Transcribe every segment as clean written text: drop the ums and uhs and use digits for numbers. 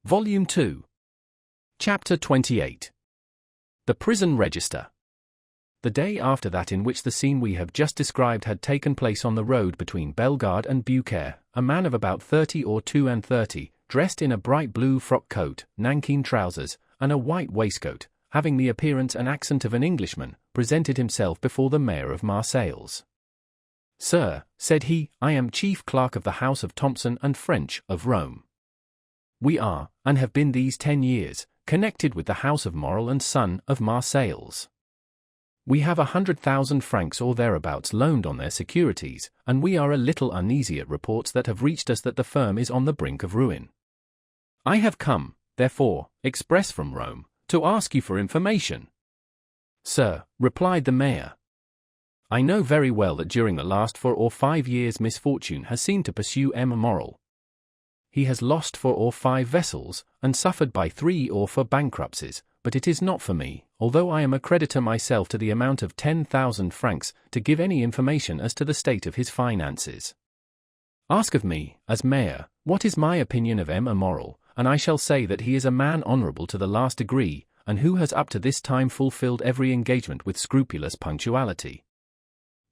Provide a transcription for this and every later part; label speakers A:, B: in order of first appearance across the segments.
A: Volume 2. Chapter 28. The Prison Register. The day after that in which the scene we have just described had taken place on the road between Bellegarde and Beaucaire, a man of about 30 or 32, dressed in a bright blue frock coat, nankeen trousers, and a white waistcoat, having the appearance and accent of an Englishman, presented himself before the mayor of Marseilles. "Sir," said he, "I am chief clerk of the house of Thomson and French, of Rome. We are, and have been these 10 years, connected with the house of Morel and Son, of Marseilles. We have 100,000 francs or thereabouts loaned on their securities, and we are a little uneasy at reports that have reached us that the firm is on the brink of ruin. I have come, therefore, express from Rome, to ask you for information." "Sir," replied the mayor, "I know very well that during the last 4 or 5 years misfortune has seemed to pursue M. Morel. He has lost 4 or 5 vessels, and suffered by 3 or 4 bankruptcies, but it is not for me, although I am a creditor myself to the amount of 10,000 francs, to give any information as to the state of his finances. Ask of me, as mayor, what is my opinion of M. Morel, and I shall say that he is a man honorable to the last degree, and who has up to this time fulfilled every engagement with scrupulous punctuality.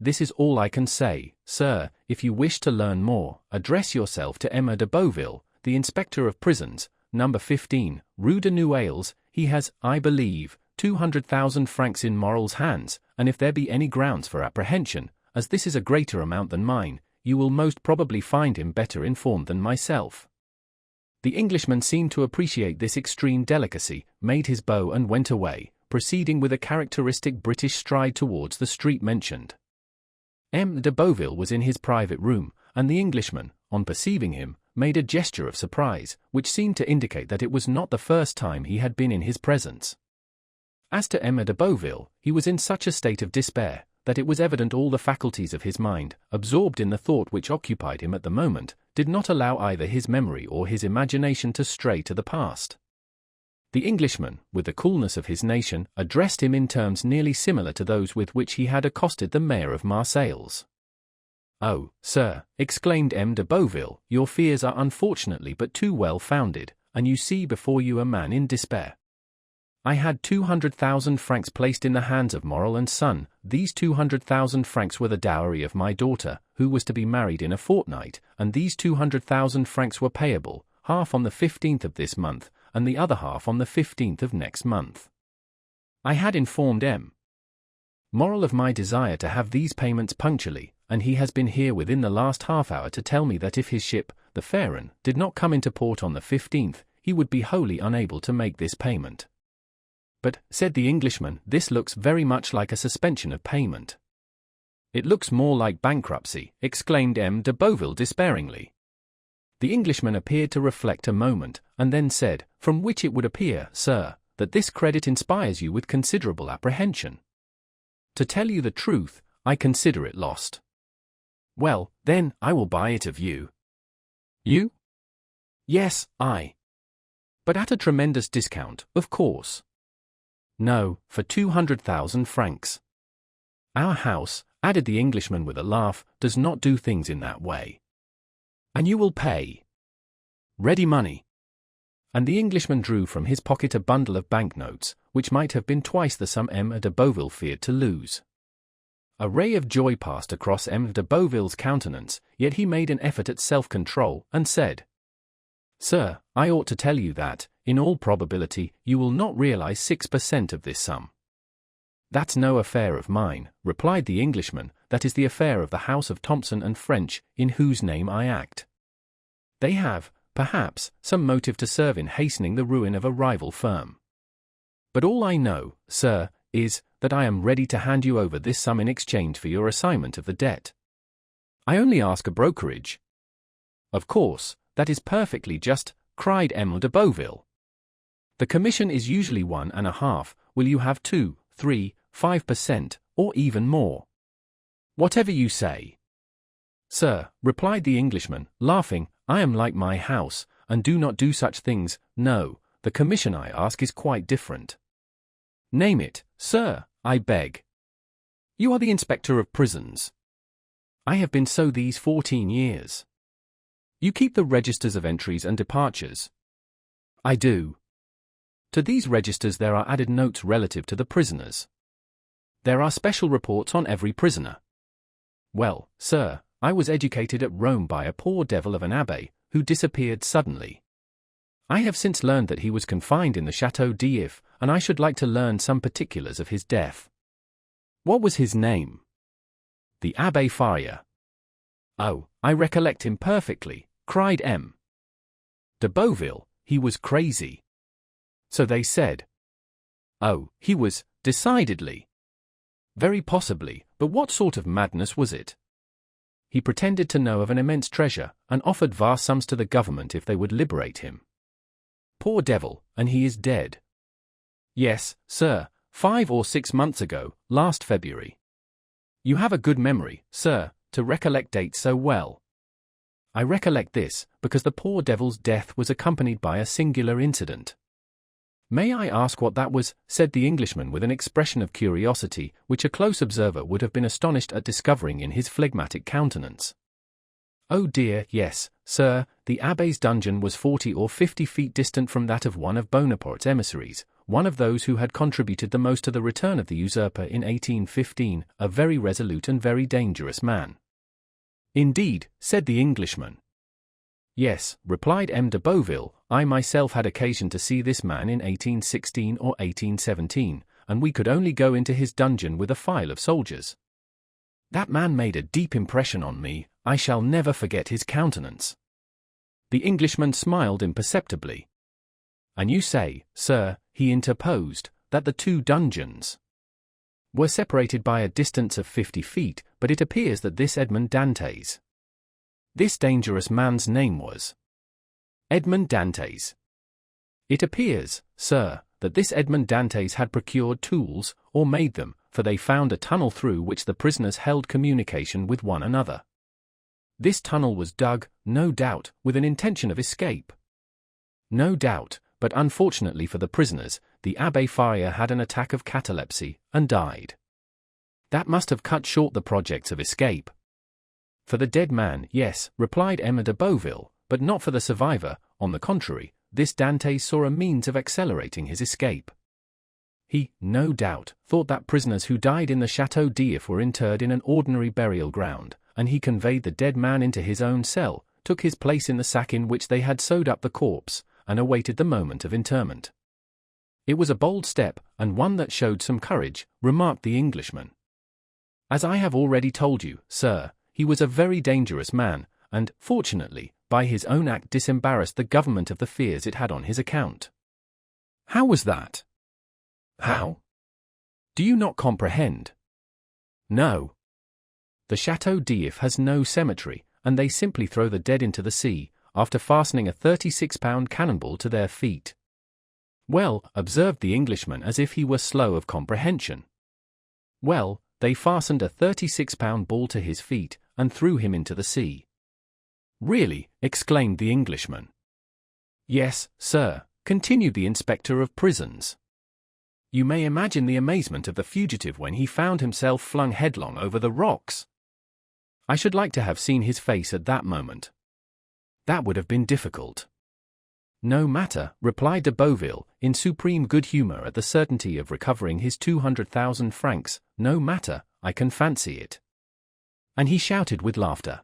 A: This is all I can say, sir. If you wish to learn more, address yourself to M. de Beauville, the inspector of prisons, number 15, Rue de Nouailles. He has, I believe, 200,000 francs in Morel's hands, and if there be any grounds for apprehension, as this is a greater amount than mine, you will most probably find him better informed than myself." The Englishman seemed to appreciate this extreme delicacy, made his bow and went away, proceeding with a characteristic British stride towards the street mentioned. M. de Beauville was in his private room, and the Englishman, on perceiving him, made a gesture of surprise, which seemed to indicate that it was not the first time he had been in his presence. As to M. de Beauville, he was in such a state of despair, that it was evident all the faculties of his mind, absorbed in the thought which occupied him at the moment, did not allow either his memory or his imagination to stray to the past. The Englishman, with the coolness of his nation, addressed him in terms nearly similar to those with which he had accosted the mayor of Marseilles. "Oh, sir," exclaimed M. de Beauville, "your fears are unfortunately but too well founded, and you see before you a man in despair. I had 200,000 francs placed in the hands of Morel and Son. These 200,000 francs were the dowry of my daughter, who was to be married in a fortnight, and these 200,000 francs were payable, half on the 15th of this month, and the other half on the 15th of next month. I had informed M. Morel of my desire to have these payments punctually, and he has been here within the last half hour to tell me that if his ship, the Pharaon, did not come into port on the 15th, he would be wholly unable to make this payment." "But," said the Englishman, "this looks very much like a suspension of payment." "It looks more like bankruptcy," exclaimed M. de Beauville despairingly. The Englishman appeared to reflect a moment, and then said, "From which it would appear, sir, that this credit inspires you with considerable apprehension. To tell you the truth, I consider it lost." "Well, then, I will buy it of you." "You?" "Yes, I. But at a tremendous discount, of course." "No, for 200,000 francs. Our house," added the Englishman with a laugh, "does not do things in that way." "And you will pay?" "Ready money." And the Englishman drew from his pocket a bundle of banknotes, which might have been twice the sum M. de Beauville feared to lose. A ray of joy passed across M. de Beauville's countenance, yet he made an effort at self-control, and said, "Sir, I ought to tell you that, in all probability, you will not realize 6% of this sum." "That's no affair of mine," replied the Englishman, "that is the affair of the house of Thomson and French, in whose name I act. They have, perhaps, some motive to serve in hastening the ruin of a rival firm. But all I know, sir, is, that I am ready to hand you over this sum in exchange for your assignment of the debt. I only ask a brokerage." "Of course, that is perfectly just," cried M. de Beauville. "The commission is usually 1.5. Will you have 2, 3, 5%, or even more?" "Whatever you say." "Sir," replied the Englishman, laughing, "I am like my house, and do not do such things. No, the commission I ask is quite different." "Name it, sir, I beg." "You are the inspector of prisons." "I have been so these 14 years." "You keep the registers of entries and departures." I do. To these registers there are added notes relative to the prisoners. There are special reports on every prisoner. Well, sir, I was educated at Rome by a poor devil of an abbé, who disappeared suddenly. I have since learned that he was confined in the Château d'If, and I should like to learn some particulars of his death. What was his name? The Abbé Faria. Oh, I recollect him perfectly, cried M. de Beauville. He was crazy. So they said. Oh, he was, decidedly. Very possibly, but what sort of madness was it? He pretended to know of an immense treasure, and offered vast sums to the government if they would liberate him. Poor devil, and he is dead. Yes, sir, 5 or 6 months ago, last February. You have a good memory, sir, to recollect dates so well. I recollect this, because the poor devil's death was accompanied by a singular incident. May I ask what that was? Said the Englishman with an expression of curiosity, which a close observer would have been astonished at discovering in his phlegmatic countenance. Oh dear, yes, sir, the Abbé's dungeon was 40 or 50 feet distant from that of one of Bonaparte's emissaries, one of those who had contributed the most to the return of the usurper in 1815, a very resolute and very dangerous man. Indeed, said the Englishman. Yes, replied M. de Beauville, I myself had occasion to see this man in 1816 or 1817, and we could only go into his dungeon with a file of soldiers. That man made a deep impression on me, I shall never forget his countenance. The Englishman smiled imperceptibly. And you say, sir, he interposed, that the 2 dungeons were separated by a distance of 50 feet, but it appears that this Edmond Dantès. This dangerous man's name was Edmond Dantès. It appears, sir, that this Edmond Dantès had procured tools, or made them, for they found a tunnel through which the prisoners held communication with one another. This tunnel was dug, no doubt, with an intention of escape. No doubt, but unfortunately for the prisoners, the Abbé Faria had an attack of catalepsy, and died. That must have cut short the projects of escape. For the dead man, yes, replied M. de Beauville, but not for the survivor. On the contrary, this Dantès saw a means of accelerating his escape. He, no doubt, thought that prisoners who died in the Château d'If were interred in an ordinary burial ground, and he conveyed the dead man into his own cell, took his place in the sack in which they had sewed up the corpse, and awaited the moment of interment. It was a bold step, and one that showed some courage, remarked the Englishman. As I have already told you, sir, he was a very dangerous man, and, fortunately, by his own act disembarrassed the government of the fears it had on his account. How was that? How? Do you not comprehend? No. The Château d'If has no cemetery, and they simply throw the dead into the sea, after fastening a 36-pound cannonball to their feet. Well, observed the Englishman as if he were slow of comprehension. Well, they fastened a 36-pound ball to his feet, and threw him into the sea. Really, exclaimed the Englishman. Yes, sir, continued the inspector of prisons. You may imagine the amazement of the fugitive when he found himself flung headlong over the rocks. I should like to have seen his face at that moment. That would have been difficult. No matter, replied de Beauville, in supreme good humor at the certainty of recovering his 200,000 francs, no matter, I can fancy it. And he shouted with laughter.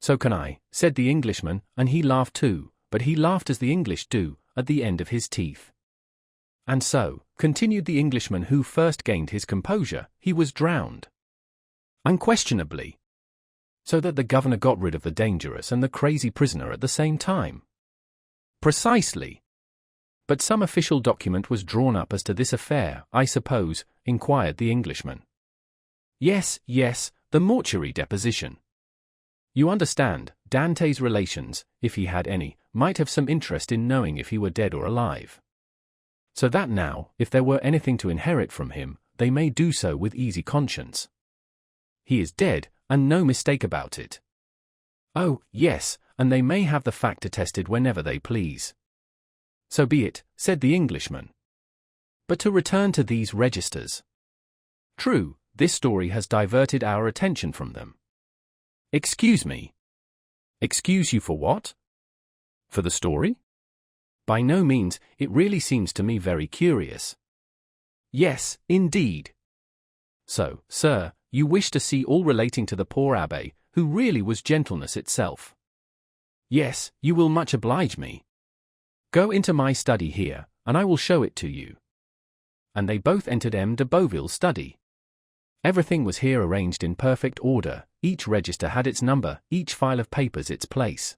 A: So can I, said the Englishman, and he laughed too, but he laughed as the English do, at the end of his teeth. And so, continued the Englishman who first gained his composure, he was drowned. Unquestionably. So that the governor got rid of the dangerous and the crazy prisoner at the same time. Precisely. But some official document was drawn up as to this affair, I suppose, inquired the Englishman. Yes, the mortuary deposition. You understand, Dantès' relations, if he had any, might have some interest in knowing if he were dead or alive. So that now, if there were anything to inherit from him, they may do so with easy conscience. He is dead, and no mistake about it. Oh, yes, and they may have the fact attested whenever they please. So be it, said the Englishman. But to return to these registers. True, this story has diverted our attention from them. Excuse me. Excuse you for what? For the story? By no means, it really seems to me very curious. Yes, indeed. So, sir, you wish to see all relating to the poor abbé, who really was gentleness itself. Yes, you will much oblige me. Go into my study here, and I will show it to you. And they both entered M. de Beauville's study. Everything was here arranged in perfect order, each register had its number, each file of papers its place.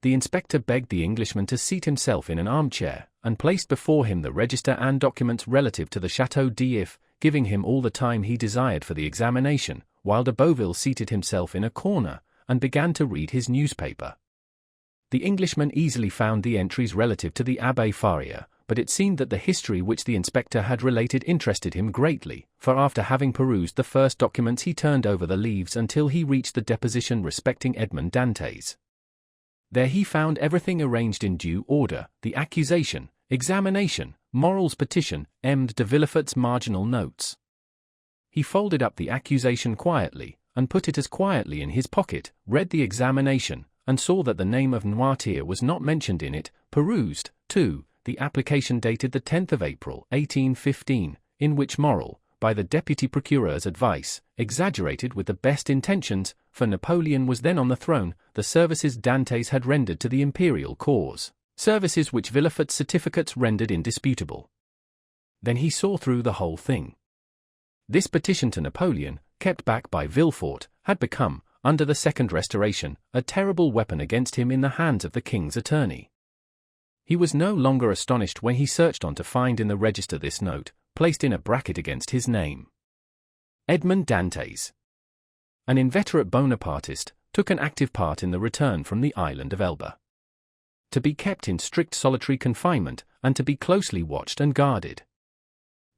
A: The inspector begged the Englishman to seat himself in an armchair, and placed before him the register and documents relative to the Château d'If, giving him all the time he desired for the examination, while de Beauville seated himself in a corner, and began to read his newspaper. The Englishman easily found the entries relative to the Abbé Faria, but it seemed that the history which the inspector had related interested him greatly, for after having perused the first documents he turned over the leaves until he reached the deposition respecting Edmond Dantès. There he found everything arranged in due order, the accusation, examination, morals petition, M. de Villefort's marginal notes. He folded up the accusation quietly, and put it as quietly in his pocket, read the examination, and saw that the name of Noirtier was not mentioned in it, perused, too, the application dated the 10th of April, 1815, in which Morel, by the deputy procureur's advice, exaggerated with the best intentions, for Napoleon was then on the throne, the services Dantès had rendered to the imperial cause, services which Villefort's certificates rendered indisputable. Then he saw through the whole thing. This petition to Napoleon, kept back by Villefort, had become, under the Second Restoration, a terrible weapon against him in the hands of the king's attorney. He was no longer astonished when he searched on to find in the register this note, placed in a bracket against his name. Edmond Dantès, an inveterate Bonapartist, took an active part in the return from the island of Elba. To be kept in strict solitary confinement, and to be closely watched and guarded.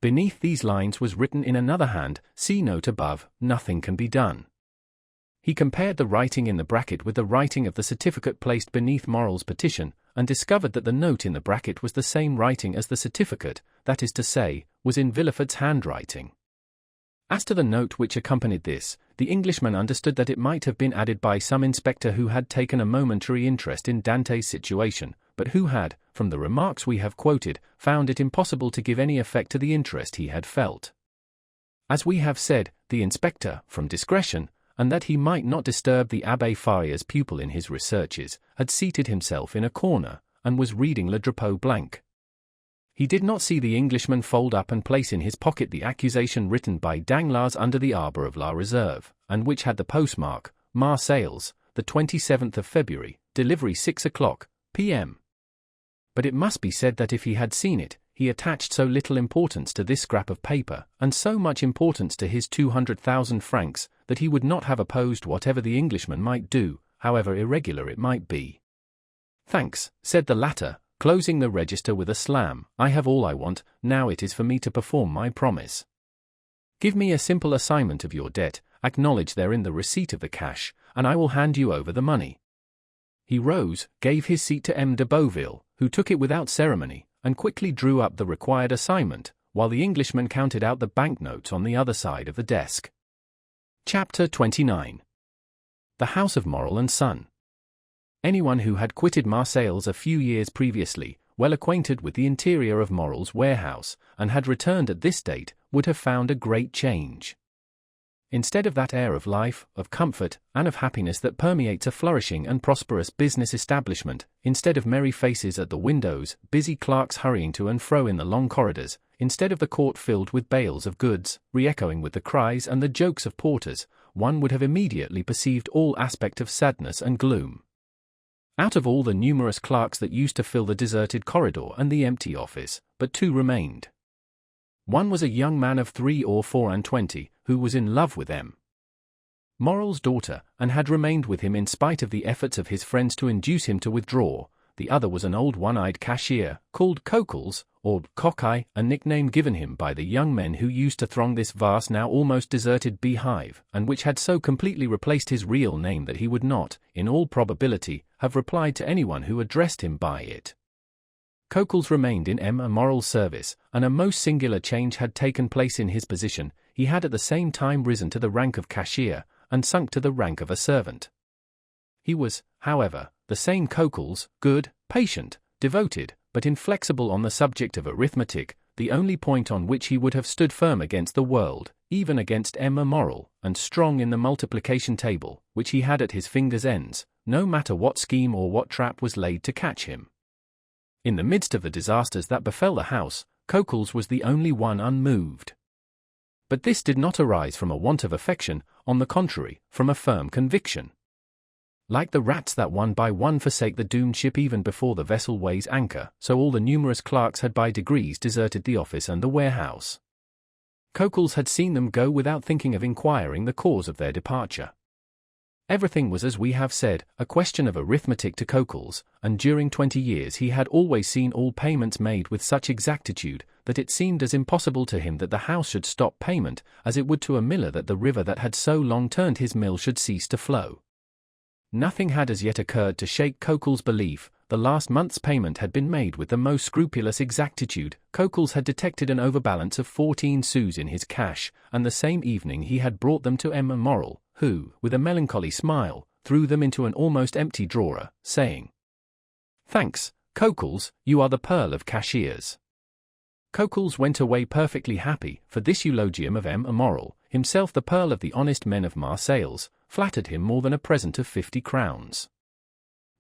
A: Beneath these lines was written in another hand, see note above, nothing can be done. He compared the writing in the bracket with the writing of the certificate placed beneath Morel's petition, and discovered that the note in the bracket was the same writing as the certificate, that is to say, was in Villefort's handwriting. As to the note which accompanied this, the Englishman understood that it might have been added by some inspector who had taken a momentary interest in Dantès' situation, but who had, from the remarks we have quoted, found it impossible to give any effect to the interest he had felt. As we have said, the inspector, from discretion, and that he might not disturb the Abbé Faria's pupil in his researches, had seated himself in a corner, and was reading Le Drapeau Blanc. He did not see the Englishman fold up and place in his pocket the accusation written by Danglars under the arbor of La Reserve, and which had the postmark, Marseilles, the 27th of February, delivery 6 o'clock, p.m. But it must be said that if he had seen it, he attached so little importance to this scrap of paper, and so much importance to his 200,000 francs, that he would not have opposed whatever the Englishman might do, however irregular it might be. Thanks, said the latter, closing the register with a slam, I have all I want, now it is for me to perform my promise. Give me a simple assignment of your debt, acknowledge therein the receipt of the cash, and I will hand you over the money. He rose, gave his seat to M. de Beauville, who took it without ceremony, and quickly drew up the required assignment, while the Englishman counted out the banknotes on the other side of the desk. Chapter 29. The House of Morel and Son. Anyone who had quitted Marseilles a few years previously, well acquainted with the interior of Morel's warehouse, and had returned at this date, would have found a great change. Instead of that air of life, of comfort, and of happiness that permeates a flourishing and prosperous business establishment, instead of merry faces at the windows, busy clerks hurrying to and fro in the long corridors, instead of the court filled with bales of goods, re-echoing with the cries and the jokes of porters, one would have immediately perceived all aspect of sadness and gloom. Out of all the numerous clerks that used to fill the deserted corridor and the empty office, but two remained. One was a young man of 3 or 24, who was in love with M. Morel's daughter, and had remained with him in spite of the efforts of his friends to induce him to withdraw. The other was an old one-eyed cashier, called Coquels, or Cockeye, a nickname given him by the young men who used to throng this vast now almost deserted beehive, and which had so completely replaced his real name that he would not, in all probability, have replied to anyone who addressed him by it. Coquels remained in M. Morel's service, and a most singular change had taken place in his position. He had at the same time risen to the rank of cashier, and sunk to the rank of a servant. He was, however, the same Coquels, good, patient, devoted, but inflexible on the subject of arithmetic, the only point on which he would have stood firm against the world, even against M. Moral, and strong in the multiplication table, which he had at his fingers' ends, no matter what scheme or what trap was laid to catch him. In the midst of the disasters that befell the house, Cockles was the only one unmoved. But this did not arise from a want of affection, on the contrary, from a firm conviction. Like the rats that one by one forsake the doomed ship even before the vessel weighs anchor, so all the numerous clerks had by degrees deserted the office and the warehouse. Cockles had seen them go without thinking of inquiring the cause of their departure. Everything was, as we have said, a question of arithmetic to Cockles, and during 20 years he had always seen all payments made with such exactitude that it seemed as impossible to him that the house should stop payment as it would to a miller that the river that had so long turned his mill should cease to flow. Nothing had as yet occurred to shake Cockles' belief. The last month's payment had been made with the most scrupulous exactitude. Cockles had detected an overbalance of 14 sous in his cash, and the same evening he had brought them to M. Moral, who, with a melancholy smile, threw them into an almost empty drawer, saying, "Thanks, Cockles, you are the pearl of cashiers." Cockles went away perfectly happy, for this eulogium of M. Moral, himself the pearl of the honest men of Marseilles, flattered him more than a present of 50 crowns.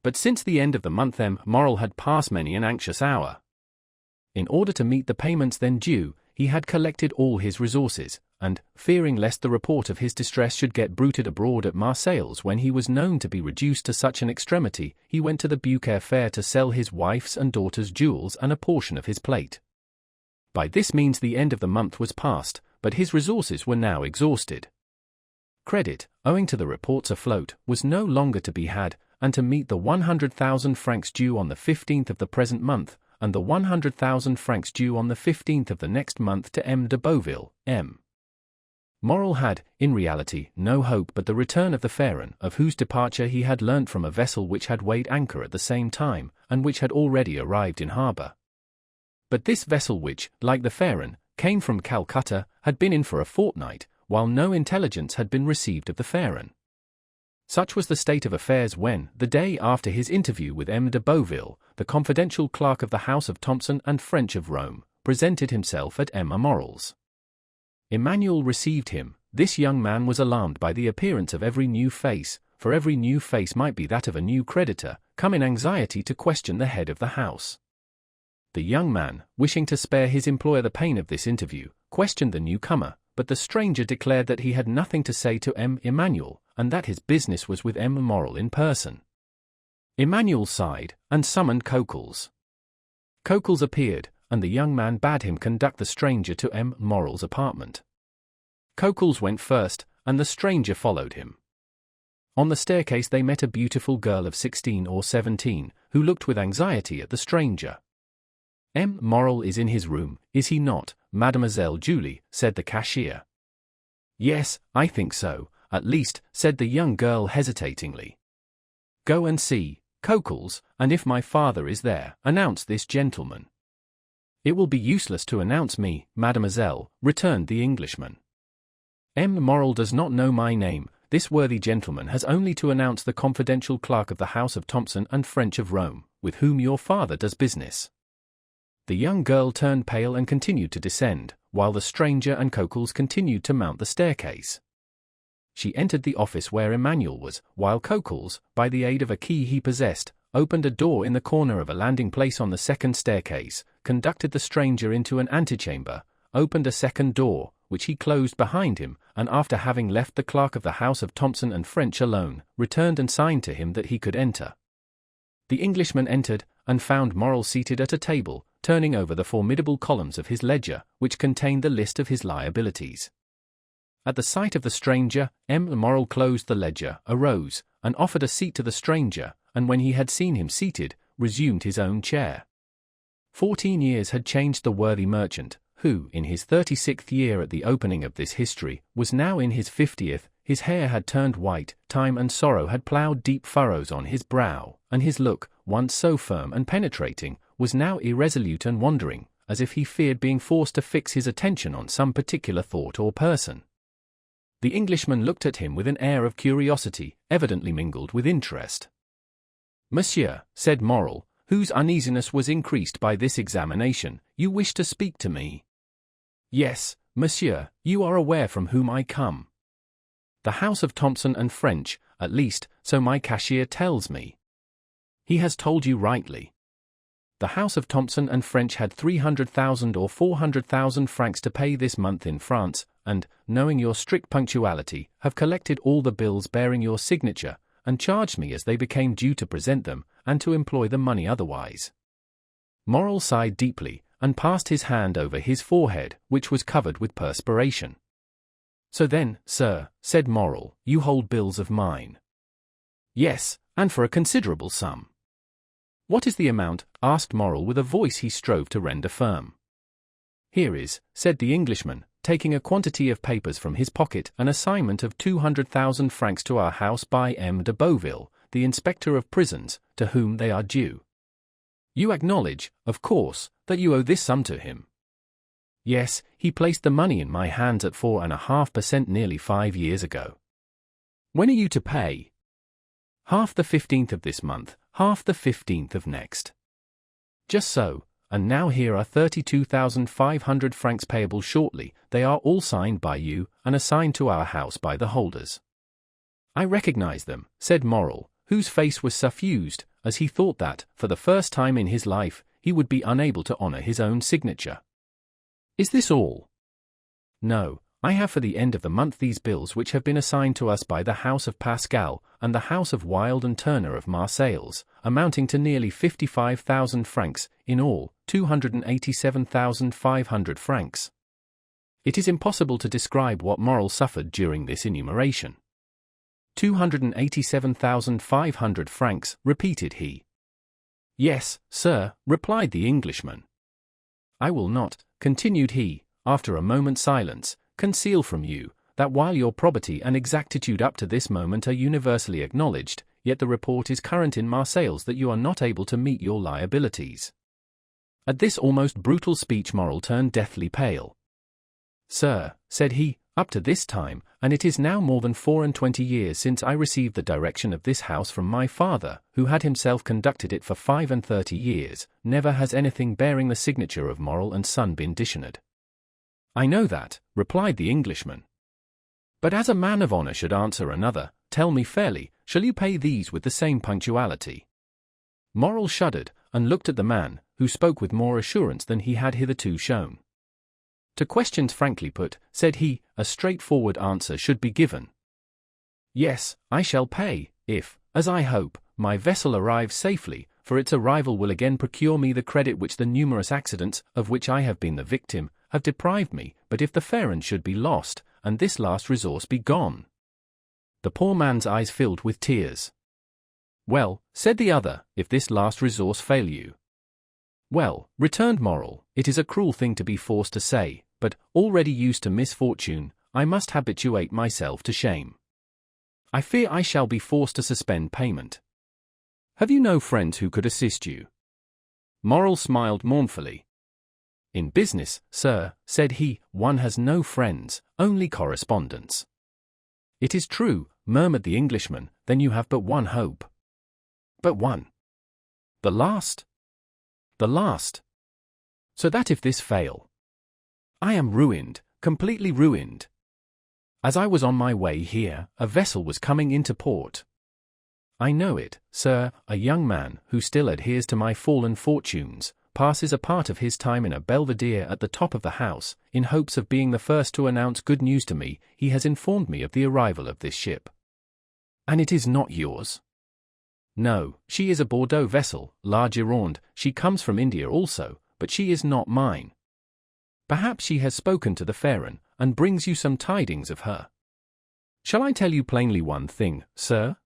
A: But since the end of the month M. Moral had passed many an anxious hour. In order to meet the payments then due, he had collected all his resources, and, fearing lest the report of his distress should get bruited abroad at Marseilles when he was known to be reduced to such an extremity, he went to the Beaucaire fair to sell his wife's and daughter's jewels and a portion of his plate. By this means the end of the month was past, but his resources were now exhausted. Credit, owing to the reports afloat, was no longer to be had, and to meet the 100,000 francs due on the 15th of the present month, and the 100,000 francs due on the 15th of the next month to M. de Beauville, M. Moral had, in reality, no hope but the return of the Pharaon, of whose departure he had learnt from a vessel which had weighed anchor at the same time, and which had already arrived in harbour. But this vessel which, like the Pharaon, came from Calcutta, had been in for a fortnight, while no intelligence had been received of the Pharaon. Such was the state of affairs when, the day after his interview with M. de Beauville, the confidential clerk of the house of Thompson and French of Rome, presented himself at M. Moral's. Emmanuel received him. This young man was alarmed by the appearance of every new face, for every new face might be that of a new creditor, come in anxiety to question the head of the house. The young man, wishing to spare his employer the pain of this interview, questioned the newcomer, but the stranger declared that he had nothing to say to M. Emmanuel, and that his business was with M. Moral in person. Emmanuel sighed, and summoned Cockles. Cockles appeared, and the young man bade him conduct the stranger to M. Moral's apartment. Cockles went first, and the stranger followed him. On the staircase they met a beautiful girl of 16 or 17, who looked with anxiety at the stranger. M. Moral is in his room, is he not, Mademoiselle Julie? Said the cashier. Yes, I think so, at least, said the young girl hesitatingly. Go and see, Cockles, and if my father is there, announce this gentleman. It will be useless to announce me, mademoiselle, returned the Englishman. M. Moral does not know my name. This worthy gentleman has only to announce the confidential clerk of the house of Thompson and French of Rome, with whom your father does business. The young girl turned pale and continued to descend, while the stranger and Cockles continued to mount the staircase. She entered the office where Emmanuel was, while Cockles, by the aid of a key he possessed, opened a door in the corner of a landing place on the second staircase, conducted the stranger into an antechamber, opened a second door, which he closed behind him, and after having left the clerk of the house of Thompson and French alone, returned and signed to him that he could enter. The Englishman entered, and found Moral seated at a table, turning over the formidable columns of his ledger, which contained the list of his liabilities. At the sight of the stranger, M. Moral closed the ledger, arose, and offered a seat to the stranger, and when he had seen him seated, resumed his own chair. 14 years had changed the worthy merchant, who, in his 36th year at the opening of this history, was now in his 50th, his hair had turned white, time and sorrow had ploughed deep furrows on his brow, and his look, once so firm and penetrating, was now irresolute and wandering, as if he feared being forced to fix his attention on some particular thought or person. The Englishman looked at him with an air of curiosity, evidently mingled with interest. Monsieur, said Moral, whose uneasiness was increased by this examination, "you wish to speak to me?" "Yes, monsieur, you are aware from whom I come." "The house of Thompson and French, at least, so my cashier tells me." "He has told you rightly." The house of Thompson and French had 300,000 or 400,000 francs to pay this month in France, and, knowing your strict punctuality, have collected all the bills bearing your signature, and charged me as they became due to present them, and to employ the money otherwise. Morel sighed deeply, and passed his hand over his forehead, which was covered with perspiration. "So then, sir," said Morel, "you hold bills of mine?" "Yes, and for a considerable sum." "What is the amount?" asked Morel with a voice he strove to render firm. "Here is," said the Englishman, taking a quantity of papers from his pocket, "an assignment of 200,000 francs to our house by M. de Beauville, the inspector of prisons, to whom they are due. You acknowledge, of course, that you owe this sum to him?" "Yes, he placed the money in my hands at 4.5% nearly 5 years ago." "When are you to pay?" "Half the 15th of this month, half the 15th of next." "Just so, and now here are 32,500 francs payable shortly. They are all signed by you, and assigned to our house by the holders." "I recognize them," said Morel, whose face was suffused, as he thought that, for the first time in his life, he would be unable to honor his own signature. "Is this all?" "No, I have for the end of the month these bills which have been assigned to us by the house of Pascal, and the house of Wild and Turner of Marseilles, amounting to nearly 55,000 francs, in all, 287,500 francs. It is impossible to describe what Morel suffered during this enumeration. 287,500 francs, repeated he. "Yes, sir," replied the Englishman. "I will not," continued he, after a moment's silence, "conceal from you, that while your probity and exactitude up to this moment are universally acknowledged, yet the report is current in Marseilles that you are not able to meet your liabilities." At this almost brutal speech Morel turned deathly pale. "Sir," said he, "up to this time, and it is now more than 24 years since I received the direction of this house from my father, who had himself conducted it for 35 years, never has anything bearing the signature of Morel and Son been dishonored." "I know that," replied the Englishman. "But as a man of honor should answer another, tell me fairly, shall you pay these with the same punctuality?" Morel shuddered, and looked at the man, who spoke with more assurance than he had hitherto shown. "To questions frankly put," said he, "a straightforward answer should be given. Yes, I shall pay, if, as I hope, my vessel arrives safely, for its arrival will again procure me the credit which the numerous accidents, of which I have been the victim, have deprived me, but if the Pharaon should be lost, and this last resource be gone." The poor man's eyes filled with tears. "Well," said the other, "if this last resource fail you?" "Well," returned Morel, "it is a cruel thing to be forced to say, but, already used to misfortune, I must habituate myself to shame. I fear I shall be forced to suspend payment. Have you no friends who could assist you?" Morel smiled mournfully. "In business, sir," said he, "one has no friends, only correspondents." "It is true," murmured the Englishman, "then you have but one hope." "But one?" "The last." "The last." "So that if this fail—" "I am ruined, completely ruined. As I was on my way here, a vessel was coming into port. I know it, sir, a young man, who still adheres to my fallen fortunes, passes a part of his time in a belvedere at the top of the house, in hopes of being the first to announce good news to me. He has informed me of the arrival of this ship." "And it is not yours?" "No, she is a Bordeaux vessel, La Gironde. She comes from India also, but she is not mine. Perhaps she has spoken to the Pharaon, and brings you some tidings of her. Shall I tell you plainly one thing, sir?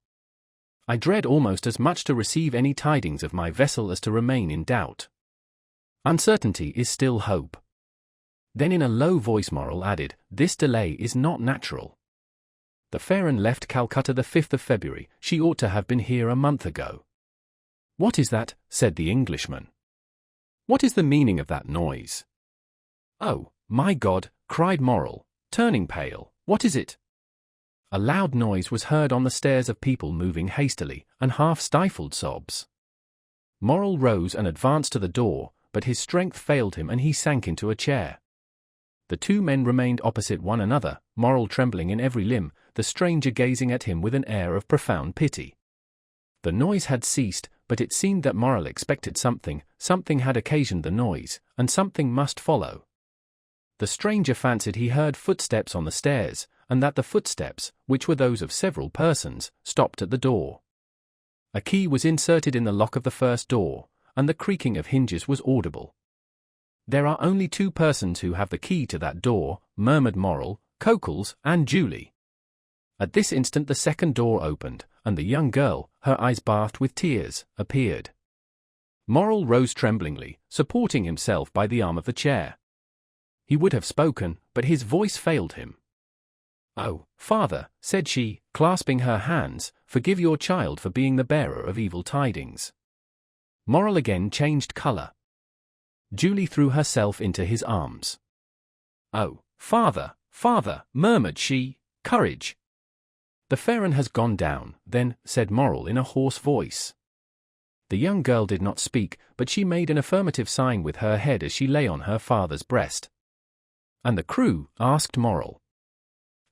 A: I dread almost as much to receive any tidings of my vessel as to remain in doubt. Uncertainty is still hope." Then in a low voice Morel added, "This delay is not natural. The Pharaon left Calcutta the 5th of February, she ought to have been here a month ago." "What is that?" said the Englishman. "What is the meaning of that noise?" "Oh, my God!" cried Morel, turning pale, "what is it?" A loud noise was heard on the stairs of people moving hastily, and half-stifled sobs. Morrel rose and advanced to the door, but his strength failed him and he sank into a chair. The two men remained opposite one another, Morrel trembling in every limb, the stranger gazing at him with an air of profound pity. The noise had ceased, but it seemed that Morrel expected something had occasioned the noise, and something must follow. The stranger fancied he heard footsteps on the stairs, and that the footsteps, which were those of several persons, stopped at the door. A key was inserted in the lock of the first door, and the creaking of hinges was audible. "There are only two persons who have the key to that door," murmured Morrel, "Cockles and Julie." At this instant the second door opened, and the young girl, her eyes bathed with tears, appeared. Morrel rose tremblingly, supporting himself by the arm of the chair. He would have spoken, but his voice failed him. "Oh, father," said she, clasping her hands, "forgive your child for being the bearer of evil tidings." Morrel again changed color. Julie threw herself into his arms. "Oh, father, father," murmured she, "courage." "The Pharaon has gone down, then," said Morrel in a hoarse voice. The young girl did not speak, but she made an affirmative sign with her head as she lay on her father's breast. "And the crew?" asked Morrel.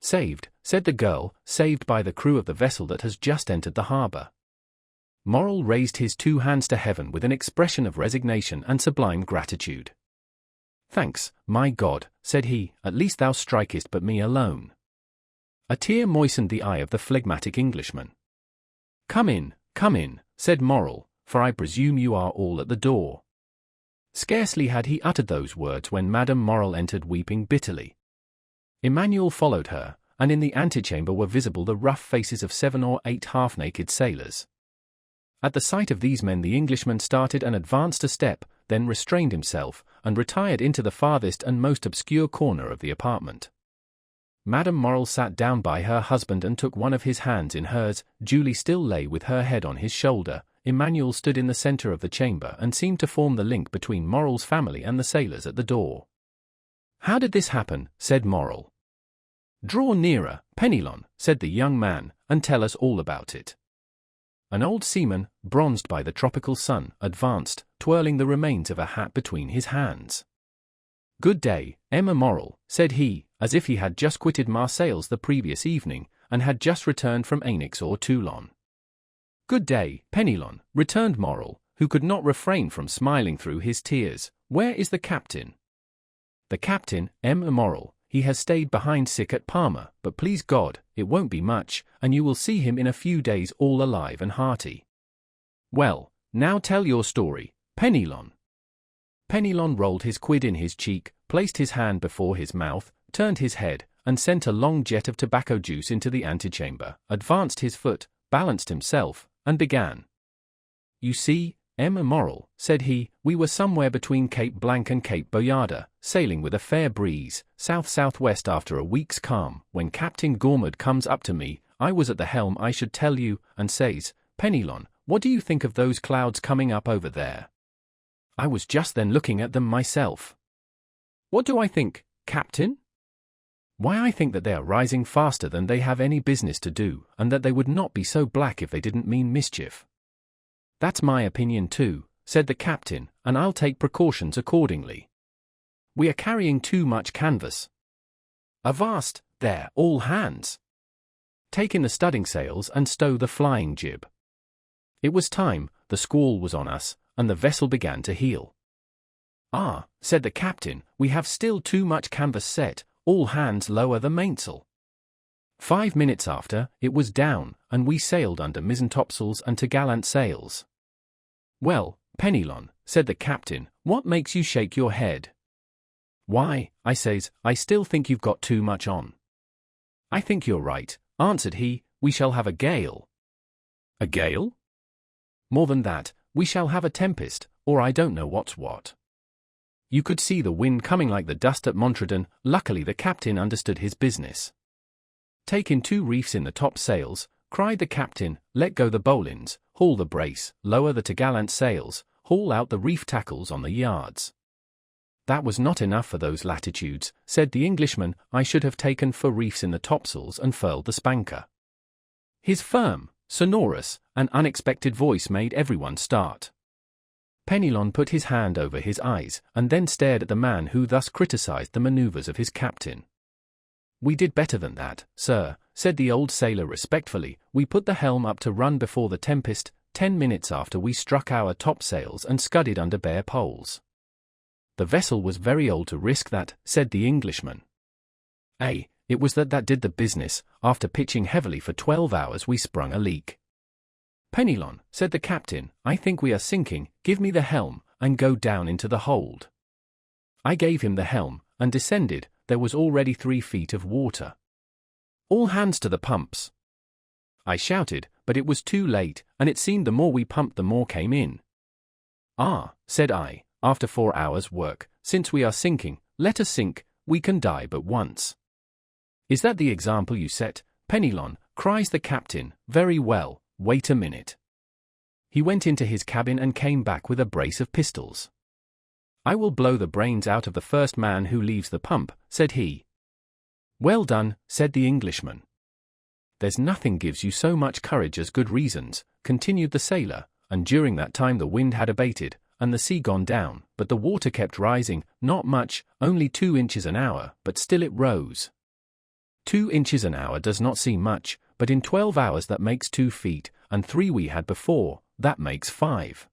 A: "Saved," said the girl, "saved by the crew of the vessel that has just entered the harbor." Morrel raised his two hands to heaven with an expression of resignation and sublime gratitude. "Thanks, my God," said he, "at least thou strikest but me alone." A tear moistened the eye of the phlegmatic Englishman. Come in," said Morrel, "for I presume you are all at the door." Scarcely had he uttered those words when Madame Morrel entered weeping bitterly. Emmanuel followed her, and in the antechamber were visible the rough faces of 7 or 8 half-naked sailors. At the sight of these men the Englishman started and advanced a step, then restrained himself, and retired into the farthest and most obscure corner of the apartment. Madame Morrel sat down by her husband and took one of his hands in hers. Julie still lay with her head on his shoulder. Emmanuel stood in the center of the chamber and seemed to form the link between Morrel's family and the sailors at the door. "How did this happen?" said Morrel. "Draw nearer, Penelon," said the young man, "and tell us all about it." An old seaman, bronzed by the tropical sun, advanced, twirling the remains of a hat between his hands. "Good day, Emma Morrel," said he, as if he had just quitted Marseilles the previous evening, and had just returned from Aix or Toulon. "Good day, Penelon," returned Morrel, who could not refrain from smiling through his tears. "Where is the captain?" "The captain, Emma Morrel, he has stayed behind sick at Parma, but please God, it won't be much, and you will see him in a few days all alive and hearty." "Well, now tell your story, Penelon." Penelon rolled his quid in his cheek, placed his hand before his mouth, turned his head, and sent a long jet of tobacco juice into the antechamber, advanced his foot, balanced himself, and began. "You see, Emma Morrel," said he, "we were somewhere between Cape Blanc and Cape Boyarda, sailing with a fair breeze, south-southwest after a week's calm, when Captain Gourmand comes up to me, I was at the helm I should tell you, and says, 'Penelon, what do you think of those clouds coming up over there?' I was just then looking at them myself. 'What do I think, Captain?' 'Why, I think that they are rising faster than they have any business to do, and that they would not be so black if they didn't mean mischief.' 'That's my opinion too,' said the captain, 'and I'll take precautions accordingly. We are carrying too much canvas. Avast, there, all hands! Take in the studding sails and stow the flying jib.' It was time, the squall was on us, and the vessel began to heel. 'Ah,' said the captain, 'we have still too much canvas set, all hands lower the mainsail.' 5 minutes after, it was down, and we sailed under mizzen-topsails and topgallant sails. 'Well, Penelon,' said the captain, 'what makes you shake your head?' 'Why,' I says, 'I still think you've got too much on.' 'I think you're right,' answered he, 'we shall have a gale.' 'A gale?' 'More than that, we shall have a tempest, or I don't know what's what.' You could see the wind coming like the dust at Montredon. Luckily the captain understood his business. 'Take in 2 reefs in the top sails,' cried the captain, 'let go the bowlines, haul the brace, lower the topgallant sails, haul out the reef tackles on the yards.' 'That was not enough for those latitudes,' said the Englishman, 'I should have taken 4 reefs in the topsails and furled the spanker.' His firm, sonorous, and unexpected voice made everyone start. Penelon put his hand over his eyes, and then stared at the man who thus criticized the maneuvers of his captain. "We did better than that, sir," said the old sailor respectfully. "We put the helm up to run before the tempest, 10 minutes after we struck our topsails and scudded under bare poles." "The vessel was very old to risk that," said the Englishman. It was that did the business. After pitching heavily for 12 hours we sprung a leak." "Penelon," said the captain, "I think we are sinking. Give me the helm, and go down into the hold." I gave him the helm, and descended. There was already 3 feet of water. "All hands to the pumps!" I shouted, but it was too late, and it seemed the more we pumped the more came in. "Ah," said I, after 4 hours' work, "since we are sinking, let us sink. We can die but once." "Is that the example you set, Penelon?" cries the captain. "Very well, wait a minute." He went into his cabin and came back with a brace of pistols. "I will blow the brains out of the first man who leaves the pump," said he. "Well done," said the Englishman. "There's nothing gives you so much courage as good reasons," continued the sailor, and during that time the wind had abated, and the sea gone down, but the water kept rising, not much, only 2 inches an hour, but still it rose. 2 inches an hour does not seem much, but in 12 hours that makes 2 feet, and 3 we had before, that makes 5.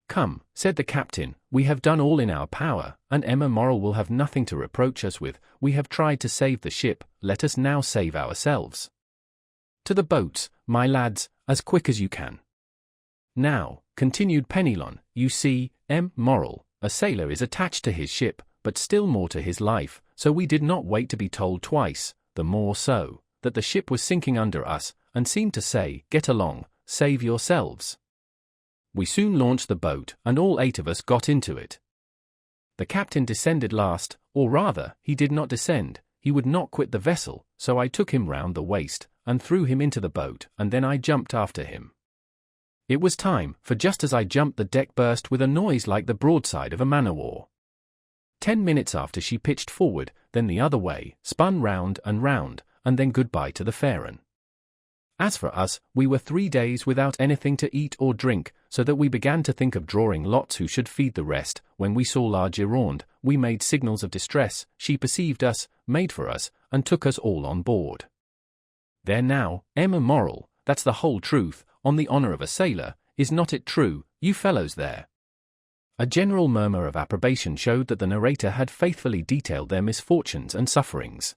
A: "Come," said the captain, "we have done all in our power, and Emma Morrel will have nothing to reproach us with. We have tried to save the ship, let us now save ourselves. To the boats, my lads, as quick as you can." "Now," continued Penelon, "you see, M. Morrel, a sailor is attached to his ship, but still more to his life, so we did not wait to be told twice, the more so, that the ship was sinking under us, and seemed to say, 'Get along, save yourselves.' We soon launched the boat, and all 8 of us got into it. The captain descended last, or rather, he did not descend, he would not quit the vessel, so I took him round the waist, and threw him into the boat, and then I jumped after him. It was time, for just as I jumped the deck burst with a noise like the broadside of a man-o'-war. 10 minutes after she pitched forward, then the other way, spun round, and then goodbye to the Pharaon. As for us, we were 3 days without anything to eat or drink, so that we began to think of drawing lots who should feed the rest. When we saw La Gironde, we made signals of distress, she perceived us, made for us, and took us all on board. There now, Emma Morrel, that's the whole truth, on the honor of a sailor, is not it true, you fellows there?" A general murmur of approbation showed that the narrator had faithfully detailed their misfortunes and sufferings.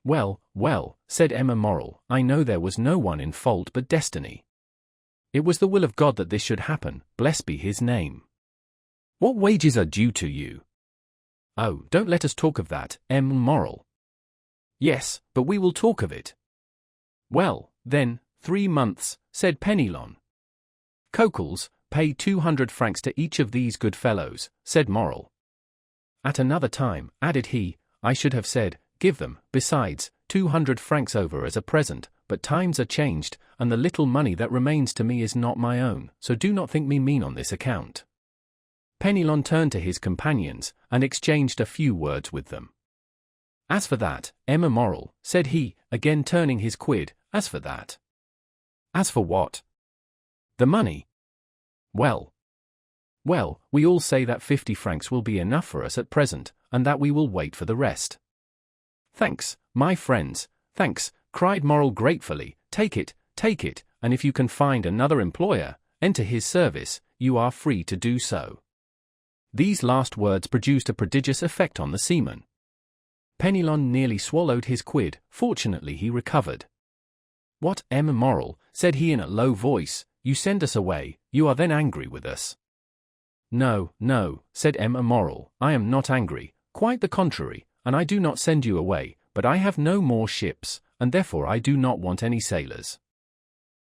A: "Well, well," said Emma Morrel, "I know there was no one in fault but destiny. It was the will of God that this should happen, blessed be his name. What wages are due to you?" "Oh, don't let us talk of that, Emma Morrel." "Yes, but we will talk of it." "Well, then, 3 months, said Penelon. "Coquels, pay 200 francs to each of these good fellows," said Morrel. At another time, added he, I should have said, give them, besides, 200 francs over as a present, but times are changed, and the little money that remains to me is not my own, so do not think me mean on this account. Penelon turned to his companions, and exchanged a few words with them. As for that, Emma Morrel, said he, again turning his quid, as for that. As for what? The money. Well, we all say that 50 francs will be enough for us at present, and that we will wait for the rest. Thanks, my friends, thanks, cried Morrel gratefully, take it, and if you can find another employer, enter his service, you are free to do so. These last words produced a prodigious effect on the seaman. Penelon nearly swallowed his quid, fortunately he recovered. What, Emma Morrel, said he in a low voice, you send us away, you are then angry with us. No, said Emma Morrel, I am not angry, quite the contrary, and I do not send you away, but I have no more ships, and therefore I do not want any sailors.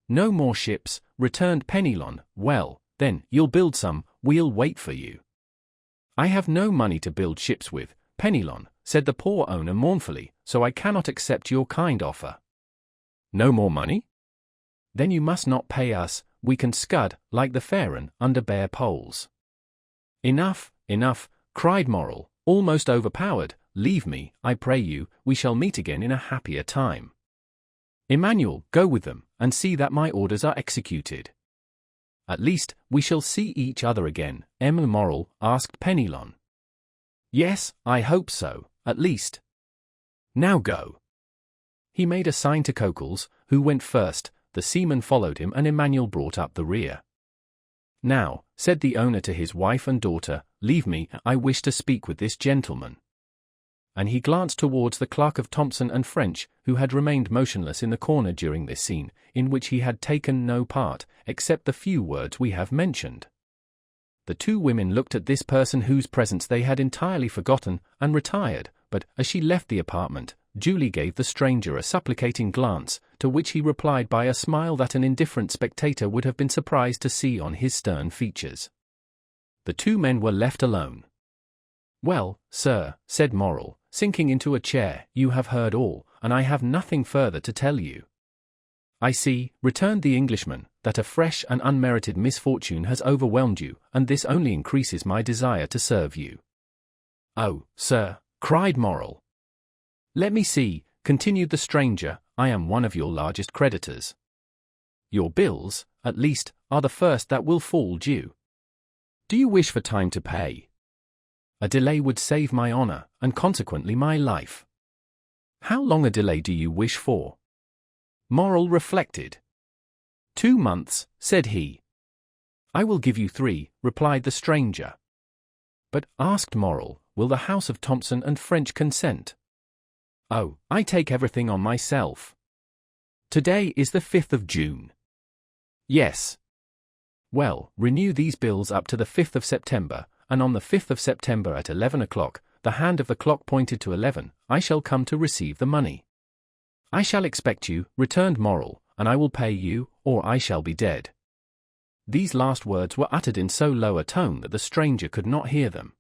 A: No more ships, returned Penelon, well, then, you'll build some, we'll wait for you. I have no money to build ships with, Penelon, said the poor owner mournfully, so I cannot accept your kind offer. No more money? Then you must not pay us, we can scud, like the Pharaon, under bare poles. Enough, cried Morrel, almost overpowered, leave me, I pray you, we shall meet again in a happier time. Emmanuel, go with them, and see that my orders are executed. At least, we shall see each other again, M. Morrel asked Penelon. Yes, I hope so, at least. Now go. He made a sign to Coquels, who went first, the seaman followed him and Emmanuel brought up the rear. Now, said the owner to his wife and daughter, leave me, I wish to speak with this gentleman. And he glanced towards the clerk of Thompson and French, who had remained motionless in the corner during this scene, in which he had taken no part, except the few words we have mentioned. The two women looked at this person whose presence they had entirely forgotten, and retired, but, as she left the apartment, Julie gave the stranger a supplicating glance, to which he replied by a smile that an indifferent spectator would have been surprised to see on his stern features. The two men were left alone. Well, sir, said Morrel, sinking into a chair, you have heard all, and I have nothing further to tell you. I see, returned the Englishman, that a fresh and unmerited misfortune has overwhelmed you, and this only increases my desire to serve you. Oh, sir, cried Morrel. Let me see, continued the stranger, I am one of your largest creditors. Your bills, at least, are the first that will fall due. Do you wish for time to pay? A delay would save my honor, and consequently my life. How long a delay do you wish for? Morrel reflected. 2 months, said he. I will give you 3, replied the stranger. But, asked Morrel, will the house of Thompson and French consent? Oh, I take everything on myself. Today is the 5th of June. Yes. Well, renew these bills up to the 5th of September, and on the 5th of September at 11 o'clock, the hand of the clock pointed to 11, I shall come to receive the money. I shall expect you, returned Morrel, and I will pay you, or I shall be dead. These last words were uttered in so low a tone that the stranger could not hear them.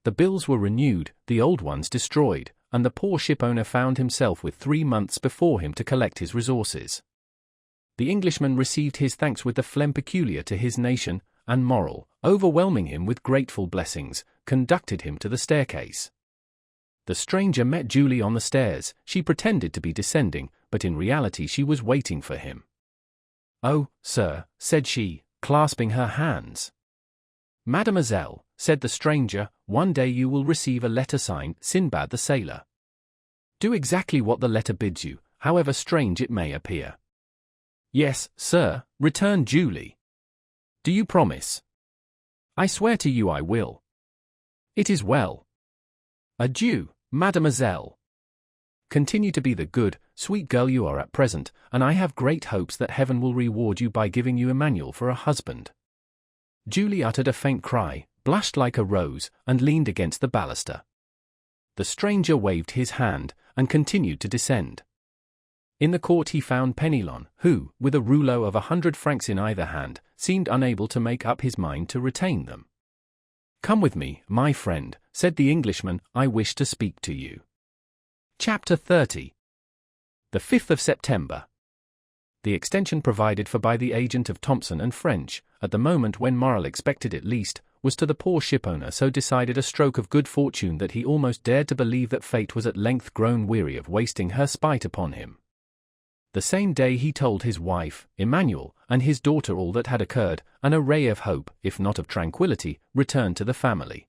A: The bills were renewed, the old ones destroyed, and the poor shipowner found himself with 3 months before him to collect his resources. The Englishman received his thanks with the phlegm peculiar to his nation, and Morrel, overwhelming him with grateful blessings, conducted him to the staircase. The stranger met Julie on the stairs. She pretended to be descending, but in reality she was waiting for him. Oh, sir, said she, clasping her hands. Mademoiselle, said the stranger, one day you will receive a letter signed Sinbad the Sailor. Do exactly what the letter bids you, however strange it may appear. Yes, sir, returned Julie. Do you promise? I swear to you I will. It is well. Adieu, mademoiselle. Continue to be the good, sweet girl you are at present, and I have great hopes that heaven will reward you by giving you Emmanuel for a husband. Julie uttered a faint cry, blushed like a rose, and leaned against the baluster. The stranger waved his hand, and continued to descend. In the court he found Penelon, who, with a rouleau of 100 francs in either hand, seemed unable to make up his mind to retain them. Come with me, my friend, said the Englishman, I wish to speak to you. Chapter 30. The 5th of September. The extension provided for by the agent of Thompson and French, at the moment when Morrel expected it least, was to the poor shipowner so decided a stroke of good fortune that he almost dared to believe that fate was at length grown weary of wasting her spite upon him. The same day he told his wife, Emmanuel, and his daughter all that had occurred, and a ray of hope, if not of tranquility, returned to the family.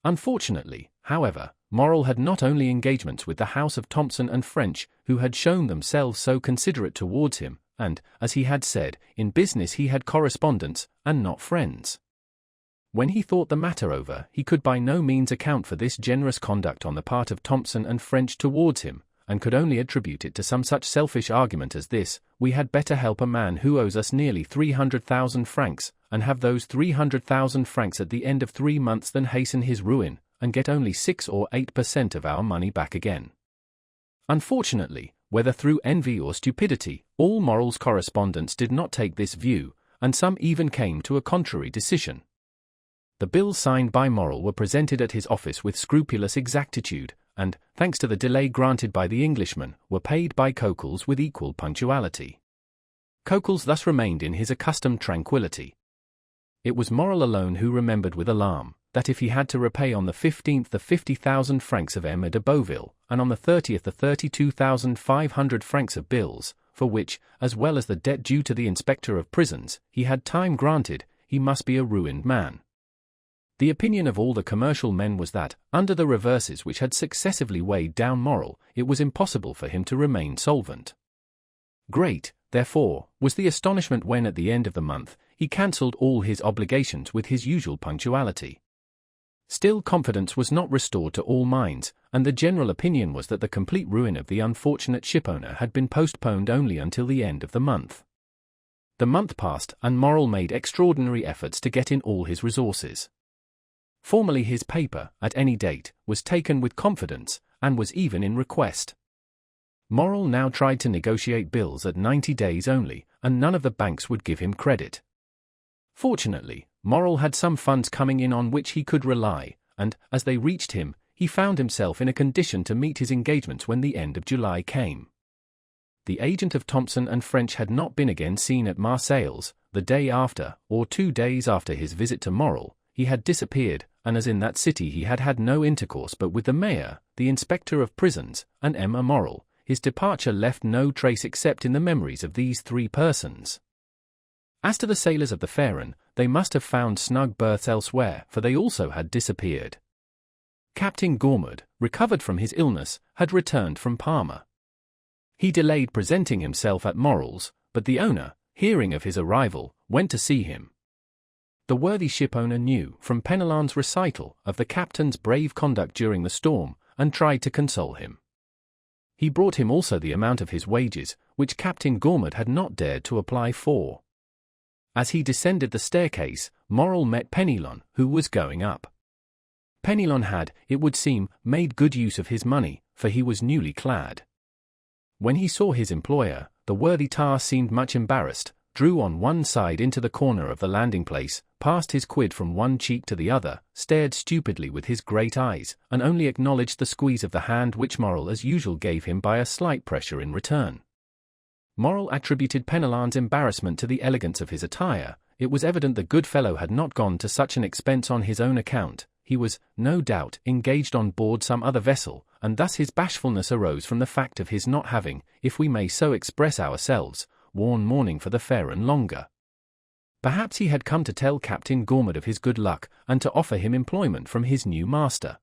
A: Unfortunately, however, Morrel had not only engagements with the house of Thompson and French, who had shown themselves so considerate towards him, and, as he had said, in business he had correspondents, and not friends. When he thought the matter over, he could by no means account for this generous conduct on the part of Thompson and French towards him, and could only attribute it to some such selfish argument as this: we had better help a man who owes us nearly 300,000 francs, and have those 300,000 francs at the end of 3 months than hasten his ruin, and get only 6 or 8% of our money back again. Unfortunately, whether through envy or stupidity, all Morrel's correspondents did not take this view, and some even came to a contrary decision. The bills signed by Morrel were presented at his office with scrupulous exactitude, and, thanks to the delay granted by the Englishman, were paid by Coquels with equal punctuality. Coquels thus remained in his accustomed tranquillity. It was Morrel alone who remembered with alarm that if he had to repay on the 15th the 50,000 francs of Emma de Beauville, and on the 30th the 32,500 francs of bills, for which, as well as the debt due to the inspector of prisons, he had time granted, he must be a ruined man. The opinion of all the commercial men was that, under the reverses which had successively weighed down Morrel, it was impossible for him to remain solvent. Great, therefore, was the astonishment when at the end of the month, he cancelled all his obligations with his usual punctuality. Still confidence was not restored to all minds, and the general opinion was that the complete ruin of the unfortunate shipowner had been postponed only until the end of the month. The month passed, and Morrel made extraordinary efforts to get in all his resources. Formerly his paper, at any date, was taken with confidence, and was even in request. Morrel now tried to negotiate bills at 90 days only, and none of the banks would give him credit. Fortunately, Morrel had some funds coming in on which he could rely, and, as they reached him, he found himself in a condition to meet his engagements when the end of July came. The agent of Thompson and French had not been again seen at Marseilles. The day after, or 2 days after his visit to Morrel, he had disappeared, and as in that city he had had no intercourse but with the mayor, the inspector of prisons, and Emma Morrel, his departure left no trace except in the memories of these 3 persons. As to the sailors of the Pharaon, they must have found snug berths elsewhere, for they also had disappeared. Captain Gourmand, recovered from his illness, had returned from Parma. He delayed presenting himself at Morrel's, but the owner, hearing of his arrival, went to see him. The worthy shipowner knew, from Penelon's recital, of the captain's brave conduct during the storm, and tried to console him. He brought him also the amount of his wages, which Captain Gourmand had not dared to apply for. As he descended the staircase, Morrel met Penelon, who was going up. Penelon had, it would seem, made good use of his money, for he was newly clad. When he saw his employer, the worthy tar seemed much embarrassed, drew on one side into the corner of the landing-place, passed his quid from one cheek to the other, stared stupidly with his great eyes, and only acknowledged the squeeze of the hand which Morrel as usual gave him by a slight pressure in return. Morrel attributed Penelon's embarrassment to the elegance of his attire. It was evident the good fellow had not gone to such an expense on his own account. He was, no doubt, engaged on board some other vessel, and thus his bashfulness arose from the fact of his not having, if we may so express ourselves, worn mourning for the Pharaon longer. Perhaps he had come to tell Captain Gourmand of his good luck, and to offer him employment from his new master.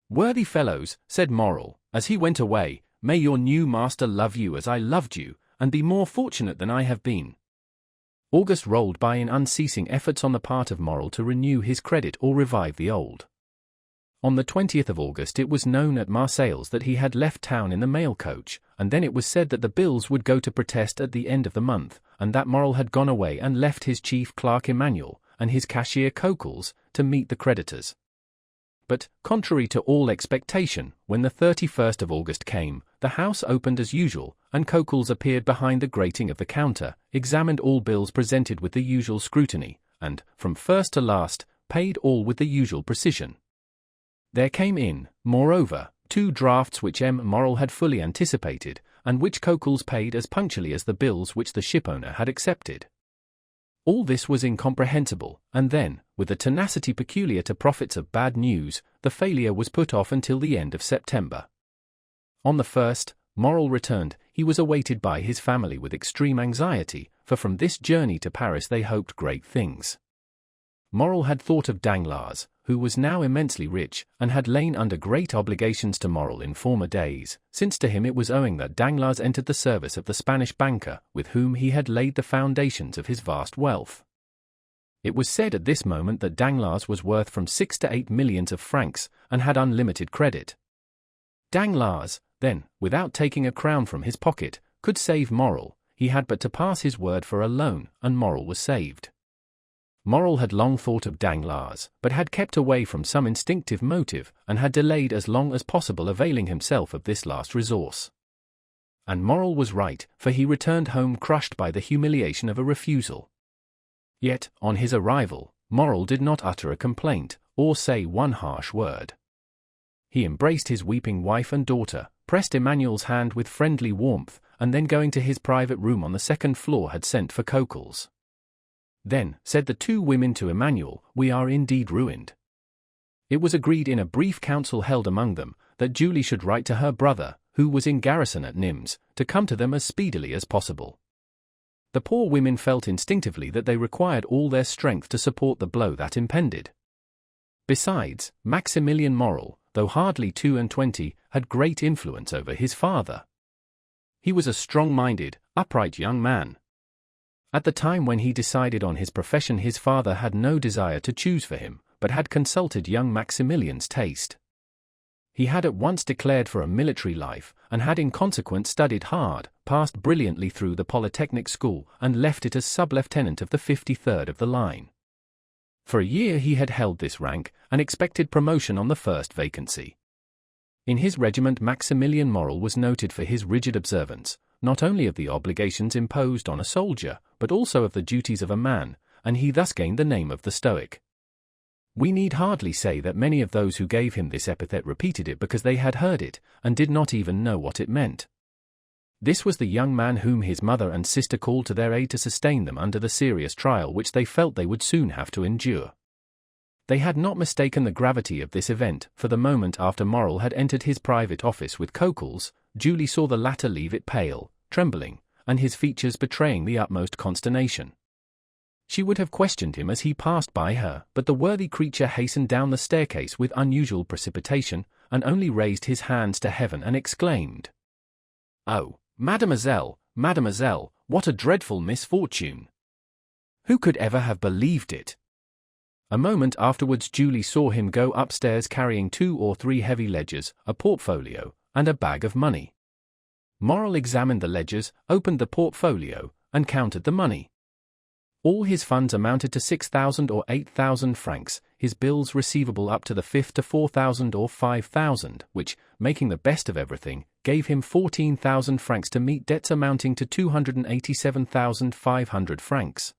A: "Worthy fellows," said Morrel, as he went away, "may your new master love you as I loved you, and be more fortunate than I have been." August rolled by in unceasing efforts on the part of Morrel to renew his credit or revive the old. On the 20th of August it was known at Marseilles that he had left town in the mail coach, and then it was said that the bills would go to protest at the end of the month, and that Morrel had gone away and left his chief clerk Emmanuel, and his cashier Coquels, to meet the creditors. But, contrary to all expectation, when the 31st of August came, the house opened as usual, and Coquels appeared behind the grating of the counter, examined all bills presented with the usual scrutiny, and, from first to last, paid all with the usual precision. There came in, moreover, 2 drafts which M. Morrel had fully anticipated, and which Coquels paid as punctually as the bills which the shipowner had accepted. All this was incomprehensible, and then, with the tenacity peculiar to prophets of bad news, the failure was put off until the end of September. On the 1st, Morrel returned. He was awaited by his family with extreme anxiety, for from this journey to Paris they hoped great things. Morrel had thought of Danglars, who was now immensely rich, and had lain under great obligations to Morrel in former days, since to him it was owing that Danglars entered the service of the Spanish banker, with whom he had laid the foundations of his vast wealth. It was said at this moment that Danglars was worth from 6 to 8 millions of francs, and had unlimited credit. Danglars, then, without taking a crown from his pocket, could save Morrel. He had but to pass his word for a loan, and Morrel was saved. Morrel had long thought of Danglars, but had kept away from some instinctive motive, and had delayed as long as possible availing himself of this last resource. And Morrel was right, for he returned home crushed by the humiliation of a refusal. Yet, on his arrival, Morrel did not utter a complaint, or say one harsh word. He embraced his weeping wife and daughter, pressed Emmanuel's hand with friendly warmth, and then going to his private room on the 2nd floor had sent for Coquels. Then, said the 2 women to Emmanuel, "We are indeed ruined. It was agreed in a brief council held among them that Julie should write to her brother, who was in garrison at Nimes, to come to them as speedily as possible. The poor women felt instinctively that they required all their strength to support the blow that impended. Besides, Maximilian Morrel, though hardly 22, had great influence over his father. He was a strong-minded, upright young man. At the time when he decided on his profession, his father had no desire to choose for him, but had consulted young Maximilian's taste. He had at once declared for a military life, and had in consequence studied hard, passed brilliantly through the Polytechnic School, and left it as sub-lieutenant of the 53rd of the line. For a year he had held this rank, and expected promotion on the first vacancy. In his regiment Maximilian Morrel was noted for his rigid observance, not only of the obligations imposed on a soldier, but also of the duties of a man, and he thus gained the name of the Stoic. We need hardly say that many of those who gave him this epithet repeated it because they had heard it, and did not even know what it meant. This was the young man whom his mother and sister called to their aid to sustain them under the serious trial which they felt they would soon have to endure. They had not mistaken the gravity of this event, for the moment after Morrel had entered his private office with Coquels, Julie saw the latter leave it pale, trembling, and his features betraying the utmost consternation. She would have questioned him as he passed by her, but the worthy creature hastened down the staircase with unusual precipitation, and only raised his hands to heaven and exclaimed, "Oh, mademoiselle, mademoiselle, what a dreadful misfortune! Who could ever have believed it?" A moment afterwards Julie saw him go upstairs carrying 2 or 3 heavy ledgers, a portfolio, and a bag of money. Morrel examined the ledgers, opened the portfolio, and counted the money. All his funds amounted to 6,000 or 8,000 francs, his bills receivable up to the 5th to 4,000 or 5,000, which, making the best of everything, gave him 14,000 francs to meet debts amounting to 287,500 francs.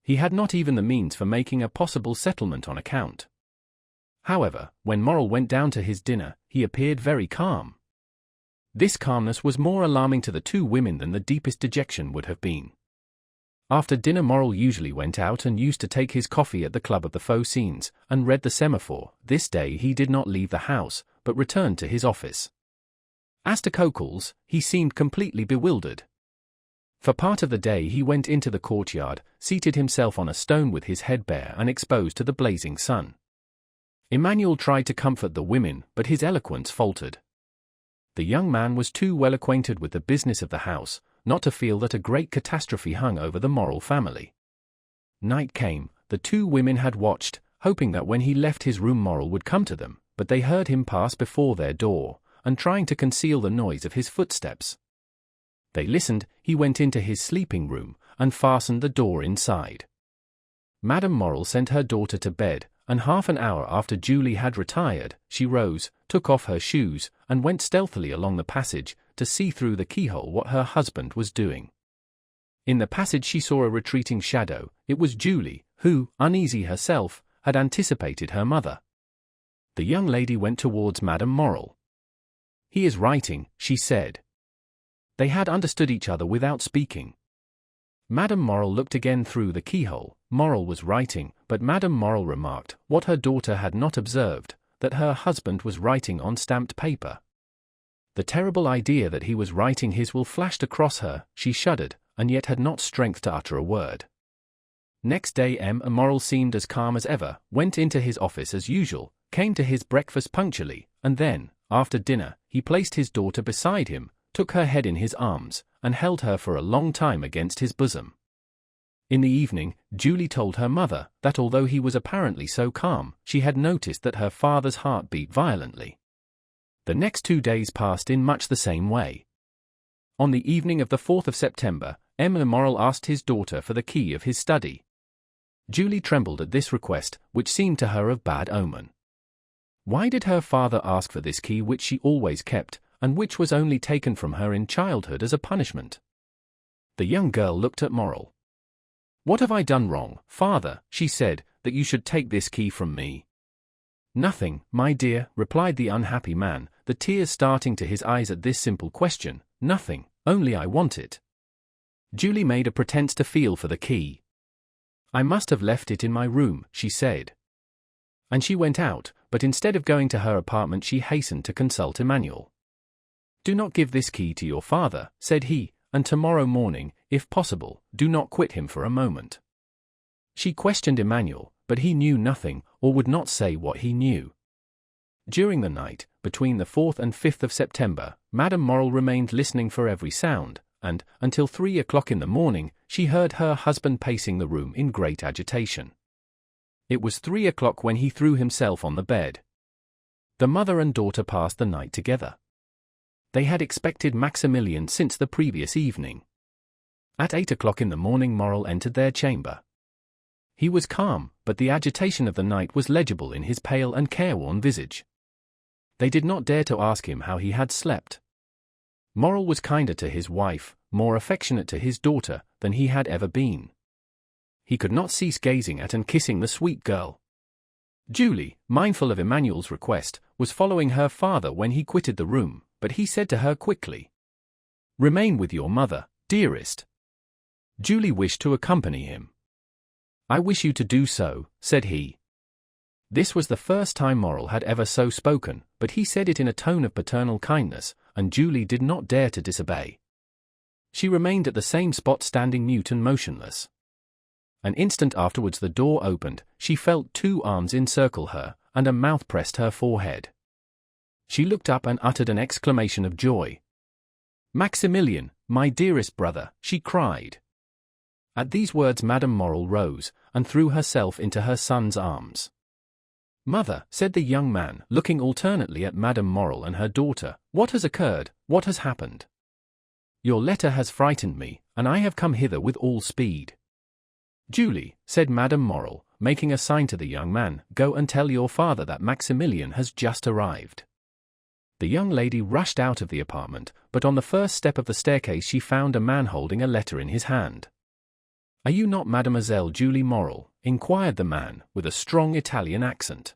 A: He had not even the means for making a possible settlement on account. However, when Morrel went down to his dinner, he appeared very calm. This calmness was more alarming to the 2 women than the deepest dejection would have been. After dinner Morrel usually went out and used to take his coffee at the Club of the Phocéens, and read the Semaphore. This day he did not leave the house, but returned to his office. As to Coquels, he seemed completely bewildered. For part of the day he went into the courtyard, seated himself on a stone with his head bare and exposed to the blazing sun. Emmanuel tried to comfort the women, but his eloquence faltered. The young man was too well acquainted with the business of the house, not to feel that a great catastrophe hung over the Morrel family. Night came, the 2 women had watched, hoping that when he left his room Morrel would come to them, but they heard him pass before their door, and trying to conceal the noise of his footsteps. They listened, he went into his sleeping room, and fastened the door inside. Madame Morrel sent her daughter to bed, and half an hour after Julie had retired, she rose, took off her shoes, and went stealthily along the passage, to see through the keyhole what her husband was doing. In the passage she saw a retreating shadow. It was Julie, who, uneasy herself, had anticipated her mother. The young lady went towards Madame Morrel. "He is writing," she said. They had understood each other without speaking. Madame Morrel looked again through the keyhole. Morrel was writing, but Madame Morrel remarked, what her daughter had not observed, that her husband was writing on stamped paper. The terrible idea that he was writing his will flashed across her. She shuddered, and yet had not strength to utter a word. Next day Morrel seemed as calm as ever, went into his office as usual, came to his breakfast punctually, and then, after dinner, he placed his daughter beside him, took her head in his arms, and held her for a long time against his bosom. In the evening, Julie told her mother that although he was apparently so calm, she had noticed that her father's heart beat violently. The next 2 days passed in much the same way. On the evening of the 4th of September, Morrel asked his daughter for the key of his study. Julie trembled at this request, which seemed to her of bad omen. Why did her father ask for this key which she always kept, and which was only taken from her in childhood as a punishment? The young girl looked at Morrel. "What have I done wrong, father," she said, "that you should take this key from me?" "Nothing, my dear," replied the unhappy man, the tears starting to his eyes at this simple question. "Nothing, only I want it." Julie made a pretense to feel for the key. "I must have left it in my room," she said. And she went out, but instead of going to her apartment she hastened to consult Emmanuel. "Do not give this key to your father," said he, "and tomorrow morning, if possible, do not quit him for a moment." She questioned Emmanuel, but he knew nothing, or would not say what he knew. During the night, between the 4th and 5th of September, Madame Morrel remained listening for every sound, and, until 3 o'clock in the morning, she heard her husband pacing the room in great agitation. It was 3 o'clock when he threw himself on the bed. The mother and daughter passed the night together. They had expected Maximilian since the previous evening. At 8 o'clock in the morning Morrel entered their chamber. He was calm, but the agitation of the night was legible in his pale and careworn visage. They did not dare to ask him how he had slept. Morrel was kinder to his wife, more affectionate to his daughter, than he had ever been. He could not cease gazing at and kissing the sweet girl. Julie, mindful of Emmanuel's request, was following her father when he quitted the room, but he said to her quickly, "Remain with your mother, dearest." Julie wished to accompany him. "I wish you to do so," said he. This was the first time Morrel had ever so spoken, but he said it in a tone of paternal kindness, and Julie did not dare to disobey. She remained at the same spot standing mute and motionless. An instant afterwards the door opened, she felt 2 arms encircle her, and a mouth pressed her forehead. She looked up and uttered an exclamation of joy. "Maximilian, my dearest brother," she cried. At these words Madame Morrel rose, and threw herself into her son's arms. "Mother," said the young man, looking alternately at Madame Morrel and her daughter, "what has occurred? What has happened? Your letter has frightened me, and I have come hither with all speed." "Julie," said Madame Morrel, making a sign to the young man, "go and tell your father that Maximilian has just arrived." The young lady rushed out of the apartment, but on the first step of the staircase she found a man holding a letter in his hand. "Are you not Mademoiselle Julie Morrel?" inquired the man, with a strong Italian accent.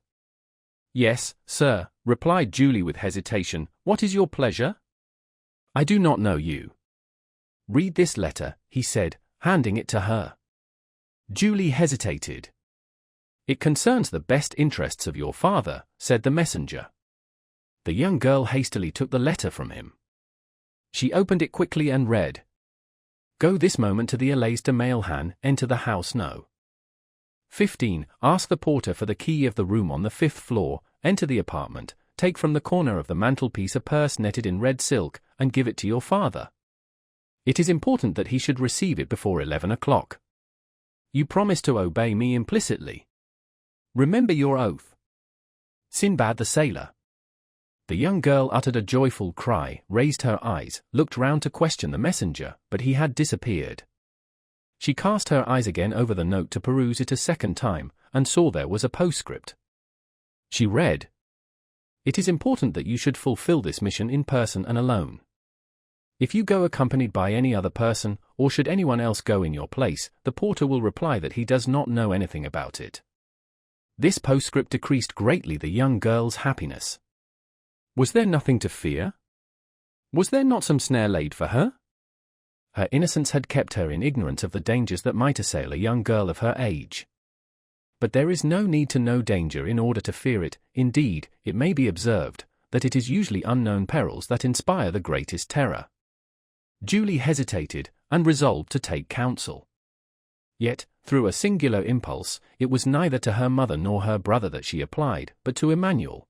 A: "Yes, sir," replied Julie with hesitation. "What is your pleasure?" "I do not know you." "Read this letter," he said, handing it to her. Julie hesitated. "It concerns the best interests of your father," said the messenger. The young girl hastily took the letter from him. She opened it quickly and read, "Go this moment to the Allées de Mailhan, enter the house No. 15, ask the porter for the key of the room on the 5th floor, enter the apartment, take from the corner of the mantelpiece a purse netted in red silk, and give it to your father. It is important that he should receive it before 11 o'clock. You promise to obey me implicitly. Remember your oath. Sinbad the Sailor." The young girl uttered a joyful cry, raised her eyes, looked round to question the messenger, but he had disappeared. She cast her eyes again over the note to peruse it a second time, and saw there was a postscript. She read, "It is important that you should fulfill this mission in person and alone. If you go accompanied by any other person, or should anyone else go in your place, the porter will reply that he does not know anything about it." This postscript decreased greatly the young girl's happiness. Was there nothing to fear? Was there not some snare laid for her? Her innocence had kept her in ignorance of the dangers that might assail a young girl of her age. But there is no need to know danger in order to fear it. Indeed, it may be observed that it is usually unknown perils that inspire the greatest terror. Julie hesitated, and resolved to take counsel. Yet, through a singular impulse, it was neither to her mother nor her brother that she applied, but to Emmanuel.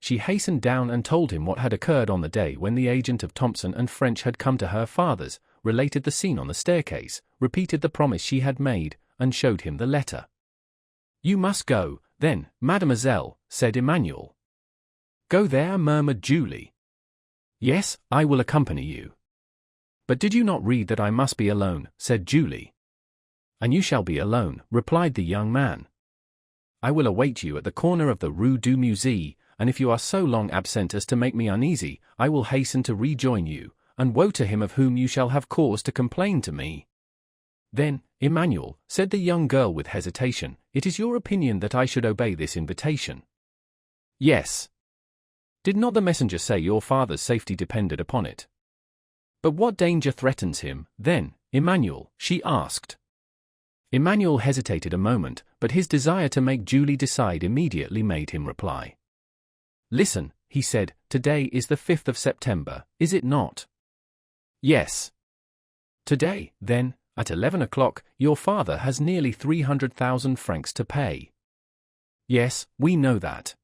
A: She hastened down and told him what had occurred on the day when the agent of Thompson and French had come to her father's, related the scene on the staircase, repeated the promise she had made, and showed him the letter. "You must go, then, mademoiselle," said Emmanuel. "Go there," murmured Julie. "Yes, I will accompany you." "But did you not read that I must be alone?" said Julie. "And you shall be alone," replied the young man. "I will await you at the corner of the Rue du Musée, and if you are so long absent as to make me uneasy, I will hasten to rejoin you, and woe to him of whom you shall have cause to complain to me." "Then, Emmanuel," said the young girl with hesitation, "it is your opinion that I should obey this invitation?" "Yes." "Did not the messenger say your father's safety depended upon it?" "But what danger threatens him, then, Emmanuel?" she asked. Emmanuel hesitated a moment, but his desire to make Julie decide immediately made him reply. "Listen," he said, "today is the 5th of September, is it not?" "Yes." "Today, then, at 11 o'clock, your father has nearly 300,000 francs to pay." "Yes, we know that."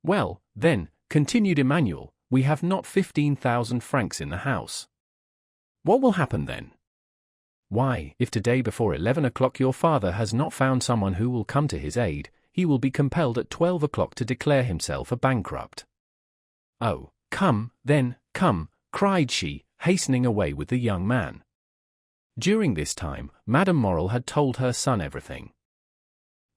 A: "Well, then," continued Emmanuel, "we have not 15,000 francs in the house. What will happen then? Why, if today before 11 o'clock your father has not found someone who will come to his aid, he will be compelled at 12 o'clock to declare himself a bankrupt." "Oh, come, then, come," cried she, hastening away with the young man. During this time, Madame Morrel had told her son everything.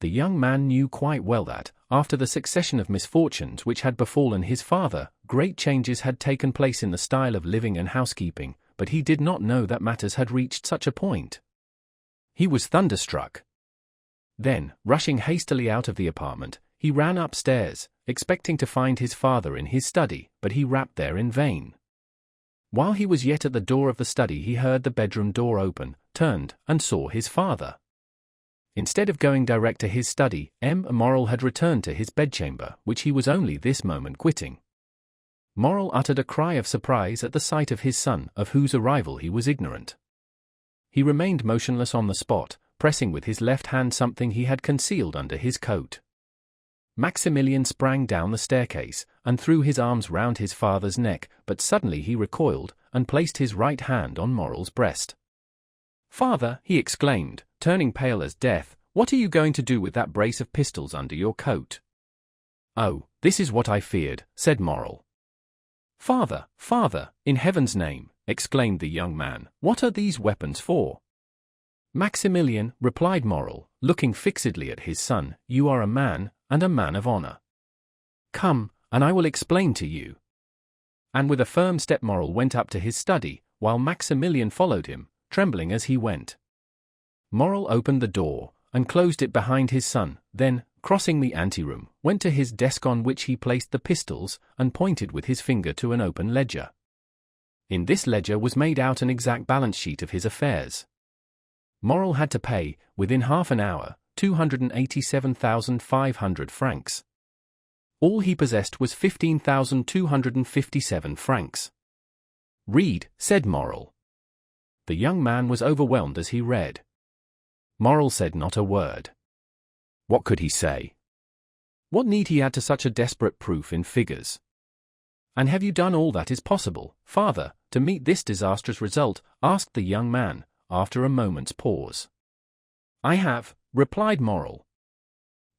A: The young man knew quite well that, after the succession of misfortunes which had befallen his father, great changes had taken place in the style of living and housekeeping, but he did not know that matters had reached such a point. He was thunderstruck. Then, rushing hastily out of the apartment, he ran upstairs, expecting to find his father in his study, but he rapped there in vain. While he was yet at the door of the study he heard the bedroom door open, turned, and saw his father. Instead of going direct to his study, Morrel had returned to his bedchamber, which he was only this moment quitting. Morrel uttered a cry of surprise at the sight of his son, of whose arrival he was ignorant. He remained motionless on the spot, pressing with his left hand something he had concealed under his coat. Maximilian sprang down the staircase, and threw his arms round his father's neck, but suddenly he recoiled, and placed his right hand on Morrel's breast. "Father," he exclaimed, turning pale as death, "what are you going to do with that brace of pistols under your coat?" "Oh, this is what I feared," said Morrel. "Father, father, in heaven's name," exclaimed the young man, "what are these weapons for?" "Maximilian," replied Morrel, looking fixedly at his son, "you are a man, and a man of honor. Come, and I will explain to you." And with a firm step Morrel went up to his study, while Maximilian followed him, trembling as he went. Morrel opened the door, and closed it behind his son, then, crossing the anteroom, went to his desk on which he placed the pistols, and pointed with his finger to an open ledger. In this ledger was made out an exact balance sheet of his affairs. Morrel had to pay, within half an hour, 287,500 francs. All he possessed was 15,257 francs. "Read," said Morrel. The young man was overwhelmed as he read. Morrel said not a word. What could he say? What need he add to such a desperate proof in figures? "And have you done all that is possible, father, to meet this disastrous result?" asked the young man, after a moment's pause. "I have," replied Morrel.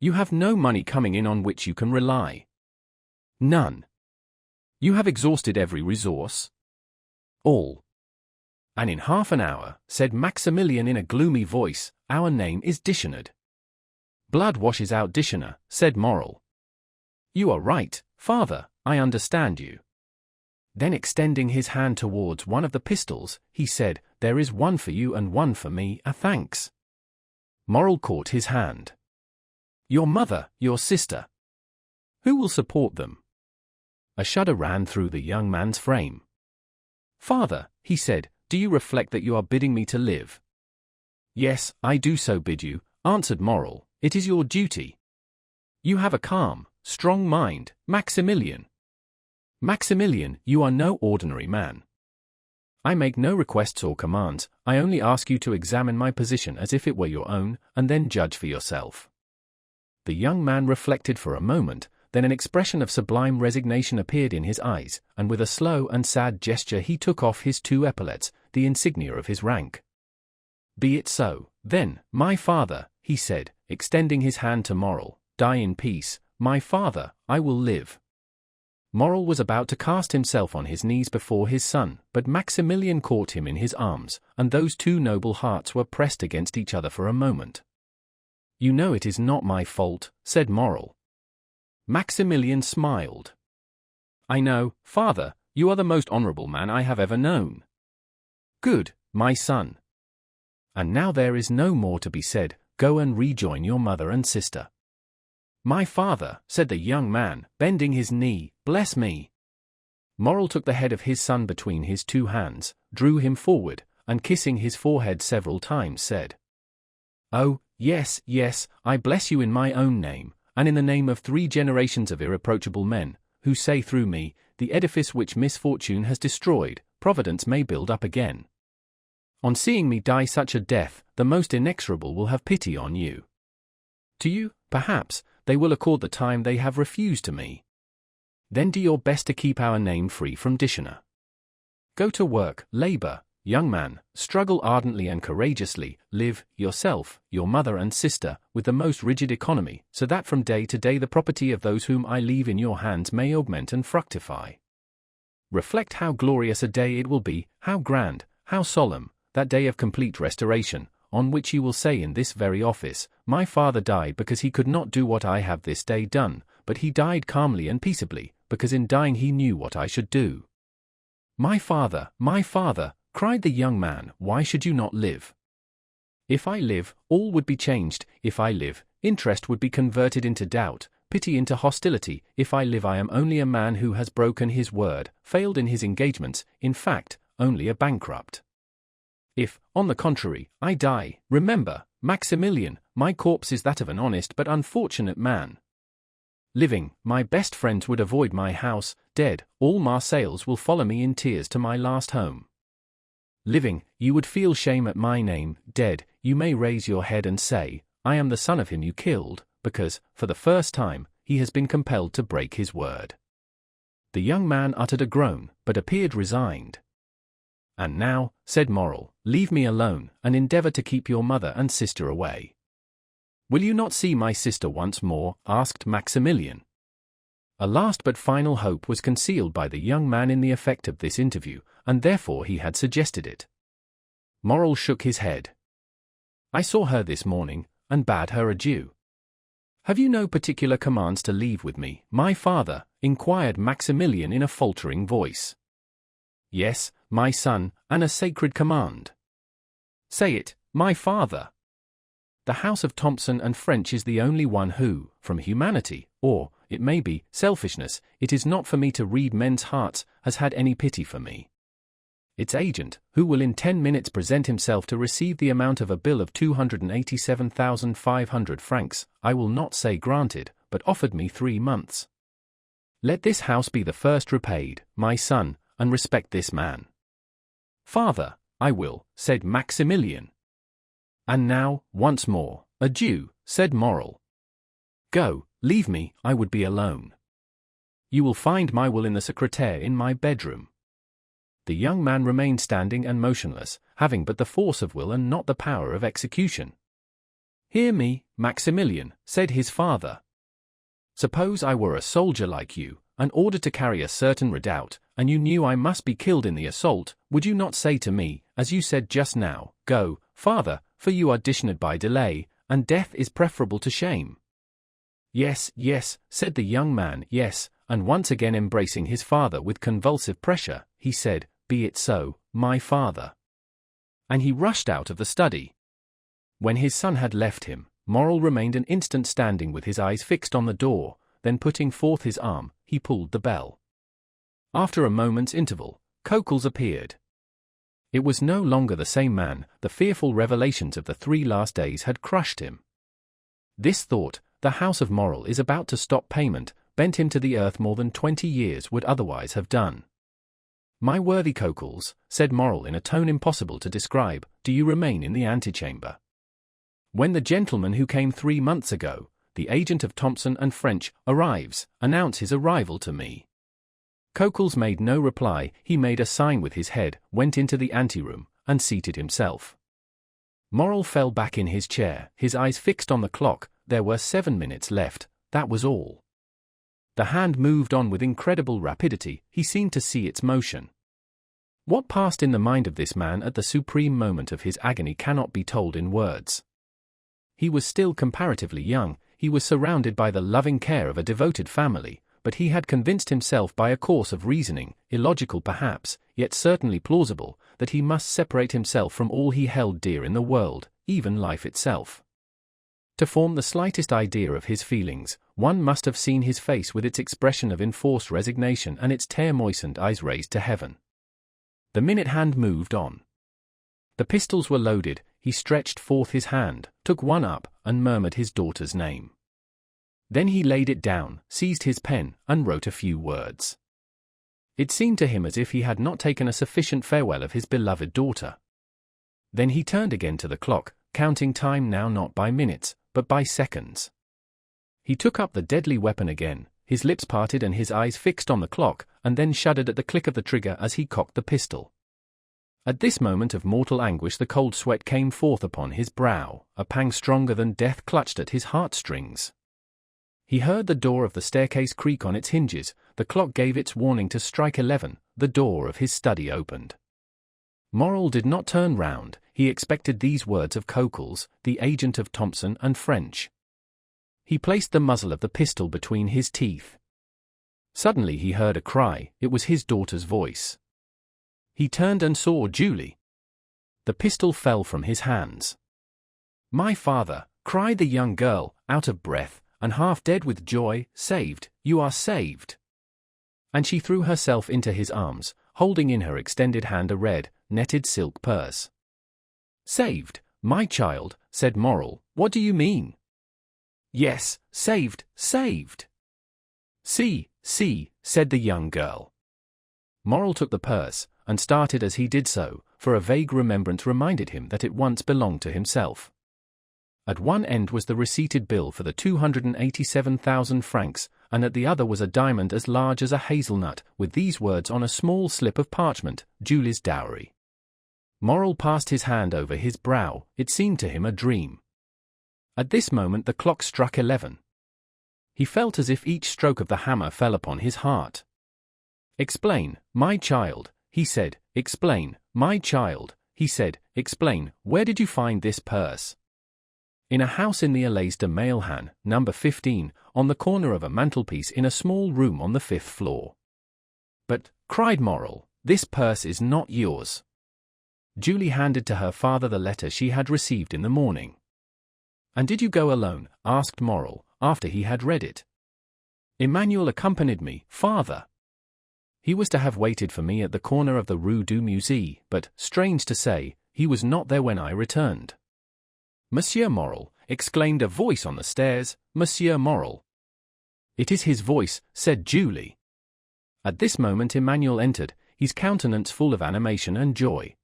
A: "You have no money coming in on which you can rely?" "None." "You have exhausted every resource?" "All." "And in half an hour," said Maximilian in a gloomy voice, "our name is dishonored." "Blood washes out dishonor," said Morrel. "You are right, father, I understand you." Then extending his hand towards one of the pistols, he said, "There is one for you and one for me, thanks." Morrel caught his hand. "Your mother, your sister. Who will support them?" A shudder ran through the young man's frame. "Father," he said, "do you reflect that you are bidding me to live?" "Yes, I do so bid you," answered Morrel. "It is your duty. You have a calm, strong mind, Maximilian. Maximilian, you are no ordinary man. I make no requests or commands, I only ask you to examine my position as if it were your own, and then judge for yourself." The young man reflected for a moment, then an expression of sublime resignation appeared in his eyes, and with a slow and sad gesture he took off his two epaulets, the insignia of his rank. "Be it so, then, my father," he said, extending his hand to Morrel, "die in peace, my father, I will live." Morrel was about to cast himself on his knees before his son, but Maximilian caught him in his arms, and those two noble hearts were pressed against each other for a moment. "You know it is not my fault," said Morrel. Maximilian smiled. "I know, father, you are the most honorable man I have ever known." "Good, my son. And now there is no more to be said, go and rejoin your mother and sister." "My father," said the young man, bending his knee, "bless me." Morrel took the head of his son between his two hands, drew him forward, and kissing his forehead several times said, "Oh, yes, yes, I bless you in my own name, and in the name of 3 generations of irreproachable men, who say through me, the edifice which misfortune has destroyed, Providence may build up again. On seeing me die such a death, the most inexorable will have pity on you. To you, perhaps, they will accord the time they have refused to me. Then do your best to keep our name free from dishonor. Go to work, labor, young man, struggle ardently and courageously, live, yourself, your mother and sister, with the most rigid economy, so that from day to day the property of those whom I leave in your hands may augment and fructify. Reflect how glorious a day it will be, how grand, how solemn, that day of complete restoration, on which you will say in this very office, my father died because he could not do what I have this day done, but he died calmly and peaceably, because in dying he knew what I should do. My father, cried the young man, why should you not live? If I live, all would be changed. If I live, interest would be converted into doubt, pity into hostility. If I live, I am only a man who has broken his word, failed in his engagements, in fact, only a bankrupt. If, on the contrary, I die, remember, Maximilian, my corpse is that of an honest but unfortunate man. Living, my best friends would avoid my house. Dead, all Marseilles will follow me in tears to my last home. Living, you would feel shame at my name. Dead, you may raise your head and say, I am the son of him you killed, because, for the first time, he has been compelled to break his word. The young man uttered a groan, but appeared resigned. And now, said Morrel, leave me alone, and endeavor to keep your mother and sister away. Will you not see my sister once more? Asked Maximilian. A last but final hope was concealed by the young man in the effect of this interview, and therefore he had suggested it. Morrel shook his head. I saw her this morning, and bade her adieu. Have you no particular commands to leave with me, my father? Inquired Maximilian in a faltering voice. Yes, my son, and a sacred command. Say it, my father. The house of Thompson and French is the only one who, from humanity, or, it may be, selfishness, it is not for me to read men's hearts, has had any pity for me. Its agent, who will in 10 minutes present himself to receive the amount of a bill of 287,500 francs, I will not say granted, but offered me 3 months. Let this house be the first repaid, my son, and respect this man. Father, I will, said Maximilian. And now, once more, adieu, said Morrel. Go, leave me, I would be alone. You will find my will in the secretaire in my bedroom. The young man remained standing and motionless, having but the force of will and not the power of execution. Hear me, Maximilian, said his father. Suppose I were a soldier like you, and ordered to carry a certain redoubt, and you knew I must be killed in the assault, would you not say to me, as you said just now, go, father, for you are dishonored by delay, and death is preferable to shame? Yes, yes, said the young man, yes, and once again embracing his father with convulsive pressure, he said, be it so, my father. And he rushed out of the study. When his son had left him, Morrel remained an instant standing with his eyes fixed on the door, then putting forth his arm, he pulled the bell. After a moment's interval, Coquels appeared. It was no longer the same man, the fearful revelations of the 3 last days had crushed him. This thought, the house of Morrel is about to stop payment, bent him to the earth more than 20 years would otherwise have done. My worthy Coquels, said Morrel in a tone impossible to describe, do you remain in the antechamber? When the gentleman who came 3 months ago, the agent of Thompson and French, arrives, announce his arrival to me. Coquels made no reply, he made a sign with his head, went into the anteroom, and seated himself. Morrel fell back in his chair, his eyes fixed on the clock. There were 7 minutes left, that was all. The hand moved on with incredible rapidity, he seemed to see its motion. What passed in the mind of this man at the supreme moment of his agony cannot be told in words. He was still comparatively young, he was surrounded by the loving care of a devoted family, but he had convinced himself by a course of reasoning, illogical perhaps, yet certainly plausible, that he must separate himself from all he held dear in the world, even life itself. To form the slightest idea of his feelings, one must have seen his face with its expression of enforced resignation and its tear-moistened eyes raised to heaven. The minute hand moved on. The pistols were loaded, he stretched forth his hand, took one up, and murmured his daughter's name. Then he laid it down, seized his pen, and wrote a few words. It seemed to him as if he had not taken a sufficient farewell of his beloved daughter. Then he turned again to the clock, counting time now not by minutes, but by seconds. He took up the deadly weapon again, his lips parted and his eyes fixed on the clock, and then shuddered at the click of the trigger as he cocked the pistol. At this moment of mortal anguish the cold sweat came forth upon his brow, a pang stronger than death clutched at his heartstrings. He heard the door of the staircase creak on its hinges, the clock gave its warning to strike 11, the door of his study opened. Morrel did not turn round, he expected these words of Coquel's, the agent of Thompson and French. He placed the muzzle of the pistol between his teeth. Suddenly he heard a cry, it was his daughter's voice. He turned and saw Julie. The pistol fell from his hands. "My father," cried the young girl, out of breath, and half dead with joy, "saved, you are saved." And she threw herself into his arms, holding in her extended hand a red, netted silk purse. "Saved, my child," said Morrel, "what do you mean?" "Yes, saved, saved." "See, see," said the young girl. Morrel took the purse, and started as he did so, for a vague remembrance reminded him that it once belonged to himself. At one end was the receipted bill for the 287,000 francs, and at the other was a diamond as large as a hazelnut, with these words on a small slip of parchment, "Julie's dowry." Morrel passed his hand over his brow, it seemed to him a dream. At this moment the clock struck 11. He felt as if each stroke of the hammer fell upon his heart. "Explain, my child," he said, "explain, my child," he said, "explain, where did you find this purse?" "In a house in the Allées de Mailhan, number 15, on the corner of a mantelpiece in a small room on the 5th floor." "But," cried Morrel, "this purse is not yours." Julie handed to her father the letter she had received in the morning. "And did you go alone?" asked Morrel, after he had read it. "Emmanuel accompanied me, father. He was to have waited for me at the corner of the Rue du Musée, but, strange to say, he was not there when I returned." "Monsieur Morrel," exclaimed a voice on the stairs, "Monsieur Morrel." "It is his voice," said Julie. At this moment Emmanuel entered, his countenance full of animation and joy.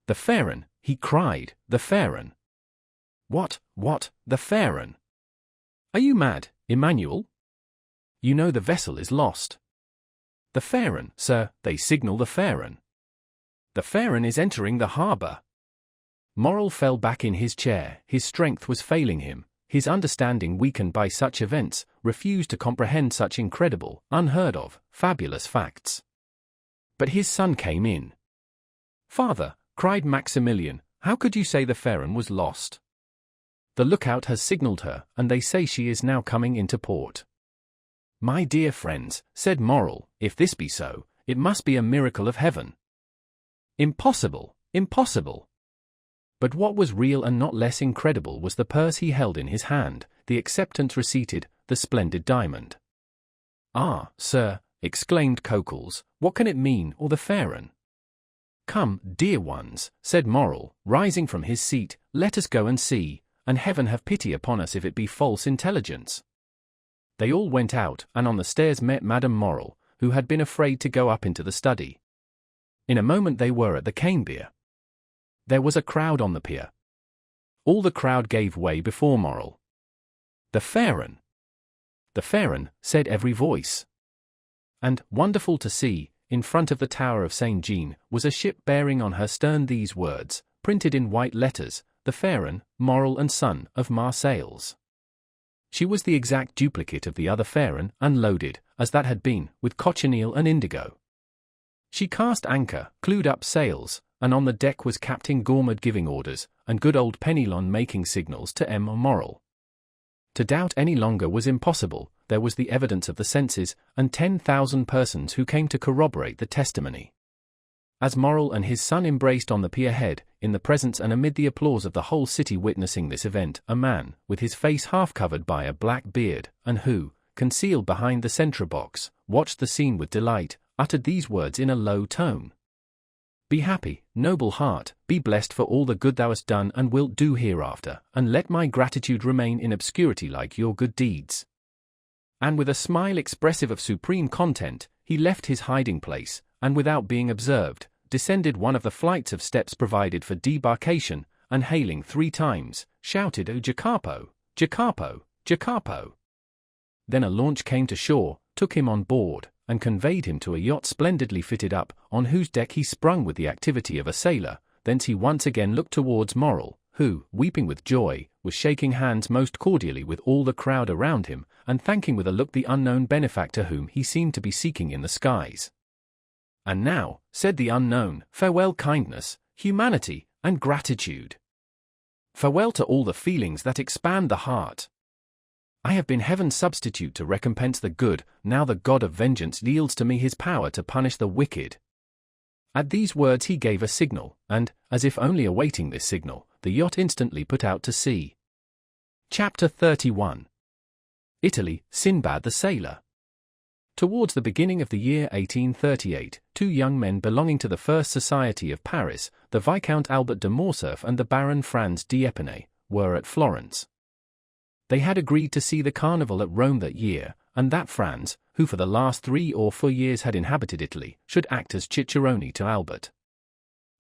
A: "The Pharaon," he cried, "the Pharaon." What, the Pharaon? Are you mad, Emmanuel? You know the vessel is lost." "The Pharaon, sir, they signal the Pharaon." "The Pharaon is entering the harbor." Morrel fell back in his chair, his strength was failing him, his understanding weakened by such events, refused to comprehend such incredible, unheard of, fabulous facts. But his son came in. "Father," cried Maximilian, "how could you say the Pharaon was lost?" "The lookout has signaled her, and they say she is now coming into port." "My dear friends," said Morrel, "if this be so, it must be a miracle of heaven." "Impossible, impossible." But what was real and not less incredible was the purse he held in his hand, the acceptance receipted, the splendid diamond. "Ah, sir," exclaimed Coquel's, "what can it mean, or the Pharaon?" "Come, dear ones," said Morrel, rising from his seat, "let us go and see, and heaven have pity upon us if it be false intelligence." They all went out, and on the stairs met Madame Morrel, who had been afraid to go up into the study. In a moment they were at the Canebier. There was a crowd on the pier. All the crowd gave way before Morrel. "The Pharaon! The Pharaon!" said every voice. And, wonderful to see, in front of the tower of St. Jean, was a ship bearing on her stern these words, printed in white letters, "The Pharaon, Morrel and Son, of Marseilles." She was the exact duplicate of the other Pharaon, unloaded, as that had been, with cochineal and indigo. She cast anchor, clewed up sails, and on the deck was Captain Gourmand giving orders, and good old Penelon making signals to M. Morrel. To doubt any longer was impossible, there was the evidence of the senses, and 10,000 persons who came to corroborate the testimony. As Morrel and his son embraced on the pier head, in the presence and amid the applause of the whole city witnessing this event, a man, with his face half covered by a black beard, and who, concealed behind the sentry box, watched the scene with delight, uttered these words in a low tone. Be happy, noble heart, be blessed for all the good thou hast done and wilt do hereafter, and let my gratitude remain in obscurity like your good deeds." And with a smile expressive of supreme content, he left his hiding place, and without being observed, descended one of the flights of steps provided for debarkation, and hailing 3 times, shouted, "O Jacopo, Jacopo, Jacopo." Then a launch came to shore, took him on board, and conveyed him to a yacht splendidly fitted up, on whose deck he sprung with the activity of a sailor. Thence he once again looked towards Morrel, who, weeping with joy, was shaking hands most cordially with all the crowd around him, and thanking with a look the unknown benefactor whom he seemed to be seeking in the skies. "And now," said the unknown, "farewell kindness, humanity, and gratitude. Farewell to all the feelings that expand the heart. I have been heaven's substitute to recompense the good, now the God of vengeance yields to me his power to punish the wicked." At these words he gave a signal, and, as if only awaiting this signal, the yacht instantly put out to sea. Chapter 31. Italy, Sinbad the Sailor. Towards the beginning of the year 1838, 2 young men belonging to the First Society of Paris, the Viscount Albert de Morcerf and the Baron Franz d'Épinay, were at Florence. They had agreed to see the carnival at Rome that year, and that Franz, who for the last 3 or 4 years had inhabited Italy, should act as cicerone to Albert.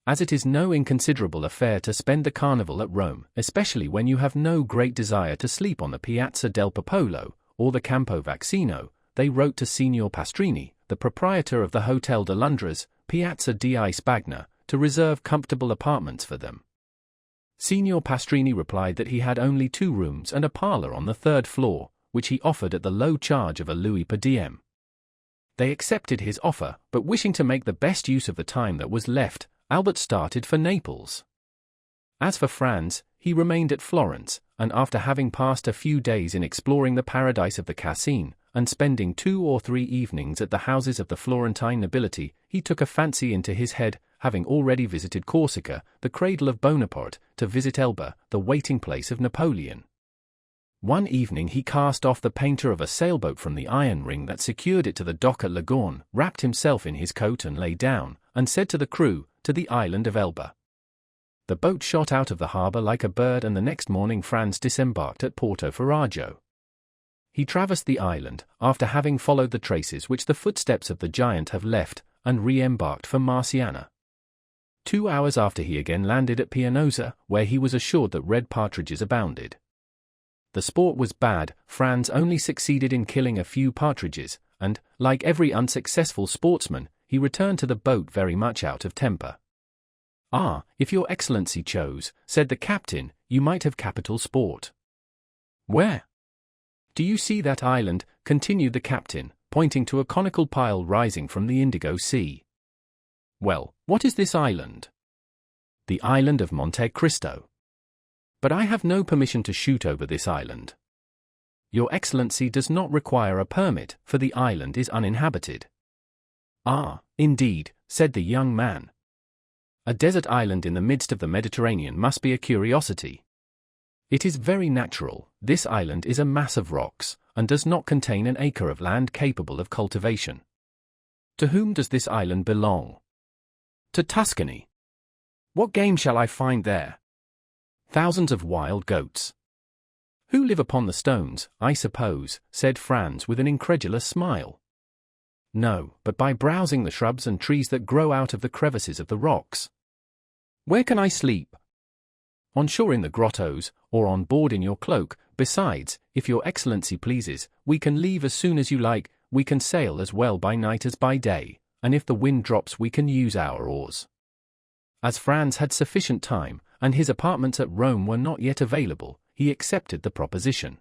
A: As it is no inconsiderable affair to spend the carnival at Rome, especially when you have no great desire to sleep on the Piazza del Popolo, or the Campo Vaccino, they wrote to Signor Pastrini, the proprietor of the Hotel de Londres, Piazza di Spagna, to reserve comfortable apartments for them. Signor Pastrini replied that he had only 2 rooms and a parlor on the 3rd floor, which he offered at the low charge of a louis per diem. They accepted his offer, but wishing to make the best use of the time that was left, Albert started for Naples. As for Franz, he remained at Florence, and after having passed a few days in exploring the paradise of the Cascine, and spending 2 or 3 evenings at the houses of the Florentine nobility, he took a fancy into his head, having already visited Corsica, the cradle of Bonaparte, to visit Elba, the waiting place of Napoleon. One evening he cast off the painter of a sailboat from the iron ring that secured it to the dock at Leghorn, wrapped himself in his coat and lay down, and said to the crew, "To the island of Elba." The boat shot out of the harbour like a bird, and the next morning Franz disembarked at Porto Ferrajo. He traversed the island, after having followed the traces which the footsteps of the giant have left, and re-embarked for Marciana. 2 hours after he again landed at Pianosa, where he was assured that red partridges abounded. The sport was bad, Franz only succeeded in killing a few partridges, and, like every unsuccessful sportsman, he returned to the boat very much out of temper. "Ah, if your excellency chose," said the captain, "you might have capital sport." "Where?" "Do you see that island?" continued the captain, pointing to a conical pile rising from the Indigo Sea. "Well, what is this island?" "The island of Monte Cristo." "But I have no permission to shoot over this island." "Your excellency does not require a permit, for the island is uninhabited." "Ah, indeed," said the young man. "A desert island in the midst of the Mediterranean must be a curiosity." "It is very natural. This island is a mass of rocks, and does not contain an acre of land capable of cultivation." "To whom does this island belong?" "To Tuscany." "What game shall I find there?" "Thousands of wild goats." "Who live upon the stones, I suppose," said Franz with an incredulous smile. "No, but by browsing the shrubs and trees that grow out of the crevices of the rocks." "Where can I sleep?" "On shore in the grottos, or on board in your cloak. Besides, if your excellency pleases, we can leave as soon as you like. We can sail as well by night as by day, and if the wind drops we can use our oars." As Franz had sufficient time, and his apartments at Rome were not yet available, he accepted the proposition.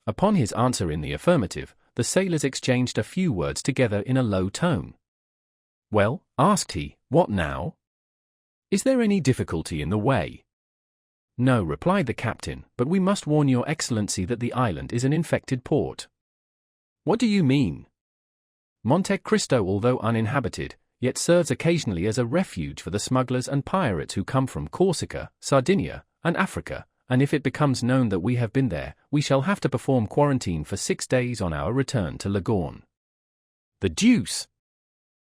A: Upon his answer in the affirmative, the sailors exchanged a few words together in a low tone. "Well," asked he, "what now? Is there any difficulty in the way?" "No," replied the captain, "but we must warn your excellency that the island is an infected port." "What do you mean?" "Monte Cristo, although uninhabited, yet serves occasionally as a refuge for the smugglers and pirates who come from Corsica, Sardinia, and Africa, and if it becomes known that we have been there, we shall have to perform quarantine for 6 days on our return to Leghorn." "The deuce!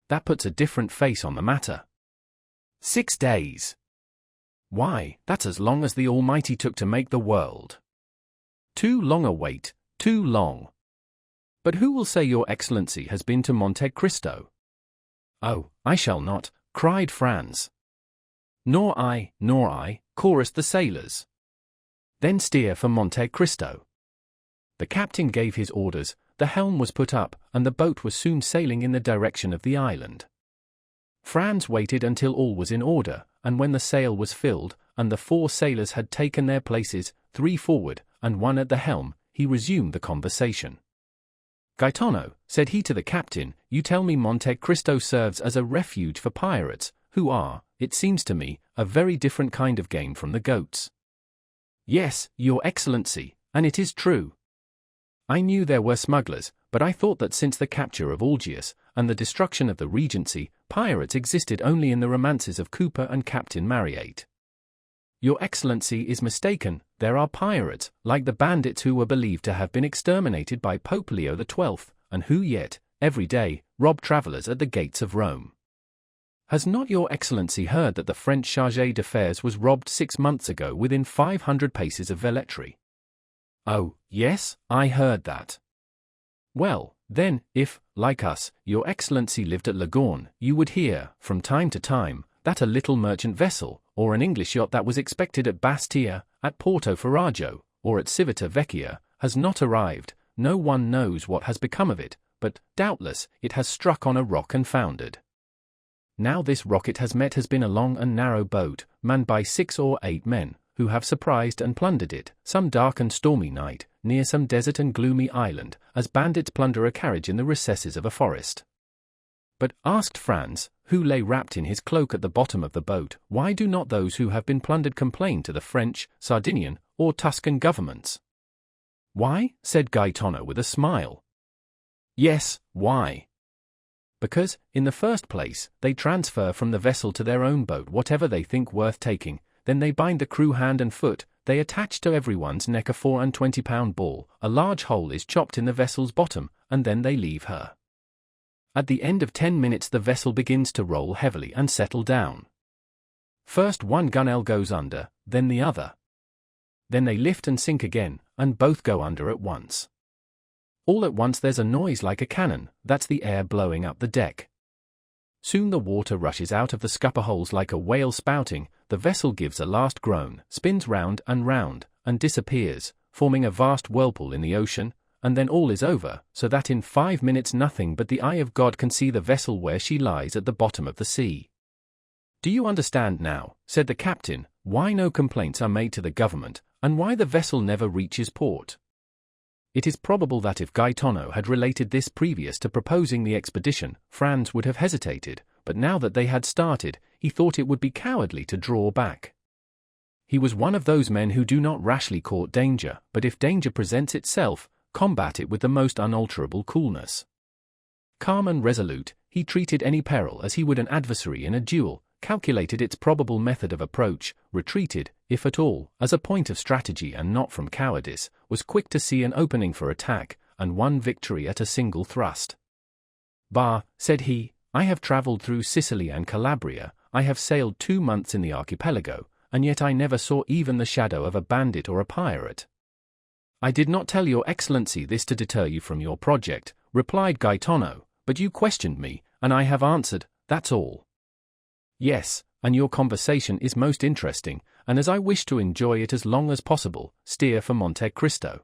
A: That puts a different face on the matter." 6 days. Why, that's as long as the Almighty took to make the world. Too long a wait, too long. But who will say your Excellency has been to Monte Cristo? Oh, I shall not, cried Franz. Nor I, chorused the sailors. Then steer for Monte Cristo. The captain gave his orders, the helm was put up, and the boat was soon sailing in the direction of the island. Franz waited until all was in order, and when the sail was filled, and the 4 sailors had taken their places, 3 forward, and 1 at the helm, he resumed the conversation. Gaetano, said he to the captain, you tell me Monte Cristo serves as a refuge for pirates, who are, it seems to me, a very different kind of game from the goats. Yes, your Excellency, and it is true. I knew there were smugglers, but I thought that since the capture of Algiers, and the destruction of the Regency, pirates existed only in the romances of Cooper and Captain Marryat. Your Excellency is mistaken, there are pirates, like the bandits who were believed to have been exterminated by Pope Leo XII, and who yet, every day, rob travellers at the gates of Rome. Has not your Excellency heard that the French chargé d'affaires was robbed 6 months ago within 500 paces of Velletri? Oh, yes, I heard that. Well, then, if, like us, your Excellency lived at Leghorn, you would hear, from time to time, that a little merchant vessel, or an English yacht that was expected at Bastia, at Porto Ferrajo, or at Civita Vecchia, has not arrived. No one knows what has become of it, but, doubtless, it has struck on a rock and foundered. Now this rock it has met has been a long and narrow boat, manned by 6 or 8 men, who have surprised and plundered it, some dark and stormy night, near some desert and gloomy island, as bandits plunder a carriage in the recesses of a forest. But, asked Franz, who lay wrapped in his cloak at the bottom of the boat, why do not those who have been plundered complain to the French, Sardinian, or Tuscan governments? Why? Said Gaetano with a smile. Yes, why? Because, in the first place, they transfer from the vessel to their own boat whatever they think worth taking, then they bind the crew hand and foot, they attach to everyone's neck a 24-pound ball, a large hole is chopped in the vessel's bottom, and then they leave her. At the end of 10 minutes the vessel begins to roll heavily and settle down. First one gunwale goes under, then the other. Then they lift and sink again, and both go under at once. All at once there's a noise like a cannon, that's the air blowing up the deck. Soon the water rushes out of the scupper holes like a whale spouting, the vessel gives a last groan, spins round, and disappears, forming a vast whirlpool in the ocean, and then all is over, so that in 5 minutes nothing but the eye of God can see the vessel where she lies at the bottom of the sea. Do you understand now, said the captain, why no complaints are made to the government, and why the vessel never reaches port? It is probable that if Gaetano had related this previous to proposing the expedition, Franz would have hesitated, but now that they had started, he thought it would be cowardly to draw back. He was one of those men who do not rashly court danger, but if danger presents itself, combat it with the most unalterable coolness. Calm and resolute, he treated any peril as he would an adversary in a duel, calculated its probable method of approach, retreated, if at all, as a point of strategy and not from cowardice, was quick to see an opening for attack, and won victory at a single thrust. Bah, said he, I have travelled through Sicily and Calabria, I have sailed 2 months in the archipelago, and yet I never saw even the shadow of a bandit or a pirate. I did not tell your Excellency this to deter you from your project, replied Gaetano, but you questioned me, and I have answered, that's all. Yes, and your conversation is most interesting, and as I wish to enjoy it as long as possible, steer for Monte Cristo.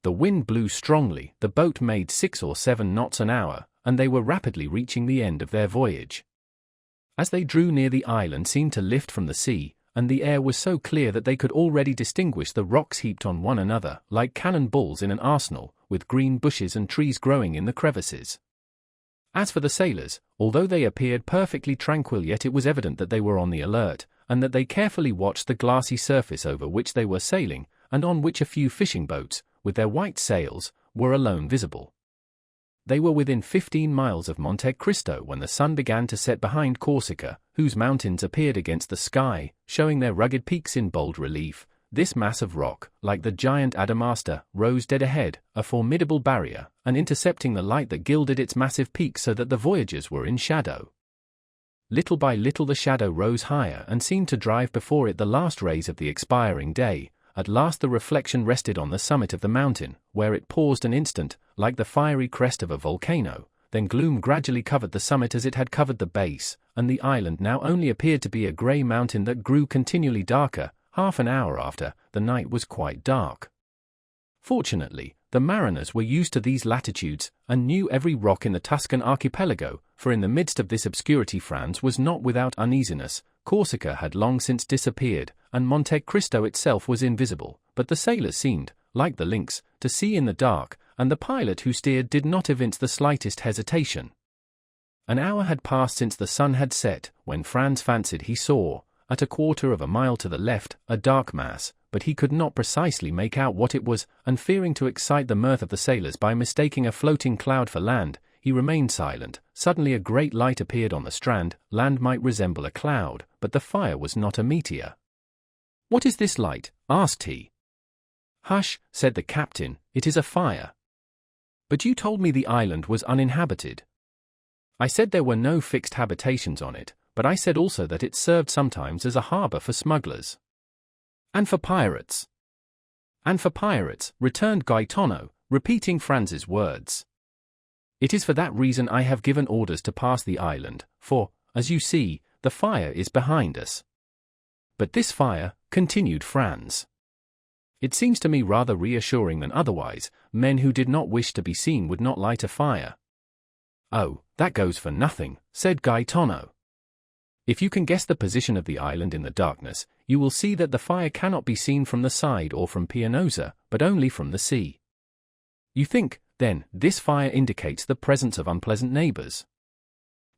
A: The wind blew strongly, the boat made 6 or 7 knots an hour, and they were rapidly reaching the end of their voyage. As they drew near the island seemed to lift from the sea, and the air was so clear that they could already distinguish the rocks heaped on one another, like cannon balls in an arsenal, with green bushes and trees growing in the crevices. As for the sailors, although they appeared perfectly tranquil, yet it was evident that they were on the alert, and that they carefully watched the glassy surface over which they were sailing, and on which a few fishing boats, with their white sails, were alone visible. They were within 15 miles of Monte Cristo when the sun began to set behind Corsica, whose mountains appeared against the sky, showing their rugged peaks in bold relief. This mass of rock, like the giant Adamastor, rose dead ahead, a formidable barrier, and intercepting the light that gilded its massive peaks so that the voyagers were in shadow. Little by little the shadow rose higher and seemed to drive before it the last rays of the expiring day. At last the reflection rested on the summit of the mountain, where it paused an instant, like the fiery crest of a volcano. Then gloom gradually covered the summit as it had covered the base, and the island now only appeared to be a grey mountain that grew continually darker. Half an hour after, the night was quite dark. Fortunately, the mariners were used to these latitudes, and knew every rock in the Tuscan archipelago, for in the midst of this obscurity Franz was not without uneasiness. Corsica had long since disappeared, and Monte Cristo itself was invisible, but the sailors seemed, like the lynx, to see in the dark, and the pilot who steered did not evince the slightest hesitation. An hour had passed since the sun had set, when Franz fancied he saw, at a quarter of a mile to the left, a dark mass, but he could not precisely make out what it was, and fearing to excite the mirth of the sailors by mistaking a floating cloud for land, he remained silent. Suddenly a great light appeared on the strand. Land might resemble a cloud, but the fire was not a meteor. "What is this light?" asked he. "Hush," said the captain, "it is a fire." "But you told me the island was uninhabited." "I said there were no fixed habitations on it, but I said also that it served sometimes as a harbor for smugglers." "And for pirates." "And for pirates," returned Gaetano, repeating Franz's words. "It is for that reason I have given orders to pass the island, for, as you see, the fire is behind us." "But this fire," continued Franz. "It seems to me rather reassuring than otherwise. Men who did not wish to be seen would not light a fire." "Oh, that goes for nothing," said Gaetano. "If you can guess the position of the island in the darkness, you will see that the fire cannot be seen from the side or from Pianosa, but only from the sea. You think, then, this fire indicates the presence of unpleasant neighbors?"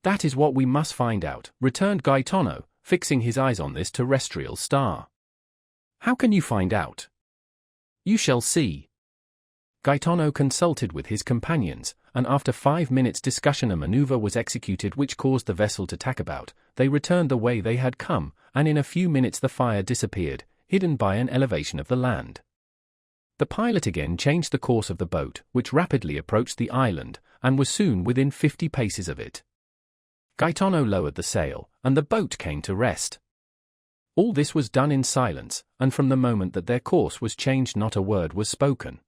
A: "That is what we must find out," returned Gaetano, fixing his eyes on this terrestrial star. "How can you find out?" "You shall see." Gaetano consulted with his companions, and after 5 minutes' discussion a maneuver was executed which caused the vessel to tack about. They returned the way they had come, and in a few minutes the fire disappeared, hidden by an elevation of the land. The pilot again changed the course of the boat, which rapidly approached the island, and was soon within 50 paces of it. Gaetano lowered the sail, and the boat came to rest. All this was done in silence, and from the moment that their course was changed not a word was spoken.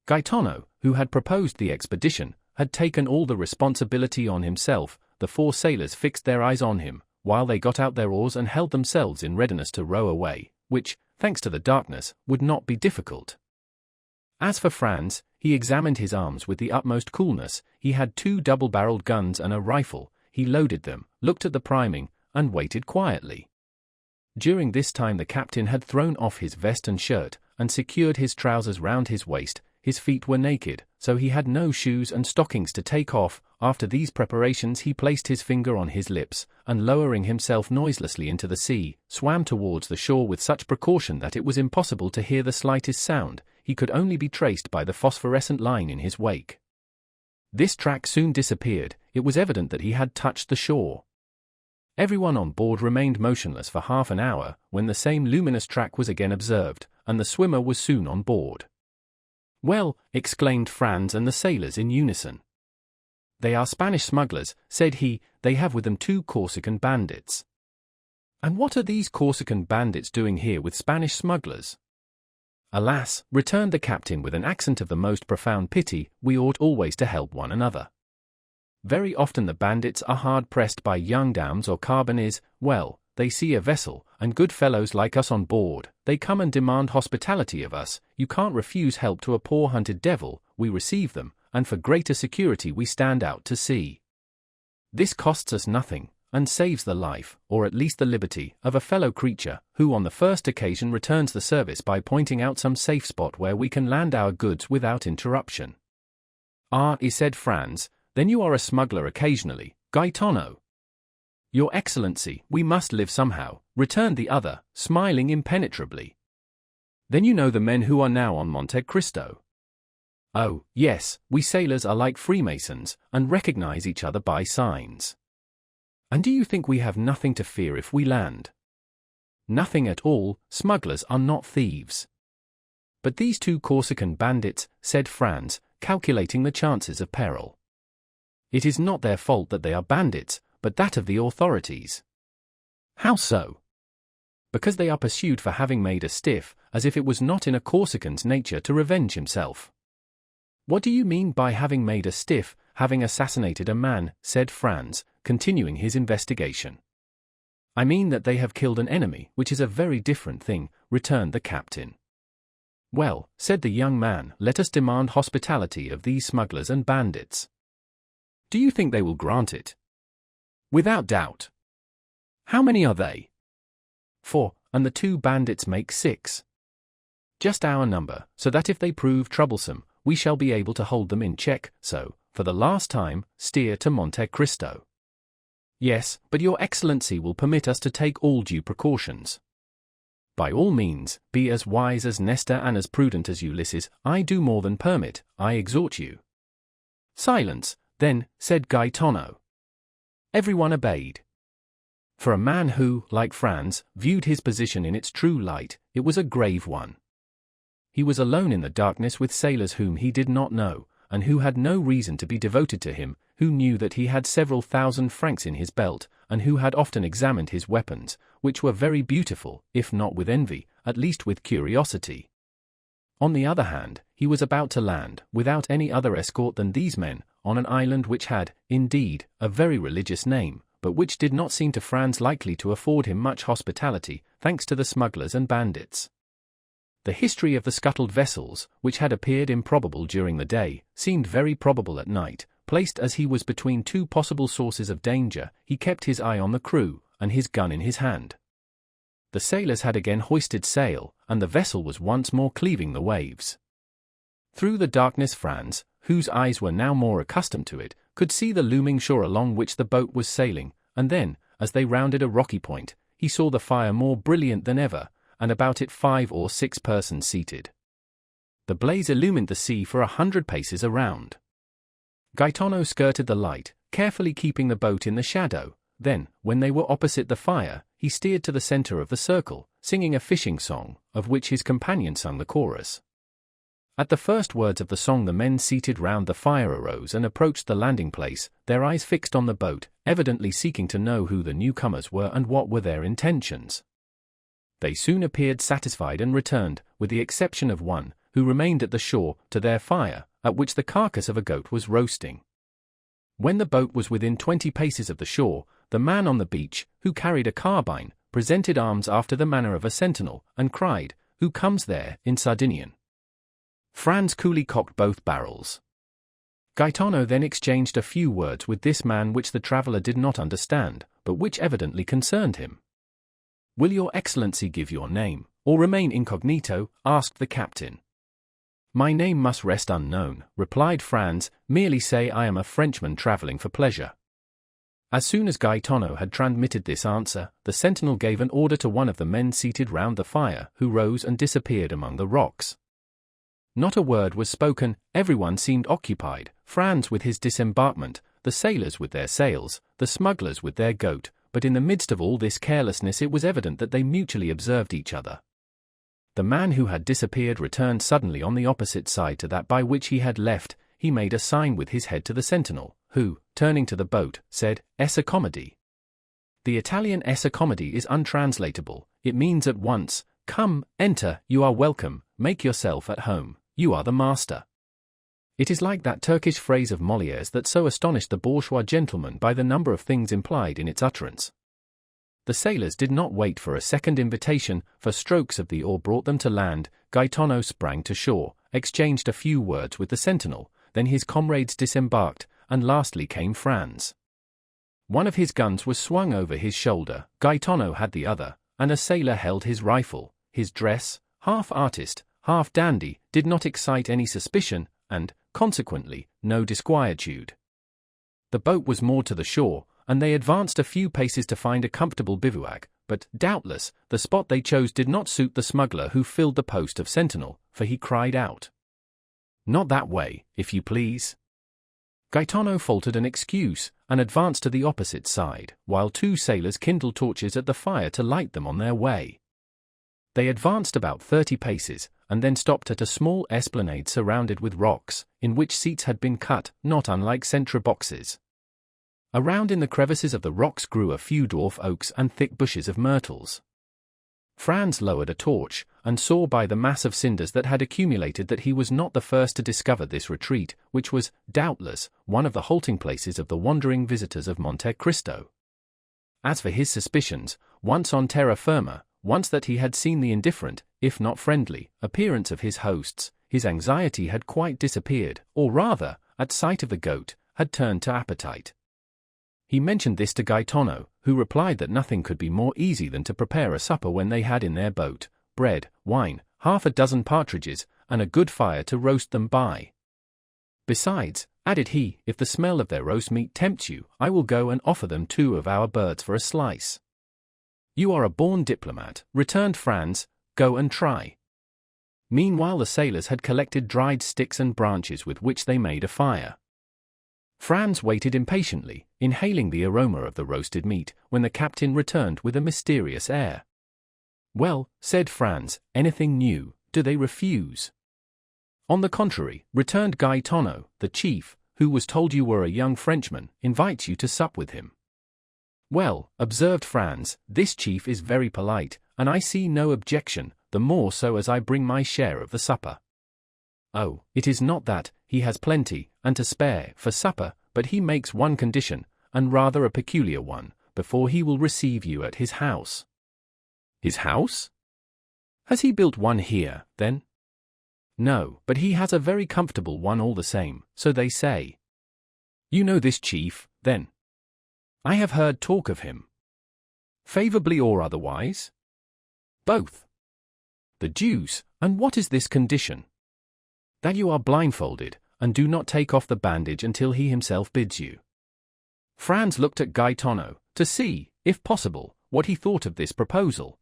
A: Gaetano, who had proposed the expedition, had taken all the responsibility on himself. The 4 sailors fixed their eyes on him, while they got out their oars and held themselves in readiness to row away, which, thanks to the darkness, would not be difficult. As for Franz, he examined his arms with the utmost coolness. He had 2 double-barreled guns and a rifle. He loaded them, looked at the priming, and waited quietly. During this time the captain had thrown off his vest and shirt, and secured his trousers round his waist. His feet were naked, so he had no shoes and stockings to take off. After these preparations he placed his finger on his lips, and lowering himself noiselessly into the sea, swam towards the shore with such precaution that it was impossible to hear the slightest sound. He could only be traced by the phosphorescent line in his wake. This track soon disappeared. It was evident that he had touched the shore. Everyone on board remained motionless for half an hour, when the same luminous track was again observed, and the swimmer was soon on board. "Well," exclaimed Franz and the sailors in unison. "They are Spanish smugglers," said he. "They have with them 2 Corsican bandits." "And what are these Corsican bandits doing here with Spanish smugglers?" "Alas," returned the captain with an accent of the most profound pity, "we ought always to help one another. Very often the bandits are hard pressed by young dams or carboneers. Well, they see a vessel, and good fellows like us on board. They come and demand hospitality of us. You can't refuse help to a poor hunted devil. We receive them, and for greater security we stand out to sea. This costs us nothing, and saves the life, or at least the liberty, of a fellow creature, who on the first occasion returns the service by pointing out some safe spot where we can land our goods without interruption." "Ah," said Franz, "then you are a smuggler occasionally, Gaetano?" "Your Excellency, we must live somehow," returned the other, smiling impenetrably. "Then you know the men who are now on Monte Cristo?" "Oh, yes, we sailors are like Freemasons, and recognize each other by signs." "And do you think we have nothing to fear if we land?" "Nothing at all. Smugglers are not thieves." "But these 2 Corsican bandits," said Franz, calculating the chances of peril. "It is not their fault that they are bandits, but that of the authorities. How so? Because they are pursued for having made a stiff, as if it was not in a Corsican's nature to revenge himself. What do you mean by having made a stiff, having assassinated a man, said Franz, continuing his investigation. I mean that they have killed an enemy, which is a very different thing, returned the captain. Well, said the young man, let us demand hospitality of these smugglers and bandits. Do you think they will grant it? Without doubt. How many are they? 4, and the 2 bandits make 6. Just our number, so that if they prove troublesome, we shall be able to hold them in check, so, for the last time, steer to Monte Cristo. Yes, but your excellency will permit us to take all due precautions. By all means, be as wise as Nestor and as prudent as Ulysses. I do more than permit, I exhort you. Silence, then, said Gaetano. Everyone obeyed. For a man who, like Franz, viewed his position in its true light, it was a grave one. He was alone in the darkness with sailors whom he did not know, and who had no reason to be devoted to him, who knew that he had several thousand francs in his belt, and who had often examined his weapons, which were very beautiful, if not with envy, at least with curiosity. On the other hand, he was about to land, without any other escort than these men, on an island which had, indeed, a very religious name, but which did not seem to Franz likely to afford him much hospitality, thanks to the smugglers and bandits. The history of the scuttled vessels, which had appeared improbable during the day, seemed very probable at night. Placed as he was between 2 possible sources of danger, he kept his eye on the crew, and his gun in his hand. The sailors had again hoisted sail, and the vessel was once more cleaving the waves. Through the darkness Franz, whose eyes were now more accustomed to it, could see the looming shore along which the boat was sailing, and then, as they rounded a rocky point, he saw the fire more brilliant than ever, and about it 5 or 6 persons seated. The blaze illumined the sea for 100 paces around. Gaetano skirted the light, carefully keeping the boat in the shadow. Then, when they were opposite the fire, he steered to the center of the circle, singing a fishing song, of which his companion sung the chorus. At the first words of the song the men seated round the fire arose and approached the landing place, their eyes fixed on the boat, evidently seeking to know who the newcomers were and what were their intentions. They soon appeared satisfied and returned, with the exception of one, who remained at the shore, to their fire, at which the carcass of a goat was roasting. When the boat was within 20 paces of the shore, the man on the beach, who carried a carbine, presented arms after the manner of a sentinel, and cried, "Who comes there?" in Sardinian. Franz coolly cocked both barrels. Gaetano then exchanged a few words with this man which the traveller did not understand, but which evidently concerned him. "Will your excellency give your name, or remain incognito?" asked the captain. "My name must rest unknown," replied Franz, "merely say I am a Frenchman travelling for pleasure." As soon as Gaetano had transmitted this answer, the sentinel gave an order to one of the men seated round the fire, who rose and disappeared among the rocks. Not a word was spoken, everyone seemed occupied, Franz with his disembarkment, the sailors with their sails, the smugglers with their goat, but in the midst of all this carelessness it was evident that they mutually observed each other. The man who had disappeared returned suddenly on the opposite side to that by which he had left. He made a sign with his head to the sentinel, who, turning to the boat, said, "Essa comedy." The Italian essa comedy is untranslatable. It means at once, "Come, enter, you are welcome, make yourself at home, you are the master." It is like that Turkish phrase of Molière's that so astonished the bourgeois gentleman by the number of things implied in its utterance. The sailors did not wait for a second invitation, for strokes of the oar brought them to land. Gaetano sprang to shore, exchanged a few words with the sentinel, then his comrades disembarked, and lastly came Franz. One of his guns was swung over his shoulder, Gaetano had the other, and a sailor held his rifle. His dress, half artist, half dandy, did not excite any suspicion, and, consequently, no disquietude. The boat was moored to the shore, and they advanced a few paces to find a comfortable bivouac, but, doubtless, the spot they chose did not suit the smuggler who filled the post of sentinel, for he cried out, "Not that way, if you please." Gaetano faltered an excuse, and advanced to the opposite side, while 2 sailors kindled torches at the fire to light them on their way. They advanced about 30 paces, and then stopped at a small esplanade surrounded with rocks, in which seats had been cut, not unlike sentry boxes. Around in the crevices of the rocks grew a few dwarf oaks and thick bushes of myrtles. Franz lowered a torch, and saw by the mass of cinders that had accumulated that he was not the first to discover this retreat, which was, doubtless, one of the halting places of the wandering visitors of Monte Cristo. As for his suspicions, once on terra firma, once that he had seen the indifferent, if not friendly, appearance of his hosts, his anxiety had quite disappeared, or rather, at sight of the goat, had turned to appetite. He mentioned this to Gaetano, who replied that nothing could be more easy than to prepare a supper when they had in their boat bread, wine, half a dozen partridges, and a good fire to roast them by. Besides, added he, if the smell of their roast meat tempts you, I will go and offer them 2 of our birds for a slice. You are a born diplomat, returned Franz, go and try. Meanwhile the sailors had collected dried sticks and branches with which they made a fire. Franz waited impatiently, inhaling the aroma of the roasted meat, when the captain returned with a mysterious air. Well, said Franz, anything new, do they refuse? On the contrary, returned Gaetano, the chief, who was told you were a young Frenchman, invites you to sup with him. Well, observed Franz, this chief is very polite, and I see no objection, the more so as I bring my share of the supper. Oh, it is not that, he has plenty, and to spare, for supper, but he makes one condition, and rather a peculiar one, before he will receive you at his house. His house? Has he built one here, then? No, but he has a very comfortable one all the same, so they say. You know this chief, then? I have heard talk of him. Favorably or otherwise? Both. The deuce, and what is this condition? That you are blindfolded, and do not take off the bandage until he himself bids you. Franz looked at Gaetano, to see, if possible, what he thought of this proposal.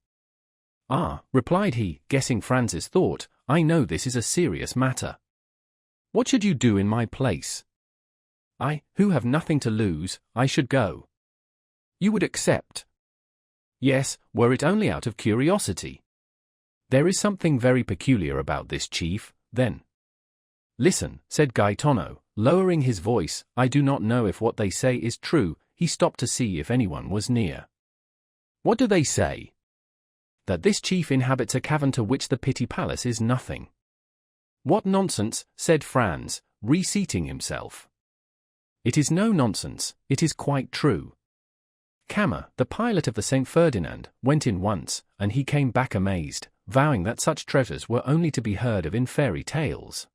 A: Ah, replied he, guessing Franz's thought, I know this is a serious matter. What should you do in my place? I, who have nothing to lose, I should go. You would accept? Yes, were it only out of curiosity. There is something very peculiar about this chief, then. Listen, said Gaetano, lowering his voice, I do not know if what they say is true. He stopped to see if anyone was near. What do they say? That this chief inhabits a cavern to which the Pitti Palace is nothing. What nonsense, said Franz, reseating himself. It is no nonsense, it is quite true. Camma, the pilot of the St. Ferdinand, went in once, and he came back amazed, vowing that such treasures were only to be heard of in fairy tales.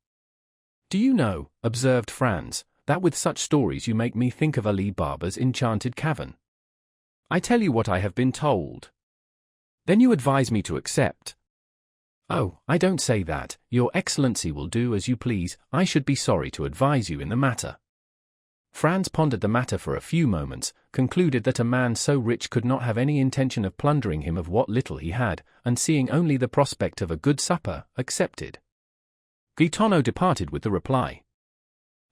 A: Do you know, observed Franz, that with such stories you make me think of Ali Baba's enchanted cavern? I tell you what I have been told. Then you advise me to accept. Oh, I don't say that, your excellency will do as you please, I should be sorry to advise you in the matter. Franz pondered the matter for a few moments, concluded that a man so rich could not have any intention of plundering him of what little he had, and seeing only the prospect of a good supper, accepted. Gaetano departed with the reply.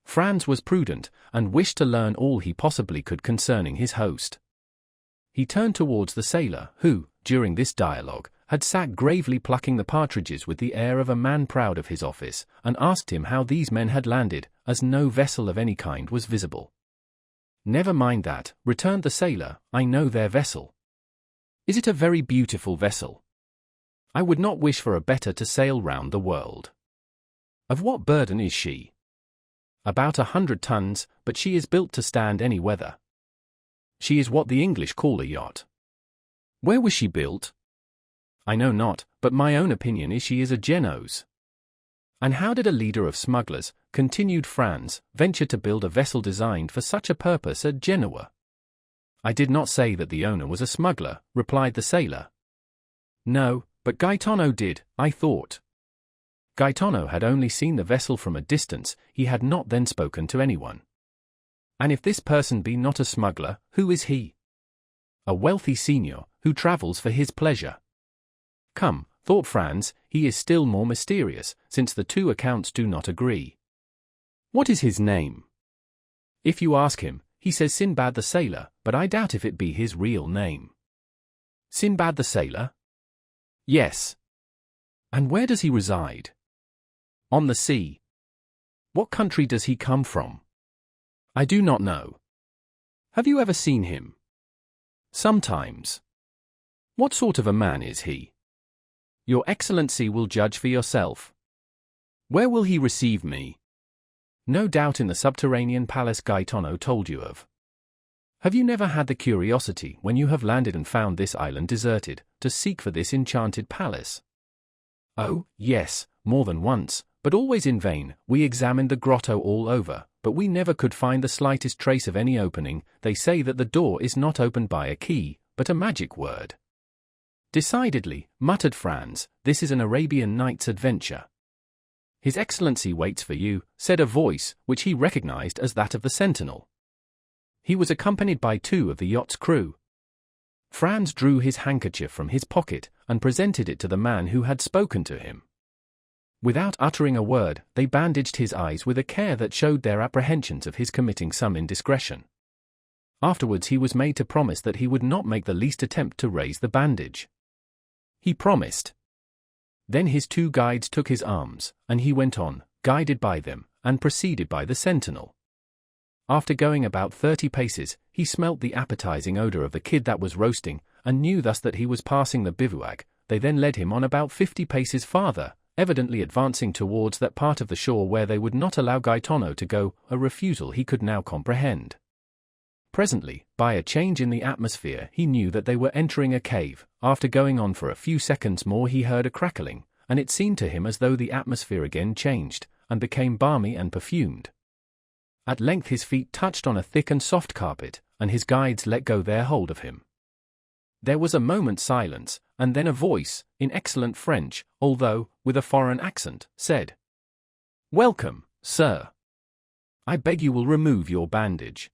A: Franz was prudent, and wished to learn all he possibly could concerning his host. He turned towards the sailor, who, during this dialogue, had sat gravely plucking the partridges with the air of a man proud of his office, and asked him how these men had landed, as no vessel of any kind was visible. Never mind that, returned the sailor, I know their vessel. Is it a very beautiful vessel? I would not wish for a better to sail round the world. Of what burden is she? About 100 tons, but she is built to stand any weather. She is what the English call a yacht. Where was she built? I know not, but my own opinion is she is a Genoese. And how did a leader of smugglers, continued Franz, venture to build a vessel designed for such a purpose at Genoa? I did not say that the owner was a smuggler, replied the sailor. No, but Gaetano did, I thought. Gaetano had only seen the vessel from a distance, he had not then spoken to anyone. And if this person be not a smuggler, who is he? A wealthy senior, who travels for his pleasure. Come, thought Franz, he is still more mysterious, since the two accounts do not agree. What is his name? If you ask him, he says Sinbad the Sailor, but I doubt if it be his real name. Sinbad the Sailor? Yes. And where does he reside? On the sea. What country does he come from? I do not know. Have you ever seen him? Sometimes. What sort of a man is he? Your Excellency will judge for yourself. Where will he receive me? No doubt in the subterranean palace Gaetano told you of. Have you never had the curiosity, when you have landed and found this island deserted, to seek for this enchanted palace? Oh, yes, more than once, but always in vain. We examined the grotto all over, but we never could find the slightest trace of any opening. They say that the door is not opened by a key, but a magic word. Decidedly, muttered Franz, this is an Arabian Nights adventure. His Excellency waits for you, said a voice, which he recognized as that of the sentinel. He was accompanied by 2 of the yacht's crew. Franz drew his handkerchief from his pocket and presented it to the man who had spoken to him. Without uttering a word, they bandaged his eyes with a care that showed their apprehensions of his committing some indiscretion. Afterwards he was made to promise that he would not make the least attempt to raise the bandage. He promised. Then his 2 guides took his arms, and he went on, guided by them, and preceded by the sentinel. After going about 30 paces, he smelt the appetizing odor of the kid that was roasting, and knew thus that he was passing the bivouac. They then led him on about 50 paces farther, evidently advancing towards that part of the shore where they would not allow Gaetano to go, a refusal he could now comprehend. Presently, by a change in the atmosphere, he knew that they were entering a cave. After going on for a few seconds more he heard a crackling, and it seemed to him as though the atmosphere again changed, and became balmy and perfumed. At length his feet touched on a thick and soft carpet, and his guides let go their hold of him. There was a moment's silence, and then a voice, in excellent French, although with a foreign accent, said, "Welcome, sir. I beg you will remove your bandage."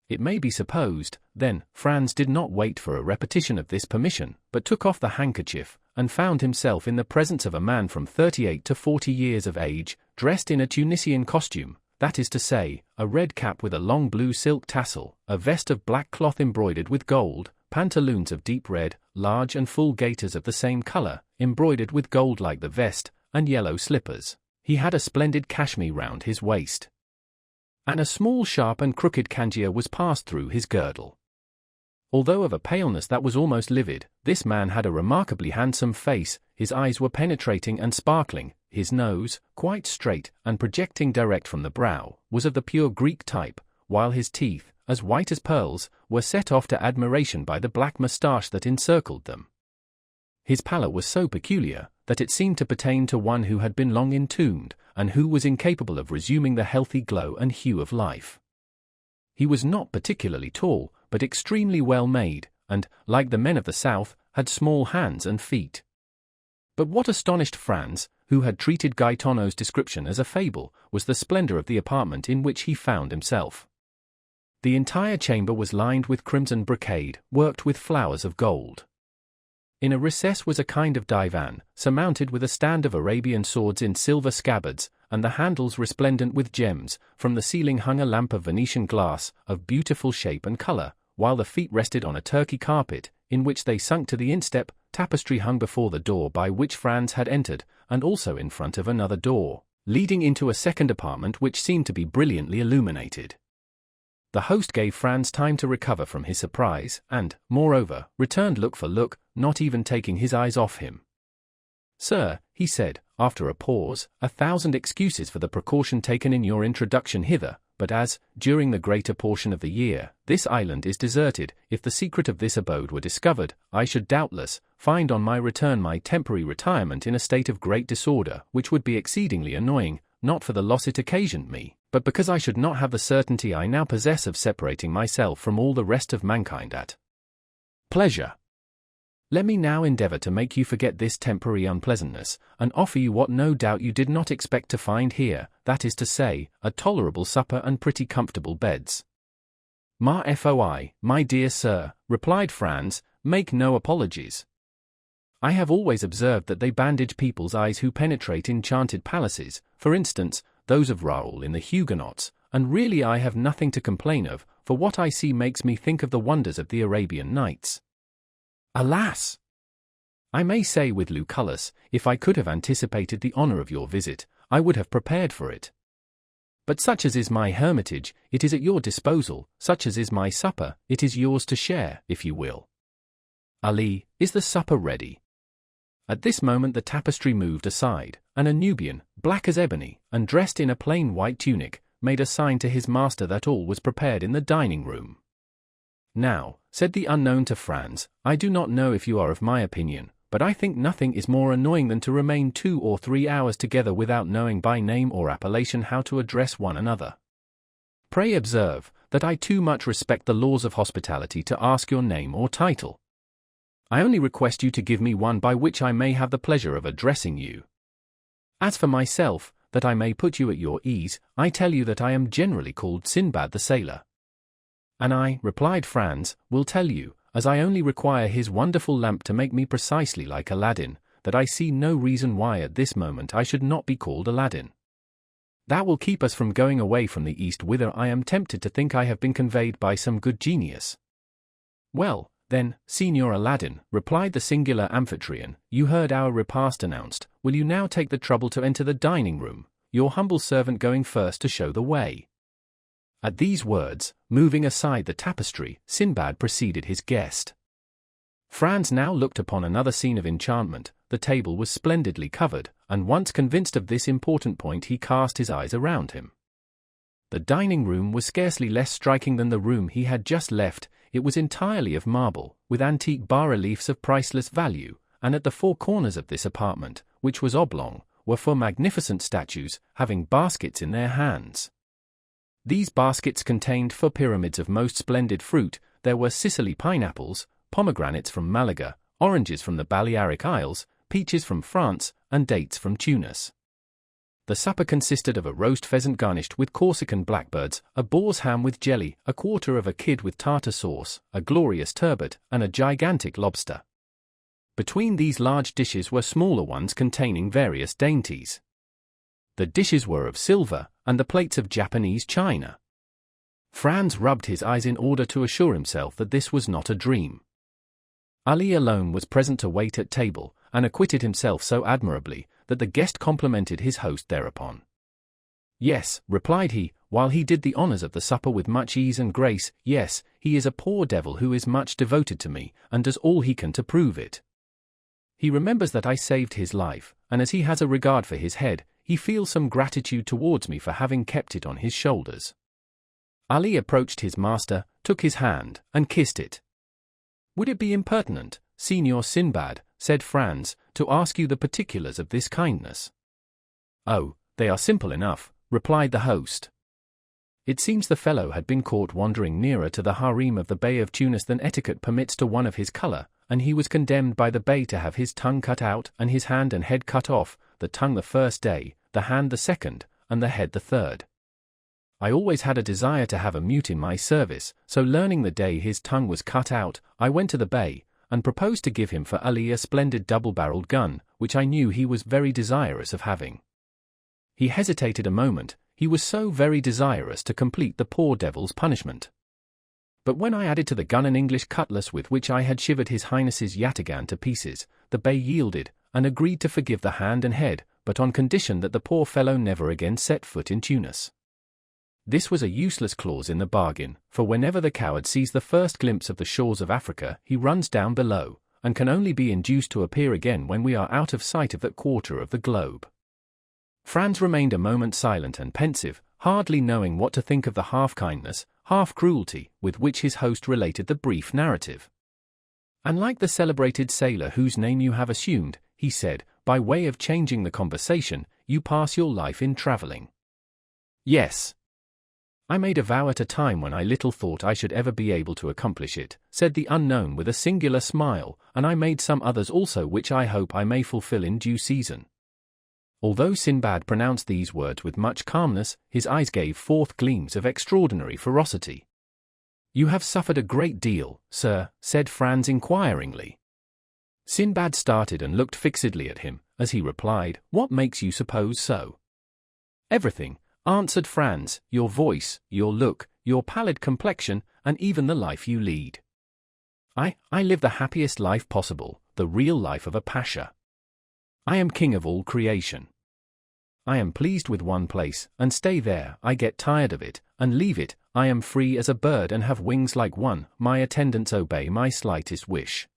A: It may be supposed, then, Franz did not wait for a repetition of this permission, but took off the handkerchief, and found himself in the presence of a man from 38 to 40 years of age, dressed in a Tunisian costume, that is to say, a red cap with a long blue silk tassel, a vest of black cloth embroidered with gold, pantaloons of deep red, large and full gaiters of the same color, embroidered with gold like the vest, and yellow slippers. He had a splendid cashmere round his waist, and a small sharp and crooked cangiar was passed through his girdle. Although of a paleness that was almost livid, this man had a remarkably handsome face. His eyes were penetrating and sparkling, his nose, quite straight and projecting direct from the brow, was of the pure Greek type, while his teeth, as white as pearls, were set off to admiration by the black moustache that encircled them. His pallor was so peculiar that it seemed to pertain to one who had been long entombed, and who was incapable of resuming the healthy glow and hue of life. He was not particularly tall, but extremely well made, and, like the men of the South, had small hands and feet. But what astonished Franz, who had treated Gaetano's description as a fable, was the splendor of the apartment in which he found himself. The entire chamber was lined with crimson brocade, worked with flowers of gold. In a recess was a kind of divan, surmounted with a stand of Arabian swords in silver scabbards, and the handles resplendent with gems. From the ceiling hung a lamp of Venetian glass, of beautiful shape and color, while the feet rested on a Turkey carpet, in which they sunk to the instep. Tapestry hung before the door by which Franz had entered, and also in front of another door, leading into a second apartment which seemed to be brilliantly illuminated. The host gave Franz time to recover from his surprise, and, moreover, returned look for look, not even taking his eyes off him. "Sir," he said, after a pause, "1,000 excuses for the precaution taken in your introduction hither, but as, during the greater portion of the year, this island is deserted, if the secret of this abode were discovered, I should doubtless find on my return my temporary retirement in a state of great disorder, which would be exceedingly annoying, not for the loss it occasioned me, but because I should not have the certainty I now possess of separating myself from all the rest of mankind at pleasure. Let me now endeavor to make you forget this temporary unpleasantness, and offer you what no doubt you did not expect to find here, that is to say, a tolerable supper and pretty comfortable beds." "Foi, my dear sir," replied Franz, "make no apologies. I have always observed that they bandage people's eyes who penetrate enchanted palaces, for instance, those of Raoul in the Huguenots, and really I have nothing to complain of, for what I see makes me think of the wonders of the Arabian Nights. Alas! I may say with Lucullus, if I could have anticipated the honor of your visit, I would have prepared for it. But such as is my hermitage, it is at your disposal, such as is my supper, it is yours to share, if you will. Ali, is the supper ready? At this moment the tapestry moved aside, and a Nubian, black as ebony, and dressed in a plain white tunic, made a sign to his master that all was prepared in the dining room. Now, said the unknown to Franz, I do not know if you are of my opinion, but I think nothing is more annoying than to remain 2 or 3 hours together without knowing by name or appellation how to address one another. Pray observe, that I too much respect the laws of hospitality to ask your name or title. I only request you to give me one by which I may have the pleasure of addressing you. As for myself, that I may put you at your ease, I tell you that I am generally called Sinbad the Sailor. And I, replied Franz, will tell you, as I only require his wonderful lamp to make me precisely like Aladdin, that I see no reason why at this moment I should not be called Aladdin. That will keep us from going away from the East, whither I am tempted to think I have been conveyed by some good genius. Well, then, Signor Aladdin, replied the singular amphitryon, you heard our repast announced, will you now take the trouble to enter the dining room, your humble servant going first to show the way? At these words, moving aside the tapestry, Sinbad preceded his guest. Franz now looked upon another scene of enchantment. The table was splendidly covered, and once convinced of this important point he cast his eyes around him. The dining room was scarcely less striking than the room he had just left. It was entirely of marble, with antique bas-reliefs of priceless value, and at the 4 corners of this apartment, which was oblong, were 4 magnificent statues, having baskets in their hands. These baskets contained 4 pyramids of most splendid fruit. There were Sicily pineapples, pomegranates from Malaga, oranges from the Balearic Isles, peaches from France, and dates from Tunis. The supper consisted of a roast pheasant garnished with Corsican blackbirds, a boar's ham with jelly, a quarter of a kid with tartar sauce, a glorious turbot, and a gigantic lobster. Between these large dishes were smaller ones containing various dainties. The dishes were of silver, and the plates of Japanese china. Franz rubbed his eyes in order to assure himself that this was not a dream. Ali alone was present to wait at table, and acquitted himself so admirably, that the guest complimented his host thereupon. Yes, replied he, while he did the honors of the supper with much ease and grace, yes, he is a poor devil who is much devoted to me, and does all he can to prove it. He remembers that I saved his life, and as he has a regard for his head, he feels some gratitude towards me for having kept it on his shoulders. Ali approached his master, took his hand, and kissed it. Would it be impertinent, Signor Sinbad, said Franz, to ask you the particulars of this kindness? Oh, they are simple enough, replied the host. It seems the fellow had been caught wandering nearer to the harem of the Bey of Tunis than etiquette permits to one of his color, and he was condemned by the Bey to have his tongue cut out and his hand and head cut off, the tongue the first day, the hand the second, and the head the third. I always had a desire to have a mute in my service, so learning the day his tongue was cut out, I went to the Bey, and proposed to give him for Ali a splendid double-barreled gun, which I knew he was very desirous of having. He hesitated a moment, he was so very desirous to complete the poor devil's punishment. But when I added to the gun an English cutlass with which I had shivered his Highness's yataghan to pieces, the Bey yielded, and agreed to forgive the hand and head, but on condition that the poor fellow never again set foot in Tunis. This was a useless clause in the bargain, for whenever the coward sees the first glimpse of the shores of Africa, he runs down below, and can only be induced to appear again when we are out of sight of that quarter of the globe. Franz remained a moment silent and pensive, hardly knowing what to think of the half-kindness, half-cruelty, with which his host related the brief narrative. And like the celebrated sailor whose name you have assumed, he said, by way of changing the conversation, you pass your life in traveling. Yes. I made a vow at a time when I little thought I should ever be able to accomplish it, said the unknown with a singular smile, and I made some others also which I hope I may fulfill in due season. Although Sinbad pronounced these words with much calmness, his eyes gave forth gleams of extraordinary ferocity. You have suffered a great deal, sir, said Franz inquiringly. Sinbad started and looked fixedly at him, as he replied, What makes you suppose so? Everything, answered Franz, your voice, your look, your pallid complexion, and even the life you lead. I live the happiest life possible, the real life of a pasha. I am king of all creation. I am pleased with one place, and stay there. I get tired of it, and leave it. I am free as a bird and have wings like one. My attendants obey my slightest wish.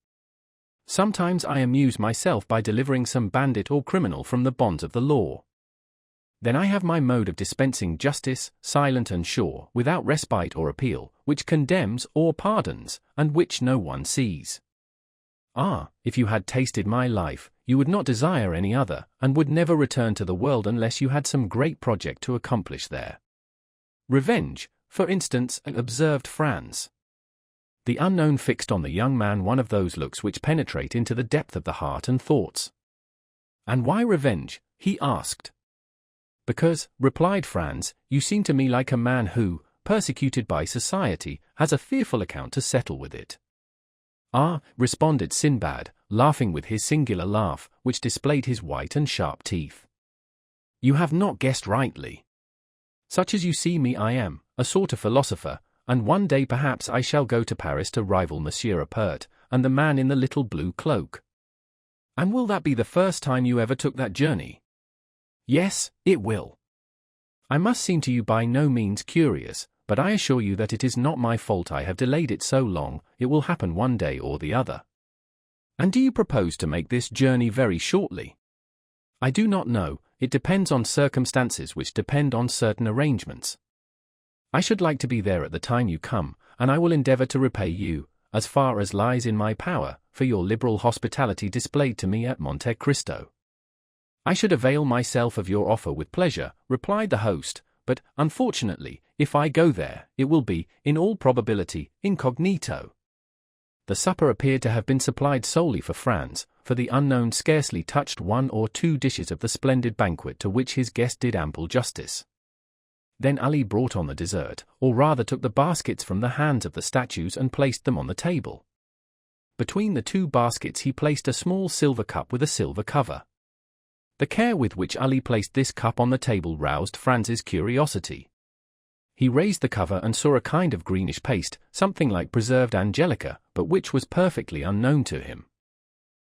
A: Sometimes I amuse myself by delivering some bandit or criminal from the bonds of the law. Then I have my mode of dispensing justice, silent and sure, without respite or appeal, which condemns or pardons, and which no one sees. Ah, if you had tasted my life, you would not desire any other, and would never return to the world unless you had some great project to accomplish there. Revenge, for instance, observed Franz. The unknown fixed on the young man one of those looks which penetrate into the depth of the heart and thoughts. "And why revenge?" he asked. "Because," replied Franz, "you seem to me like a man who, persecuted by society, has a fearful account to settle with it." "Ah," responded Sinbad, laughing with his singular laugh, which displayed his white and sharp teeth. "You have not guessed rightly. Such as you see me I am, a sort of philosopher, and one day perhaps I shall go to Paris to rival Monsieur Appert, and the man in the little blue cloak." "And will that be the first time you ever took that journey?" "Yes, it will." "I must seem to you by no means curious, but I assure you that it is not my fault I have delayed it so long. It will happen one day or the other." "And do you propose to make this journey very shortly?" "I do not know. It depends on circumstances which depend on certain arrangements. I should like to be there at the time you come, and I will endeavor to repay you, as far as lies in my power, for your liberal hospitality displayed to me at Monte Cristo." "I should avail myself of your offer with pleasure," replied the host, "but, unfortunately, if I go there, it will be, in all probability, incognito." The supper appeared to have been supplied solely for Franz, for the unknown scarcely touched one or two dishes of the splendid banquet to which his guest did ample justice. Then Ali brought on the dessert, or rather took the baskets from the hands of the statues and placed them on the table. Between the two baskets he placed a small silver cup with a silver cover. The care with which Ali placed this cup on the table roused Franz's curiosity. He raised the cover and saw a kind of greenish paste, something like preserved angelica, but which was perfectly unknown to him.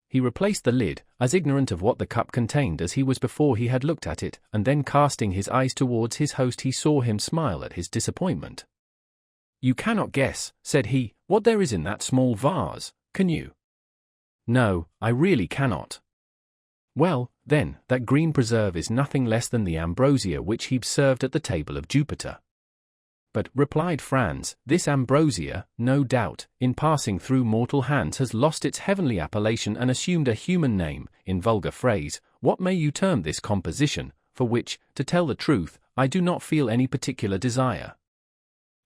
A: He replaced the lid, as ignorant of what the cup contained as he was before he had looked at it, and then casting his eyes towards his host he saw him smile at his disappointment. "You cannot guess," said he, "what there is in that small vase, can you?" "No, I really cannot." "Well, then, that green preserve is nothing less than the ambrosia which Hebe served at the table of Jupiter." "But," replied Franz, "this ambrosia, no doubt, in passing through mortal hands has lost its heavenly appellation and assumed a human name. In vulgar phrase, what may you term this composition, for which, to tell the truth, I do not feel any particular desire?"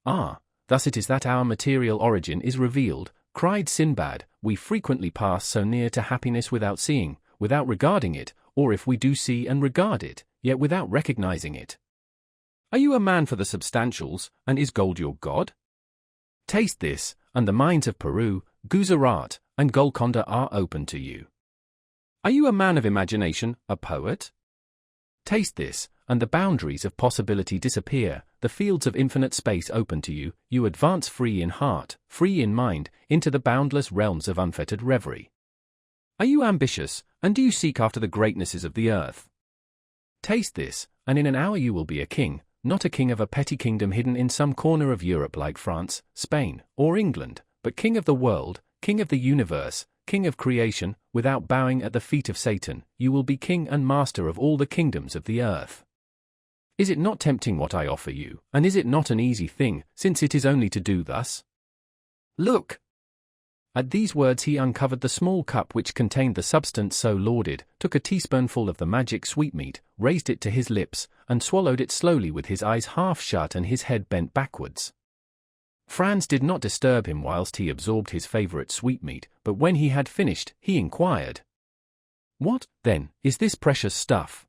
A: "Ah, thus it is that our material origin is revealed," cried Sinbad. "We frequently pass so near to happiness without seeing, without regarding it, or if we do see and regard it, yet without recognizing it. Are you a man for the substantials, and is gold your god? Taste this, and the mines of Peru, Gujarat, and Golconda are open to you. Are you a man of imagination, a poet? Taste this, and the boundaries of possibility disappear, the fields of infinite space open to you, you advance free in heart, free in mind, into the boundless realms of unfettered reverie. Are you ambitious, and do you seek after the greatnesses of the earth? Taste this, and in an hour you will be a king, not a king of a petty kingdom hidden in some corner of Europe like France, Spain, or England, but king of the world, king of the universe, king of creation. Without bowing at the feet of Satan, you will be king and master of all the kingdoms of the earth. Is it not tempting what I offer you, and is it not an easy thing, since it is only to do thus? Look!" At these words he uncovered the small cup which contained the substance so lauded, took a teaspoonful of the magic sweetmeat, raised it to his lips, and swallowed it slowly with his eyes half shut and his head bent backwards. Franz did not disturb him whilst he absorbed his favourite sweetmeat, but when he had finished, he inquired, "What, then, is this precious stuff?"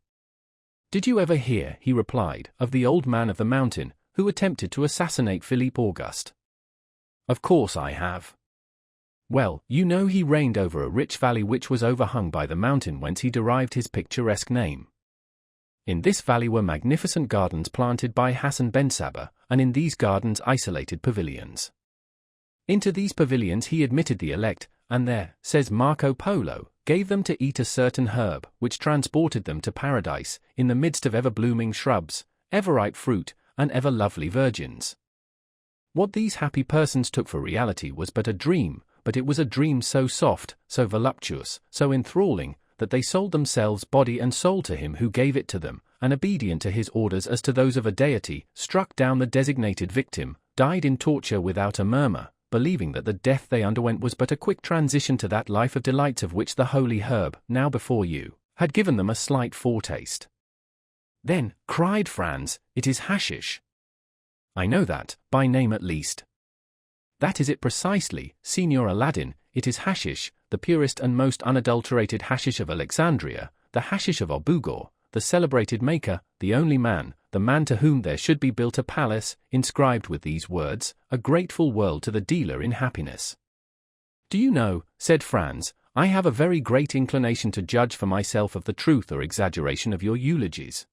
A: "Did you ever hear," he replied, "of the old man of the mountain, who attempted to assassinate Philippe Auguste?" "Of course I have." "Well, you know he reigned over a rich valley which was overhung by the mountain whence he derived his picturesque name. In this valley were magnificent gardens planted by Hassan ben Sabah, and in these gardens isolated pavilions. Into these pavilions he admitted the elect, and there, says Marco Polo, gave them to eat a certain herb, which transported them to paradise, in the midst of ever-blooming shrubs, ever-ripe fruit, and ever-lovely virgins. What these happy persons took for reality was but a dream, but it was a dream so soft, so voluptuous, so enthralling, that they sold themselves body and soul to him who gave it to them, and obedient to his orders as to those of a deity, struck down the designated victim, died in torture without a murmur, believing that the death they underwent was but a quick transition to that life of delights of which the holy herb, now before you, had given them a slight foretaste. Then, cried Franz, it is hashish. I know that, by name at least. That is it precisely, Signor Aladdin, it is hashish, the purest and most unadulterated hashish of Alexandria, the hashish of Obugor, the celebrated maker, the only man, the man to whom there should be built a palace, inscribed with these words, a grateful world to the dealer in happiness. Do you know, said Franz, I have a very great inclination to judge for myself of the truth or exaggeration of your eulogies.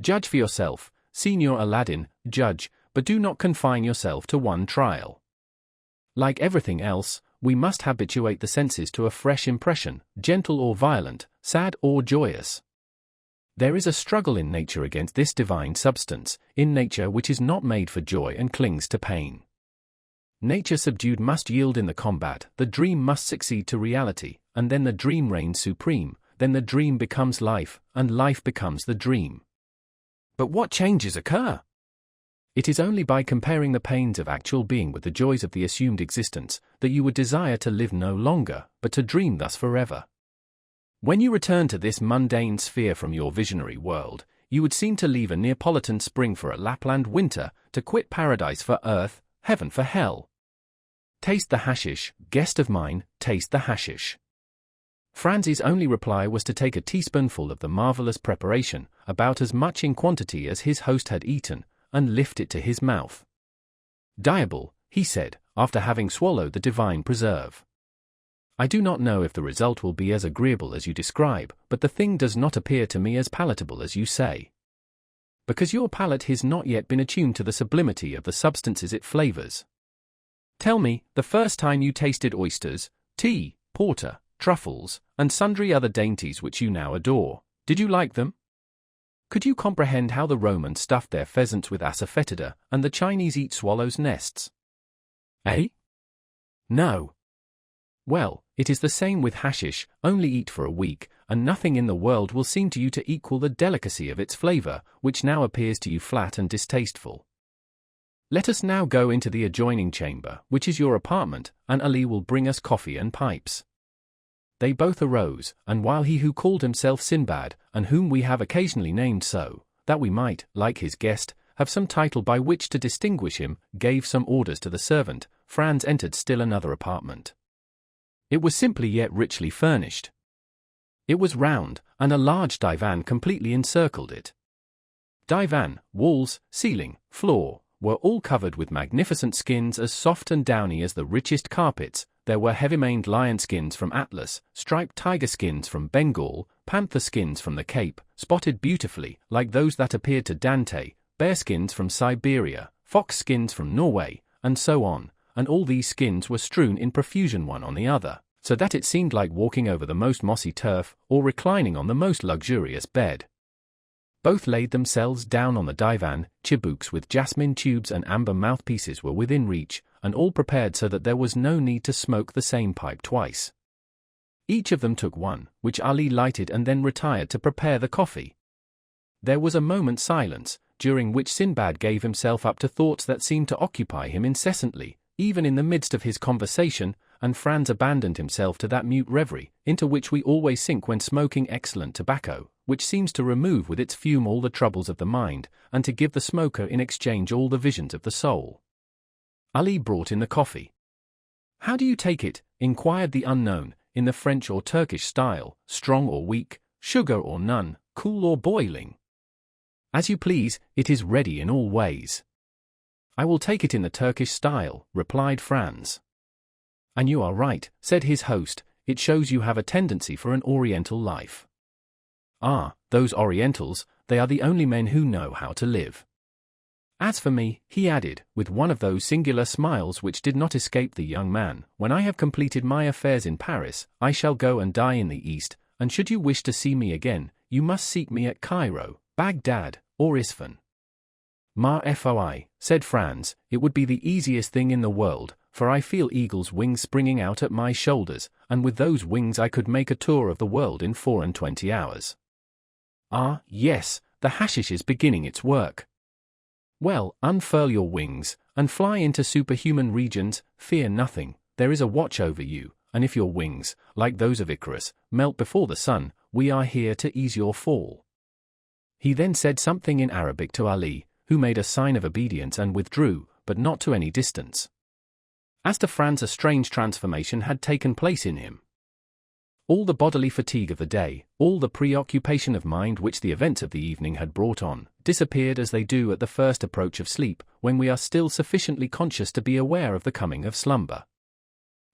A: Judge for yourself, Signor Aladdin, judge, but do not confine yourself to one trial. Like everything else, we must habituate the senses to a fresh impression, gentle or violent, sad or joyous. There is a struggle in nature against this divine substance, in nature which is not made for joy and clings to pain. Nature subdued must yield in the combat, the dream must succeed to reality, and then the dream reigns supreme, then the dream becomes life, and life becomes the dream. But what changes occur? It is only by comparing the pains of actual being with the joys of the assumed existence, that you would desire to live no longer, but to dream thus forever. When you return to this mundane sphere from your visionary world, you would seem to leave a Neapolitan spring for a Lapland winter, to quit paradise for earth, heaven for hell. Taste the hashish, guest of mine, taste the hashish. Franz's only reply was to take a teaspoonful of the marvelous preparation, about as much in quantity as his host had eaten, and lift it to his mouth. Diable, he said, after having swallowed the divine preserve. I do not know if the result will be as agreeable as you describe, but the thing does not appear to me as palatable as you say. Because your palate has not yet been attuned to the sublimity of the substances it flavors. Tell me, the first time you tasted oysters, tea, porter, truffles, and sundry other dainties which you now adore, did you like them? Could you comprehend how the Romans stuffed their pheasants with asafoetida, and the Chinese eat swallows' nests? Eh? No. Well, it is the same with hashish, only eat for a week, and nothing in the world will seem to you to equal the delicacy of its flavor, which now appears to you flat and distasteful. Let us now go into the adjoining chamber, which is your apartment, and Ali will bring us coffee and pipes. They both arose, and while he who called himself Sinbad, and whom we have occasionally named so, that we might, like his guest, have some title by which to distinguish him, gave some orders to the servant, Franz entered still another apartment. It was simply yet richly furnished. It was round, and a large divan completely encircled it. Divan, walls, ceiling, floor, were all covered with magnificent skins as soft and downy as the richest carpets. There were heavy-maned lion skins from Atlas, striped tiger skins from Bengal, panther skins from the Cape, spotted beautifully, like those that appeared to Dante, bear skins from Siberia, fox skins from Norway, and so on, and all these skins were strewn in profusion one on the other, so that it seemed like walking over the most mossy turf, or reclining on the most luxurious bed. Both laid themselves down on the divan, chibouks with jasmine tubes and amber mouthpieces were within reach, and all prepared so that there was no need to smoke the same pipe twice. Each of them took one, which Ali lighted and then retired to prepare the coffee. There was a moment's silence, during which Sinbad gave himself up to thoughts that seemed to occupy him incessantly, even in the midst of his conversation, and Franz abandoned himself to that mute reverie, into which we always sink when smoking excellent tobacco, which seems to remove with its fume all the troubles of the mind, and to give the smoker in exchange all the visions of the soul. Ali brought in the coffee. "How do you take it?" inquired the unknown, in the French or Turkish style, strong or weak, sugar or none, cool or boiling. "As you please, it is ready in all ways." "I will take it in the Turkish style," replied Franz. "And you are right," said his host, "it shows you have a tendency for an Oriental life." "Ah, those Orientals, they are the only men who know how to live." As for me, he added, with one of those singular smiles which did not escape the young man, when I have completed my affairs in Paris, I shall go and die in the East, and should you wish to see me again, you must seek me at Cairo, Baghdad, or Isfahan. Ma foi, said Franz, it would be the easiest thing in the world, for I feel eagle's wings springing out at my shoulders, and with those wings I could make a tour of the world in 24 hours. Ah, yes, the hashish is beginning its work. Well, unfurl your wings, and fly into superhuman regions, fear nothing, there is a watch over you, and if your wings, like those of Icarus, melt before the sun, we are here to ease your fall. He then said something in Arabic to Ali, who made a sign of obedience and withdrew, but not to any distance. As to Franz, a strange transformation had taken place in him. All the bodily fatigue of the day, all the preoccupation of mind which the events of the evening had brought on, disappeared as they do at the first approach of sleep, when we are still sufficiently conscious to be aware of the coming of slumber.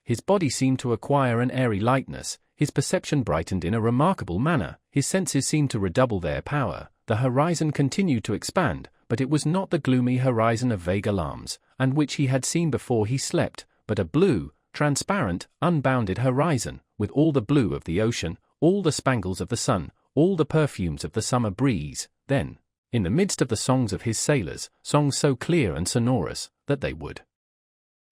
A: His body seemed to acquire an airy lightness, his perception brightened in a remarkable manner, his senses seemed to redouble their power, the horizon continued to expand, but it was not the gloomy horizon of vague alarms, and which he had seen before he slept, but a blue, transparent, unbounded horizon, with all the blue of the ocean, all the spangles of the sun, all the perfumes of the summer breeze. Then, in the midst of the songs of his sailors, songs so clear and sonorous, that they would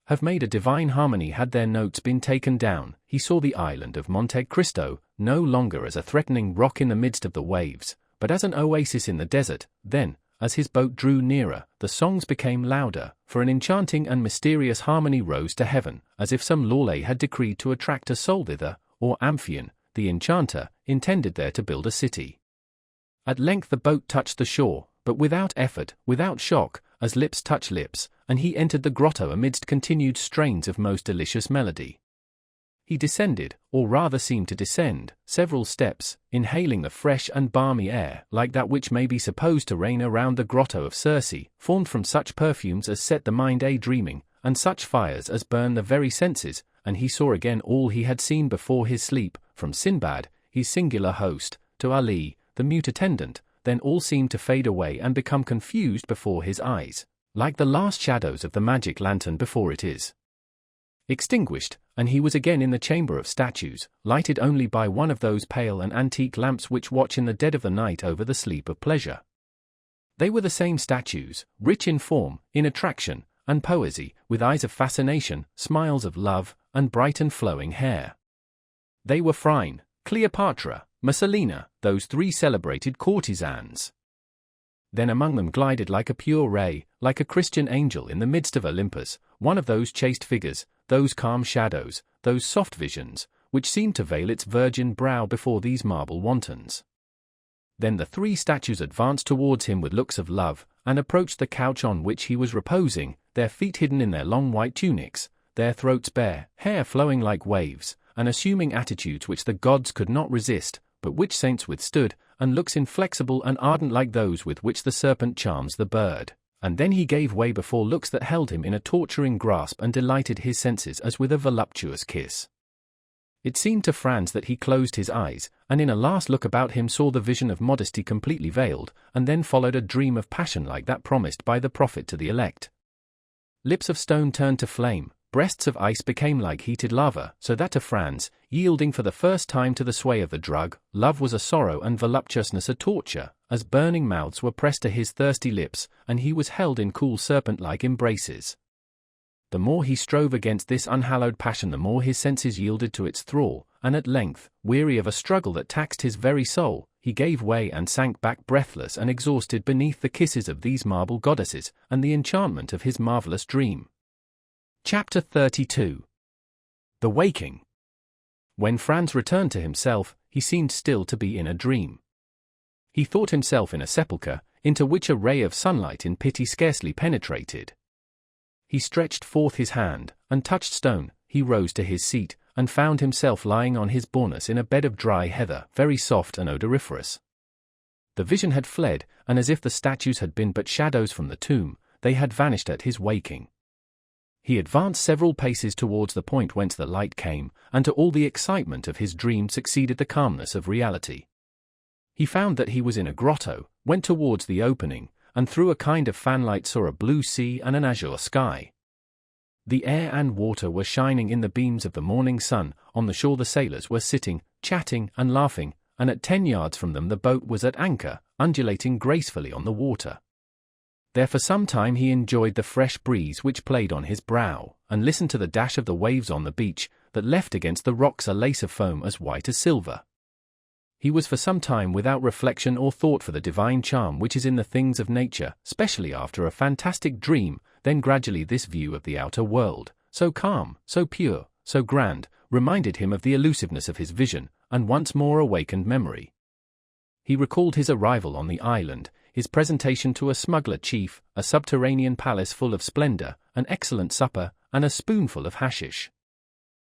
A: have made a divine harmony had their notes been taken down, he saw the island of Monte Cristo, no longer as a threatening rock in the midst of the waves, but as an oasis in the desert. Then, as his boat drew nearer, the songs became louder, for an enchanting and mysterious harmony rose to heaven, as if some Lorelei had decreed to attract a soul thither, or Amphion, the enchanter, intended there to build a city. At length the boat touched the shore, but without effort, without shock, as lips touch lips, and he entered the grotto amidst continued strains of most delicious melody. He descended, or rather seemed to descend, several steps, inhaling the fresh and balmy air, like that which may be supposed to reign around the grotto of Circe, formed from such perfumes as set the mind a-dreaming, and such fires as burn the very senses, and he saw again all he had seen before his sleep, from Sinbad, his singular host, to Ali, the mute attendant. Then all seemed to fade away and become confused before his eyes, like the last shadows of the magic lantern before it is extinguished, and he was again in the chamber of statues, lighted only by one of those pale and antique lamps which watch in the dead of the night over the sleep of pleasure. They were the same statues, rich in form, in attraction, and poesy, with eyes of fascination, smiles of love, and bright and flowing hair. They were Phryne, Cleopatra, Messalina, those three celebrated courtesans. Then among them glided like a pure ray, like a Christian angel in the midst of Olympus, one of those chaste figures, those calm shadows, those soft visions, which seemed to veil its virgin brow before these marble wantons. Then the three statues advanced towards him with looks of love, and approached the couch on which he was reposing, their feet hidden in their long white tunics, their throats bare, hair flowing like waves, and assuming attitudes which the gods could not resist, but which saints withstood, and looks inflexible and ardent like those with which the serpent charms the bird. And then he gave way before looks that held him in a torturing grasp and delighted his senses as with a voluptuous kiss. It seemed to Franz that he closed his eyes, and in a last look about him saw the vision of modesty completely veiled, and then followed a dream of passion like that promised by the prophet to the elect. Lips of stone turned to flame, breasts of ice became like heated lava, so that to Franz, yielding for the first time to the sway of the drug, love was a sorrow and voluptuousness a torture, as burning mouths were pressed to his thirsty lips, and he was held in cool serpent-like embraces. The more he strove against this unhallowed passion, the more his senses yielded to its thrall, and at length, weary of a struggle that taxed his very soul, he gave way and sank back breathless and exhausted beneath the kisses of these marble goddesses, and the enchantment of his marvelous dream. Chapter 32. The Waking. When Franz returned to himself, he seemed still to be in a dream. He thought himself in a sepulchre, into which a ray of sunlight in pity scarcely penetrated. He stretched forth his hand, and touched stone. He rose to his seat, and found himself lying on his bournus in a bed of dry heather, very soft and odoriferous. The vision had fled, and as if the statues had been but shadows from the tomb, they had vanished at his waking. He advanced several paces towards the point whence the light came, and to all the excitement of his dream succeeded the calmness of reality. He found that he was in a grotto, went towards the opening, and through a kind of fanlight saw a blue sea and an azure sky. The air and water were shining in the beams of the morning sun. On the shore the sailors were sitting, chatting and laughing, and at 10 yards from them the boat was at anchor, undulating gracefully on the water. There for some time he enjoyed the fresh breeze which played on his brow, and listened to the dash of the waves on the beach, that left against the rocks a lace of foam as white as silver. He was for some time without reflection or thought for the divine charm which is in the things of nature, especially after a fantastic dream. Then gradually this view of the outer world, so calm, so pure, so grand, reminded him of the elusiveness of his vision, and once more awakened memory. He recalled his arrival on the island, his presentation to a smuggler chief, a subterranean palace full of splendor, an excellent supper, and a spoonful of hashish.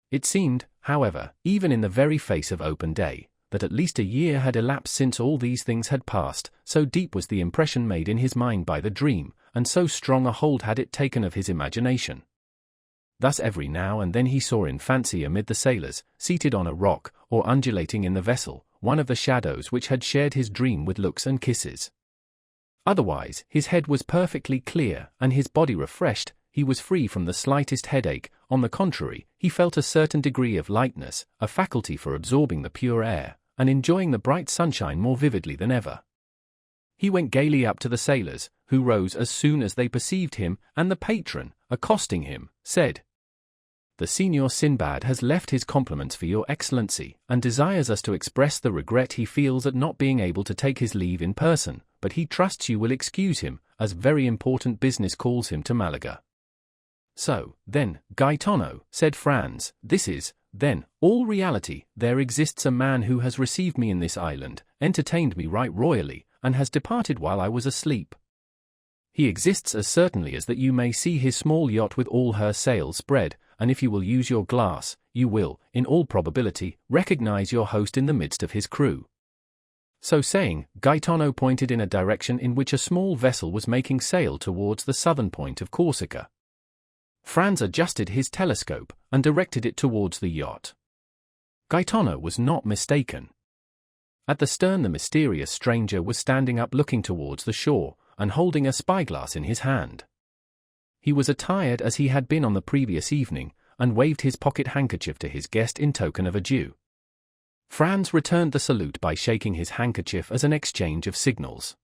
A: It seemed, however, even in the very face of open day, that at least a year had elapsed since all these things had passed, so deep was the impression made in his mind by the dream, and so strong a hold had it taken of his imagination. Thus every now and then he saw in fancy amid the sailors, seated on a rock, or undulating in the vessel, one of the shadows which had shared his dream with looks and kisses. Otherwise, his head was perfectly clear, and his body refreshed. He was free from the slightest headache. On the contrary, he felt a certain degree of lightness, a faculty for absorbing the pure air, and enjoying the bright sunshine more vividly than ever. He went gaily up to the sailors, who rose as soon as they perceived him, and the patron, accosting him, said, "The Signor Sinbad has left his compliments for your Excellency, and desires us to express the regret he feels at not being able to take his leave in person, but he trusts you will excuse him, as very important business calls him to Malaga." "So, then, Gaetano," said Franz, "this is, then, all reality. There exists a man who has received me in this island, entertained me right royally, and has departed while I was asleep. He exists as certainly as that you may see his small yacht with all her sails spread, and if you will use your glass, you will, in all probability, recognize your host in the midst of his crew." So saying, Gaetano pointed in a direction in which a small vessel was making sail towards the southern point of Corsica. Franz adjusted his telescope, and directed it towards the yacht. Gaetano was not mistaken. At the stern the mysterious stranger was standing up looking towards the shore, and holding a spyglass in his hand. He was attired as he had been on the previous evening, and waved his pocket handkerchief to his guest in token of adieu. Franz returned the salute by shaking his handkerchief as an exchange of signals.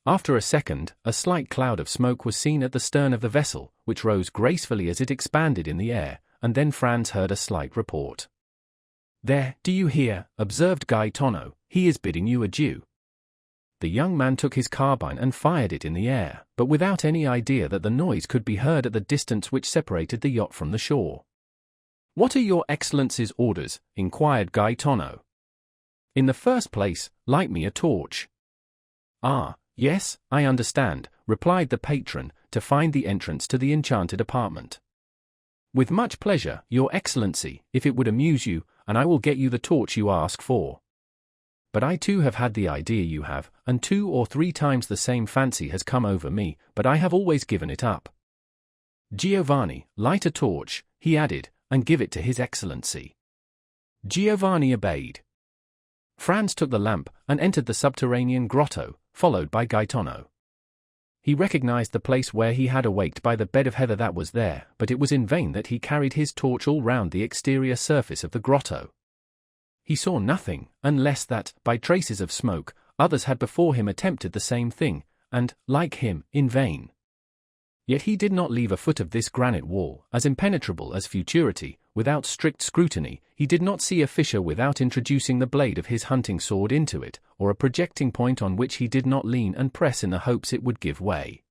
A: After a second, a slight cloud of smoke was seen at the stern of the vessel, which rose gracefully as it expanded in the air, and then Franz heard a slight report. "There, do you hear?" observed Gaetano, "he is bidding you adieu." The young man took his carbine and fired it in the air, but without any idea that the noise could be heard at the distance which separated the yacht from the shore. "What are your Excellency's orders?" inquired Gaetano. "In the first place, light me a torch." "Ah, yes, I understand," replied the patron, "to find the entrance to the enchanted apartment." "With much pleasure, your Excellency, if it would amuse you, and I will get you the torch you ask for. But I too have had the idea you have, and 2 or 3 times the same fancy has come over me, but I have always given it up. Giovanni, light a torch," he added, "and give it to his Excellency." Giovanni obeyed. Franz took the lamp, and entered the subterranean grotto, followed by Gaetano. He recognized the place where he had awaked by the bed of heather that was there, but it was in vain that he carried his torch all round the exterior surface of the grotto. He saw nothing, unless that, by traces of smoke, others had before him attempted the same thing, and, like him, in vain. Yet he did not leave a foot of this granite wall, as impenetrable as futurity, without strict scrutiny. He did not see a fissure without introducing the blade of his hunting sword into it, or a projecting point on which he did not lean and press in the hopes it would give way.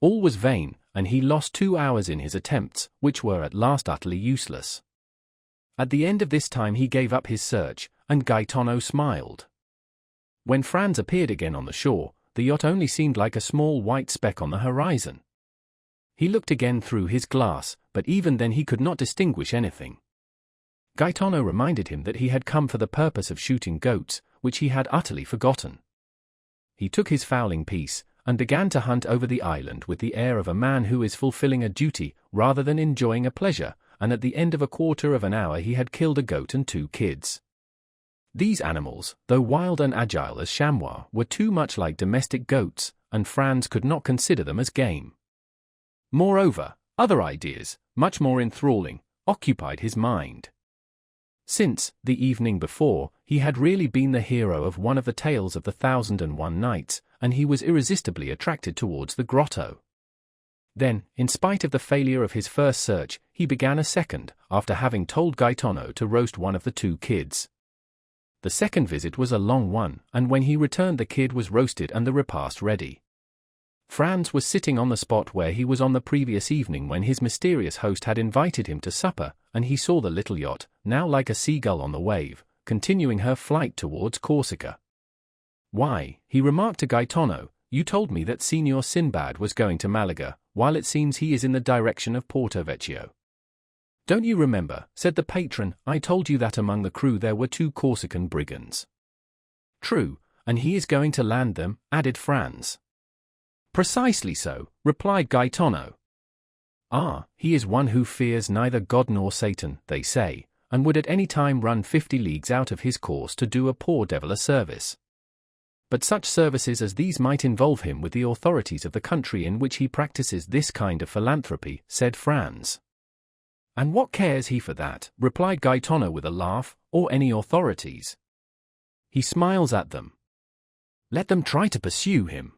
A: All was vain, and he lost 2 hours in his attempts, which were at last utterly useless. At the end of this time he gave up his search, and Gaetano smiled. When Franz appeared again on the shore, the yacht only seemed like a small white speck on the horizon. He looked again through his glass, but even then he could not distinguish anything. Gaetano reminded him that he had come for the purpose of shooting goats, which he had utterly forgotten. He took his fowling piece, and began to hunt over the island with the air of a man who is fulfilling a duty, rather than enjoying a pleasure, and at the end of a quarter of an hour he had killed a goat and 2 kids. These animals, though wild and agile as chamois, were too much like domestic goats, and Franz could not consider them as game. Moreover, other ideas, much more enthralling, occupied his mind. Since, the evening before, he had really been the hero of one of the tales of the 1001 Nights, and he was irresistibly attracted towards the grotto. Then, in spite of the failure of his first search, he began a second, after having told Gaetano to roast one of the 2 kids. The second visit was a long one, and when he returned the kid was roasted and the repast ready. Franz was sitting on the spot where he was on the previous evening when his mysterious host had invited him to supper, and he saw the little yacht, now like a seagull on the wave, continuing her flight towards Corsica. "Why," he remarked to Gaetano, "you told me that Signor Sinbad was going to Malaga, while it seems he is in the direction of Porto Vecchio." "Don't you remember," said the patron, "I told you that among the crew there were 2 Corsican brigands." "True, and he is going to land them," added Franz. "Precisely so," replied Gaetano. "Ah, he is one who fears neither God nor Satan, they say, and would at any time run 50 leagues out of his course to do a poor devil a service. But such services as these might involve him with the authorities of the country in which he practices this kind of philanthropy," said Franz. "And what cares he for that," replied Gaetano with a laugh, "or any authorities? He smiles at them. Let them try to pursue him.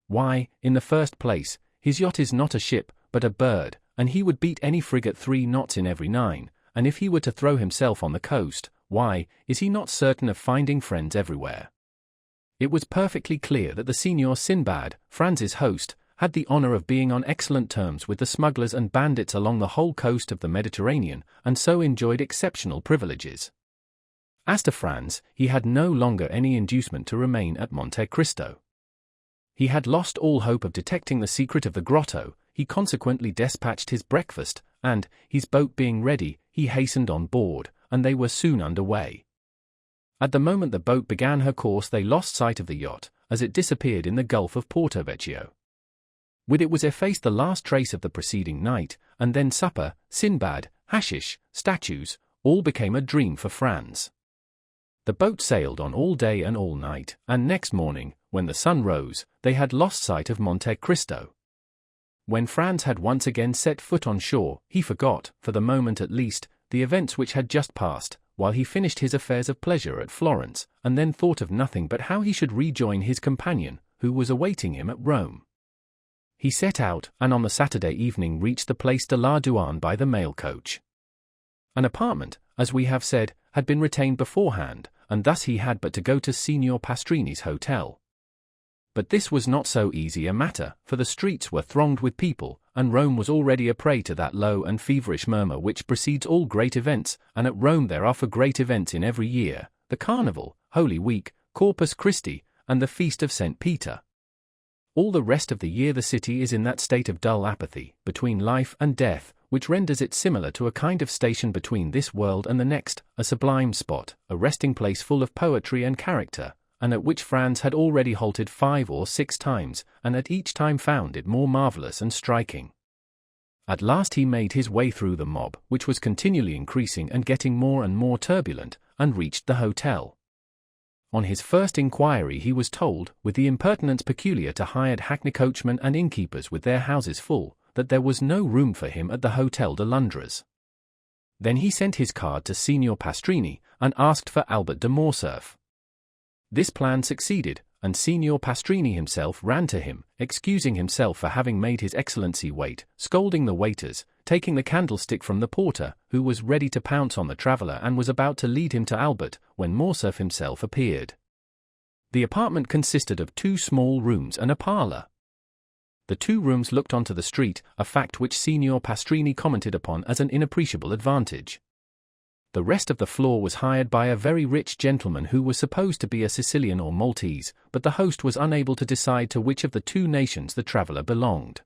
A: Why, in the first place, his yacht is not a ship, but a bird, and he would beat any frigate 3 knots in every 9, and if he were to throw himself on the coast, why, is he not certain of finding friends everywhere?" It was perfectly clear that the Signor Sinbad, Franz's host, had the honor of being on excellent terms with the smugglers and bandits along the whole coast of the Mediterranean, and so enjoyed exceptional privileges. As to Franz, he had no longer any inducement to remain at Monte Cristo. He had lost all hope of detecting the secret of the grotto. He consequently despatched his breakfast, and, his boat being ready, he hastened on board, and they were soon under way. At the moment the boat began her course they lost sight of the yacht, as it disappeared in the Gulf of Porto Vecchio. With it was effaced the last trace of the preceding night, and then supper, Sinbad, hashish, statues, all became a dream for Franz. The boat sailed on all day and all night, and next morning, when the sun rose, they had lost sight of Monte Cristo. When Franz had once again set foot on shore, he forgot, for the moment at least, the events which had just passed, while he finished his affairs of pleasure at Florence, and then thought of nothing but how he should rejoin his companion, who was awaiting him at Rome. He set out, and on the Saturday evening reached the Place de la Douane by the mail coach. An apartment, as we have said, had been retained beforehand, and thus he had but to go to Signor Pastrini's hotel. But this was not so easy a matter, for the streets were thronged with people, and Rome was already a prey to that low and feverish murmur which precedes all great events, and at Rome there are 4 great events in every year: the Carnival, Holy Week, Corpus Christi, and the Feast of St. Peter. All the rest of the year the city is in that state of dull apathy, between life and death, which renders it similar to a kind of station between this world and the next, a sublime spot, a resting place full of poetry and character, and at which Franz had already halted 5 or 6 times, and at each time found it more marvelous and striking. At last he made his way through the mob, which was continually increasing and getting more and more turbulent, and reached the hotel. On his first inquiry he was told, with the impertinence peculiar to hired hackney coachmen and innkeepers with their houses full, that there was no room for him at the Hotel de Londres. Then he sent his card to Signor Pastrini, and asked for Albert de Morcerf. This plan succeeded, and Signor Pastrini himself ran to him, excusing himself for having made his Excellency wait, scolding the waiters, taking the candlestick from the porter, who was ready to pounce on the traveller and was about to lead him to Albert, when Morcerf himself appeared. The apartment consisted of 2 small rooms and a parlour. The 2 rooms looked onto the street, a fact which Signor Pastrini commented upon as an inappreciable advantage. The rest of the floor was hired by a very rich gentleman who was supposed to be a Sicilian or Maltese, but the host was unable to decide to which of the 2 nations the traveller belonged.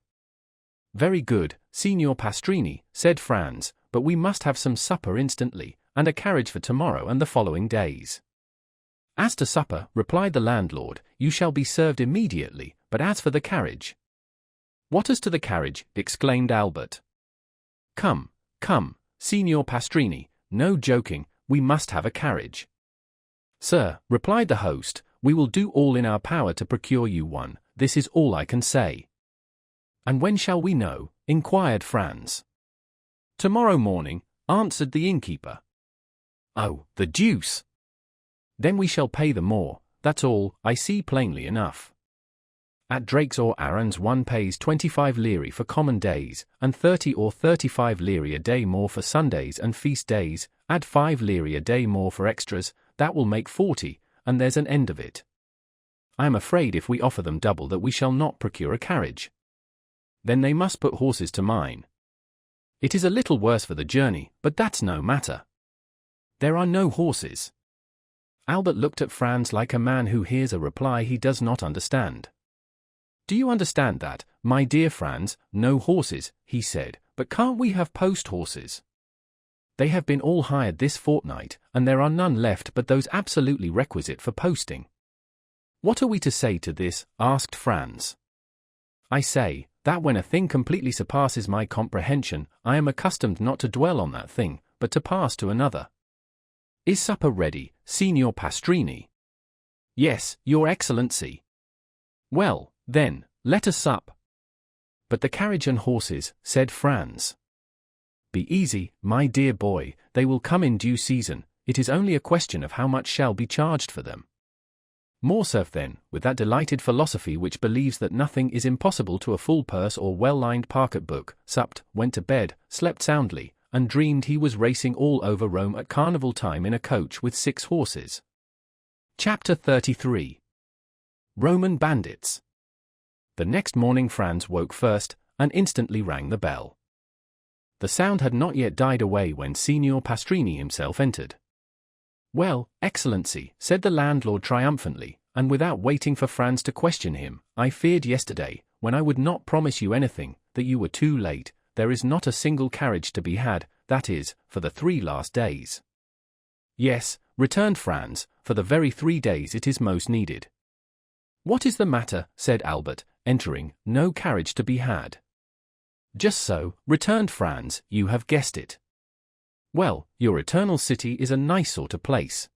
A: "Very good, Signor Pastrini," said Franz, "but we must have some supper instantly, and a carriage for tomorrow and the following days." "As to supper," replied the landlord, "you shall be served immediately, but as for the carriage—" "What as to the carriage?" exclaimed Albert. Come, Signor Pastrini, no joking, we must have a carriage." "Sir," replied the host, We will do all in our power to procure you one, this is all I can say. And when shall we know? Inquired Franz. Tomorrow morning, answered the innkeeper. Oh, the deuce! Then we shall pay the more, that's all, I see plainly enough. At Drake's or Aaron's one pays 25 lire for common days, and 30 or 35 lire a day more for Sundays and feast days, add 5 lire a day more for extras, that will make 40, and there's an end of it. I am afraid if we offer them double that we shall not procure a carriage. Then they must put horses to mine. It is a little worse for the journey, but that's no matter. There are no horses. Albert looked at Franz like a man who hears a reply he does not understand. Do you understand that, my dear Franz? No horses, he said, but can't we have post horses? They have been all hired this fortnight, and there are none left but those absolutely requisite for posting. What are we to say to this? Asked Franz. I say, that when a thing completely surpasses my comprehension, I am accustomed not to dwell on that thing, but to pass to another. Is supper ready, Signor Pastrini? Yes, Your Excellency. Well, then, let us sup. But the carriage and horses, said Franz. Be easy, my dear boy, they will come in due season, it is only a question of how much shall be charged for them. Morcerf then, with that delighted philosophy which believes that nothing is impossible to a full purse or well-lined pocket-book, supped, went to bed, slept soundly, and dreamed he was racing all over Rome at carnival time in a coach with 6 horses. Chapter 33. Roman Bandits. The next morning Franz woke first, and instantly rang the bell. The sound had not yet died away when Signor Pastrini himself entered. Well, Excellency, said the landlord triumphantly, and without waiting for Franz to question him, I feared yesterday, when I would not promise you anything, that you were too late. There is not a single carriage to be had, that is, for the 3 last days. Yes, returned Franz, for the very 3 days it is most needed. What is the matter? Said Albert, entering, no carriage to be had. Just so, returned Franz, you have guessed it. Well, your eternal city is a nice sort of place.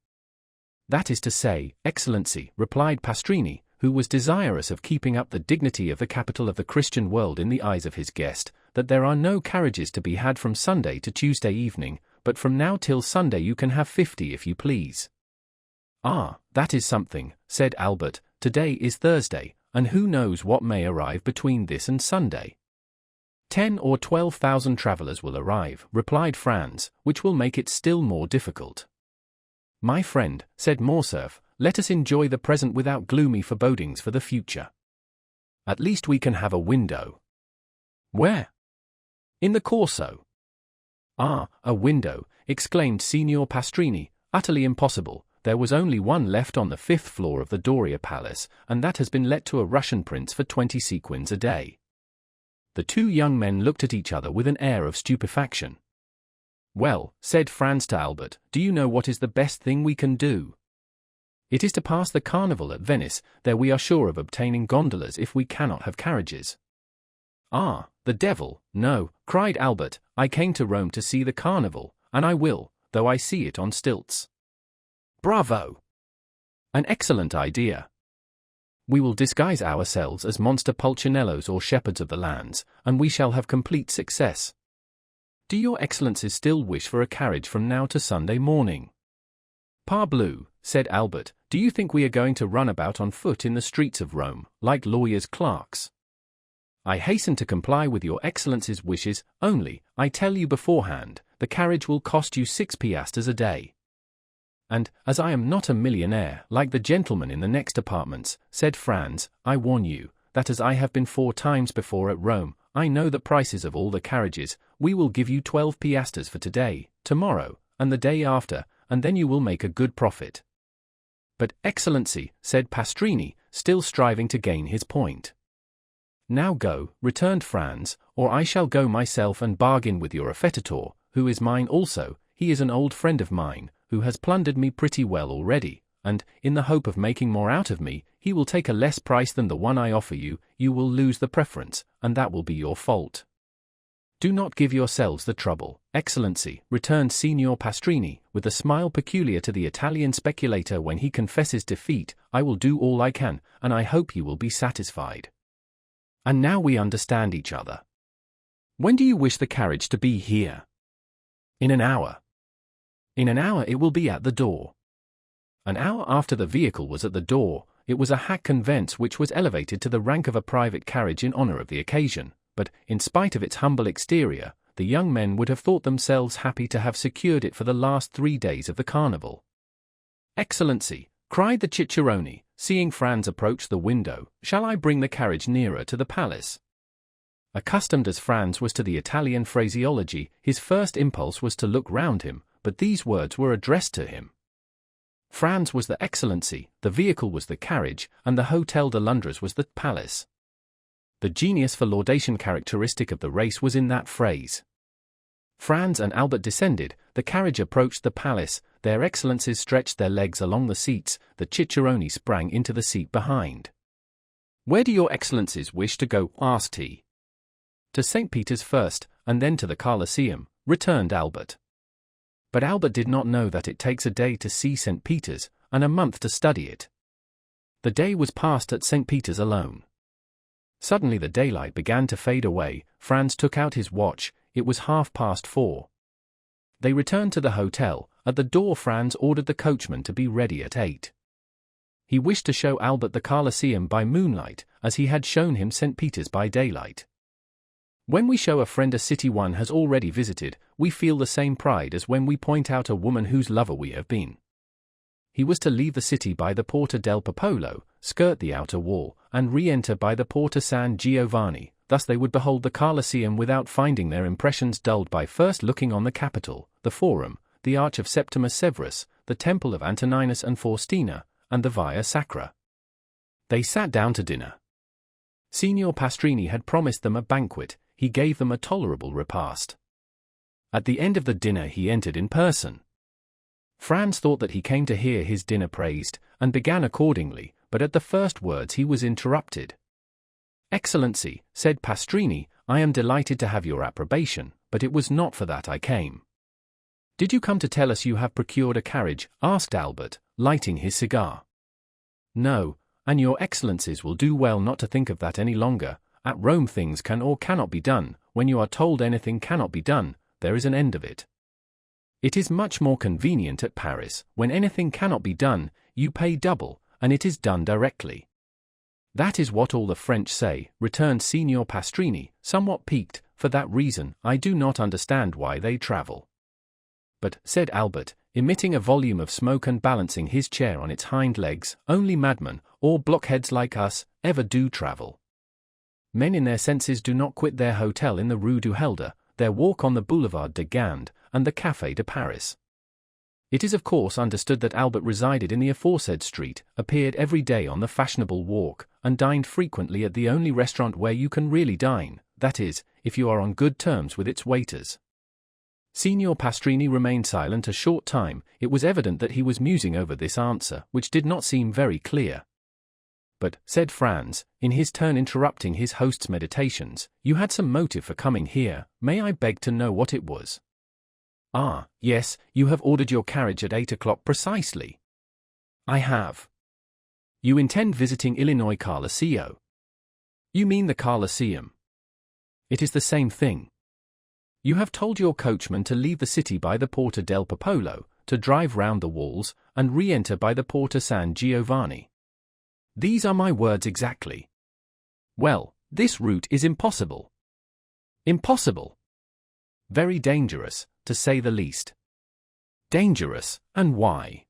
A: That is to say, Excellency, replied Pastrini, who was desirous of keeping up the dignity of the capital of the Christian world in the eyes of his guest, that there are no carriages to be had from Sunday to Tuesday evening, but from now till Sunday you can have 50 if you please. Ah, that is something, said Albert, today is Thursday, and who knows what may arrive between this and Sunday. 10 or 12,000 travellers will arrive, replied Franz, which will make it still more difficult. My friend, said Morcerf, let us enjoy the present without gloomy forebodings for the future. At least we can have a window. Where? In the Corso. Ah, a window, exclaimed Signor Pastrini, utterly impossible. There was only one left on the 5th floor of the Doria Palace, and that has been let to a Russian prince for 20 sequins a day. The 2 young men looked at each other with an air of stupefaction. Well, said Franz to Albert, do you know what is the best thing we can do? It is to pass the carnival at Venice, there we are sure of obtaining gondolas if we cannot have carriages. Ah, the devil, no, cried Albert, I came to Rome to see the carnival, and I will, though I see it on stilts. Bravo! An excellent idea. We will disguise ourselves as monster pulcinellos or shepherds of the lands, and we shall have complete success. Do your excellencies still wish for a carriage from now to Sunday morning? Parbleu, said Albert, do you think we are going to run about on foot in the streets of Rome, like lawyers' clerks? I hasten to comply with your excellency's wishes, only, I tell you beforehand, the carriage will cost you 6 piastres a day. And, as I am not a millionaire, like the gentleman in the next apartments, said Franz, I warn you, that as I have been 4 times before at Rome, I know the prices of all the carriages. We will give you 12 piastres for today, tomorrow, and the day after, and then you will make a good profit. But, Excellency, said Pastrini, still striving to gain his point. Now go, returned Franz, or I shall go myself and bargain with your affettitor, who is mine also. He is an old friend of mine, who has plundered me pretty well already, and, in the hope of making more out of me, he will take a less price than the one I offer you. You will lose the preference, and that will be your fault. "Do not give yourselves the trouble, Excellency," returned Signor Pastrini, with the smile peculiar to the Italian speculator when he confesses defeat. "I will do all I can, and I hope you will be satisfied. And now we understand each other. When do you wish the carriage to be here?" "In an hour." "In an hour it will be at the door." An hour after the vehicle was at the door. It was a hack conveyance which was elevated to the rank of a private carriage in honor of the occasion, but, in spite of its humble exterior, the young men would have thought themselves happy to have secured it for the last 3 days of the carnival. "Excellency," cried the cicerone, seeing Franz approach the window, "shall I bring the carriage nearer to the palace?" Accustomed as Franz was to the Italian phraseology, his first impulse was to look round him, but these words were addressed to him. Franz was the Excellency, the vehicle was the carriage, and the Hotel de Londres was the palace. The genius for laudation characteristic of the race was in that phrase. Franz and Albert descended, the carriage approached the palace, their Excellencies stretched their legs along the seats, the cicerone sprang into the seat behind. "Where do your Excellencies wish to go?" asked he. "To St. Peter's first, and then to the Colosseum," returned Albert. But Albert did not know that it takes a day to see St. Peter's, and a month to study it. The day was passed at St. Peter's alone. Suddenly the daylight began to fade away. Franz took out his watch. It was 4:30. They returned to the hotel. At the door Franz ordered the coachman to be ready at 8. He wished to show Albert the Colosseum by moonlight, as he had shown him St. Peter's by daylight. When we show a friend a city one has already visited, we feel the same pride as when we point out a woman whose lover we have been. He was to leave the city by the Porta del Popolo, skirt the outer wall, and re-enter by the Porta San Giovanni. Thus they would behold the Colosseum without finding their impressions dulled by first looking on the Capitol, the Forum, the Arch of Septimus Severus, the Temple of Antoninus and Faustina, and the Via Sacra. They sat down to dinner. Signor Pastrini had promised them a banquet. He gave them a tolerable repast. At the end of the dinner he entered in person. Franz thought that he came to hear his dinner praised, and began accordingly, but at the first words he was interrupted. "Excellency," said Pastrini, "I am delighted to have your approbation, but it was not for that I came." "Did you come to tell us you have procured a carriage?" asked Albert, lighting his cigar. "No, and your Excellencies will do well not to think of that any longer. At Rome things can or cannot be done. When you are told anything cannot be done, there is an end of it. It is much more convenient at Paris. When anything cannot be done, you pay double, and it is done directly." "That is what all the French say," returned Signor Pastrini, somewhat piqued. "For that reason, I do not understand why they travel." "But," said Albert, emitting a volume of smoke and balancing his chair on its hind legs, "only madmen, or blockheads like us, ever do travel. Men in their senses do not quit their hotel in the Rue du Helder, their walk on the Boulevard de Gand, and the Café de Paris." It is of course understood that Albert resided in the aforesaid street, appeared every day on the fashionable walk, and dined frequently at the only restaurant where you can really dine, that is, if you are on good terms with its waiters. Signor Pastrini remained silent a short time. It was evident that he was musing over this answer, which did not seem very clear. "But," said Franz, in his turn interrupting his host's meditations, "you had some motive for coming here. May I beg to know what it was?" "Ah, yes, you have ordered your carriage at 8 o'clock precisely." "I have." "You intend visiting Illinois Colosseo?" "You mean the Colosseum." "It is the same thing." "You have told your coachman to leave the city by the Porta del Popolo, to drive round the walls, and re-enter by the Porta San Giovanni." "These are my words exactly." "Well, this route is impossible." "Impossible?" "Very dangerous, to say the least." "Dangerous, and why?"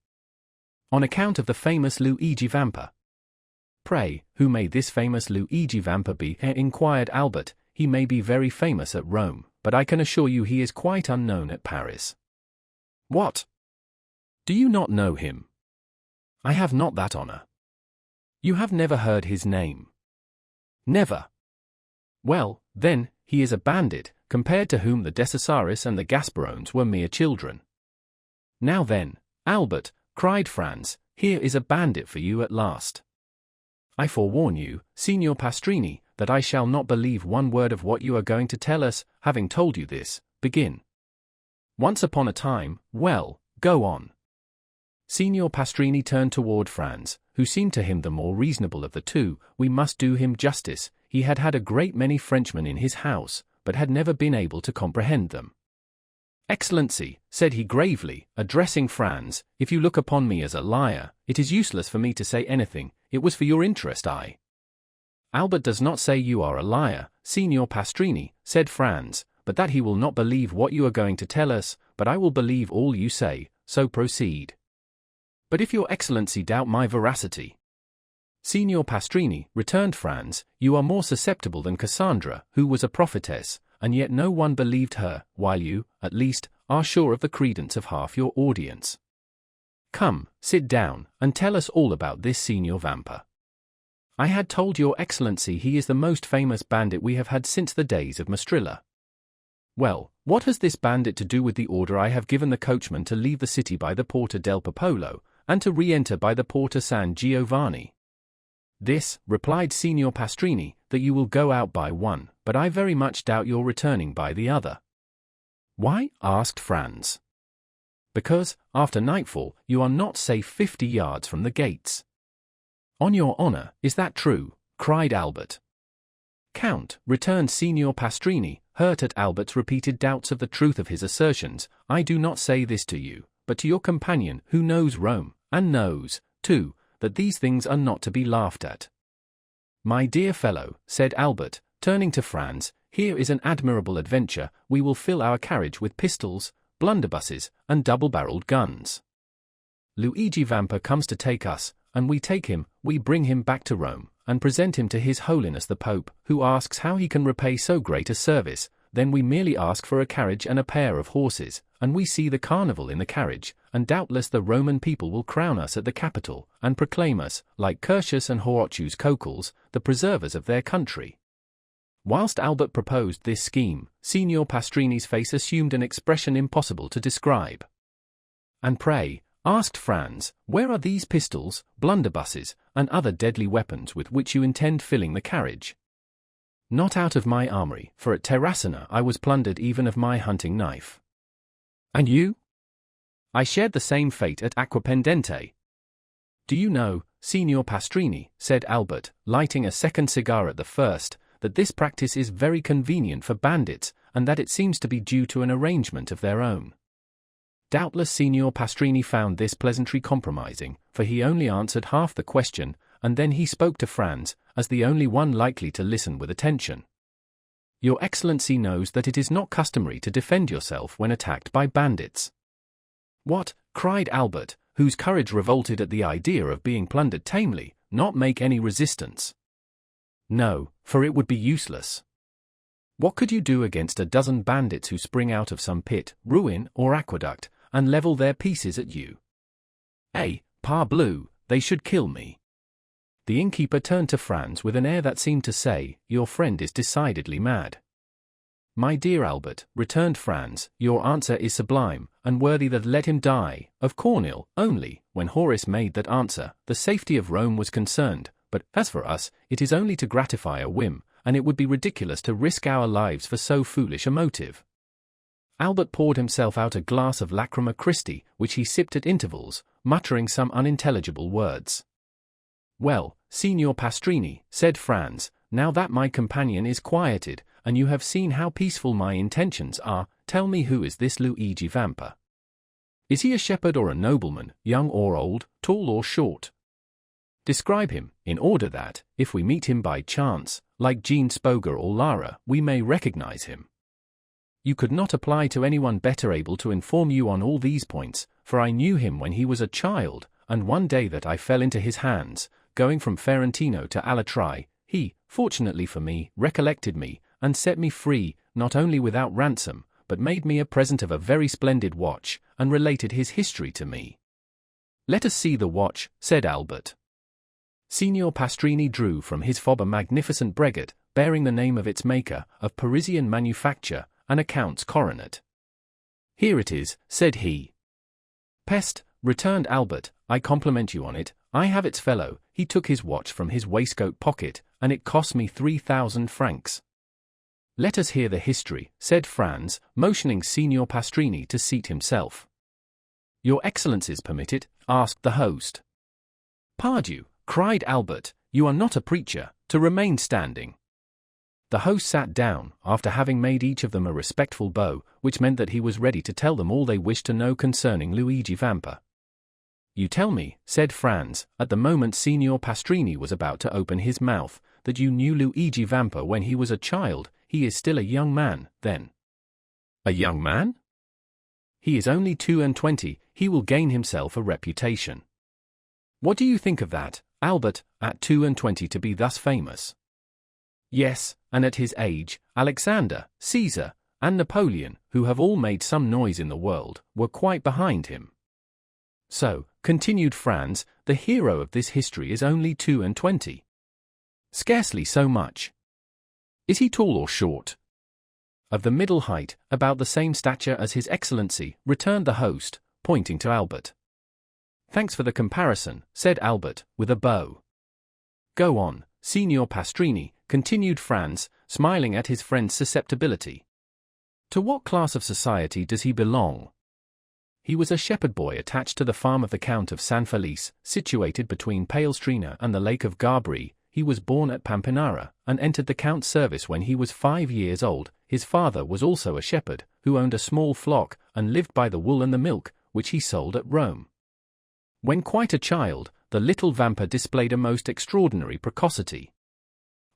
A: "On account of the famous Luigi Vampa." "Pray, who may this famous Luigi Vampa be?" inquired Albert. "He may be very famous at Rome, but I can assure you he is quite unknown at Paris." "What? Do you not know him?" "I have not that honor." "You have never heard his name?" "Never." "Well, then, he is a bandit, compared to whom the Decasaris and the Gasperones were mere children." "Now then, Albert," cried Franz, "here is a bandit for you at last." "I forewarn you, Signor Pastrini, that I shall not believe one word of what you are going to tell us. Having told you this, begin. Once upon a time, well, go on. Signor Pastrini turned toward Franz, who seemed to him the more reasonable of the two. We must do him justice, he had had a great many Frenchmen in his house, but had never been able to comprehend them. Excellency, said he gravely, addressing Franz, if you look upon me as a liar, it is useless for me to say anything. It was for your interest Albert does not say you are a liar, Signor Pastrini, said Franz, but that he will not believe what you are going to tell us, but I will believe all you say, so proceed. But if your Excellency doubt my veracity, Signor Pastrini, returned Franz, you are more susceptible than Cassandra, who was a prophetess, and yet no one believed her, while you, at least, are sure of the credence of half your audience. Come, sit down, and tell us all about this Signor Vampa. I had told your Excellency he is the most famous bandit we have had since the days of Maestrilla. Well, what has this bandit to do with the order I have given the coachman to leave the city by the Porta del Popolo, and to re-enter by the Porta San Giovanni? This, replied Signor Pastrini, that you will go out by one, but I very much doubt your returning by the other. Why? Asked Franz. Because, after nightfall, you are not safe 50 yards from the gates. On your honor, is that true? Cried Albert. Count, returned Signor Pastrini, hurt at Albert's repeated doubts of the truth of his assertions, I do not say this to you, but to your companion who knows Rome, and knows, too, that these things are not to be laughed at. My dear fellow, said Albert, turning to Franz, here is an admirable adventure. We will fill our carriage with pistols, blunderbusses, and double-barreled guns. Luigi Vampa comes to take us, and we take him, we bring him back to Rome, and present him to His Holiness the Pope, who asks how he can repay so great a service. Then we merely ask for a carriage and a pair of horses, and we see the carnival in the carriage, and doubtless the Roman people will crown us at the Capitol, and proclaim us, like Curtius and Horatius Cocles, the preservers of their country. Whilst Albert proposed this scheme, Signor Pastrini's face assumed an expression impossible to describe. And pray, asked Franz, where are these pistols, blunderbusses, and other deadly weapons with which you intend filling the carriage? Not out of my armory, for at Terracina I was plundered even of my hunting knife. And you? I shared the same fate at Acquapendente. Do you know, Signor Pastrini, said Albert, lighting a second cigar at the first, that this practice is very convenient for bandits, and that it seems to be due to an arrangement of their own. Doubtless Signor Pastrini found this pleasantry compromising, for he only answered half the question, and then he spoke to Franz, as the only one likely to listen with attention. Your Excellency knows that it is not customary to defend yourself when attacked by bandits. What? Cried Albert, whose courage revolted at the idea of being plundered tamely, not make any resistance. No, for it would be useless. What could you do against a dozen bandits who spring out of some pit, ruin, or aqueduct, and level their pieces at you? Parbleu, they should kill me. The innkeeper turned to Franz with an air that seemed to say, your friend is decidedly mad. My dear Albert, returned Franz, your answer is sublime, and worthy that let him die, of Cornhill, only, when Horace made that answer, the safety of Rome was concerned, but, as for us, it is only to gratify a whim, and it would be ridiculous to risk our lives for so foolish a motive. Albert poured himself out a glass of Lacrima Christi, which he sipped at intervals, muttering some unintelligible words. Well, Signor Pastrini, said Franz, now that my companion is quieted, and you have seen how peaceful my intentions are, tell me who is this Luigi Vampa? Is he a shepherd or a nobleman, young or old, tall or short? Describe him, in order that, if we meet him by chance, like Jean Spoger or Lara, we may recognize him. You could not apply to anyone better able to inform you on all these points, for I knew him when he was a child, and one day that I fell into his hands, going from Ferentino to Alatri, he, fortunately for me, recollected me, and set me free, not only without ransom, but made me a present of a very splendid watch, and related his history to me. Let us see the watch, said Albert. Signor Pastrini drew from his fob a magnificent breget, bearing the name of its maker, of Parisian manufacture, and a count's coronet. Here it is, said he. Peste, returned Albert, I compliment you on it, I have its fellow. He took his watch from his waistcoat pocket, and it cost me 3,000 francs. Let us hear the history, said Franz, motioning Signor Pastrini to seat himself. Your Excellencies permit it? Asked the host. Pardieu, cried Albert, you are not a preacher, to remain standing. The host sat down, after having made each of them a respectful bow, which meant that he was ready to tell them all they wished to know concerning Luigi Vampa. You tell me, said Franz, at the moment Signor Pastrini was about to open his mouth, that you knew Luigi Vampa when he was a child. He is still a young man, then. A young man? He is only 22, he will gain himself a reputation. What do you think of that, Albert, at 22 to be thus famous? Yes, and at his age, Alexander, Caesar, and Napoleon, who have all made some noise in the world, were quite behind him. So, continued Franz, the hero of this history is only 22. Scarcely so much. Is he tall or short? Of the middle height, about the same stature as His Excellency, returned the host, pointing to Albert. Thanks for the comparison, said Albert, with a bow. Go on, Signor Pastrini, continued Franz, smiling at his friend's susceptibility. To what class of society does he belong? He was a shepherd boy attached to the farm of the Count of San Felice, situated between Palestrina and the Lake of Garbri. He was born at Pampinara, and entered the Count's service when he was 5 years old. His father was also a shepherd, who owned a small flock, and lived by the wool and the milk, which he sold at Rome. When quite a child, the little Vampa displayed a most extraordinary precocity.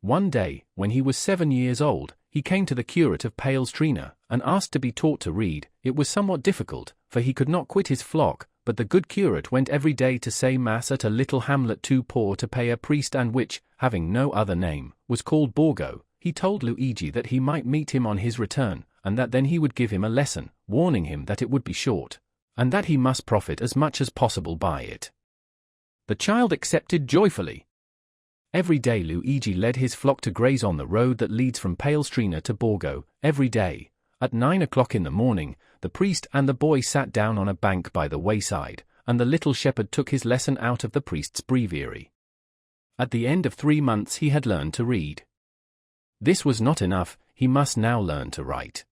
A: One day, when he was 7 years old, he came to the curate of Palestrina, and asked to be taught to read. It was somewhat difficult, for he could not quit his flock, but the good curate went every day to say mass at a little hamlet too poor to pay a priest and which, having no other name, was called Borgo. He told Luigi that he might meet him on his return, and that then he would give him a lesson, warning him that it would be short, and that he must profit as much as possible by it. The child accepted joyfully. Every day Luigi led his flock to graze on the road that leads from Palestrina to Borgo. Every day, at 9 o'clock in the morning, the priest and the boy sat down on a bank by the wayside, and the little shepherd took his lesson out of the priest's breviary. At the end of 3 months he had learned to read. This was not enough, he must now learn to write.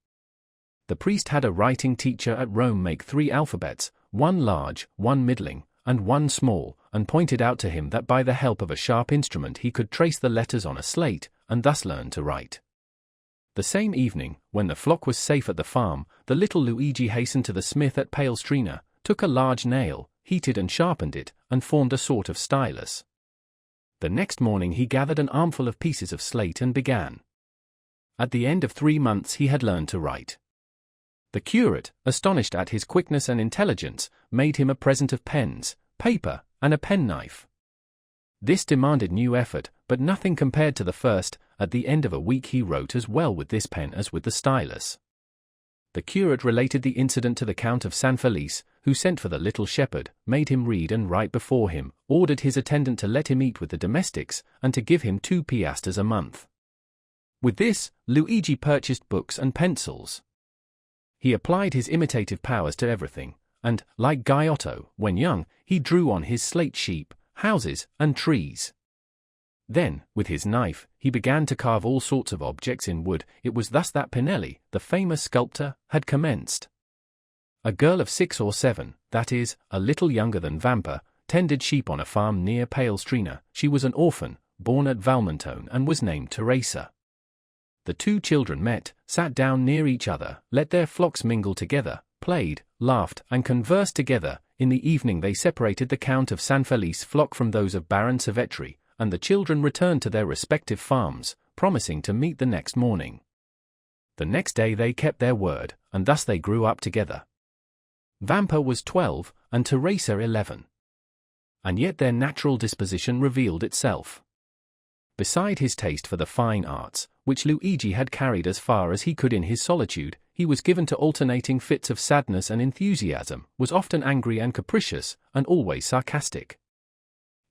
A: The priest had a writing teacher at Rome make 3 alphabets, one large, one middling, and one small, and pointed out to him that by the help of a sharp instrument he could trace the letters on a slate, and thus learn to write. The same evening, when the flock was safe at the farm, the little Luigi hastened to the smith at Palestrina, took a large nail, heated and sharpened it, and formed a sort of stylus. The next morning he gathered an armful of pieces of slate and began. At the end of 3 months he had learned to write. The curate, astonished at his quickness and intelligence, made him a present of pens, paper, and a penknife. This demanded new effort, but nothing compared to the first. At the end of a week he wrote as well with this pen as with the stylus. The curate related the incident to the Count of San Felice, who sent for the little shepherd, made him read and write before him, ordered his attendant to let him eat with the domestics, and to give him 2 piastres a month. With this, Luigi purchased books and pencils. He applied his imitative powers to everything, and, like Giotto, when young, he drew on his slate sheep, houses, and trees. Then, with his knife, he began to carve all sorts of objects in wood. It was thus that Pinelli, the famous sculptor, had commenced. A girl of 6 or 7, that is, a little younger than Vampa, tended sheep on a farm near Palestrina. She was an orphan, born at Valmontone, and was named Teresa. The 2 children met, sat down near each other, let their flocks mingle together, played, laughed, and conversed together. In the evening they separated the Count of San Felice flock from those of Baron Savetri, and the children returned to their respective farms, promising to meet the next morning. The next day they kept their word, and thus they grew up together. Vampa was 12, and Teresa 11. And yet their natural disposition revealed itself. Beside his taste for the fine arts, which Luigi had carried as far as he could in his solitude, he was given to alternating fits of sadness and enthusiasm, was often angry and capricious, and always sarcastic.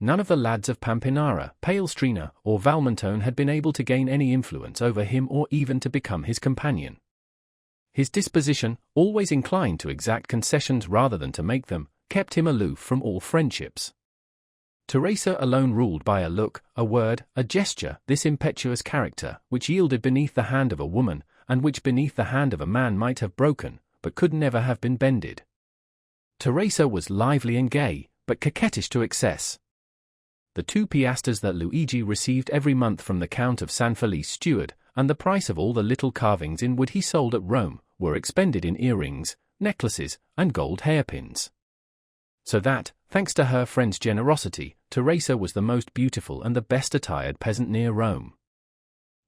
A: None of the lads of Pampinara, Palestrina, or Valmontone had been able to gain any influence over him or even to become his companion. His disposition, always inclined to exact concessions rather than to make them, kept him aloof from all friendships. Teresa alone ruled by a look, a word, a gesture, this impetuous character, which yielded beneath the hand of a woman, and which beneath the hand of a man might have broken, but could never have been bended. Teresa was lively and gay, but coquettish to excess. The 2 piastres that Luigi received every month from the Count of San Felice steward, and the price of all the little carvings in wood he sold at Rome, were expended in earrings, necklaces, and gold hairpins. So that, thanks to her friend's generosity, Teresa was the most beautiful and the best attired peasant near Rome.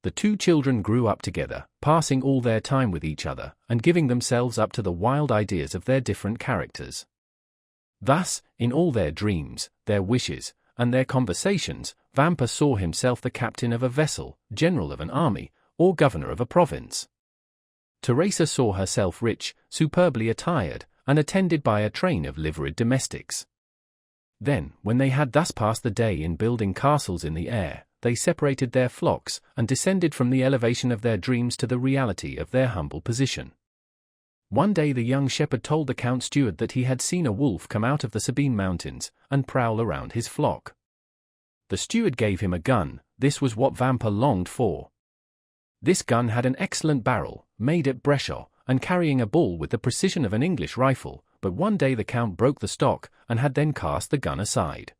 A: The 2 children grew up together, passing all their time with each other, and giving themselves up to the wild ideas of their different characters. Thus, in all their dreams, their wishes, and their conversations, Vampa saw himself the captain of a vessel, general of an army, or governor of a province. Teresa saw herself rich, superbly attired, and attended by a train of liveried domestics. Then, when they had thus passed the day in building castles in the air, they separated their flocks, and descended from the elevation of their dreams to the reality of their humble position. One day the young shepherd told the Count's steward that he had seen a wolf come out of the Sabine mountains, and prowl around his flock. The steward gave him a gun. This was what Vampa longed for. This gun had an excellent barrel, made at Brescia, and carrying a ball with the precision of an English rifle, but one day the Count broke the stock, and had then cast the gun aside.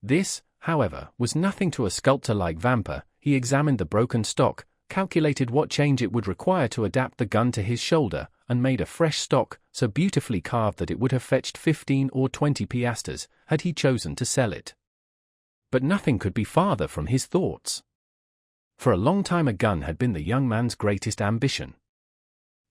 A: This, however, was nothing to a sculptor like Vampa. He examined the broken stock, calculated what change it would require to adapt the gun to his shoulder, and made a fresh stock, so beautifully carved that it would have fetched 15 or 20 piastres, had he chosen to sell it. But nothing could be farther from his thoughts. For a long time a gun had been the young man's greatest ambition.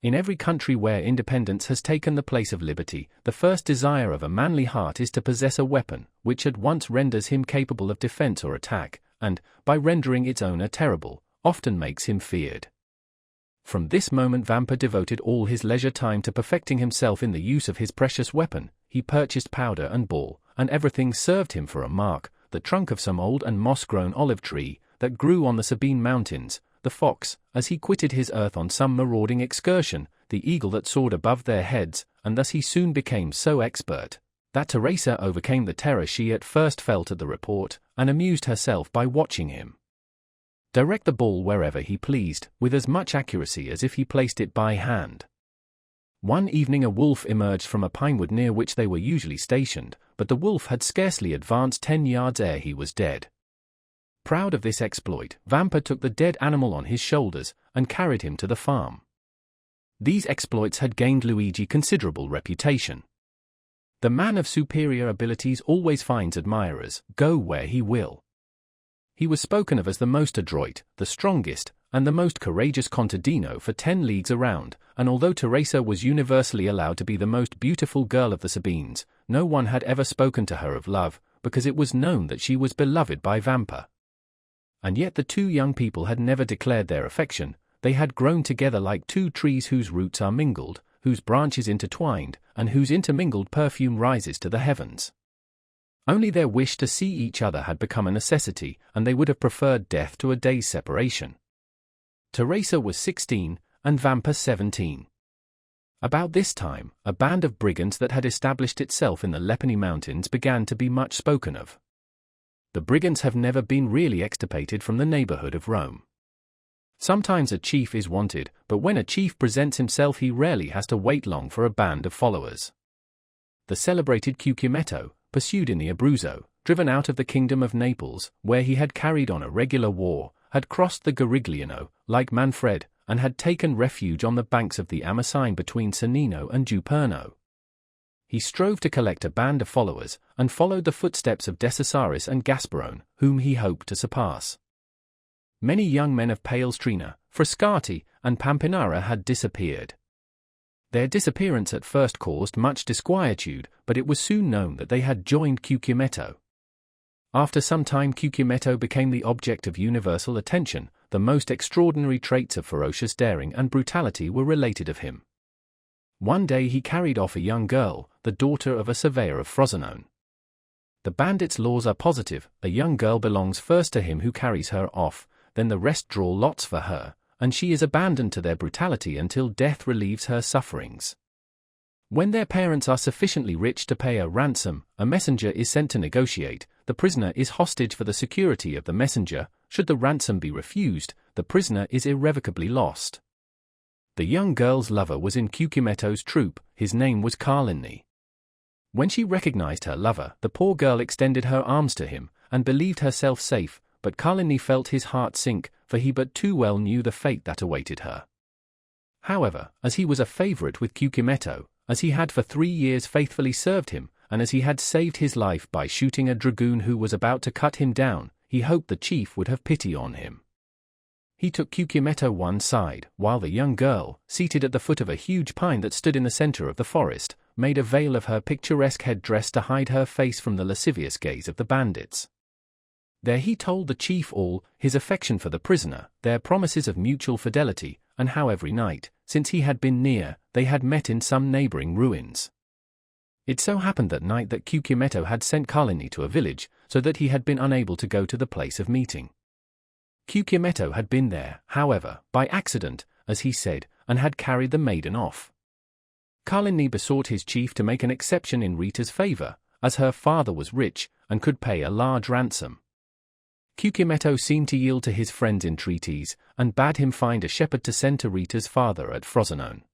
A: In every country where independence has taken the place of liberty, the first desire of a manly heart is to possess a weapon, which at once renders him capable of defense or attack, and, by rendering its owner terrible, often makes him feared. From this moment Vampa devoted all his leisure time to perfecting himself in the use of his precious weapon. He purchased powder and ball, and everything served him for a mark, the trunk of some old and moss-grown olive tree, that grew on the Sabine mountains, the fox, as he quitted his earth on some marauding excursion, the eagle that soared above their heads, and thus he soon became so expert, that Teresa overcame the terror she at first felt at the report, and amused herself by watching him direct the ball wherever he pleased, with as much accuracy as if he placed it by hand. One evening a wolf emerged from a pinewood near which they were usually stationed, but the wolf had scarcely advanced 10 yards ere he was dead. Proud of this exploit, Vampa took the dead animal on his shoulders, and carried him to the farm. These exploits had gained Luigi considerable reputation. The man of superior abilities always finds admirers, go where he will. He was spoken of as the most adroit, the strongest, and the most courageous contadino for 10 leagues around, and although Teresa was universally allowed to be the most beautiful girl of the Sabines, no one had ever spoken to her of love, because it was known that she was beloved by Vampa. And yet the 2 young people had never declared their affection. They had grown together like 2 trees whose roots are mingled, whose branches intertwined, and whose intermingled perfume rises to the heavens. Only their wish to see each other had become a necessity, and they would have preferred death to a day's separation. Teresa was 16, and Vampa 17. About this time, a band of brigands that had established itself in the Lepani mountains began to be much spoken of. The brigands have never been really extirpated from the neighborhood of Rome. Sometimes a chief is wanted, but when a chief presents himself he rarely has to wait long for a band of followers. The celebrated Cucumetto, pursued in the Abruzzo, driven out of the kingdom of Naples, where he had carried on a regular war, had crossed the Garigliano, like Manfred, and had taken refuge on the banks of the Amasine between Cennino and Juperno. He strove to collect a band of followers, and followed the footsteps of Decesaris and Gasparone, whom he hoped to surpass. Many young men of Palestrina, Frascati, and Pampinara had disappeared. Their disappearance at first caused much disquietude, but it was soon known that they had joined Cucumetto. After some time Cucumetto became the object of universal attention. The most extraordinary traits of ferocious daring and brutality were related of him. One day he carried off a young girl, the daughter of a surveyor of Frosinone. The bandit's laws are positive: a young girl belongs first to him who carries her off, then the rest draw lots for her, and she is abandoned to their brutality until death relieves her sufferings. When their parents are sufficiently rich to pay a ransom, a messenger is sent to negotiate. the prisoner is hostage for the security of the messenger. Should the ransom be refused, the prisoner is irrevocably lost. The young girl's lover was in Cucumetto's troop. His name was Carlini. When she recognized her lover, the poor girl extended her arms to him, and believed herself safe, but Carlini felt his heart sink, for he but too well knew the fate that awaited her. However, as he was a favorite with Cucumetto, as he had for 3 years faithfully served him, and as he had saved his life by shooting a dragoon who was about to cut him down, he hoped the chief would have pity on him. He took Cucumetto one side, while the young girl, seated at the foot of a huge pine that stood in the center of the forest, made a veil of her picturesque head-dress to hide her face from the lascivious gaze of the bandits. There he told the chief all, his affection for the prisoner, their promises of mutual fidelity, and how every night, since he had been near, they had met in some neighboring ruins. It so happened that night that Cucumetto had sent Carlini to a village, so that he had been unable to go to the place of meeting. Cucumetto had been there, however, by accident, as he said, and had carried the maiden off. Carlini besought his chief to make an exception in Rita's favor, as her father was rich, and could pay a large ransom. Cucumetto seemed to yield to his friend's entreaties, and bade him find a shepherd to send to Rita's father at Frosinone.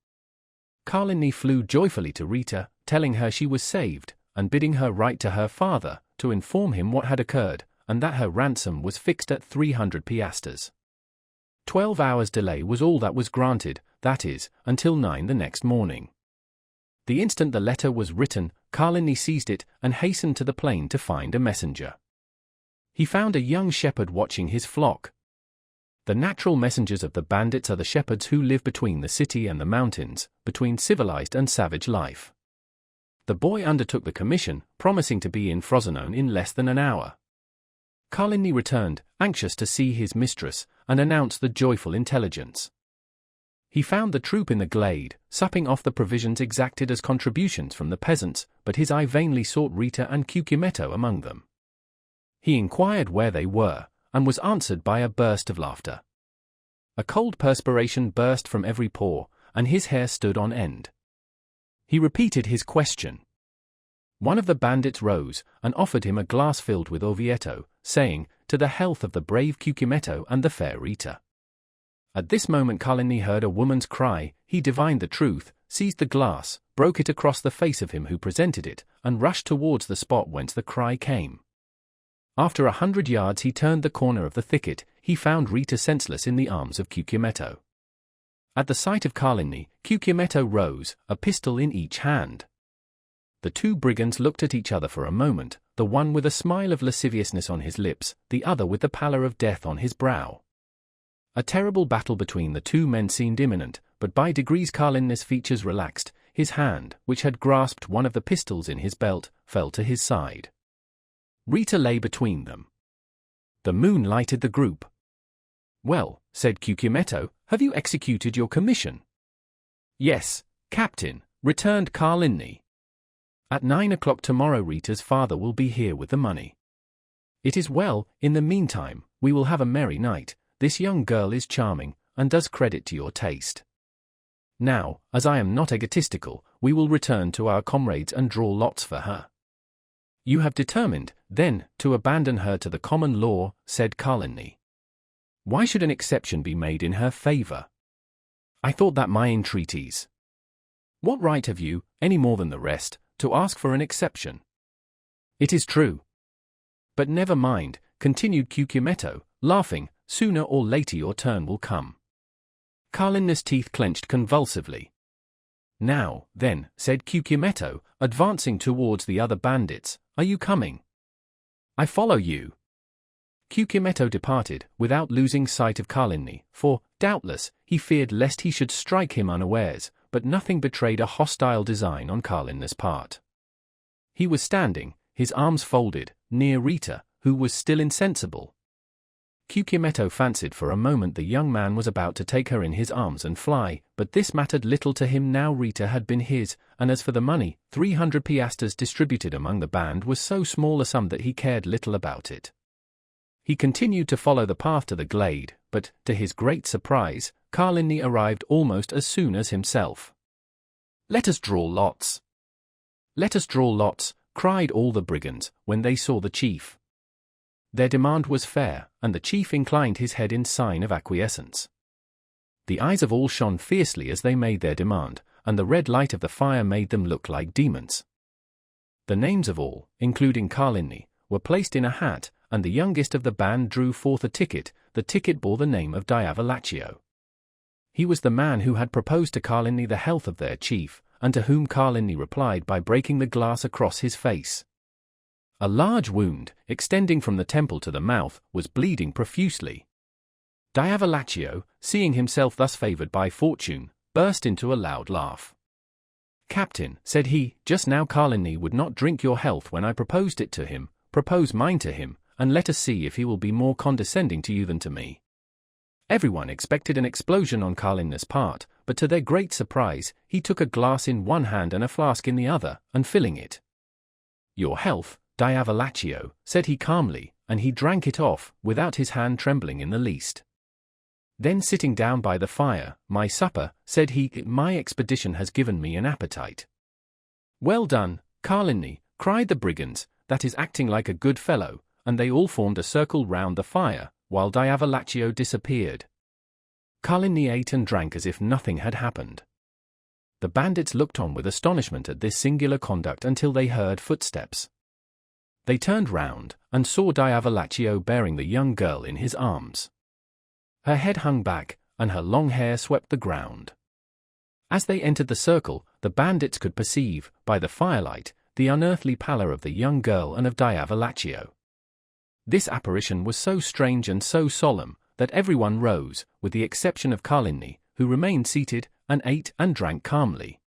A: Carlini flew joyfully to Rita, telling her she was saved, and bidding her write to her father, to inform him what had occurred, and that her ransom was fixed at 300 piastres. 12 hours' delay was all that was granted, that is, until 9 the next morning. The instant the letter was written, Carlini seized it and hastened to the plain to find a messenger. He found a young shepherd watching his flock. The natural messengers of the bandits are the shepherds who live between the city and the mountains, between civilized and savage life. The boy undertook the commission, promising to be in Frosinone in less than an hour. Carlini returned, anxious to see his mistress, and announced the joyful intelligence. He found the troop in the glade, supping off the provisions exacted as contributions from the peasants, but his eye vainly sought Rita and Cucumetto among them. He inquired where they were, and was answered by a burst of laughter. A cold perspiration burst from every pore, and his hair stood on end. He repeated his question. One of the bandits rose, and offered him a glass filled with Orvieto, saying, "To the health of the brave Cucumetto and the fair Rita." At this moment Carlini heard a woman's cry. He divined the truth, seized the glass, broke it across the face of him who presented it, and rushed towards the spot whence the cry came. After 100 yards he turned the corner of the thicket. He found Rita senseless in the arms of Cucumetto. At the sight of Carlini, Cucumetto rose, a pistol in each hand. The two brigands looked at each other for a moment, the one with a smile of lasciviousness on his lips, the other with the pallor of death on his brow. A terrible battle between the two men seemed imminent, but by degrees Carlini's features relaxed. His hand, which had grasped one of the pistols in his belt, fell to his side. Rita lay between them. The moon lighted the group. "Well," said Cucumetto, "have you executed your commission?" "Yes, captain," returned Carlini. "At 9 o'clock tomorrow Rita's father will be here with the money. It is well. In the meantime, we will have a merry night. This young girl is charming, and does credit to your taste. Now, as I am not egotistical, we will return to our comrades and draw lots for her." "You have determined, then, to abandon her to the common law," said Carlini. "Why should an exception be made in her favor? I thought that my entreaties—" "What right have you, any more than the rest, to ask for an exception?" "It is true. But never mind," continued Cucumetto, laughing, "sooner or later your turn will come." Carlini's teeth clenched convulsively. "Now, then," said Cucumetto, advancing towards the other bandits, "are you coming?" "I follow you." Cucumetto departed, without losing sight of Carlini, for, doubtless, he feared lest he should strike him unawares, but nothing betrayed a hostile design on Carlini's part. He was standing, his arms folded, near Rita, who was still insensible. Cucumetto fancied for a moment the young man was about to take her in his arms and fly, but this mattered little to him now Rita had been his, and as for the money, 300 piastres distributed among the band was so small a sum that he cared little about it. He continued to follow the path to the glade, but, to his great surprise, Carlini arrived almost as soon as himself. "Let us draw lots." "Let us draw lots," cried all the brigands, when they saw the chief. Their demand was fair, and the chief inclined his head in sign of acquiescence. The eyes of all shone fiercely as they made their demand, and the red light of the fire made them look like demons. The names of all, including Carlini, were placed in a hat, and the youngest of the band drew forth a ticket. The ticket bore the name of Diavolaccio. He was the man who had proposed to Carlini the health of their chief, and to whom Carlini replied by breaking the glass across his face. A large wound, extending from the temple to the mouth, was bleeding profusely. Diavolaccio, seeing himself thus favored by fortune, burst into a loud laugh. "Captain," said he, "just now Carlini would not drink your health when I proposed it to him. Propose mine to him, and let us see if he will be more condescending to you than to me." Everyone expected an explosion on Carlini's part, but to their great surprise, he took a glass in one hand and a flask in the other, and filling it. "Your health, Diavolaccio," said he calmly, and he drank it off, without his hand trembling in the least. Then sitting down by the fire, "My supper," said he, "my expedition has given me an appetite." "Well done, Carlini," cried the brigands, "that is acting like a good fellow," and they all formed a circle round the fire, while Diavolaccio disappeared. Carlini ate and drank as if nothing had happened. The bandits looked on with astonishment at this singular conduct until they heard footsteps. They turned round, and saw Diavolaccio bearing the young girl in his arms. Her head hung back, and her long hair swept the ground. As they entered the circle, the bandits could perceive, by the firelight, the unearthly pallor of the young girl and of Diavolaccio. This apparition was so strange and so solemn, that everyone rose, with the exception of Carlini, who remained seated, and ate and drank calmly.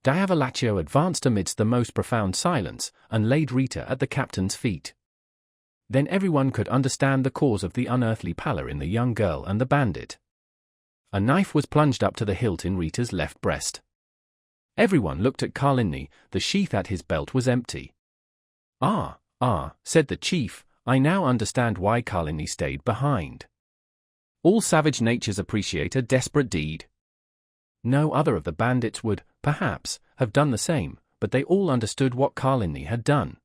A: Diavolaccio advanced amidst the most profound silence, and laid Rita at the captain's feet. Then everyone could understand the cause of the unearthly pallor in the young girl and the bandit. A knife was plunged up to the hilt in Rita's left breast. Everyone looked at Carlini. The sheath at his belt was empty. Ah, said the chief, "I now understand why Carlini stayed behind. All savage natures appreciate a desperate deed." No other of the bandits would, perhaps, have done the same, but they all understood what Carlini had done.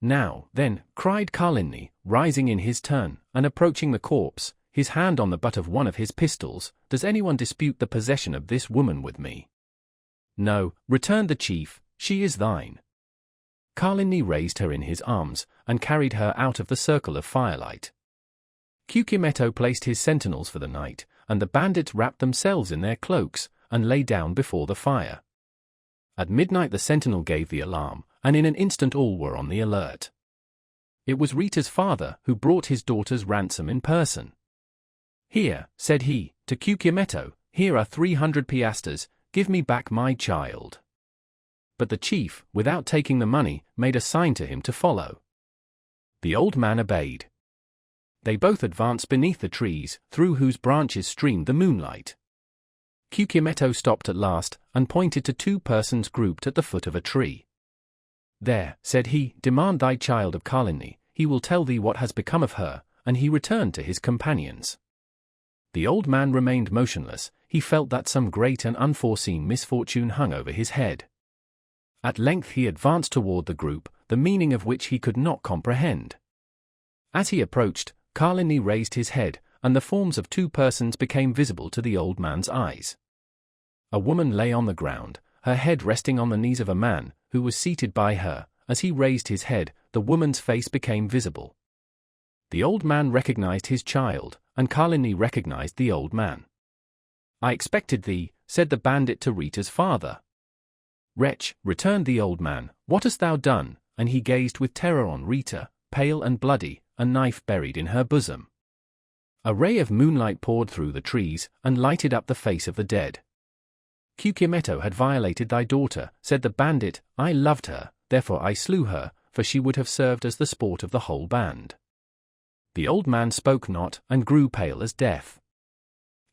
A: "Now, then," cried Carlini, rising in his turn, and approaching the corpse, his hand on the butt of one of his pistols, "does anyone dispute the possession of this woman with me?" "No," returned the chief, "she is thine." Carlini raised her in his arms, and carried her out of the circle of firelight. Cucumetto placed his sentinels for the night, and the bandits wrapped themselves in their cloaks, and lay down before the fire. At midnight the sentinel gave the alarm, and in an instant all were on the alert. It was Rita's father who brought his daughter's ransom in person. "Here," said he, to Cucumetto, "here are 300 piastres, give me back my child." But the chief, without taking the money, made a sign to him to follow. The old man obeyed. They both advanced beneath the trees, through whose branches streamed the moonlight. Cucumetto stopped at last, and pointed to two persons grouped at the foot of a tree. "There," said he, "demand thy child of Carlini, he will tell thee what has become of her," and he returned to his companions. The old man remained motionless. He felt that some great and unforeseen misfortune hung over his head. At length he advanced toward the group, the meaning of which he could not comprehend. As he approached, Carlini raised his head, and the forms of two persons became visible to the old man's eyes. A woman lay on the ground, her head resting on the knees of a man, who was seated by her. As he raised his head, the woman's face became visible. The old man recognized his child, and Carlini recognized the old man. "I expected thee," said the bandit to Rita's father. "Wretch," returned the old man, "what hast thou done?" And he gazed with terror on Rita, pale and bloody, a knife buried in her bosom. A ray of moonlight poured through the trees, and lighted up the face of the dead. "Cucumetto had violated thy daughter," said the bandit. "I loved her, therefore I slew her, for she would have served as the sport of the whole band." The old man spoke not, and grew pale as death.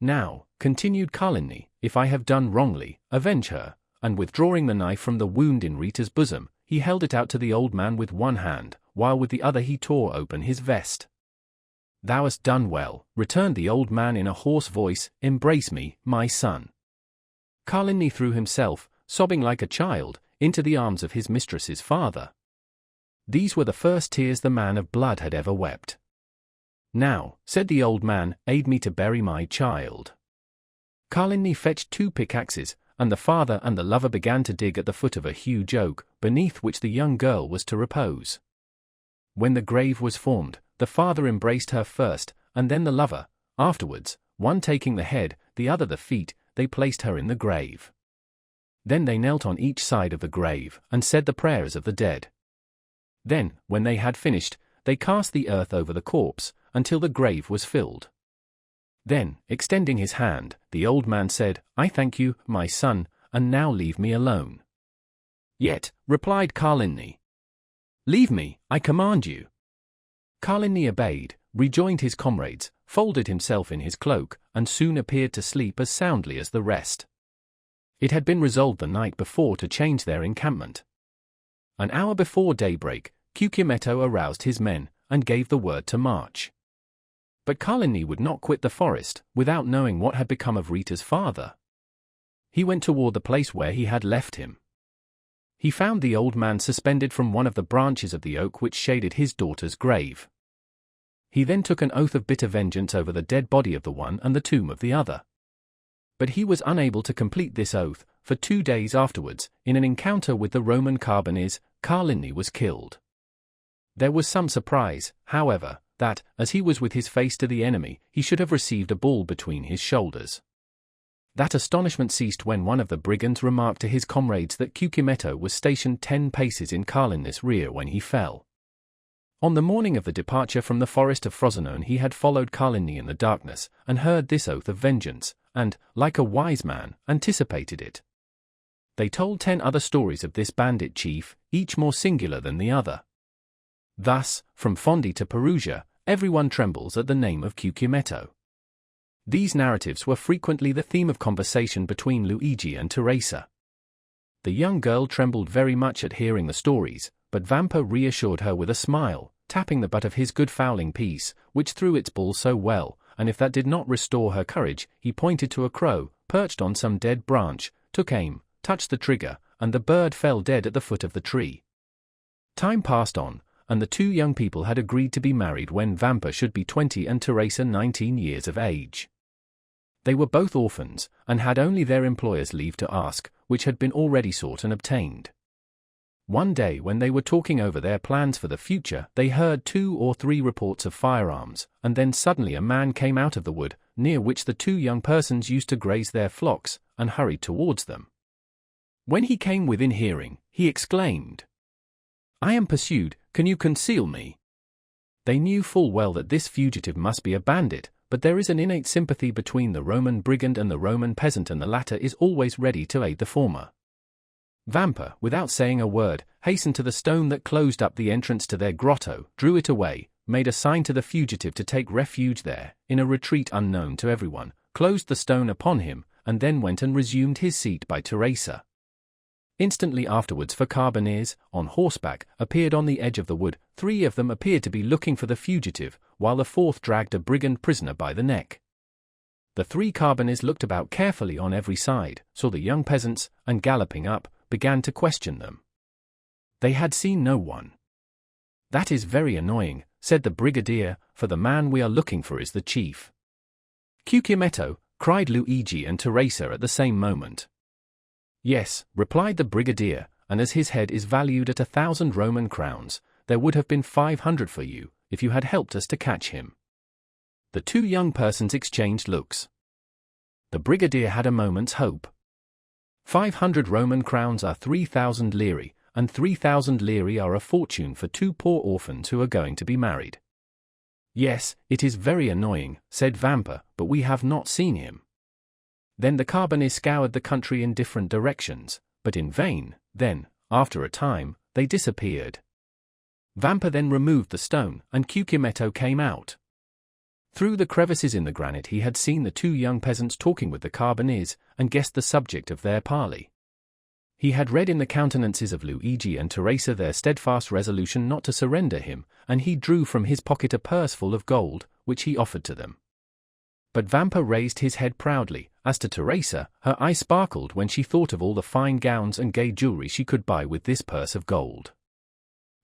A: "Now," continued Carlini, "if I have done wrongly, avenge her," and withdrawing the knife from the wound in Rita's bosom, he held it out to the old man with one hand, while with the other he tore open his vest. "Thou hast done well," returned the old man in a hoarse voice, "embrace me, my son." Carlini threw himself, sobbing like a child, into the arms of his mistress's father. These were the first tears the man of blood had ever wept. "Now," said the old man, "aid me to bury my child." Carligny fetched 2 pickaxes, and the father and the lover began to dig at the foot of a huge oak, beneath which the young girl was to repose. When the grave was formed, the father embraced her first, and then the lover. Afterwards, one taking the head, the other the feet, they placed her in the grave. Then they knelt on each side of the grave, and said the prayers of the dead. Then, when they had finished, they cast the earth over the corpse, until the grave was filled. Then, extending his hand, the old man said, "I thank you, my son, and now leave me alone." "Yet," replied Carligny. "Leave me, I command you." Carligny obeyed, rejoined his comrades, folded himself in his cloak, and soon appeared to sleep as soundly as the rest. It had been resolved the night before to change their encampment. An hour before daybreak, Cucumetto aroused his men, and gave the word to march. But Carligny would not quit the forest, without knowing what had become of Rita's father. He went toward the place where he had left him. He found the old man suspended from one of the branches of the oak which shaded his daughter's grave. He then took an oath of bitter vengeance over the dead body of the one and the tomb of the other. But he was unable to complete this oath, for 2 days afterwards, in an encounter with the Roman Carbonaries, Carligny was killed. There was some surprise, however, that, as he was with his face to the enemy, he should have received a ball between his shoulders. That astonishment ceased when one of the brigands remarked to his comrades that Cucumetto was stationed 10 paces in Carligny's rear when he fell. On the morning of the departure from the forest of Frosinone he had followed Carligny in the darkness, and heard this oath of vengeance, and, like a wise man, anticipated it. They told 10 other stories of this bandit chief, each more singular than the other. Thus, from Fondi to Perugia, everyone trembles at the name of Cucumetto. These narratives were frequently the theme of conversation between Luigi and Teresa. The young girl trembled very much at hearing the stories, but Vampa reassured her with a smile, tapping the butt of his good fowling piece, which threw its ball so well, and if that did not restore her courage, he pointed to a crow, perched on some dead branch, took aim, touched the trigger, and the bird fell dead at the foot of the tree. Time passed on, and the 2 young people had agreed to be married when Vampa should be 20 and Teresa 19 years of age. They were both orphans, and had only their employers' leave to ask, which had been already sought and obtained. One day when they were talking over their plans for the future, they heard 2 or 3 reports of firearms, and then suddenly a man came out of the wood, near which the 2 young persons used to graze their flocks, and hurried towards them. When he came within hearing, he exclaimed, "I am pursued, can you conceal me?" They knew full well that this fugitive must be a bandit, but there is an innate sympathy between the Roman brigand and the Roman peasant, and the latter is always ready to aid the former. Vampa, without saying a word, hastened to the stone that closed up the entrance to their grotto, drew it away, made a sign to the fugitive to take refuge there, in a retreat unknown to everyone, closed the stone upon him, and then went and resumed his seat by Teresa. Instantly afterwards 4 carbineers, on horseback, appeared on the edge of the wood. 3 of them appeared to be looking for the fugitive, while the 4th dragged a brigand prisoner by the neck. The 3 carbineers looked about carefully on every side, saw the young peasants, and galloping up, began to question them. They had seen no one. "That is very annoying," said the brigadier, "for the man we are looking for is the chief." "Cucumetto," cried Luigi and Teresa at the same moment. "Yes," replied the brigadier, "and as his head is valued at 1,000 Roman crowns, there would have been 500 for you, if you had helped us to catch him." The 2 young persons exchanged looks. The brigadier had a moment's hope. 500 Roman crowns are 3,000 lire, and 3,000 lire are a fortune for 2 poor orphans who are going to be married. "Yes, it is very annoying," said Vampa, "but we have not seen him." Then the carbineers scoured the country in different directions, but in vain. Then, after a time, they disappeared. Vampa then removed the stone, and Cucumetto came out. Through the crevices in the granite he had seen the 2 young peasants talking with the carbineers, and guessed the subject of their parley. He had read in the countenances of Luigi and Teresa their steadfast resolution not to surrender him, and he drew from his pocket a purse full of gold, which he offered to them. But Vampa raised his head proudly. As to Teresa, her eye sparkled when she thought of all the fine gowns and gay jewelry she could buy with this purse of gold.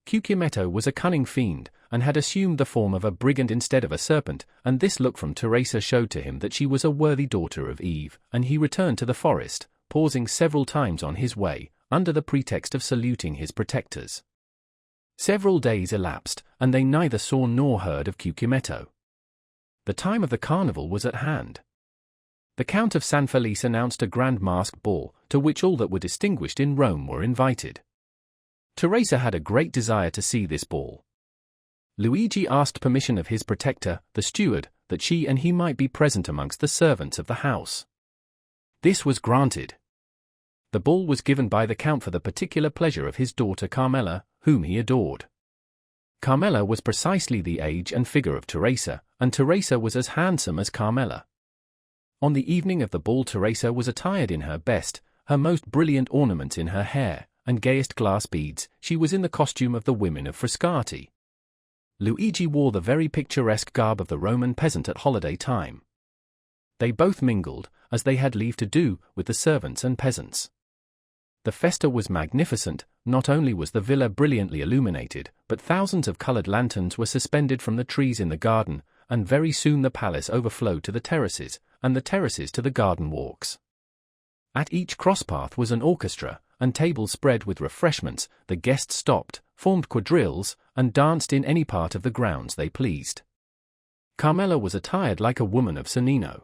A: Cucumetto was a cunning fiend, and had assumed the form of a brigand instead of a serpent, and this look from Teresa showed to him that she was a worthy daughter of Eve, and he returned to the forest, pausing several times on his way, under the pretext of saluting his protectors. Several days elapsed, and they neither saw nor heard of Cucumetto. The time of the carnival was at hand. The Count of San Felice announced a grand masked ball, to which all that were distinguished in Rome were invited. Teresa had a great desire to see this ball. Luigi asked permission of his protector, the steward, that she and he might be present amongst the servants of the house. This was granted. The ball was given by the Count for the particular pleasure of his daughter Carmela, whom he adored. Carmela was precisely the age and figure of Teresa, and Teresa was as handsome as Carmela. On the evening of the ball Teresa was attired in her best, her most brilliant ornaments in her hair, and gayest glass beads. She was in the costume of the women of Frascati. Luigi wore the very picturesque garb of the Roman peasant at holiday time. They both mingled, as they had leave to do, with the servants and peasants. The festa was magnificent. Not only was the villa brilliantly illuminated, but thousands of colored lanterns were suspended from the trees in the garden, and very soon the palace overflowed to the terraces, and the terraces to the garden walks. At each crosspath was an orchestra, and tables spread with refreshments. The guests stopped, formed quadrilles, and danced in any part of the grounds they pleased. Carmela was attired like a woman of Sannino.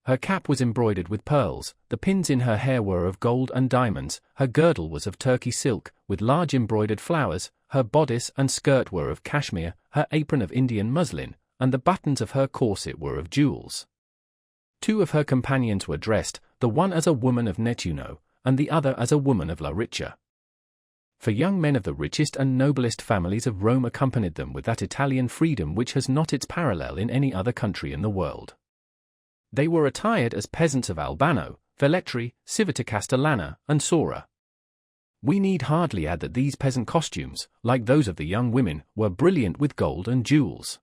A: Her cap was embroidered with pearls, the pins in her hair were of gold and diamonds, her girdle was of Turkey silk, with large embroidered flowers, her bodice and skirt were of cashmere, her apron of Indian muslin, and the buttons of her corset were of jewels. Two of her companions were dressed, the one as a woman of Nettuno, and the other as a woman of La Riccia. For young men of the richest and noblest families of Rome accompanied them with that Italian freedom which has not its parallel in any other country in the world. They were attired as peasants of Albano, Velletri, Civita Castellana, and Sora. We need hardly add that these peasant costumes, like those of the young women, were brilliant with gold and jewels.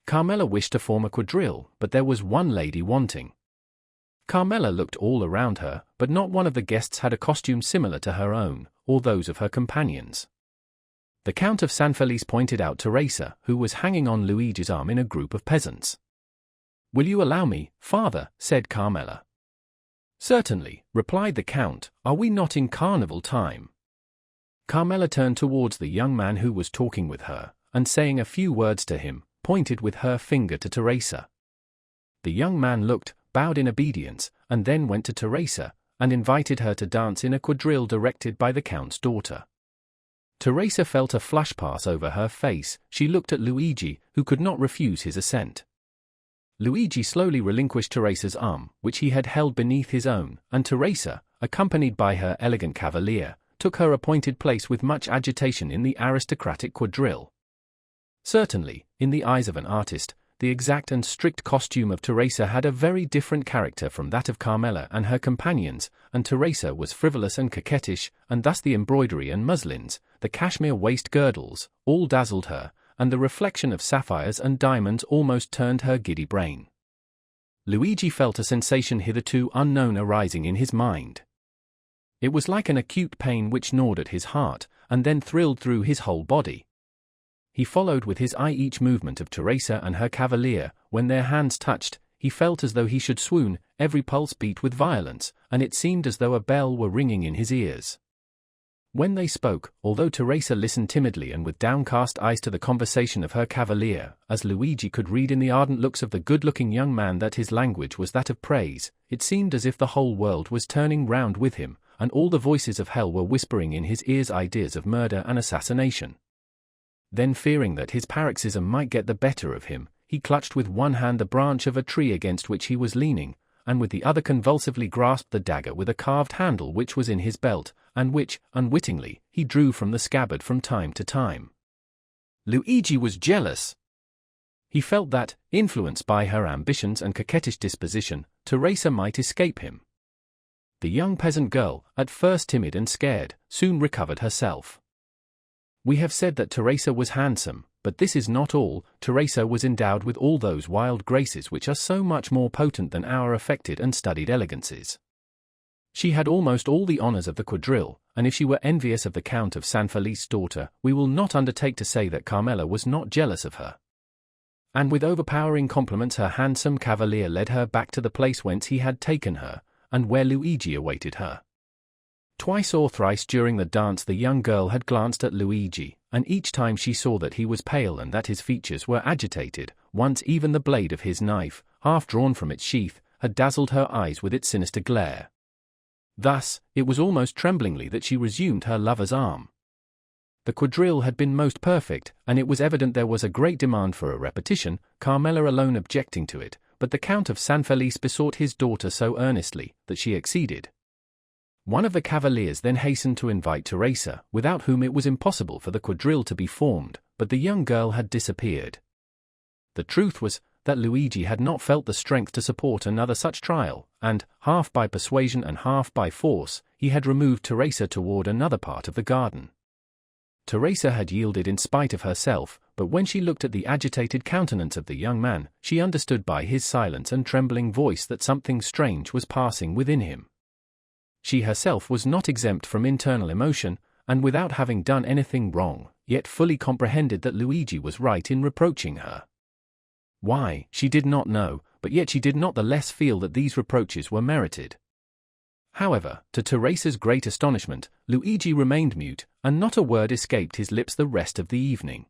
A: Carmela wished to form a quadrille, but there was one lady wanting. Carmela looked all around her, but not one of the guests had a costume similar to her own, or those of her companions. The Count of San Felice pointed out Teresa, who was hanging on Luigi's arm in a group of peasants. "Will you allow me, father?" said Carmela. "Certainly," replied the Count. "Are we not in carnival time?" Carmela turned towards the young man who was talking with her, and saying a few words to him, pointed with her finger to Teresa. The young man looked, bowed in obedience, and then went to Teresa, and invited her to dance in a quadrille directed by the Count's daughter. Teresa felt a flush pass over her face. She looked at Luigi, who could not refuse his assent. Luigi slowly relinquished Teresa's arm, which he had held beneath his own, and Teresa, accompanied by her elegant cavalier, took her appointed place with much agitation in the aristocratic quadrille. Certainly, in the eyes of an artist, the exact and strict costume of Teresa had a very different character from that of Carmela and her companions, and Teresa was frivolous and coquettish, and thus the embroidery and muslins, the cashmere waist girdles, all dazzled her, and the reflection of sapphires and diamonds almost turned her giddy brain. Luigi felt a sensation hitherto unknown arising in his mind. It was like an acute pain which gnawed at his heart, and then thrilled through his whole body. He followed with his eye each movement of Teresa and her cavalier. When their hands touched, he felt as though he should swoon, every pulse beat with violence, and it seemed as though a bell were ringing in his ears. When they spoke, although Teresa listened timidly and with downcast eyes to the conversation of her cavalier, as Luigi could read in the ardent looks of the good-looking young man that his language was that of praise, it seemed as if the whole world was turning round with him, and all the voices of hell were whispering in his ears ideas of murder and assassination. Then, fearing that his paroxysm might get the better of him, he clutched with one hand the branch of a tree against which he was leaning, and with the other convulsively grasped the dagger with a carved handle which was in his belt, and which, unwittingly, he drew from the scabbard from time to time. Luigi was jealous. He felt that, influenced by her ambitions and coquettish disposition, Teresa might escape him. The young peasant girl, at first timid and scared, soon recovered herself. We have said that Teresa was handsome, but this is not all. Teresa was endowed with all those wild graces which are so much more potent than our affected and studied elegances. She had almost all the honors of the quadrille, and if she were envious of the Count of San Felice's daughter, we will not undertake to say that Carmela was not jealous of her. And with overpowering compliments her handsome cavalier led her back to the place whence he had taken her, and where Luigi awaited her. Twice or thrice during the dance the young girl had glanced at Luigi, and each time she saw that he was pale and that his features were agitated. Once even the blade of his knife, half drawn from its sheath, had dazzled her eyes with its sinister glare. Thus, it was almost tremblingly that she resumed her lover's arm. The quadrille had been most perfect, and it was evident there was a great demand for a repetition, Carmela alone objecting to it, but the Count of San Felice besought his daughter so earnestly that she acceded. One of the cavaliers then hastened to invite Teresa, without whom it was impossible for the quadrille to be formed, but the young girl had disappeared. The truth was that Luigi had not felt the strength to support another such trial, and, half by persuasion and half by force, he had removed Teresa toward another part of the garden. Teresa had yielded in spite of herself, but when she looked at the agitated countenance of the young man, she understood by his silence and trembling voice that something strange was passing within him. She herself was not exempt from internal emotion, and without having done anything wrong, yet fully comprehended that Luigi was right in reproaching her. Why, she did not know, but yet she did not the less feel that these reproaches were merited. However, to Teresa's great astonishment, Luigi remained mute, and not a word escaped his lips the rest of the evening.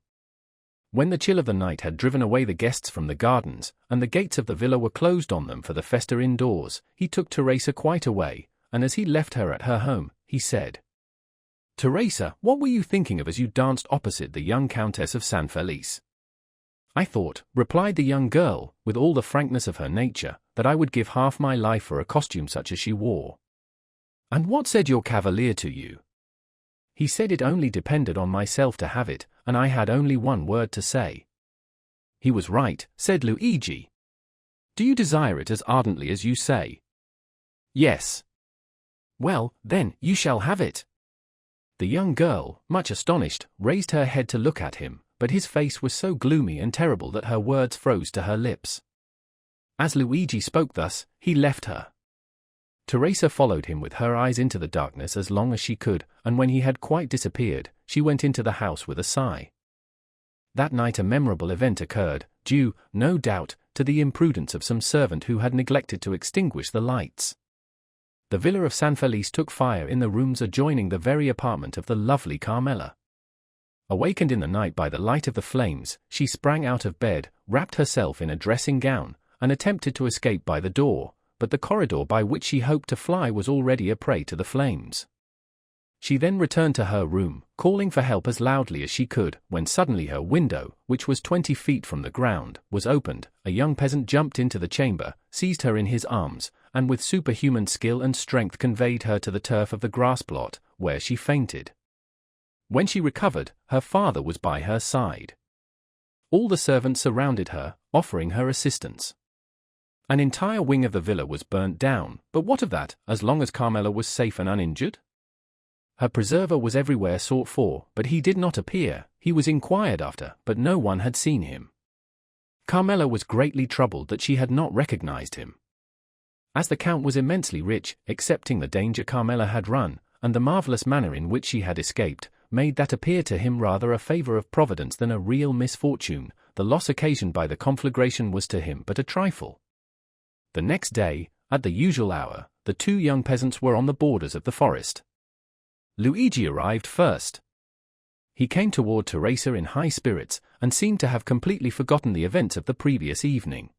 A: When the chill of the night had driven away the guests from the gardens, and the gates of the villa were closed on them for the festa indoors, he took Teresa quite away, and as he left her at her home, he said, "Teresa, what were you thinking of as you danced opposite the young Countess of San Felice?" "I thought," replied the young girl, with all the frankness of her nature, "that I would give half my life for a costume such as she wore." "And what said your cavalier to you?" "He said it only depended on myself to have it, and I had only one word to say." "He was right," said Luigi. "Do you desire it as ardently as you say?" "Yes." "Well, then, you shall have it." The young girl, much astonished, raised her head to look at him, but his face was so gloomy and terrible that her words froze to her lips. As Luigi spoke thus, he left her. Teresa followed him with her eyes into the darkness as long as she could, and when he had quite disappeared, she went into the house with a sigh. That night a memorable event occurred, due, no doubt, to the imprudence of some servant who had neglected to extinguish the lights. The villa of San Felice took fire in the rooms adjoining the very apartment of the lovely Carmela. Awakened in the night by the light of the flames, she sprang out of bed, wrapped herself in a dressing gown, and attempted to escape by the door, but the corridor by which she hoped to fly was already a prey to the flames. She then returned to her room, calling for help as loudly as she could, when suddenly her window, which was 20 feet from the ground, was opened. A young peasant jumped into the chamber, seized her in his arms, and with superhuman skill and strength conveyed her to the turf of the grass plot, where she fainted. When she recovered, her father was by her side. All the servants surrounded her, offering her assistance. An entire wing of the villa was burnt down, but what of that, as long as Carmela was safe and uninjured? Her preserver was everywhere sought for, but he did not appear. He was inquired after, but no one had seen him. Carmela was greatly troubled that she had not recognized him. As the Count was immensely rich, accepting the danger Carmela had run, and the marvelous manner in which she had escaped, made that appear to him rather a favor of Providence than a real misfortune. The loss occasioned by the conflagration was to him but a trifle. The next day, at the usual hour, the two young peasants were on the borders of the forest. Luigi arrived first. He came toward Teresa in high spirits, and seemed to have completely forgotten the events of the previous evening.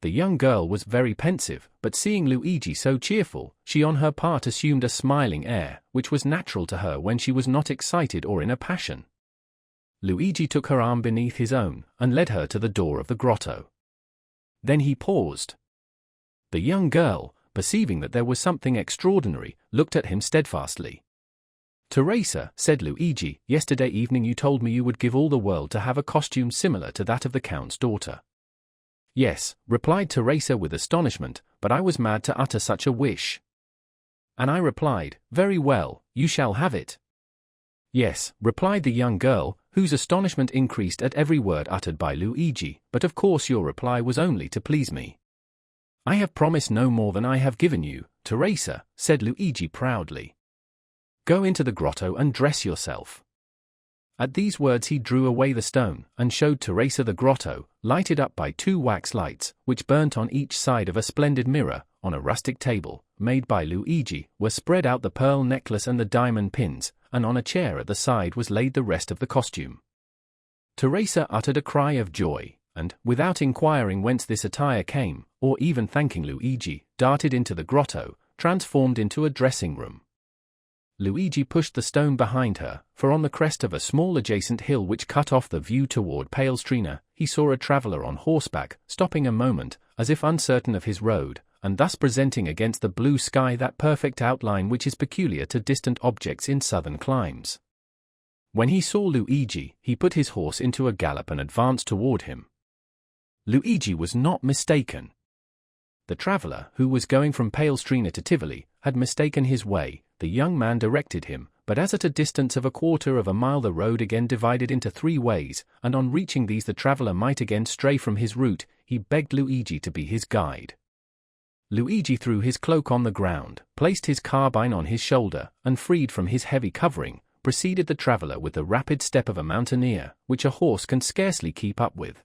A: The young girl was very pensive, but seeing Luigi so cheerful, she on her part assumed a smiling air, which was natural to her when she was not excited or in a passion. Luigi took her arm beneath his own, and led her to the door of the grotto. Then he paused. The young girl, perceiving that there was something extraordinary, looked at him steadfastly. "Teresa," said Luigi, "yesterday evening you told me you would give all the world to have a costume similar to that of the Count's daughter." "Yes," replied Teresa with astonishment, "but I was mad to utter such a wish." And I replied, "Very well, you shall have it." "Yes," replied the young girl, whose astonishment increased at every word uttered by Luigi, "but of course your reply was only to please me." "I have promised no more than I have given you, Teresa," said Luigi proudly. "Go into the grotto and dress yourself." At these words he drew away the stone, and showed Teresa the grotto, lighted up by 2 wax lights, which burnt on each side of a splendid mirror. On a rustic table, made by Luigi, were spread out the pearl necklace and the diamond pins, and on a chair at the side was laid the rest of the costume. Teresa uttered a cry of joy, and, without inquiring whence this attire came, or even thanking Luigi, darted into the grotto, transformed into a dressing-room. Luigi pushed the stone behind her, for on the crest of a small adjacent hill which cut off the view toward Palestrina, he saw a traveller on horseback, stopping a moment, as if uncertain of his road, and thus presenting against the blue sky that perfect outline which is peculiar to distant objects in southern climes. When he saw Luigi, he put his horse into a gallop and advanced toward him. Luigi was not mistaken. The traveller, who was going from Palestrina to Tivoli, had mistaken his way. The young man directed him, but as at a distance of 1/4 of a mile the road again divided into 3 ways, and on reaching these the traveller might again stray from his route, he begged Luigi to be his guide. Luigi threw his cloak on the ground, placed his carbine on his shoulder, and freed from his heavy covering, preceded the traveller with the rapid step of a mountaineer, which a horse can scarcely keep up with.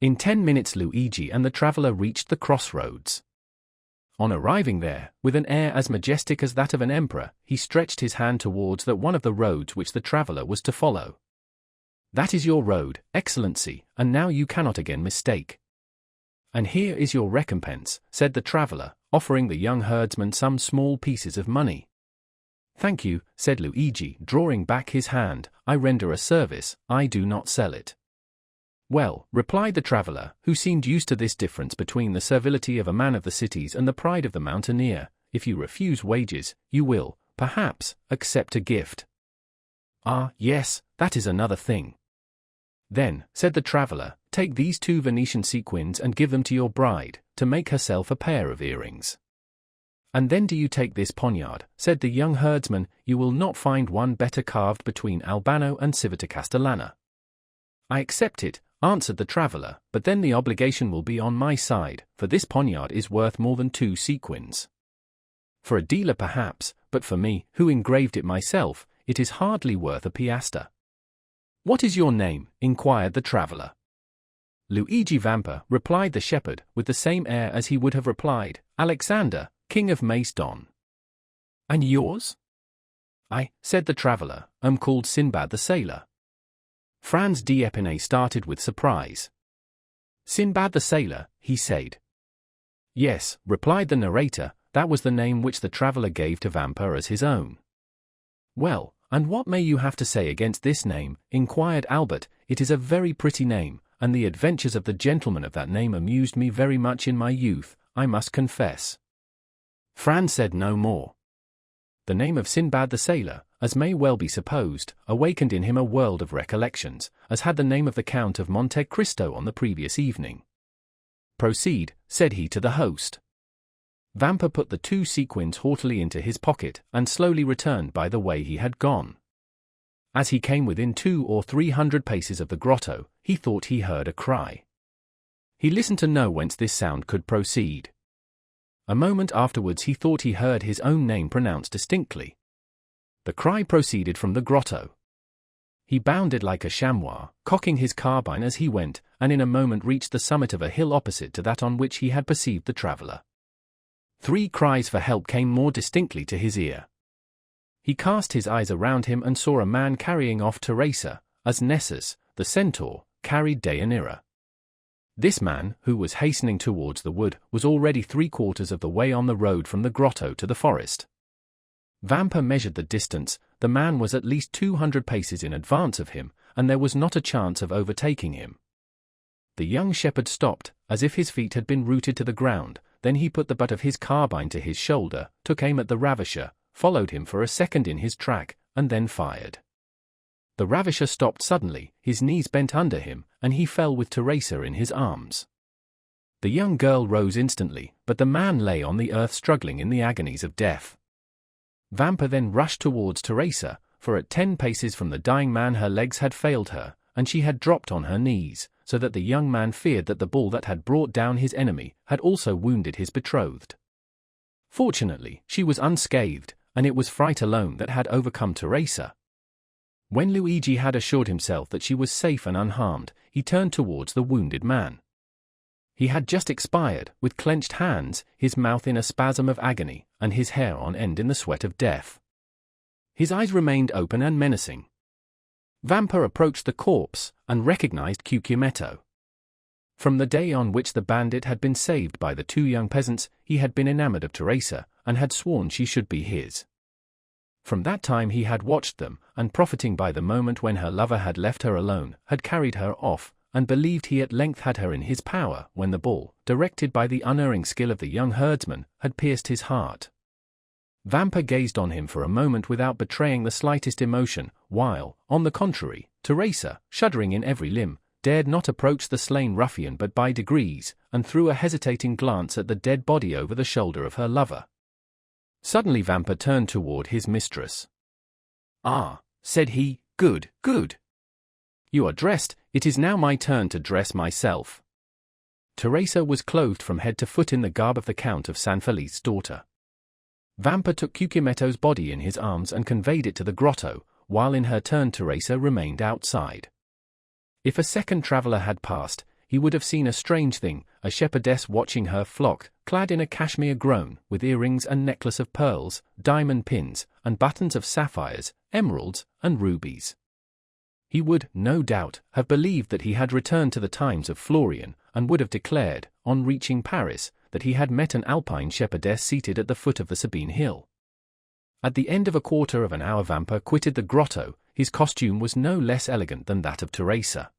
A: In 10 minutes Luigi and the traveller reached the crossroads. On arriving there, with an air as majestic as that of an emperor, he stretched his hand towards that one of the roads which the traveller was to follow. "That is your road, Excellency, and now you cannot again mistake." "And here is your recompense," said the traveller, offering the young herdsman some small pieces of money. "Thank you," said Luigi, drawing back his hand, "I render a service, I do not sell it." "Well," replied the traveller, who seemed used to this difference between the servility of a man of the cities and the pride of the mountaineer, "if you refuse wages, you will, perhaps, accept a gift." "Ah, yes, that is another thing." "Then," said the traveller, "take these 2 Venetian sequins and give them to your bride, to make herself a pair of earrings." "And then do you take this poniard," said the young herdsman, "you will not find one better carved between Albano and Civita Castellana." "I accept it," answered the traveller, "but then the obligation will be on my side, for this poniard is worth more than 2 sequins. For a dealer perhaps, but for me, who engraved it myself, it is hardly worth a piastre." "What is your name?" inquired the traveller. "Luigi Vampa," replied the shepherd, with the same air as he would have replied, "Alexander, King of Macedon." "And yours?" "I," said the traveller, "am called Sinbad the Sailor." Franz d'Épinay started with surprise. "Sinbad the Sailor," he said. "Yes," replied the narrator, "that was the name which the traveller gave to Vampa as his own." "Well, and what may you have to say against this name?" inquired Albert. "It is a very pretty name, and the adventures of the gentleman of that name amused me very much in my youth, I must confess." Franz said no more. The name of Sinbad the Sailor, as may well be supposed, awakened in him a world of recollections, as had the name of the Count of Monte Cristo on the previous evening. "Proceed," said he to the host. Vampa put the 2 sequins haughtily into his pocket, and slowly returned by the way he had gone. As he came within 200 or 300 paces of the grotto, he thought he heard a cry. He listened to know whence this sound could proceed. A moment afterwards he thought he heard his own name pronounced distinctly. The cry proceeded from the grotto. He bounded like a chamois, cocking his carbine as he went, and in a moment reached the summit of a hill opposite to that on which he had perceived the traveller. 3 cries for help came more distinctly to his ear. He cast his eyes around him and saw a man carrying off Teresa, as Nessus, the centaur, carried Deianira. This man, who was hastening towards the wood, was already 3/4 of the way on the road from the grotto to the forest. Vampa measured the distance. The man was at least 200 paces in advance of him, and there was not a chance of overtaking him. The young shepherd stopped, as if his feet had been rooted to the ground. Then he put the butt of his carbine to his shoulder, took aim at the ravisher, followed him for a second in his track, and then fired. The ravisher stopped suddenly, his knees bent under him, and he fell with Teresa in his arms. The young girl rose instantly, but the man lay on the earth struggling in the agonies of death. Vampa then rushed towards Teresa, for at 10 paces from the dying man her legs had failed her, and she had dropped on her knees, so that the young man feared that the ball that had brought down his enemy had also wounded his betrothed. Fortunately, she was unscathed, and it was fright alone that had overcome Teresa. When Luigi had assured himself that she was safe and unharmed, he turned towards the wounded man. He had just expired, with clenched hands, his mouth in a spasm of agony, and his hair on end in the sweat of death. His eyes remained open and menacing. Vampa approached the corpse, and recognized Cucumetto. From the day on which the bandit had been saved by the two young peasants, he had been enamored of Teresa, and had sworn she should be his. From that time he had watched them, and profiting by the moment when her lover had left her alone, had carried her off, and believed he at length had her in his power, when the ball, directed by the unerring skill of the young herdsman, had pierced his heart. Vampa gazed on him for a moment without betraying the slightest emotion, while, on the contrary, Teresa, shuddering in every limb, dared not approach the slain ruffian but by degrees, and threw a hesitating glance at the dead body over the shoulder of her lover. Suddenly Vampa turned toward his mistress. "Ah," said he, "good, good. You are dressed, it is now my turn to dress myself." Teresa was clothed from head to foot in the garb of the Count of San Felice's daughter. Vampa took Cucumetto's body in his arms and conveyed it to the grotto, while in her turn Teresa remained outside. If a second traveller had passed, he would have seen a strange thing, a shepherdess watching her flock, clad in a cashmere gown, with earrings and necklace of pearls, diamond pins, and buttons of sapphires, emeralds, and rubies. He would, no doubt, have believed that he had returned to the times of Florian, and would have declared, on reaching Paris, that he had met an Alpine shepherdess seated at the foot of the Sabine hill. At the end of a quarter of an hour Vampa quitted the grotto. His costume was no less elegant than that of Teresa.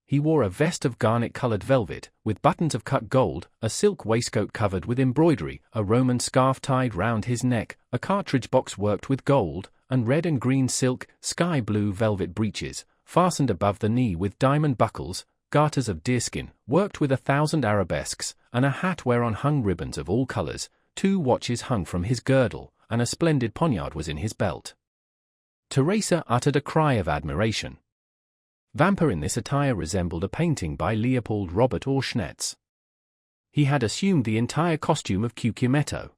A: He wore a vest of garnet-colored velvet, with buttons of cut gold, a silk waistcoat covered with embroidery, a Roman scarf tied round his neck, a cartridge box worked with gold, and red and green silk, sky-blue velvet breeches, fastened above the knee with diamond buckles, garters of deerskin, worked with 1,000 arabesques, and a hat whereon hung ribbons of all colors. 2 watches hung from his girdle, and a splendid poniard was in his belt. Teresa uttered a cry of admiration. Vampa in this attire resembled a painting by Leopold Robert or Schnetz. He had assumed the entire costume of Cucumetto.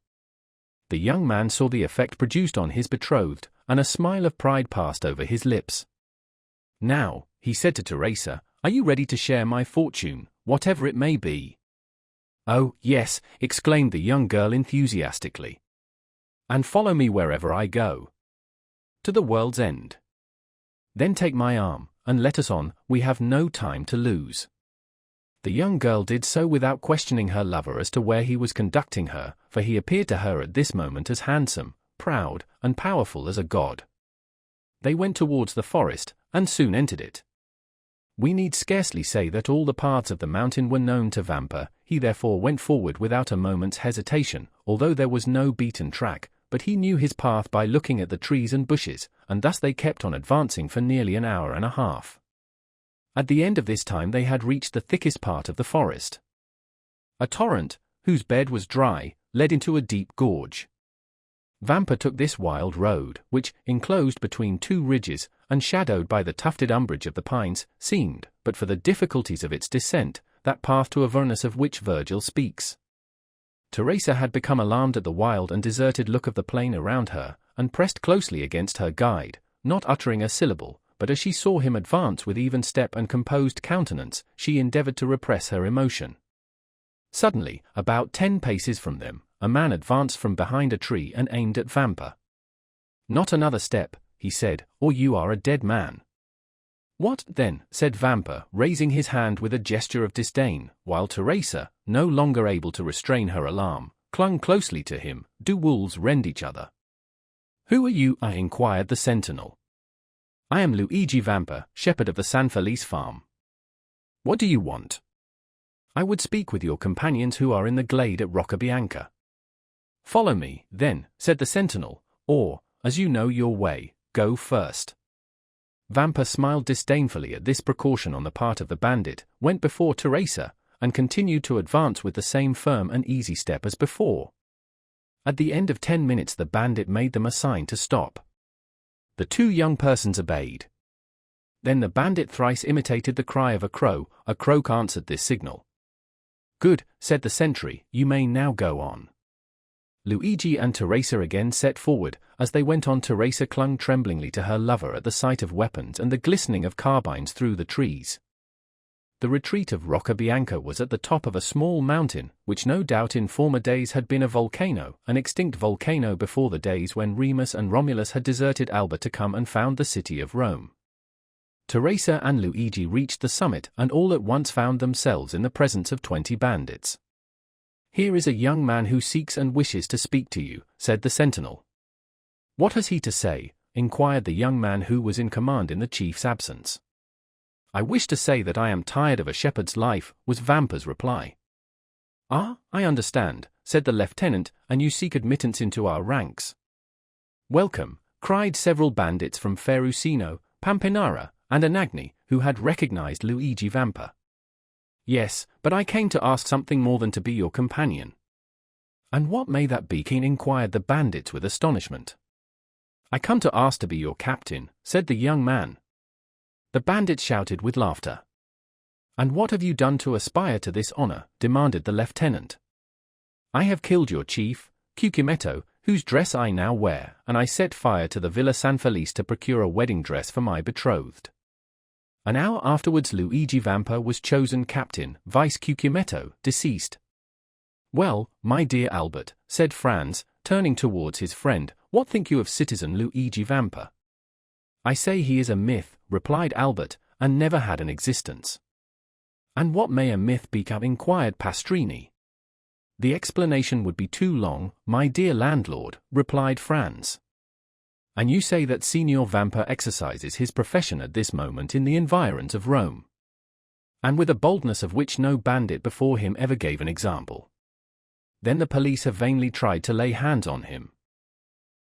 A: The young man saw the effect produced on his betrothed, and a smile of pride passed over his lips. "Now," he said to Teresa, "are you ready to share my fortune, whatever it may be?" "Oh, yes," exclaimed the young girl enthusiastically. "And follow me wherever I go." "To the world's end." "Then take my arm, and let us on, we have no time to lose." The young girl did so without questioning her lover as to where he was conducting her, for he appeared to her at this moment as handsome, proud, and powerful as a god. They went towards the forest, and soon entered it. We need scarcely say that all the paths of the mountain were known to Vampa. He therefore went forward without a moment's hesitation, although there was no beaten track, but he knew his path by looking at the trees and bushes, and thus they kept on advancing for nearly an hour and a half. At the end of this time they had reached the thickest part of the forest. A torrent, whose bed was dry, led into a deep gorge. Vampa took this wild road, which, enclosed between 2 ridges, and shadowed by the tufted umbrage of the pines, seemed, but for the difficulties of its descent, that path to Avernus of which Virgil speaks. Teresa had become alarmed at the wild and deserted look of the plain around her, and pressed closely against her guide, not uttering a syllable, but as she saw him advance with even step and composed countenance, she endeavored to repress her emotion. Suddenly, about 10 paces from them, a man advanced from behind a tree and aimed at Vampa. "Not another step," he said, "or you are a dead man." "What, then?" said Vampa, raising his hand with a gesture of disdain, while Teresa, no longer able to restrain her alarm, clung closely to him. "Do wolves rend each other?" "Who are you?" inquired the sentinel. "I am Luigi Vampa, shepherd of the San Felice farm." "What do you want?" "I would speak with your companions who are in the glade at Roccabianca." "Follow me, then," said the sentinel, "or, as you know your way, go first." Vampa smiled disdainfully at this precaution on the part of the bandit, went before Teresa, and continued to advance with the same firm and easy step as before. At the end of 10 minutes the bandit made them a sign to stop. The 2 young persons obeyed. Then the bandit thrice imitated the cry of a crow. A croak answered this signal. "Good," said the sentry, "you may now go on." Luigi and Teresa again set forward. As they went on, Teresa clung tremblingly to her lover at the sight of weapons and the glistening of carbines through the trees. The retreat of Roccabianca was at the top of a small mountain, which no doubt in former days had been a volcano, an extinct volcano before the days when Remus and Romulus had deserted Alba to come and found the city of Rome. Teresa and Luigi reached the summit and all at once found themselves in the presence of 20 bandits. "Here is a young man who seeks and wishes to speak to you," said the sentinel. "What has he to say?" inquired the young man who was in command in the chief's absence. "I wish to say that I am tired of a shepherd's life," was Vampa's reply. "Ah, I understand," said the lieutenant, "and you seek admittance into our ranks." "Welcome," cried several bandits from Ferrucino, Pampinara, and Anagni, who had recognized Luigi Vampa. "Yes, but I came to ask something more than to be your companion." "And what may that be?" inquired the bandits with astonishment. "I come to ask to be your captain," said the young man. The bandits shouted with laughter. "And what have you done to aspire to this honor?" demanded the lieutenant. "I have killed your chief, Cucumetto, whose dress I now wear, and I set fire to the Villa San Felice to procure a wedding dress for my betrothed." An hour afterwards Luigi Vampa was chosen captain, vice Cucumetto, deceased. "Well, my dear Albert," said Franz, turning towards his friend, "what think you of citizen Luigi Vampa?" "I say he is a myth," replied Albert, "and never had an existence." "And what may a myth be?" inquired Pastrini. "The explanation would be too long, my dear landlord," replied Franz. "And you say that Signor Vampa exercises his profession at this moment in the environs of Rome, and with a boldness of which no bandit before him ever gave an example. Then the police have vainly tried to lay hands on him.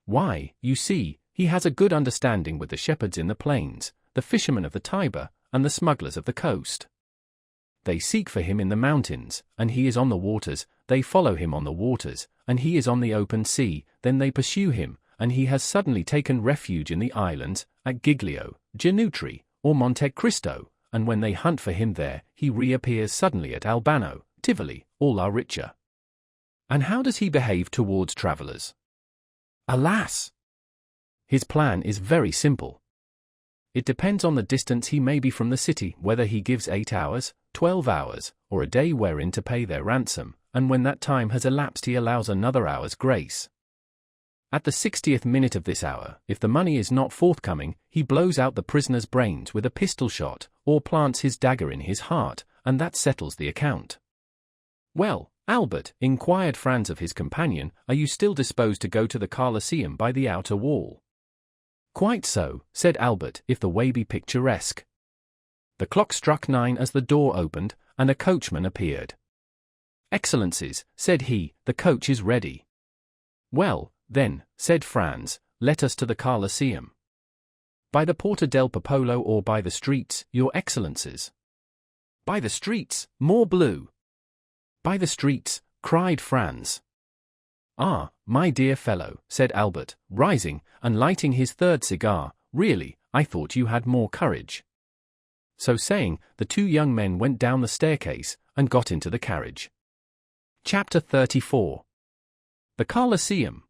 A: Why, you see, he has a good understanding with the shepherds in the plains, the fishermen of the Tiber, and the smugglers of the coast. They seek for him in the mountains, and he is on the waters, they follow him on the waters, and he is on the open sea, then they pursue him, and he has suddenly taken refuge in the islands, at Giglio, Genutri, or Monte Cristo, and when they hunt for him there, he reappears suddenly at Albano, Tivoli, or La Riccia. And how does he behave towards travelers? Alas! His plan is very simple. It depends on the distance he may be from the city, whether he gives 8 hours, 12 hours, or a day wherein to pay their ransom, and when that time has elapsed he allows another hour's grace. At the 60th minute of this hour, if the money is not forthcoming, he blows out the prisoner's brains with a pistol shot, or plants his dagger in his heart, and that settles the account. Well, Albert, inquired Franz of his companion, are you still disposed to go to the Colosseum by the outer wall? Quite so, said Albert, if the way be picturesque. The clock struck 9 as the door opened, and a coachman appeared. Excellencies, said he, the coach is ready. Well, then, said Franz, let us to the Colosseum. By the Porta del Popolo or by the streets, your excellencies? By the streets, morbleu! By the streets, cried Franz. Ah, my dear fellow, said Albert, rising, and lighting his third cigar, really, I thought you had more courage. So saying, the two young men went down the staircase, and got into the carriage. Chapter 34. The Colosseum.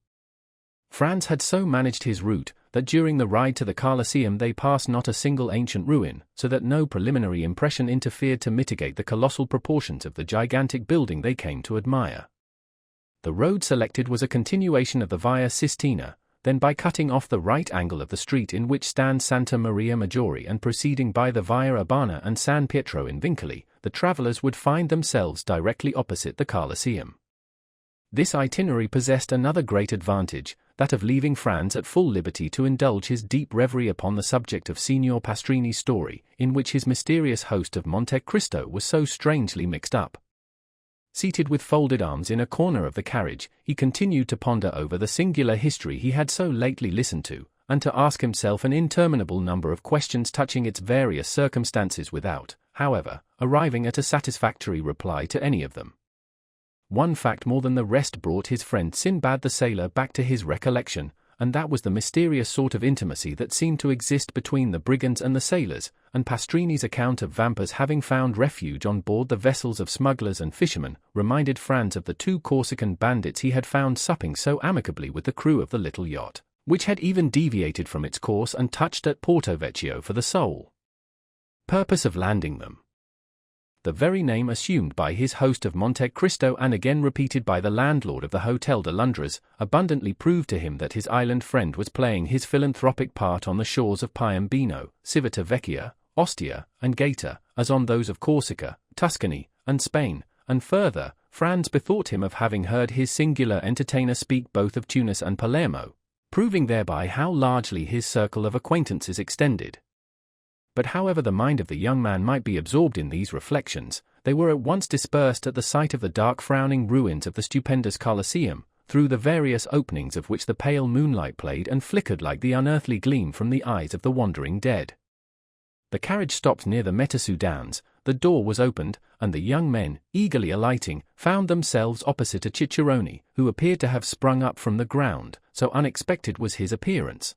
A: Franz had so managed his route, that during the ride to the Colosseum they passed not a single ancient ruin, so that no preliminary impression interfered to mitigate the colossal proportions of the gigantic building they came to admire. The road selected was a continuation of the Via Sistina, then by cutting off the right angle of the street in which stands Santa Maria Maggiore and proceeding by the Via Urbana and San Pietro in Vincoli, the travellers would find themselves directly opposite the Colosseum. This itinerary possessed another great advantage, that of leaving Franz at full liberty to indulge his deep reverie upon the subject of Signor Pastrini's story, in which his mysterious host of Monte Cristo was so strangely mixed up. Seated with folded arms in a corner of the carriage, he continued to ponder over the singular history he had so lately listened to, and to ask himself an interminable number of questions touching its various circumstances without, however, arriving at a satisfactory reply to any of them. One fact more than the rest brought his friend Sinbad the sailor back to his recollection, and that was the mysterious sort of intimacy that seemed to exist between the brigands and the sailors, and Pastrini's account of vampires having found refuge on board the vessels of smugglers and fishermen reminded Franz of the 2 Corsican bandits he had found supping so amicably with the crew of the little yacht, which had even deviated from its course and touched at Porto Vecchio for the sole purpose of landing them. The very name assumed by his host of Monte Cristo and again repeated by the landlord of the Hotel de Londres abundantly proved to him that his island friend was playing his philanthropic part on the shores of Piombino, Civita Vecchia, Ostia, and Gaeta, as on those of Corsica, Tuscany, and Spain, and further, Franz bethought him of having heard his singular entertainer speak both of Tunis and Palermo, proving thereby how largely his circle of acquaintances extended. But however the mind of the young man might be absorbed in these reflections, they were at once dispersed at the sight of the dark frowning ruins of the stupendous Colosseum, through the various openings of which the pale moonlight played and flickered like the unearthly gleam from the eyes of the wandering dead. The carriage stopped near the Metasu Downs, the door was opened, and the young men, eagerly alighting, found themselves opposite a cicerone, who appeared to have sprung up from the ground, so unexpected was his appearance.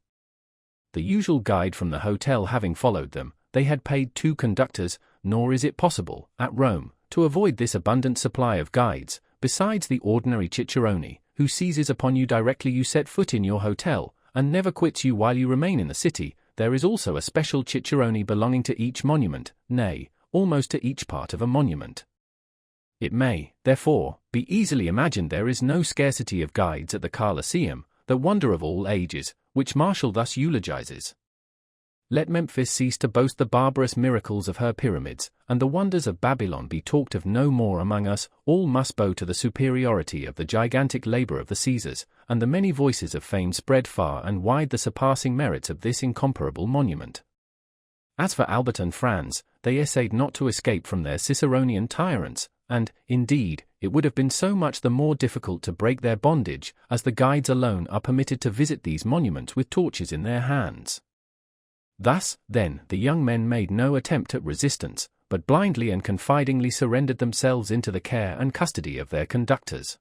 A: The usual guide from the hotel having followed them, they had paid 2 conductors, nor is it possible, at Rome, to avoid this abundant supply of guides, besides the ordinary cicerone, who seizes upon you directly you set foot in your hotel, and never quits you while you remain in the city. There is also a special cicerone belonging to each monument, nay, almost to each part of a monument. It may, therefore, be easily imagined there is no scarcity of guides at the Colosseum, the wonder of all ages, which Martial thus eulogizes. Let Memphis cease to boast the barbarous miracles of her pyramids, and the wonders of Babylon be talked of no more among us, all must bow to the superiority of the gigantic labor of the Caesars, and the many voices of fame spread far and wide the surpassing merits of this incomparable monument. As for Albert and Franz, they essayed not to escape from their Ciceronian tyrants, and, indeed, it would have been so much the more difficult to break their bondage, as the guides alone are permitted to visit these monuments with torches in their hands. Thus, then, the young men made no attempt at resistance, but blindly and confidingly surrendered themselves into the care and custody of their conductors.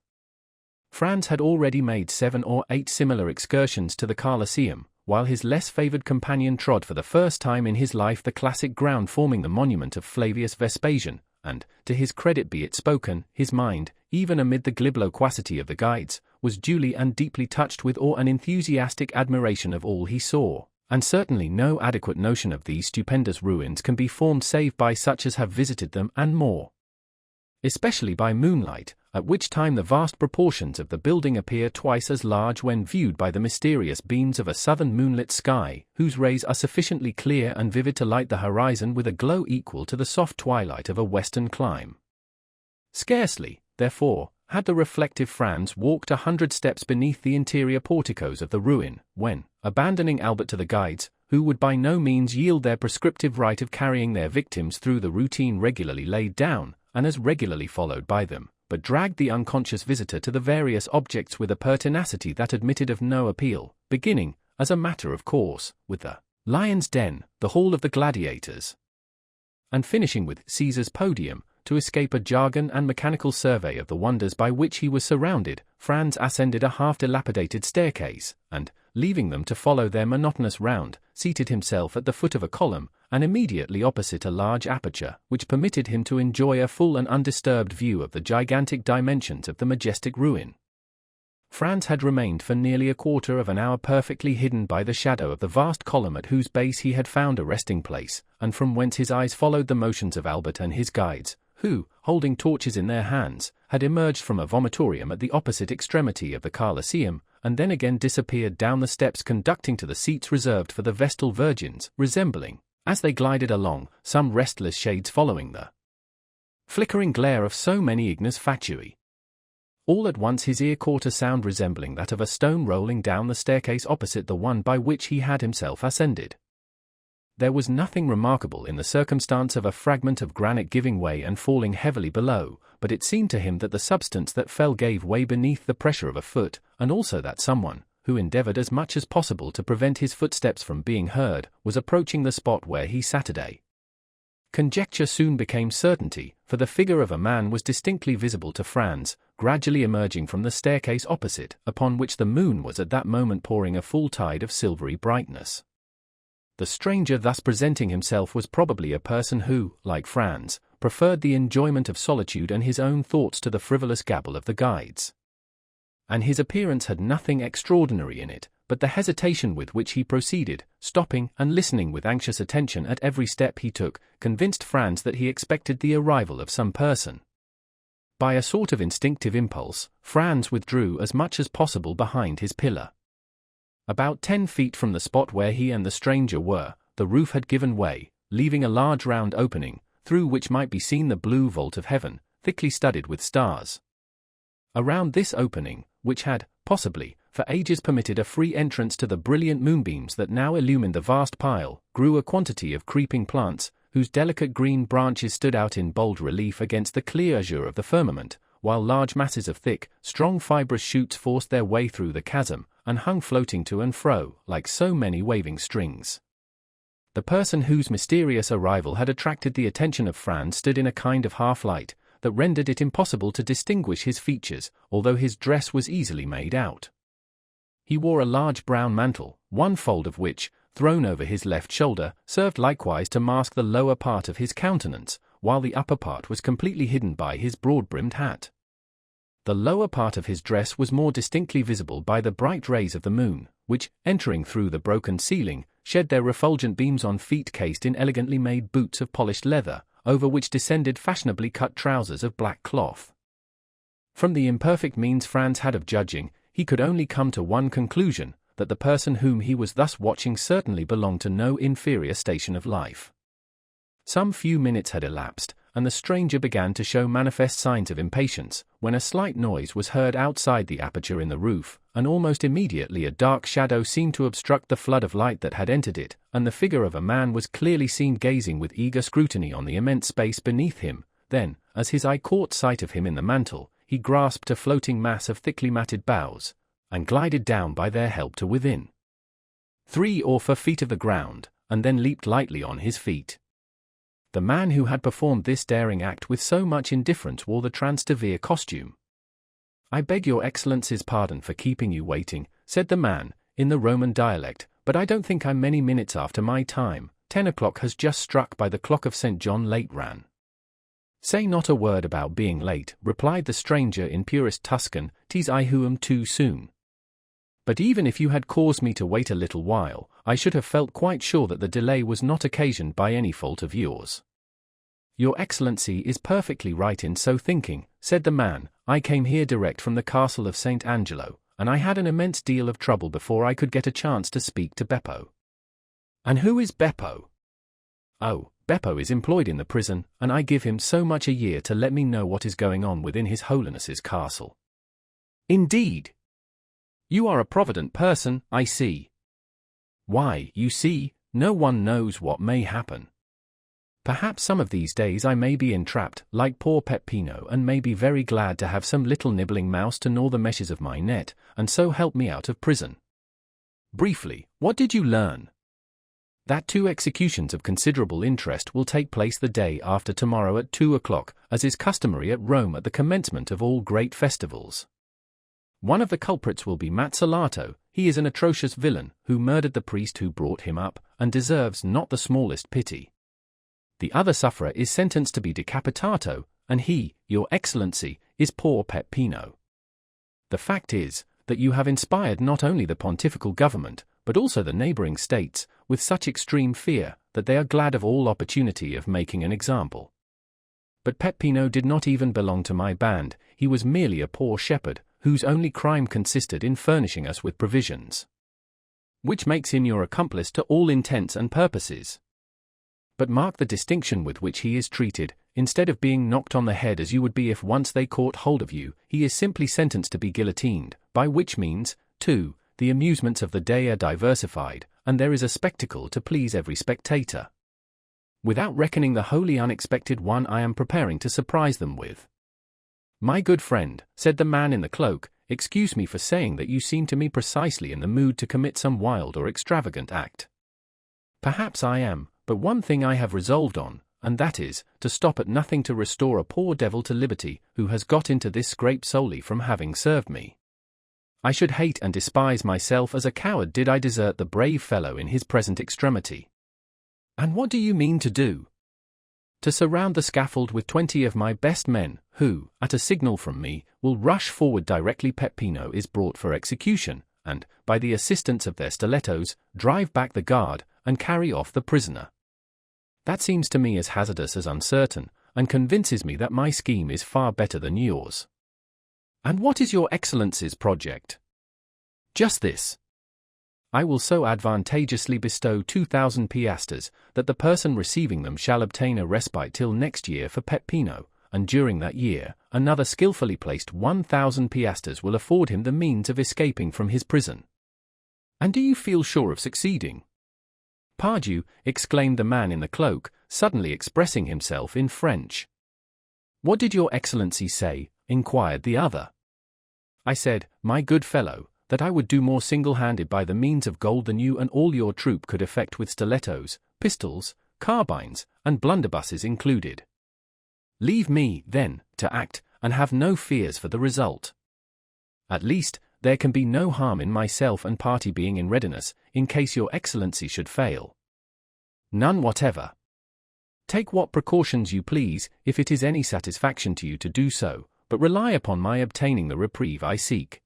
A: Franz had already made 7 or 8 similar excursions to the Colosseum, while his less favored companion trod for the first time in his life the classic ground forming the monument of Flavius Vespasian, and, to his credit be it spoken, his mind, even amid the glib loquacity of the guides, was duly and deeply touched with awe and enthusiastic admiration of all he saw, and certainly no adequate notion of these stupendous ruins can be formed save by such as have visited them and more. Especially by moonlight, at which time the vast proportions of the building appear twice as large when viewed by the mysterious beams of a southern moonlit sky, whose rays are sufficiently clear and vivid to light the horizon with a glow equal to the soft twilight of a western clime. Scarcely, therefore, had the reflective Franz walked 100 steps beneath the interior porticos of the ruin, when, abandoning Albert to the guides, who would by no means yield their prescriptive right of carrying their victims through the routine regularly laid down, and as regularly followed by them, but dragged the unconscious visitor to the various objects with a pertinacity that admitted of no appeal, beginning, as a matter of course, with the Lion's Den, the Hall of the Gladiators, and finishing with Caesar's Podium, to escape a jargon and mechanical survey of the wonders by which he was surrounded. Franz ascended a half-dilapidated staircase, and, leaving them to follow their monotonous round, seated himself at the foot of a column, and immediately opposite a large aperture, which permitted him to enjoy a full and undisturbed view of the gigantic dimensions of the majestic ruin. Franz had remained for nearly a quarter of an hour perfectly hidden by the shadow of the vast column at whose base he had found a resting place, and from whence his eyes followed the motions of Albert and his guides, who, holding torches in their hands, had emerged from a vomitorium at the opposite extremity of the Colosseum, and then again disappeared down the steps conducting to the seats reserved for the Vestal Virgins, resembling, as they glided along, some restless shades following the flickering glare of so many ignis fatui. All at once his ear caught a sound resembling that of a stone rolling down the staircase opposite the one by which he had himself ascended. There was nothing remarkable in the circumstance of a fragment of granite giving way and falling heavily below, but it seemed to him that the substance that fell gave way beneath the pressure of a foot, and also that someone, who endeavored as much as possible to prevent his footsteps from being heard, was approaching the spot where he sat today. Conjecture soon became certainty, for the figure of a man was distinctly visible to Franz, gradually emerging from the staircase opposite, upon which the moon was at that moment pouring a full tide of silvery brightness. The stranger thus presenting himself was probably a person who, like Franz, preferred the enjoyment of solitude and his own thoughts to the frivolous gabble of the guides. And his appearance had nothing extraordinary in it, but the hesitation with which he proceeded, stopping and listening with anxious attention at every step he took, convinced Franz that he expected the arrival of some person. By a sort of instinctive impulse, Franz withdrew as much as possible behind his pillar. About 10 feet from the spot where he and the stranger were, the roof had given way, leaving a large round opening, through which might be seen the blue vault of heaven, thickly studded with stars. Around this opening, which had, possibly, for ages permitted a free entrance to the brilliant moonbeams that now illumined the vast pile, grew a quantity of creeping plants, whose delicate green branches stood out in bold relief against the clear azure of the firmament, while large masses of thick, strong fibrous shoots forced their way through the chasm, and hung floating to and fro, like so many waving strings. The person whose mysterious arrival had attracted the attention of Franz stood in a kind of half-light, that rendered it impossible to distinguish his features, although his dress was easily made out. He wore a large brown mantle, one fold of which, thrown over his left shoulder, served likewise to mask the lower part of his countenance, while the upper part was completely hidden by his broad-brimmed hat. The lower part of his dress was more distinctly visible by the bright rays of the moon, which, entering through the broken ceiling, shed their refulgent beams on feet cased in elegantly made boots of polished leather, over which descended fashionably cut trousers of black cloth. From the imperfect means Franz had of judging, he could only come to one conclusion, that the person whom he was thus watching certainly belonged to no inferior station of life. Some few minutes had elapsed, and the stranger began to show manifest signs of impatience, when a slight noise was heard outside the aperture in the roof, and almost immediately a dark shadow seemed to obstruct the flood of light that had entered it, and the figure of a man was clearly seen gazing with eager scrutiny on the immense space beneath him. Then, as his eye caught sight of him in the mantle, he grasped a floating mass of thickly matted boughs, and glided down by their help to within 3 or 4 feet of the ground, and then leaped lightly on his feet. The man who had performed this daring act with so much indifference wore the Trastevere costume. "I beg your Excellency's pardon for keeping you waiting," said the man, in the Roman dialect, "but I don't think I'm many minutes after my time. 10 o'clock has just struck by the clock of St. John late ran." "Say not a word about being late," replied the stranger in purest Tuscan, "'tis I who am too soon. But even if you had caused me to wait a little while, I should have felt quite sure that the delay was not occasioned by any fault of yours." "Your Excellency is perfectly right in so thinking," said the man. "I came here direct from the castle of St. Angelo, and I had an immense deal of trouble before I could get a chance to speak to Beppo." "And who is Beppo?" "Oh, Beppo is employed in the prison, and I give him so much a year to let me know what is going on within His Holiness's castle." "Indeed! You are a provident person, I see." "Why, you see, no one knows what may happen. Perhaps some of these days I may be entrapped, like poor Peppino, and may be very glad to have some little nibbling mouse to gnaw the meshes of my net, and so help me out of prison." "Briefly, what did you learn?" "That 2 executions of considerable interest will take place the day after tomorrow at 2 o'clock, as is customary at Rome at the commencement of all great festivals. One of the culprits will be Mazzolato. He is an atrocious villain, who murdered the priest who brought him up, and deserves not the smallest pity. The other sufferer is sentenced to be decapitato, and he, your Excellency, is poor Peppino. The fact is, that you have inspired not only the pontifical government, but also the neighboring states, with such extreme fear, that they are glad of all opportunity of making an example. But Peppino did not even belong to my band. He was merely a poor shepherd, whose only crime consisted in furnishing us with provisions, which makes him your accomplice to all intents and purposes. But mark the distinction with which he is treated. Instead of being knocked on the head as you would be if once they caught hold of you, he is simply sentenced to be guillotined, by which means, too, the amusements of the day are diversified, and there is a spectacle to please every spectator, without reckoning the wholly unexpected one I am preparing to surprise them with." "My good friend," said the man in the cloak, "excuse me for saying that you seem to me precisely in the mood to commit some wild or extravagant act. Perhaps I am, but one thing I have resolved on, and that is, to stop at nothing to restore a poor devil to liberty who has got into this scrape solely from having served me. I should hate and despise myself as a coward did I desert the brave fellow in his present extremity. And what do you mean to do? To surround the scaffold with 20 of my best men, who, at a signal from me, will rush forward directly Peppino is brought for execution, and, by the assistance of their stilettos, drive back the guard, and carry off the prisoner. That seems to me as hazardous as uncertain, and convinces me that my scheme is far better than yours. And what is your Excellency's project? Just this. I will so advantageously bestow 2,000 piastres, that the person receiving them shall obtain a respite till next year for Peppino, and during that year, another skilfully placed 1,000 piastres will afford him the means of escaping from his prison. And do you feel sure of succeeding? Pardieu, exclaimed the man in the cloak, suddenly expressing himself in French. What did your Excellency say? Inquired the other. I said, my good fellow, that I would do more single-handed by the means of gold than you and all your troop could effect with stilettos, pistols, carbines, and blunderbusses included. Leave me, then, to act, and have no fears for the result. At least, there can be no harm in myself and party being in readiness, in case your Excellency should fail. None whatever. Take what precautions you please, if it is any satisfaction to you to do so, but rely upon my obtaining the reprieve I seek.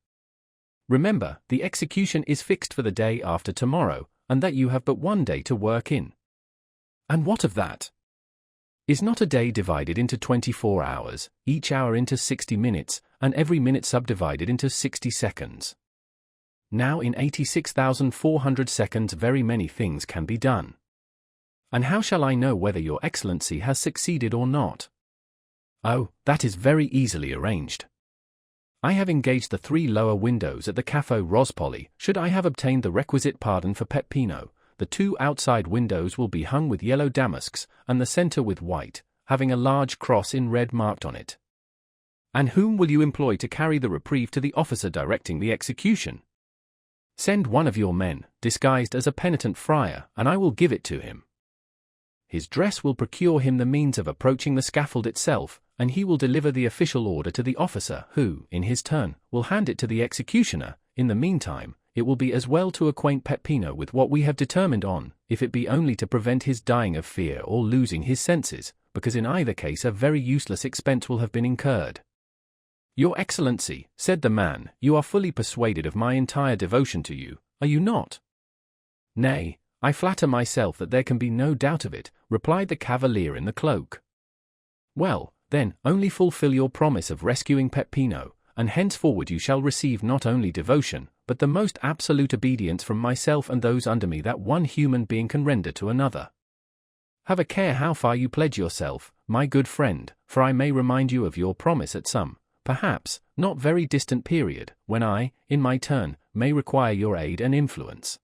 A: Remember, the execution is fixed for the day after tomorrow, and that you have but 1 day to work in. And what of that? Is not a day divided into 24 hours, each hour into 60 minutes, and every minute subdivided into 60 seconds? Now in 86,400 seconds very many things can be done. And how shall I know whether your Excellency has succeeded or not? Oh, that is very easily arranged. I have engaged the 3 lower windows at the Café Wrongfully. Should I have obtained the requisite pardon for Peppino, the 2 outside windows will be hung with yellow damasks, and the centre with white, having a large cross in red marked on it. And whom will you employ to carry the reprieve to the officer directing the execution? Send one of your men, disguised as a penitent friar, and I will give it to him. His dress will procure him the means of approaching the scaffold itself, and he will deliver the official order to the officer, who, in his turn, will hand it to the executioner. In the meantime, it will be as well to acquaint Peppino with what we have determined on, if it be only to prevent his dying of fear or losing his senses, because in either case a very useless expense will have been incurred. Your Excellency, said the man, you are fully persuaded of my entire devotion to you, are you not? Nay, I flatter myself that there can be no doubt of it, replied the cavalier in the cloak. Well, then, only fulfill your promise of rescuing Peppino, and henceforward you shall receive not only devotion, but the most absolute obedience from myself and those under me that one human being can render to another. Have a care how far you pledge yourself, my good friend, for I may remind you of your promise at some, perhaps, not very distant period, when I, in my turn, may require your aid and influence.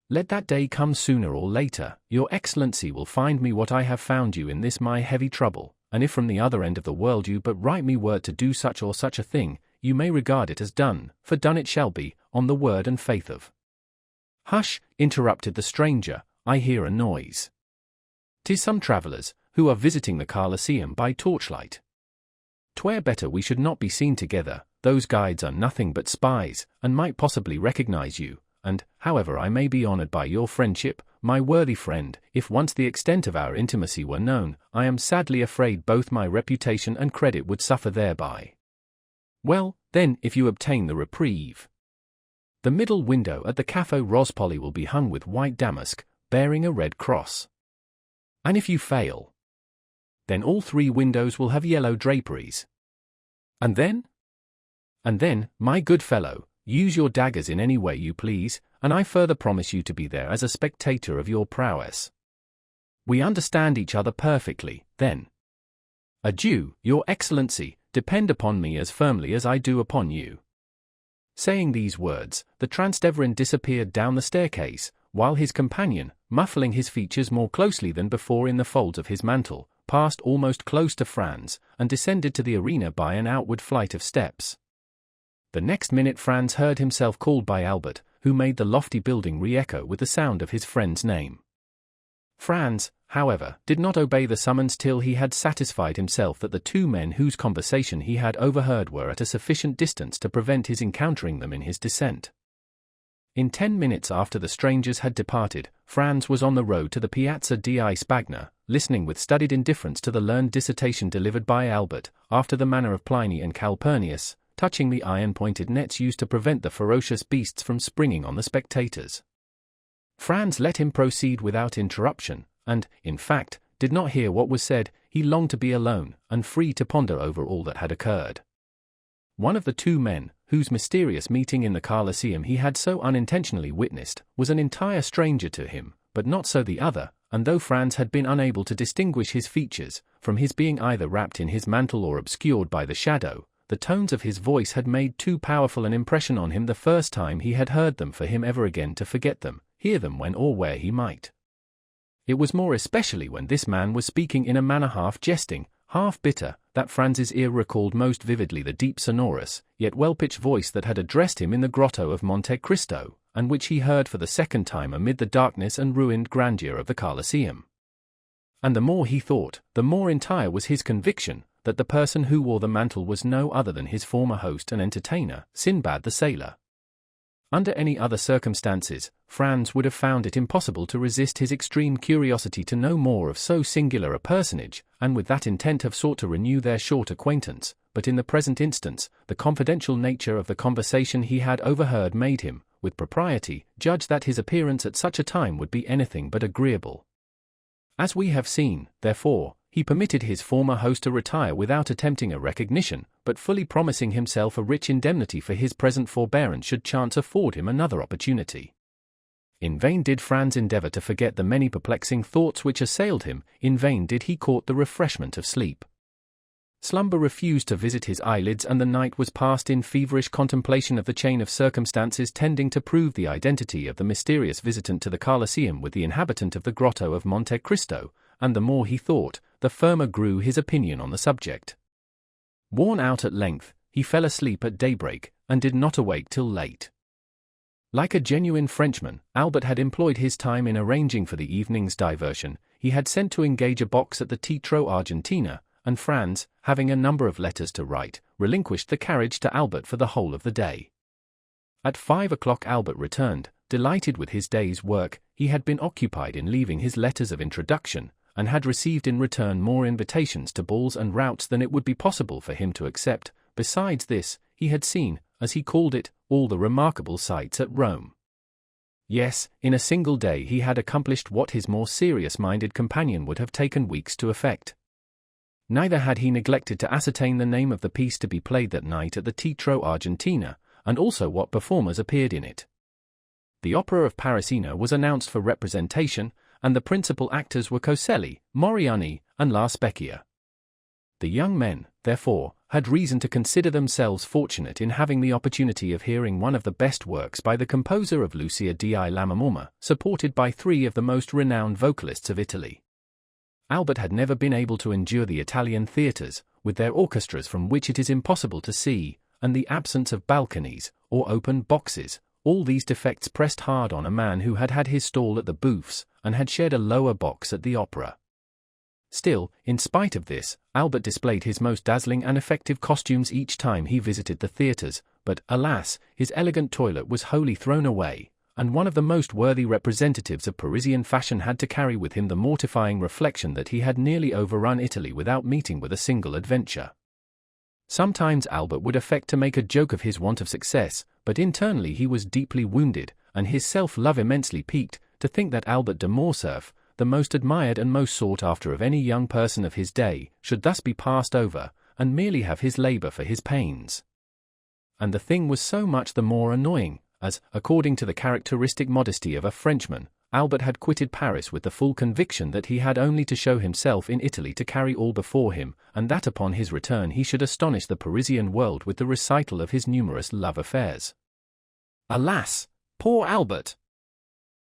A: Let that day come sooner or later, your Excellency will find me what I have found you in this my heavy trouble, and if from the other end of the world you but write me word to do such or such a thing, you may regard it as done, for done it shall be, on the word and faith of. Hush, interrupted the stranger, I hear a noise. 'Tis some travellers, who are visiting the Colosseum by torchlight. 'Twere better we should not be seen together, those guides are nothing but spies, and might possibly recognize you, and, however I may be honoured by your friendship, my worthy friend, if once the extent of our intimacy were known, I am sadly afraid both my reputation and credit would suffer thereby. Well, then, if you obtain the reprieve. The middle window at the Café Wrongfully will be hung with white damask, bearing a red cross. And if you fail, then all 3 windows will have yellow draperies. And then? And then, my good fellow, use your daggers in any way you please, and I further promise you to be there as a spectator of your prowess. We understand each other perfectly, then. Adieu, your Excellency, depend upon me as firmly as I do upon you. Saying these words, the Transteverin disappeared down the staircase, while his companion, muffling his features more closely than before in the folds of his mantle, passed almost close to Franz, and descended to the arena by an outward flight of steps. The next minute Franz heard himself called by Albert, who made the lofty building re-echo with the sound of his friend's name. Franz, however, did not obey the summons till he had satisfied himself that the two men whose conversation he had overheard were at a sufficient distance to prevent his encountering them in his descent. In 10 minutes after the strangers had departed, Franz was on the road to the Piazza di Spagna, listening with studied indifference to the learned dissertation delivered by Albert, after the manner of Pliny and Calpurnius, touching the iron-pointed nets used to prevent the ferocious beasts from springing on the spectators. Franz let him proceed without interruption, and, in fact, did not hear what was said. He longed to be alone, and free to ponder over all that had occurred. One of the two men, whose mysterious meeting in the Colosseum he had so unintentionally witnessed, was an entire stranger to him, but not so the other, and though Franz had been unable to distinguish his features, from his being either wrapped in his mantle or obscured by the shadow, the tones of his voice had made too powerful an impression on him the first time he had heard them for him ever again to forget them, hear them when or where he might. It was more especially when this man was speaking in a manner half jesting, half bitter, that Franz's ear recalled most vividly the deep sonorous, yet well-pitched voice that had addressed him in the grotto of Monte Cristo, and which he heard for the second time amid the darkness and ruined grandeur of the Colosseum. And the more he thought, the more entire was his conviction that the person who wore the mantle was no other than his former host and entertainer, Sinbad the sailor. Under any other circumstances, Franz would have found it impossible to resist his extreme curiosity to know more of so singular a personage, and with that intent have sought to renew their short acquaintance, but in the present instance, the confidential nature of the conversation he had overheard made him, with propriety, judge that his appearance at such a time would be anything but agreeable. As we have seen, therefore, he permitted his former host to retire without attempting a recognition, but fully promising himself a rich indemnity for his present forbearance should chance afford him another opportunity. In vain did Franz endeavor to forget the many perplexing thoughts which assailed him, in vain did he court the refreshment of sleep. Slumber refused to visit his eyelids, and the night was passed in feverish contemplation of the chain of circumstances tending to prove the identity of the mysterious visitant to the Colosseum with the inhabitant of the grotto of Monte Cristo, and the more he thought, the firmer grew his opinion on the subject. Worn out at length, he fell asleep at daybreak, and did not awake till late. Like a genuine Frenchman, Albert had employed his time in arranging for the evening's diversion. He had sent to engage a box at the Teatro Argentina, and Franz, having a number of letters to write, relinquished the carriage to Albert for the whole of the day. At 5 o'clock Albert returned, delighted with his day's work. He had been occupied in leaving his letters of introduction, and had received in return more invitations to balls and routs than it would be possible for him to accept. Besides this, he had seen, as he called it, all the remarkable sights at Rome. Yes, in a single day he had accomplished what his more serious-minded companion would have taken weeks to effect. Neither had he neglected to ascertain the name of the piece to be played that night at the Teatro Argentina, and also what performers appeared in it. The opera of Parisina was announced for representation, and the principal actors were Coselli, Moriani, and La Specchia. The young men, therefore, had reason to consider themselves fortunate in having the opportunity of hearing one of the best works by the composer of Lucia di Lammermoor, supported by 3 of the most renowned vocalists of Italy. Albert had never been able to endure the Italian theatres, with their orchestras from which it is impossible to see, and the absence of balconies, or open boxes. All these defects pressed hard on a man who had had his stall at the booths, and had shared a lower box at the opera. Still, in spite of this, Albert displayed his most dazzling and effective costumes each time he visited the theatres, but, alas, his elegant toilet was wholly thrown away, and one of the most worthy representatives of Parisian fashion had to carry with him the mortifying reflection that he had nearly overrun Italy without meeting with a single adventure. Sometimes Albert would affect to make a joke of his want of success, but internally he was deeply wounded, and his self-love immensely piqued, to think that Albert de Morcerf, the most admired and most sought after of any young person of his day, should thus be passed over, and merely have his labor for his pains. And the thing was so much the more annoying, as, according to the characteristic modesty of a Frenchman, Albert had quitted Paris with the full conviction that he had only to show himself in Italy to carry all before him, and that upon his return he should astonish the Parisian world with the recital of his numerous love affairs. Alas, poor Albert!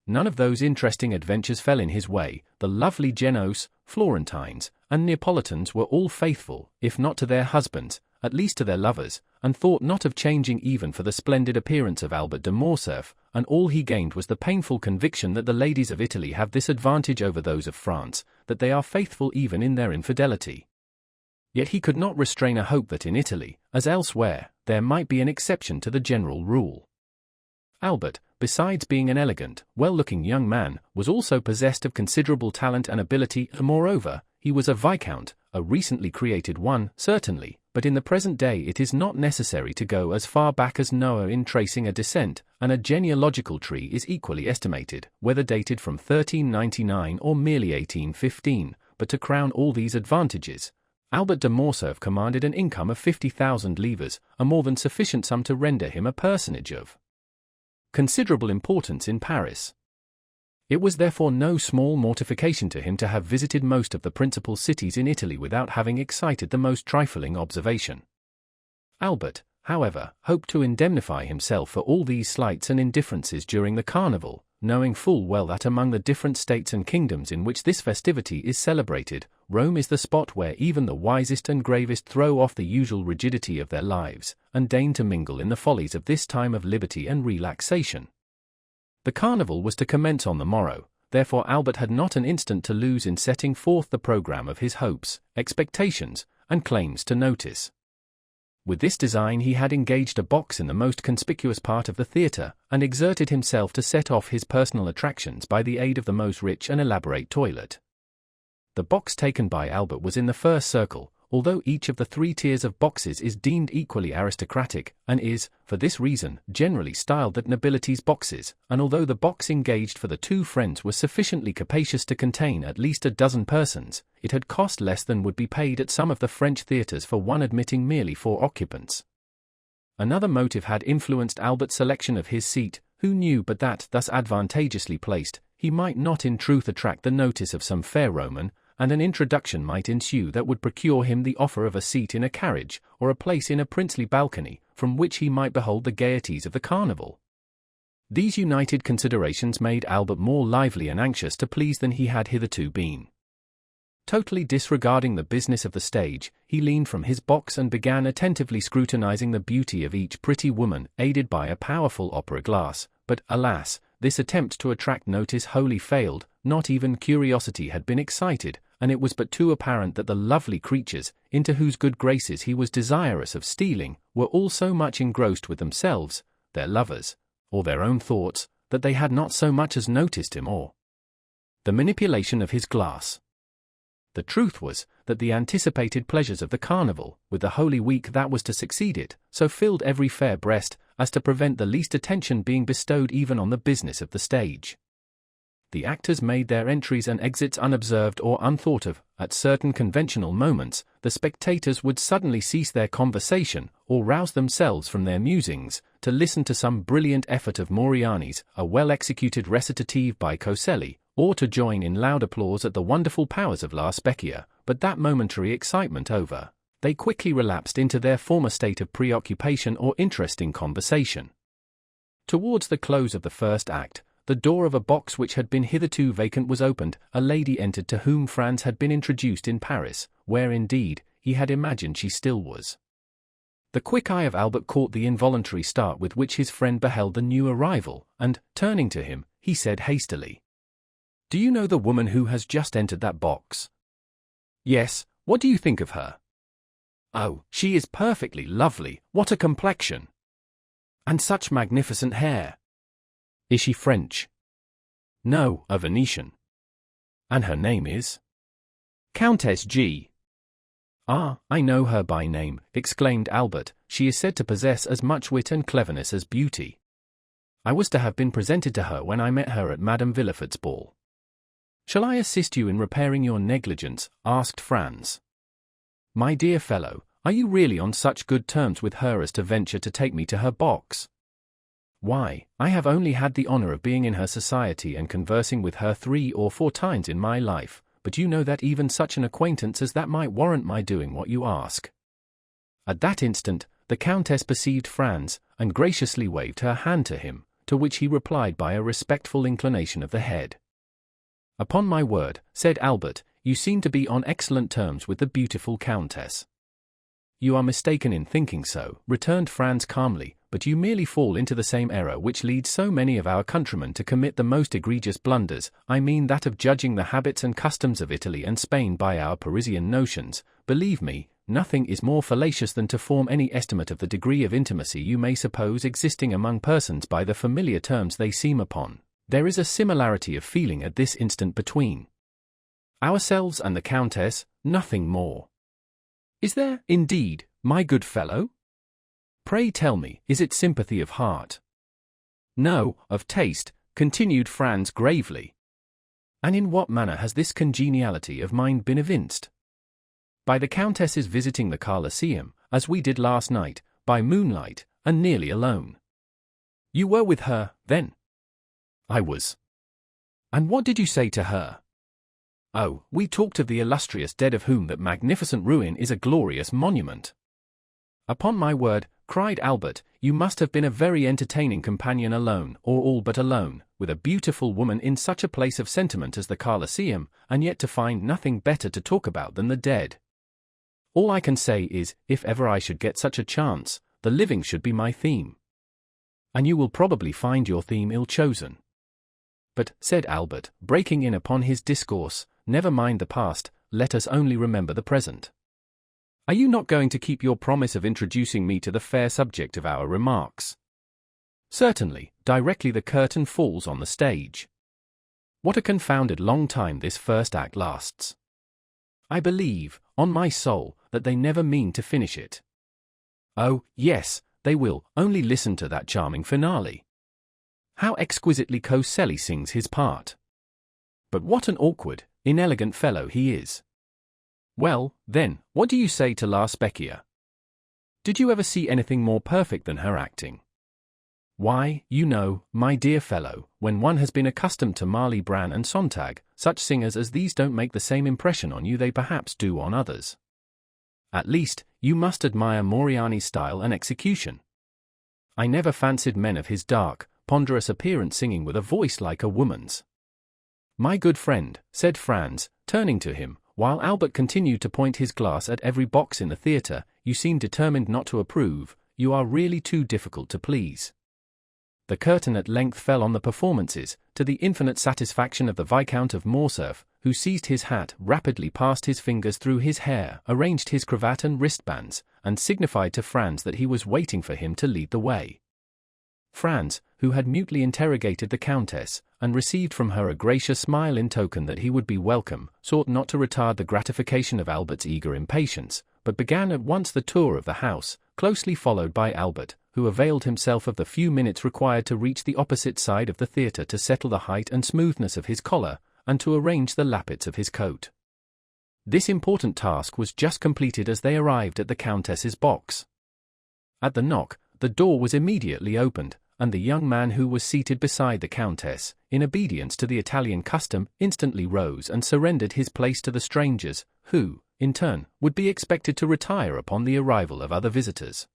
A: None of those interesting adventures fell in his way. The lovely Genoese, Florentines, and Neapolitans were all faithful, if not to their husbands, at least to their lovers, and thought not of changing even for the splendid appearance of Albert de Morcerf, and all he gained was the painful conviction that the ladies of Italy have this advantage over those of France, that they are faithful even in their infidelity. Yet he could not restrain a hope that in Italy, as elsewhere, there might be an exception to the general rule. Albert, besides being an elegant, well-looking young man, was also possessed of considerable talent and ability, and moreover, he was a viscount, a recently created one, certainly, but in the present day it is not necessary to go as far back as Noah in tracing a descent, and a genealogical tree is equally estimated, whether dated from 1399 or merely 1815, but to crown all these advantages, Albert de Morcerf commanded an income of 50,000 livres, a more than sufficient sum to render him a personage of considerable importance in Paris. It was therefore no small mortification to him to have visited most of the principal cities in Italy without having excited the most trifling observation. Albert, however, hoped to indemnify himself for all these slights and indifferences during the carnival, knowing full well that among the different states and kingdoms in which this festivity is celebrated, Rome is the spot where even the wisest and gravest throw off the usual rigidity of their lives, and deign to mingle in the follies of this time of liberty and relaxation. The carnival was to commence on the morrow, therefore Albert had not an instant to lose in setting forth the programme of his hopes, expectations, and claims to notice. With this design he had engaged a box in the most conspicuous part of the theatre, and exerted himself to set off his personal attractions by the aid of the most rich and elaborate toilet. The box taken by Albert was in the first circle, although each of the 3 tiers of boxes is deemed equally aristocratic, and is, for this reason, generally styled the nobility's boxes, and although the box engaged for the 2 friends was sufficiently capacious to contain at least a dozen persons, it had cost less than would be paid at some of the French theatres for one admitting merely 4 occupants. Another motive had influenced Albert's selection of his seat, who knew but that, thus advantageously placed, he might not in truth attract the notice of some fair Roman, and an introduction might ensue that would procure him the offer of a seat in a carriage, or a place in a princely balcony, from which he might behold the gaieties of the carnival. These united considerations made Albert more lively and anxious to please than he had hitherto been. Totally disregarding the business of the stage, he leaned from his box and began attentively scrutinizing the beauty of each pretty woman, aided by a powerful opera glass, but, alas, this attempt to attract notice wholly failed, not even curiosity had been excited, and it was but too apparent that the lovely creatures, into whose good graces he was desirous of stealing, were all so much engrossed with themselves, their lovers, or their own thoughts, that they had not so much as noticed him or the manipulation of his glass. The truth was, that the anticipated pleasures of the carnival, with the Holy Week that was to succeed it, so filled every fair breast, as to prevent the least attention being bestowed even on the business of the stage. The actors made their entries and exits unobserved or unthought of. At certain conventional moments, the spectators would suddenly cease their conversation, or rouse themselves from their musings, to listen to some brilliant effort of Moriani's, a well-executed recitative by Coselli, or to join in loud applause at the wonderful powers of La Specchia, but that momentary excitement over, they quickly relapsed into their former state of preoccupation or interesting conversation. Towards the close of the first act, the door of a box which had been hitherto vacant was opened, a lady entered to whom Franz had been introduced in Paris, where indeed, he had imagined she still was. The quick eye of Albert caught the involuntary start with which his friend beheld the new arrival, and, turning to him, he said hastily, "Do you know the woman who has just entered that box?" "Yes, what do you think of her?" "Oh, she is perfectly lovely, what a complexion! And such magnificent hair!" "Is she French?" "No, a Venetian." "And her name is?" "Countess G." "Ah, I know her by name," exclaimed Albert. "She is said to possess as much wit and cleverness as beauty. I was to have been presented to her when I met her at Madame Villefort's ball." "Shall I assist you in repairing your negligence?" asked Franz. "My dear fellow, are you really on such good terms with her as to venture to take me to her box?" "Why, I have only had the honor of being in her society and conversing with her 3 or 4 times in my life, but you know that even such an acquaintance as that might warrant my doing what you ask." At that instant, the Countess perceived Franz, and graciously waved her hand to him, to which he replied by a respectful inclination of the head. "Upon my word," said Albert, "you seem to be on excellent terms with the beautiful Countess." you are mistaken in thinking so," returned Franz calmly, "but you merely fall into the same error which leads so many of our countrymen to commit the most egregious blunders, I mean that of judging the habits and customs of Italy and Spain by our Parisian notions. Believe me, nothing is more fallacious than to form any estimate of the degree of intimacy you may suppose existing among persons by the familiar terms they seem upon. There is a similarity of feeling at this instant between ourselves and the Countess, nothing more." "Is there, indeed, my good fellow? Pray tell me, is it sympathy of heart?" "No, of taste," continued Franz gravely. "And in what manner has this congeniality of mind been evinced?" "By the Countess's visiting the Colosseum, as we did last night, by moonlight, and nearly alone." "You were with her, then?" "I was." "And what did you say to her?" "Oh, we talked of the illustrious dead of whom that magnificent ruin is a glorious monument." "Upon my word," cried Albert, "you must have been a very entertaining companion alone, or all but alone, with a beautiful woman in such a place of sentiment as the Colosseum, and yet to find nothing better to talk about than the dead. All I can say is, if ever I should get such a chance, the living should be my theme." "And you will probably find your theme ill-chosen." "But," said Albert, breaking in upon his discourse, "never mind the past, let us only remember the present. Are you not going to keep your promise of introducing me to the fair subject of our remarks?" "Certainly, directly the curtain falls on the stage. What a confounded long time this first act lasts! I believe, on my soul, that they never mean to finish it." "Oh, yes, they will, only listen to that charming finale. How exquisitely Coselli sings his part! But what an awkward, inelegant fellow he is. Well, then, what do you say to La Specchia? Did you ever see anything more perfect than her acting? Why, you know, my dear fellow, when one has been accustomed to Marley Brand and Sontag, such singers as these don't make the same impression on you they perhaps do on others. At least, you must admire Moriani's style and execution. I never fancied men of his dark, ponderous appearance singing with a voice like a woman's." "My good friend," said Franz, turning to him, while Albert continued to point his glass at every box in the theatre, "you seem determined not to approve, you are really too difficult to please." The curtain at length fell on the performances, to the infinite satisfaction of the Viscount of Morcerf, who seized his hat, rapidly passed his fingers through his hair, arranged his cravat and wristbands, and signified to Franz that he was waiting for him to lead the way. Franz, who had mutely interrogated the Countess, and received from her a gracious smile in token that he would be welcome, sought not to retard the gratification of Albert's eager impatience, but began at once the tour of the house, closely followed by Albert, who availed himself of the few minutes required to reach the opposite side of the theatre to settle the height and smoothness of his collar, and to arrange the lappets of his coat. This important task was just completed as they arrived at the Countess's box. At the knock, the door was immediately opened, and the young man who was seated beside the Countess, in obedience to the Italian custom, instantly rose and surrendered his place to the strangers, who, in turn, would be expected to retire upon the arrival of other visitors.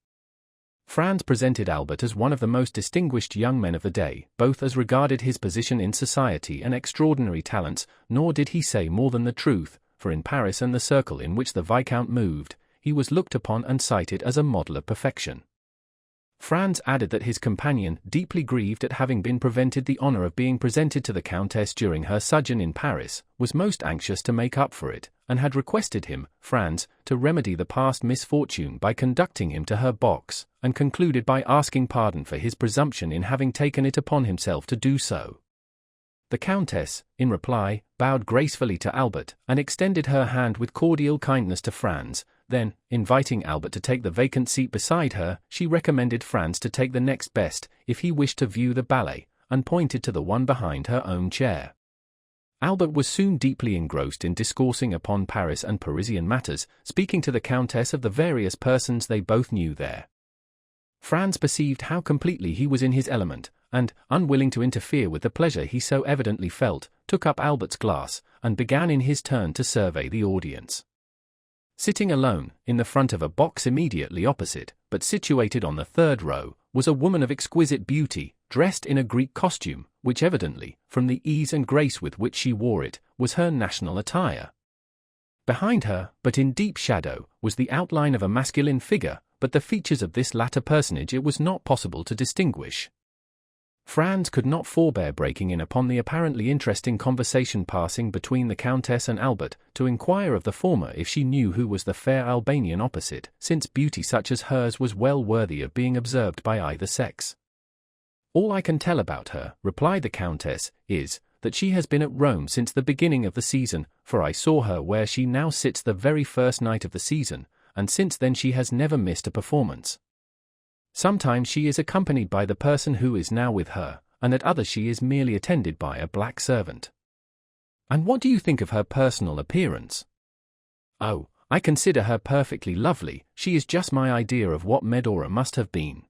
A: Franz presented Albert as one of the most distinguished young men of the day, both as regarded his position in society and extraordinary talents, nor did he say more than the truth, for in Paris and the circle in which the Viscount moved, he was looked upon and cited as a model of perfection. Franz added that his companion, deeply grieved at having been prevented the honor of being presented to the Countess during her sojourn in Paris, was most anxious to make up for it, and had requested him, Franz, to remedy the past misfortune by conducting him to her box, and concluded by asking pardon for his presumption in having taken it upon himself to do so. The Countess, in reply, bowed gracefully to Albert, and extended her hand with cordial kindness to Franz. Then, inviting Albert to take the vacant seat beside her, she recommended Franz to take the next best, if he wished to view the ballet, and pointed to the one behind her own chair. Albert was soon deeply engrossed in discoursing upon Paris and Parisian matters, speaking to the Countess of the various persons they both knew there. Franz perceived how completely he was in his element, and, unwilling to interfere with the pleasure he so evidently felt, took up Albert's glass, and began in his turn to survey the audience. Sitting alone, in the front of a box immediately opposite, but situated on the third row, was a woman of exquisite beauty, dressed in a Greek costume, which evidently, from the ease and grace with which she wore it, was her national attire. Behind her, but in deep shadow, was the outline of a masculine figure, but the features of this latter personage it was not possible to distinguish. Franz could not forbear breaking in upon the apparently interesting conversation passing between the Countess and Albert, to inquire of the former if she knew who was the fair Albanian opposite, since beauty such as hers was well worthy of being observed by either sex. "All I can tell about her," replied the Countess, "is, that she has been at Rome since the beginning of the season, for I saw her where she now sits the very first night of the season, and since then she has never missed a performance. Sometimes she is accompanied by the person who is now with her, and at others she is merely attended by a black servant." "And what do you think of her personal appearance?" "Oh, I consider her perfectly lovely. She is just my idea of what Medora must have been."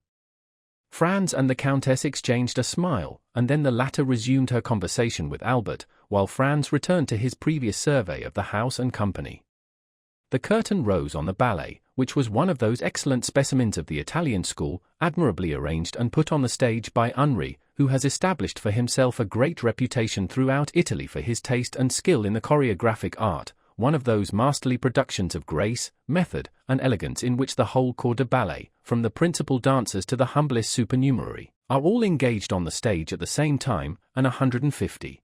A: Franz and the Countess exchanged a smile, and then the latter resumed her conversation with Albert, while Franz returned to his previous survey of the house and company. The curtain rose on the ballet, which was one of those excellent specimens of the Italian school, admirably arranged and put on the stage by Henri, who has established for himself a great reputation throughout Italy for his taste and skill in the choreographic art, one of those masterly productions of grace, method, and elegance in which the whole corps de ballet, from the principal dancers to the humblest supernumerary, are all engaged on the stage at the same time, and 150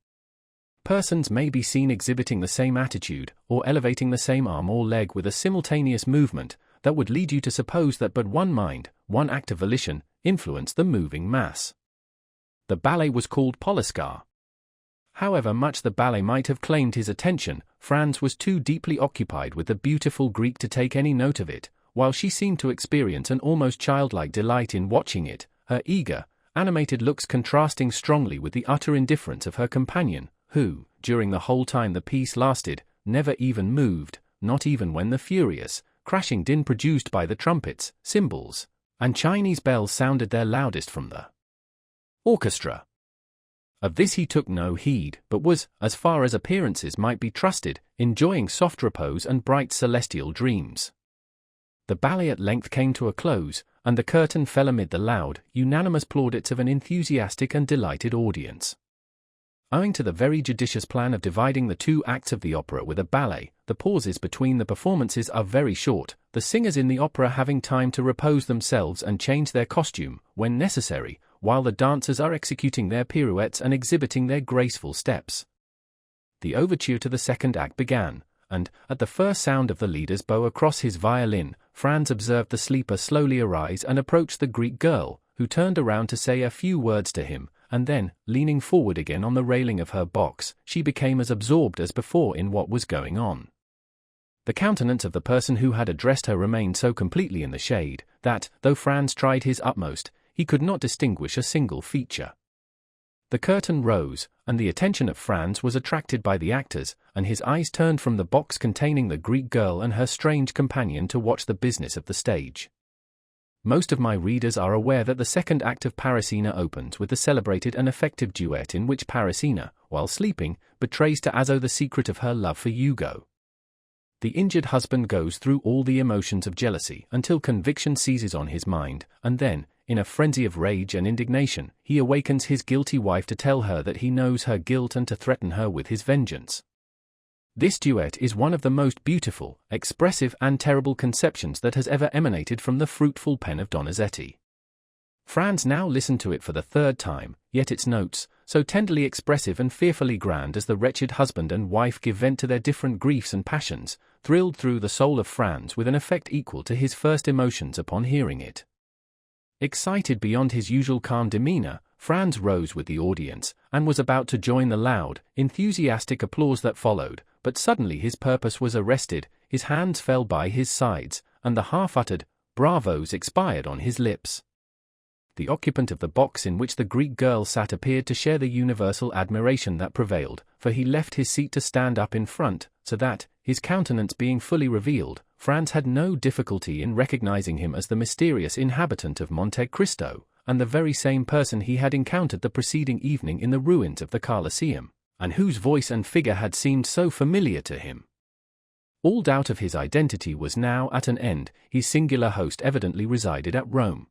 A: persons may be seen exhibiting the same attitude, or elevating the same arm or leg with a simultaneous movement, that would lead you to suppose that but one mind, one act of volition, influenced the moving mass. The ballet was called Polescar. However much the ballet might have claimed his attention, Franz was too deeply occupied with the beautiful Greek to take any note of it, while she seemed to experience an almost childlike delight in watching it, her eager, animated looks contrasting strongly with the utter indifference of her companion, who, during the whole time the piece lasted, never even moved, not even when the furious, crashing din produced by the trumpets, cymbals, and Chinese bells sounded their loudest from the orchestra. Of this he took no heed, but was, as far as appearances might be trusted, enjoying soft repose and bright celestial dreams. The ballet at length came to a close, and the curtain fell amid the loud, unanimous plaudits of an enthusiastic and delighted audience. Owing to the very judicious plan of dividing the two acts of the opera with a ballet, the pauses between the performances are very short, the singers in the opera having time to repose themselves and change their costume, when necessary, while the dancers are executing their pirouettes and exhibiting their graceful steps. The overture to the second act began, and, at the first sound of the leader's bow across his violin, Franz observed the sleeper slowly arise and approach the Greek girl, who turned around to say a few words to him, and then, leaning forward again on the railing of her box, she became as absorbed as before in what was going on. The countenance of the person who had addressed her remained so completely in the shade, that, though Franz tried his utmost, he could not distinguish a single feature. The curtain rose, and the attention of Franz was attracted by the actors, and his eyes turned from the box containing the Greek girl and her strange companion to watch the business of the stage. Most of my readers are aware that the second act of Parisina opens with the celebrated and effective duet in which Parisina, while sleeping, betrays to Azo the secret of her love for Hugo. The injured husband goes through all the emotions of jealousy until conviction seizes on his mind, and then, in a frenzy of rage and indignation, he awakens his guilty wife to tell her that he knows her guilt and to threaten her with his vengeance. This duet is one of the most beautiful, expressive and terrible conceptions that has ever emanated from the fruitful pen of Donizetti. Franz now listened to it for the third time, yet its notes, so tenderly expressive and fearfully grand as the wretched husband and wife give vent to their different griefs and passions, thrilled through the soul of Franz with an effect equal to his first emotions upon hearing it. Excited beyond his usual calm demeanor, Franz rose with the audience, and was about to join the loud, enthusiastic applause that followed, but suddenly his purpose was arrested, his hands fell by his sides, and the half-uttered bravos expired on his lips. The occupant of the box in which the Greek girl sat appeared to share the universal admiration that prevailed, for he left his seat to stand up in front, so that, his countenance being fully revealed, Franz had no difficulty in recognizing him as the mysterious inhabitant of Monte Cristo, and the very same person he had encountered the preceding evening in the ruins of the Colosseum, and whose voice and figure had seemed so familiar to him. All doubt of his identity was now at an end, his singular host evidently resided at Rome.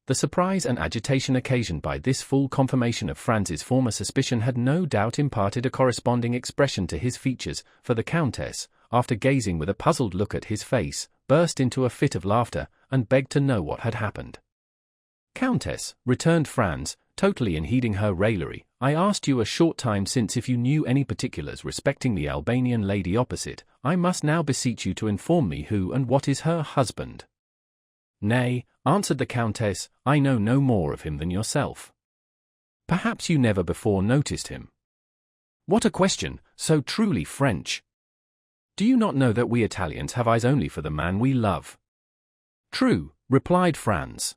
A: The surprise and agitation occasioned by this full confirmation of Franz's former suspicion had no doubt imparted a corresponding expression to his features, for the Countess, after gazing with a puzzled look at his face, burst into a fit of laughter, and begged to know what had happened. "Countess," returned Franz, totally unheeding her raillery, "I asked you a short time since if you knew any particulars respecting the Albanian lady opposite. I must now beseech you to inform me who and what is her husband." "Nay," answered the Countess, "I know no more of him than yourself. Perhaps you never before noticed him." "What a question, so truly French! Do you not know that we Italians have eyes only for the man we love?" "True," replied Franz.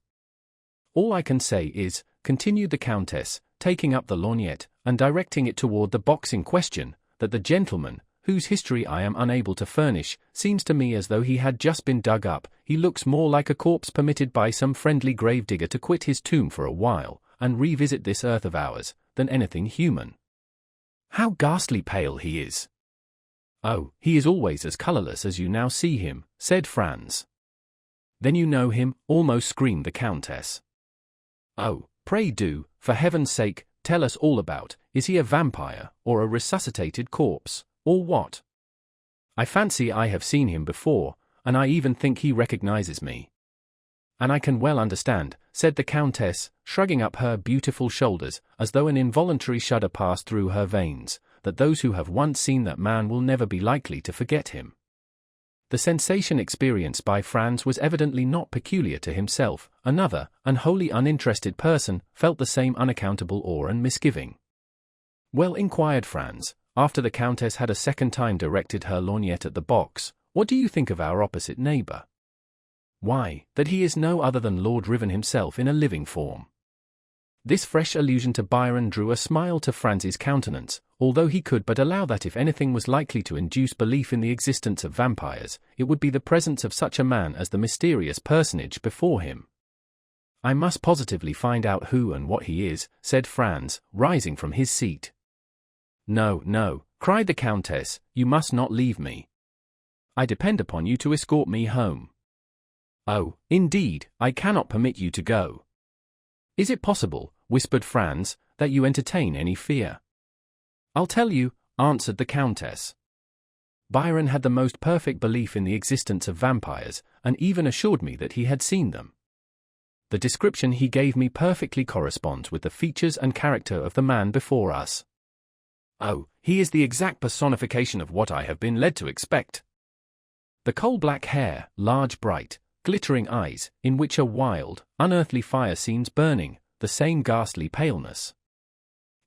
A: "All I can say is," continued the Countess, taking up the lorgnette and directing it toward the box in question, "that the gentleman, whose history I am unable to furnish, seems to me as though he had just been dug up. He looks more like a corpse permitted by some friendly gravedigger to quit his tomb for a while, and revisit this earth of ours, than anything human. How ghastly pale he is!" "Oh, he is always as colorless as you now see him," said Franz. "Then you know him?" almost screamed the Countess. "Oh, pray do, for heaven's sake, tell us all about. Is he a vampire, or a resuscitated corpse, or what? I fancy I have seen him before, and I even think he recognizes me." "And I can well understand," said the Countess, shrugging up her beautiful shoulders, as though an involuntary shudder passed through her veins, "that those who have once seen that man will never be likely to forget him." The sensation experienced by Franz was evidently not peculiar to himself. Another, and wholly uninterested person, felt the same unaccountable awe and misgiving. "Well," inquired Franz, after the Countess had a second time directed her lorgnette at the box, "what do you think of our opposite neighbor?" "Why, that he is no other than Lord Riven himself in a living form." This fresh allusion to Byron drew a smile to Franz's countenance, although he could but allow that if anything was likely to induce belief in the existence of vampires, it would be the presence of such a man as the mysterious personage before him. "I must positively find out who and what he is," said Franz, rising from his seat. "No, no," cried the Countess, "you must not leave me. I depend upon you to escort me home." "Oh, indeed, I cannot permit you to go." "Is it possible," whispered Franz, "that you entertain any fear?" "I'll tell you," answered the Countess. "Byron had the most perfect belief in the existence of vampires, and even assured me that he had seen them. The description he gave me perfectly corresponds with the features and character of the man before us. Oh, he is the exact personification of what I have been led to expect. The coal-black hair, large bright, glittering eyes, in which a wild, unearthly fire seems burning, the same ghastly paleness.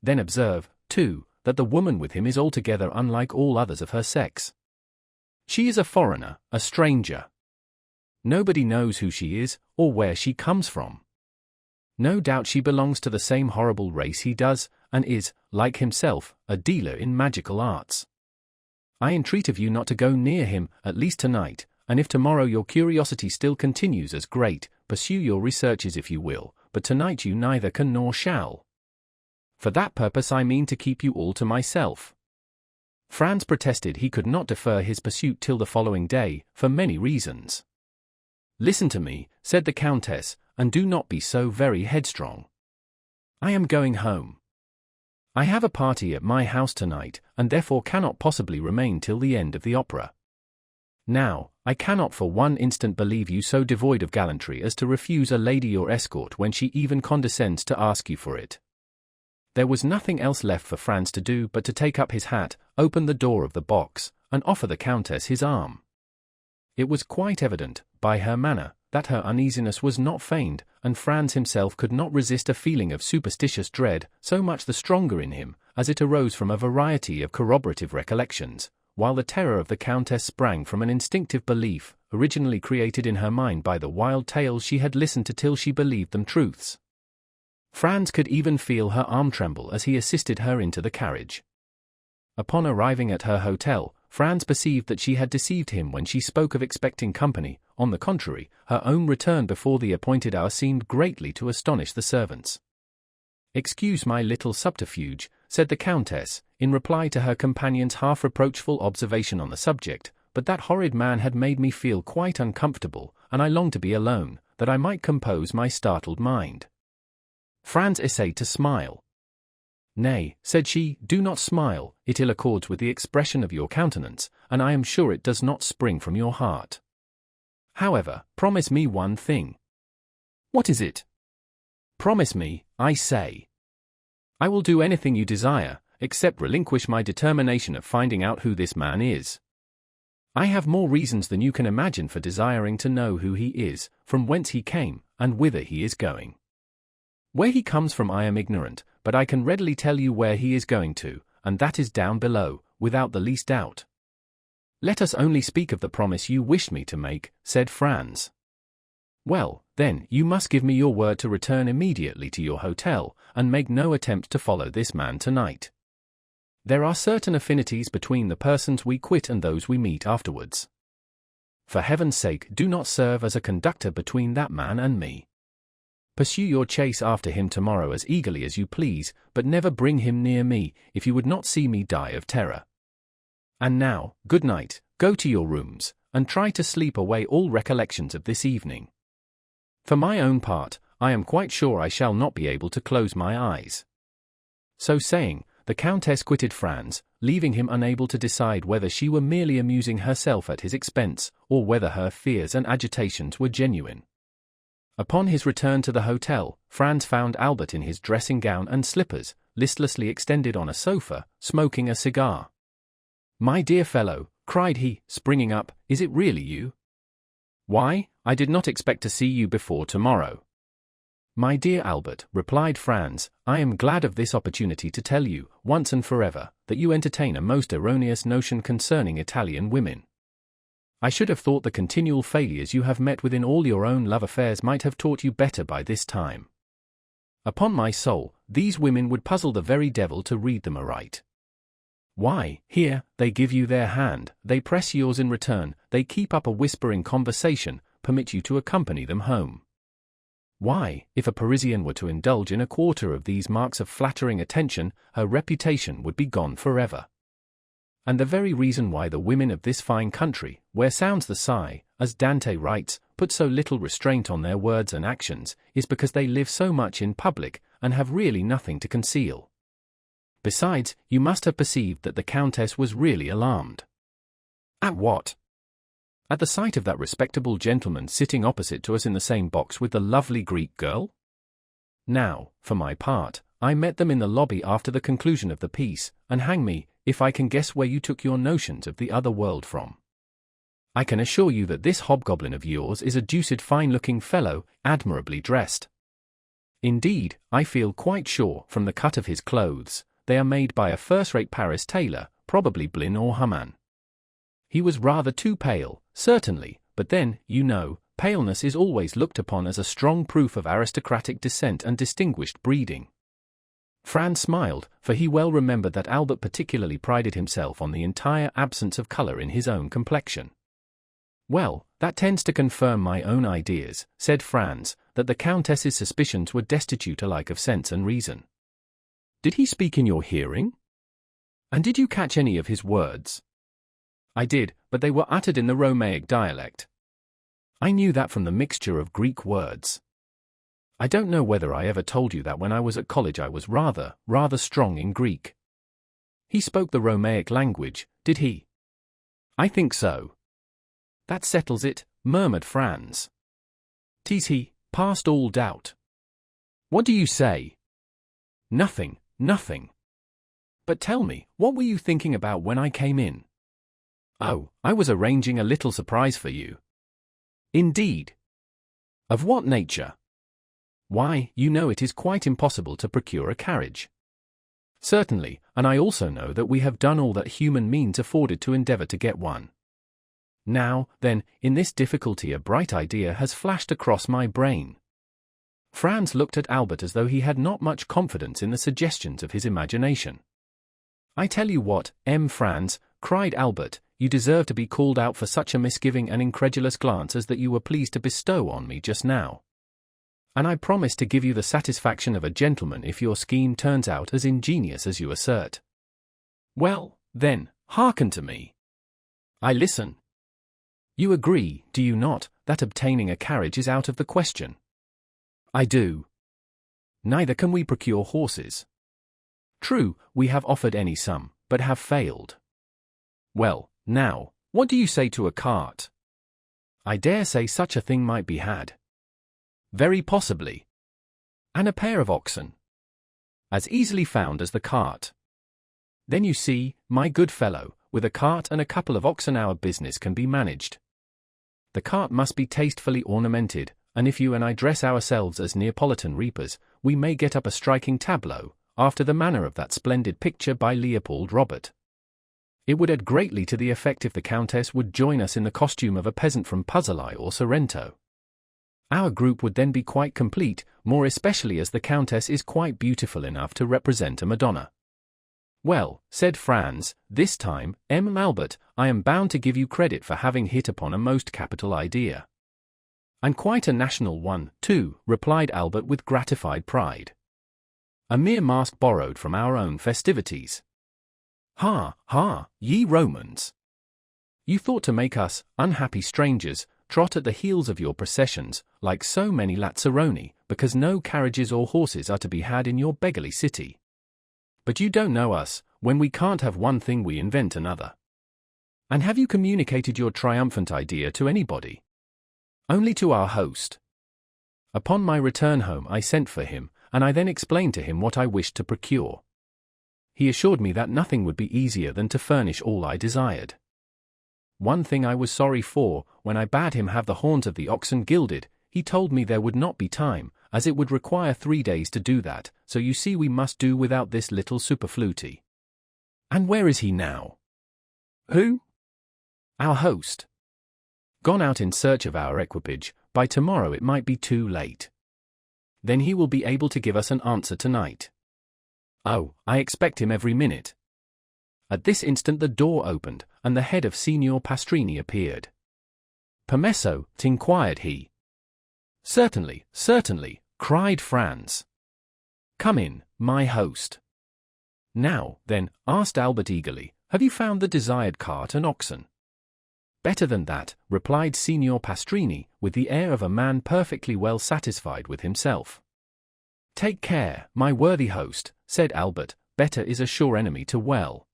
A: Then observe, too, that the woman with him is altogether unlike all others of her sex. She is a foreigner, a stranger. Nobody knows who she is, or where she comes from. No doubt she belongs to the same horrible race he does, and is, like himself, a dealer in magical arts. I entreat of you not to go near him, at least tonight, and if tomorrow your curiosity still continues as great, pursue your researches if you will, but tonight you neither can nor shall. For that purpose I mean to keep you all to myself." Franz protested he could not defer his pursuit till the following day, for many reasons. "Listen to me," said the Countess, "and do not be so very headstrong. I am going home. I have a party at my house tonight, and therefore cannot possibly remain till the end of the opera. Now, I cannot for one instant believe you so devoid of gallantry as to refuse a lady your escort when she even condescends to ask you for it." There was nothing else left for Franz to do but to take up his hat, open the door of the box, and offer the Countess his arm. It was quite evident, by her manner, that her uneasiness was not feigned, and Franz himself could not resist a feeling of superstitious dread, so much the stronger in him, as it arose from a variety of corroborative recollections, while the terror of the Countess sprang from an instinctive belief, originally created in her mind by the wild tales she had listened to till she believed them truths. Franz could even feel her arm tremble as he assisted her into the carriage. Upon arriving at her hotel, Franz perceived that she had deceived him when she spoke of expecting company. On the contrary, her own return before the appointed hour seemed greatly to astonish the servants. "Excuse my little subterfuge," said the Countess, in reply to her companion's half-reproachful observation on the subject, "but that horrid man had made me feel quite uncomfortable, and I longed to be alone, that I might compose my startled mind." Franz essayed to smile. Nay, said she, do not smile, it ill accords with the expression of your countenance, and I am sure it does not spring from your heart. However, promise me one thing. What is it? Promise me, I say. I will do anything you desire, except relinquish my determination of finding out who this man is. I have more reasons than you can imagine for desiring to know who he is, from whence he came, and whither he is going. Where he comes from I am ignorant, but I can readily tell you where he is going to, and that is down below, without the least doubt. Let us only speak of the promise you wished me to make, said Franz. Well, then, you must give me your word to return immediately to your hotel, and make no attempt to follow this man tonight. There are certain affinities between the persons we quit and those we meet afterwards. For heaven's sake, do not serve as a conductor between that man and me. Pursue your chase after him tomorrow as eagerly as you please, but never bring him near me, if you would not see me die of terror. And now, good night, go to your rooms, and try to sleep away all recollections of this evening. For my own part, I am quite sure I shall not be able to close my eyes. So saying, the Countess quitted Franz, leaving him unable to decide whether she were merely amusing herself at his expense, or whether her fears and agitations were genuine. Upon his return to the hotel, Franz found Albert in his dressing gown and slippers, listlessly extended on a sofa, smoking a cigar. "My dear fellow," cried he, springing up, "is it really you? Why, I did not expect to see you before tomorrow." "My dear Albert," replied Franz, "I am glad of this opportunity to tell you, once and forever, that you entertain a most erroneous notion concerning Italian women. I should have thought the continual failures you have met with in all your own love affairs might have taught you better by this time. Upon my soul, these women would puzzle the very devil to read them aright. Why, here, they give you their hand, they press yours in return, they keep up a whispering conversation, permit you to accompany them home. Why, if a Parisian were to indulge in a quarter of these marks of flattering attention, her reputation would be gone forever. And the very reason why the women of this fine country, where sounds the sigh, as Dante writes, put so little restraint on their words and actions, is because they live so much in public, and have really nothing to conceal. Besides, you must have perceived that the Countess was really alarmed." "At what?" "At the sight of that respectable gentleman sitting opposite to us in the same box with the lovely Greek girl. Now, for my part, I met them in the lobby after the conclusion of the piece, and hang me, if I can guess where you took your notions of the other world from. I can assure you that this hobgoblin of yours is a deuced fine-looking fellow, admirably dressed. Indeed, I feel quite sure, from the cut of his clothes, they are made by a first-rate Paris tailor, probably Blin or Haman. He was rather too pale, certainly, but then, you know, paleness is always looked upon as a strong proof of aristocratic descent and distinguished breeding." Franz smiled, for he well remembered that Albert particularly prided himself on the entire absence of color in his own complexion. "Well, that tends to confirm my own ideas," said Franz, that the Countess's suspicions were destitute alike of sense and reason. "Did he speak in your hearing? And did you catch any of his words?" "I did, but they were uttered in the Romaic dialect. I knew that from the mixture of Greek words. I don't know whether I ever told you that when I was at college I was rather strong in Greek." "He spoke the Romaic language, did he?" "I think so." "That settles it," murmured Franz. "'Tis he, past all doubt." "What do you say?" "Nothing, nothing. But tell me, what were you thinking about when I came in?" "Oh, I was arranging a little surprise for you." "Indeed? Of what nature?" "Why, you know it is quite impossible to procure a carriage." "Certainly, and I also know that we have done all that human means afforded to endeavor to get one. Now, then, in this difficulty a bright idea has flashed across my brain." Franz looked at Albert as though he had not much confidence in the suggestions of his imagination. "I tell you what, Franz," cried Albert, "you deserve to be called out for such a misgiving and incredulous glance as that you were pleased to bestow on me just now. And I promise to give you the satisfaction of a gentleman if your scheme turns out as ingenious as you assert." "Well, then, hearken to me." "I listen." "You agree, do you not, that obtaining a carriage is out of the question?" "I do." "Neither can we procure horses." True, we have offered any sum, but have failed. Well, now, what do you say to a cart? I dare say such a thing might be had. Very possibly. And a pair of oxen. As easily found as the cart. Then you see, my good fellow, with a cart and a couple of oxen our business can be managed. The cart must be tastefully ornamented, and if you and I dress ourselves as Neapolitan reapers, we may get up a striking tableau, after the manner of that splendid picture by Leopold Robert. It would add greatly to the effect if the Countess would join us in the costume of a peasant from Puzzlei or Sorrento. Our group would then be quite complete, more especially as the Countess is quite beautiful enough to represent a Madonna. Well, said Franz, this time, Albert, I am bound to give you credit for having hit upon a most capital idea. And quite a national one, too, replied Albert with gratified pride. A mere mask borrowed from our own festivities. Ha, ha, ye Romans! You thought to make us, unhappy strangers, trot at the heels of your processions, like so many lazzaroni, because no carriages or horses are to be had in your beggarly city. But you don't know us, when we can't have one thing we invent another. And have you communicated your triumphant idea to anybody? Only to our host. Upon my return home I sent for him, and I then explained to him what I wished to procure. He assured me that nothing would be easier than to furnish all I desired. One thing I was sorry for, when I bade him have the horns of the oxen gilded, he told me there would not be time, as it would require 3 days to do that, so you see we must do without this little superfluity. And where is he now? Who? Our host. Gone out in search of our equipage, by tomorrow it might be too late. Then he will be able to give us an answer tonight. Oh, I expect him every minute. At this instant the door opened, and the head of Signor Pastrini appeared. Permesso, inquired he. Certainly, certainly, cried Franz. Come in, my host. Now, then, asked Albert eagerly, have you found the desired cart and oxen? Better than that, replied Signor Pastrini, with the air of a man perfectly well satisfied with himself. Take care, my worthy host, said Albert, better is a sure enemy to well.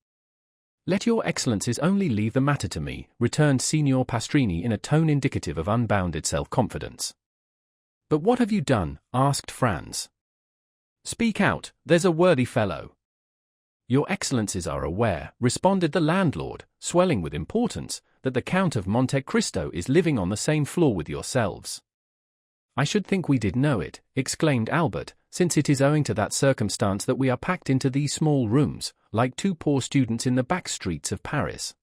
A: Let your excellencies only leave the matter to me, returned Signor Pastrini in a tone indicative of unbounded self-confidence. But what have you done? Asked Franz. Speak out, there's a worthy fellow. Your excellencies are aware, responded the landlord, swelling with importance, that the Count of Monte Cristo is living on the same floor with yourselves. I should think we did know it, exclaimed Albert, since it is owing to that circumstance that we are packed into these small rooms, like two poor students in the back streets of Paris.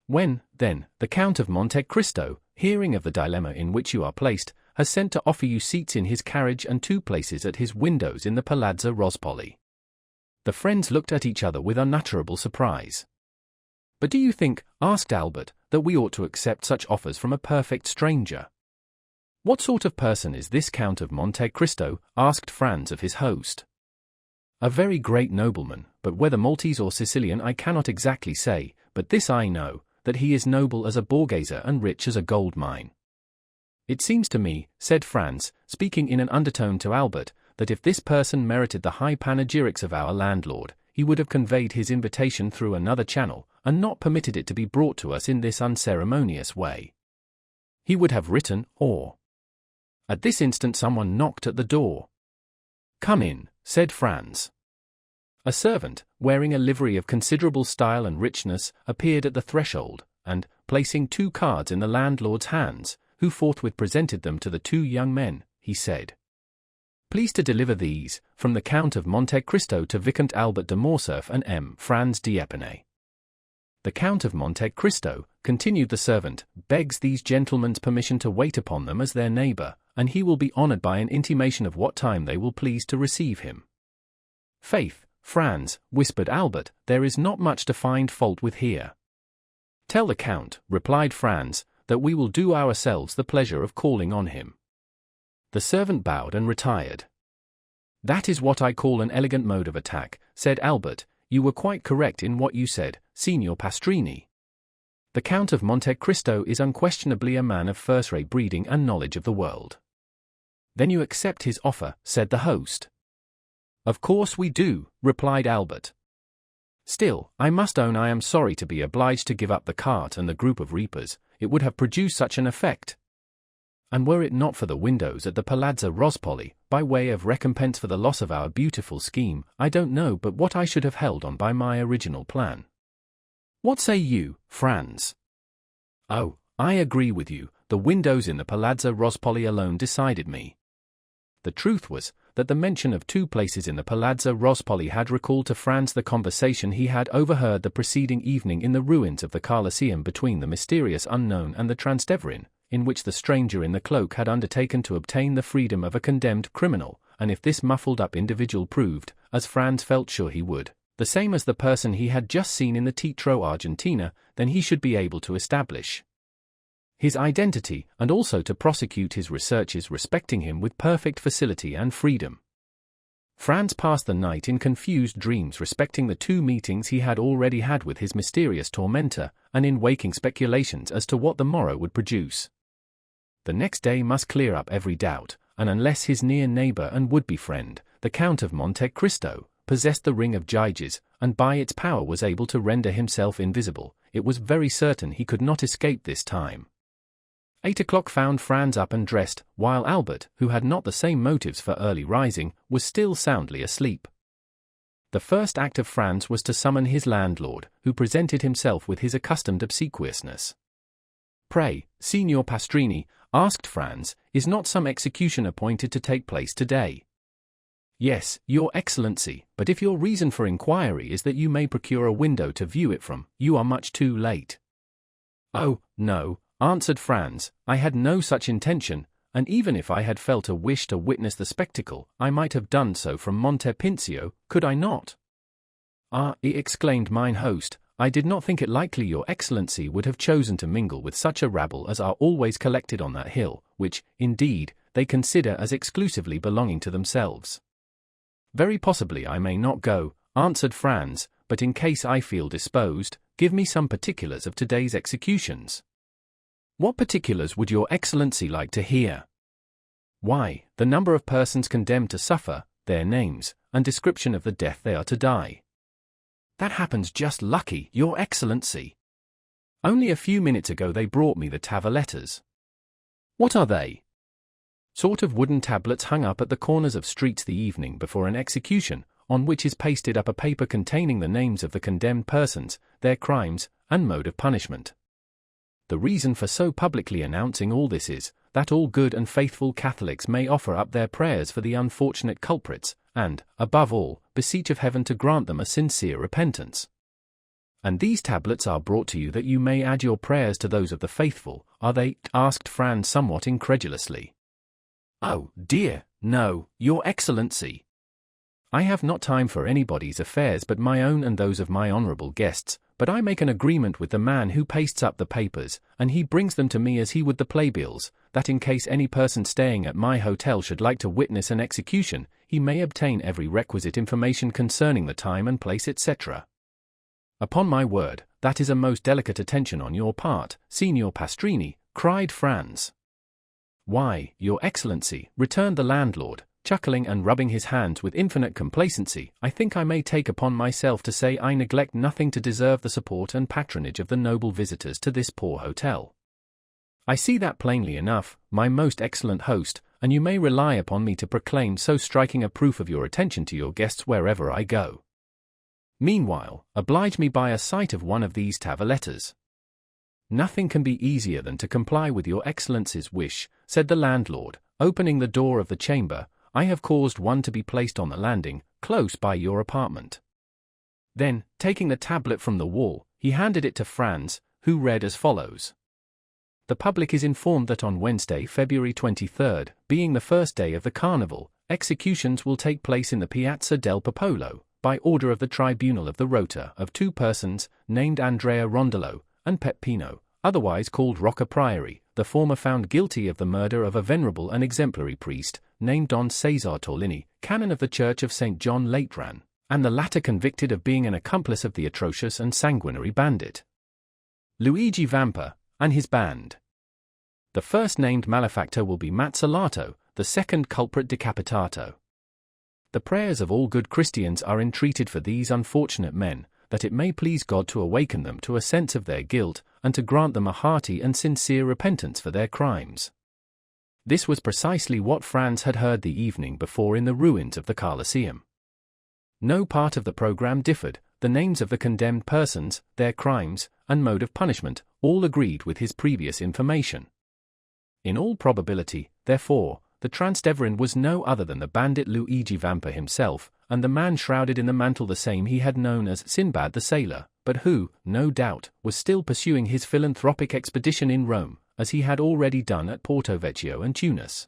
A: When, then, the Count of Monte Cristo, hearing of the dilemma in which you are placed, has sent to offer you seats in his carriage and 2 places at his windows in the Palazzo Rospoli. The friends looked at each other with unutterable surprise. But do you think, asked Albert, that we ought to accept such offers from a perfect stranger? What sort of person is this Count of Monte Cristo? Asked Franz of his host. A very great nobleman, but whether Maltese or Sicilian I cannot exactly say, but this I know, that he is noble as a Borghese and rich as a gold mine. It seems to me, said Franz, speaking in an undertone to Albert, that if this person merited the high panegyrics of our landlord, he would have conveyed his invitation through another channel, and not permitted it to be brought to us in this unceremonious way. He would have written, or... At this instant someone knocked at the door. Come in, said Franz. A servant, wearing a livery of considerable style and richness, appeared at the threshold, and, placing 2 cards in the landlord's hands, who forthwith presented them to the 2 young men, he said, Please to deliver these, from the Count of Monte Cristo to Viscount Albert de Morcerf and M. Franz d'Épinay. The Count of Monte Cristo, continued the servant, begs these gentlemen's permission to wait upon them as their neighbor, and he will be honored by an intimation of what time they will please to receive him. Faith, Franz, whispered Albert, there is not much to find fault with here. Tell the Count, replied Franz, that we will do ourselves the pleasure of calling on him. The servant bowed and retired. That is what I call an elegant mode of attack, said Albert. You were quite correct in what you said, Signor Pastrini. The Count of Monte Cristo is unquestionably a man of first-rate breeding and knowledge of the world. Then you accept his offer, said the host. "Of course we do," replied Albert. "Still, I must own I am sorry to be obliged to give up the cart and the group of reapers. It would have produced such an effect. And were it not for the windows at the Palazzo Rospoli, by way of recompense for the loss of our beautiful scheme, I don't know but what I should have held on by my original plan. What say you, Franz?" "Oh, I agree with you. The windows in the Palazzo Rospoli alone decided me." The truth was that the mention of two places in the Palazzo Rospoli had recalled to Franz the conversation he had overheard the preceding evening in the ruins of the Colosseum between the mysterious unknown and the Transteverin, in which the stranger in the cloak had undertaken to obtain the freedom of a condemned criminal, and if this muffled-up individual proved, as Franz felt sure he would, the same as the person he had just seen in the Teatro Argentina, then he should be able to establish his identity, and also to prosecute his researches respecting him with perfect facility and freedom. Franz passed the night in confused dreams respecting the two meetings he had already had with his mysterious tormentor, and in waking speculations as to what the morrow would produce. The next day must clear up every doubt, and unless his near neighbor and would-be friend, the Count of Monte Cristo, possessed the ring of Gyges, and by its power was able to render himself invisible, it was very certain he could not escape this time. 8 o'clock found Franz up and dressed, while Albert, who had not the same motives for early rising, was still soundly asleep. The first act of Franz was to summon his landlord, who presented himself with his accustomed obsequiousness. "Pray, Signor Pastrini," asked Franz, "is not some execution appointed to take place today?" "Yes, Your Excellency, but if your reason for inquiry is that you may procure a window to view it from, you are much too late." "Oh, no," answered Franz, "I had no such intention, and even if I had felt a wish to witness the spectacle, I might have done so from Monte Pincio, could I not?" "Ah," exclaimed mine host, "I did not think it likely Your Excellency would have chosen to mingle with such a rabble as are always collected on that hill, which, indeed, they consider as exclusively belonging to themselves." "Very possibly I may not go," answered Franz, "but in case I feel disposed, give me some particulars of today's executions." "What particulars would Your Excellency like to hear?" "Why, the number of persons condemned to suffer, their names, and description of the death they are to die." "That happens just lucky, Your Excellency. Only a few minutes ago they brought me the tavollettas." "What are they?" "Sort of wooden tablets hung up at the corners of streets the evening before an execution, on which is pasted up a paper containing the names of the condemned persons, their crimes, and mode of punishment. The reason for so publicly announcing all this is, that all good and faithful Catholics may offer up their prayers for the unfortunate culprits, and, above all, beseech of heaven to grant them a sincere repentance. And these tablets are brought to you that you may add your prayers to those of the faithful, are they?" asked Franz somewhat incredulously. "Oh, dear, no, Your Excellency. I have not time for anybody's affairs but my own and those of my honorable guests, but I make an agreement with the man who pastes up the papers, and he brings them to me as he would the playbills, that in case any person staying at my hotel should like to witness an execution, he may obtain every requisite information concerning the time and place, etc." "Upon my word, that is a most delicate attention on your part, Signor Pastrini," cried Franz. "Why, Your Excellency," returned the landlord, chuckling and rubbing his hands with infinite complacency, "I think I may take upon myself to say I neglect nothing to deserve the support and patronage of the noble visitors to this poor hotel. I see that plainly enough, my most excellent host, and you may rely upon me to proclaim so striking a proof of your attention to your guests wherever I go. Meanwhile, oblige me by a sight of one of these tavollettas." "Nothing can be easier than to comply with Your Excellency's wish," said the landlord, opening the door of the chamber. "I have caused one to be placed on the landing, close by your apartment." Then, taking the tablet from the wall, he handed it to Franz, who read as follows. "The public is informed that on Wednesday, February 23rd, being the first day of the Carnival, executions will take place in the Piazza del Popolo, by order of the Tribunal of the Rota, of two persons, named Andrea Rondello and Peppino, otherwise called Rocca Priori, the former found guilty of the murder of a venerable and exemplary priest, named Don Cesar Torlini, canon of the Church of St. John Lateran, and the latter convicted of being an accomplice of the atrocious and sanguinary bandit Luigi Vampa, and his band. The first named malefactor will be Mazzolato, the second culprit Decapitato. The prayers of all good Christians are entreated for these unfortunate men, that it may please God to awaken them to a sense of their guilt, and to grant them a hearty and sincere repentance for their crimes. This was precisely what Franz had heard the evening before in the ruins of the Colosseum. No part of the program differed. The names of the condemned persons, their crimes, and mode of punishment, all agreed with his previous information. In all probability, therefore, the Transteverin was no other than the bandit Luigi Vampa himself, and the man shrouded in the mantle the same he had known as Sinbad the Sailor, but who, no doubt, was still pursuing his philanthropic expedition in Rome, as he had already done at Porto Vecchio and Tunis.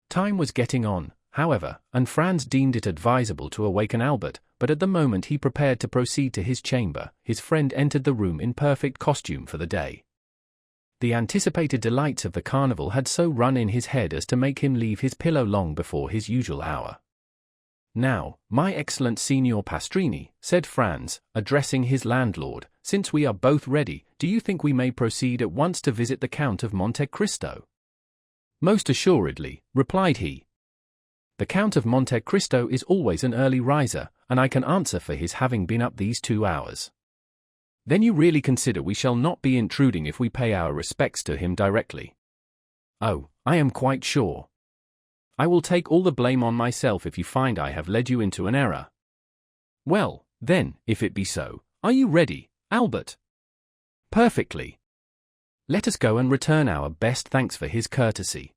A: Time was getting on, however, and Franz deemed it advisable to awaken Albert, but at the moment he prepared to proceed to his chamber, his friend entered the room in perfect costume for the day. The anticipated delights of the carnival had so run in his head as to make him leave his pillow long before his usual hour. "Now, my excellent Signor Pastrini," said Franz, addressing his landlord, "since we are both ready, do you think we may proceed at once to visit the Count of Monte Cristo?" "Most assuredly," replied he. "The Count of Monte Cristo is always an early riser, and I can answer for his having been up these 2 hours. Then you really consider we shall not be intruding if we pay our respects to him directly?" "Oh, I am quite sure. I will take all the blame on myself if you find I have led you into an error." "Well, then, if it be so, are you ready, Albert?" "Perfectly. Let us go and return our best thanks for his courtesy."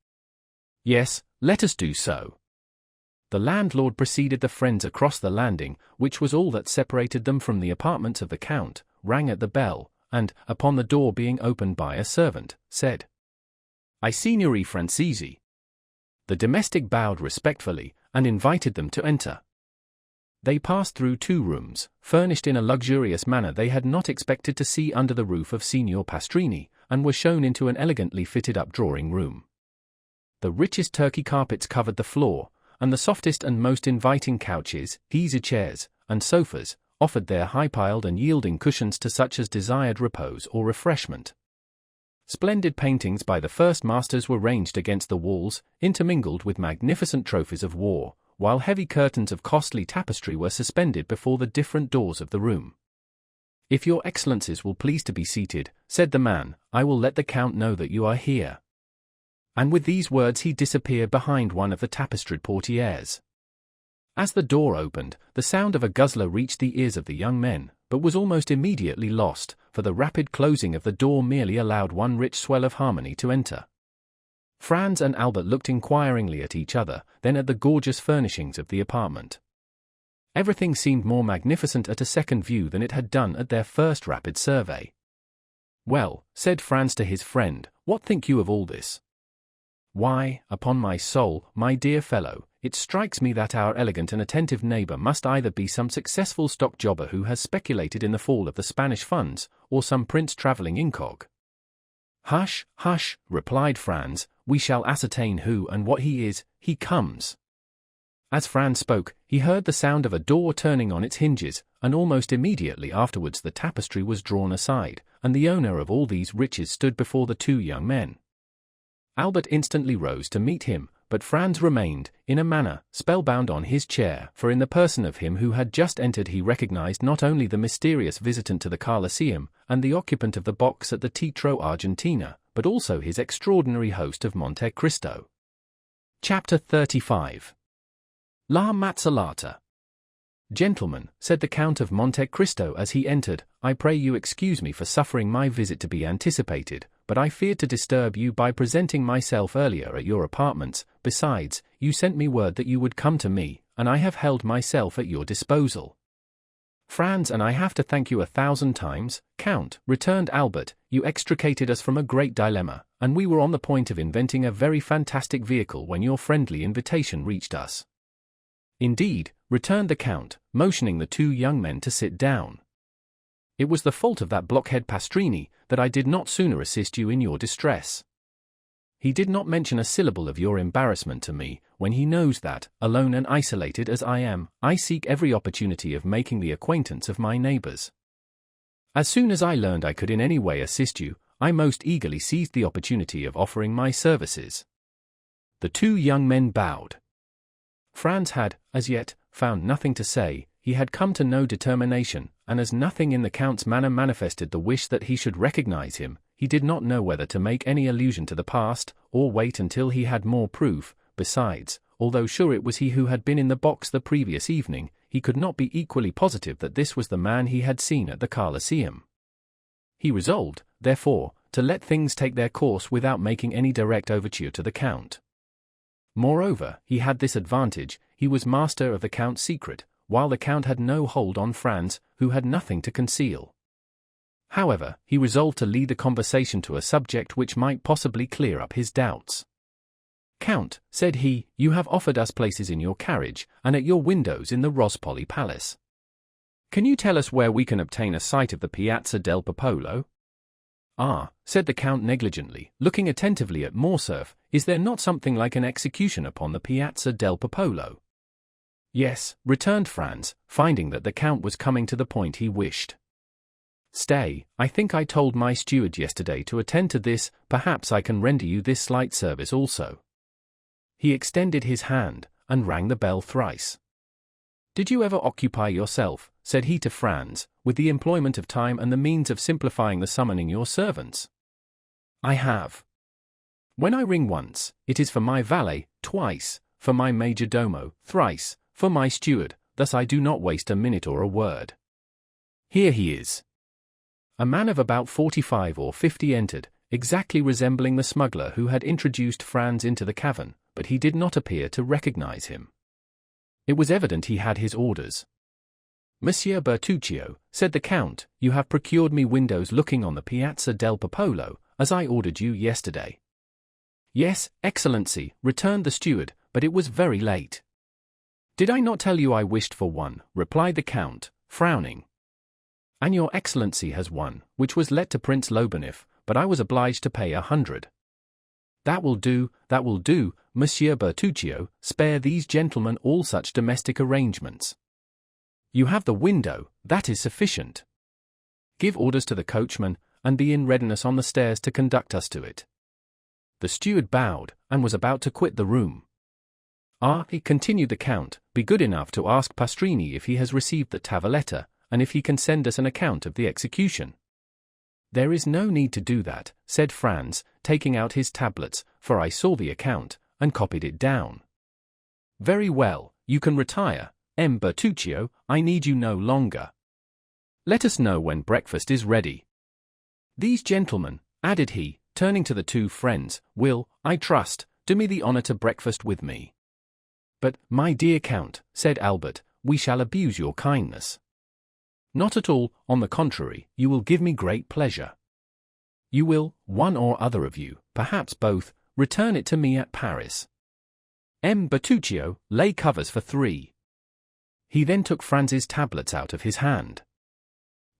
A: "Yes, let us do so." The landlord preceded the friends across the landing, which was all that separated them from the apartments of the Count, rang at the bell, and, upon the door being opened by a servant, said, "I Signori Francesi." The domestic bowed respectfully, and invited them to enter. They passed through 2 rooms, furnished in a luxurious manner they had not expected to see under the roof of Signor Pastrini, and were shown into an elegantly fitted-up drawing-room. The richest Turkey carpets covered the floor, and the softest and most inviting couches, easy-chairs, and sofas, offered their high-piled and yielding cushions to such as desired repose or refreshment. Splendid paintings by the first masters were ranged against the walls, intermingled with magnificent trophies of war, while heavy curtains of costly tapestry were suspended before the different doors of the room. "If your excellencies will please to be seated," said the man, "I will let the Count know that you are here." And with these words he disappeared behind one of the tapestried portières. As the door opened, the sound of a guzzler reached the ears of the young men, but was almost immediately lost, for the rapid closing of the door merely allowed one rich swell of harmony to enter. Franz and Albert looked inquiringly at each other, then at the gorgeous furnishings of the apartment. Everything seemed more magnificent at a second view than it had done at their first rapid survey. "Well," said Franz to his friend, "what think you of all this?" "Why, upon my soul, my dear fellow, it strikes me that our elegant and attentive neighbor must either be some successful stock jobber who has speculated in the fall of the Spanish funds, or some prince traveling incog." "Hush, hush," replied Franz, "we shall ascertain who and what he is. He comes." As Franz spoke, he heard the sound of a door turning on its hinges, and almost immediately afterwards the tapestry was drawn aside, and the owner of all these riches stood before the 2 young men. Albert instantly rose to meet him, but Franz remained, in a manner, spellbound on his chair, for in the person of him who had just entered he recognized not only the mysterious visitant to the Colosseum, and the occupant of the box at the Teatro Argentina, but also his extraordinary host of Monte Cristo. Chapter 35. La Mazzolata. "Gentlemen," said the Count of Monte Cristo as he entered, "I pray you excuse me for suffering my visit to be anticipated, but I feared to disturb you by presenting myself earlier at your apartments. Besides, you sent me word that you would come to me, and I have held myself at your disposal." "Franz and I have to thank you 1,000 times, Count," returned Albert. "You extricated us from a great dilemma, and we were on the point of inventing a very fantastic vehicle when your friendly invitation reached us." "Indeed," returned the Count, motioning the 2 young men to sit down. "It was the fault of that blockhead Pastrini, that I did not sooner assist you in your distress. He did not mention a syllable of your embarrassment to me, when he knows that, alone and isolated as I am, I seek every opportunity of making the acquaintance of my neighbors. As soon as I learned I could in any way assist you, I most eagerly seized the opportunity of offering my services." The 2 young men bowed. Franz had, as yet, found nothing to say. He had come to no determination, and as nothing in the Count's manner manifested the wish that he should recognize him, he did not know whether to make any allusion to the past, or wait until he had more proof. Besides, although sure it was he who had been in the box the previous evening, he could not be equally positive that this was the man he had seen at the Colosseum. He resolved, therefore, to let things take their course without making any direct overture to the Count. Moreover, he had this advantage: he was master of the Count's secret, while the Count had no hold on Franz, who had nothing to conceal. However, he resolved to lead the conversation to a subject which might possibly clear up his doubts. "Count," said he, "you have offered us places in your carriage, and at your windows in the Wrongfully Palace. Can you tell us where we can obtain a sight of the Piazza del Popolo?" "Ah," said the Count negligently, looking attentively at Morcerf, "is there not something like an execution upon the Piazza del Popolo?" "Yes," returned Franz, finding that the Count was coming to the point he wished. "Stay, I think I told my steward yesterday to attend to this. Perhaps I can render you this slight service also." He extended his hand, and rang the bell thrice. "Did you ever occupy yourself," said he to Franz, "with the employment of time and the means of simplifying the summoning your servants?" "I have. When I ring once, it is for my valet; twice, for my major domo; thrice, for my steward. Thus I do not waste a minute or a word. Here he is." A man of about 45 or 50 entered, exactly resembling the smuggler who had introduced Franz into the cavern, but he did not appear to recognize him. It was evident he had his orders. "Monsieur Bertuccio," said the Count, "you have procured me windows looking on the Piazza del Popolo, as I ordered you yesterday." "Yes, Excellency," returned the steward, "but it was very late." "Did I not tell you I wished for one?" replied the Count, frowning. "And your Excellency has one, which was let to Prince Lobanif, but I was obliged to pay 100. That will do, Monsieur Bertuccio, spare these gentlemen all such domestic arrangements. You have the window, that is sufficient. Give orders to the coachman, and be in readiness on the stairs to conduct us to it." The steward bowed, and was about to quit the room. "Ah," continued the Count, "be good enough to ask Pastrini if he has received the tavoletta, and if he can send us an account of the execution." "There is no need to do that," said Franz, taking out his tablets, "for I saw the account, and copied it down." "Very well, you can retire, M. Bertuccio, I need you no longer. Let us know when breakfast is ready. These gentlemen," added he, turning to the two friends, "will, I trust, do me the honor to breakfast with me." "But, my dear Count," said Albert, "we shall abuse your kindness." "Not at all, on the contrary, you will give me great pleasure. You will, one or other of you, perhaps both, return it to me at Paris. M. Bertuccio, lay covers for 3. He then took Franz's tablets out of his hand.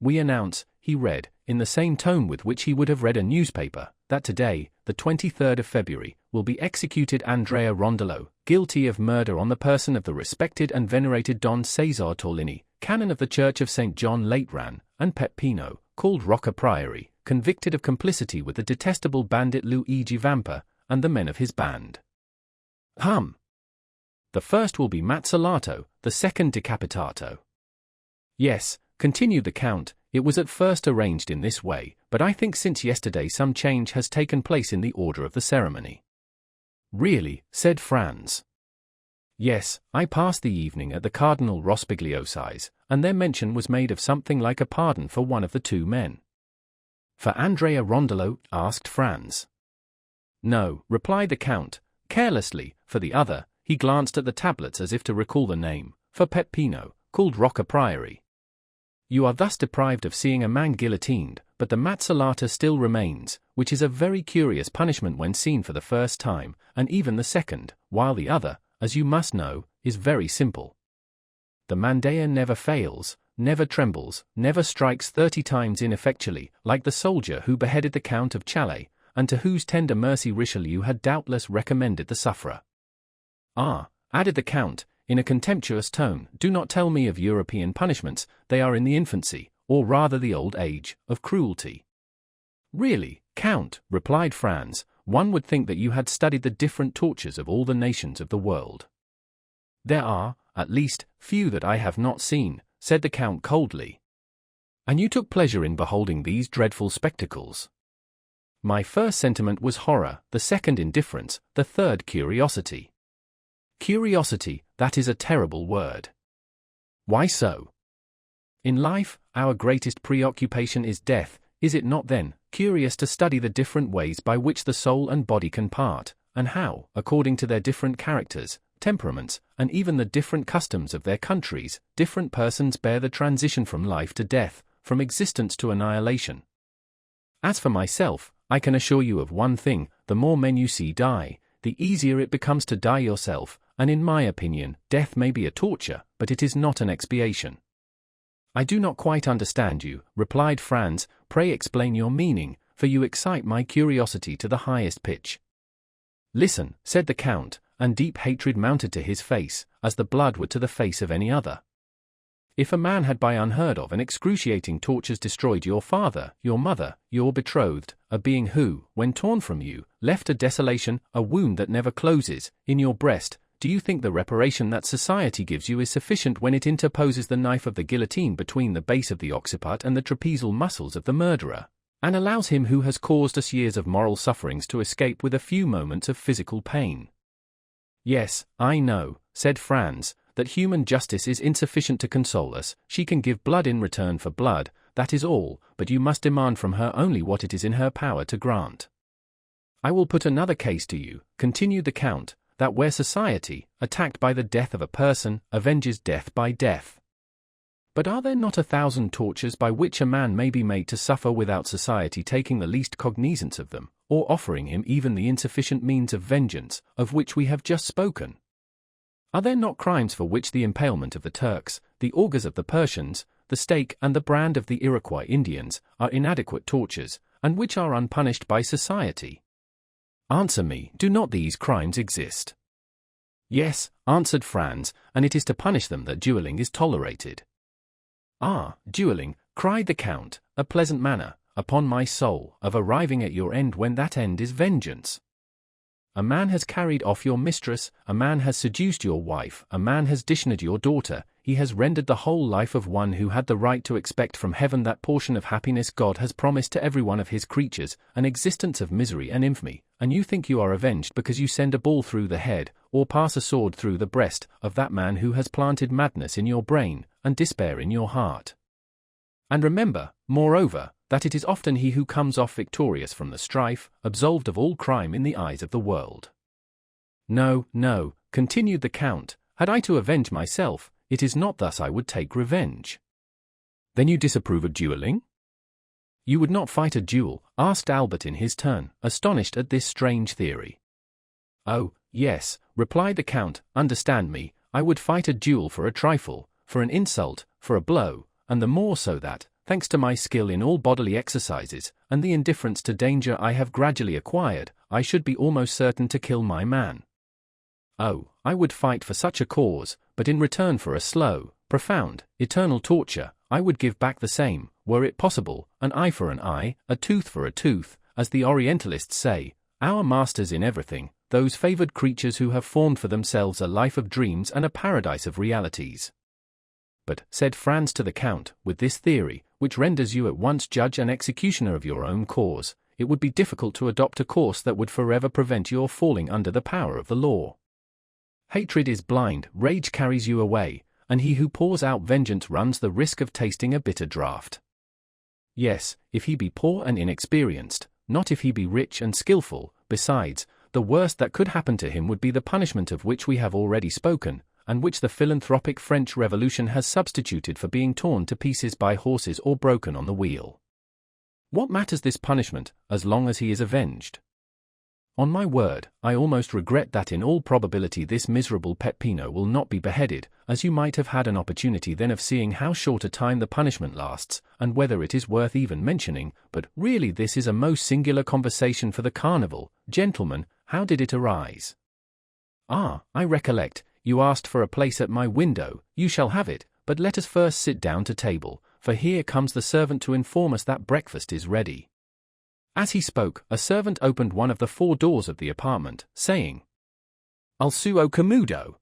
A: "We announce," he read, in the same tone with which he would have read a newspaper, "that today, the 23rd of February, will be executed Andrea Rondello, guilty of murder on the person of the respected and venerated Don Cesar Torlini, canon of the Church of St. John Lateran, and Peppino, called Rocca Priori, convicted of complicity with the detestable bandit Luigi Vampa, and the men of his band. The first will be mazzolato, the second decapitato." "Yes," continued the Count, "it was at first arranged in this way, but I think since yesterday some change has taken place in the order of the ceremony." "Really?" said Franz. "Yes, I passed the evening at the Cardinal Rospigliosi's, and their mention was made of something like a pardon for one of the 2 men." "For Andrea Rondello?" asked Franz. "No," replied the Count, carelessly, "for the other." He glanced at the tablets as if to recall the name, "for Peppino, called Rocca Priori. You are thus deprived of seeing a man guillotined, but the mazzolata still remains, which is a very curious punishment when seen for the first time, and even the second, while the other, as you must know, is very simple. The mandea never fails, never trembles, never strikes 30 times ineffectually, like the soldier who beheaded the Count of Chalais, and to whose tender mercy Richelieu had doubtless recommended the sufferer. Ah," added the Count, in a contemptuous tone, "do not tell me of European punishments, they are in the infancy, or rather the old age, of cruelty." "Really, Count," replied Franz, "one would think that you had studied the different tortures of all the nations of the world." There are, at least, few that I have not seen, said the Count coldly. And you took pleasure in beholding these dreadful spectacles. My first sentiment was horror, the second indifference, the third curiosity. Curiosity, that is a terrible word. Why so? In life, our greatest preoccupation is death. Is it not then curious to study the different ways by which the soul and body can part, and how, according to their different characters, temperaments, and even the different customs of their countries, different persons bear the transition from life to death, from existence to annihilation? As for myself, I can assure you of one thing: the more men you see die, the easier it becomes to die yourself, and in my opinion, death may be a torture, but it is not an expiation. I do not quite understand you, replied Franz. Pray explain your meaning, for you excite my curiosity to the highest pitch. Listen, said the Count, and deep hatred mounted to his face, as the blood would to the face of any other. If a man had by unheard of and excruciating tortures destroyed your father, your mother, your betrothed, a being who, when torn from you, left a desolation, a wound that never closes, in your breast, do you think the reparation that society gives you is sufficient when it interposes the knife of the guillotine between the base of the occiput and the trapezial muscles of the murderer, and allows him who has caused us years of moral sufferings to escape with a few moments of physical pain? Yes, I know, said Franz, that human justice is insufficient to console us. She can give blood in return for blood, that is all, but you must demand from her only what it is in her power to grant. I will put another case to you, continued the Count, that where society, attacked by the death of a person, avenges death by death. But are there not 1,000 tortures by which a man may be made to suffer without society taking the least cognizance of them, or offering him even the insufficient means of vengeance, of which we have just spoken? Are there not crimes for which the impalement of the Turks, the augurs of the Persians, the stake and the brand of the Iroquois Indians, are inadequate tortures, and which are unpunished by society? Answer me, do not these crimes exist? Yes, answered Franz, and it is to punish them that duelling is tolerated. Ah, duelling, cried the Count, a pleasant manner, upon my soul, of arriving at your end when that end is vengeance. A man has carried off your mistress, a man has seduced your wife, a man has dishonored your daughter, he has rendered the whole life of one who had the right to expect from heaven that portion of happiness God has promised to every one of his creatures, an existence of misery and infamy, and you think you are avenged because you send a ball through the head, or pass a sword through the breast, of that man who has planted madness in your brain, and despair in your heart. And remember, moreover, that it is often he who comes off victorious from the strife, absolved of all crime in the eyes of the world. No, no, continued the Count, had I to avenge myself, it is not thus I would take revenge. Then you disapprove of duelling? You would not fight a duel? Asked Albert in his turn, astonished at this strange theory. Oh, yes, replied the Count, understand me, I would fight a duel for a trifle, for an insult, for a blow, and the more so that, thanks to my skill in all bodily exercises, and the indifference to danger I have gradually acquired, I should be almost certain to kill my man. Oh, I would fight for such a cause, but in return for a slow, profound, eternal torture, I would give back the same, were it possible, an eye for an eye, a tooth for a tooth, as the Orientalists say, our masters in everything, those favored creatures who have formed for themselves a life of dreams and a paradise of realities. But, said Franz to the Count, with this theory, which renders you at once judge and executioner of your own cause, it would be difficult to adopt a course that would forever prevent your falling under the power of the law. Hatred is blind, rage carries you away, and he who pours out vengeance runs the risk of tasting a bitter draught. Yes, if he be poor and inexperienced, not if he be rich and skillful. Besides, the worst that could happen to him would be the punishment of which we have already spoken, and which the philanthropic French Revolution has substituted for being torn to pieces by horses or broken on the wheel. What matters this punishment, as long as he is avenged? On my word, I almost regret that in all probability this miserable Peppino will not be beheaded, as you might have had an opportunity then of seeing how short a time the punishment lasts, and whether it is worth even mentioning, but really this is a most singular conversation for the carnival. Gentlemen, how did it arise? Ah, I recollect, you asked for a place at my window. You shall have it, but let us first sit down to table, for here comes the servant to inform us that breakfast is ready. As he spoke, a servant opened one of the 4 doors of the apartment, saying, "Al suo comodo."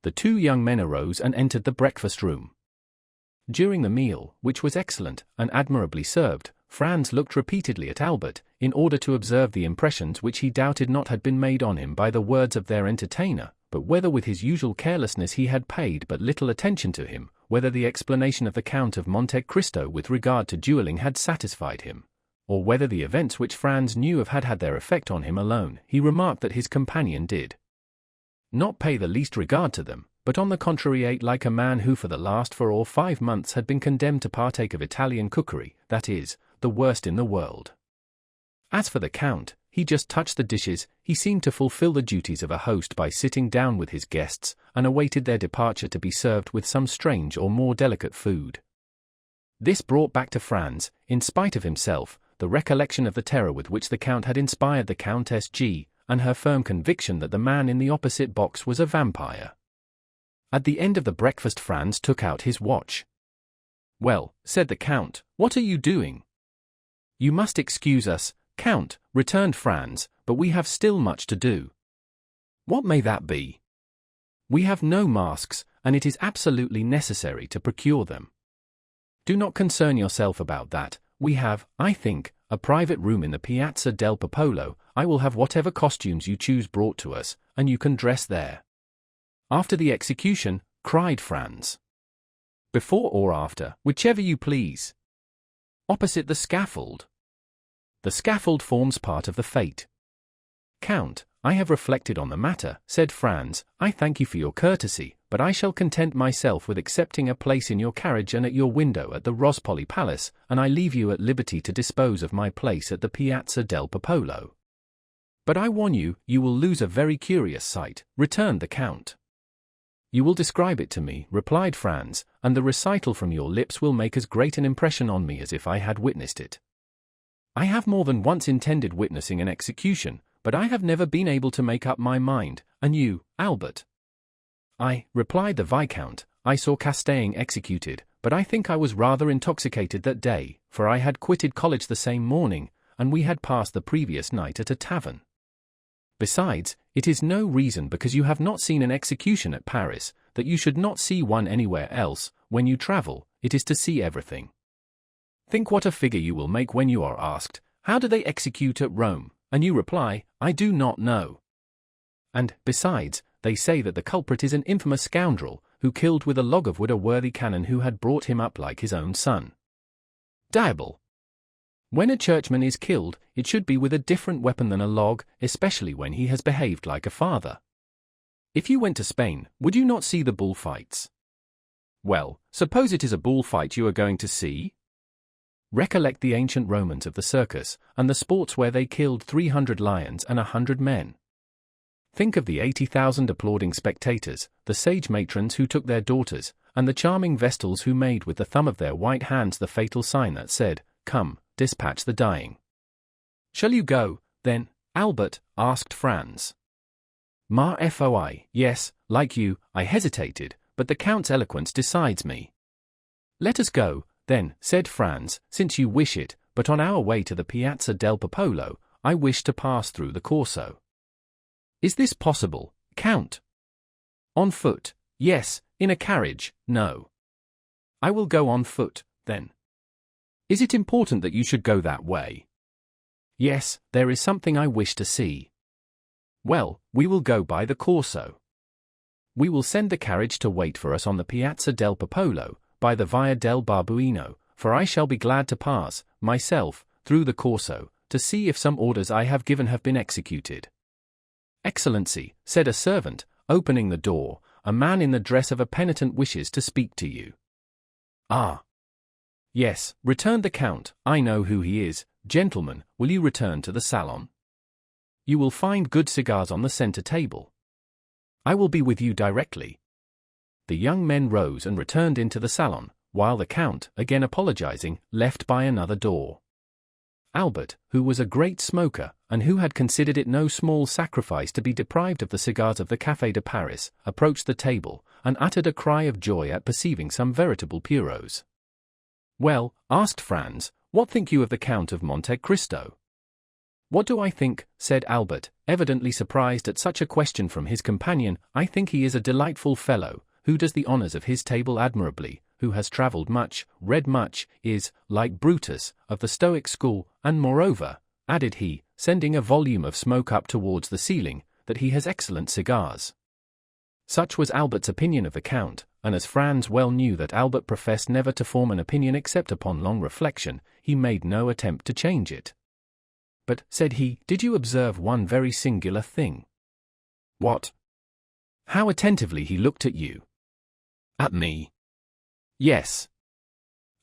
A: The The two young men arose and entered the breakfast room. During the meal, which was excellent and admirably served, Franz looked repeatedly at Albert, in order to observe the impressions which he doubted not had been made on him by the words of their entertainer, but whether with his usual carelessness he had paid but little attention to him, whether the explanation of the Count of Monte Cristo with regard to duelling had satisfied him, or whether the events which Franz knew of had had their effect on him alone. He remarked that his companion did not pay the least regard to them, but on the contrary ate like a man who for the last 4 or 5 months had been condemned to partake of Italian cookery, that is, the worst in the world. As for the Count, he just touched the dishes. He seemed to fulfill the duties of a host by sitting down with his guests, and awaited their departure to be served with some strange or more delicate food. This brought back to Franz, in spite of himself, the recollection of the terror with which the Count had inspired the Countess G, and her firm conviction that the man in the opposite box was a vampire. At the end of the breakfast Franz took out his watch. "Well," said the Count, "what are you doing?" "You must excuse us, Count," returned Franz, "but we have still much to do." "What may that be?" "We have no masks, and it is absolutely necessary to procure them." "Do not concern yourself about that. We have, I think, a private room in the Piazza del Popolo. I will have whatever costumes you choose brought to us, and you can dress there." "After the execution?" cried Franz. "Before or after, whichever you please." "Opposite the scaffold?" "The scaffold forms part of the fate." "Count, I have reflected on the matter," said Franz. "I thank you for your courtesy, but I shall content myself with accepting a place in your carriage and at your window at the Rospoli Palace, and I leave you at liberty to dispose of my place at the Piazza del Popolo." "But I warn you, you will lose a very curious sight," returned the Count. "You will describe it to me," replied Franz, "and the recital from your lips will make as great an impression on me as if I had witnessed it. I have more than once intended witnessing an execution, but I have never been able to make up my mind. And you, Albert?" "I," replied the Viscount, "I saw Castaing executed, but I think I was rather intoxicated that day, for I had quitted college the same morning, and we had passed the previous night at a tavern. Besides, it is no reason because you have not seen an execution at Paris, that you should not see one anywhere else. When you travel, it is to see everything. Think what a figure you will make when you are asked, 'How do they execute at Rome?' and you reply, 'I do not know.' And, besides, they say that the culprit is an infamous scoundrel, who killed with a log of wood a worthy canon who had brought him up like his own son. Diable! When a churchman is killed, it should be with a different weapon than a log, especially when he has behaved like a father. If you went to Spain, would you not see the bullfights? Well, suppose it is a bullfight you are going to see? Recollect the ancient Romans of the circus, and the sports where they killed 300 lions and 100 men. Think of the 80,000 applauding spectators, the sage matrons who took their daughters, and the charming vestals who made with the thumb of their white hands the fatal sign that said, 'Come, dispatch the dying.' Shall you go, then, Albert?" asked Franz. "Ma foi, yes, like you, I hesitated, but the Count's eloquence decides me." "Let us go, then," said Franz, "since you wish it, but on our way to the Piazza del Popolo, I wish to pass through the Corso." "Is this possible, Count?" "On foot, yes; in a carriage, no." "I will go on foot, then." "Is it important that you should go that way?" "Yes, there is something I wish to see." "Well, we will go by the Corso. We will send the carriage to wait for us on the Piazza del Popolo, by the Via del Barbuino, for I shall be glad to pass, myself, through the Corso, to see if some orders I have given have been executed." "Excellency," said a servant, opening the door, "a man in the dress of a penitent wishes to speak to you." "Ah! Yes," returned the Count, "I know who he is. Gentlemen, will you return to the salon? You will find good cigars on the center table. I will be with you directly." The young men rose and returned into the salon, while the Count, again apologizing, left by another door. Albert, who was a great smoker, and who had considered it no small sacrifice to be deprived of the cigars of the Café de Paris, approached the table, and uttered a cry of joy at perceiving some veritable puros. "Well," asked Franz, "what think you of the Count of Monte Cristo?" "What do I think?" said Albert, evidently surprised at such a question from his companion. "I think he is a delightful fellow, who does the honors of his table admirably, who has travelled much, read much, is, like Brutus, of the Stoic school, and moreover," added he, sending a volume of smoke up towards the ceiling, "that he has excellent cigars." Such was Albert's opinion of the Count, and as Franz well knew that Albert professed never to form an opinion except upon long reflection, he made no attempt to change it. "But," said he, "did you observe one very singular thing?" "What?" "How attentively he looked at you." "At me?" "Yes."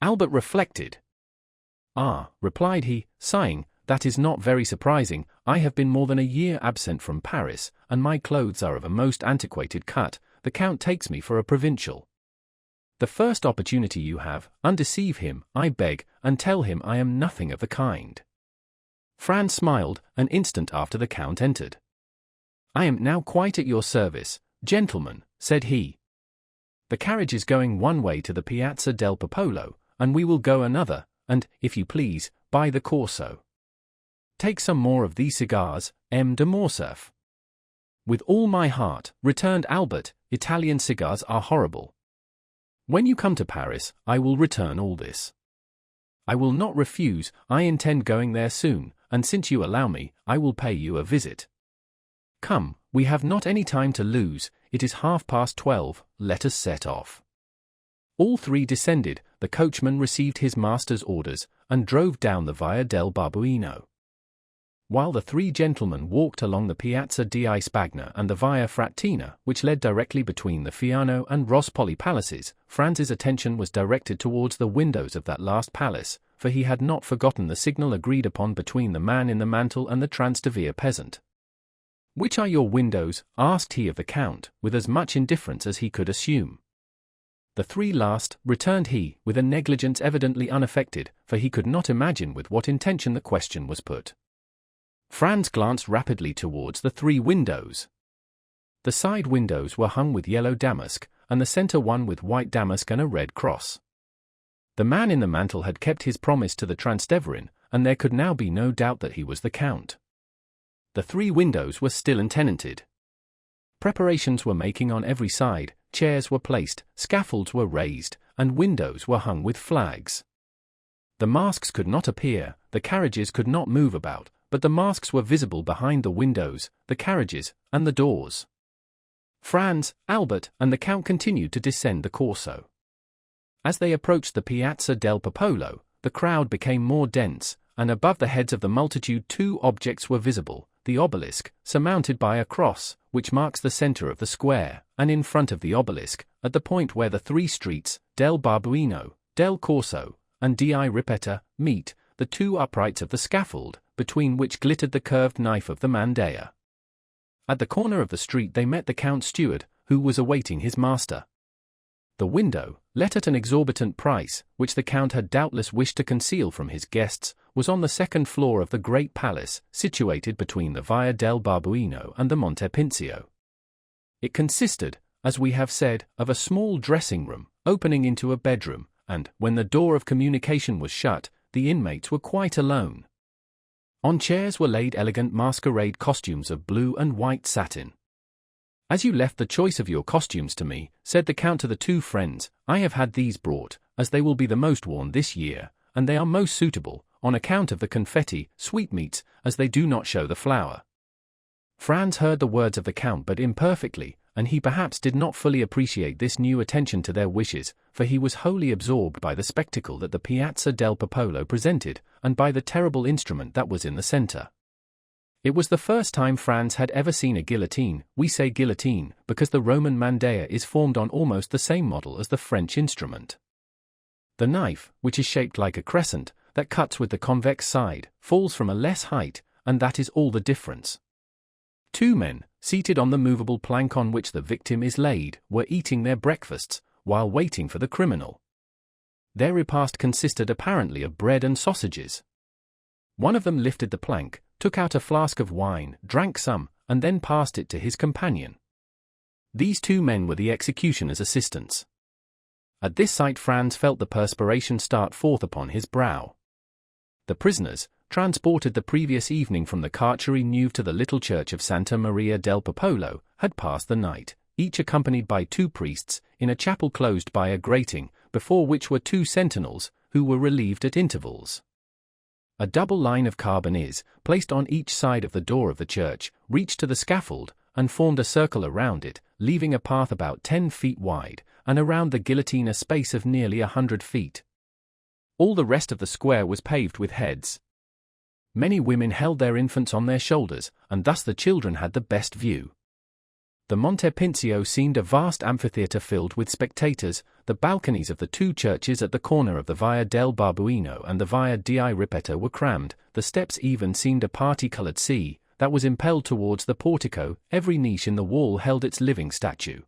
A: Albert reflected. "Ah," replied he, sighing, "that is not very surprising. I have been more than a year absent from Paris, and my clothes are of a most antiquated cut. The Count takes me for a provincial. The first opportunity you have, undeceive him, I beg, and tell him I am nothing of the kind." Franz smiled. An instant after the Count entered. "I am now quite at your service, gentlemen," said he. "The carriage is going one way to the Piazza del Popolo, and we will go another, and, if you please, by the Corso. Take some more of these cigars, M. de Morcerf." "With all my heart," returned Albert. "Italian cigars are horrible. When you come to Paris, I will return all this. I will not refuse. I intend going there soon, and since you allow me, I will pay you a visit. Come, we have not any time to lose. It is 12:30. Let us set off." All three descended. The coachman received his master's orders, and drove down the Via del Babuino. While the three gentlemen walked along the Piazza di Spagna and the Via Frattina, which led directly between the Fiano and Rospoli palaces, Franz's attention was directed towards the windows of that last palace, for he had not forgotten the signal agreed upon between the man in the mantle and the Trastevere peasant. "Which are your windows?" asked he of the Count, with as much indifference as he could assume. "The three last," returned he, with a negligence evidently unaffected, for he could not imagine with what intention the question was put. Franz glanced rapidly towards the three windows. The side windows were hung with yellow damask, and the center one with white damask and a red cross. The man in the mantle had kept his promise to the Transteverin, and there could now be no doubt that he was the Count. The three windows were still untenanted. Preparations were making on every side, chairs were placed, scaffolds were raised, and windows were hung with flags. The masks could not appear, the carriages could not move about, but the masks were visible behind the windows, the carriages, and the doors. Franz, Albert, and the Count continued to descend the Corso. As they approached the Piazza del Popolo, the crowd became more dense, and above the heads of the multitude two objects were visible: the obelisk, surmounted by a cross, which marks the center of the square, and in front of the obelisk, at the point where the three streets, del Babuino, del Corso, and di Ripetta, meet, the two uprights of the scaffold, between which glittered the curved knife of the Mandea. At the corner of the street they met the Count's steward, who was awaiting his master. The window, let at an exorbitant price, which the Count had doubtless wished to conceal from his guests, was on the second floor of the great palace, situated between the Via del Babuino and the Monte Pincio. It consisted, as we have said, of a small dressing room, opening into a bedroom, and, when the door of communication was shut, the inmates were quite alone. On chairs were laid elegant masquerade costumes of blue and white satin. "As you left the choice of your costumes to me," said the Count to the two friends, "I have had these brought, as they will be the most worn this year, and they are most suitable, on account of the confetti, sweetmeats, as they do not show the flour." Franz heard the words of the Count but imperfectly, and he perhaps did not fully appreciate this new attention to their wishes, for he was wholly absorbed by the spectacle that the Piazza del Popolo presented, and by the terrible instrument that was in the center. It was the first time Franz had ever seen a guillotine. We say guillotine, because the Roman Mandea is formed on almost the same model as the French instrument. The knife, which is shaped like a crescent, that cuts with the convex side, falls from a less height, and that is all the difference. Two men, seated on the movable plank on which the victim is laid, were eating their breakfasts, while waiting for the criminal. Their repast consisted apparently of bread and sausages. One of them lifted the plank, took out a flask of wine, drank some, and then passed it to his companion. These two men were the executioner's assistants. At this sight Franz felt the perspiration start forth upon his brow. The prisoners, transported the previous evening from the Carceri Nuove to the little church of Santa Maria del Popolo, had passed the night, each accompanied by 2 priests, in a chapel closed by a grating, before which were 2 sentinels, who were relieved at intervals. A double line of carbineers, placed on each side of the door of the church, reached to the scaffold, and formed a circle around it, leaving a path about 10 feet wide, and around the guillotine a space of nearly 100 feet. All the rest of the square was paved with heads. Many women held their infants on their shoulders, and thus the children had the best view. The Monte Pincio seemed a vast amphitheatre filled with spectators. The balconies of the 2 churches at the corner of the Via del Barbuino and the Via di Ripetta were crammed. The steps even seemed a parti-coloured sea that was impelled towards the portico. Every niche in the wall held its living statue.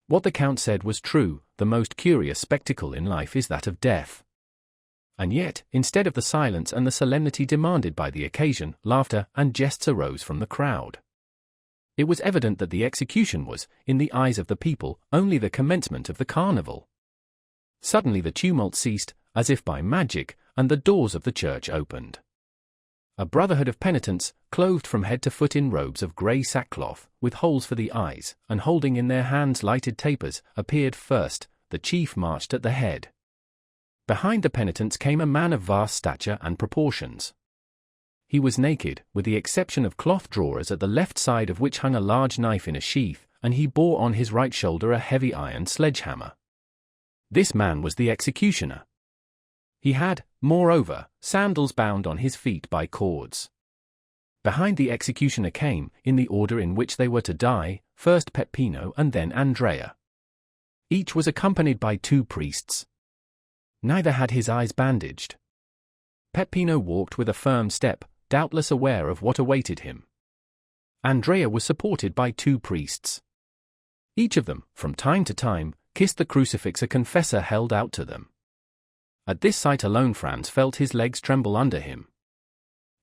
A: What the Count said was true: the most curious spectacle in life is that of death. And yet, instead of the silence and the solemnity demanded by the occasion, laughter and jests arose from the crowd. It was evident that the execution was, in the eyes of the people, only the commencement of the carnival. Suddenly the tumult ceased, as if by magic, and the doors of the church opened. A brotherhood of penitents, clothed from head to foot in robes of grey sackcloth, with holes for the eyes, and holding in their hands lighted tapers, appeared first. The chief marched at the head. Behind the penitents came a man of vast stature and proportions. He was naked, with the exception of cloth drawers at the left side of which hung a large knife in a sheath, and he bore on his right shoulder a heavy iron sledgehammer. This man was the executioner. He had, moreover, sandals bound on his feet by cords. Behind the executioner came, in the order in which they were to die, first Peppino and then Andrea. Each was accompanied by 2 priests. Neither had his eyes bandaged. Peppino walked with a firm step, doubtless aware of what awaited him. Andrea was supported by 2 priests. Each of them, from time to time, kissed the crucifix a confessor held out to them. At this sight alone Franz felt his legs tremble under him.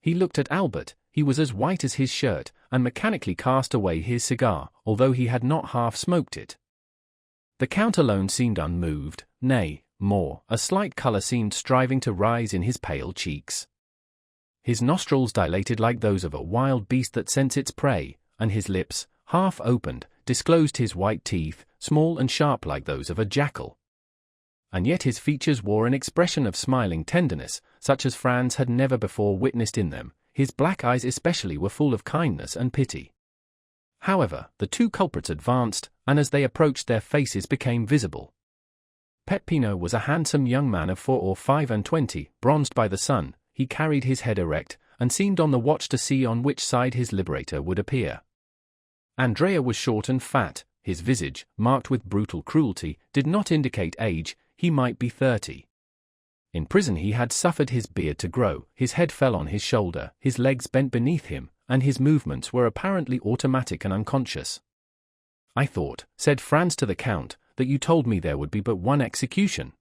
A: He looked at Albert. He was as white as his shirt, and mechanically cast away his cigar, although he had not half smoked it. The Count alone seemed unmoved, nay, more, a slight colour seemed striving to rise in his pale cheeks. His nostrils dilated like those of a wild beast that scents its prey, and his lips, half opened, disclosed his white teeth, small and sharp like those of a jackal. And yet his features wore an expression of smiling tenderness, such as Franz had never before witnessed in them. His black eyes especially were full of kindness and pity. However, the 2 culprits advanced, and as they approached their faces became visible. Peppino was a handsome young man of 4 or 25, bronzed by the sun. He carried his head erect, and seemed on the watch to see on which side his liberator would appear. Andrea was short and fat. His visage, marked with brutal cruelty, did not indicate age. He might be 30. In prison he had suffered his beard to grow, his head fell on his shoulder, his legs bent beneath him, and his movements were apparently automatic and unconscious. "I thought," said Franz to the Count, "that you told me there would be but 1 execution."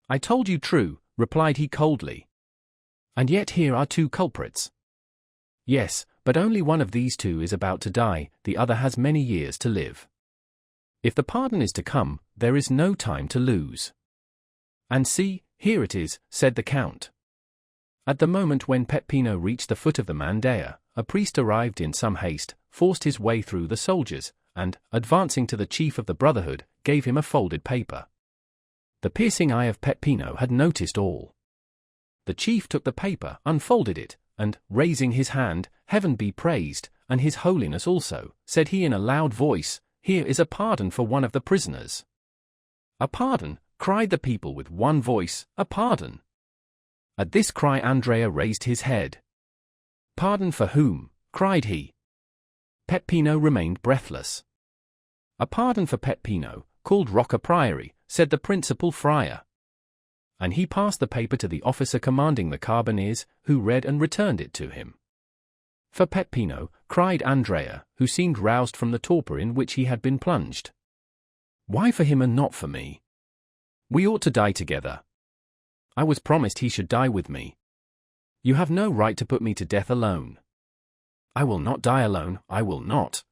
A: "I told you true," replied he coldly. "And yet here are 2 culprits." "Yes, but only one of these 2 is about to die, the other has many years to live. If the pardon is to come, there is no time to lose." "And see, here it is," said the Count. At the moment when Peppino reached the foot of the mandea, a priest arrived in some haste, forced his way through the soldiers, and, advancing to the chief of the brotherhood, gave him a folded paper. The piercing eye of Peppino had noticed all. The chief took the paper, unfolded it, and, raising his hand, "Heaven be praised, and His Holiness also," said he in a loud voice, "here is a pardon for one of the prisoners." "A pardon?" cried the people with one voice, "a pardon?" At this cry Andrea raised his head. "Pardon for whom?" cried he. Peppino remained breathless. "A pardon for Peppino, called Rocca Priori," said the principal friar. And he passed the paper to the officer commanding the carbineers, who read and returned it to him. "For Peppino," cried Andrea, who seemed roused from the torpor in which he had been plunged. "Why for him and not for me? We ought to die together. I was promised he should die with me. You have no right to put me to death alone. I will not die alone, I will not."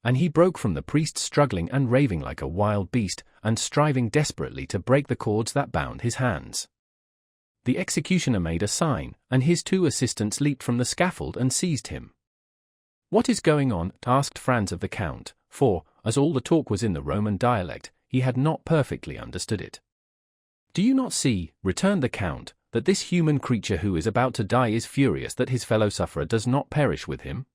A: And he broke from the priest, struggling and raving like a wild beast, and striving desperately to break the cords that bound his hands. The executioner made a sign, and his 2 assistants leaped from the scaffold and seized him. "What is going on?" asked Franz of the Count, for, as all the talk was in the Roman dialect, he had not perfectly understood it. "Do you not see," returned the Count, "that this human creature who is about to die is furious that his fellow-sufferer does not perish with him?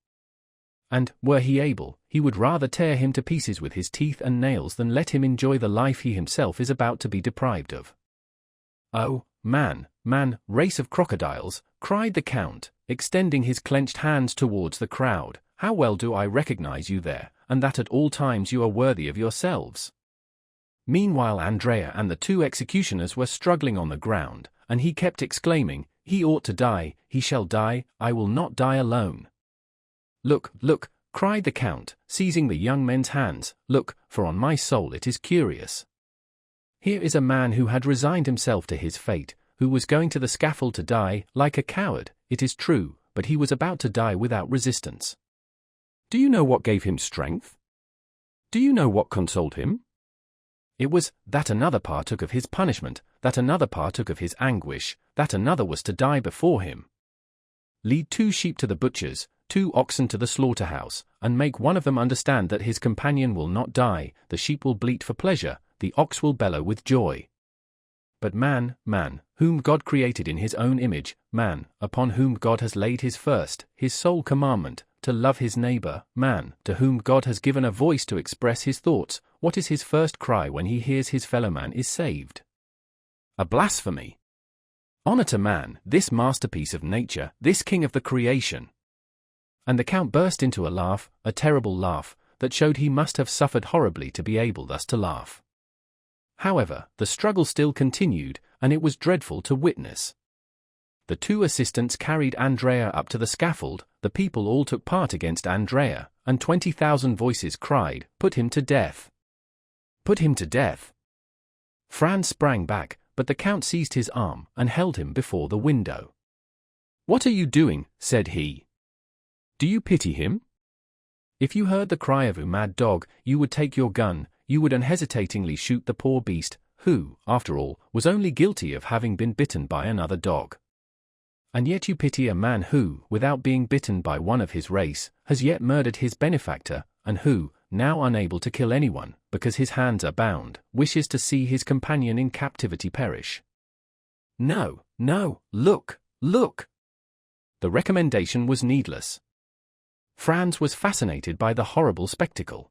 A: And, were he able, he would rather tear him to pieces with his teeth and nails than let him enjoy the life he himself is about to be deprived of." "Oh, man, race of crocodiles," cried the Count, extending his clenched hands towards the crowd, "how well do I recognize you there, and that at all times you are worthy of yourselves." Meanwhile Andrea and the 2 executioners were struggling on the ground, and he kept exclaiming, "He ought to die, he shall die, I will not die alone." "Look, look," cried the Count, seizing the young men's hands, "look, for on my soul it is curious. Here is a man who had resigned himself to his fate, who was going to the scaffold to die, like a coward, it is true, but he was about to die without resistance. Do you know what gave him strength? Do you know what consoled him? It was that another partook of his punishment, that another partook of his anguish, that another was to die before him. Lead 2 sheep to the butcher's, 2 oxen to the slaughterhouse, and make one of them understand that his companion will not die, the sheep will bleat for pleasure, the ox will bellow with joy. But man, whom God created in his own image, man, upon whom God has laid his first, his sole commandment, to love his neighbor, man, to whom God has given a voice to express his thoughts, what is his first cry when he hears his fellowman is saved? A blasphemy. Honor to man, this masterpiece of nature, this king of the creation." And the Count burst into a laugh, a terrible laugh, that showed he must have suffered horribly to be able thus to laugh. However, the struggle still continued, and it was dreadful to witness. The 2 assistants carried Andrea up to the scaffold, the people all took part against Andrea, and 20,000 voices cried, "Put him to death! Put him to death!" Franz sprang back, but the Count seized his arm and held him before the window. "What are you doing?" said he. "Do you pity him? If you heard the cry of a mad dog, you would take your gun, you would unhesitatingly shoot the poor beast, who, after all, was only guilty of having been bitten by another dog. And yet you pity a man who, without being bitten by one of his race, has yet murdered his benefactor, and who, now unable to kill anyone, because his hands are bound, wishes to see his companion in captivity perish. No, look! The recommendation was needless. Franz was fascinated by the horrible spectacle.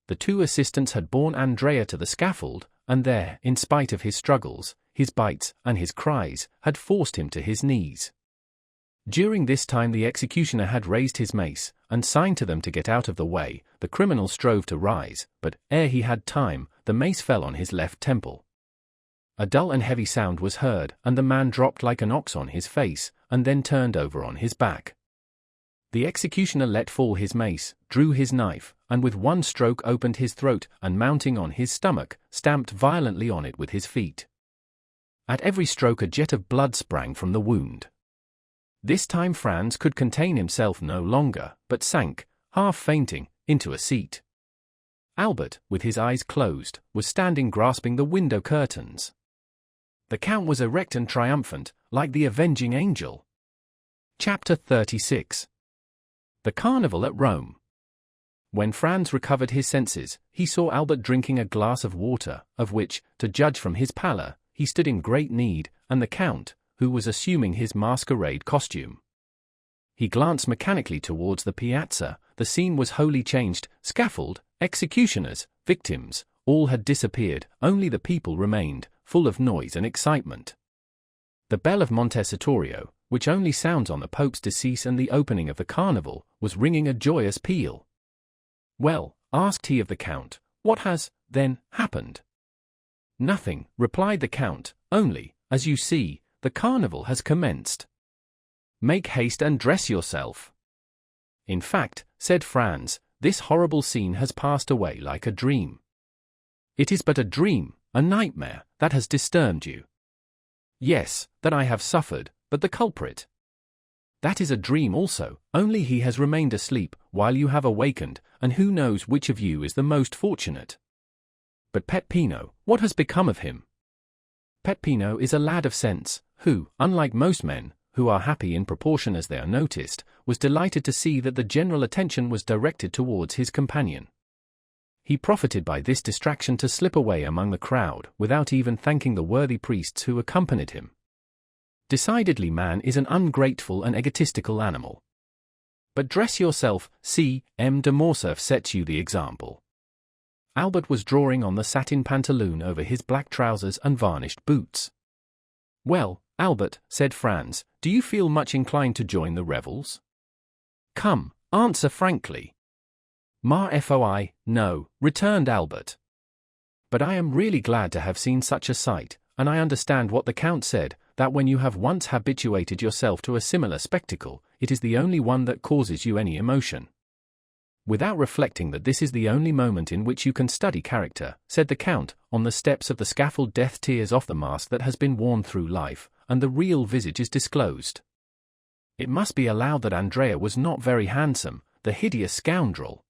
A: The 2 assistants had borne Andrea to the scaffold, and there, in spite of his struggles, his bites, and his cries, had forced him to his knees. During this time the executioner had raised his mace, and signed to them to get out of the way. The criminal strove to rise, but, ere he had time, the mace fell on his left temple. A dull and heavy sound was heard, and the man dropped like an ox on his face, and then turned over on his back. The executioner let fall his mace, drew his knife, and with one stroke opened his throat, and mounting on his stomach, stamped violently on it with his feet. At every stroke a jet of blood sprang from the wound. This time Franz could contain himself no longer, but sank, half fainting, into a seat. Albert, with his eyes closed, was standing grasping the window curtains. The Count was erect and triumphant, like the avenging angel. Chapter 36. The Carnival at Rome. When Franz recovered his senses, he saw Albert drinking a glass of water, of which, to judge from his pallor, he stood in great need, and the Count, who was assuming his masquerade costume. He glanced mechanically towards the piazza. The scene was wholly changed. Scaffold, executioners, victims, all had disappeared, only the people remained, full of noise and excitement. The bell of Montecitorio, which only sounds on the Pope's decease and the opening of the carnival, was ringing a joyous peal. "Well," asked he of the Count, "what has, then, happened?" "Nothing," replied the Count, "only, as you see, the carnival has commenced. Make haste and dress yourself." "In fact," said Franz, "this horrible scene has passed away like a dream." "It is but a dream, a nightmare, that has disturbed you." "Yes, that I have suffered, but the culprit?" "That is a dream also, only he has remained asleep, while you have awakened, and who knows which of you is the most fortunate?" "But Peppino, what has become of him?" "Peppino is a lad of sense, who, unlike most men, who are happy in proportion as they are noticed, was delighted to see that the general attention was directed towards his companion. He profited by this distraction to slip away among the crowd, without even thanking the worthy priests who accompanied him. Decidedly, man is an ungrateful and egotistical animal. But dress yourself, C. M. de Morcerf sets you the example. Albert was drawing on the satin pantaloon over his black trousers and varnished boots. "Well, Albert," said Franz, "do you feel much inclined to join the revels? Come, answer frankly." "Ma foi, no," returned Albert. "But I am really glad to have seen such a sight, and I understand what the Count said, that when you have once habituated yourself to a similar spectacle, it is the only one that causes you any emotion." "Without reflecting that this is the only moment in which you can study character," said the Count, "on the steps of the scaffold death tears off the mask that has been worn through life, and the real visage is disclosed. It must be allowed that Andrea was not very handsome, the hideous scoundrel.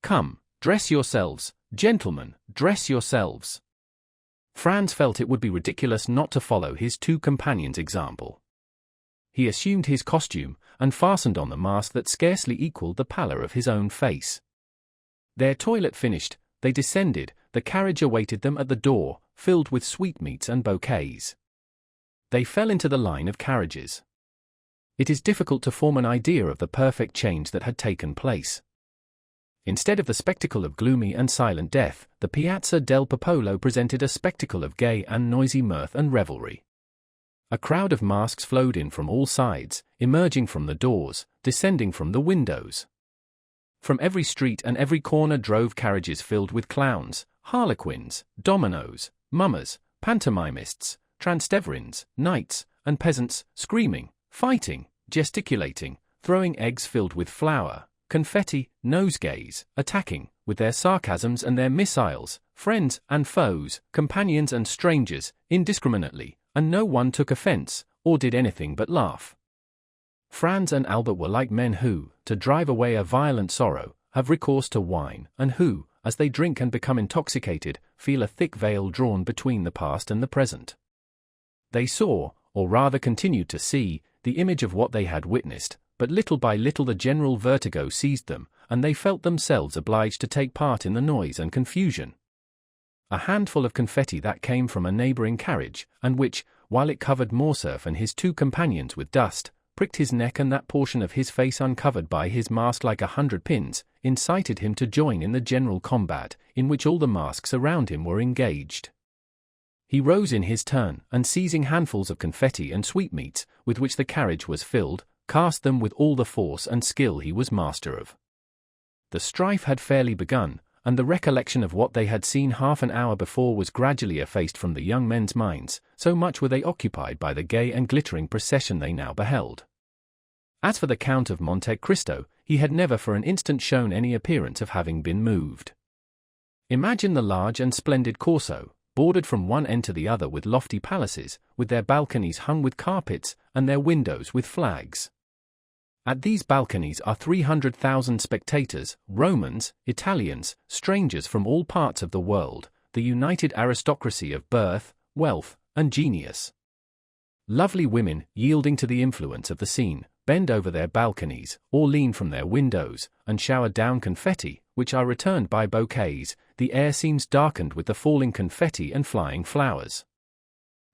A: Come, dress yourselves, gentlemen, dress yourselves." Franz felt it would be ridiculous not to follow his two companions' example. He assumed his costume, and fastened on the mask that scarcely equaled the pallor of his own face. Their toilet finished, they descended, the carriage awaited them at the door, filled with sweetmeats and bouquets. They fell into the line of carriages. It is difficult to form an idea of the perfect change that had taken place. Instead of the spectacle of gloomy and silent death, the Piazza del Popolo presented a spectacle of gay and noisy mirth and revelry. A crowd of masks flowed in from all sides, emerging from the doors, descending from the windows. From every street and every corner drove carriages filled with clowns, harlequins, dominoes, mummers, pantomimists, Transteverins, knights, and peasants, screaming, fighting, gesticulating, throwing eggs filled with flour, confetti, nosegays, attacking, with their sarcasms and their missiles, friends and foes, companions and strangers, indiscriminately, and no one took offense, or did anything but laugh. Franz and Albert were like men who, to drive away a violent sorrow, have recourse to wine, and who, as they drink and become intoxicated, feel a thick veil drawn between the past and the present. They saw, or rather continued to see, the image of what they had witnessed, but little by little the general vertigo seized them, and they felt themselves obliged to take part in the noise and confusion. A handful of confetti that came from a neighboring carriage, and which, while it covered Morcerf and his two companions with dust, pricked his neck and that portion of his face uncovered by his mask like 100 pins, incited him to join in the general combat, in which all the masks around him were engaged. He rose in his turn, and seizing handfuls of confetti and sweetmeats, with which the carriage was filled, cast them with all the force and skill he was master of. The strife had fairly begun, and the recollection of what they had seen half an hour before was gradually effaced from the young men's minds, so much were they occupied by the gay and glittering procession they now beheld. As for the Count of Monte Cristo, he had never for an instant shown any appearance of having been moved. Imagine the large and splendid Corso, bordered from one end to the other with lofty palaces, with their balconies hung with carpets, and their windows with flags. At these balconies are 300,000 spectators, Romans, Italians, strangers from all parts of the world, the united aristocracy of birth, wealth, and genius. Lovely women, yielding to the influence of the scene, bend over their balconies, or lean from their windows, and shower down confetti, which are returned by bouquets. The air seems darkened with the falling confetti and flying flowers.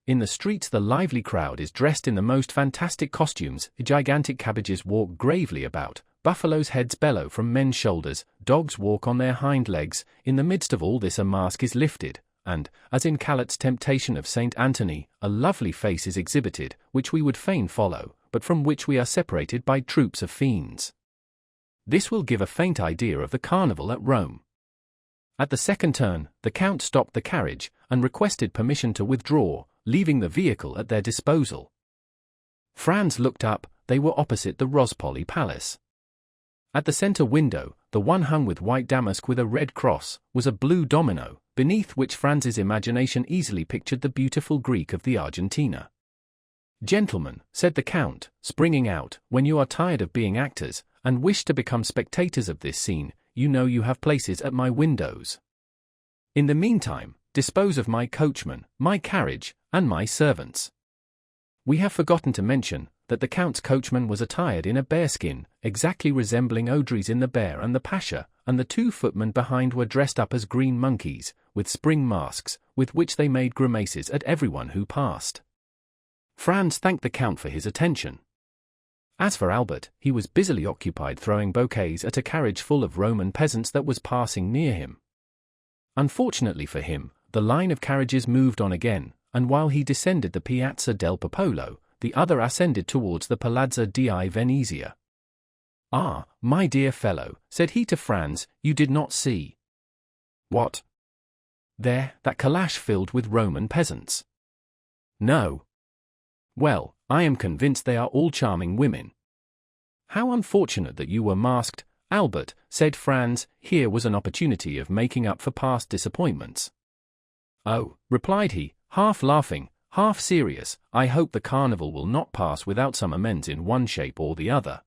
A: In the streets the lively crowd is dressed in the most fantastic costumes, gigantic cabbages walk gravely about, buffaloes' heads bellow from men's shoulders, dogs walk on their hind legs. In the midst of all this a mask is lifted, and, as in Callot's Temptation of Saint Anthony, a lovely face is exhibited, which we would fain follow, but from which we are separated by troops of fiends. This will give a faint idea of the carnival at Rome. At the second turn, the Count stopped the carriage, and requested permission to withdraw, leaving the vehicle at their disposal. Franz looked up. They were opposite the Rospoli Palace. At the center window, the one hung with white damask with a red cross, was a blue domino, beneath which Franz's imagination easily pictured the beautiful Greek of the Argentina. "Gentlemen," said the Count, springing out, "when you are tired of being actors, and wish to become spectators of this scene, you know you have places at my windows. In the meantime, dispose of my coachman, my carriage, and my servants." We have forgotten to mention that the Count's coachman was attired in a bearskin, exactly resembling Audrey's in The Bear and the Pasha, and the 2 footmen behind were dressed up as green monkeys, with spring masks, with which they made grimaces at everyone who passed. Franz thanked the Count for his attention. As for Albert, he was busily occupied throwing bouquets at a carriage full of Roman peasants that was passing near him. Unfortunately for him, the line of carriages moved on again, and while he descended the Piazza del Popolo, the other ascended towards the Palazzo di Venezia. "Ah, my dear fellow," said he to Franz, "you did not see." "What?" "There, that calash filled with Roman peasants." "No." "Well, I am convinced they are all charming women." "How unfortunate that you were masked, Albert," said Franz. Here was an opportunity of making up for past disappointments. "Oh," replied he, half laughing, half serious, "I hope the carnival will not pass without some amends in one shape or the other."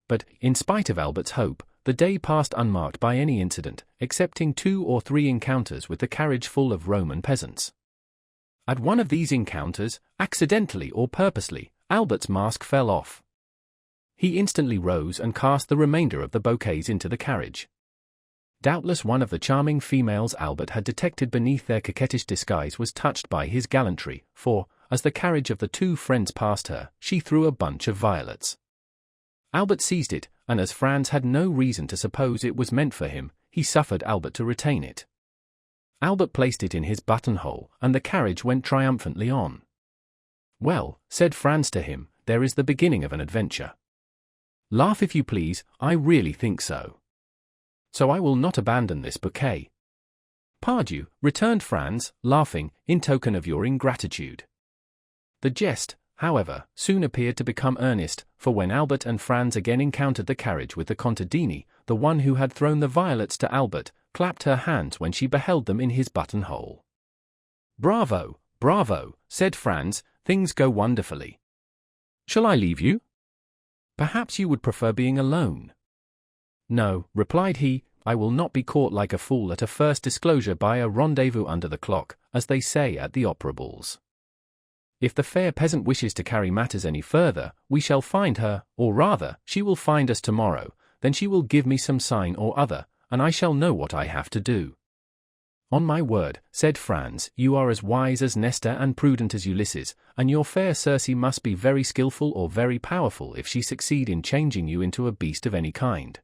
A: But, in spite of Albert's hope, the day passed unmarked by any incident, excepting 2 or 3 encounters with the carriage full of Roman peasants. At one of these encounters, accidentally or purposely, Albert's mask fell off. He instantly rose and cast the remainder of the bouquets into the carriage. Doubtless one of the charming females Albert had detected beneath their coquettish disguise was touched by his gallantry, for, as the carriage of the 2 friends passed her, she threw a bunch of violets. Albert seized it, and as Franz had no reason to suppose it was meant for him, he suffered Albert to retain it. Albert placed it in his buttonhole, and the carriage went triumphantly on. "Well," said Franz to him, "there is the beginning of an adventure. Laugh if you please, I really think so. So I will not abandon this bouquet." "Pardieu," returned Franz, laughing, "in token of your ingratitude." The jest, however, soon appeared to become earnest, for when Albert and Franz again encountered the carriage with the contadini, the one who had thrown the violets to Albert clapped her hands when she beheld them in his buttonhole. "Bravo, bravo," said Franz, "things go wonderfully. Shall I leave you? Perhaps you would prefer being alone." "No," replied he, "I will not be caught like a fool at a first disclosure by a rendezvous under the clock, as they say at the opera balls. If the fair peasant wishes to carry matters any further, we shall find her, or rather, she will find us tomorrow, then she will give me some sign or other, and I shall know what I have to do." "On my word," said Franz, "you are as wise as Nestor and prudent as Ulysses, and your fair Circe must be very skillful or very powerful if she succeed in changing you into a beast of any kind."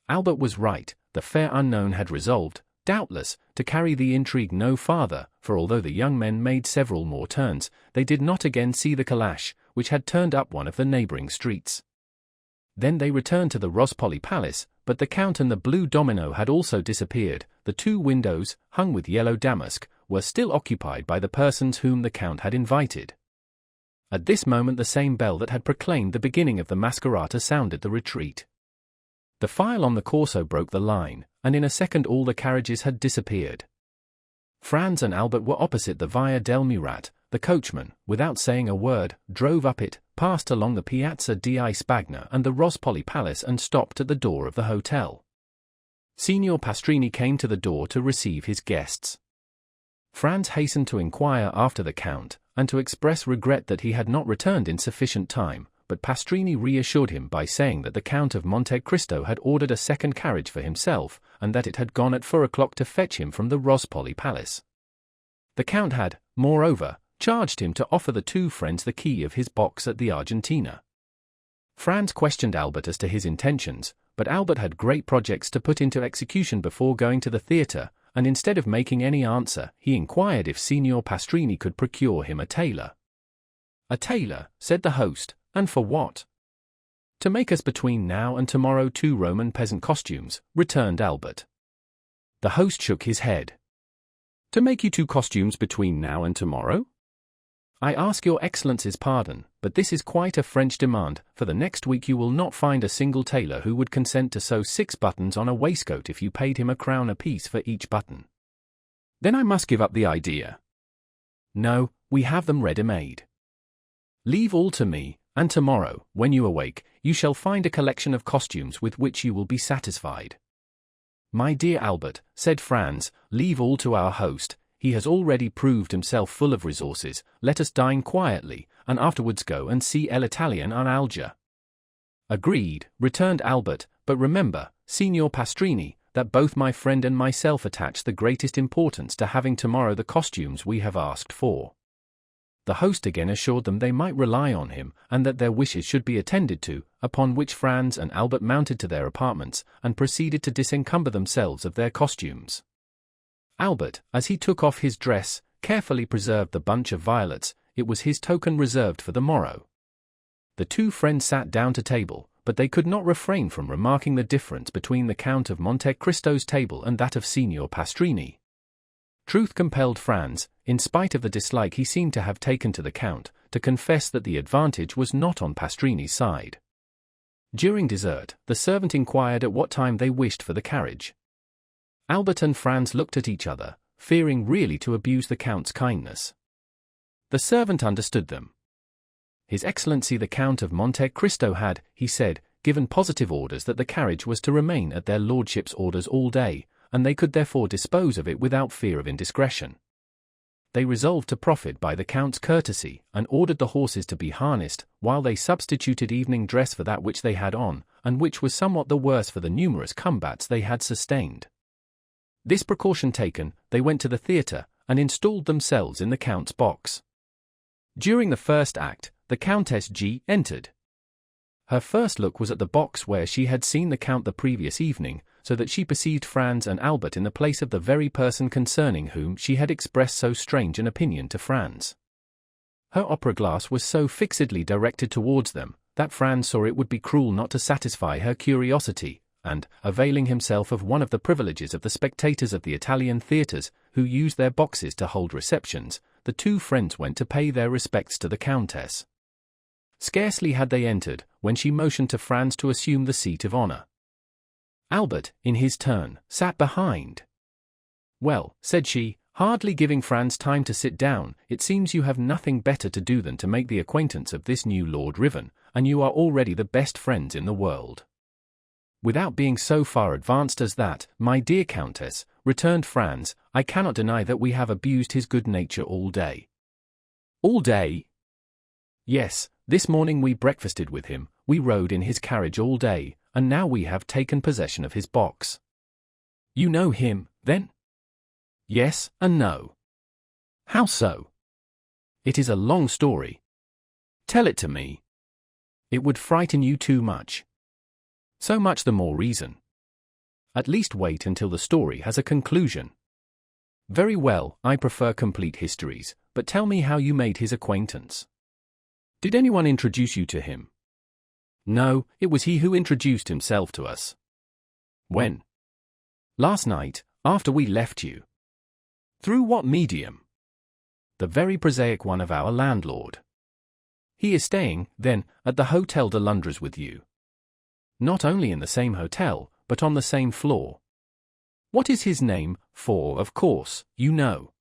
A: Albert was right. The fair unknown had resolved, doubtless, to carry the intrigue no farther, for although the young men made several more turns, they did not again see the calash, which had turned up one of the neighboring streets. Then they returned to the Wrongfully Palace, but the Count and the blue domino had also disappeared. The 2 windows, hung with yellow damask, were still occupied by the persons whom the Count had invited. At this moment the same bell that had proclaimed the beginning of the masquerata sounded the retreat. The file on the Corso broke the line, and in a second all the carriages had disappeared. Franz and Albert were opposite the Via del Murat. The coachman, without saying a word, drove up it, passed along the Piazza di Spagna and the Wrongfully Palace and stopped at the door of the hotel. Signor Pastrini came to the door to receive his guests. Franz hastened to inquire after the Count, and to express regret that he had not returned in sufficient time, but Pastrini reassured him by saying that the Count of Monte Cristo had ordered a second carriage for himself, and that it had gone at 4 o'clock to fetch him from the Wrongfully Palace. The Count had, moreover, charged him to offer the 2 friends the key of his box at the Argentina. Franz questioned Albert as to his intentions, but Albert had great projects to put into execution before going to the theatre, and instead of making any answer, he inquired if Signor Pastrini could procure him a tailor. "A tailor," said the host, "and for what?" "To make us between now and tomorrow 2 Roman peasant costumes," returned Albert. The host shook his head. "To make you 2 costumes between now and tomorrow? I ask your Excellency's pardon, but this is quite a French demand, for the next week you will not find a single tailor who would consent to sew 6 buttons on a waistcoat if you paid him a crown apiece for each button." "Then I must give up the idea." "No, we have them ready-made. Leave all to me, and tomorrow, when you awake, you shall find a collection of costumes with which you will be satisfied." "My dear Albert," said Franz, "leave all to our host. he has already proved himself full of resources. Let us dine quietly, and afterwards go and see l'Italien en Alger." "Agreed," returned Albert, "but remember, Signor Pastrini, that both my friend and myself attach the greatest importance to having tomorrow the costumes we have asked for." The host again assured them they might rely on him, and that their wishes should be attended to, upon which Franz and Albert mounted to their apartments, and proceeded to disencumber themselves of their costumes. Albert, as he took off his dress, carefully preserved the bunch of violets. It was his token reserved for the morrow. The two friends sat down to table, but they could not refrain from remarking the difference between the Count of Monte Cristo's table and that of Signor Pastrini. Truth compelled Franz, in spite of the dislike he seemed to have taken to the Count, to confess that the advantage was not on Pastrini's side. During dessert, the servant inquired at what time they wished for the carriage. Albert and Franz looked at each other, fearing really to abuse the Count's kindness. The servant understood them. His Excellency the Count of Monte Cristo had, he said, given positive orders that the carriage was to remain at their lordships' orders all day, and they could therefore dispose of it without fear of indiscretion. They resolved to profit by the Count's courtesy, and ordered the horses to be harnessed, while they substituted evening dress for that which they had on, and which was somewhat the worse for the numerous combats they had sustained. This precaution taken, they went to the theatre, and installed themselves in the Count's box. During the first act, the Countess G. entered. Her first look was at the box where she had seen the Count the previous evening, so that she perceived Franz and Albert in the place of the very person concerning whom she had expressed so strange an opinion to Franz. Her opera-glass was so fixedly directed towards them, that Franz saw it would be cruel not to satisfy her curiosity, and, availing himself of one of the privileges of the spectators of the Italian theatres, who use their boxes to hold receptions, the two friends went to pay their respects to the Countess. Scarcely had they entered, when she motioned to Franz to assume the seat of honor. Albert, in his turn, sat behind. "Well," said she, hardly giving Franz time to sit down, "it seems you have nothing better to do than to make the acquaintance of this new Lord Riven, and you are already the best friends in the world." "Without being so far advanced as that, my dear Countess," returned Franz, "I cannot deny that we have abused his good nature all day." "All day?" "Yes, this morning we breakfasted with him, we rode in his carriage all day, and now we have taken possession of his box." "You know him, then?" "Yes, and no." "How so?" "It is a long story." "Tell it to me." "It would frighten you too much." "So much the more reason." "At least wait until the story has a conclusion." "Very well, I prefer complete histories, but tell me how you made his acquaintance." "Did anyone introduce you to him?" "No, it was he who introduced himself to us." "When?" "Last night, after we left you." "Through what medium?" "The very prosaic one of our landlord." "He is staying, then, at the Hôtel de Londres with you?" "Not only in the same hotel, but on the same floor." "What is his name, for, of course, you know?"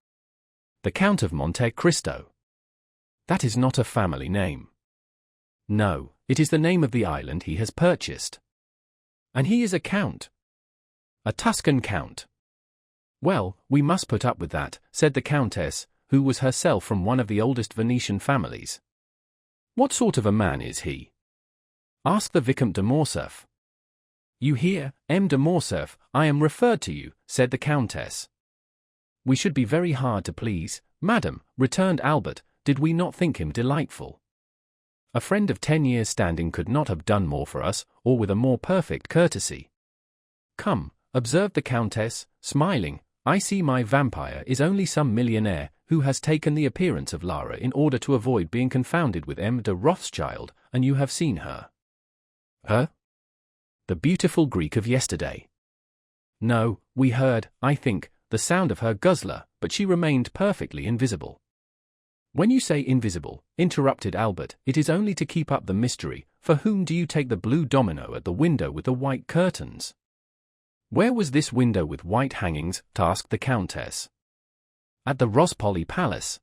A: "The Count of Monte Cristo." "That is not a family name." "No, it is the name of the island he has purchased." "And he is a count?" "A Tuscan count." "Well, we must put up with that," said the Countess, who was herself from one of the oldest Venetian families. "What sort of a man is he?" "Ask the Vicomte de Morcerf." "You hear, M. de Morcerf, I am referred to you," said the Countess. "We should be very hard to please, madam," returned Albert, "did we not think him delightful. A friend of 10 years' standing could not have done more for us, or with a more perfect courtesy." "Come," observed the Countess, smiling, "I see my vampire is only some millionaire, who has taken the appearance of Lara in order to avoid being confounded with M. de Rothschild, and you have seen her." "Her?" "The beautiful Greek of yesterday." "No, we heard, I think, the sound of her guzzler, but she remained perfectly invisible." "When you say invisible," interrupted Albert, "it is only to keep up the mystery. For whom do you take the blue domino at the window with the white curtains?" "Where was this window with white hangings?" tasked the Countess. "At the Rospoli Palace."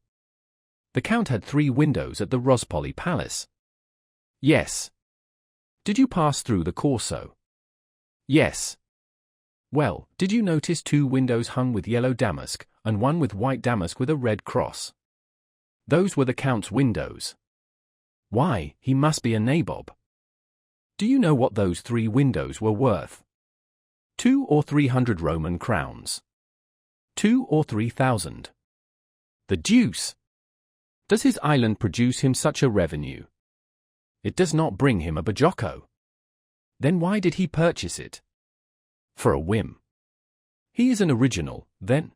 A: "The Count had 3 windows at the Rospoli Palace." "Yes." "Did you pass through the Corso?" "Yes." "Well, did you notice 2 windows hung with yellow damask, and one with white damask with a red cross. Those were the Count's windows. Why, he must be a nabob. Do you know what those 3 windows were worth? 200 or 300 Roman crowns. 2,000 or 3,000. The deuce! Does his island produce him such a revenue? It does not bring him a bajocco. Then why did he purchase it? For a whim. He is an original, then?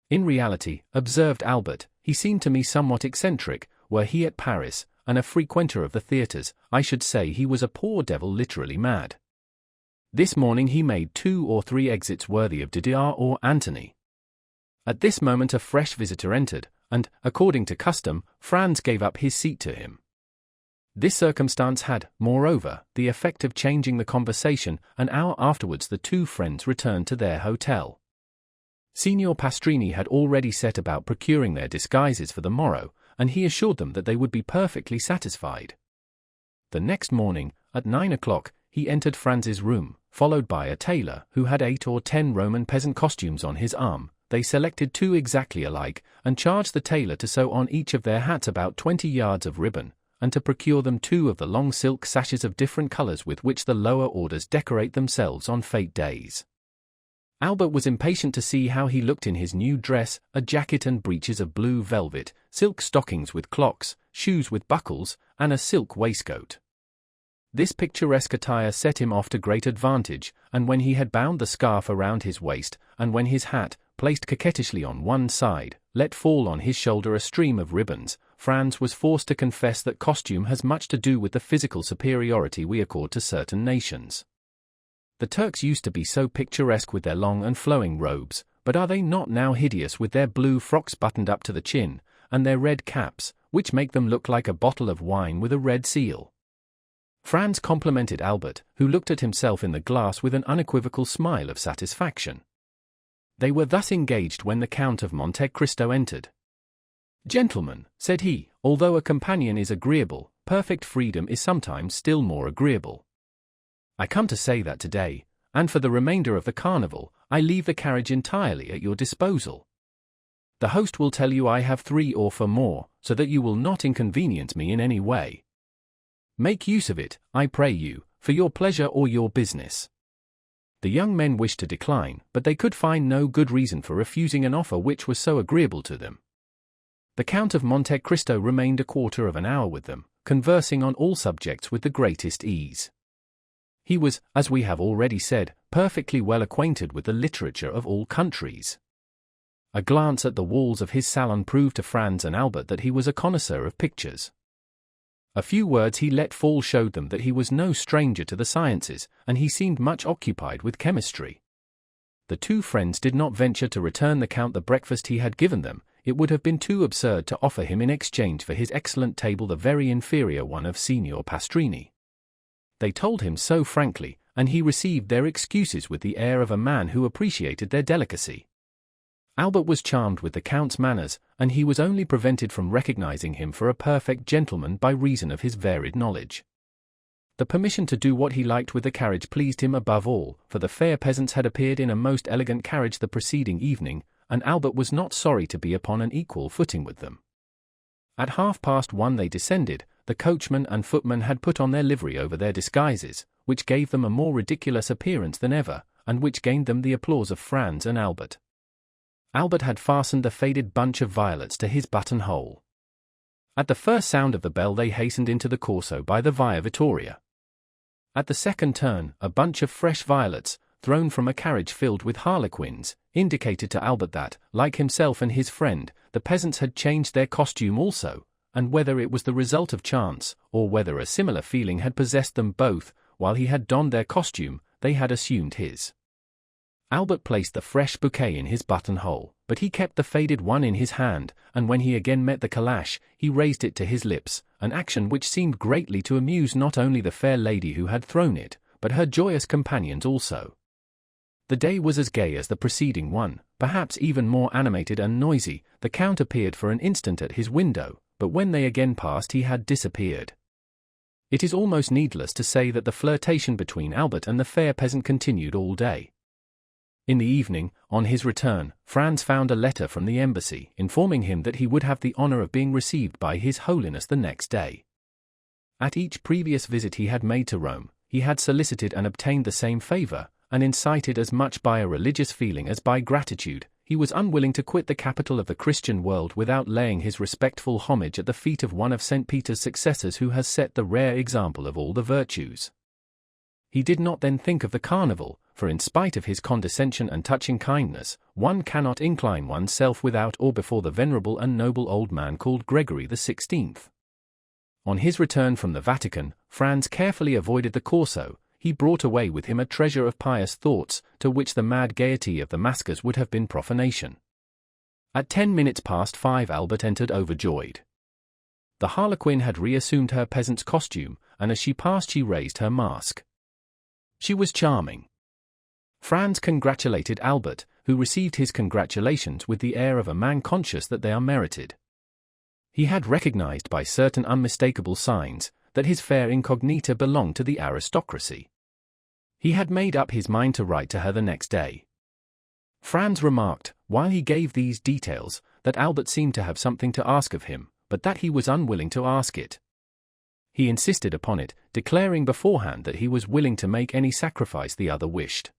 A: In reality, observed Albert, he seemed to me somewhat eccentric. Were he at Paris, and a frequenter of the theatres, I should say he was a poor devil literally mad. This morning he made 2 or 3 exits worthy of Didier or Antony. At this moment a fresh visitor entered, and, according to custom, Franz gave up his seat to him. This circumstance had, moreover, the effect of changing the conversation. An hour afterwards the 2 friends returned to their hotel. Signor Pastrini had already set about procuring their disguises for the morrow, and he assured them that they would be perfectly satisfied. The next morning, at 9 o'clock, he entered Franz's room, followed by a tailor, who had 8 or 10 Roman peasant costumes on his arm. They selected 2 exactly alike, and charged the tailor to sew on each of their hats about 20 yards of ribbon, and to procure them 2 of the long silk sashes of different colors with which the lower orders decorate themselves on fête days. Albert was impatient to see how he looked in his new dress, a jacket and breeches of blue velvet, silk stockings with clocks, shoes with buckles, and a silk waistcoat. This picturesque attire set him off to great advantage, and when he had bound the scarf around his waist, and when his hat, placed coquettishly on one side, let fall on his shoulder a stream of ribbons, Franz was forced to confess that costume has much to do with the physical superiority we accord to certain nations. The Turks used to be so picturesque with their long and flowing robes, but are they not now hideous with their blue frocks buttoned up to the chin, and their red caps, which make them look like a bottle of wine with a red seal? Franz complimented Albert, who looked at himself in the glass with an unequivocal smile of satisfaction. They were thus engaged when the Count of Monte Cristo entered. "Gentlemen," said he, "although a companion is agreeable, perfect freedom is sometimes still more agreeable. I come to say that today, and for the remainder of the carnival, I leave the carriage entirely at your disposal. The host will tell you I have 3 or 4 more, so that you will not inconvenience me in any way. Make use of it, I pray you, for your pleasure or your business." The young men wished to decline, but they could find no good reason for refusing an offer which was so agreeable to them. The Count of Monte Cristo remained a quarter of an hour with them, conversing on all subjects with the greatest ease. He was, as we have already said, perfectly well acquainted with the literature of all countries. A glance at the walls of his salon proved to Franz and Albert that he was a connoisseur of pictures. A few words he let fall showed them that he was no stranger to the sciences, and he seemed much occupied with chemistry. The 2 friends did not venture to return the Count the breakfast he had given them. It would have been too absurd to offer him in exchange for his excellent table the very inferior one of Signor Pastrini. They told him so frankly, and he received their excuses with the air of a man who appreciated their delicacy. Albert was charmed with the Count's manners, and he was only prevented from recognizing him for a perfect gentleman by reason of his varied knowledge. The permission to do what he liked with the carriage pleased him above all, for the fair peasants had appeared in a most elegant carriage the preceding evening, and Albert was not sorry to be upon an equal footing with them. At 1:30 they descended. The coachman and footman had put on their livery over their disguises, which gave them a more ridiculous appearance than ever, and which gained them the applause of Franz and Albert. Albert had fastened the faded bunch of violets to his buttonhole. At the first sound of the bell they hastened into the Corso by the Via Vittoria. At the second turn, a bunch of fresh violets, thrown from a carriage filled with harlequins, indicated to Albert that, like himself and his friend, the peasants had changed their costume also, and whether it was the result of chance, or whether a similar feeling had possessed them both, while he had donned their costume, they had assumed his. Albert placed the fresh bouquet in his buttonhole, but he kept the faded one in his hand, and when he again met the calash, he raised it to his lips, an action which seemed greatly to amuse not only the fair lady who had thrown it, but her joyous companions also. The day was as gay as the preceding one, perhaps even more animated and noisy. The Count appeared for an instant at his window, but when they again passed he had disappeared. It is almost needless to say that the flirtation between Albert and the fair peasant continued all day. In the evening, on his return, Franz found a letter from the embassy informing him that he would have the honor of being received by His Holiness the next day. At each previous visit he had made to Rome, he had solicited and obtained the same favor, and incited as much by a religious feeling as by gratitude. He was unwilling to quit the capital of the Christian world without laying his respectful homage at the feet of one of St. Peter's successors who has set the rare example of all the virtues. He did not then think of the carnival, for in spite of his condescension and touching kindness, one cannot incline oneself without or before the venerable and noble old man called Gregory XVI. On his return from the Vatican, Franz carefully avoided the Corso. He brought away with him a treasure of pious thoughts, to which the mad gaiety of the maskers would have been profanation. At 5 Albert entered overjoyed. The harlequin had reassumed her peasant's costume, and as she passed she raised her mask. She was charming. Franz congratulated Albert, who received his congratulations with the air of a man conscious that they are merited. He had recognized by certain unmistakable signs that his fair incognita belonged to the aristocracy. He had made up his mind to write to her the next day. Franz remarked, while he gave these details, that Albert seemed to have something to ask of him, but that he was unwilling to ask it. He insisted upon it, declaring beforehand that he was willing to make any sacrifice the other wished.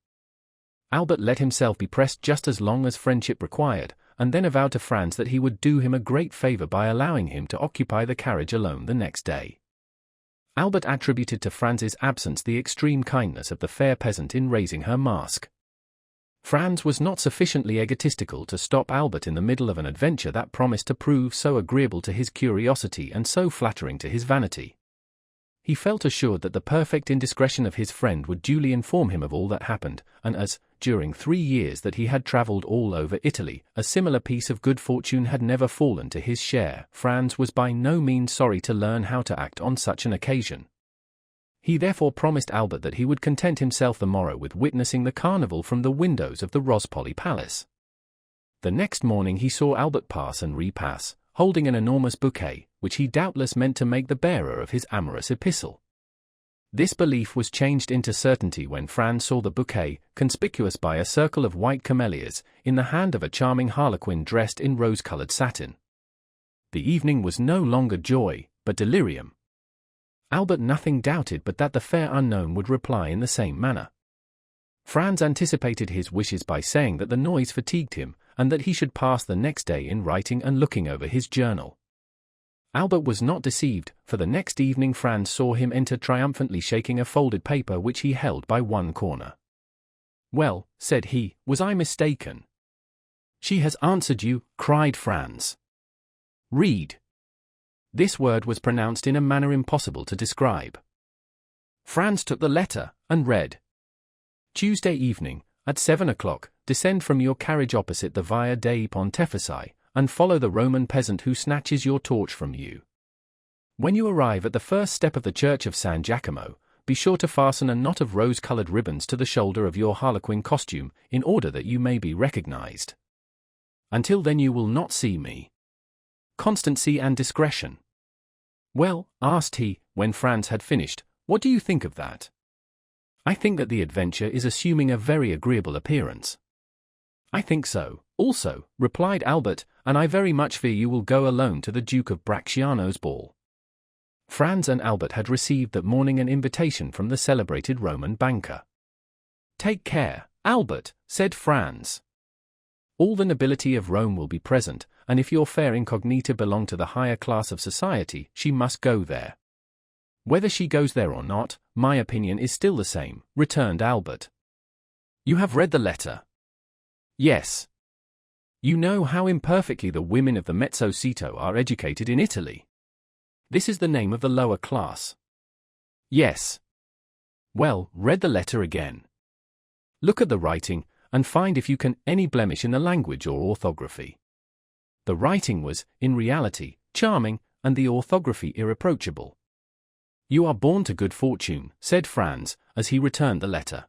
A: Albert let himself be pressed just as long as friendship required, and then avowed to Franz that he would do him a great favor by allowing him to occupy the carriage alone the next day. Albert attributed to Franz's absence the extreme kindness of the fair peasant in raising her mask. Franz was not sufficiently egotistical to stop Albert in the middle of an adventure that promised to prove so agreeable to his curiosity and so flattering to his vanity. He felt assured that the perfect indiscretion of his friend would duly inform him of all that happened, and as, during 3 years that he had travelled all over Italy, a similar piece of good fortune had never fallen to his share, Franz was by no means sorry to learn how to act on such an occasion. He therefore promised Albert that he would content himself the morrow with witnessing the carnival from the windows of the Wrongfully Palace. The next morning he saw Albert pass and repass, holding an enormous bouquet, which he doubtless meant to make the bearer of his amorous epistle. This belief was changed into certainty when Franz saw the bouquet, conspicuous by a circle of white camellias, in the hand of a charming harlequin dressed in rose-colored satin. The evening was no longer joy, but delirium. Albert nothing doubted but that the fair unknown would reply in the same manner. Franz anticipated his wishes by saying that the noise fatigued him, and that he should pass the next day in writing and looking over his journal. Albert was not deceived, for the next evening Franz saw him enter triumphantly shaking a folded paper which he held by one corner. "Well," said he, "was I mistaken?" "She has answered you," cried Franz. "Read." This word was pronounced in a manner impossible to describe. Franz took the letter, and read. "Tuesday evening, at 7 o'clock, descend from your carriage opposite the Via dei Pontefici, and follow the Roman peasant who snatches your torch from you. When you arrive at the first step of the Church of San Giacomo, be sure to fasten a knot of rose-colored ribbons to the shoulder of your harlequin costume, in order that you may be recognized. Until then you will not see me. Constancy and discretion." "Well," asked he, when Franz had finished, "what do you think of that?" "I think that the adventure is assuming a very agreeable appearance." "I think so, also," replied Albert, "and I very much fear you will go alone to the Duke of Bracciano's ball." Franz and Albert had received that morning an invitation from the celebrated Roman banker. "Take care, Albert," said Franz. "All the nobility of Rome will be present, and if your fair incognita belong to the higher class of society, she must go there." "Whether she goes there or not, my opinion is still the same," returned Albert. "You have read the letter?" "Yes." "You know how imperfectly the women of the Mezzo-Cito are educated in Italy. This is the name of the lower class." "Yes." "Well, read the letter again. Look at the writing, and find if you can any blemish in the language or orthography." The writing was, in reality, charming, and the orthography irreproachable. "You are born to good fortune," said Franz, as he returned the letter.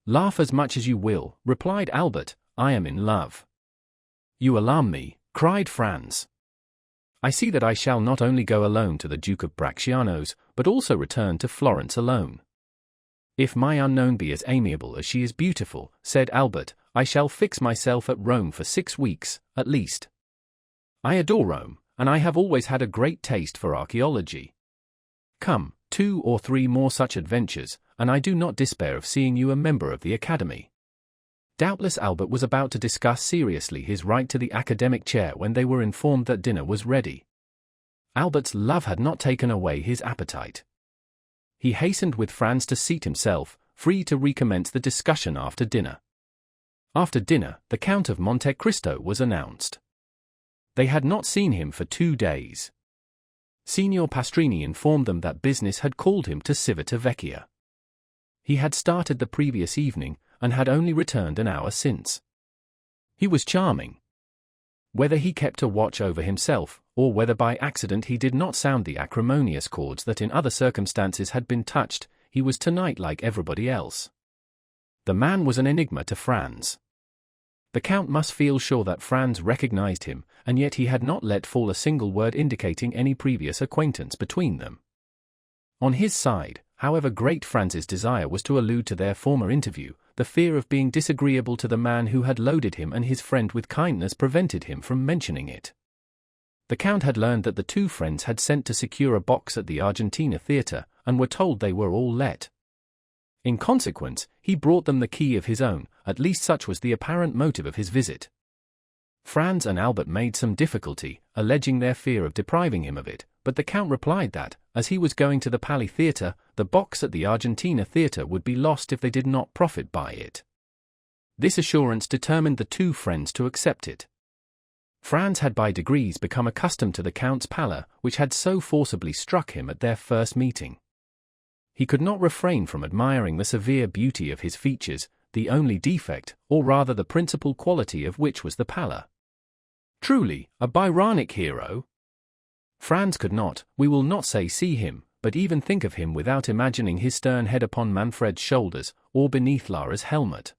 A: "Laugh as much as you will," replied Albert, "I am in love." "You alarm me," cried Franz. "I see that I shall not only go alone to the Duke of Bracciano's, but also return to Florence alone." "If my unknown be as amiable as she is beautiful," said Albert, "I shall fix myself at Rome for 6 weeks, at least. I adore Rome, and I have always had a great taste for archaeology. Come, 2 or 3 more such adventures, and I do not despair of seeing you a member of the Academy." Doubtless Albert was about to discuss seriously his right to the academic chair when they were informed that dinner was ready. Albert's love had not taken away his appetite. He hastened with Franz to seat himself, free to recommence the discussion after dinner. After dinner, the Count of Monte Cristo was announced. They had not seen him for 2 days. Signor Pastrini informed them that business had called him to Civita Vecchia. He had started the previous evening, and had only returned an hour since. He was charming. Whether he kept a watch over himself, or whether by accident he did not sound the acrimonious chords that in other circumstances had been touched, he was tonight like everybody else. The man was an enigma to Franz. The Count must feel sure that Franz recognized him, and yet he had not let fall a single word indicating any previous acquaintance between them. On his side, however great Franz's desire was to allude to their former interview, the fear of being disagreeable to the man who had loaded him and his friend with kindness prevented him from mentioning it. The Count had learned that the 2 friends had sent to secure a box at the Argentina Theatre, and were told they were all let. In consequence, he brought them the key of his own, at least such was the apparent motive of his visit. Franz and Albert made some difficulty, alleging their fear of depriving him of it, but the Count replied that, as he was going to the Pali Theatre, the box at the Argentina Theatre would be lost if they did not profit by it. This assurance determined the 2 friends to accept it. Franz had by degrees become accustomed to the Count's pallor, which had so forcibly struck him at their first meeting. He could not refrain from admiring the severe beauty of his features, the only defect, or rather the principal quality of which was the pallor. Truly, a Byronic hero? Franz could not, we will not say see him, but even think of him without imagining his stern head upon Manfred's shoulders, or beneath Lara's helmet.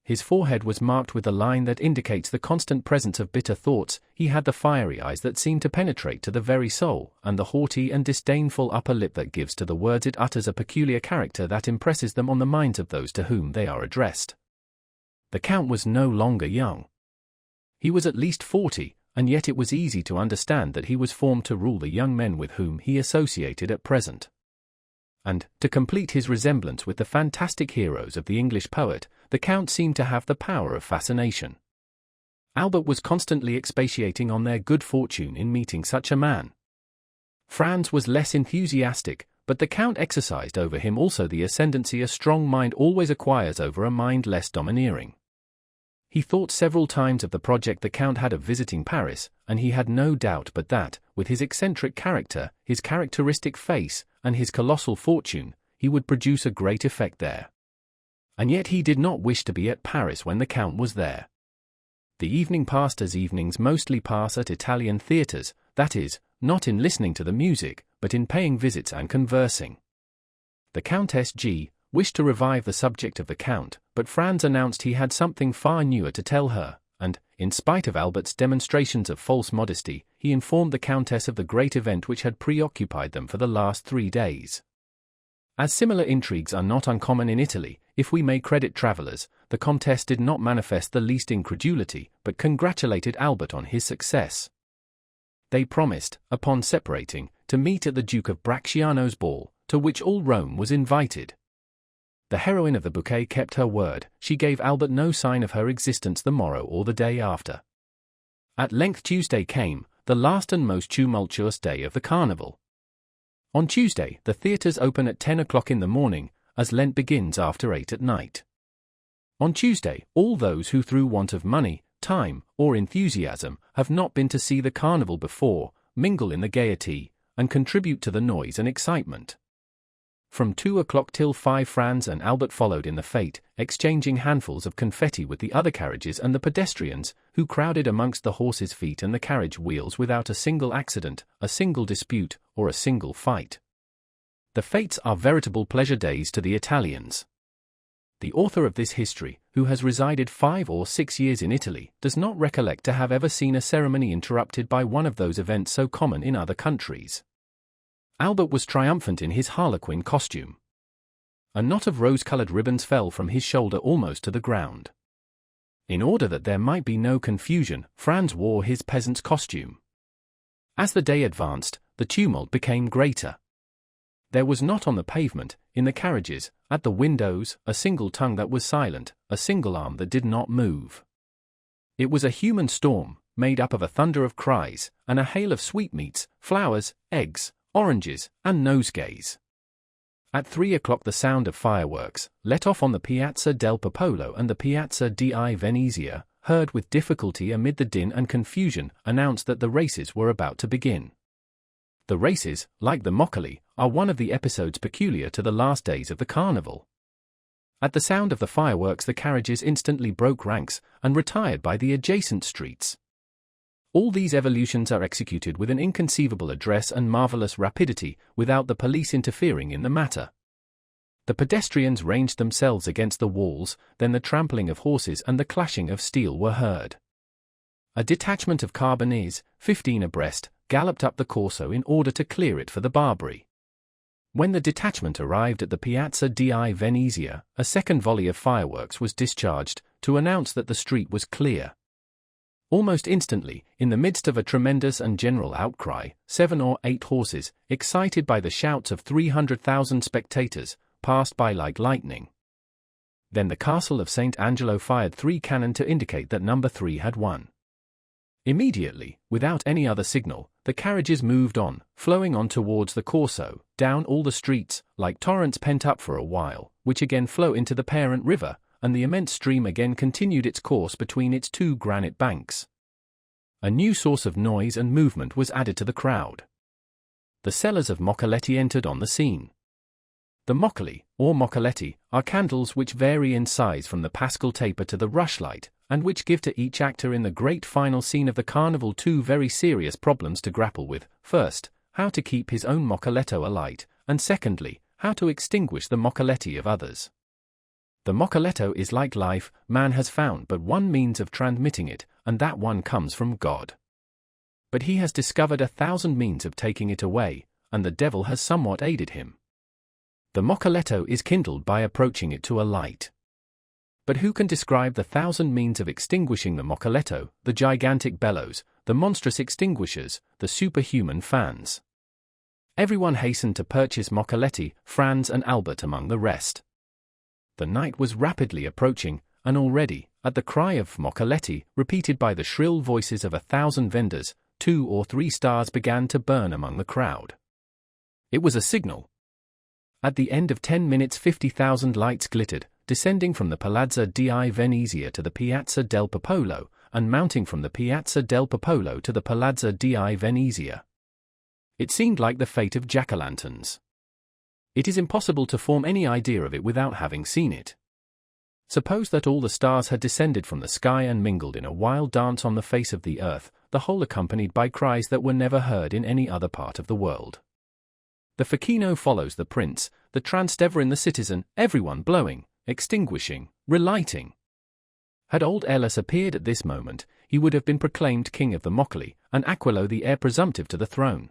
A: His forehead was marked with a line that indicates the constant presence of bitter thoughts, he had the fiery eyes that seem to penetrate to the very soul, and the haughty and disdainful upper lip that gives to the words it utters a peculiar character that impresses them on the minds of those to whom they are addressed. The Count was no longer young. He was at least 40, and yet it was easy to understand that he was formed to rule the young men with whom he associated at present. And, to complete his resemblance with the fantastic heroes of the English poet, the Count seemed to have the power of fascination. Albert was constantly expatiating on their good fortune in meeting such a man. Franz was less enthusiastic, but the Count exercised over him also the ascendancy a strong mind always acquires over a mind less domineering. He thought several times of the project the Count had of visiting Paris, and he had no doubt but that, with his eccentric character, his characteristic face, and his colossal fortune, he would produce a great effect there. And yet he did not wish to be at Paris when the Count was there. The evening passed as evenings mostly pass at Italian theatres, that is, not in listening to the music, but in paying visits and conversing. The Countess G. wished to revive the subject of the Count, but Franz announced he had something far newer to tell her, and, in spite of Albert's demonstrations of false modesty, he informed the Countess of the great event which had preoccupied them for the last 3 days. As similar intrigues are not uncommon in Italy, if we may credit travellers, the Comtesse did not manifest the least incredulity, but congratulated Albert on his success. They promised, upon separating, to meet at the Duke of Bracciano's ball, to which all Rome was invited. The heroine of the bouquet kept her word, she gave Albert no sign of her existence the morrow or the day after. At length Tuesday came, the last and most tumultuous day of the carnival. On Tuesday, the theatres open at 10 o'clock in the morning, as Lent begins after 8 at night. On Tuesday, all those who through want of money, time, or enthusiasm, have not been to see the carnival before, mingle in the gaiety, and contribute to the noise and excitement. From 2 o'clock till 5 Franz and Albert followed in the fete, exchanging handfuls of confetti with the other carriages and the pedestrians, who crowded amongst the horses' feet and the carriage wheels without a single accident, a single dispute, or a single fight. The fetes are veritable pleasure days to the Italians. The author of this history, who has resided 5 or 6 years in Italy, does not recollect to have ever seen a ceremony interrupted by one of those events so common in other countries. Albert was triumphant in his harlequin costume. A knot of rose-colored ribbons fell from his shoulder almost to the ground. In order that there might be no confusion, Franz wore his peasant's costume. As the day advanced, the tumult became greater. There was not on the pavement, in the carriages, at the windows, a single tongue that was silent, a single arm that did not move. It was a human storm, made up of a thunder of cries, and a hail of sweetmeats, flowers, eggs, oranges, and nosegays. At 3 o'clock the sound of fireworks, let off on the Piazza del Popolo and the Piazza di Venezia, heard with difficulty amid the din and confusion, announced that the races were about to begin. The races, like the moccoli, are one of the episodes peculiar to the last days of the carnival. At the sound of the fireworks the carriages instantly broke ranks, and retired by the adjacent streets. All these evolutions are executed with an inconceivable address and marvelous rapidity, without the police interfering in the matter. The pedestrians ranged themselves against the walls, then the trampling of horses and the clashing of steel were heard. A detachment of carbineers, 15 abreast, galloped up the Corso in order to clear it for the Barbary. When the detachment arrived at the Piazza di Venezia, a second volley of fireworks was discharged, to announce that the street was clear. Almost instantly, in the midst of a tremendous and general outcry, 7 or 8 horses, excited by the shouts of 300,000 spectators, passed by like lightning. Then the castle of St. Angelo fired 3 cannon to indicate that number 3 had won. Immediately, without any other signal, the carriages moved on, flowing on towards the Corso, down all the streets, like torrents pent up for a while, which again flow into the parent river, and the immense stream again continued its course between its 2 granite banks. A new source of noise and movement was added to the crowd. The sellers of moccoletti entered on the scene. The moccoli, or moccoletti, are candles which vary in size from the Paschal taper to the rushlight, and which give to each actor in the great final scene of the carnival 2 very serious problems to grapple with: first, how to keep his own moccoletto alight, and secondly, how to extinguish the moccoletti of others. The moccoletto is like life, man has found but one means of transmitting it, and that one comes from God. But he has discovered 1,000 means of taking it away, and the devil has somewhat aided him. The moccoletto is kindled by approaching it to a light. But who can describe the 1,000 means of extinguishing the moccoletto, the gigantic bellows, the monstrous extinguishers, the superhuman fans? Everyone hastened to purchase moccoletti, Franz and Albert among the rest. The night was rapidly approaching, and already, at the cry of moccoletti, repeated by the shrill voices of 1,000 vendors, 2 or 3 stars began to burn among the crowd. It was a signal. At the end of 10 minutes 50,000 lights glittered, descending from the Palazzo di Venezia to the Piazza del Popolo, and mounting from the Piazza del Popolo to the Palazzo di Venezia. It seemed like the fate of jack-o'-lanterns. It is impossible to form any idea of it without having seen it. Suppose that all the stars had descended from the sky and mingled in a wild dance on the face of the earth, the whole accompanied by cries that were never heard in any other part of the world. The facchino follows the prince, the Transteverin the citizen, everyone blowing, extinguishing, relighting. Had old Elis appeared at this moment, he would have been proclaimed king of the moccoli, and Aquilo the heir presumptive to the throne.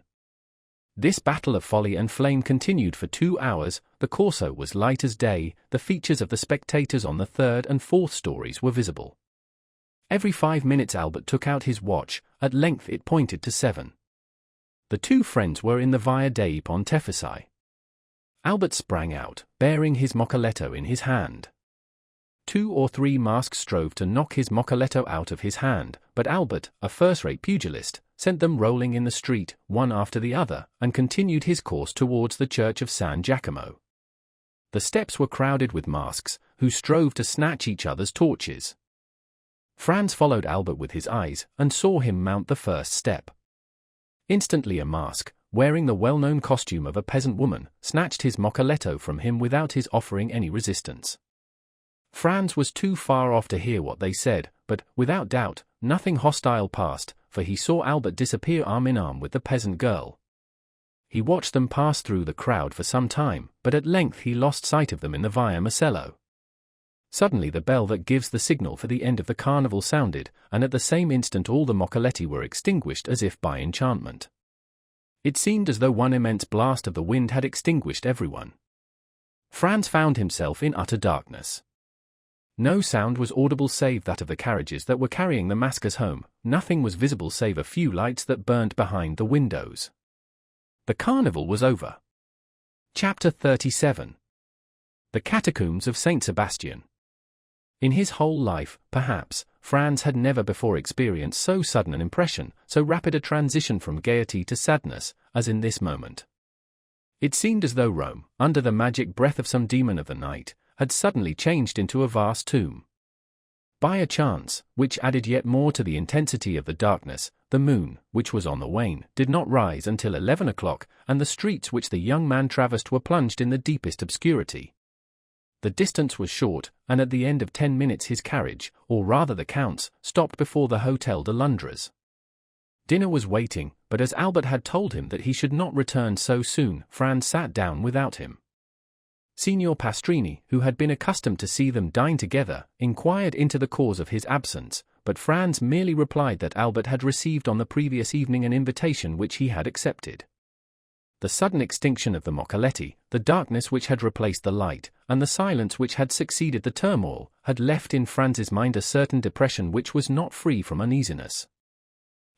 A: This battle of folly and flame continued for 2 hours, the Corso was light as day, the features of the spectators on the 3rd and 4th stories were visible. Every 5 minutes Albert took out his watch, at length it pointed to 7. The 2 friends were in the Via dei Pontefici. Albert sprang out, bearing his moccoletto in his hand. 2 or 3 masks strove to knock his moccoletto out of his hand, but Albert, a first-rate pugilist, sent them rolling in the street, one after the other, and continued his course towards the church of San Giacomo. The steps were crowded with masks, who strove to snatch each other's torches. Franz followed Albert with his eyes, and saw him mount the first step. Instantly a mask, wearing the well-known costume of a peasant woman, snatched his moccoletto from him without his offering any resistance. Franz was too far off to hear what they said, but, without doubt, nothing hostile passed, for he saw Albert disappear arm in arm with the peasant girl. He watched them pass through the crowd for some time, but at length he lost sight of them in the Via Marcello. Suddenly the bell that gives the signal for the end of the carnival sounded, and at the same instant all the moccoletti were extinguished as if by enchantment. It seemed as though one immense blast of the wind had extinguished everyone. Franz found himself in utter darkness. No sound was audible save that of the carriages that were carrying the maskers home. Nothing was visible save a few lights that burned behind the windows. The carnival was over. Chapter 37. The Catacombs of Saint Sebastian. In his whole life, perhaps, Franz had never before experienced so sudden an impression, so rapid a transition from gaiety to sadness, as in this moment. It seemed as though Rome, under the magic breath of some demon of the night, had suddenly changed into a vast tomb. By a chance, which added yet more to the intensity of the darkness, the moon, which was on the wane, did not rise until 11 o'clock, and the streets which the young man traversed were plunged in the deepest obscurity. The distance was short, and at the end of 10 minutes his carriage, or rather the Count's, stopped before the Hôtel de Londres. Dinner was waiting, but as Albert had told him that he should not return so soon, Franz sat down without him. Signor Pastrini, who had been accustomed to see them dine together, inquired into the cause of his absence, but Franz merely replied that Albert had received on the previous evening an invitation which he had accepted. The sudden extinction of the Moccoletti, the darkness which had replaced the light, and the silence which had succeeded the turmoil, had left in Franz's mind a certain depression which was not free from uneasiness.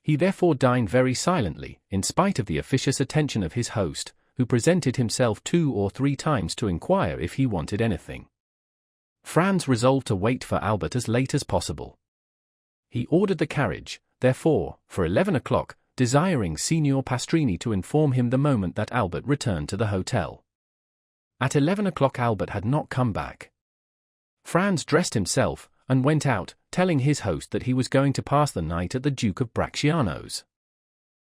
A: He therefore dined very silently, in spite of the officious attention of his host, who presented himself 2 or 3 times to inquire if he wanted anything. Franz resolved to wait for Albert as late as possible. He ordered the carriage, therefore, for 11 o'clock, desiring Signor Pastrini to inform him the moment that Albert returned to the hotel. At 11 o'clock Albert had not come back. Franz dressed himself, and went out, telling his host that he was going to pass the night at the Duke of Bracciano's.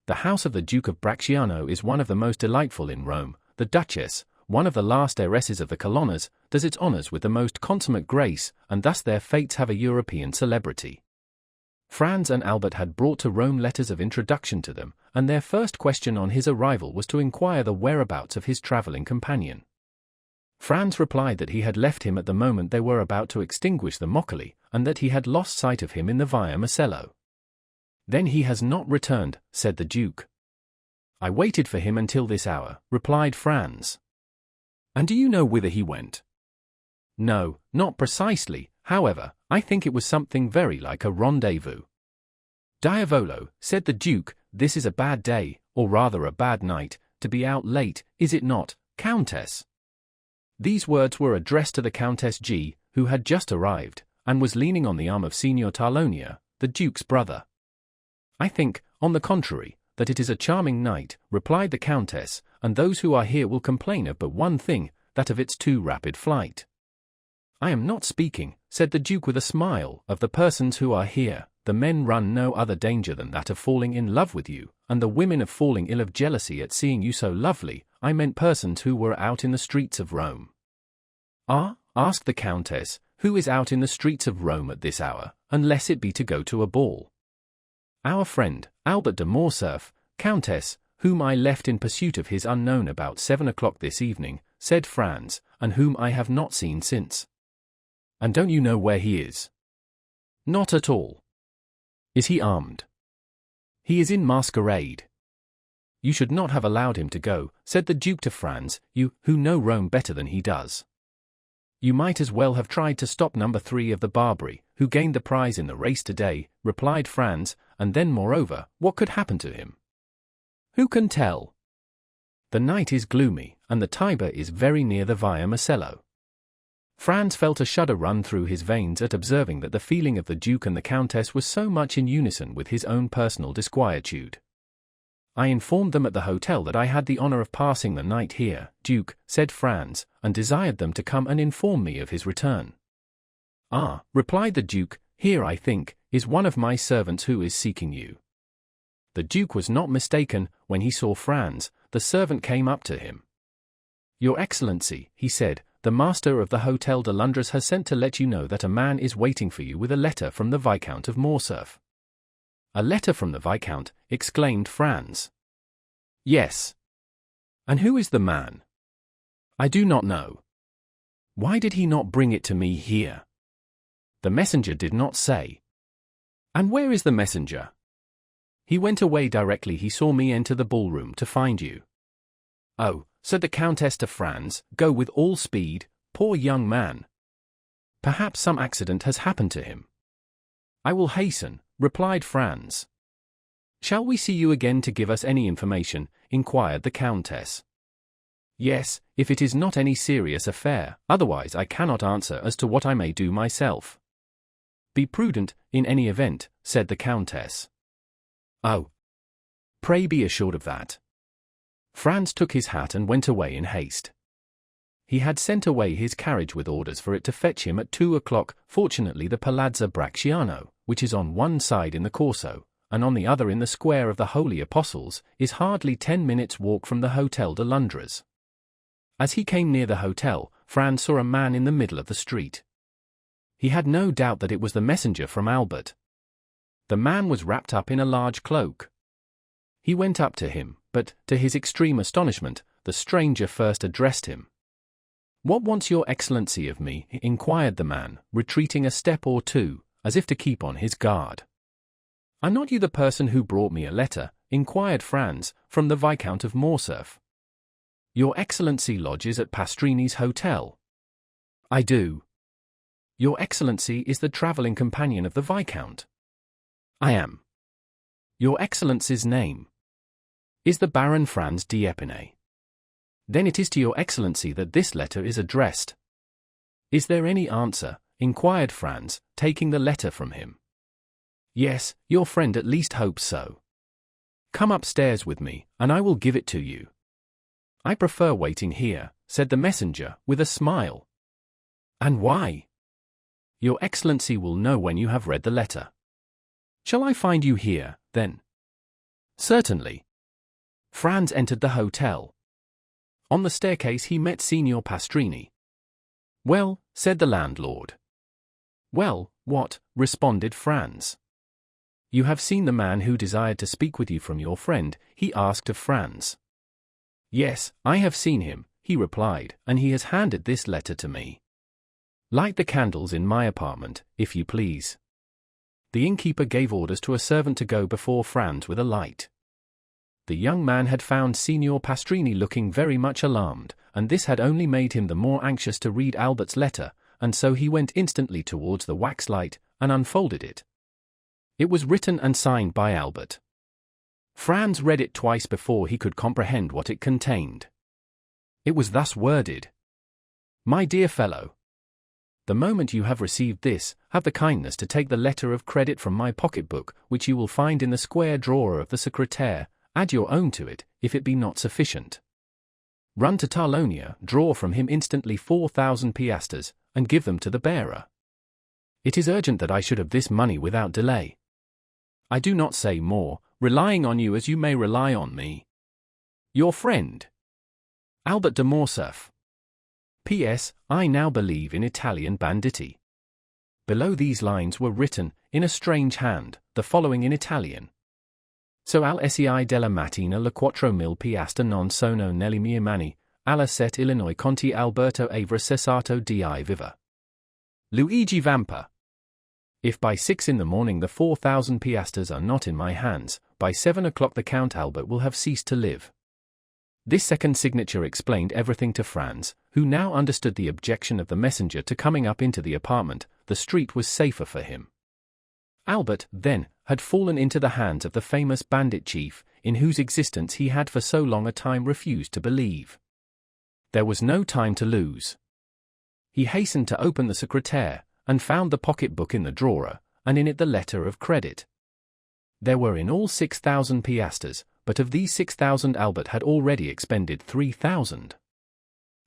A: The house of the Duke of Bracciano is one of the most delightful in Rome. The Duchess, one of the last heiresses of the Colonnas, does its honors with the most consummate grace, and thus their fates have a European celebrity. Franz and Albert had brought to Rome letters of introduction to them, and their first question on his arrival was to inquire the whereabouts of his traveling companion. Franz replied that he had left him at the moment they were about to extinguish the Moccoli, and that he had lost sight of him in the Via Marcello. "Then he has not returned," said the Duke. "I waited for him until this hour," replied Franz. "And do you know whither he went?" "No, not precisely. However, I think it was something very like a rendezvous." "Diavolo," said the Duke, "this is a bad day, or rather a bad night, to be out late, is it not, Countess?" These words were addressed to the Countess G., who had just arrived, and was leaning on the arm of Signor Tarlonia, the Duke's brother. "I think, on the contrary, that it is a charming night," replied the Countess, "and those who are here will complain of but one thing, that of its too rapid flight." "I am not speaking," said the Duke with a smile, "of the persons who are here. The men run no other danger than that of falling in love with you, and the women of falling ill of jealousy at seeing you so lovely. I meant persons who were out in the streets of Rome." "Ah?" asked the Countess, "who is out in the streets of Rome at this hour, unless it be to go to a ball?" "Our friend, Albert de Morcerf, Countess, whom I left in pursuit of his unknown about 7 o'clock this evening," said Franz, "and whom I have not seen since." "And don't you know where he is?" "Not at all." "Is he armed?" "He is in masquerade." "You should not have allowed him to go," said the Duke to Franz, "you, who know Rome better than he does." "You might as well have tried to stop number 3 of the Barbary, who gained the prize in the race today," replied Franz, "and then moreover, what could happen to him?" "Who can tell? The night is gloomy, and the Tiber is very near the Via Marcello." Franz felt a shudder run through his veins at observing that the feeling of the Duke and the Countess was so much in unison with his own personal disquietude. "I informed them at the hotel that I had the honor of passing the night here, Duke," said Franz, "and desired them to come and inform me of his return." "Ah," replied the Duke, "here, I think, is one of my servants who is seeking you." The Duke was not mistaken. When he saw Franz, the servant came up to him. "Your Excellency," he said, "the master of the Hôtel de Londres has sent to let you know that a man is waiting for you with a letter from the Viscount of Morcerf." "A letter from the Viscount?" exclaimed Franz. "Yes." "And who is the man?" "I do not know." "Why did he not bring it to me here?" "The messenger did not say." "And where is the messenger?" "He went away directly he saw me enter the ballroom to find you." "Oh," said the Countess to Franz, "go with all speed, poor young man. Perhaps some accident has happened to him." "I will hasten," replied Franz. "Shall we see you again to give us any information?" inquired the Countess. "Yes, if it is not any serious affair, otherwise I cannot answer as to what I may do myself." "Be prudent, in any event," said the Countess. "Oh, pray be assured of that." Franz took his hat and went away in haste. He had sent away his carriage with orders for it to fetch him at 2 o'clock. Fortunately the Palazzo Bracciano, which is on one side in the Corso, and on the other in the Square of the Holy Apostles, is hardly 10 minutes' walk from the Hotel de Londres. As he came near the hotel, Franz saw a man in the middle of the street. He had no doubt that it was the messenger from Albert. The man was wrapped up in a large cloak. He went up to him, but, to his extreme astonishment, the stranger first addressed him. "What wants your Excellency of me?" inquired the man, retreating a step or two, as if to keep on his guard. "Are not you the person who brought me a letter?" inquired Franz, "from the Viscount of Morcerf? Your Excellency lodges at Pastrini's hotel." "I do." "Your Excellency is the travelling companion of the Viscount?" "I am." "Your Excellency's name?" "Is the Baron Franz d'Épinay." "Then it is to your Excellency that this letter is addressed." "Is there any answer?" inquired Franz, taking the letter from him. "Yes, your friend at least hopes so." "Come upstairs with me, and I will give it to you." "I prefer waiting here," said the messenger, with a smile. "And why?" "Your Excellency will know when you have read the letter." "Shall I find you here, then?" "Certainly." Franz entered the hotel. On the staircase he met Signor Pastrini. "Well," said the landlord. "Well, what?" responded Franz. "You have seen the man who desired to speak with you from your friend?" he asked of Franz. "Yes, I have seen him," he replied, "and he has handed this letter to me." "Light the candles in my apartment, if you please." The innkeeper gave orders to a servant to go before Franz with a light. The young man had found Signor Pastrini looking very much alarmed, and this had only made him the more anxious to read Albert's letter, and so he went instantly towards the wax light, and unfolded it. It was written and signed by Albert. Franz read it twice before he could comprehend what it contained. It was thus worded: "My dear fellow, the moment you have received this, have the kindness to take the letter of credit from my pocketbook, which you will find in the square drawer of the secrétaire. Add your own to it, if it be not sufficient. Run to Tarlonia, draw from him instantly 4,000 piastres, and give them to the bearer. It is urgent that I should have this money without delay. I do not say more, relying on you as you may rely on me. Your friend, Albert de Morcerf. P.S. I now believe in Italian banditti." Below these lines were written, in a strange hand, the following in Italian: "So al sei della mattina le 4.000 piastre non sono nelle mie mani, alla 7 Illinois Conti Alberto Avra cessato di viva. Luigi Vampa. If by 6 in the morning the 4,000 piastres are not in my hands, by 7 o'clock the Count Albert will have ceased to live." This second signature explained everything to Franz, who now understood the objection of the messenger to coming up into the apartment. The street was safer for him. Albert, then, had fallen into the hands of the famous bandit chief, in whose existence he had for so long a time refused to believe. There was no time to lose. He hastened to open the secrétaire, and found the pocket-book in the drawer, and in it the letter of credit. There were in all 6,000 piastres, but of these 6,000 Albert had already expended 3,000.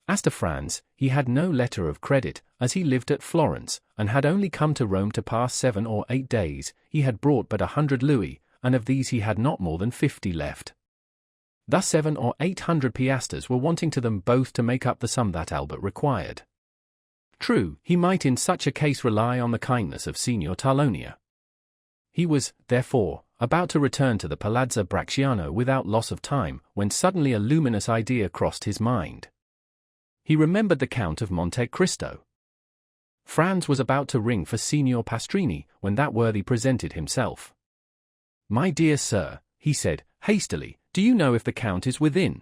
A: As to Franz, he had no letter of credit, as he lived at Florence, and had only come to Rome to pass 7 or 8 days. He had brought but 100 louis, and of these he had not more than 50 left. Thus 700 or 800 piastres were wanting to them both to make up the sum that Albert required. True, he might in such a case rely on the kindness of Signor Tarlonia. He was, therefore, about to return to the Palazzo Bracciano without loss of time, when suddenly a luminous idea crossed his mind. He remembered the Count of Monte Cristo. Franz was about to ring for Signor Pastrini, when that worthy presented himself. "My dear sir," he said, hastily, "do you know if the Count is within?"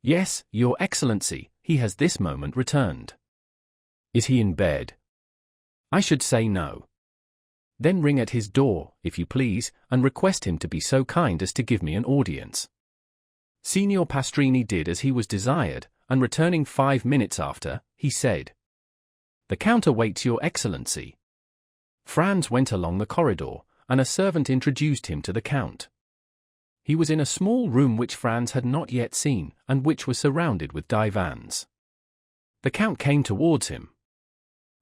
A: Yes, Your Excellency, he has this moment returned. Is he in bed? I should say no. Then ring at his door, if you please, and request him to be so kind as to give me an audience. Signor Pastrini did as he was desired, and returning 5 minutes after, he said, "The Count awaits Your Excellency." Franz went along the corridor, and a servant introduced him to the Count. He was in a small room which Franz had not yet seen, and which was surrounded with divans. The Count came towards him.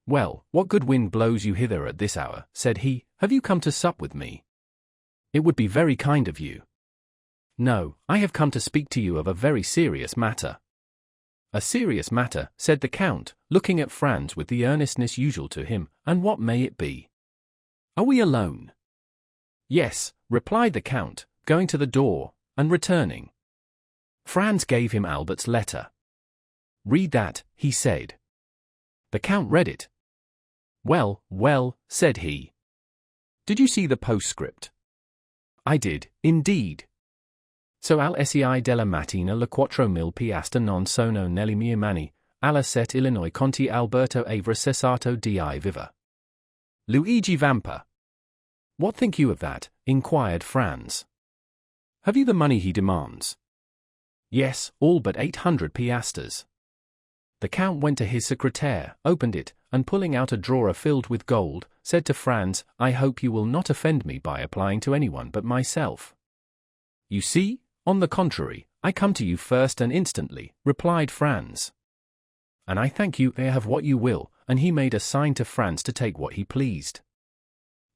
A: "Well, what good wind blows you hither at this hour?" said he. "Have you come to sup with me? It would be very kind of you." "No, I have come to speak to you of a very serious matter." "A serious matter," said the Count, looking at Franz with the earnestness usual to him, "and what may it be? Are we alone?" "Yes," replied the Count, going to the door, and returning. Franz gave him Albert's letter. "Read that," he said. The Count read it. "Well, well," said he. "Did you see the postscript?" "I did, indeed. So al SEI della mattina le 4.000 piastre non sono nelle mie mani, alla 7 Illinois Conti Alberto Avra cessato di viva. Luigi Vampa." "What think you of that?" inquired Franz. "Have you the money he demands?" "Yes, all but 800 piastres." The Count went to his secretaire, opened it, and pulling out a drawer filled with gold, said to Franz, "I hope you will not offend me by applying to anyone but myself." "You see, on the contrary, I come to you first and instantly," replied Franz. "And I thank you, have what you will," and he made a sign to Franz to take what he pleased.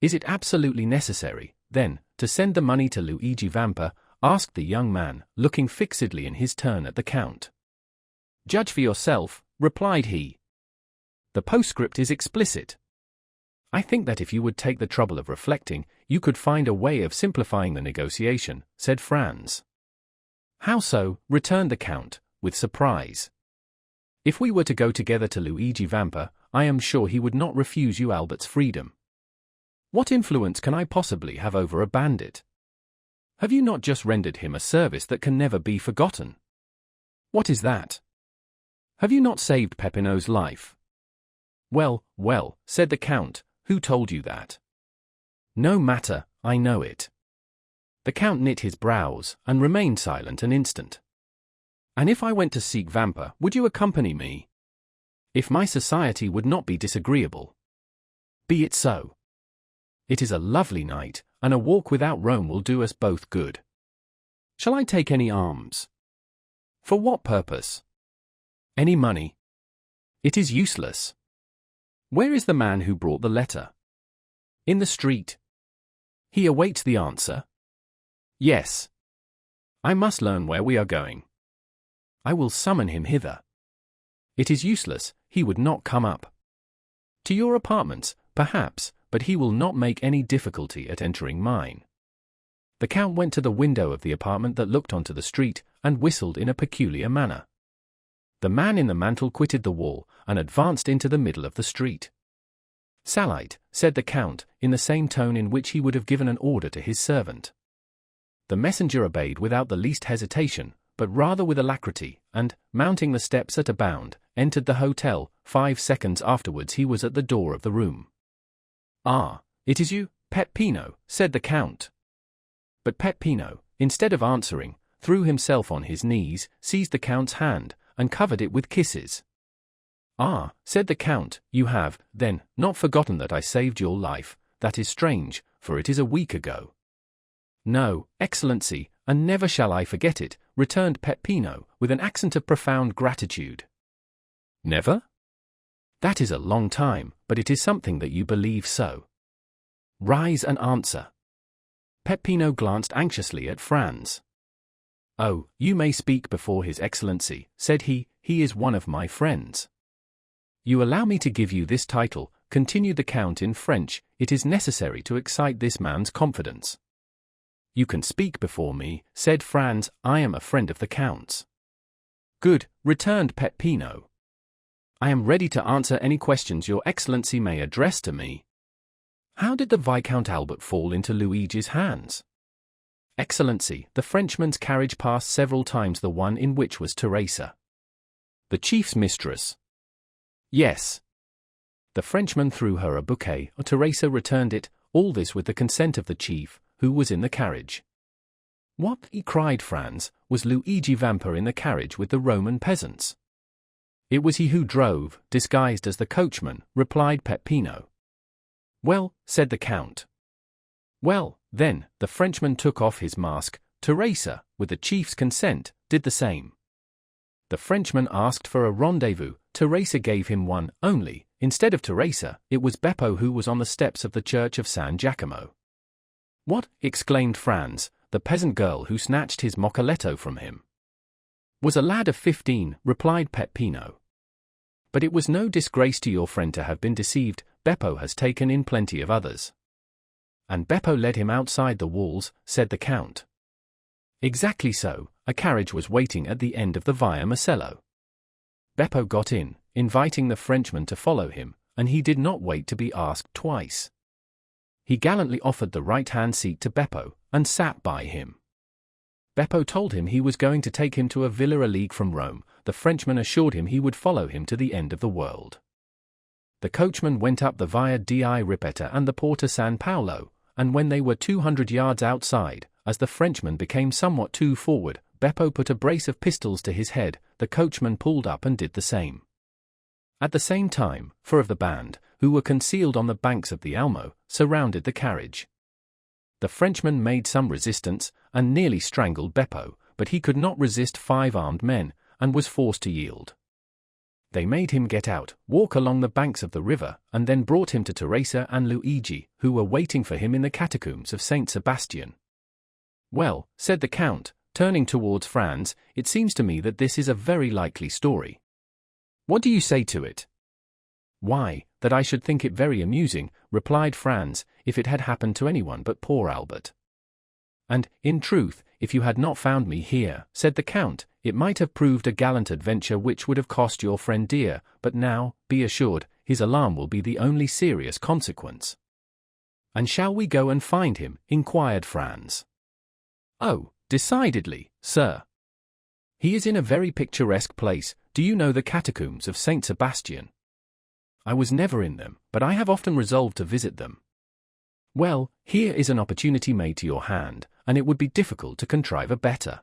A: "Is it absolutely necessary, then, to send the money to Luigi Vampa?" asked the young man, looking fixedly in his turn at the Count. "Judge for yourself," replied he. "The postscript is explicit. I think that if you would take the trouble of reflecting, you could find a way of simplifying the negotiation," said Franz. "How so?" returned the Count, with surprise. "If we were to go together to Luigi Vampa, I am sure he would not refuse you Albert's freedom. What influence can I possibly have over a bandit? Have you not just rendered him a service that can never be forgotten?" "What is that?" "Have you not saved Peppino's life?" "Well, well," said the Count, "who told you that?" "No matter, I know it." The Count knit his brows, and remained silent an instant. "And if I went to seek Vampa, would you accompany me? If my society would not be disagreeable?" "Be it so. It is a lovely night, and a walk without Rome will do us both good. Shall I take any arms?" "For what purpose?" "Any money?" "It is useless." "Where is the man who brought the letter?" "In the street." "He awaits the answer?" "Yes." "I must learn where we are going." "I will summon him hither." "It is useless, he would not come up." "To your apartments, perhaps, but he will not make any difficulty at entering mine." The Count went to the window of the apartment that looked onto the street, and whistled in a peculiar manner. The man in the mantle quitted the wall, and advanced into the middle of the street. "Salite," said the Count, in the same tone in which he would have given an order to his servant. The messenger obeyed without the least hesitation, but rather with alacrity, and, mounting the steps at a bound, entered the hotel. 5 seconds afterwards he was at the door of the room. "Ah, it is you, Peppino," said the Count. But Peppino, instead of answering, threw himself on his knees, seized the Count's hand, and covered it with kisses. "Ah," said the Count, "you have, then, not forgotten that I saved your life. That is strange, for it is a week ago." "No, Excellency, and never shall I forget it," returned Peppino, with an accent of profound gratitude. "Never?" "That is a long time, but it is something that you believe so. Rise and answer." Peppino glanced anxiously at Franz. "Oh, you may speak before His Excellency," said he is one of my friends. "You allow me to give you this title," continued the Count in French. "It is necessary to excite this man's confidence." "You can speak before me," said Franz. "I am a friend of the Count's." "Good," returned Peppino. "I am ready to answer any questions your Excellency may address to me. How did the Viscount Albert fall into Luigi's hands?" Excellency, the Frenchman's carriage passed several times, the one in which was Teresa. The chief's mistress. Yes. The Frenchman threw her a bouquet, or Teresa returned it, all this with the consent of the chief, who was in the carriage. What, cried Franz, was Luigi Vampa in the carriage with the Roman peasants? It was he who drove, disguised as the coachman, replied Peppino. Well, said the Count. Well, then, the Frenchman took off his mask. Teresa, with the chief's consent, did the same. The Frenchman asked for a rendezvous. Teresa gave him one, only, instead of Teresa, it was Beppo who was on the steps of the church of San Giacomo. What, exclaimed Franz, the peasant girl who snatched his moccoletto from him? Was a lad of 15, replied Peppino. But it was no disgrace to your friend to have been deceived. Beppo has taken in plenty of others. And Beppo led him outside the walls, said the Count. Exactly so, a carriage was waiting at the end of the Via Marcello. Beppo got in, inviting the Frenchman to follow him, and he did not wait to be asked twice. He gallantly offered the right-hand seat to Beppo, and sat by him. Beppo told him he was going to take him to a villa a league from Rome. The Frenchman assured him he would follow him to the end of the world. The coachman went up the Via di Ripetta and the Porta San Paolo, and when they were 200 yards outside, as the Frenchman became somewhat too forward, Beppo put a brace of pistols to his head. The coachman pulled up and did the same. At the same time, 4 of the band, who were concealed on the banks of the Almo, surrounded the carriage. The Frenchman made some resistance, and nearly strangled Beppo, but he could not resist 5 armed men, and was forced to yield. They made him get out, walk along the banks of the river, and then brought him to Teresa and Luigi, who were waiting for him in the catacombs of St. Sebastian. Well, said the Count, turning towards Franz, it seems to me that this is a very likely story. What do you say to it? Why, that I should think it very amusing, replied Franz, if it had happened to anyone but poor Albert. And, in truth, if you had not found me here, said the Count, it might have proved a gallant adventure which would have cost your friend dear, but now, be assured, his alarm will be the only serious consequence. And shall we go and find him? Inquired Franz. Oh, decidedly, sir. He is in a very picturesque place. Do you know the catacombs of St. Sebastian? I was never in them, but I have often resolved to visit them. Well, here is an opportunity made to your hand, and it would be difficult to contrive a better.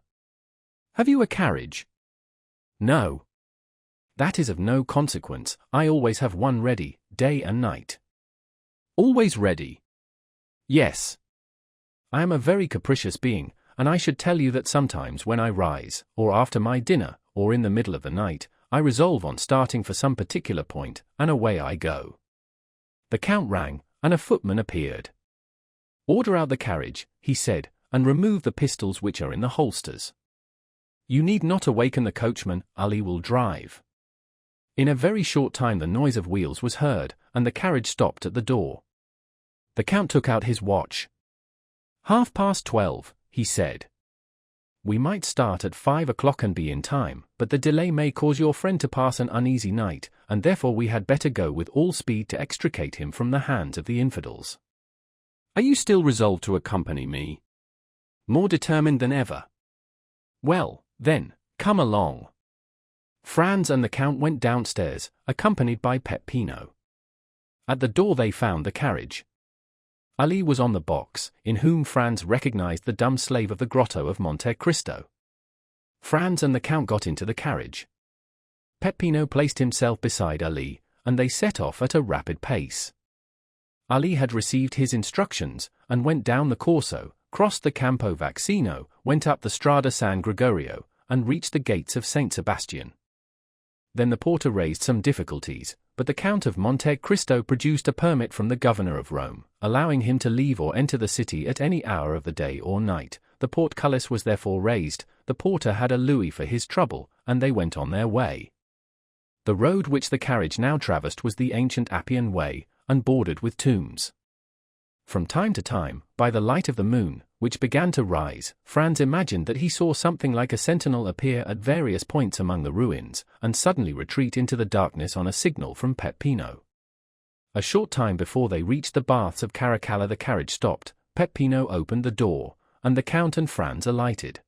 A: Have you a carriage? No. That is of no consequence. I always have one ready, day and night. Always ready? Yes. I am a very capricious being, and I should tell you that sometimes when I rise, or after my dinner, or in the middle of the night, I resolve on starting for some particular point, and away I go. The Count rang, and a footman appeared. Order out the carriage, he said, and remove the pistols which are in the holsters. You need not awaken the coachman, Ali will drive. In a very short time the noise of wheels was heard, and the carriage stopped at the door. The Count took out his watch. 12:30, he said. We might start at 5 o'clock and be in time, but the delay may cause your friend to pass an uneasy night, and therefore we had better go with all speed to extricate him from the hands of the infidels. Are you still resolved to accompany me? More determined than ever. Well, then, come along. Franz and the Count went downstairs, accompanied by Peppino. At the door they found the carriage. Ali was on the box, in whom Franz recognized the dumb slave of the grotto of Monte Cristo. Franz and the Count got into the carriage. Peppino placed himself beside Ali, and they set off at a rapid pace. Ali had received his instructions, and went down the Corso, crossed the Campo Vaccino, went up the Strada San Gregorio, and reached the gates of St. Sebastian. Then the porter raised some difficulties, but the Count of Monte Cristo produced a permit from the governor of Rome, allowing him to leave or enter the city at any hour of the day or night. The portcullis was therefore raised, the porter had a louis for his trouble, and they went on their way. The road which the carriage now traversed was the ancient Appian Way, and bordered with tombs. From time to time, by the light of the moon, which began to rise, Franz imagined that he saw something like a sentinel appear at various points among the ruins, and suddenly retreat into the darkness on a signal from Peppino. A short time before they reached the baths of Caracalla the carriage stopped. Peppino opened the door, and the Count and Franz alighted.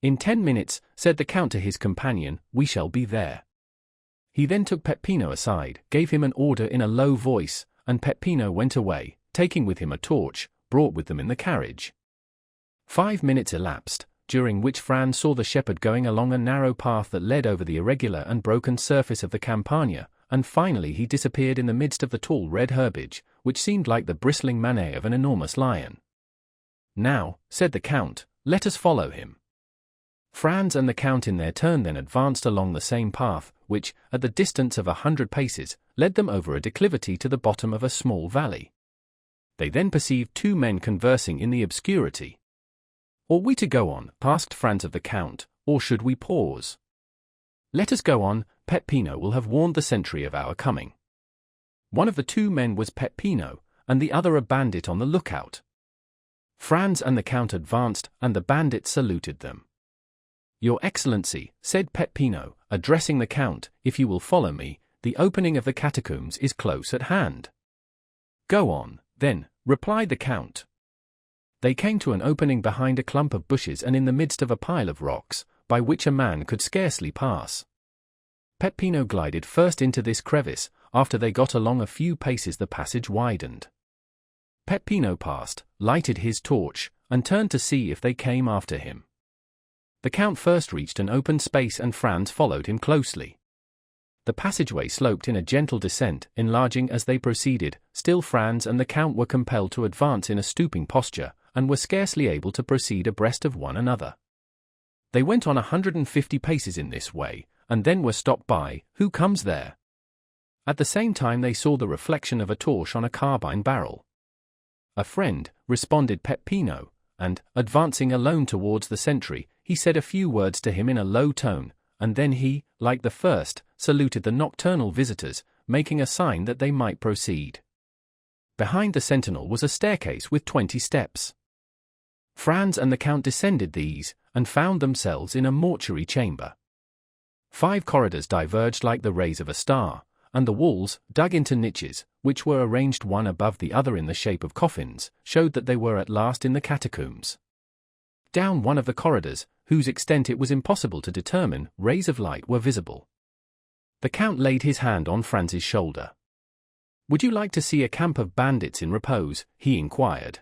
A: "In 10 minutes," said the Count to his companion, "we shall be there." He then took Peppino aside, gave him an order in a low voice, and Peppino went away, taking with him a torch, brought with them in the carriage. 5 minutes elapsed, during which Franz saw the shepherd going along a narrow path that led over the irregular and broken surface of the Campagna, and finally he disappeared in the midst of the tall red herbage, which seemed like the bristling manet of an enormous lion. "Now," said the Count, "let us follow him." Franz and the Count in their turn then advanced along the same path, which, at the distance of 100 paces, led them over a declivity to the bottom of a small valley. They then perceived 2 men conversing in the obscurity. "Ought we to go on," asked Franz of the Count, "or should we pause?" "Let us go on, Peppino will have warned the sentry of our coming." One of the 2 men was Peppino, and the other a bandit on the lookout. Franz and the Count advanced, and the bandit saluted them. "Your Excellency," said Peppino, addressing the Count, "if you will follow me, the opening of the catacombs is close at hand." "Go on, then," replied the Count. They came to an opening behind a clump of bushes and in the midst of a pile of rocks, by which a man could scarcely pass. Peppino glided first into this crevice. After they got along a few paces the passage widened. Peppino passed, lighted his torch, and turned to see if they came after him. The Count first reached an open space and Franz followed him closely. The passageway sloped in a gentle descent, enlarging as they proceeded. Still Franz and the Count were compelled to advance in a stooping posture, and were scarcely able to proceed abreast of one another. They went on 150 paces in this way, and then were stopped by, "Who comes there?" At the same time they saw the reflection of a torch on a carbine barrel. "A friend," responded Peppino, and, advancing alone towards the sentry, he said a few words to him in a low tone, and then he, like the first, saluted the nocturnal visitors, making a sign that they might proceed. Behind the sentinel was a staircase with 20 steps. Franz and the Count descended these, and found themselves in a mortuary chamber. 5 corridors diverged like the rays of a star, and the walls, dug into niches, which were arranged one above the other in the shape of coffins, showed that they were at last in the catacombs. Down one of the corridors, whose extent it was impossible to determine, rays of light were visible. The Count laid his hand on Franz's shoulder. "Would you like to see a camp of bandits in repose?" he inquired.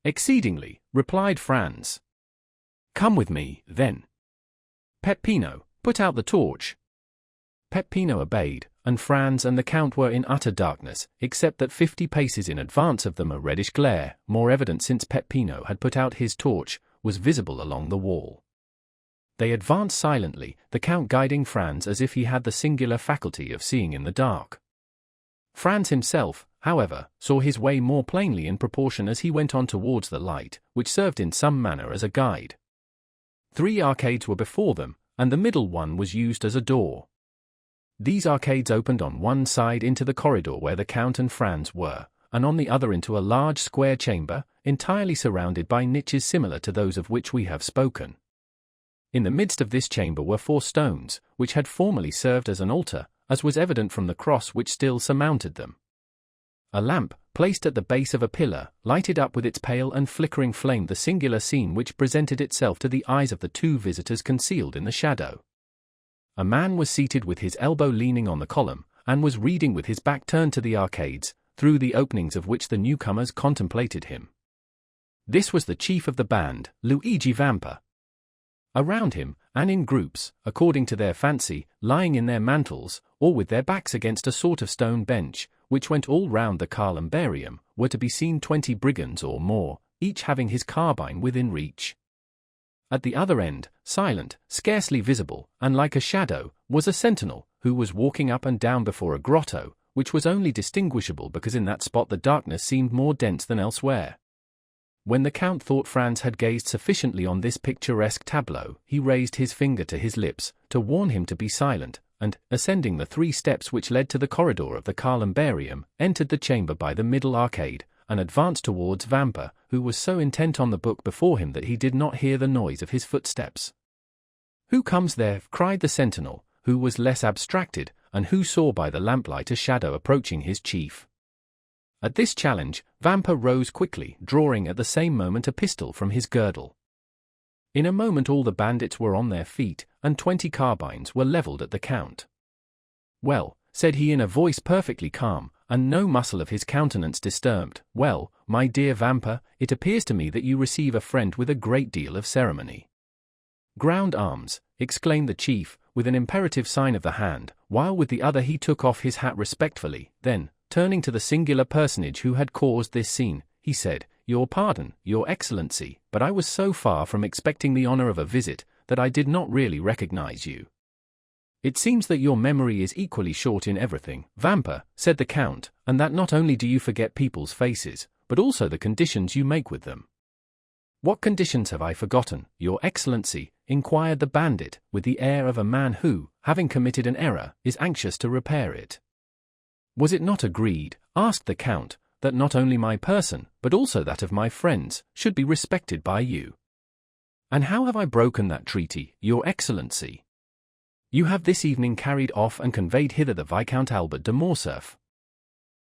A: "Exceedingly," replied Franz. "Come with me, then." "Peppino, put out the torch." Peppino obeyed, and Franz and the Count were in utter darkness, except that 50 paces in advance of them a reddish glare, more evident since Peppino had put out his torch, was visible along the wall. They advanced silently, the Count guiding Franz as if he had the singular faculty of seeing in the dark. Franz himself, however, saw his way more plainly in proportion as he went on towards the light, which served in some manner as a guide. 3 arcades were before them, and the middle one was used as a door. These arcades opened on one side into the corridor where the Count and Franz were, and on the other into a large square chamber, entirely surrounded by niches similar to those of which we have spoken. In the midst of this chamber were 4 stones, which had formerly served as an altar, as was evident from the cross which still surmounted them. A lamp, placed at the base of a pillar, lighted up with its pale and flickering flame the singular scene which presented itself to the eyes of the 2 visitors concealed in the shadow. A man was seated with his elbow leaning on the column, and was reading with his back turned to the arcades, through the openings of which the newcomers contemplated him. This was the chief of the band, Luigi Vampa. Around him, and in groups, according to their fancy, lying in their mantles, or with their backs against a sort of stone bench, which went all round the columbarium, were to be seen 20 brigands or more, each having his carbine within reach. At the other end, silent, scarcely visible, and like a shadow, was a sentinel, who was walking up and down before a grotto, which was only distinguishable because in that spot the darkness seemed more dense than elsewhere. When the Count thought Franz had gazed sufficiently on this picturesque tableau, he raised his finger to his lips, to warn him to be silent, and, ascending the 3 steps which led to the corridor of the columbarium, entered the chamber by the middle arcade, and advanced towards Vampa, who was so intent on the book before him that he did not hear the noise of his footsteps. "Who comes there?" cried the sentinel, who was less abstracted, and who saw by the lamplight a shadow approaching his chief. At this challenge, Vampa rose quickly, drawing at the same moment a pistol from his girdle. In a moment all the bandits were on their feet, and 20 carbines were leveled at the Count. "Well," said he in a voice perfectly calm, and no muscle of his countenance disturbed, "well, my dear Vampa, it appears to me that you receive a friend with a great deal of ceremony." "Ground arms," exclaimed the chief, with an imperative sign of the hand, while with the other he took off his hat respectfully. Then, turning to the singular personage who had caused this scene, he said, "Your pardon, Your Excellency, but I was so far from expecting the honor of a visit, that I did not really recognize you." "It seems that your memory is equally short in everything, Vampa," said the Count, "and that not only do you forget people's faces, but also the conditions you make with them." "What conditions have I forgotten, Your Excellency?" inquired the bandit, with the air of a man who, having committed an error, is anxious to repair it. "Was it not agreed," asked the Count, "that not only my person, but also that of my friends, should be respected by you? And how have I broken that treaty, Your Excellency? You have this evening carried off and conveyed hither the Viscount Albert de Morcerf."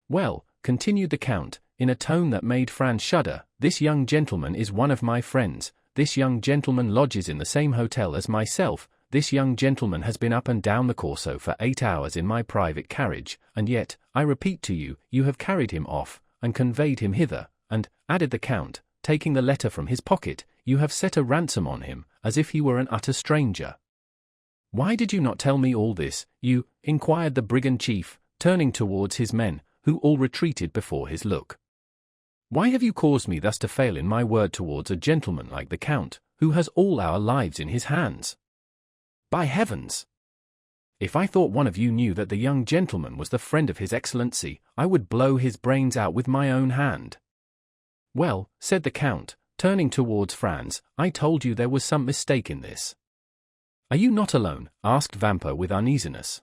A: "Well," continued the Count, in a tone that made Franz shudder, "this young gentleman is one of my friends, this young gentleman lodges in the same hotel as myself, this young gentleman has been up and down the Corso for 8 hours in my private carriage, and yet, I repeat to you, you have carried him off, and conveyed him hither, and," added the Count, taking the letter from his pocket, "you have set a ransom on him, as if he were an utter stranger." "Why did you not tell me all this, you?" inquired the brigand chief, turning towards his men, who all retreated before his look. "Why have you caused me thus to fail in my word towards a gentleman like the Count, who has all our lives in his hands? By heavens! If I thought one of you knew that the young gentleman was the friend of his Excellency, I would blow his brains out with my own hand." "Well," said the Count, turning towards Franz, "I told you there was some mistake in this." "Are you not alone?" asked Vampa with uneasiness.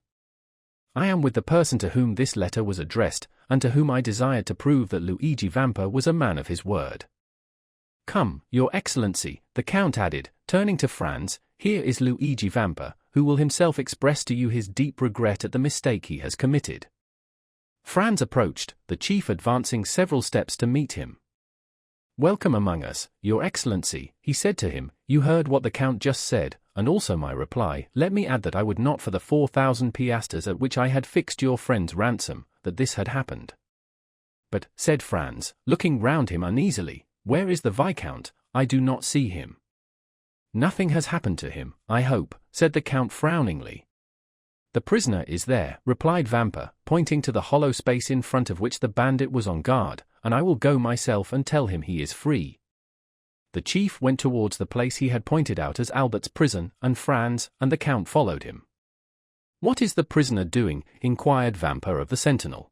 A: "I am with the person to whom this letter was addressed, and to whom I desired to prove that Luigi Vampa was a man of his word. Come, Your Excellency," the Count added, turning to Franz, "here is Luigi Vampa, who will himself express to you his deep regret at the mistake he has committed." Franz approached, the chief advancing several steps to meet him. "Welcome among us, Your Excellency," he said to him. "You heard what the Count just said, and also my reply. Let me add that I would not for the 4,000 piastres at which I had fixed your friend's ransom, that this had happened." "But," said Franz, looking round him uneasily, "where is the Viscount? I do not see him." "Nothing has happened to him, I hope," said the Count frowningly. "The prisoner is there," replied Vampa, pointing to the hollow space in front of which the bandit was on guard, "and I will go myself and tell him he is free." The chief went towards the place he had pointed out as Albert's prison, and Franz and the Count followed him. "What is the prisoner doing?" inquired Vampa of the sentinel.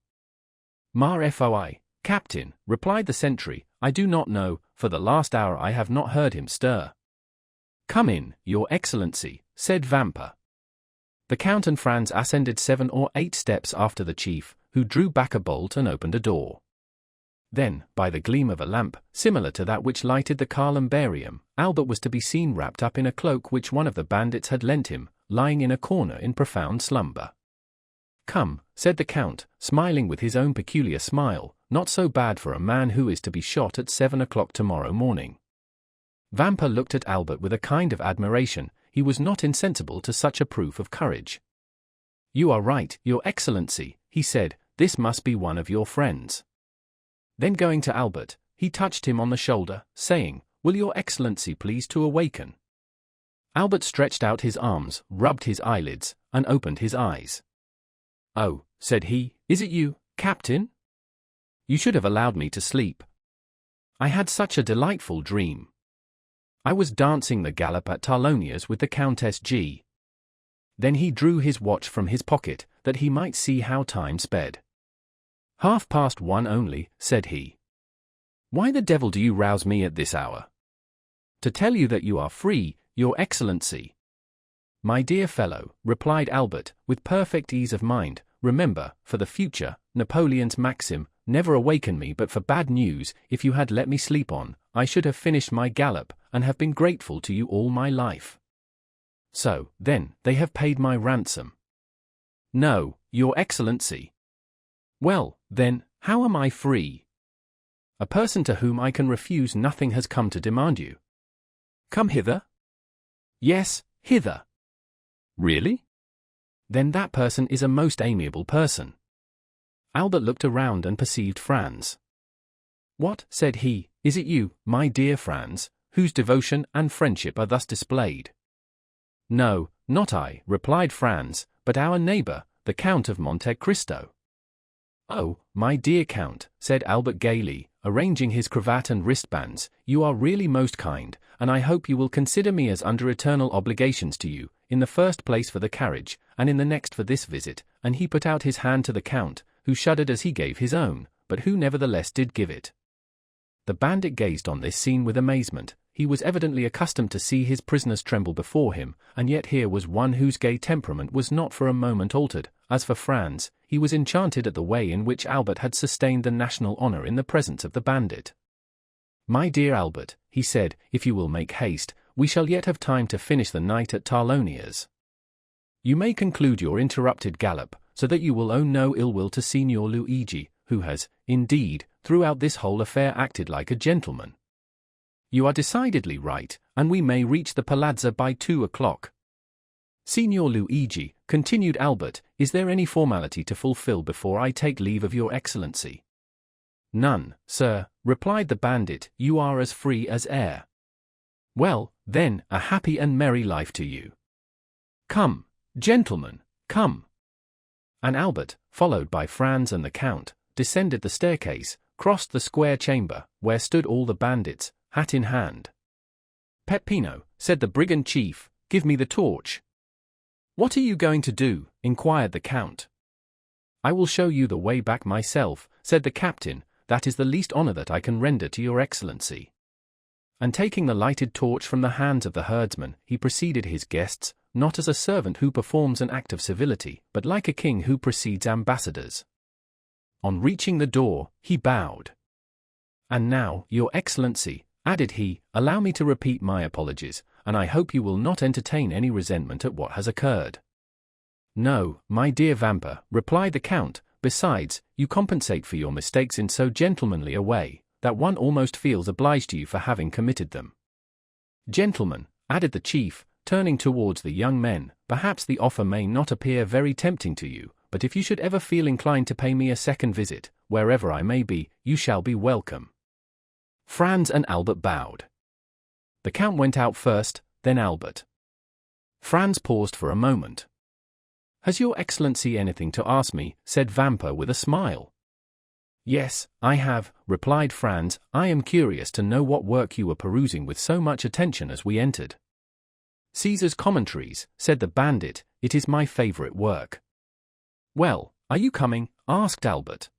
A: "Ma foi, Captain," replied the sentry, "I do not know, for the last hour I have not heard him stir." "Come in, Your Excellency," said Vampa. The Count and Franz ascended 7 or 8 steps after the chief, who drew back a bolt and opened a door. Then, by the gleam of a lamp, similar to that which lighted the columbarium, Albert was to be seen wrapped up in a cloak which one of the bandits had lent him, lying in a corner in profound slumber. "Come," said the Count, smiling with his own peculiar smile, "not so bad for a man who is to be shot at 7 o'clock tomorrow morning." Vampa looked at Albert with a kind of admiration. He was not insensible to such a proof of courage. "You are right, Your Excellency," he said, "this must be one of your friends." Then going to Albert, he touched him on the shoulder, saying, "Will Your Excellency please to awaken?" Albert stretched out his arms, rubbed his eyelids, and opened his eyes. "Oh," said he, "is it you, Captain? You should have allowed me to sleep. I had such a delightful dream. I was dancing the galop at Tarlonia's with the Countess G." Then he drew his watch from his pocket, that he might see how time sped. "1:30 only," said he. "Why the devil do you rouse me at this hour?" "To tell you that you are free, Your Excellency." "My dear fellow," replied Albert, with perfect ease of mind, "remember, for the future, Napoleon's maxim, never awaken me but for bad news. If you had let me sleep on, I should have finished my gallop, and have been grateful to you all my life." "So, then, they have paid my ransom?" "No, Your Excellency." "Well, then, How am I free? A person to whom I can refuse nothing has come to demand you. Come hither? Yes, hither. Really? Then that person is a most amiable person. Albert looked around and perceived Franz. What, said he, is it you, my dear Franz, whose devotion and friendship are thus displayed? No, not I, replied Franz, but our neighbor, the Count of Monte Cristo. Oh, my dear Count, said Albert gaily, arranging his cravat and wristbands, you are really most kind, and I hope you will consider me as under eternal obligations to you, in the first place for the carriage, and in the next for this visit, and he put out his hand to the Count, who shuddered as he gave his own, but who nevertheless did give it. The bandit gazed on this scene with amazement. He was evidently accustomed to see his prisoners tremble before him, and yet here was one whose gay temperament was not for a moment altered. As for Franz, he was enchanted at the way in which Albert had sustained the national honor in the presence of the bandit. My dear Albert, he said, if you will make haste, we shall yet have time to finish the night at Tarlonia's. You may conclude your interrupted gallop, so that you will owe no ill will to Signor Luigi, who has, indeed, throughout this whole affair acted like a gentleman. You are decidedly right, and we may reach the Palazzo by 2 o'clock. Signor Luigi, continued Albert, is there any formality to fulfill before I take leave of your Excellency? None, sir, replied the bandit, you are as free as air. Well, then, a happy and merry life to you. Come, gentlemen, come. And Albert, followed by Franz and the Count, descended the staircase, crossed the square chamber, where stood all the bandits, hat in hand. Peppino, said the brigand chief, give me the torch. What are you going to do? Inquired the Count. I will show you the way back myself, said the captain, that is the least honor that I can render to your Excellency. And taking the lighted torch from the hands of the herdsman, he preceded his guests, not as a servant who performs an act of civility, but like a king who precedes ambassadors. On reaching the door, he bowed. And now, your Excellency, added he, allow me to repeat my apologies, and I hope you will not entertain any resentment at what has occurred. No, my dear Vampa, replied the Count, besides, you compensate for your mistakes in so gentlemanly a way, that one almost feels obliged to you for having committed them. Gentlemen, added the chief, turning towards the young men, perhaps the offer may not appear very tempting to you, but if you should ever feel inclined to pay me a second visit, wherever I may be, you shall be welcome. Franz and Albert bowed. The Count went out first, then Albert. Franz paused for a moment. Has your Excellency anything to ask me? Said Vampa with a smile. Yes, I have, replied Franz. I am curious to know what work you were perusing with so much attention as we entered. Caesar's Commentaries, said the bandit, it is my favorite work. Well, are you coming? Asked Albert.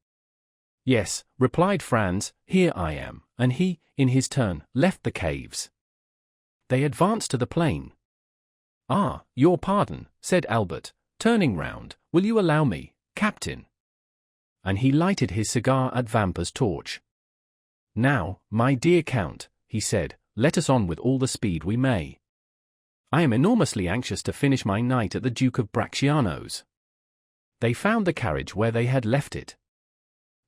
A: Yes, replied Franz, here I am, and he, in his turn, left the caves. They advanced to the plain. Ah, your pardon, said Albert, turning round, will you allow me, Captain? And he lighted his cigar at Vampa's torch. Now, my dear Count, he said, let us on with all the speed we may. I am enormously anxious to finish my night at the Duke of Bracciano's. They found the carriage where they had left it.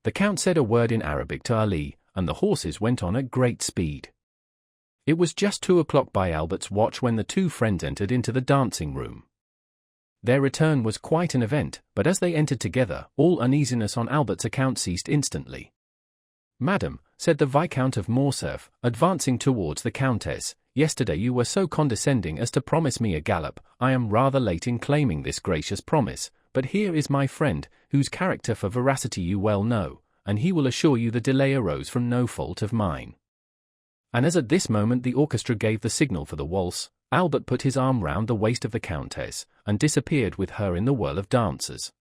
A: The Count said a word in Arabic to Ali, and the horses went on at great speed. It was just 2 o'clock by Albert's watch when the two friends entered into the dancing room. Their return was quite an event, but as they entered together, all uneasiness on Albert's account ceased instantly. Madam, said the Viscount of Morcerf, advancing towards the Countess, yesterday you were so condescending as to promise me a gallop. I am rather late in claiming this gracious promise, but here is my friend, whose character for veracity you well know, and he will assure you the delay arose from no fault of mine. And as at this moment the orchestra gave the signal for the waltz, Albert put his arm round the waist of the Countess, and disappeared with her in the whirl of dancers.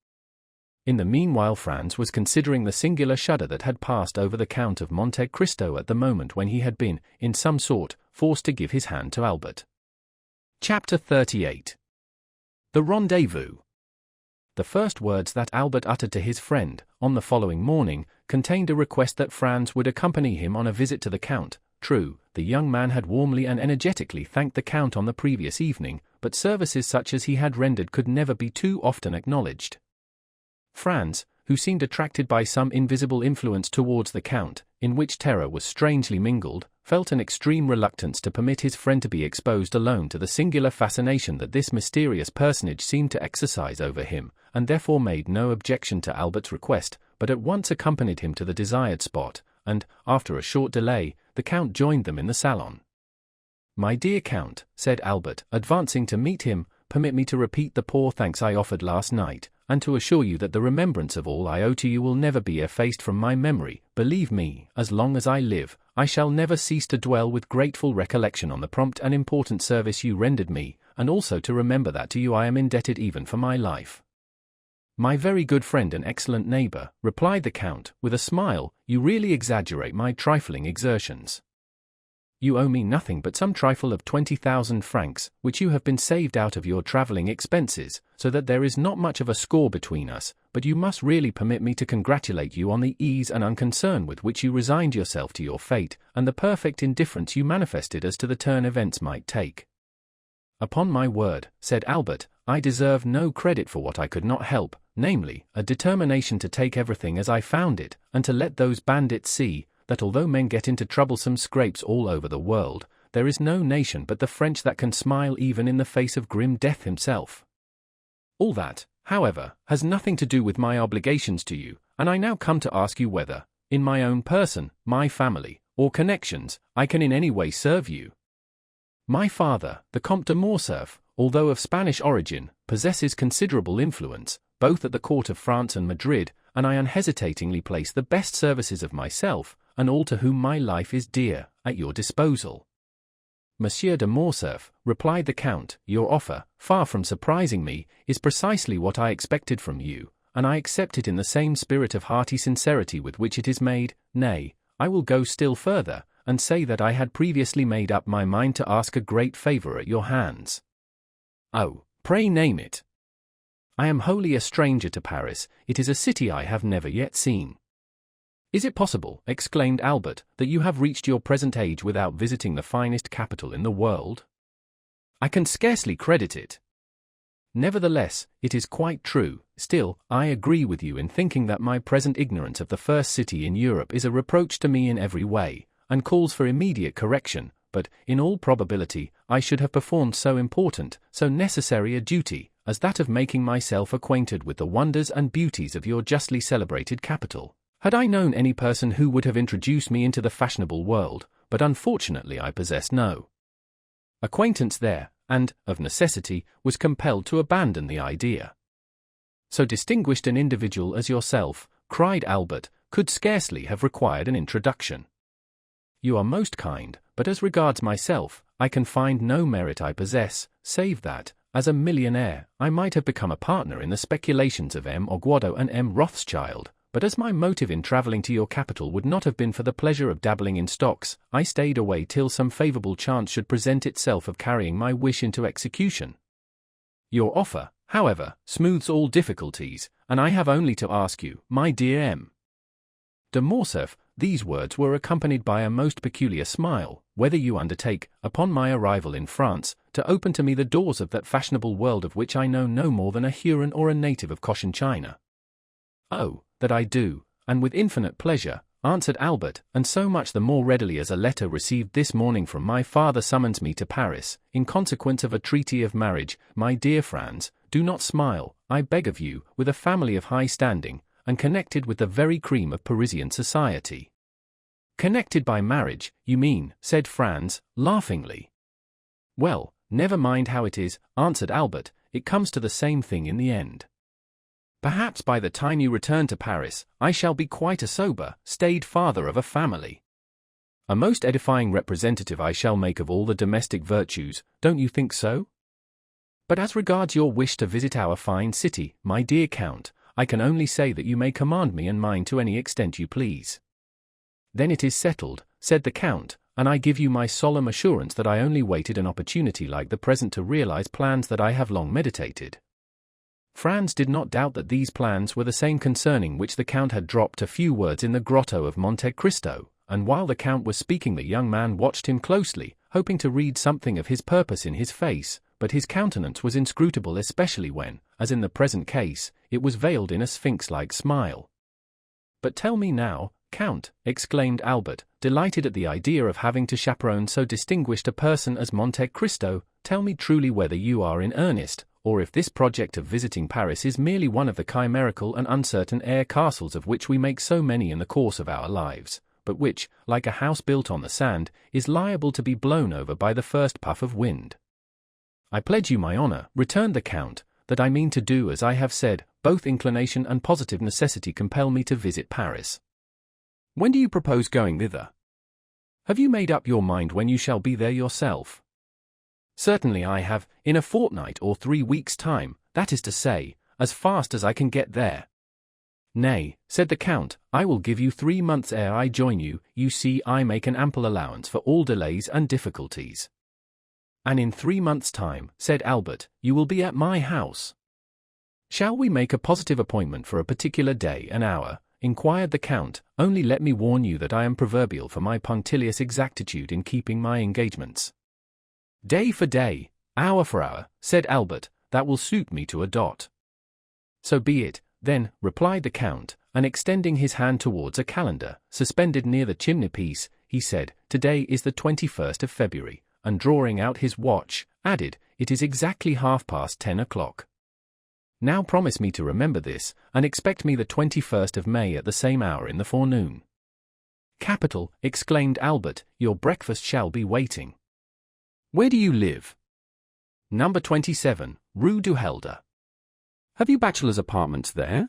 A: In the meanwhile Franz was considering the singular shudder that had passed over the Count of Monte Cristo at the moment when he had been, in some sort, forced to give his hand to Albert. Chapter 38. The Rendezvous. The first words that Albert uttered to his friend, on the following morning, contained a request that Franz would accompany him on a visit to the Count. True, the young man had warmly and energetically thanked the Count on the previous evening, but services such as he had rendered could never be too often acknowledged. Franz, who seemed attracted by some invisible influence towards the Count, in which terror was strangely mingled, felt an extreme reluctance to permit his friend to be exposed alone to the singular fascination that this mysterious personage seemed to exercise over him, and therefore made no objection to Albert's request, but at once accompanied him to the desired spot, and, after a short delay, the Count joined them in the salon. "My dear Count," said Albert, advancing to meet him, "permit me to repeat the poor thanks I offered last night, and to assure you that the remembrance of all I owe to you will never be effaced from my memory. Believe me, as long as I live, I shall never cease to dwell with grateful recollection on the prompt and important service you rendered me, and also to remember that to you I am indebted even for my life." "My very good friend and excellent neighbor," replied the Count, with a smile, "you really exaggerate my trifling exertions. You owe me nothing but some trifle of 20,000 francs, which you have been saved out of your traveling expenses, so that there is not much of a score between us, but you must really permit me to congratulate you on the ease and unconcern with which you resigned yourself to your fate, and the perfect indifference you manifested as to the turn events might take." "Upon my word," said Albert, "I deserve no credit for what I could not help, namely, a determination to take everything as I found it, and to let those bandits see that although men get into troublesome scrapes all over the world, there is no nation but the French that can smile even in the face of grim death himself. All that, however, has nothing to do with my obligations to you, and I now come to ask you whether, in my own person, my family, or connections, I can in any way serve you. My father, the Comte de Morcerf, although of Spanish origin, possesses considerable influence, both at the court of France and Madrid, and I unhesitatingly place the best services of myself, and all to whom my life is dear, at your disposal." "Monsieur de Morcerf," replied the Count, "your offer, far from surprising me, is precisely what I expected from you, and I accept it in the same spirit of hearty sincerity with which it is made. Nay, I will go still further, and say that I had previously made up my mind to ask a great favor at your hands." "Oh, pray name it." "I am wholly a stranger to Paris. It is a city I have never yet seen." "Is it possible," exclaimed Albert, "that you have reached your present age without visiting the finest capital in the world? I can scarcely credit it." "Nevertheless, it is quite true. Still, I agree with you in thinking that my present ignorance of the first city in Europe is a reproach to me in every way, and calls for immediate correction, but, in all probability, I should have performed so important, so necessary a duty, as that of making myself acquainted with the wonders and beauties of your justly celebrated capital, had I known any person who would have introduced me into the fashionable world, but unfortunately I possess no acquaintance there, and, of necessity, was compelled to abandon the idea. So distinguished an individual as yourself," cried Albert, "could scarcely have required an introduction." "You are most kind, but as regards myself, I can find no merit I possess, save that, as a millionaire, I might have become a partner in the speculations of M. Aguado and M. Rothschild, but as my motive in traveling to your capital would not have been for the pleasure of dabbling in stocks, I stayed away till some favorable chance should present itself of carrying my wish into execution. Your offer, however, smooths all difficulties, and I have only to ask you, my dear M. de Morcerf," these words were accompanied by a most peculiar smile, "whether you undertake, upon my arrival in France, to open to me the doors of that fashionable world of which I know no more than a Huron or a native of Cochinchina." "Oh, that I do, and with infinite pleasure," answered Albert, "and so much the more readily as a letter received this morning from my father summons me to Paris, in consequence of a treaty of marriage. My dear Franz, do not smile, I beg of you, with a family of high standing, and connected with the very cream of Parisian society." "Connected by marriage, you mean," said Franz, laughingly. "Well, never mind how it is," answered Albert, "it comes to the same thing in the end. Perhaps by the time you return to Paris, I shall be quite a sober, staid father of a family. A most edifying representative I shall make of all the domestic virtues, don't you think so? But as regards your wish to visit our fine city, my dear Count, I can only say that you may command me and mine to any extent you please." "Then it is settled," said the Count, "and I give you my solemn assurance that I only waited an opportunity like the present to realize plans that I have long meditated." Franz did not doubt that these plans were the same concerning which the Count had dropped a few words in the grotto of Monte Cristo, and while the Count was speaking the young man watched him closely, hoping to read something of his purpose in his face, but his countenance was inscrutable, especially when, as in the present case, it was veiled in a sphinx-like smile. "But tell me now, Count," exclaimed Albert, delighted at the idea of having to chaperone so distinguished a person as Monte Cristo, "tell me truly whether you are in earnest, or if this project of visiting Paris is merely one of the chimerical and uncertain air castles of which we make so many in the course of our lives, but which, like a house built on the sand, is liable to be blown over by the first puff of wind." "I pledge you my honor," returned the Count, "that I mean to do as I have said. Both inclination and positive necessity compel me to visit Paris." "When do you propose going thither? Have you made up your mind when you shall be there yourself?" "Certainly I have, in a fortnight or 3 weeks' time, that is to say, as fast as I can get there." "Nay," said the Count, "I will give you 3 months ere I join you. You see, I make an ample allowance for all delays and difficulties." "And in 3 months' time," said Albert, "you will be at my house." "Shall we make a positive appointment for a particular day and hour?" inquired the Count. "Only let me warn you that I am proverbial for my punctilious exactitude in keeping my engagements." "Day for day, hour for hour," said Albert, "that will suit me to a dot." "So be it, then," replied the Count, and extending his hand towards a calendar, suspended near the chimney-piece, he said, "Today is the 21st of February, and drawing out his watch, added, "It is exactly 10:30 o'clock. Now promise me to remember this, and expect me the 21st of May at the same hour in the forenoon." "Capital," exclaimed Albert, "your breakfast shall be waiting." "Where do you live?" "Number 27, Rue du Helder." "Have you bachelor's apartments there?"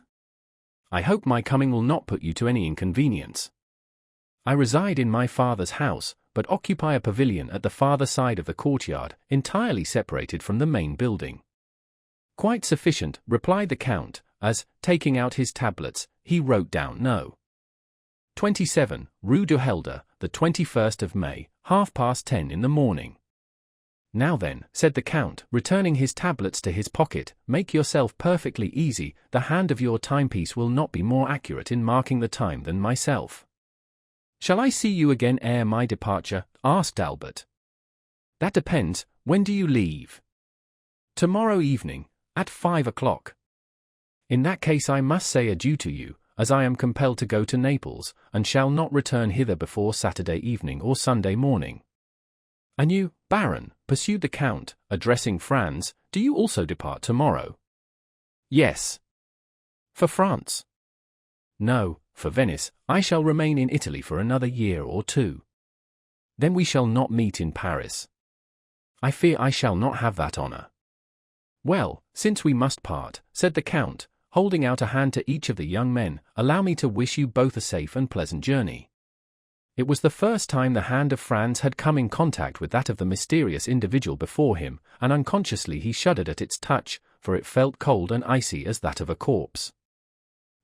A: "I hope my coming will not put you to any inconvenience." "I reside in my father's house, but occupy a pavilion at the farther side of the courtyard, entirely separated from the main building." "Quite sufficient," replied the Count, as, taking out his tablets, he wrote down No. 27, Rue du Helder, the 21st of May, 10:30 in the morning. "Now then," said the Count, returning his tablets to his pocket, "make yourself perfectly easy. The hand of your timepiece will not be more accurate in marking the time than myself." "Shall I see you again ere my departure?" asked Albert. "That depends. When do you leave?" "Tomorrow evening, at 5 o'clock. "In that case I must say adieu to you, as I am compelled to go to Naples, and shall not return hither before Saturday evening or Sunday morning." "And you, Baron," pursued the Count, addressing Franz, "do you also depart tomorrow?" "Yes." "For France?" "No, for Venice. I shall remain in Italy for another year or 2. "Then we shall not meet in Paris." "I fear I shall not have that honor." "Well, since we must part," said the Count, holding out a hand to each of the young men, "allow me to wish you both a safe and pleasant journey." It was the first time the hand of Franz had come in contact with that of the mysterious individual before him, and unconsciously he shuddered at its touch, for it felt cold and icy as that of a corpse.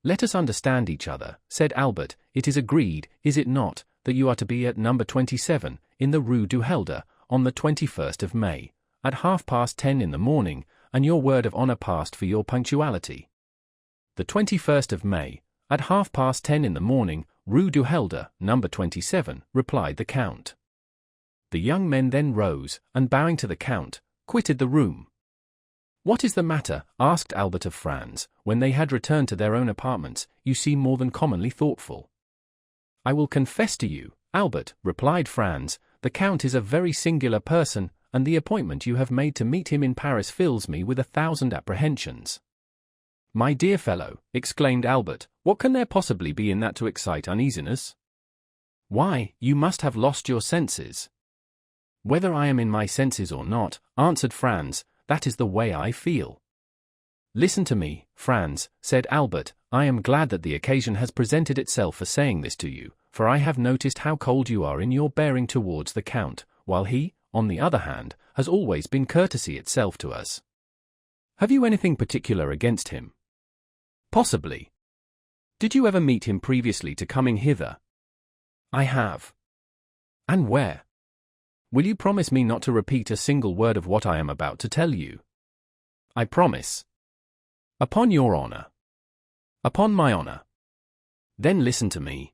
A: "Let us understand each other," said Albert. "It is agreed, is it not, that you are to be at number 27, in the Rue du Helder, on the 21st of May, at 10:30 in the morning, and your word of honor passed for your punctuality?" "The 21st of May, at 10:30 in the morning, Rue du Helder, number 27, replied the Count. The young men then rose, and bowing to the Count, quitted the room. "What is the matter?" asked Albert of Franz, when they had returned to their own apartments. "You seem more than commonly thoughtful." "I will confess to you, Albert," replied Franz, "the Count is a very singular person, and the appointment you have made to meet him in Paris fills me with 1,000 apprehensions." "My dear fellow," exclaimed Albert, "what can there possibly be in that to excite uneasiness?" "Why, you must have lost your senses." "Whether I am in my senses or not," answered Franz, "that is the way I feel." "Listen to me, Franz," said Albert, "I am glad that the occasion has presented itself for saying this to you, for I have noticed how cold you are in your bearing towards the Count, while he, on the other hand, has always been courtesy itself to us. Have you anything particular against him?" "Possibly." "Did you ever meet him previously to coming hither?" "I have." "And where?" "Will you promise me not to repeat a single word of what I am about to tell you?" "I promise." "Upon your honor?" "Upon my honor." "Then listen to me."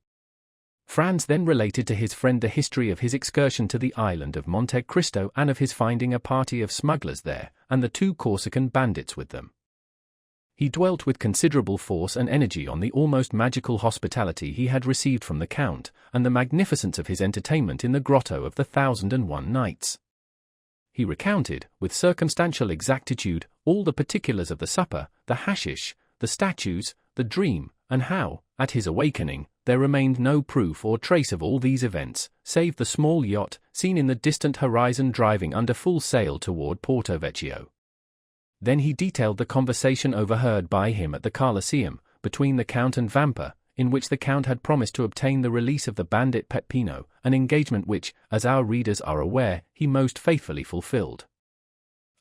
A: Franz then related to his friend the history of his excursion to the island of Monte Cristo and of his finding a party of smugglers there, and the 2 Corsican bandits with them. He dwelt with considerable force and energy on the almost magical hospitality he had received from the Count, and the magnificence of his entertainment in the Grotto of the 1001 Nights. He recounted, with circumstantial exactitude, all the particulars of the supper, the hashish, the statues, the dream, and how, at his awakening, there remained no proof or trace of all these events, save the small yacht, seen in the distant horizon driving under full sail toward Porto Vecchio. Then he detailed the conversation overheard by him at the Colosseum, between the Count and Vampa, in which the Count had promised to obtain the release of the bandit Peppino, an engagement which, as our readers are aware, he most faithfully fulfilled.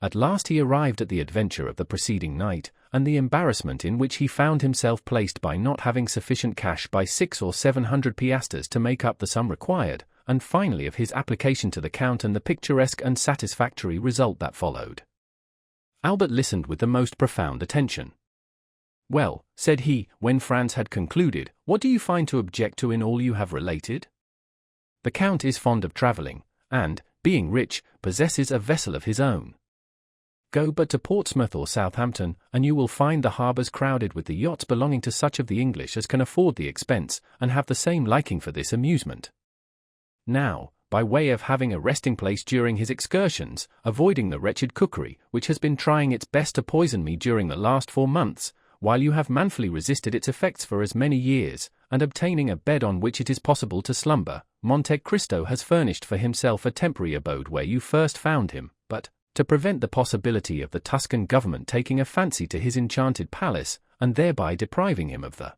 A: At last he arrived at the adventure of the preceding night, and the embarrassment in which he found himself placed by not having sufficient cash by 600 or 700 piastres to make up the sum required, and finally of his application to the Count and the picturesque and satisfactory result that followed. Albert listened with the most profound attention. "Well," said he, when Franz had concluded, "what do you find to object to in all you have related? The Count is fond of travelling, and, being rich, possesses a vessel of his own. Go but to Portsmouth or Southampton, and you will find the harbours crowded with the yachts belonging to such of the English as can afford the expense, and have the same liking for this amusement. Now, by way of having a resting place during his excursions, avoiding the wretched cookery, which has been trying its best to poison me during the last 4 months, while you have manfully resisted its effects for as many years, and obtaining a bed on which it is possible to slumber, Monte Cristo has furnished for himself a temporary abode where you first found him, but, to prevent the possibility of the Tuscan government taking a fancy to his enchanted palace, and thereby depriving him of the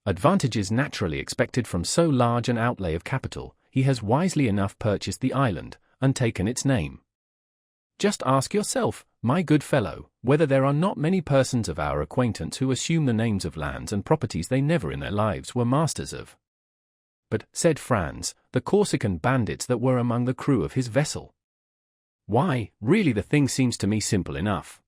A: advantages naturally expected from so large an outlay of capital, he has wisely enough purchased the island, and taken its name. Just ask yourself, my good fellow, whether there are not many persons of our acquaintance who assume the names of lands and properties they never in their lives were masters of. But, said Franz, the Corsican bandits that were among the crew of his vessel. Why, really the thing seems to me simple enough.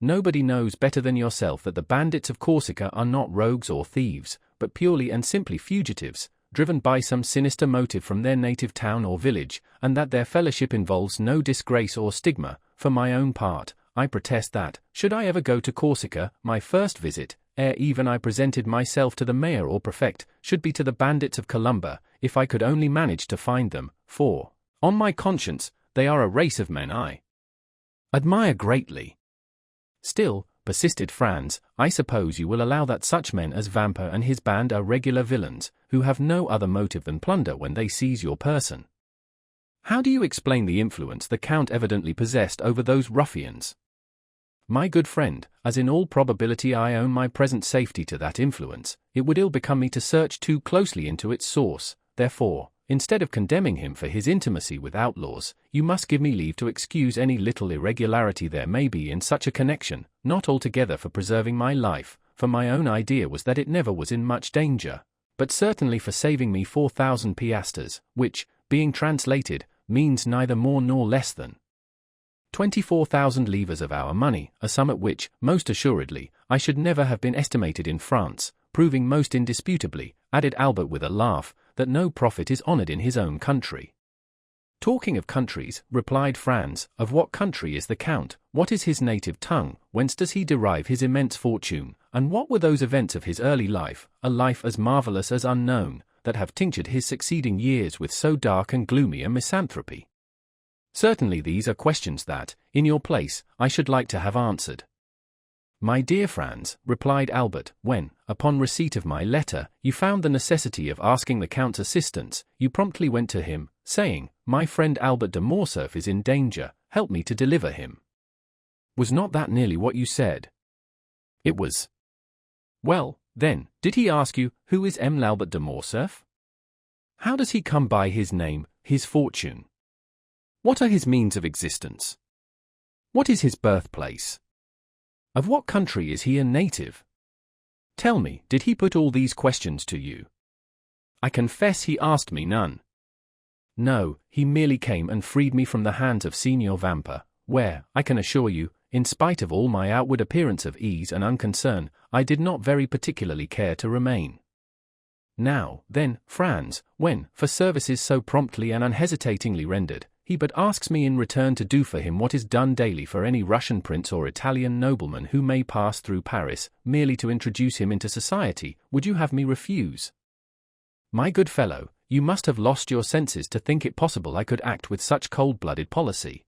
A: Nobody knows better than yourself that the bandits of Corsica are not rogues or thieves, but purely and simply fugitives, driven by some sinister motive from their native town or village, and that their fellowship involves no disgrace or stigma. For my own part, I protest that, should I ever go to Corsica, my first visit, ere even I presented myself to the mayor or prefect, should be to the bandits of Columba, if I could only manage to find them, for, on my conscience, they are a race of men I admire greatly. Still, persisted Franz, I suppose you will allow that such men as Vampa and his band are regular villains, who have no other motive than plunder when they seize your person. How do you explain the influence the Count evidently possessed over those ruffians? My good friend, as in all probability I owe my present safety to that influence, it would ill become me to search too closely into its source, therefore, instead of condemning him for his intimacy with outlaws, you must give me leave to excuse any little irregularity there may be in such a connection, not altogether for preserving my life, for my own idea was that it never was in much danger, but certainly for saving me 4,000 piastres, which, being translated, means neither more nor less than 24,000 livres of our money, a sum at which, most assuredly, I should never have been estimated in France, proving most indisputably, added Albert with a laugh, that no prophet is honoured in his own country. Talking of countries, replied Franz, of what country is the Count, what is his native tongue, whence does he derive his immense fortune, and what were those events of his early life, a life as marvellous as unknown, that have tinctured his succeeding years with so dark and gloomy a misanthropy? Certainly these are questions that, in your place, I should like to have answered. My dear Franz, replied Albert, when, upon receipt of my letter, you found the necessity of asking the Count's assistance, you promptly went to him, saying, my friend Albert de Morcerf is in danger, help me to deliver him. Was not that nearly what you said? It was. Well, then, did he ask you, who is M. Albert de Morcerf? How does he come by his name, his fortune? What are his means of existence? What is his birthplace? Of what country is he a native? Tell me, did he put all these questions to you? I confess he asked me none. No, he merely came and freed me from the hands of Signor Vampa, where, I can assure you, in spite of all my outward appearance of ease and unconcern, I did not very particularly care to remain. Now, then, Franz, when, for services so promptly and unhesitatingly rendered, he he but asks me in return to do for him what is done daily for any Russian prince or Italian nobleman who may pass through Paris, merely to introduce him into society, would you have me refuse? My good fellow, you must have lost your senses to think it possible I could act with such cold-blooded policy.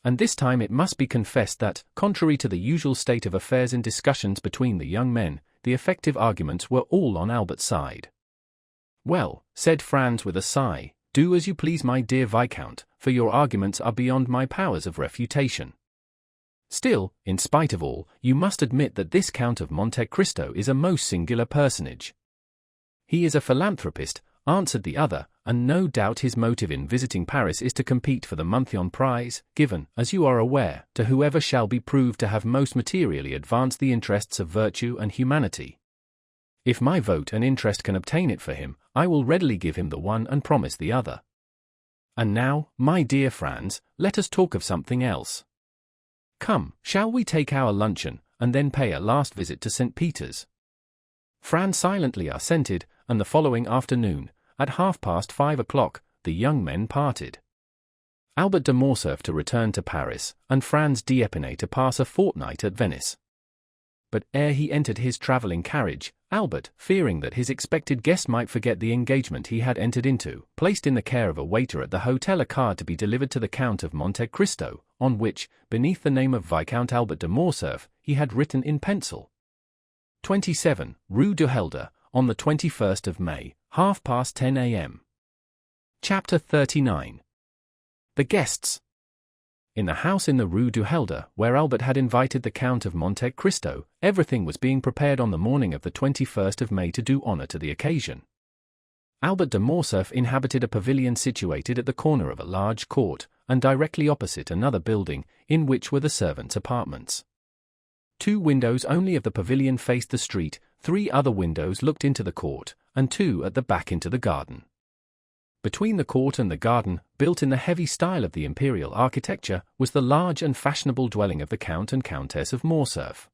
A: And this time it must be confessed that, contrary to the usual state of affairs in discussions between the young men, the effective arguments were all on Albert's side. Well, said Franz with a sigh, do as you please, my dear Viscount, for your arguments are beyond my powers of refutation. Still, in spite of all, you must admit that this Count of Monte Cristo is a most singular personage. He is a philanthropist, answered the other, and no doubt his motive in visiting Paris is to compete for the Monthyon prize, given, as you are aware, to whoever shall be proved to have most materially advanced the interests of virtue and humanity. If my vote and interest can obtain it for him, I will readily give him the one and promise the other. And now, my dear Franz, let us talk of something else. Come, shall we take our luncheon, and then pay a last visit to St. Peter's? Franz silently assented, and the following afternoon, at 5:30, the young men parted. Albert de Morcerf to return to Paris, and Franz d'Épinay to pass a fortnight at Venice. But ere he entered his travelling carriage, Albert, fearing that his expected guest might forget the engagement he had entered into, placed in the care of a waiter at the hotel a card to be delivered to the Count of Monte Cristo, on which, beneath the name of Viscount Albert de Morcerf, he had written in pencil, 27, Rue du Helder, on the 21st of May, 10:30 a.m. Chapter 39. The guests. In the house in the Rue du Helder, where Albert had invited the Count of Monte Cristo, everything was being prepared on the morning of the 21st of May to do honor to the occasion. Albert de Morcerf inhabited a pavilion situated at the corner of a large court, and directly opposite another building, in which were the servants' apartments. 2 windows only of the pavilion faced the street, 3 other windows looked into the court, and 2 at the back into the garden. Between the court and the garden, built in the heavy style of the imperial architecture, was the large and fashionable dwelling of the Count and Countess of Morcerf.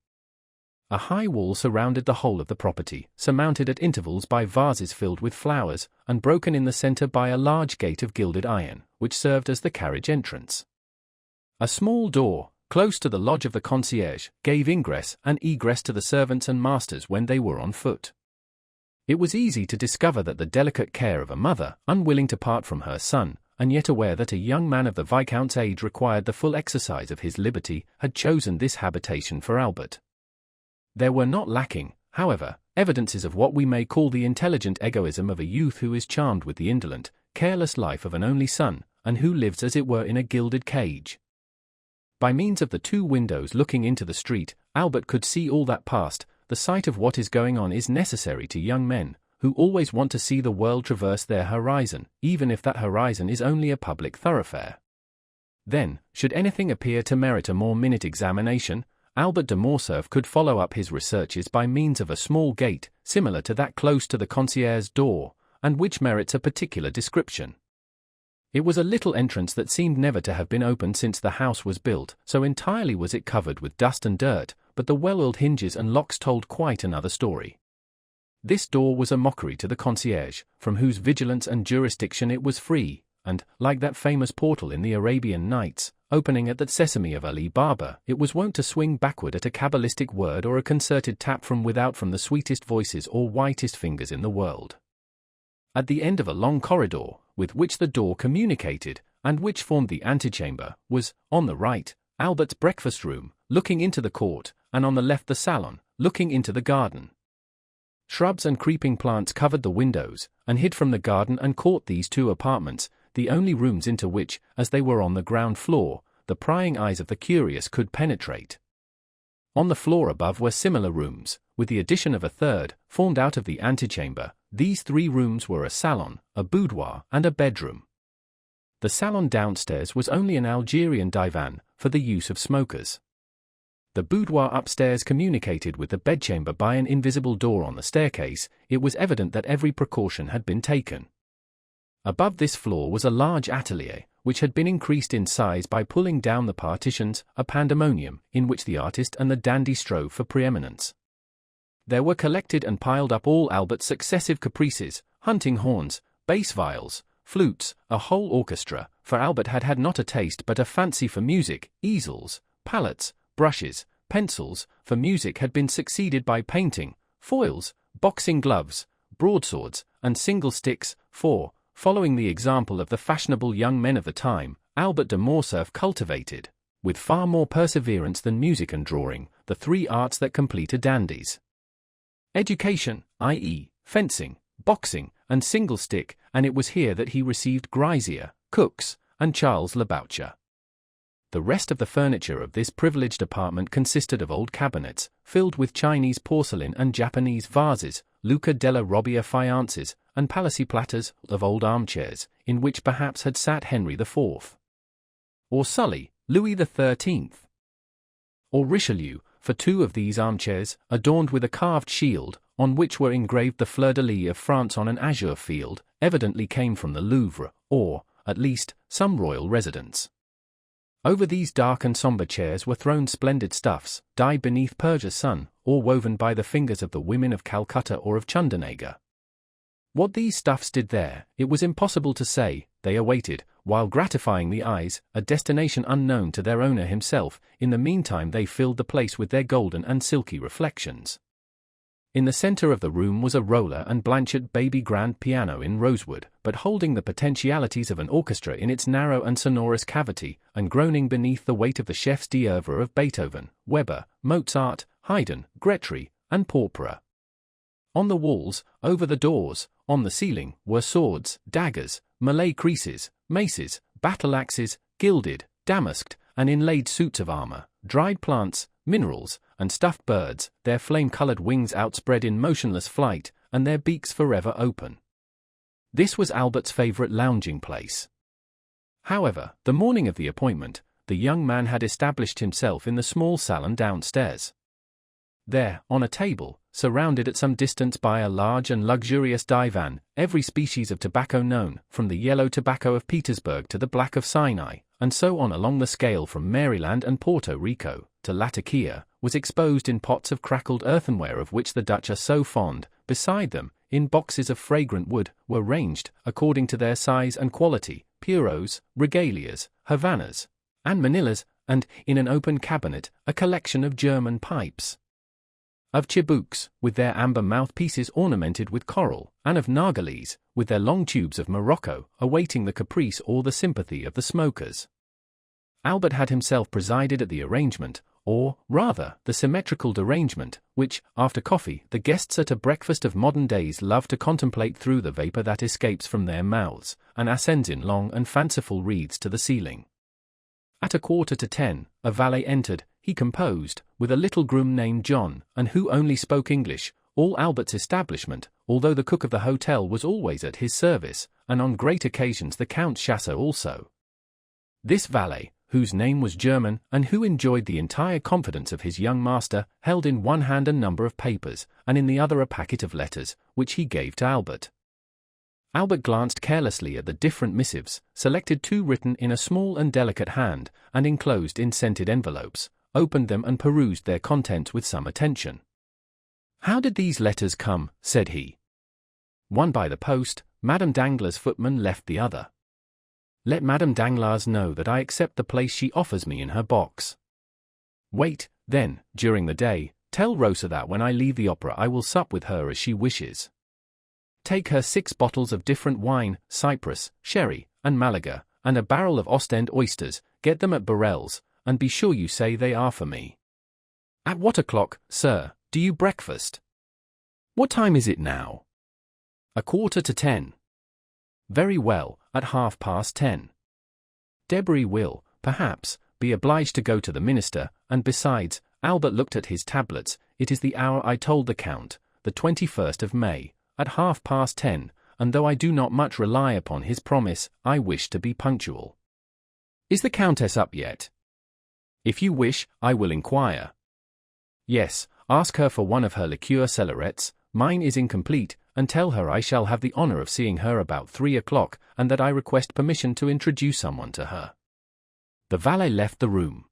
A: A high wall surrounded the whole of the property, surmounted at intervals by vases filled with flowers, and broken in the centre by a large gate of gilded iron, which served as the carriage entrance. A small door, close to the lodge of the concierge, gave ingress and egress to the servants and masters when they were on foot. It was easy to discover that the delicate care of a mother, unwilling to part from her son, and yet aware that a young man of the Viscount's age required the full exercise of his liberty, had chosen this habitation for Albert. There were not lacking, however, evidences of what we may call the intelligent egoism of a youth who is charmed with the indolent, careless life of an only son, and who lives as it were in a gilded cage. By means of the 2 windows looking into the street, Albert could see all that passed. The sight of what is going on is necessary to young men, who always want to see the world traverse their horizon, even if that horizon is only a public thoroughfare. Then, should anything appear to merit a more minute examination, Albert de Morcerf could follow up his researches by means of a small gate, similar to that close to the concierge's door, and which merits a particular description. It was a little entrance that seemed never to have been opened since the house was built, so entirely was it covered with dust and dirt, but the well-oiled hinges and locks told quite another story. This door was a mockery to the concierge, from whose vigilance and jurisdiction it was free, and, like that famous portal in the Arabian Nights, opening at the sesame of Ali Baba, it was wont to swing backward at a cabalistic word or a concerted tap from without from the sweetest voices or whitest fingers in the world. At the end of a long corridor, with which the door communicated, and which formed the antechamber, was, on the right, Albert's breakfast room, looking into the court, and on the left the salon, looking into the garden. Shrubs and creeping plants covered the windows, and hid from the garden and court these 2 apartments, the only rooms into which, as they were on the ground floor, the prying eyes of the curious could penetrate. On the floor above were similar rooms, with the addition of a third, formed out of the antechamber. These 3 rooms were a salon, a boudoir, and a bedroom. The salon downstairs was only an Algerian divan, for the use of smokers. The boudoir upstairs communicated with the bedchamber by an invisible door on the staircase. It was evident that every precaution had been taken. Above this floor was a large atelier, which had been increased in size by pulling down the partitions, a pandemonium, in which the artist and the dandy strove for preeminence. There were collected and piled up all Albert's successive caprices, hunting horns, bass viols, flutes, a whole orchestra, for Albert had had not a taste but a fancy for music. Easels, palettes, brushes, pencils, for music had been succeeded by painting, foils, boxing gloves, broadswords, and single sticks, for, following the example of the fashionable young men of the time, Albert de Morcerf cultivated, with far more perseverance than music and drawing, the three arts that complete a dandy's education, i.e., fencing, boxing, and single stick, and it was here that he received Grisier, Cooks, and Charles Le Boucher. The rest of the furniture of this privileged apartment consisted of old cabinets, filled with Chinese porcelain and Japanese vases, Luca della Robbia faïences, and Palissy platters, of old armchairs, in which perhaps had sat Henry IV. Or Sully, Louis XIII. Or Richelieu, for two of these armchairs, adorned with a carved shield, on which were engraved the fleur-de-lis of France on an azure field, evidently came from the Louvre, or, at least, some royal residence. Over these dark and sombre chairs were thrown splendid stuffs, dyed beneath Persia's sun, or woven by the fingers of the women of Calcutta or of Chundannagar. What these stuffs did there, it was impossible to say. They awaited, while gratifying the eyes, a destination unknown to their owner himself. In the meantime they filled the place with their golden and silky reflections. In the center of the room was a Roller and Blanchard baby grand piano in rosewood, but holding the potentialities of an orchestra in its narrow and sonorous cavity, and groaning beneath the weight of the chefs d'oeuvre of Beethoven, Weber, Mozart, Haydn, Gretry, and Porpora. On the walls, over the doors, on the ceiling, were swords, daggers, Malay creeses, maces, battle-axes, gilded, damasked, and inlaid suits of armor, dried plants, minerals, and stuffed birds, their flame-colored wings outspread in motionless flight, and their beaks forever open. This was Albert's favorite lounging place. However, the morning of the appointment, the young man had established himself in the small salon downstairs. There, on a table, surrounded at some distance by a large and luxurious divan, every species of tobacco known, from the yellow tobacco of Petersburg to the black of Sinai, and so on along the scale from Maryland and Puerto Rico to Latakia, was exposed in pots of crackled earthenware of which the Dutch are so fond. Beside them, in boxes of fragrant wood, were ranged, according to their size and quality, puros, regalias, Havanas, and Manillas, and, in an open cabinet, a collection of German pipes, of chibouks, with their amber mouthpieces ornamented with coral, and of nargilés, with their long tubes of Morocco, awaiting the caprice or the sympathy of the smokers. Albert had himself presided at the arrangement, or, rather, the symmetrical derangement, which, after coffee, the guests at a breakfast of modern days love to contemplate through the vapor that escapes from their mouths, and ascends in long and fanciful wreaths to the ceiling. At 9:45, a valet entered. He composed, with a little groom named John, and who only spoke English, all Albert's establishment, although the cook of the hotel was always at his service, and on great occasions the Count's Château also. This valet, whose name was German, and who enjoyed the entire confidence of his young master, held in one hand a number of papers, and in the other a packet of letters, which he gave to Albert. Albert glanced carelessly at the different missives, selected two written in a small and delicate hand, and enclosed in scented envelopes, opened them and perused their contents with some attention. "How did these letters come?" said he. "One by the post, Madame Danglars' footman left the other. Let Madame Danglars know that I accept the place she offers me in her box. Wait, then, during the day, tell Rosa that when I leave the opera I will sup with her as she wishes. Take her 6 bottles of different wine, Cyprus, sherry, and Malaga, and a barrel of Ostend oysters. Get them at Burrell's, and be sure you say they are for me. At what o'clock, sir, do you breakfast? What time is it now? 9:45. Very well, at 10:30. Debray will, perhaps, be obliged to go to the minister, and besides, Albert looked at his tablets, it is the hour I told the Count, the 21st of May, at 10:30, and though I do not much rely upon his promise, I wish to be punctual. Is the Countess up yet? If you wish, I will inquire. Yes, ask her for one of her liqueur cellarettes, mine is incomplete, and tell her I shall have the honor of seeing her about 3 o'clock, and that I request permission to introduce someone to her." The valet left the room.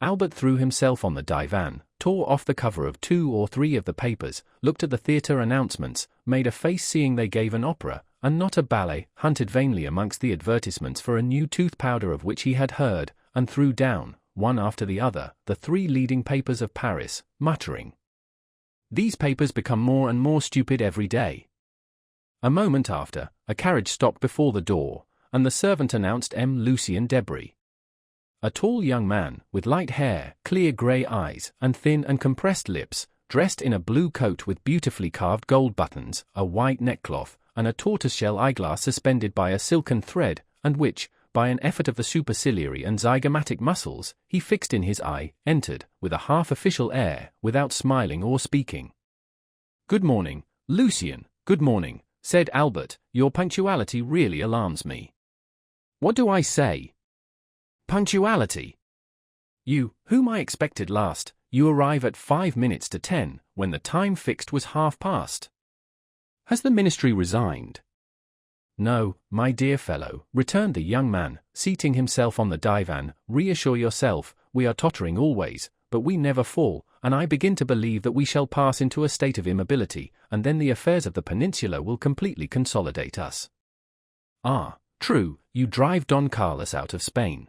A: Albert threw himself on the divan, tore off the cover of 2 or 3 of the papers, looked at the theatre announcements, made a face seeing they gave an opera, and not a ballet, hunted vainly amongst the advertisements for a new tooth powder of which he had heard, and threw down, one after the other, the 3 leading papers of Paris, muttering, "These papers become more and more stupid every day." A moment after, a carriage stopped before the door, and the servant announced M. Lucien Debris. A tall young man, with light hair, clear grey eyes, and thin and compressed lips, dressed in a blue coat with beautifully carved gold buttons, a white neckcloth, and a tortoiseshell eyeglass suspended by a silken thread, and which, by an effort of the superciliary and zygomatic muscles, he fixed in his eye, entered, with a half-official air, without smiling or speaking. "Good morning, Lucien, good morning," said Albert, "your punctuality really alarms me." "What do I say?" "Punctuality! You, whom I expected last, you arrive at 5 minutes to 10, when the time fixed was half past. Has the ministry resigned?" "No, my dear fellow," returned the young man, seating himself on the divan, "reassure yourself, we are tottering always, but we never fall, and I begin to believe that we shall pass into a state of immobility, and then the affairs of the peninsula will completely consolidate us." "Ah, true, you drive Don Carlos out of Spain."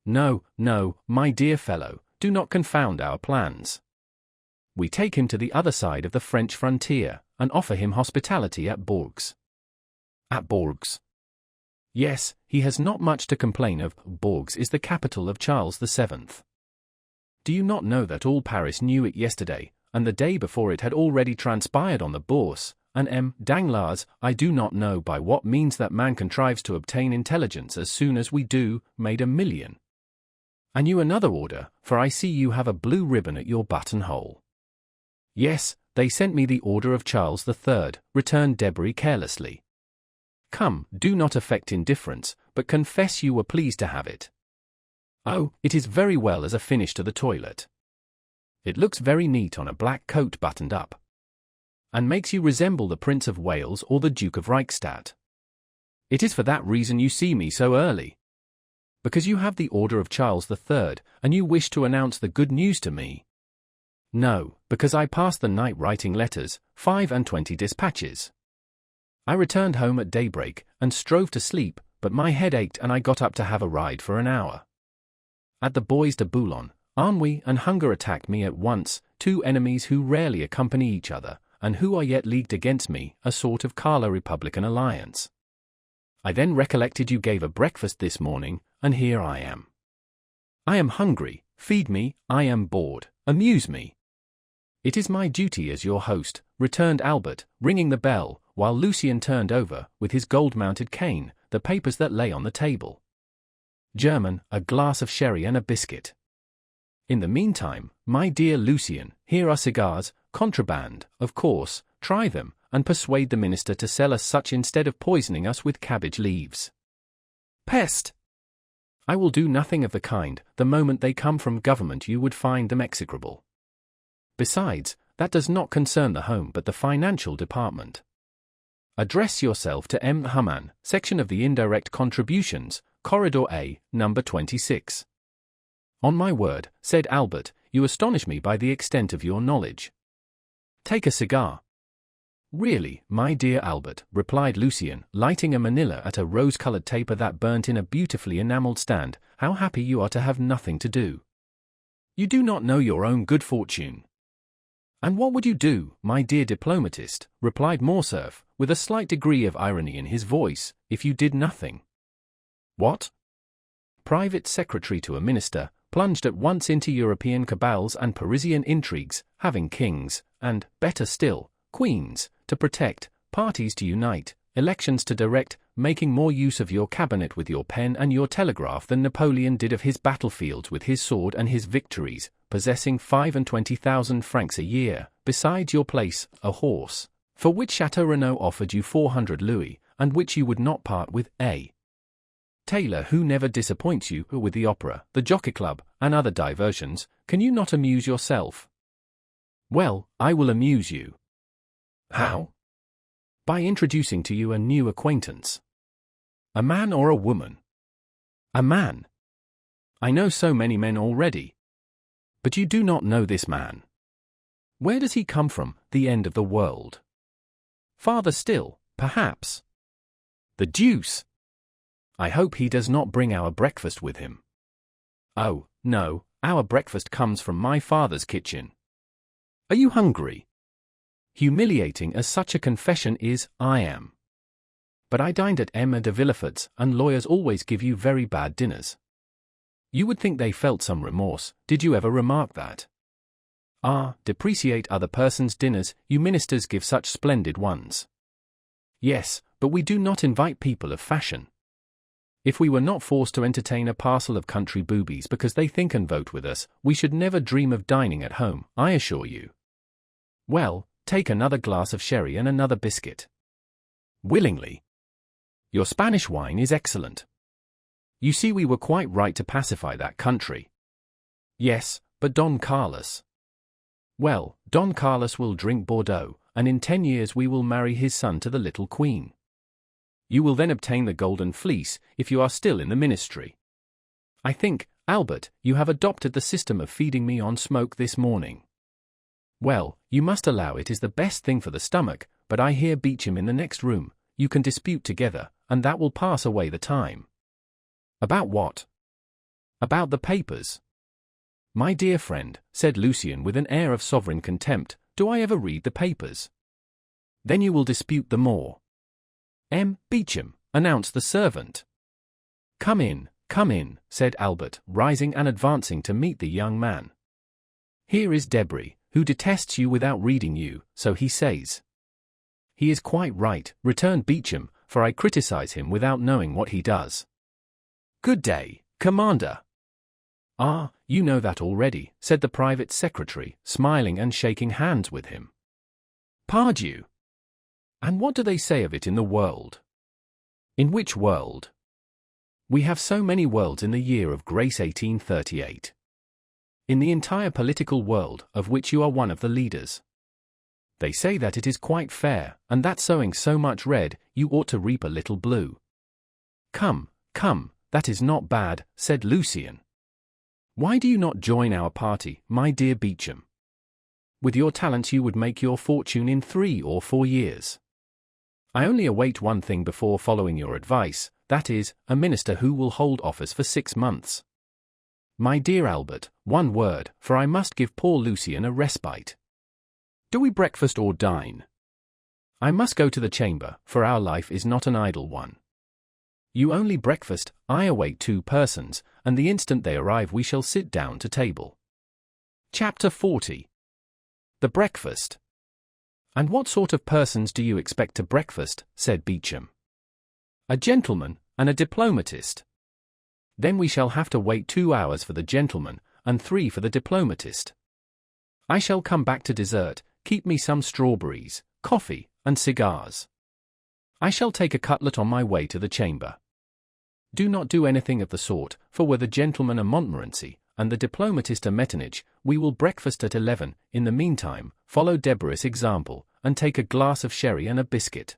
A: "No, no, my dear fellow, do not confound our plans. We take him to the other side of the French frontier, and offer him hospitality at Bourges." "At Bourges?" "Yes, he has not much to complain of. Bourges is the capital of Charles VII. Do you not know that all Paris knew it yesterday, and the day before it had already transpired on the Bourse, and M. Danglars, I do not know by what means that man contrives to obtain intelligence as soon as we do, made $1 million. And you another order, for I see you have a blue ribbon at your buttonhole." "Yes, they sent me the order of Charles III, returned Debris carelessly. "Come, do not affect indifference, but confess you were pleased to have it." "Oh, it is very well as a finish to the toilet. It looks very neat on a black coat buttoned up, and makes you resemble the Prince of Wales or the Duke of Reichstadt. It is for that reason you see me so early. Because you have the order of Charles III, and you wish to announce the good news to me." "No, because I passed the night writing letters, 25 dispatches. I returned home at daybreak, and strove to sleep, but my head ached and I got up to have a ride for an hour. At the Bois de Boulogne, ennui and hunger attacked me at once, 2 enemies who rarely accompany each other, and who are yet leagued against me, a sort of Carlo-Republican alliance. I then recollected you gave a breakfast this morning, and here I am. I am hungry, feed me, I am bored, amuse me." "It is my duty as your host," returned Albert, ringing the bell, while Lucien turned over, with his gold-mounted cane, the papers that lay on the table. "German, a glass of sherry and a biscuit. In the meantime, my dear Lucien, here are cigars, contraband, of course, try them, and persuade the minister to sell us such instead of poisoning us with cabbage leaves." "Peste! I will do nothing of the kind. The moment they come from government you would find them execrable. Besides, that does not concern the home but the financial department. Address yourself to M. Human, section of the indirect contributions, Corridor A, number 26. "On my word," said Albert, "you astonish me by the extent of your knowledge. Take a cigar." "Really, my dear Albert," replied Lucien, lighting a manila at a rose-colored taper that burnt in a beautifully enameled stand, "how happy you are to have nothing to do. You do not know your own good fortune." "And what would you do, my dear diplomatist," replied Morcerf, with a slight degree of irony in his voice, "if you did nothing?" "What? Private secretary to a minister, plunged at once into European cabals and Parisian intrigues, having kings, and, better still, queens, to protect, parties to unite, elections to direct, making more use of your cabinet with your pen and your telegraph than Napoleon did of his battlefields with his sword and his victories, possessing 25,000 francs a year, besides your place, a horse, for which Château Renaud offered you 400 louis, and which you would not part with, a tailor who never disappoints you, with the opera, the jockey club, and other diversions. Can you not amuse yourself?" "Well, I will amuse you." "How?" "By introducing to you a new acquaintance." "A man or a woman?" "A man." "I know so many men already." "But you do not know this man." "Where does he come from, the end of the world?" "Farther still, perhaps." The deuce! I hope he does not bring our breakfast with him. Oh, no, our breakfast comes from my father's kitchen. Are you hungry? Humiliating as such a confession is, I am. But I dined at M. de Villefort's, and lawyers always give you very bad dinners. You would think they felt some remorse. Did you ever remark that? Ah, depreciate other persons' dinners, you ministers give such splendid ones. Yes, but we do not invite people of fashion. If we were not forced to entertain a parcel of country boobies because they think and vote with us, we should never dream of dining at home, I assure you. Well, take another glass of sherry and another biscuit. Willingly. Your Spanish wine is excellent. You see, we were quite right to pacify that country. Yes, but Don Carlos. Well, Don Carlos will drink Bordeaux, and in 10 years we will marry his son to the little queen. You will then obtain the golden fleece, if you are still in the ministry. I think, Albert, you have adopted the system of feeding me on smoke this morning. Well, you must allow it is the best thing for the stomach, but I hear Beecham in the next room. You can dispute together, and that will pass away the time. About what? About the papers. My dear friend, said Lucien with an air of sovereign contempt, do I ever read the papers? Then you will dispute the more. M. Beecham, announced the servant. Come in, said Albert, rising and advancing to meet the young man. Here is Debray, who detests you without reading you, so he says. He is quite right, returned Beecham, for I criticize him without knowing what he does. Good day, Commander. Ah, you know that already, said the private secretary, smiling and shaking hands with him. Pardieu! And what do they say of it in the world? In which world? We have so many worlds in the year of grace 1838. In the entire political world, of which you are one of the leaders. They say that it is quite fair, and that sowing so much red, you ought to reap a little blue. Come, that is not bad, said Lucien. Why do you not join our party, my dear Beecham? With your talents you would make your fortune in 3 or 4 years. I only await one thing before following your advice, that is, a minister who will hold office for 6 months. My dear Albert, one word, for I must give poor Lucien a respite. Do we breakfast or dine? I must go to the chamber, for our life is not an idle one. You only breakfast, I await 2 persons, and the instant they arrive we shall sit down to table. Chapter 40. The breakfast. And what sort of persons do you expect to breakfast, said Beecham. A gentleman, and a diplomatist. Then we shall have to wait 2 hours for the gentleman, and 3 for the diplomatist. I shall come back to dessert, keep me some strawberries, coffee, and cigars. I shall take a cutlet on my way to the chamber. Do not do anything of the sort, for were the gentleman a Montmorency, and the diplomatist a Metternich, we will breakfast at 11, in the meantime, follow Debray's example, and take a glass of sherry and a biscuit.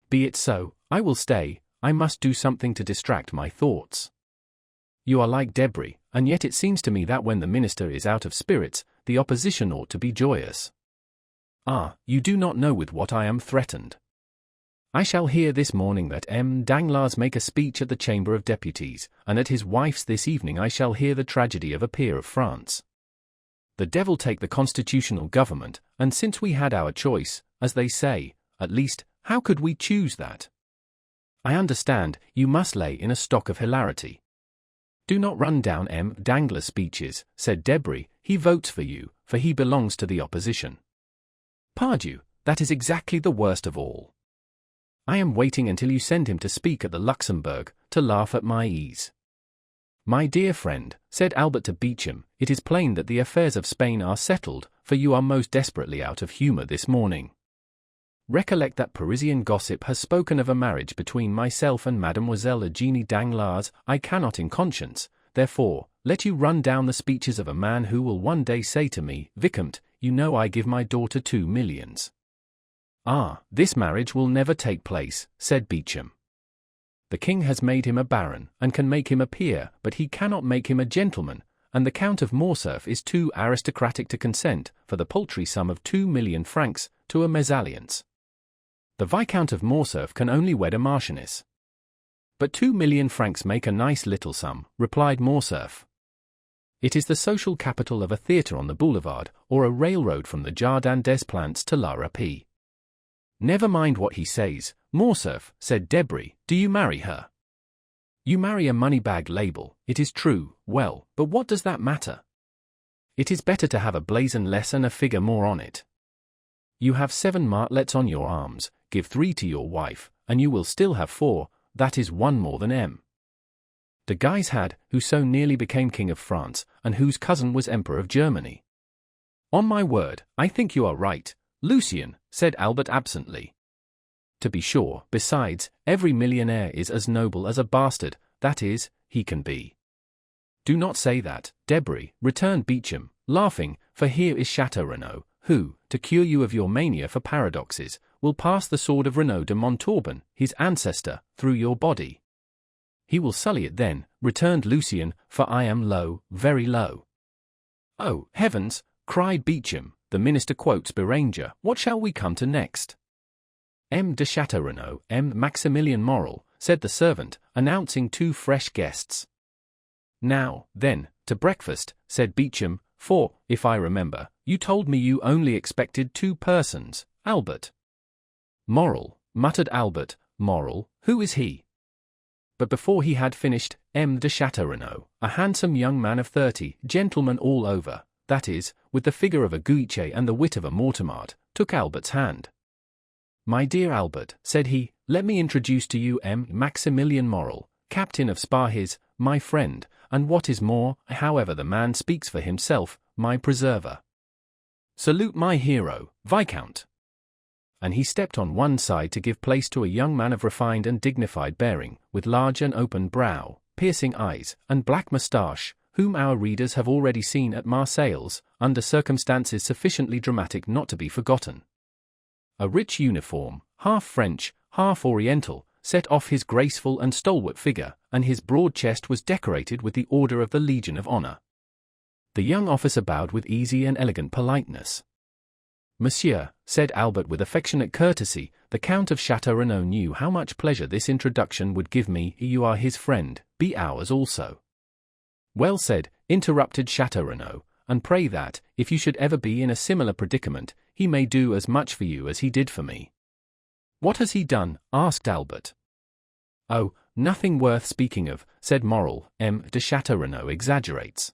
A: Be it so, I will stay, I must do something to distract my thoughts. You are like Debray, and yet it seems to me that when the minister is out of spirits, the opposition ought to be joyous. Ah, you do not know with what I am threatened. I shall hear this morning that M. Danglars make a speech at the Chamber of Deputies, and at his wife's this evening I shall hear the tragedy of a peer of France. The devil take the constitutional government, and since we had our choice, as they say, at least, how could we choose that? I understand, you must lay in a stock of hilarity. Do not run down M. Danglars' speeches, said Debray, he votes for you, for he belongs to the opposition. Pardieu, that is exactly the worst of all. I am waiting until you send him to speak at the Luxembourg, to laugh at my ease. My dear friend, said Albert to Beecham, it is plain that the affairs of Spain are settled, for you are most desperately out of humour this morning. Recollect that Parisian gossip has spoken of a marriage between myself and Mademoiselle Eugénie Danglars. I cannot in conscience, therefore, let you run down the speeches of a man who will one day say to me, Vicomte, you know I give my daughter 2 millions. Ah, this marriage will never take place, said Beecham. The king has made him a baron, and can make him a peer, but he cannot make him a gentleman, and the Count of Morcerf is too aristocratic to consent, for the paltry sum of 2 million francs, to a mesalliance. The Viscount of Morcerf can only wed a marchioness. But 2,000,000 francs make a nice little sum, replied Morcerf. It is the social capital of a theatre on the boulevard, or a railroad from the Jardin des Plantes to La Rapée. Never mind what he says, Morcerf, said Debray, do you marry her? You marry a money-bag label, it is true, well, but what does that matter? It is better to have a blazon less and a figure more on it. You have 7 martlets on your arms, give 3 to your wife, and you will still have 4, that is 1 more than M. De Guise had, who so nearly became King of France, and whose cousin was Emperor of Germany. On my word, I think you are right, Lucien, said Albert absently. To be sure, besides, every millionaire is as noble as a bastard, that is, he can be. Do not say that, Debray, returned Beauchamp, laughing, for here is Château Renaud, who, to cure you of your mania for paradoxes, will pass the sword of Renaud de Montauban, his ancestor, through your body. He will sully it then, returned Lucien, for I am low, very low. Oh, heavens, cried Beauchamp, the minister quotes Béranger, what shall we come to next? M. de Château Renaud, M. Maximilian Morel, said the servant, announcing 2 fresh guests. Now, then, to breakfast, said Beauchamp, for, if I remember, you told me you only expected 2 persons, Albert. Morel, muttered Albert, Morel, who is he? But before he had finished, M. de Château Renaud, a handsome young man of 30, gentleman all over, that is, with the figure of a Guiche and the wit of a Mortemart, took Albert's hand. My dear Albert, said he, let me introduce to you M. Maximilian Morel, captain of Spahis, my friend, and what is more, however the man speaks for himself, my preserver. Salute my hero, Viscount. And he stepped on one side to give place to a young man of refined and dignified bearing, with large and open brow, piercing eyes, and black moustache, whom our readers have already seen at Marseilles, under circumstances sufficiently dramatic not to be forgotten. A rich uniform, half French, half Oriental, set off his graceful and stalwart figure, and his broad chest was decorated with the Order of the Legion of Honor. The young officer bowed with easy and elegant politeness. Monsieur, said Albert with affectionate courtesy, the Count of Château Renaud knew how much pleasure this introduction would give me. You are his friend, be ours also. Well said, interrupted Château Renaud, and pray that, if you should ever be in a similar predicament, he may do as much for you as he did for me. What has he done? Asked Albert. Oh, nothing worth speaking of, said Morel. M. de Château Renaud exaggerates.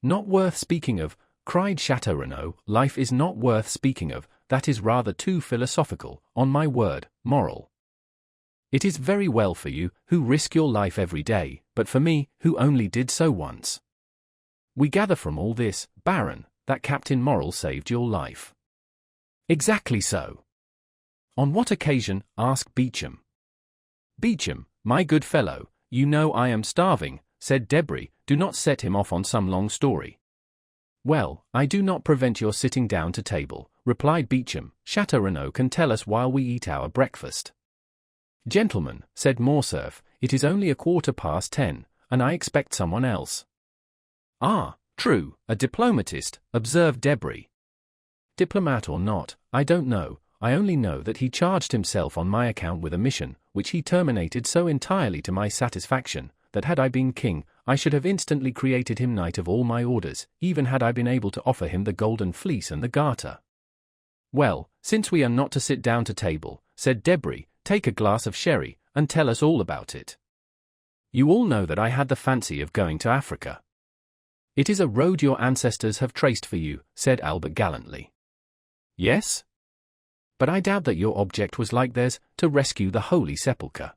A: Not worth speaking of, cried Château Renaud, life is not worth speaking of, that is rather too philosophical, on my word, Morel. It is very well for you, who risk your life every day, but for me, who only did so once. We gather from all this, Baron, that Captain Morel saved your life. Exactly so. On what occasion? Asked Beauchamp. Beauchamp, my good fellow, you know I am starving, said Debray, do not set him off on some long story. Well, I do not prevent your sitting down to table, replied Beauchamp. Château Renaud can tell us while we eat our breakfast. Gentlemen, said Morcerf, it is only 10:15, and I expect someone else. Ah, true, a diplomatist, observed Debray. Diplomat or not, I don't know, I only know that he charged himself on my account with a mission, which he terminated so entirely to my satisfaction, that had I been king, I should have instantly created him knight of all my orders, even had I been able to offer him the golden fleece and the garter. Well, since we are not to sit down to table, said Debray, take a glass of sherry, and tell us all about it. You all know that I had the fancy of going to Africa. It is a road your ancestors have traced for you, said Albert gallantly. Yes? But I doubt that your object was like theirs, to rescue the Holy Sepulchre.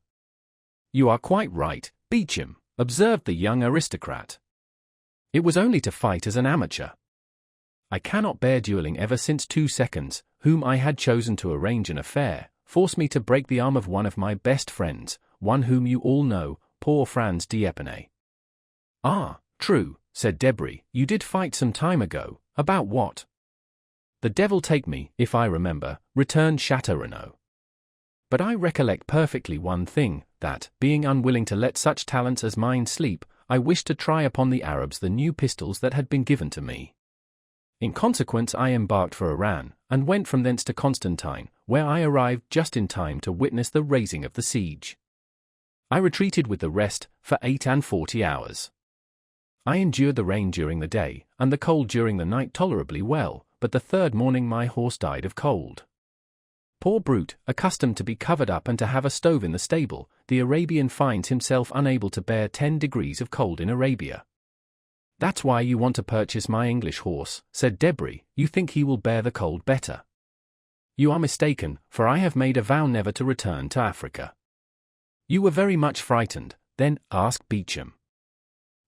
A: You are quite right, Beauchamp, observed the young aristocrat. It was only to fight as an amateur. I cannot bear dueling ever since 2 seconds, whom I had chosen to arrange an affair, forced me to break the arm of one of my best friends, one whom you all know, poor Franz d'Épinay. Ah, true, said Debray, you did fight some time ago, about what? The devil take me, if I remember, returned Château Renaud. But I recollect perfectly one thing, that, being unwilling to let such talents as mine sleep, I wished to try upon the Arabs the new pistols that had been given to me. In consequence I embarked for Iran, and went from thence to Constantine, where I arrived just in time to witness the raising of the siege. I retreated with the rest for 48 hours. I endured the rain during the day, and the cold during the night tolerably well, but the third morning my horse died of cold. Poor brute, accustomed to be covered up and to have a stove in the stable, the Arabian finds himself unable to bear 10 degrees of cold in Arabia. That's why you want to purchase my English horse, said Debray. You think he will bear the cold better. You are mistaken, for I have made a vow never to return to Africa. You were very much frightened, then, asked Beauchamp.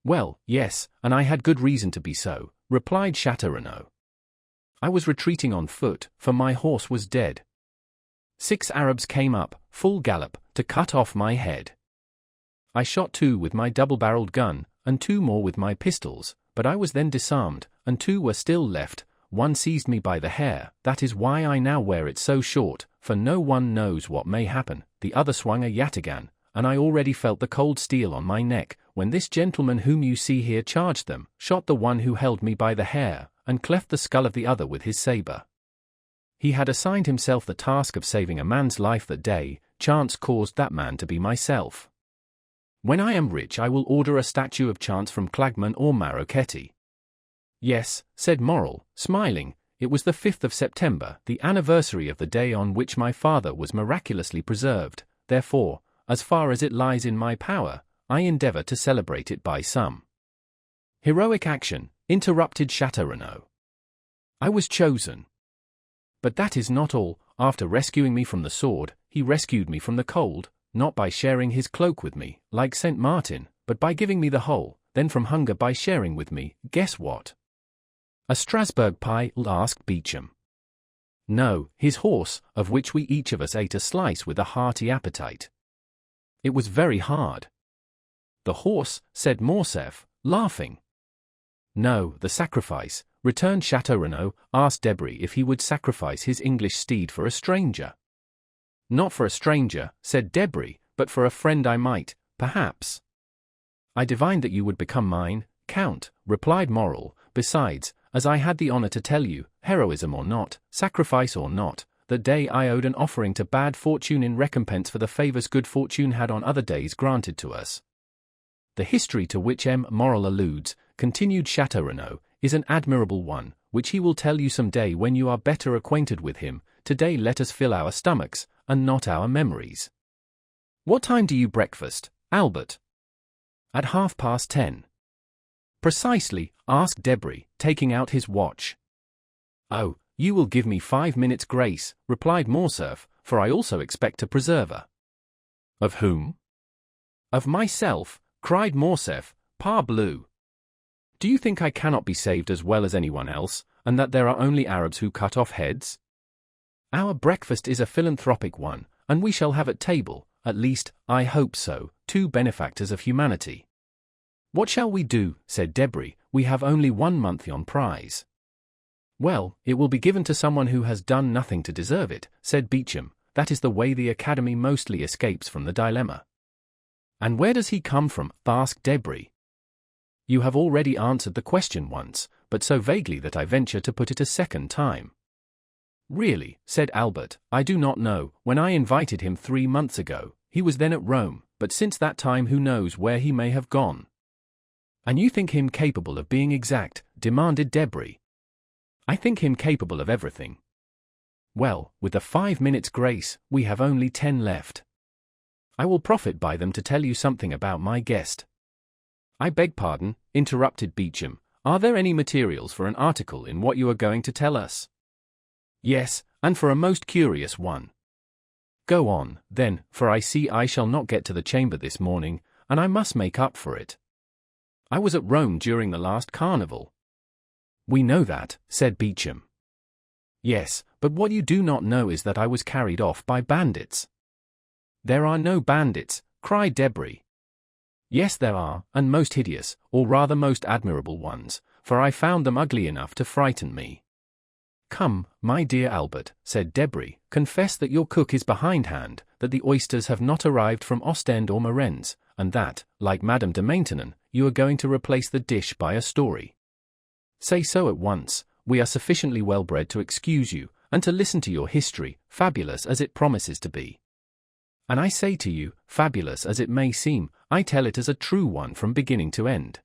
A: Well, yes, and I had good reason to be so, replied Château. I was retreating on foot, for my horse was dead. 6 Arabs came up, full gallop, to cut off my head. I shot 2 with my double-barreled gun, and 2 more with my pistols, but I was then disarmed, and 2 were still left. One seized me by the hair, that is why I now wear it so short, for no one knows what may happen. The other swung a yataghan, and I already felt the cold steel on my neck, when this gentleman whom you see here charged them, shot the one who held me by the hair, and cleft the skull of the other with his sabre. He had assigned himself the task of saving a man's life that day. Chance caused that man to be myself. When I am rich I will order a statue of Chance from Clagman or Marocchetti. Yes, said Morrel, smiling, it was the 5th of September, the anniversary of the day on which my father was miraculously preserved. Therefore, as far as it lies in my power, I endeavor to celebrate it by some heroic action, interrupted Château. I was chosen. But that is not all. After rescuing me from the sword, he rescued me from the cold, not by sharing his cloak with me, like Saint Martin, but by giving me the whole, then from hunger by sharing with me, guess what? A Strasbourg pie, asked Beauchamp. No, his horse, of which we each of us ate a slice with a hearty appetite. It was very hard. The horse, said Morcerf, laughing. No, the sacrifice, returned Château. Asked Debray if he would sacrifice his English steed for a stranger. Not for a stranger, said Debray, but for a friend I might, perhaps. I divined that you would become mine, Count, replied Morrel. Besides, as I had the honor to tell you, heroism or not, sacrifice or not, that day I owed an offering to bad fortune in recompense for the favors good fortune had on other days granted to us. The history to which M. Morrel alludes, continued Château, is an admirable one, which he will tell you some day when you are better acquainted with him. Today let us fill our stomachs, and not our memories. What time do you breakfast, Albert? At 10:30. Precisely, asked Debray, taking out his watch. Oh, you will give me 5 minutes' grace, replied Morcerf, for I also expect a preserver. Of whom? Of myself, cried Morcerf, parbleu. Do you think I cannot be saved as well as anyone else, and that there are only Arabs who cut off heads? Our breakfast is a philanthropic one, and we shall have at table, at least, I hope so, 2 benefactors of humanity. What shall we do, said Debray, we have only 1 month on prize. Well, it will be given to someone who has done nothing to deserve it, said Beauchamp. That is the way the Academy mostly escapes from the dilemma. And where does he come from, asked Debray. You have already answered the question once, but so vaguely that I venture to put it a second time. Really, said Albert, I do not know. When I invited him 3 months ago, he was then at Rome, but since that time who knows where he may have gone. And you think him capable of being exact, demanded Debray. I think him capable of everything. Well, with the 5 minutes' grace, we have only 10 left. I will profit by them to tell you something about my guest. I beg pardon, interrupted Beauchamp, are there any materials for an article in what you are going to tell us? Yes, and for a most curious one. Go on, then, for I see I shall not get to the chamber this morning, and I must make up for it. I was at Rome during the last carnival. We know that, said Beauchamp. Yes, but what you do not know is that I was carried off by bandits. There are no bandits, cried Debray. Yes there are, and most hideous, or rather most admirable ones, for I found them ugly enough to frighten me. Come, my dear Albert, said Debray, confess that your cook is behindhand, that the oysters have not arrived from Ostend or Marennes, and that, like Madame de Maintenon, you are going to replace the dish by a story. Say so at once, we are sufficiently well-bred to excuse you, and to listen to your history, fabulous as it promises to be. And I say to you, fabulous as it may seem, I tell it as a true one from beginning to end.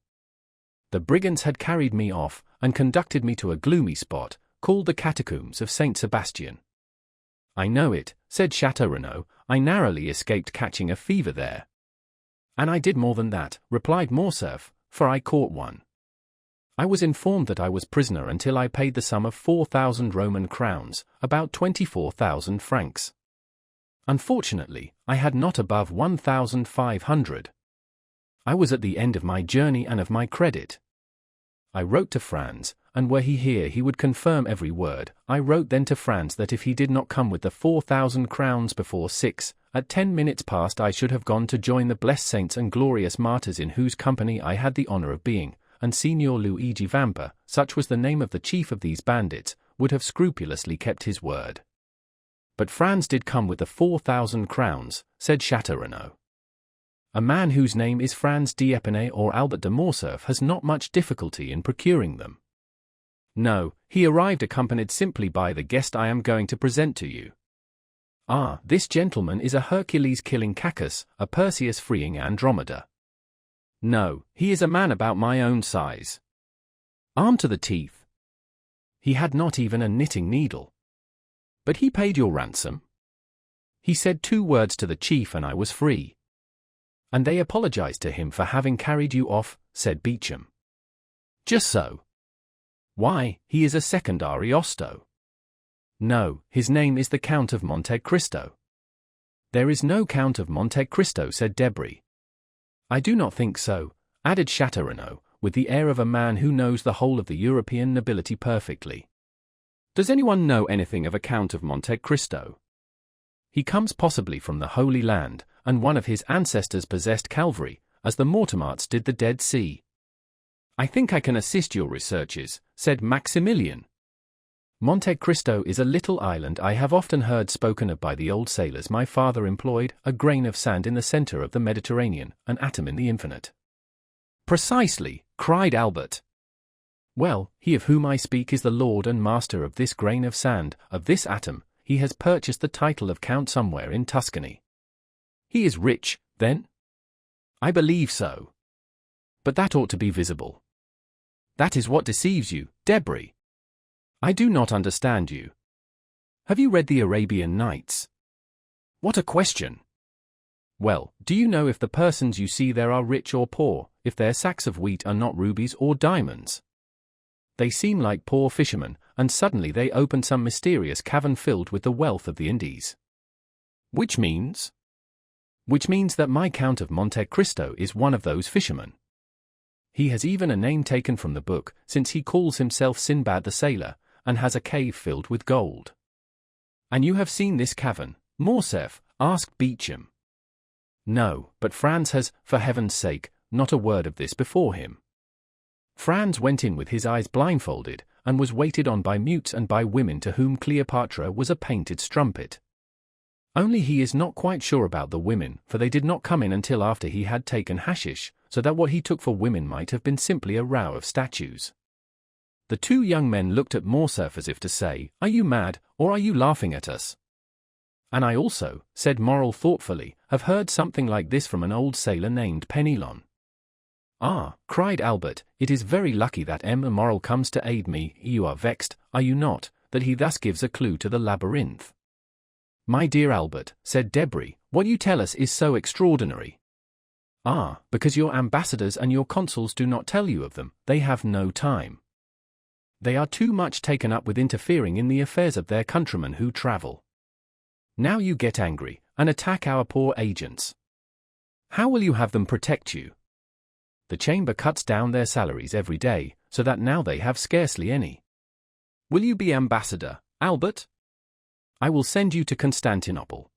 A: The brigands had carried me off, and conducted me to a gloomy spot, called the Catacombs of Saint Sebastian. I know it, said Château. I narrowly escaped catching a fever there. And I did more than that, replied Morcerf, for I caught one. I was informed that I was prisoner until I paid the sum of 4,000 Roman crowns, about 24,000 francs. Unfortunately, I had not above 1,500. I was at the end of my journey and of my credit. I wrote to Franz, and were he here he would confirm every word. I wrote then to Franz that if he did not come with the 4,000 crowns before 6, at 10 minutes past I should have gone to join the blessed saints and glorious martyrs in whose company I had the honor of being, and Signor Luigi Vampa, such was the name of the chief of these bandits, would have scrupulously kept his word. But Franz did come with the 4,000 crowns, said Château. A man whose name is Franz d'Épinay or Albert de Morcerf has not much difficulty in procuring them. No, he arrived accompanied simply by the guest I am going to present to you. Ah, this gentleman is a Hercules killing Cacus, a Perseus freeing Andromeda. No, he is a man about my own size. Armed to the teeth. He had not even a knitting needle. But he paid your ransom? He said 2 words to the chief and I was free. And they apologized to him for having carried you off, said Beauchamp. Just so. Why, he is a second Ariosto. No, his name is the Count of Monte Cristo. There is no Count of Monte Cristo, said Debray. I do not think so, added Château, with the air of a man who knows the whole of the European nobility perfectly. Does anyone know anything of a Count of Monte Cristo? He comes possibly from the Holy Land, and one of his ancestors possessed Calvary, as the Mortemarts did the Dead Sea. I think I can assist your researches, said Maximilian. Monte Cristo is a little island I have often heard spoken of by the old sailors my father employed, a grain of sand in the center of the Mediterranean, an atom in the infinite. Precisely, cried Albert. Well, he of whom I speak is the lord and master of this grain of sand, of this atom. He has purchased the title of Count somewhere in Tuscany. He is rich, then? I believe so. But that ought to be visible. That is what deceives you, Debray. I do not understand you. Have you read the Arabian Nights? What a question! Well, do you know if the persons you see there are rich or poor, if their sacks of wheat are not rubies or diamonds? They seem like poor fishermen, and suddenly they open some mysterious cavern filled with the wealth of the Indies. Which means that my Count of Monte Cristo is one of those fishermen. He has even a name taken from the book, since he calls himself Sinbad the Sailor, and has a cave filled with gold. And you have seen this cavern, Morcerf? Asked Beauchamp. No, but Franz has, for heaven's sake, not a word of this before him. Franz went in with his eyes blindfolded, and was waited on by mutes and by women to whom Cleopatra was a painted strumpet. Only he is not quite sure about the women, for they did not come in until after he had taken hashish, so that what he took for women might have been simply a row of statues. The 2 young men looked at Morcerf as if to say, "Are you mad, or are you laughing at us?" And I also, said Morrel thoughtfully, have heard something like this from an old sailor named Penelon. Ah, cried Albert, it is very lucky that M. Morrel comes to aid me. You are vexed, are you not, that he thus gives a clue to the labyrinth? My dear Albert, said Debray, what you tell us is so extraordinary. Ah, because your ambassadors and your consuls do not tell you of them, they have no time. They are too much taken up with interfering in the affairs of their countrymen who travel. Now you get angry, and attack our poor agents. How will you have them protect you? The chamber cuts down their salaries every day, so that now they have scarcely any. Will you be ambassador, Albert? I will send you to Constantinople.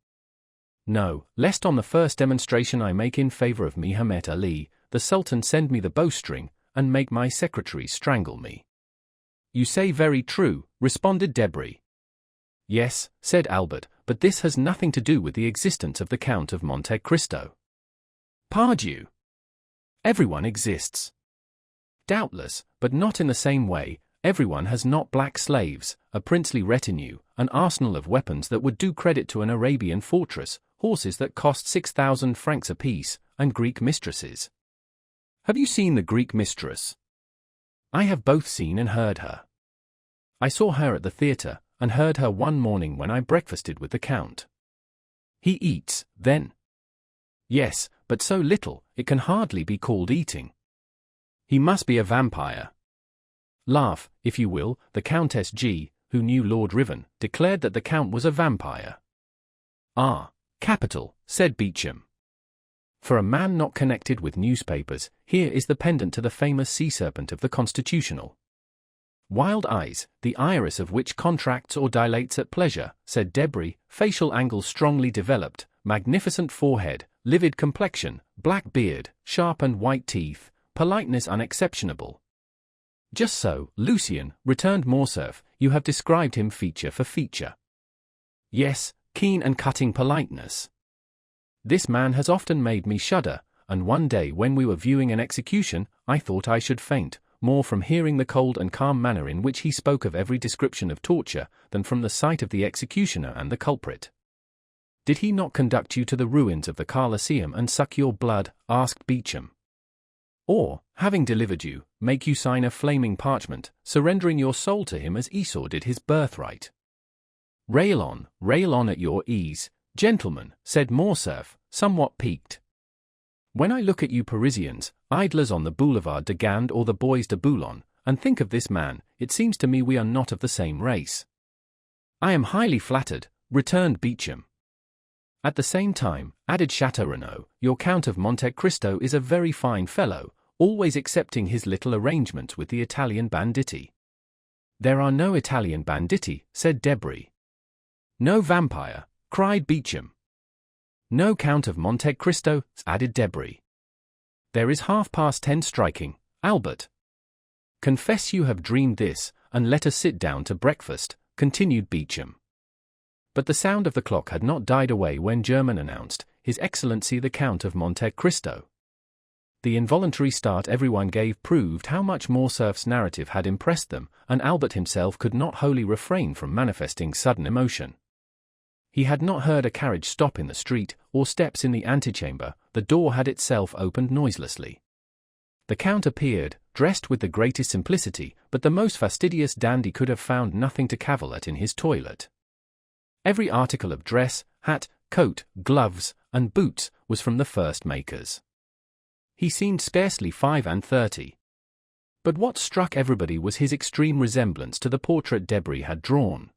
A: No, lest on the first demonstration I make in favor of Mehemet Ali, the Sultan send me the bowstring, and make my secretaries strangle me. You say very true, responded Debray. Yes, said Albert, but this has nothing to do with the existence of the Count of Monte Cristo. Pardieu! Everyone exists. Doubtless, but not in the same way, everyone has not black slaves, a princely retinue, an arsenal of weapons that would do credit to an Arabian fortress, horses that cost 6,000 francs apiece, and Greek mistresses. Have you seen the Greek mistress? I have both seen and heard her. I saw her at the theatre, and heard her one morning when I breakfasted with the Count. He eats, then? Yes, but so little, it can hardly be called eating. He must be a vampire. Laugh, if you will. The Countess G., who knew Lord Riven, declared that the Count was a vampire. Ah, capital, said Beauchamp. For a man not connected with newspapers, here is the pendant to the famous sea serpent of the Constitutional. Wild eyes, the iris of which contracts or dilates at pleasure, said Debray, facial angles strongly developed, magnificent forehead, livid complexion, black beard, sharp and white teeth, politeness unexceptionable. Just so, Lucien, returned Morcerf, you have described him feature for feature. Yes, keen and cutting politeness. This man has often made me shudder, and one day when we were viewing an execution, I thought I should faint, more from hearing the cold and calm manner in which he spoke of every description of torture, than from the sight of the executioner and the culprit. Did he not conduct you to the ruins of the Colosseum and suck your blood? Asked Beauchamp. Or, having delivered you, make you sign a flaming parchment, surrendering your soul to him as Esau did his birthright? Rail on at your ease, gentlemen, said Morcerf, somewhat piqued. When I look at you Parisians, idlers on the Boulevard de Gand or the Bois de Boulogne, and think of this man, it seems to me we are not of the same race. I am highly flattered, returned Beauchamp. At the same time, added Château, your Count of Monte Cristo is a very fine fellow, always accepting his little arrangements with the Italian banditti. There are no Italian banditti, said Debray. No vampire, cried Beauchamp. No Count of Monte Cristo, added Debray. There is 10:30 striking, Albert. Confess you have dreamed this, and let us sit down to breakfast, continued Beauchamp. But the sound of the clock had not died away when Germain announced, His Excellency the Count of Monte Cristo. The involuntary start everyone gave proved how much Morcerf's narrative had impressed them, and Albert himself could not wholly refrain from manifesting sudden emotion. He had not heard a carriage stop in the street, or steps in the antechamber. The door had itself opened noiselessly. The Count appeared, dressed with the greatest simplicity, but the most fastidious dandy could have found nothing to cavil at in his toilet. Every article of dress, hat, coat, gloves, and boots, was from the first makers. He seemed scarcely 35. But what struck everybody was his extreme resemblance to the portrait Debray had drawn.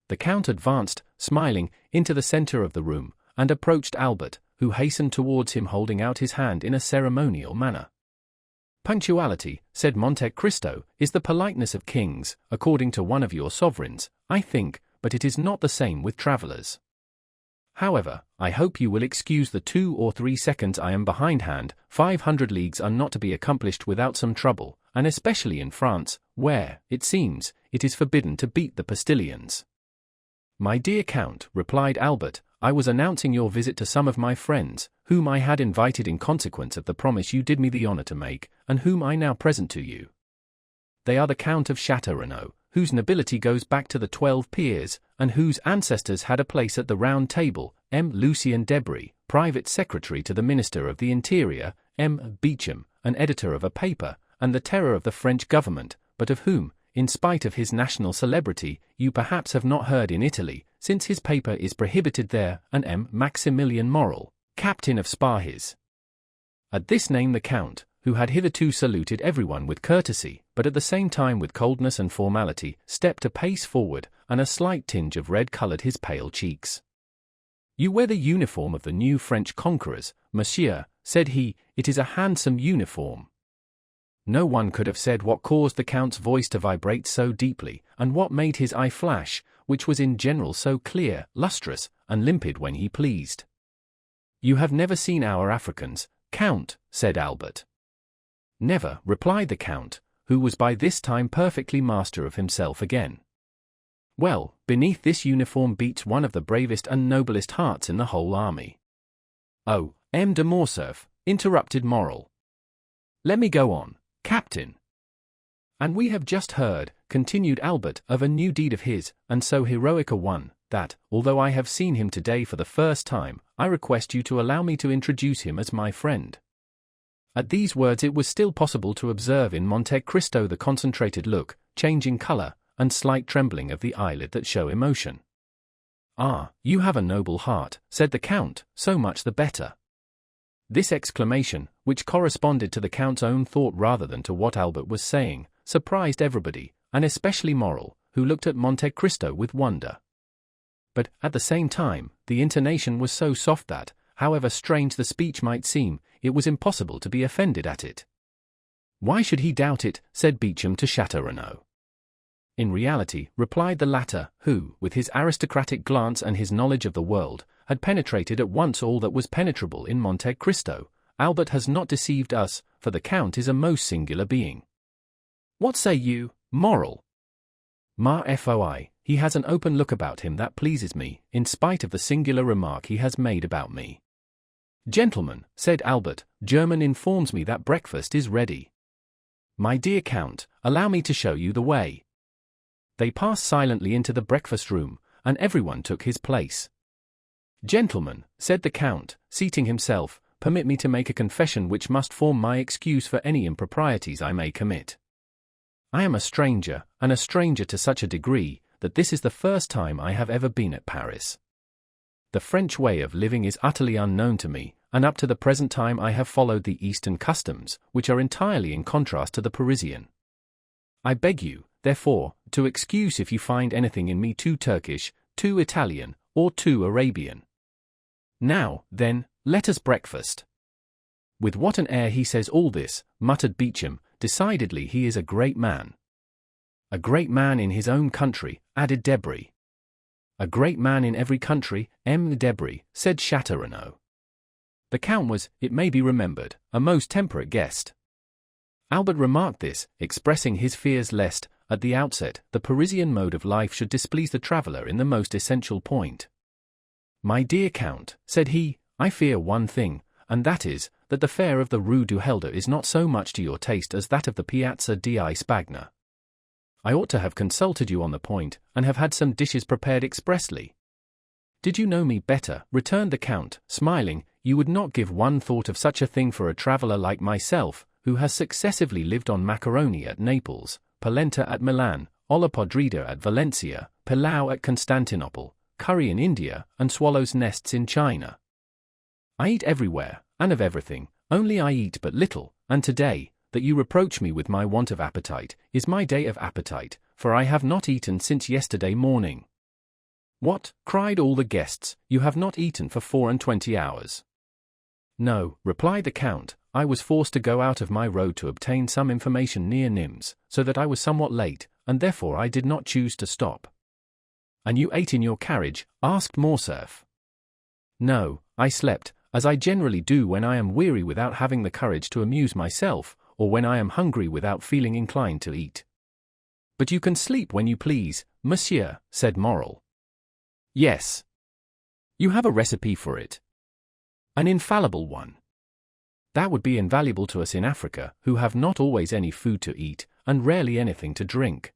A: The Count advanced, smiling, into the centre of the room, and approached Albert, who hastened towards him holding out his hand in a ceremonial manner. Punctuality, said Monte Cristo, is the politeness of kings, according to one of your sovereigns, I think, but it is not the same with travellers. However, I hope you will excuse the 2 or 3 seconds I am behindhand. 500 leagues are not to be accomplished without some trouble, and especially in France, where, it seems, it is forbidden to beat the postilions. My dear Count, replied Albert, I was announcing your visit to some of my friends, whom I had invited in consequence of the promise you did me the honour to make, and whom I now present to you. They are the Count of Château, whose nobility goes back to the 12 peers, and whose ancestors had a place at the Round Table, M. Lucien Debray, private secretary to the Minister of the Interior, M. Beauchamp, an editor of a paper, and the terror of the French government, but of whom, in spite of his national celebrity, you perhaps have not heard in Italy, since his paper is prohibited there, and M. Maximilian Morel, captain of Spahis. At this name the Count, who had hitherto saluted everyone with courtesy, but at the same time with coldness and formality, stepped a pace forward, and a slight tinge of red coloured his pale cheeks. You wear the uniform of the new French conquerors, monsieur, said he, it is a handsome uniform. No one could have said what caused the Count's voice to vibrate so deeply, and what made his eye flash, which was in general so clear, lustrous, and limpid when he pleased. You have never seen our Africans, Count, said Albert. Never, replied the Count, who was by this time perfectly master of himself again. Well, beneath this uniform beats one of the bravest and noblest hearts in the whole army. Oh, M. de Morcerf, interrupted Morel. Let me go on, Captain. And we have just heard, continued Albert, of a new deed of his, and so heroic a one, that, although I have seen him today for the first time, I request you to allow me to introduce him as my friend. At these words it was still possible to observe in Monte Cristo the concentrated look, changing color, and slight trembling of the eyelid that show emotion. "Ah, you have a noble heart," said the Count, "so much the better." This exclamation, which corresponded to the Count's own thought rather than to what Albert was saying, surprised everybody, and especially Morrel, who looked at Monte Cristo with wonder. But, at the same time, the intonation was so soft that, however strange the speech might seem, it was impossible to be offended at it. "Why should he doubt it?" said Beauchamp to Château. "In reality," replied the latter, who, with his aristocratic glance and his knowledge of the world, had penetrated at once all that was penetrable in Monte Cristo, "Albert has not deceived us, for the Count is a most singular being." "What say you, Morrel?" "Ma foi, he has an open look about him that pleases me, in spite of the singular remark he has made about me." "Gentlemen," said Albert, "German informs me that breakfast is ready. My dear Count, allow me to show you the way." They passed silently into the breakfast room, and everyone took his place. "Gentlemen," said the Count, seating himself, "permit me to make a confession which must form my excuse for any improprieties I may commit. I am a stranger, and a stranger to such a degree, that this is the first time I have ever been at Paris. The French way of living is utterly unknown to me, and up to the present time I have followed the Eastern customs, which are entirely in contrast to the Parisian. I beg you, therefore, to excuse if you find anything in me too Turkish, too Italian, or too Arabian. Now, then, let us breakfast." "With what an air he says all this," muttered Beauchamp. "Decidedly he is a great man." "A great man in his own country," added Debray. "A great man in every country, M. Debray," said Château. The Count was, it may be remembered, a most temperate guest. Albert remarked this, expressing his fears lest, at the outset, the Parisian mode of life should displease the traveller in the most essential point. "My dear Count," said he, "I fear one thing, and that is, that the fare of the Rue du Helder is not so much to your taste as that of the Piazza di Spagna. I ought to have consulted you on the point, and have had some dishes prepared expressly." "Did you know me better," returned the Count, smiling, "you would not give one thought of such a thing for a traveller like myself, who has successively lived on macaroni at Naples, polenta at Milan, olla podrida at Valencia, pilau at Constantinople, curry in India, and swallows' nests in China. I eat everywhere, and of everything, only I eat but little, and today, that you reproach me with my want of appetite, is my day of appetite, for I have not eaten since yesterday morning." "What?" cried all the guests, "you have not eaten for 24 hours?" "No," replied the Count, "I was forced to go out of my road to obtain some information near Nimes, so that I was somewhat late, and therefore I did not choose to stop." "And you ate in your carriage?" asked Morcerf. "No, I slept, as I generally do when I am weary without having the courage to amuse myself, or when I am hungry without feeling inclined to eat." "But you can sleep when you please, monsieur," said Morrel. "Yes." "You have a recipe for it?" "An infallible one." "That would be invaluable to us in Africa, who have not always any food to eat, and rarely anything to drink."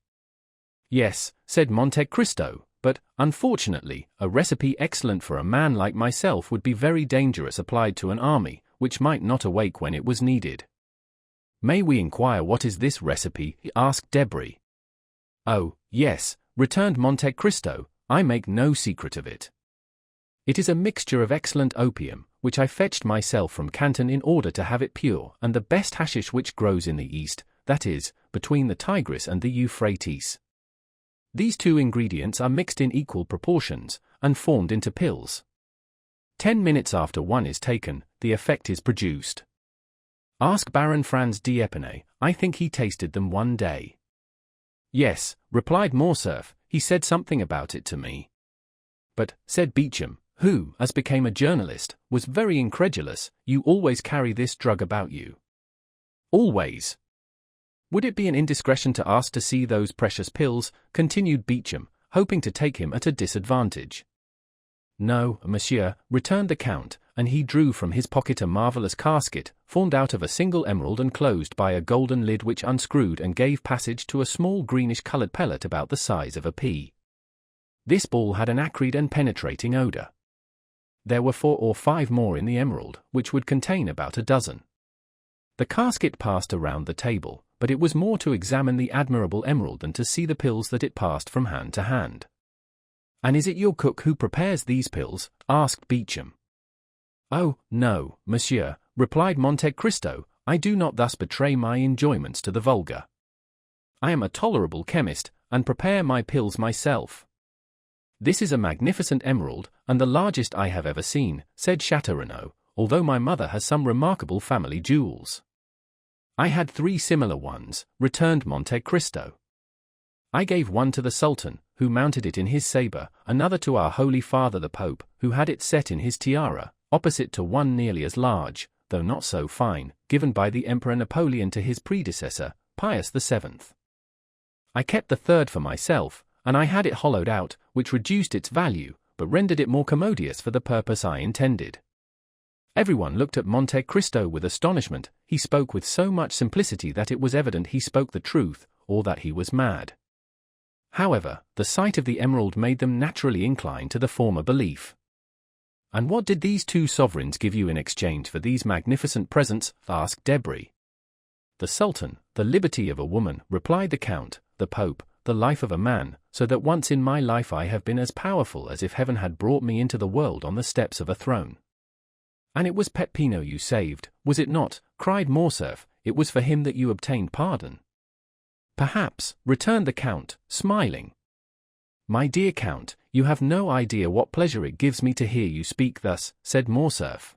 A: "Yes," said Monte Cristo, "but, unfortunately, a recipe excellent for a man like myself would be very dangerous applied to an army, which might not awake when it was needed." "May we inquire what is this recipe?" asked Debray. "Oh, yes," returned Monte Cristo, "I make no secret of it. It is a mixture of excellent opium, which I fetched myself from Canton in order to have it pure, and the best hashish which grows in the East, that is, between the Tigris and the Euphrates. These two ingredients are mixed in equal proportions, and formed into pills. 10 minutes after one is taken, the effect is produced. Ask Baron Franz d'Épinay, I think he tasted them one day." "Yes," replied Morcerf, "he said something about it to me." "But," said Beauchamp, who, as became a journalist, was very incredulous, "you always carry this drug about you?" "Always." "Would it be an indiscretion to ask to see those precious pills?" continued Beauchamp, hoping to take him at a disadvantage. "No, monsieur," returned the Count, and he drew from his pocket a marvelous casket, formed out of a single emerald and closed by a golden lid which unscrewed and gave passage to a small greenish-colored pellet about the size of a pea. This ball had an acrid and penetrating odor. There were 4 or 5 more in the emerald, which would contain about a dozen. The casket passed around the table, but it was more to examine the admirable emerald than to see the pills that it passed from hand to hand. "And is it your cook who prepares these pills?" asked Beauchamp. "Oh, no, monsieur," replied Monte Cristo, "I do not thus betray my enjoyments to the vulgar. I am a tolerable chemist, and prepare my pills myself." "This is a magnificent emerald, and the largest I have ever seen," said Château, "although my mother has some remarkable family jewels." "I had 3 similar ones," returned Monte Cristo. "I gave one to the Sultan, who mounted it in his sabre, another to our Holy Father the Pope, who had it set in his tiara, opposite to one nearly as large, though not so fine, given by the Emperor Napoleon to his predecessor, Pius VII. I kept the 3rd for myself, and I had it hollowed out, which reduced its value, but rendered it more commodious for the purpose I intended." Everyone looked at Monte Cristo with astonishment. He spoke with so much simplicity that it was evident he spoke the truth, or that he was mad. However, the sight of the emerald made them naturally incline to the former belief. "And what did these 2 sovereigns give you in exchange for these magnificent presents?" asked Debray. "The Sultan, the liberty of a woman," replied the Count, "the Pope, the life of a man, so that once in my life I have been as powerful as if heaven had brought me into the world on the steps of a throne." "And it was Peppino you saved, was it not?" cried Morcerf. "It was for him that you obtained pardon." "Perhaps," returned the Count, smiling. "My dear Count, you have no idea what pleasure it gives me to hear you speak thus," said Morcerf.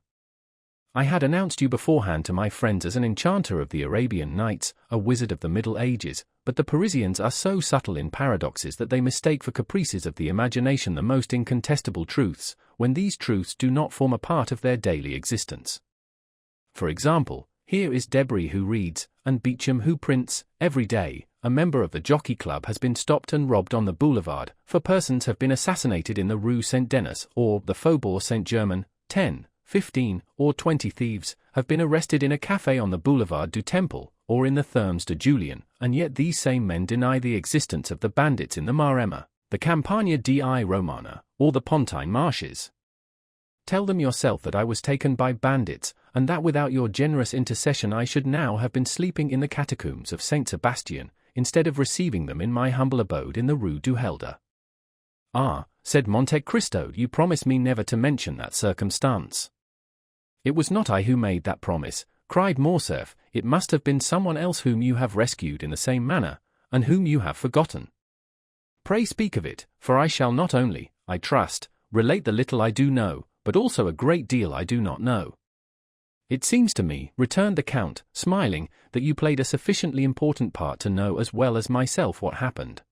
A: "I had announced you beforehand to my friends as an enchanter of the Arabian Nights, a wizard of the Middle Ages, but the Parisians are so subtle in paradoxes that they mistake for caprices of the imagination the most incontestable truths, when these truths do not form a part of their daily existence. For example, here is Debray who reads, and Beauchamp who prints, every day, a member of the Jockey Club has been stopped and robbed on the boulevard, 4 persons have been assassinated in the Rue Saint-Denis or the Faubourg Saint-Germain, 10, 15, or 20 thieves have been arrested in a café on the Boulevard du Temple, or in the Thermes de Julien, and yet these same men deny the existence of the bandits in the Maremma, the Campagna di Romana, or the Pontine Marshes. Tell them yourself that I was taken by bandits, and that without your generous intercession I should now have been sleeping in the catacombs of Saint Sebastian, instead of receiving them in my humble abode in the Rue du Helder." "Ah," said Monte Cristo, "you promised me never to mention that circumstance." "It was not I who made that promise," cried Morcerf. "It must have been someone else whom you have rescued in the same manner, and whom you have forgotten. Pray speak of it, for I shall not only, I trust, relate the little I do know, but also a great deal I do not know." "It seems to me," returned the Count, smiling, "that you played a sufficiently important part to know as well as myself what happened.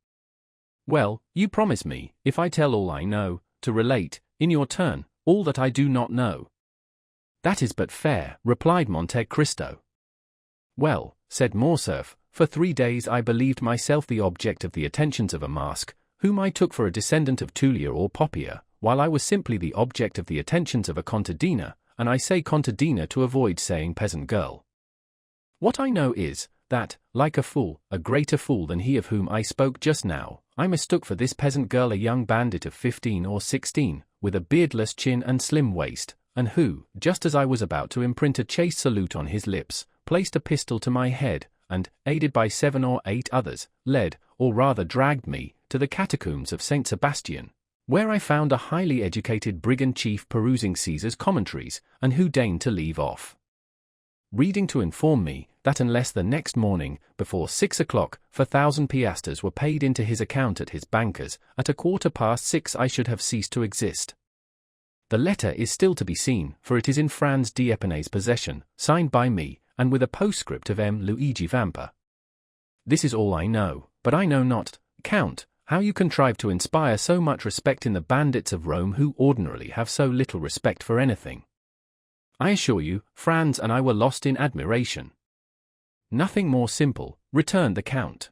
A: Well, you promise me, if I tell all I know, to relate, in your turn, all that I do not know." "That is but fair," replied Monte Cristo. "Well," said Morcerf, "for 3 days I believed myself the object of the attentions of a mask, whom I took for a descendant of Tullia or Poppia, while I was simply the object of the attentions of a contadina, and I say contadina to avoid saying peasant girl. What I know is, that, like a fool, a greater fool than he of whom I spoke just now, I mistook for this peasant girl a young bandit of 15 or 16, with a beardless chin and slim waist, and who, just as I was about to imprint a chaste salute on his lips, placed a pistol to my head, and, aided by 7 or 8 others, led, or rather dragged me, to the catacombs of Saint Sebastian, where I found a highly educated brigand chief perusing Caesar's commentaries, and who deigned to leave off reading to inform me that unless the next morning, before 6 o'clock, 4,000 piastres were paid into his account at his banker's, at 6:15 I should have ceased to exist. The letter is still to be seen, for it is in Franz d'Epinay's possession, signed by me, and with a postscript of M. Luigi Vampa. This is all I know, but I know not, Count, how you contrive to inspire so much respect in the bandits of Rome who ordinarily have so little respect for anything. I assure you, Franz and I were lost in admiration." "Nothing more simple," returned the Count.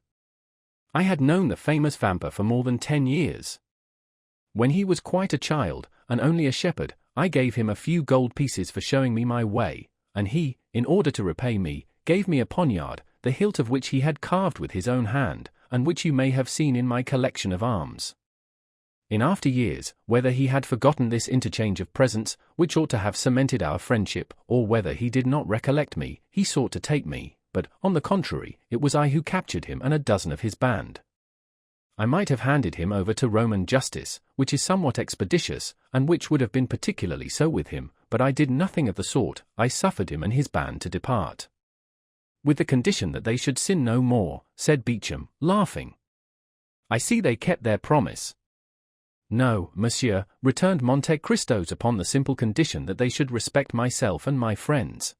A: "I had known the famous Vampa for more than 10 years. When he was quite a child, and only a shepherd, I gave him a few gold pieces for showing me my way, and he, in order to repay me, gave me a poniard, the hilt of which he had carved with his own hand, and which you may have seen in my collection of arms. In after years, whether he had forgotten this interchange of presents, which ought to have cemented our friendship, or whether he did not recollect me, he sought to take me, but, on the contrary, it was I who captured him and a dozen of his band. I might have handed him over to Roman justice, which is somewhat expeditious, and which would have been particularly so with him, but I did nothing of the sort. I suffered him and his band to depart. With the condition that they should sin no more, said Beauchamp, laughing. I see they kept their promise. No, monsieur, returned Monte Cristo, upon the simple condition that they should respect myself and my friends.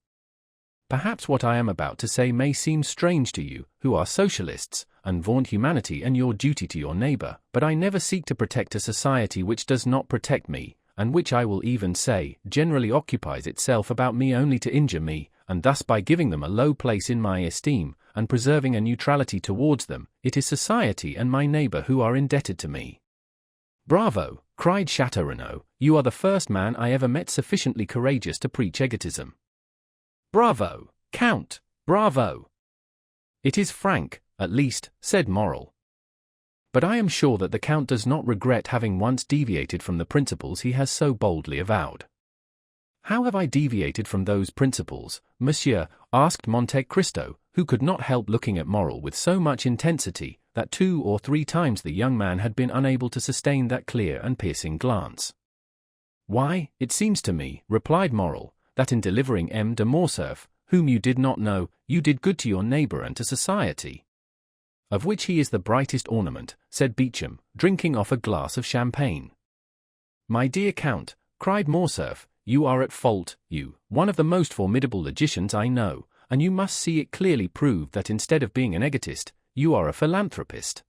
A: Perhaps what I am about to say may seem strange to you, who are socialists, and vaunt humanity and your duty to your neighbor, but I never seek to protect a society which does not protect me, and which I will even say, generally occupies itself about me only to injure me, and thus by giving them a low place in my esteem, and preserving a neutrality towards them, it is society and my neighbor who are indebted to me. Bravo, cried Château, you are the first man I ever met sufficiently courageous to preach egotism. Bravo, Count, bravo. It is frank, at least, said Morrel. But I am sure that the Count does not regret having once deviated from the principles he has so boldly avowed. How have I deviated from those principles, monsieur? Asked Monte Cristo, who could not help looking at Morrel with so much intensity, that 2 or 3 times the young man had been unable to sustain that clear and piercing glance. Why, it seems to me, replied Morrel, that in delivering M. de Morcerf, whom you did not know, you did good to your neighbor and to society. Of which he is the brightest ornament, said Beauchamp, drinking off a glass of champagne. My dear Count, cried Morcerf, you are at fault, you, one of the most formidable logicians I know, and you must see it clearly proved that instead of being an egotist, you are a philanthropist.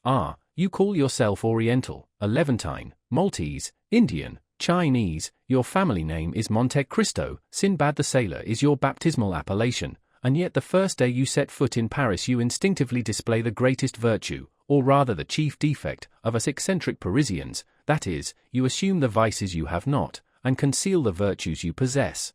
A: Ah, you call yourself Oriental, a Levantine, Maltese, Indian, Chinese, your family name is Monte Cristo, Sinbad the Sailor is your baptismal appellation, and yet the first day you set foot in Paris you instinctively display the greatest virtue, or rather the chief defect, of us eccentric Parisians, that is, you assume the vices you have not, and conceal the virtues you possess.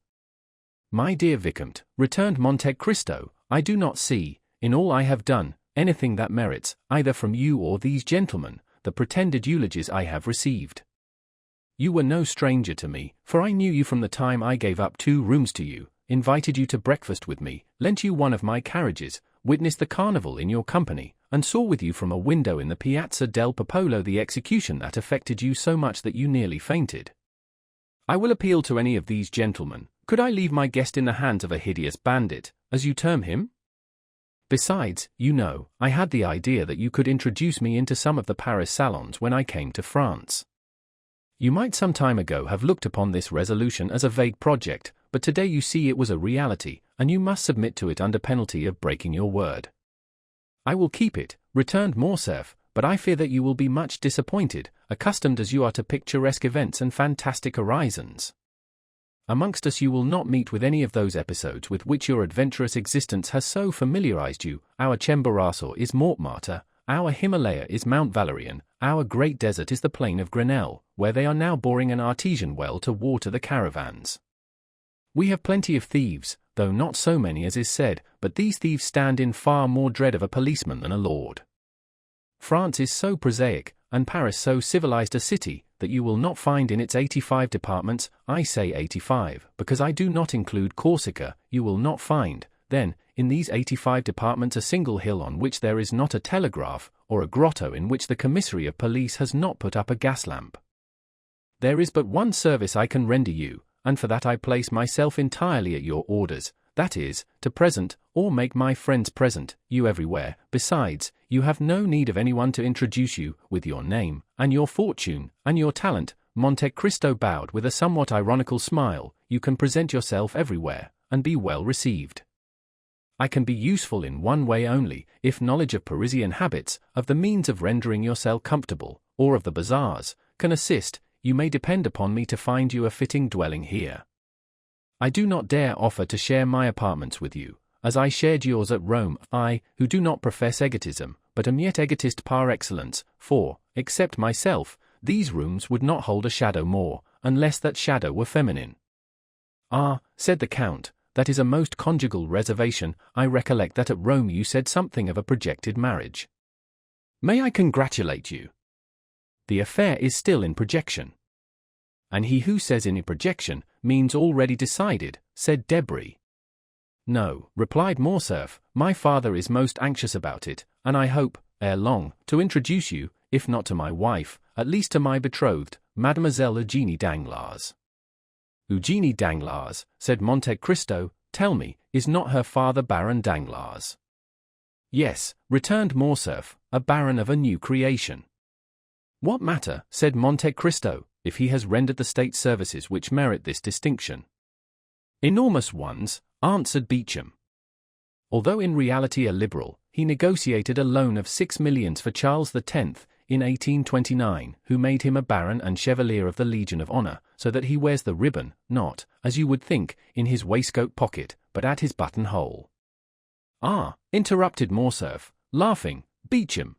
A: My dear Vicomte, returned Monte Cristo, I do not see, in all I have done, anything that merits, either from you or these gentlemen, the pretended eulogies I have received. You were no stranger to me, for I knew you from the time I gave up 2 rooms to you, invited you to breakfast with me, lent you one of my carriages, witnessed the carnival in your company, and saw with you from a window in the Piazza del Popolo the execution that affected you so much that you nearly fainted. I will appeal to any of these gentlemen. Could I leave my guest in the hands of a hideous bandit, as you term him? Besides, you know, I had the idea that you could introduce me into some of the Paris salons when I came to France. You might some time ago have looked upon this resolution as a vague project, but today you see it was a reality, and you must submit to it under penalty of breaking your word. I will keep it, returned Morcerf, but I fear that you will be much disappointed, accustomed as you are to picturesque events and fantastic horizons. Amongst us you will not meet with any of those episodes with which your adventurous existence has so familiarized you. Our Chimborazo is Montmartre, our Himalaya is Mount Valérien, our great desert is the plain of Grenelle, where they are now boring an artesian well to water the caravans. We have plenty of thieves, though not so many as is said, but these thieves stand in far more dread of a policeman than a lord. France is so prosaic, and Paris so civilized a city, that you will not find in its 85 departments, I say 85, because I do not include Corsica, you will not find, then, in these 85 departments a single hill on which there is not a telegraph, or a grotto in which the commissary of police has not put up a gas lamp. There is but one service I can render you, and for that I place myself entirely at your orders, that is, to present, or make my friends present, you everywhere. Besides, you have no need of anyone to introduce you, with your name, and your fortune, and your talent. Monte Cristo bowed with a somewhat ironical smile. You can present yourself everywhere, and be well received. I can be useful in one way only, if knowledge of Parisian habits, of the means of rendering yourself comfortable, or of the bazaars, can assist, you may depend upon me to find you a fitting dwelling here. I do not dare offer to share my apartments with you, as I shared yours at Rome, I, who do not profess egotism, but am yet egotist par excellence, for, except myself, these rooms would not hold a shadow more, unless that shadow were feminine. Ah, said the Count, that is a most conjugal reservation. I recollect that at Rome you said something of a projected marriage. May I congratulate you? The affair is still in projection. And he who says in projection means already decided, said Debray. No, replied Morcerf, my father is most anxious about it, and I hope, ere long, to introduce you, if not to my wife, at least to my betrothed, Mademoiselle Eugénie Danglars. Eugénie Danglars, said Monte Cristo, tell me, is not her father Baron Danglars? Yes, returned Morcerf, a baron of a new creation. What matter, said Monte Cristo, if he has rendered the state services which merit this distinction? Enormous ones, answered Beauchamp. Although in reality a liberal, he negotiated a loan of 6 millions for Charles X in 1829, who made him a baron and chevalier of the Legion of Honor, so that he wears the ribbon, not, as you would think, in his waistcoat pocket, but at his buttonhole. Ah, interrupted Morcerf, laughing, Beauchamp,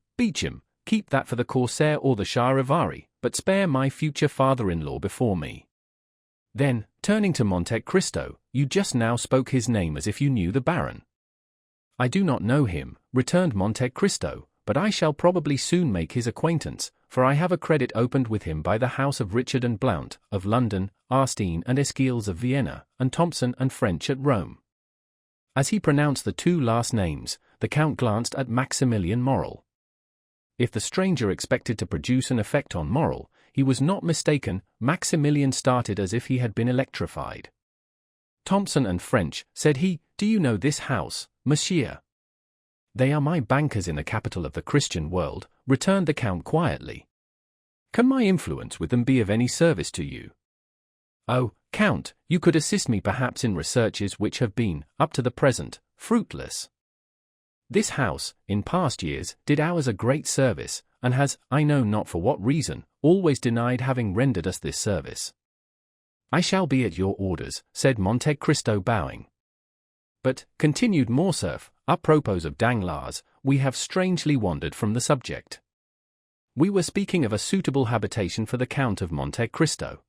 A: keep that for the Corsair or the Charivari, but spare my future father-in-law before me. Then, turning to Monte Cristo, you just now spoke his name as if you knew the Baron. I do not know him, returned Monte Cristo, but I shall probably soon make his acquaintance, for I have a credit opened with him by the house of Richard and Blount, of London, Arstein and Esquils of Vienna, and Thompson and French at Rome. As he pronounced the two last names, the Count glanced at Maximilian Morrel. If the stranger expected to produce an effect on Morrel, he was not mistaken. Maximilian started as if he had been electrified. Thompson and French, said he, do you know this house, monsieur? They are my bankers in the capital of the Christian world, returned the Count quietly. Can my influence with them be of any service to you? Oh, Count, you could assist me perhaps in researches which have been, up to the present, fruitless. This house, in past years, did ours a great service, and has, I know not for what reason, always denied having rendered us this service. I shall be at your orders, said Monte Cristo bowing. But, continued Morcerf, apropos of Danglars, we have strangely wandered from the subject. We were speaking of a suitable habitation for the Count of Monte Cristo.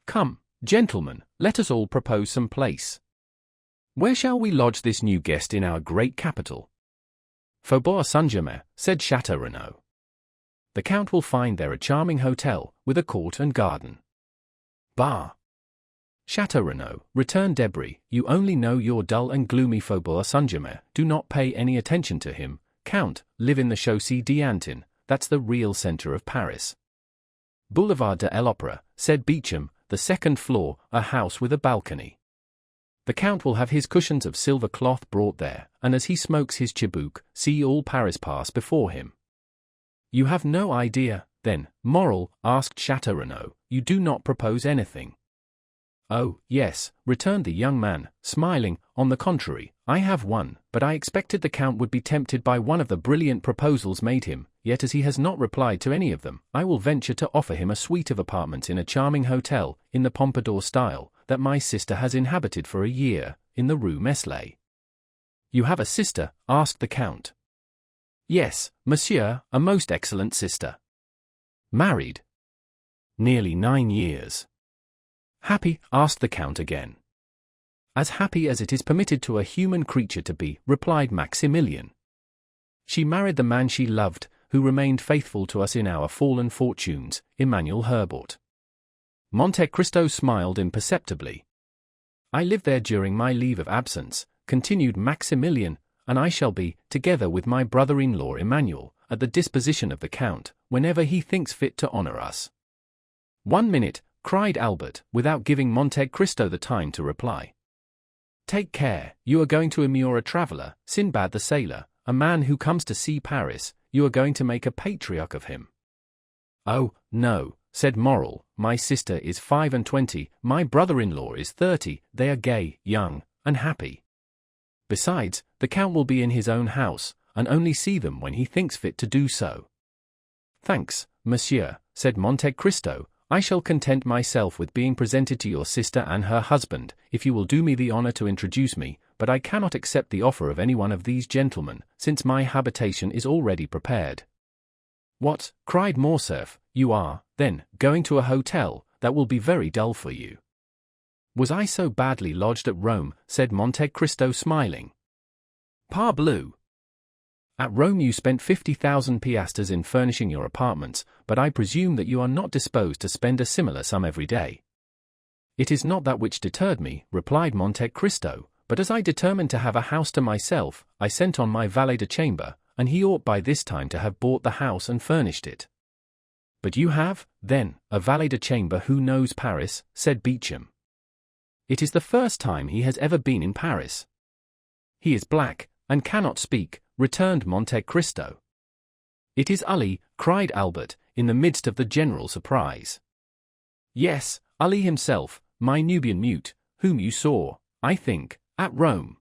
A: Come, gentlemen, let us all propose some place. Where shall we lodge this new guest in our great capital? Faubourg Saint-Germain, said Château. The Count will find there a charming hotel, with a court and garden. Bah! Château, returned Debray, you only know your dull and gloomy Faubourg Saint-Germain, do not pay any attention to him, Count, live in the Chaussée d'Antin, that's the real centre of Paris. Boulevard de l'Opéra, said Beauchamp, the second floor, a house with a balcony. The Count will have his cushions of silver cloth brought there, and as he smokes his chibouk, see all Paris pass before him. You have no idea, then, Morrel, asked Château, you do not propose anything. Oh, yes, returned the young man, smiling, on the contrary, I have one, but I expected the Count would be tempted by one of the brilliant proposals made him, yet as he has not replied to any of them, I will venture to offer him a suite of apartments in a charming hotel, in the Pompadour style, that my sister has inhabited for a year, in the Rue Meslay. You have a sister? Asked the Count. Yes, monsieur, a most excellent sister. Married? Nearly 9 years. Happy? Asked the Count again. As happy as it is permitted to a human creature to be, replied Maximilian. She married the man she loved, who remained faithful to us in our fallen fortunes, Emmanuel Herbort. Monte Cristo smiled imperceptibly. I lived there during my leave of absence, continued Maximilian, and I shall be, together with my brother-in-law Emmanuel, at the disposition of the Count, whenever he thinks fit to honor us. 1 minute, cried Albert, without giving Monte Cristo the time to reply. Take care, you are going to immure a traveller, Sinbad the sailor, a man who comes to see Paris, you are going to make a patriarch of him. Oh, no, said Morrel, my sister is 25, my brother-in-law is 30, they are gay, young, and happy. Besides, the Count will be in his own house, and only see them when he thinks fit to do so. Thanks, monsieur, said Monte Cristo, I shall content myself with being presented to your sister and her husband, if you will do me the honor to introduce me, but I cannot accept the offer of any one of these gentlemen, since my habitation is already prepared. What? Cried Morcerf. You are, then, going to a hotel? That will be very dull for you. Was I so badly lodged at Rome? Said Monte Cristo smiling. Parbleu! At Rome you spent 50,000 piastres in furnishing your apartments, but I presume that you are not disposed to spend a similar sum every day. It is not that which deterred me, replied Monte Cristo, but as I determined to have a house to myself, I sent on my valet de chambre, and he ought by this time to have bought the house and furnished it. But you have, then, a valet de chambre who knows Paris, said Beauchamp. It is the first time he has ever been in Paris. He is black, and cannot speak, returned Monte Cristo. It is Ully, cried Albert, in the midst of the general surprise. Yes, Ully himself, my Nubian mute, whom you saw, I think, at Rome.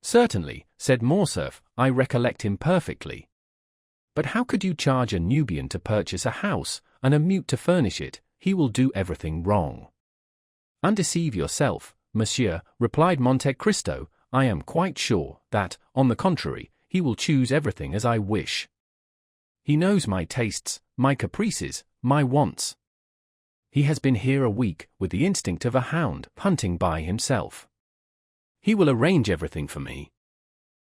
A: Certainly, said Morcerf, I recollect him perfectly. But how could you charge a Nubian to purchase a house, and a mute to furnish it? He will do everything wrong. Undeceive yourself, monsieur, replied Monte Cristo. I am quite sure that, on the contrary, he will choose everything as I wish. He knows my tastes, my caprices, my wants. He has been here a week, with the instinct of a hound, hunting by himself. He will arrange everything for me.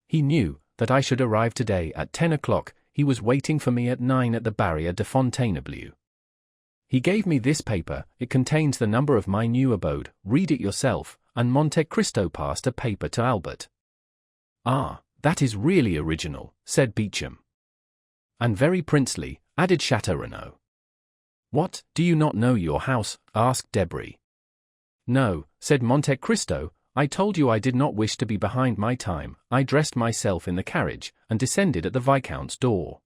A: He knew that I should arrive today at 10 o'clock, he was waiting for me at 9 at the Barrière de Fontainebleau. He gave me this paper, it contains the number of my new abode, read it yourself, and Monte Cristo passed a paper to Albert. Ah, that is really original, said Beauchamp. And very princely, added Château. What, do you not know your house? Asked Debray. No, said Monte Cristo, I told you I did not wish to be behind my time. I dressed myself in the carriage, and descended at the Viscount's door.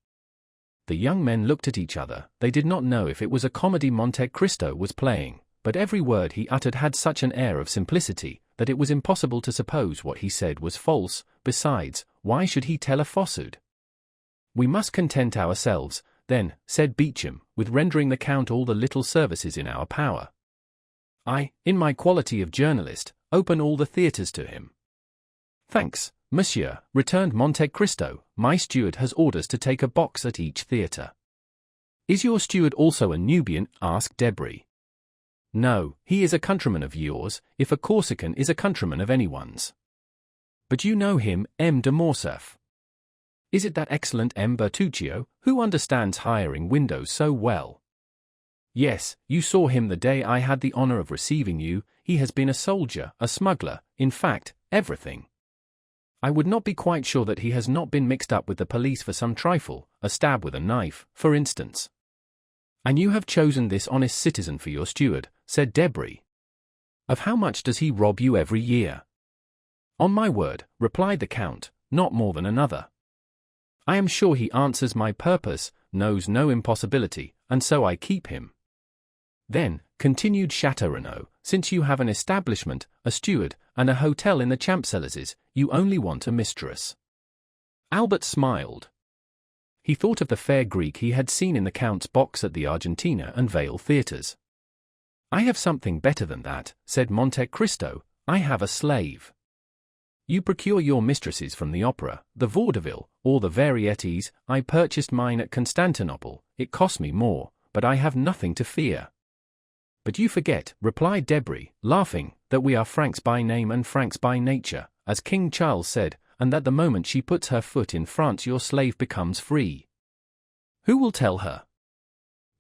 A: The young men looked at each other. They did not know if it was a comedy Monte Cristo was playing, but every word he uttered had such an air of simplicity, that it was impossible to suppose what he said was false. Besides, why should he tell a falsehood? We must content ourselves, then, said Beauchamp, with rendering the Count all the little services in our power. I, in my quality of journalist, open all the theatres to him. Thanks, monsieur, returned Monte Cristo. My steward has orders to take a box at each theatre. Is your steward also a Nubian? Asked Debray. No, he is a countryman of yours, if a Corsican is a countryman of anyone's. But you know him, M. de Morcerf. Is it that excellent M. Bertuccio, who understands hiring windows so well? Yes, you saw him the day I had the honor of receiving you. He has been a soldier, a smuggler, in fact, everything. I would not be quite sure that he has not been mixed up with the police for some trifle, a stab with a knife, for instance. And you have chosen this honest citizen for your steward, said Debray. Of how much does he rob you every year? On my word, replied the Count, not more than another. I am sure he answers my purpose, knows no impossibility, and so I keep him. Then, continued Château, since you have an establishment, a steward, and a hotel in the Champs-Élysées, you only want a mistress. Albert smiled. He thought of the fair Greek he had seen in the Count's box at the Argentina and Vale theatres. I have something better than that, said Monte Cristo. I have a slave. You procure your mistresses from the opera, the vaudeville, or the varieties. I purchased mine at Constantinople. It cost me more, but I have nothing to fear. But you forget, replied Debray, laughing, that we are Franks by name and Franks by nature, as King Charles said, and that the moment she puts her foot in France your slave becomes free. Who will tell her?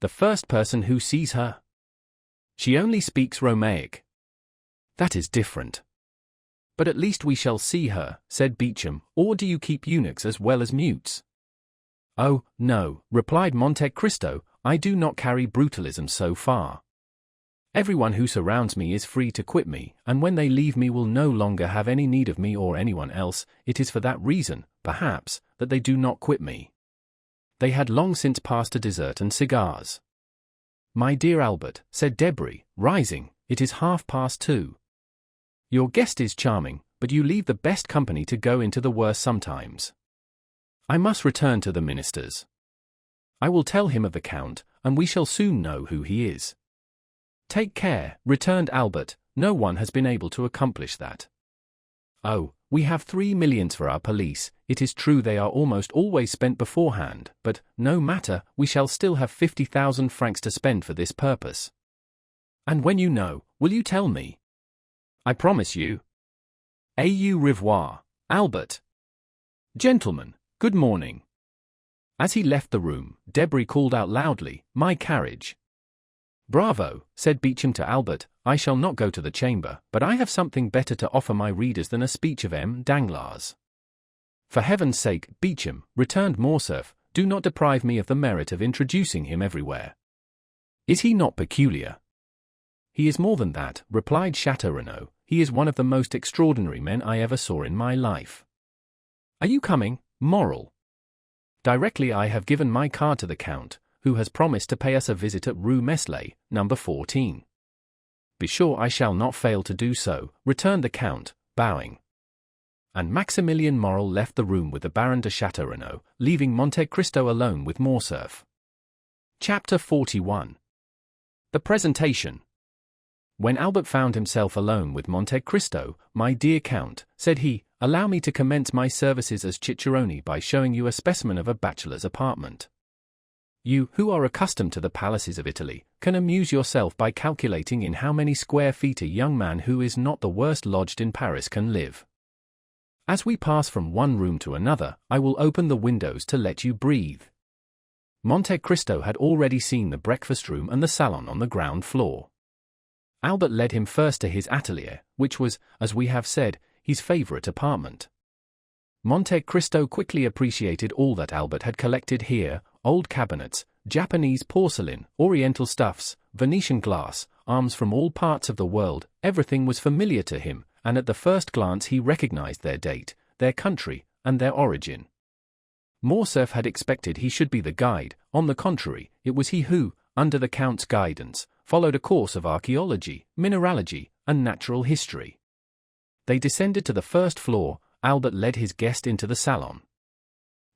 A: The first person who sees her. She only speaks Romaic. That is different. But at least we shall see her, said Beauchamp, or do you keep eunuchs as well as mutes? Oh, no, replied Monte Cristo, I do not carry brutalism so far. Everyone who surrounds me is free to quit me, and when they leave me will no longer have any need of me or anyone else. It is for that reason, perhaps, that they do not quit me. They had long since passed to dessert and cigars. My dear Albert, said Debray, rising, it is 2:30. Your guest is charming, but you leave the best company to go into the worst sometimes. I must return to the ministers. I will tell him of the Count, and we shall soon know who he is. Take care, returned Albert, no one has been able to accomplish that. Oh, We have 3 millions for our police. It is true they are almost always spent beforehand, but, no matter, we shall still have 50,000 francs to spend for this purpose. And when you know, will you tell me? I promise you. Au revoir, Albert. Gentlemen, good morning. As he left the room, Debray called out loudly, "My carriage." "Bravo," said Beauchamp to Albert, "I shall not go to the chamber, but I have something better to offer my readers than a speech of M. Danglars." "For heaven's sake, Beauchamp," returned Morcerf, "do not deprive me of the merit of introducing him everywhere. Is he not peculiar?" "He is more than that," replied Château. "He is one of the most extraordinary men I ever saw in my life. Are you coming, Morrel?" "Directly. I have given my card to the Count, who has promised to pay us a visit at Rue Meslay, number 14. "Be sure I shall not fail to do so," returned the Count, bowing. And Maximilien Morrel left the room with the Baron de Château, leaving Monte Cristo alone with Morcerf. Chapter 41. The Presentation. When Albert found himself alone with Monte Cristo, "My dear Count," said he, "allow me to commence my services as cicerone by showing you a specimen of a bachelor's apartment. You, who are accustomed to the palaces of Italy, can amuse yourself by calculating in how many square feet a young man who is not the worst lodged in Paris can live. As we pass from one room to another, I will open the windows to let you breathe." Monte Cristo had already seen the breakfast room and the salon on the ground floor. Albert led him first to his atelier, which was, as we have said, his favorite apartment. Monte Cristo quickly appreciated all that Albert had collected here: old cabinets, Japanese porcelain, Oriental stuffs, Venetian glass, arms from all parts of the world. Everything was familiar to him, and at the first glance he recognized their date, their country, and their origin. Morcerf had expected he should be the guide. On the contrary, it was he who, under the Count's guidance, followed a course of archaeology, mineralogy, and natural history. They descended to the first floor. Albert led his guest into the salon.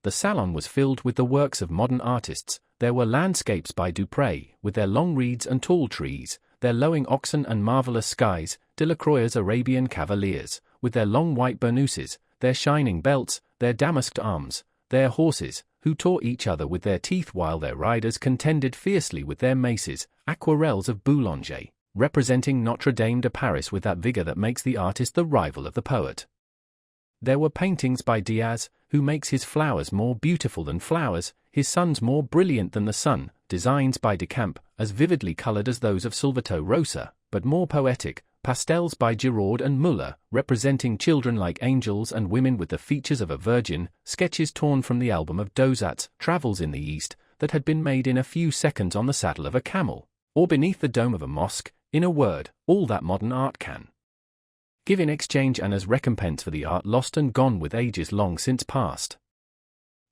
A: The salon was filled with the works of modern artists. There were landscapes by Dupré, with their long reeds and tall trees, their lowing oxen and marvelous skies, Delacroix's Arabian cavaliers, with their long white burnouses, their shining belts, their damasked arms, their horses, who tore each other with their teeth while their riders contended fiercely with their maces, aquarelles of Boulanger, representing Notre Dame de Paris with that vigor that makes the artist the rival of the poet. There were paintings by Diaz, who makes his flowers more beautiful than flowers, his suns more brilliant than the sun, designs by Decamps, as vividly colored as those of Salvator Rosa, but more poetic, pastels by Giraud and Muller, representing children like angels and women with the features of a virgin, sketches torn from the album of Dozat's Travels in the East, that had been made in a few seconds on the saddle of a camel, or beneath the dome of a mosque. In a word, all that modern art can give in exchange and as recompense for the art lost and gone with ages long since past.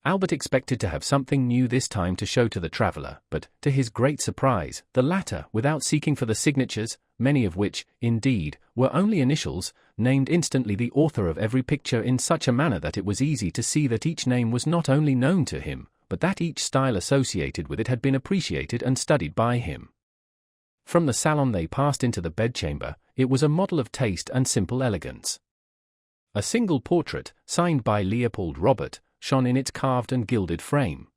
A: Albert expected to have something new this time to show to the traveler, but, to his great surprise, the latter, without seeking for the signatures, many of which, indeed, were only initials, named instantly the author of every picture in such a manner that it was easy to see that each name was not only known to him, but that each style associated with it had been appreciated and studied by him. From the salon they passed into the bedchamber. It was a model of taste and simple elegance. A single portrait, signed by Leopold Robert, shone in its carved and gilded frame.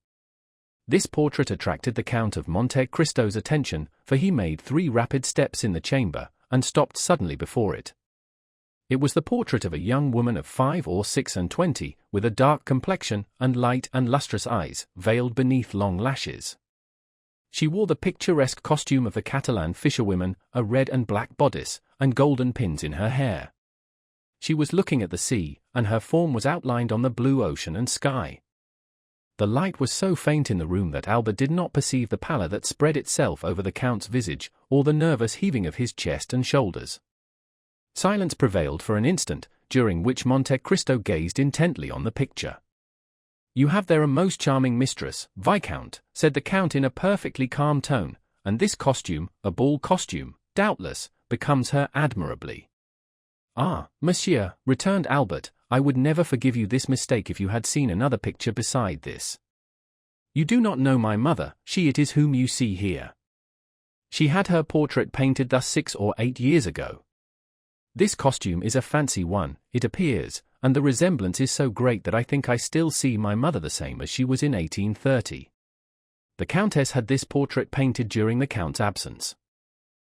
A: This portrait attracted the Count of Monte Cristo's attention, for he made 3 rapid steps in the chamber, and stopped suddenly before it. It was the portrait of a young woman of 5 or 26, with a dark complexion, and light and lustrous eyes, veiled beneath long lashes. She wore the picturesque costume of the Catalan fisherwomen, a red and black bodice, and golden pins in her hair. She was looking at the sea, and her form was outlined on the blue ocean and sky. The light was so faint in the room that Albert did not perceive the pallor that spread itself over the Count's visage, or the nervous heaving of his chest and shoulders. Silence prevailed for an instant, during which Monte Cristo gazed intently on the picture. "You have there a most charming mistress, Viscount," said the Count in a perfectly calm tone, "and this costume, a ball costume, doubtless, becomes her admirably." "Ah, monsieur," returned Albert, "I would never forgive you this mistake if you had seen another picture beside this. You do not know my mother, she it is whom you see here. She had her portrait painted thus 6 or 8 years ago. This costume is a fancy one, it appears, and the resemblance is so great that I think I still see my mother the same as she was in 1830. The Countess had this portrait painted during the Count's absence.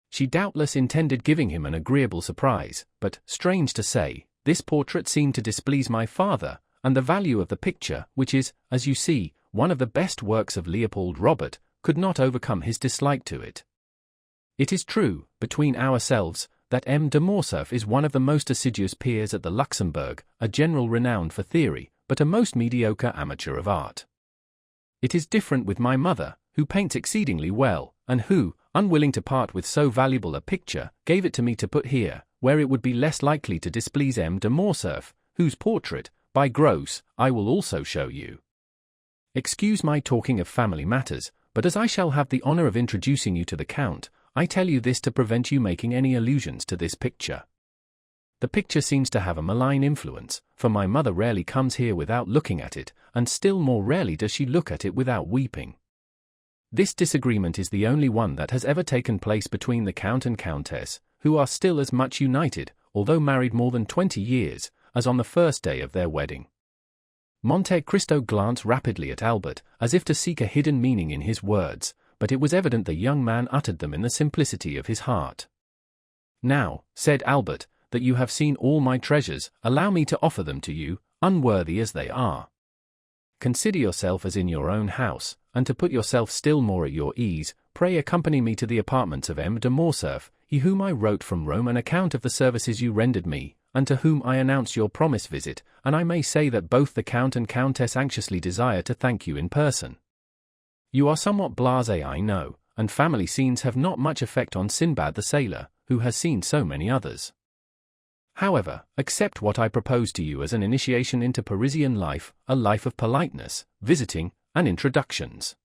A: She doubtless intended giving him an agreeable surprise, but, strange to say, this portrait seemed to displease my father, and the value of the picture, which is, as you see, one of the best works of Leopold Robert, could not overcome his dislike to it. It is true, between ourselves, that M. de Morcerf is one of the most assiduous peers at the Luxembourg, a general renowned for theory, but a most mediocre amateur of art. It is different with my mother, who paints exceedingly well, and who, unwilling to part with so valuable a picture, gave it to me to put here, where it would be less likely to displease M. de Morcerf, whose portrait, by Gross, I will also show you. Excuse my talking of family matters, but as I shall have the honor of introducing you to the Count, I tell you this to prevent you making any allusions to this picture. The picture seems to have a malign influence, for my mother rarely comes here without looking at it, and still more rarely does she look at it without weeping. This disagreement is the only one that has ever taken place between the Count and Countess, who are still as much united, although married more than 20 years, as on the first day of their wedding. Monte Cristo glanced rapidly at Albert, as if to seek a hidden meaning in his words, but it was evident the young man uttered them in the simplicity of his heart. "Now," said Albert, "that you have seen all my treasures, allow me to offer them to you, unworthy as they are. Consider yourself as in your own house, and to put yourself still more at your ease, pray accompany me to the apartments of M. de Morcerf, he whom I wrote from Rome an account of the services you rendered me, and to whom I announce your promised visit, and I may say that both the Count and Countess anxiously desire to thank you in person. You are somewhat blasé, I know, and family scenes have not much effect on Sinbad the sailor, who has seen so many others. However, accept what I propose to you as an initiation into Parisian life, a life of politeness, visiting, and introductions."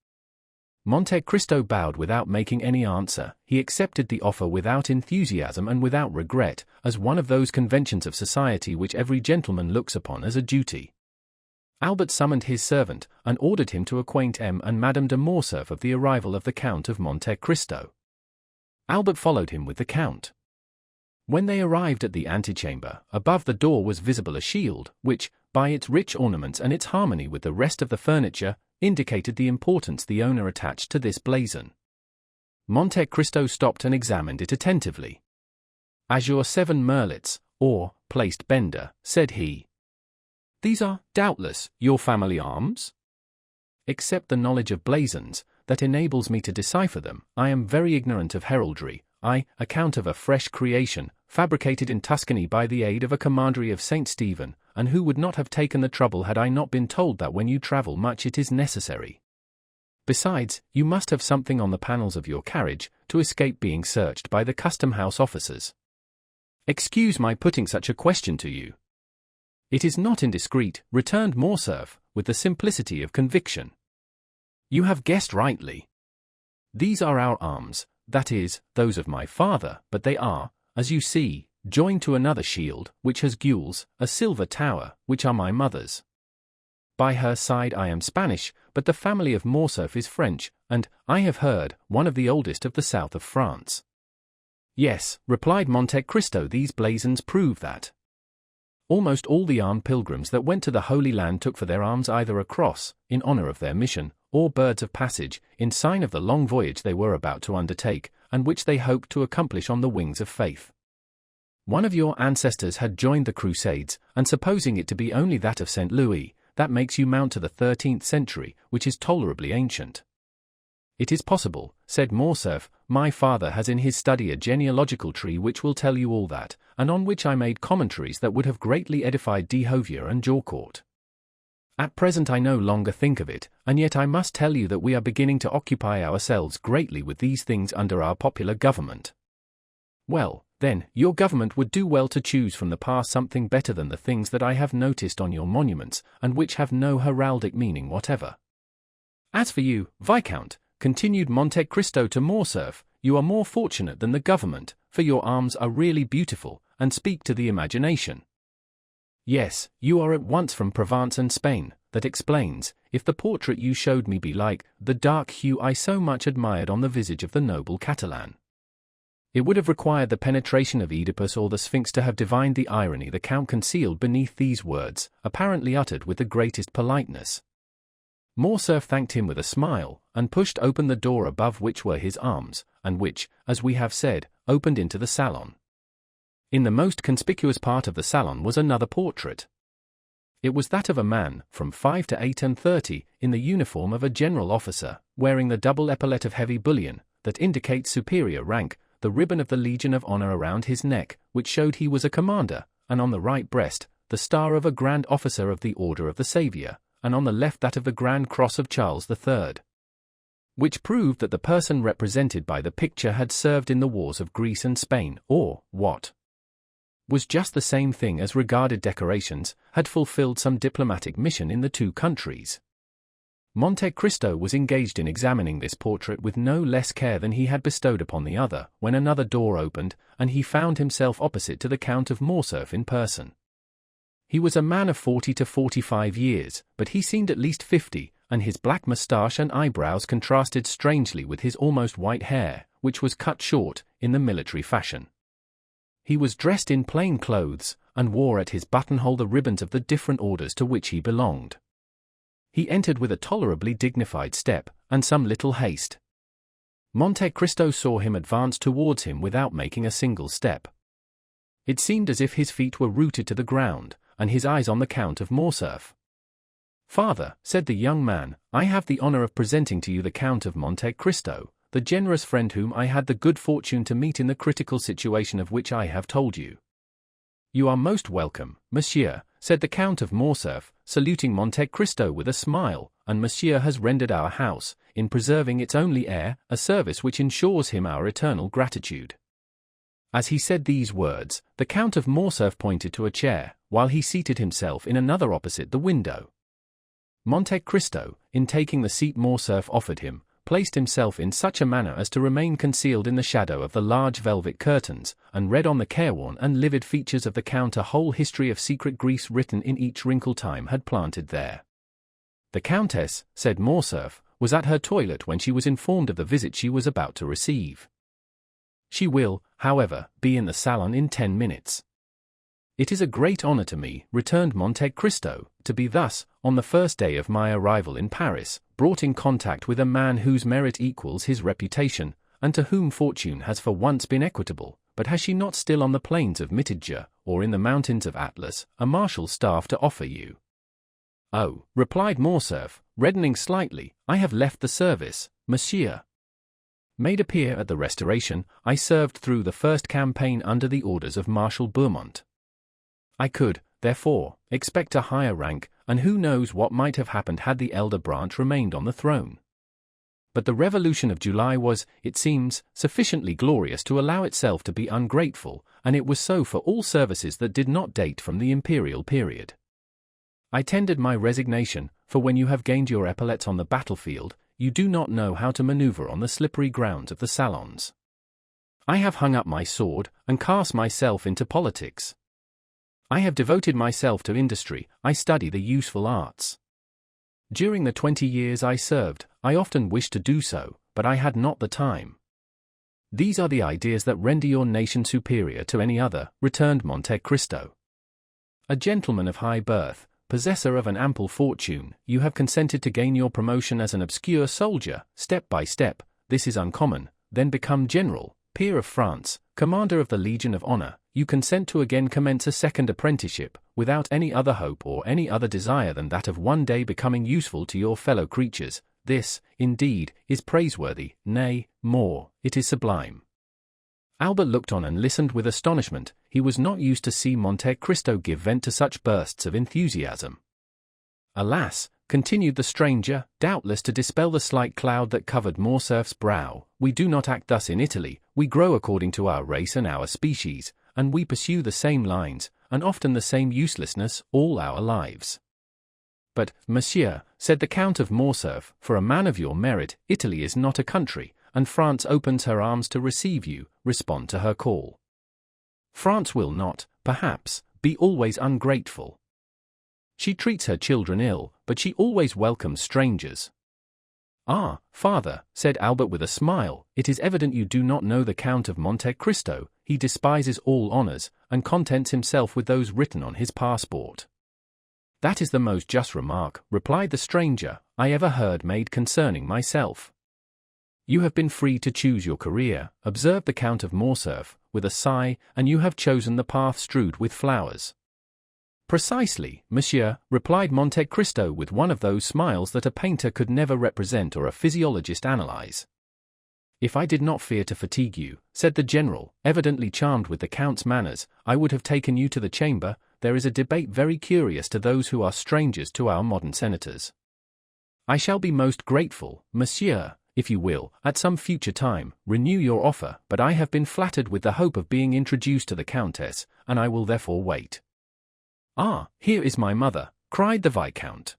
A: Monte Cristo bowed without making any answer. He accepted the offer without enthusiasm and without regret, as one of those conventions of society which every gentleman looks upon as a duty. Albert summoned his servant, and ordered him to acquaint M. and Madame de Morcerf of the arrival of the Count of Monte Cristo. Albert followed him with the Count. When they arrived at the antechamber, above the door was visible a shield, which, by its rich ornaments and its harmony with the rest of the furniture, indicated the importance the owner attached to this blazon. Monte Cristo stopped and examined it attentively. "Azure 7 merlets, or, placed bender," said he. "These are, doubtless, your family arms?" "Except the knowledge of blazons, that enables me to decipher them, I am very ignorant of heraldry. I, account of a fresh creation, fabricated in Tuscany by the aid of a commandery of St. Stephen, and who would not have taken the trouble had I not been told that when you travel much it is necessary. Besides, you must have something on the panels of your carriage, to escape being searched by the custom-house officers. Excuse my putting such a question to you." "It is not indiscreet," returned Morcerf, with the simplicity of conviction. "You have guessed rightly. These are our arms, that is, those of my father, but they are, as you see, joined to another shield, which has gules, a silver tower, which are my mother's. By her side I am Spanish, but the family of Morcerf is French, and, I have heard, one of the oldest of the south of France." "Yes," replied Monte Cristo, "these blazons prove that. Almost all the armed pilgrims that went to the Holy Land took for their arms either a cross, in honor of their mission, or birds of passage, in sign of the long voyage they were about to undertake, and which they hoped to accomplish on the wings of faith. One of your ancestors had joined the Crusades, and supposing it to be only that of St. Louis, that makes you mount to the 13th century, which is tolerably ancient." "It is possible," said Morcerf. "My father has in his study a genealogical tree which will tell you all that, and on which I made commentaries that would have greatly edified Dehovier and Jaucourt. At present I no longer think of it, and yet I must tell you that we are beginning to occupy ourselves greatly with these things under our popular government." "Well, then, your government would do well to choose from the past something better than the things that I have noticed on your monuments, and which have no heraldic meaning whatever. As for you, Viscount," continued Monte Cristo to Morcerf, "you are more fortunate than the government, for your arms are really beautiful, and speak to the imagination. Yes, you are at once from Provence and Spain. That explains, if the portrait you showed me be like the dark hue I so much admired on the visage of the noble Catalan. It would have required the penetration of Oedipus or the Sphinx to have divined the irony the Count concealed beneath these words, apparently uttered with the greatest politeness. Morcerf thanked him with a smile, and pushed open the door above which were his arms, and which, as we have said, opened into the salon. In the most conspicuous part of the salon was another portrait. It was that of a man, from 5 to 38, in the uniform of a general officer, wearing the double epaulet of heavy bullion, that indicates superior rank, the ribbon of the Legion of Honor around his neck, which showed he was a commander, and on the right breast, the star of a Grand Officer of the Order of the Saviour, and on the left that of the Grand Cross of Charles III. Which proved that the person represented by the picture had served in the wars of Greece and Spain, or, what was just the same thing as regarded decorations, had fulfilled some diplomatic mission in the two countries. Monte Cristo was engaged in examining this portrait with no less care than he had bestowed upon the other, when another door opened, and he found himself opposite to the Count of Morcerf in person. He was a man of 40 to 45 years, but he seemed at least 50, and his black moustache and eyebrows contrasted strangely with his almost white hair, which was cut short, in the military fashion. He was dressed in plain clothes, and wore at his buttonhole the ribbons of the different orders to which he belonged. He entered with a tolerably dignified step, and some little haste. Monte Cristo saw him advance towards him without making a single step. It seemed as if his feet were rooted to the ground, and his eyes on the Count of Morcerf. "Father," said the young man, "I have the honor of presenting to you the Count of Monte Cristo, the generous friend whom I had the good fortune to meet in the critical situation of which I have told you." "You are most welcome, monsieur," said the Count of Morcerf, saluting Monte Cristo with a smile, "and monsieur has rendered our house, in preserving its only heir, a service which ensures him our eternal gratitude." As he said these words, the Count of Morcerf pointed to a chair, while he seated himself in another opposite the window. Monte Cristo, in taking the seat Morcerf offered him, placed himself in such a manner as to remain concealed in the shadow of the large velvet curtains, and read on the careworn and livid features of the Count a whole history of secret griefs written in each wrinkle time had planted there. "The Countess," said Morcerf, "was at her toilet when she was informed of the visit she was about to receive. She will, however, be in the salon in 10 minutes. "It is a great honor to me," returned Monte Cristo, "to be thus, on the first day of my arrival in Paris, brought in contact with a man whose merit equals his reputation, and to whom fortune has for once been equitable. But has she not still on the plains of Mitidja, or in the mountains of Atlas, a marshal's staff to offer you?" "Oh," replied Morcerf, reddening slightly, "I have left the service, monsieur. Made a peer at the Restoration, I served through the first campaign under the orders of Marshal Bourmont. I could, therefore, expect a higher rank, and who knows what might have happened had the elder branch remained on the throne. But the Revolution of July was, it seems, sufficiently glorious to allow itself to be ungrateful, and it was so for all services that did not date from the imperial period. I tendered my resignation, for when you have gained your epaulettes on the battlefield, you do not know how to maneuver on the slippery grounds of the salons. I have hung up my sword, and cast myself into politics. I have devoted myself to industry, I study the useful arts. During the 20 years I served, I often wished to do so, but I had not the time." "These are the ideas that render your nation superior to any other," returned Monte Cristo. "A gentleman of high birth, possessor of an ample fortune, you have consented to gain your promotion as an obscure soldier, step by step, this is uncommon, then become general, peer of France, commander of the Legion of Honor, you consent to again commence a second apprenticeship, without any other hope or any other desire than that of one day becoming useful to your fellow creatures. This, indeed, is praiseworthy, nay, more, it is sublime." Albert looked on and listened with astonishment. He was not used to see Monte Cristo give vent to such bursts of enthusiasm. "Alas," continued the stranger, doubtless to dispel the slight cloud that covered Morcerf's brow, "we do not act thus in Italy, we grow according to our race and our species, and we pursue the same lines, and often the same uselessness, all our lives." "But, monsieur," said the Count of Morcerf, "for a man of your merit, Italy is not a country, and France opens her arms to receive you. Respond to her call. France will not, perhaps, be always ungrateful. She treats her children ill, but she always welcomes strangers. "Ah, father," said Albert with a smile, "it is evident you do not know the Count of Monte Cristo. He despises all honors, and contents himself with those written on his passport." "That is the most just remark," replied the stranger, "I ever heard made concerning myself." "You have been free to choose your career," observed the Count of Morcerf, with a sigh, "and you have chosen the path strewed with flowers." "Precisely, monsieur," replied Monte Cristo with one of those smiles that a painter could never represent or a physiologist analyze. "If I did not fear to fatigue you," said the general, evidently charmed with the Count's manners, "I would have taken you to the chamber. There is a debate very curious to those who are strangers to our modern senators." "I shall be most grateful, monsieur, if you will, at some future time, renew your offer, but I have been flattered with the hope of being introduced to the Countess, and I will therefore wait." "Ah, here is my mother," cried the Viscount.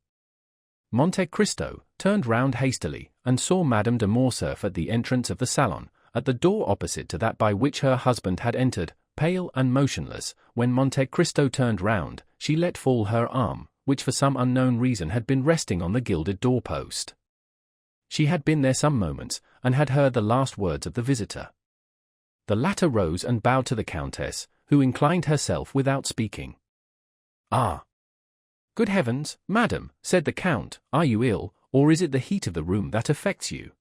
A: Monte Cristo turned round hastily, and saw Madame de Morcerf at the entrance of the salon, at the door opposite to that by which her husband had entered, pale and motionless. When Monte Cristo turned round, she let fall her arm, which for some unknown reason had been resting on the gilded doorpost. She had been there some moments, and had heard the last words of the visitor. The latter rose and bowed to the Countess, who inclined herself without speaking. "Ah! Good heavens, madam," said the Count, "are you ill, or is it the heat of the room that affects you?"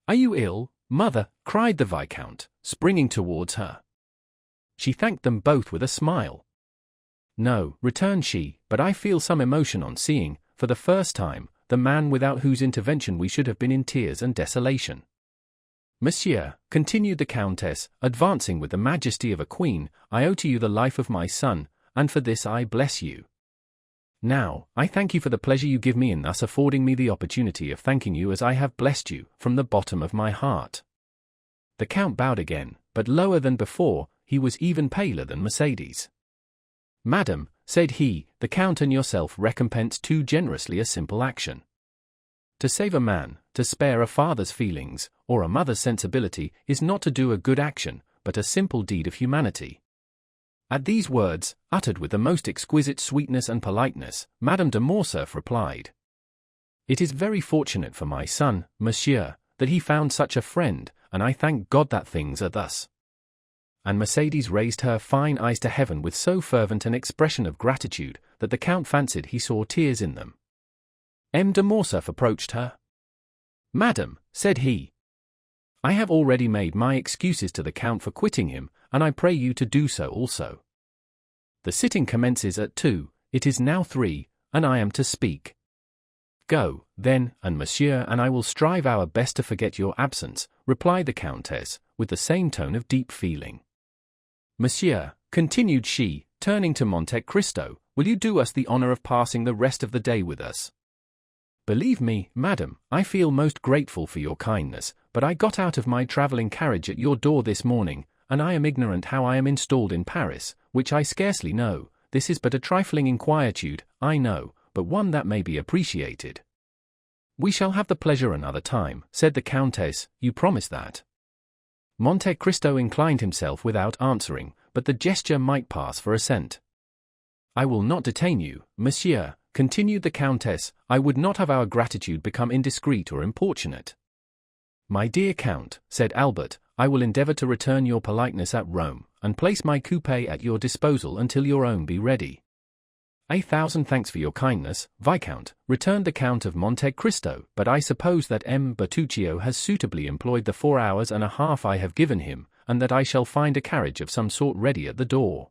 A: "Are you ill, mother?" cried the Viscount, springing towards her. She thanked them both with a smile. "No," returned she, "but I feel some emotion on seeing, for the first time, the man without whose intervention we should have been in tears and desolation. Monsieur," continued the Countess, advancing with the majesty of a queen, "I owe to you the life of my son, and for this I bless you. Now, I thank you for the pleasure you give me in thus affording me the opportunity of thanking you as I have blessed you, from the bottom of my heart." The Count bowed again, but lower than before. He was even paler than Mercédès. "Madam," said he, "the Count and yourself recompense too generously a simple action. To save a man, to spare a father's feelings, or a mother's sensibility, is not to do a good action, but a simple deed of humanity." At these words, uttered with the most exquisite sweetness and politeness, Madame de Morcerf replied, "It is very fortunate for my son, monsieur, that he found such a friend, and I thank God that things are thus." And Mercédès raised her fine eyes to heaven with so fervent an expression of gratitude, that the Count fancied he saw tears in them. M. de Morcerf approached her. "Madam," said he, "I have already made my excuses to the Count for quitting him, and I pray you to do so also. The sitting commences at 2, it is now 3, and I am to speak." "Go, then, and monsieur and I will strive our best to forget your absence," replied the Countess, with the same tone of deep feeling. "Monsieur," continued she, turning to Monte Cristo, "will you do us the honor of passing the rest of the day with us? Believe me, madam, I feel most grateful for your kindness, but I got out of my traveling carriage at your door this morning, and I am ignorant how I am installed in Paris, which I scarcely know. This is but a trifling inquietude, I know, but one that may be appreciated." "We shall have the pleasure another time," said the Countess, "you promise that?" Monte Cristo inclined himself without answering, but the gesture might pass for assent. "I will not detain you, monsieur," continued the Countess, "I would not have our gratitude become indiscreet or importunate." "My dear Count," said Albert, "I will endeavor to return your politeness at Rome, and place my coupé at your disposal until your own be ready." "1,000 thanks for your kindness, Viscount," returned the Count of Monte Cristo, "but I suppose that M. Bertuccio has suitably employed the 4 hours and a half I have given him, and that I shall find a carriage of some sort ready at the door."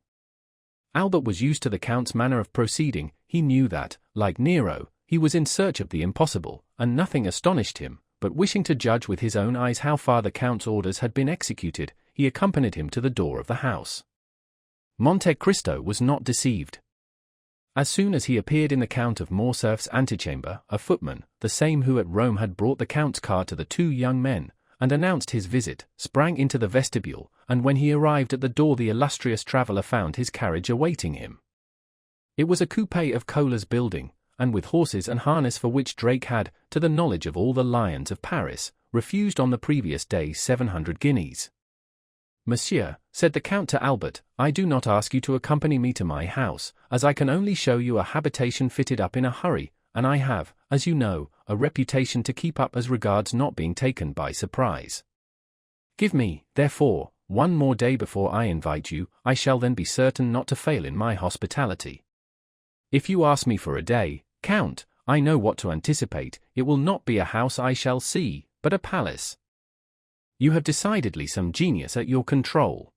A: Albert was used to the Count's manner of proceeding. He knew that, like Nero, he was in search of the impossible, and nothing astonished him, but wishing to judge with his own eyes how far the Count's orders had been executed, he accompanied him to the door of the house. Monte Cristo was not deceived. As soon as he appeared in the Count of Morcerf's antechamber, a footman, the same who at Rome had brought the Count's card to the 2 young men, and announced his visit, sprang into the vestibule, and when he arrived at the door the illustrious traveller found his carriage awaiting him. It was a coupé of Kohler's building, and with horses and harness for which Drake had, to the knowledge of all the lions of Paris, refused on the previous day 700 guineas. "Monsieur," said the Count to Albert, "I do not ask you to accompany me to my house, as I can only show you a habitation fitted up in a hurry, and I have, as you know, a reputation to keep up as regards not being taken by surprise. Give me, therefore, one more day before I invite you, I shall then be certain not to fail in my hospitality. If you ask me for a day, Count, I know what to anticipate, it will not be a house I shall see, but a palace. You have decidedly some genius at your control.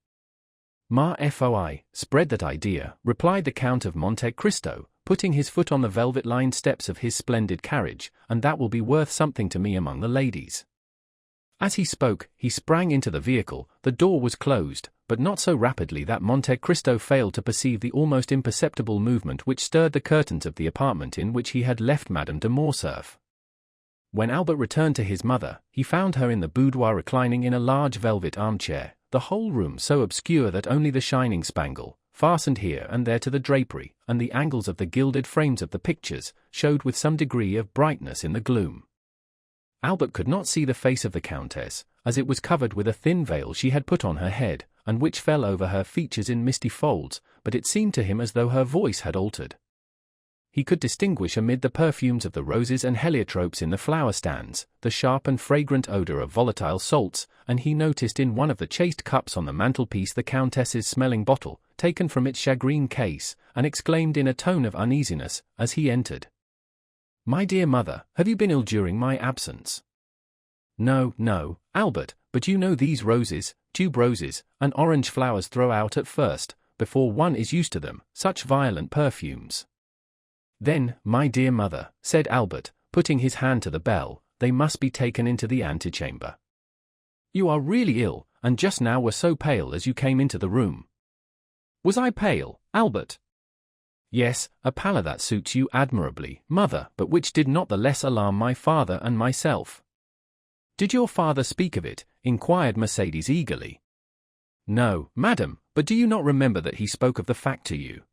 A: Ma foi, spread that idea, replied the Count of Monte Cristo, putting his foot on the velvet-lined steps of his splendid carriage, and that will be worth something to me among the ladies. As he spoke, he sprang into the vehicle, the door was closed, but not so rapidly that Monte Cristo failed to perceive the almost imperceptible movement which stirred the curtains of the apartment in which he had left Madame de Morcerf. When Albert returned to his mother, he found her in the boudoir reclining in a large velvet armchair, the whole room so obscure that only the shining spangle, fastened here and there to the drapery, and the angles of the gilded frames of the pictures, showed with some degree of brightness in the gloom. Albert could not see the face of the Countess, as it was covered with a thin veil she had put on her head, and which fell over her features in misty folds, but it seemed to him as though her voice had altered. He could distinguish amid the perfumes of the roses and heliotropes in the flower stands, the sharp and fragrant odor of volatile salts, and he noticed in one of the chased cups on the mantelpiece the Countess's smelling bottle, taken from its shagreen case, and exclaimed in a tone of uneasiness, as he entered, "My dear mother, have you been ill during my absence?" "No, no, Albert, but you know these roses, tuberoses, and orange flowers throw out at first, before one is used to them, such violent perfumes." "Then, my dear mother," said Albert, putting his hand to the bell, "they must be taken into the antechamber. You are really ill, and just now were so pale as you came into the room." "Was I pale, Albert?" "Yes, a pallor that suits you admirably, mother, but which did not the less alarm my father and myself." "Did your father speak of it?" inquired Mercédès eagerly. "No, madam, but do you not remember that he spoke of the fact to you?"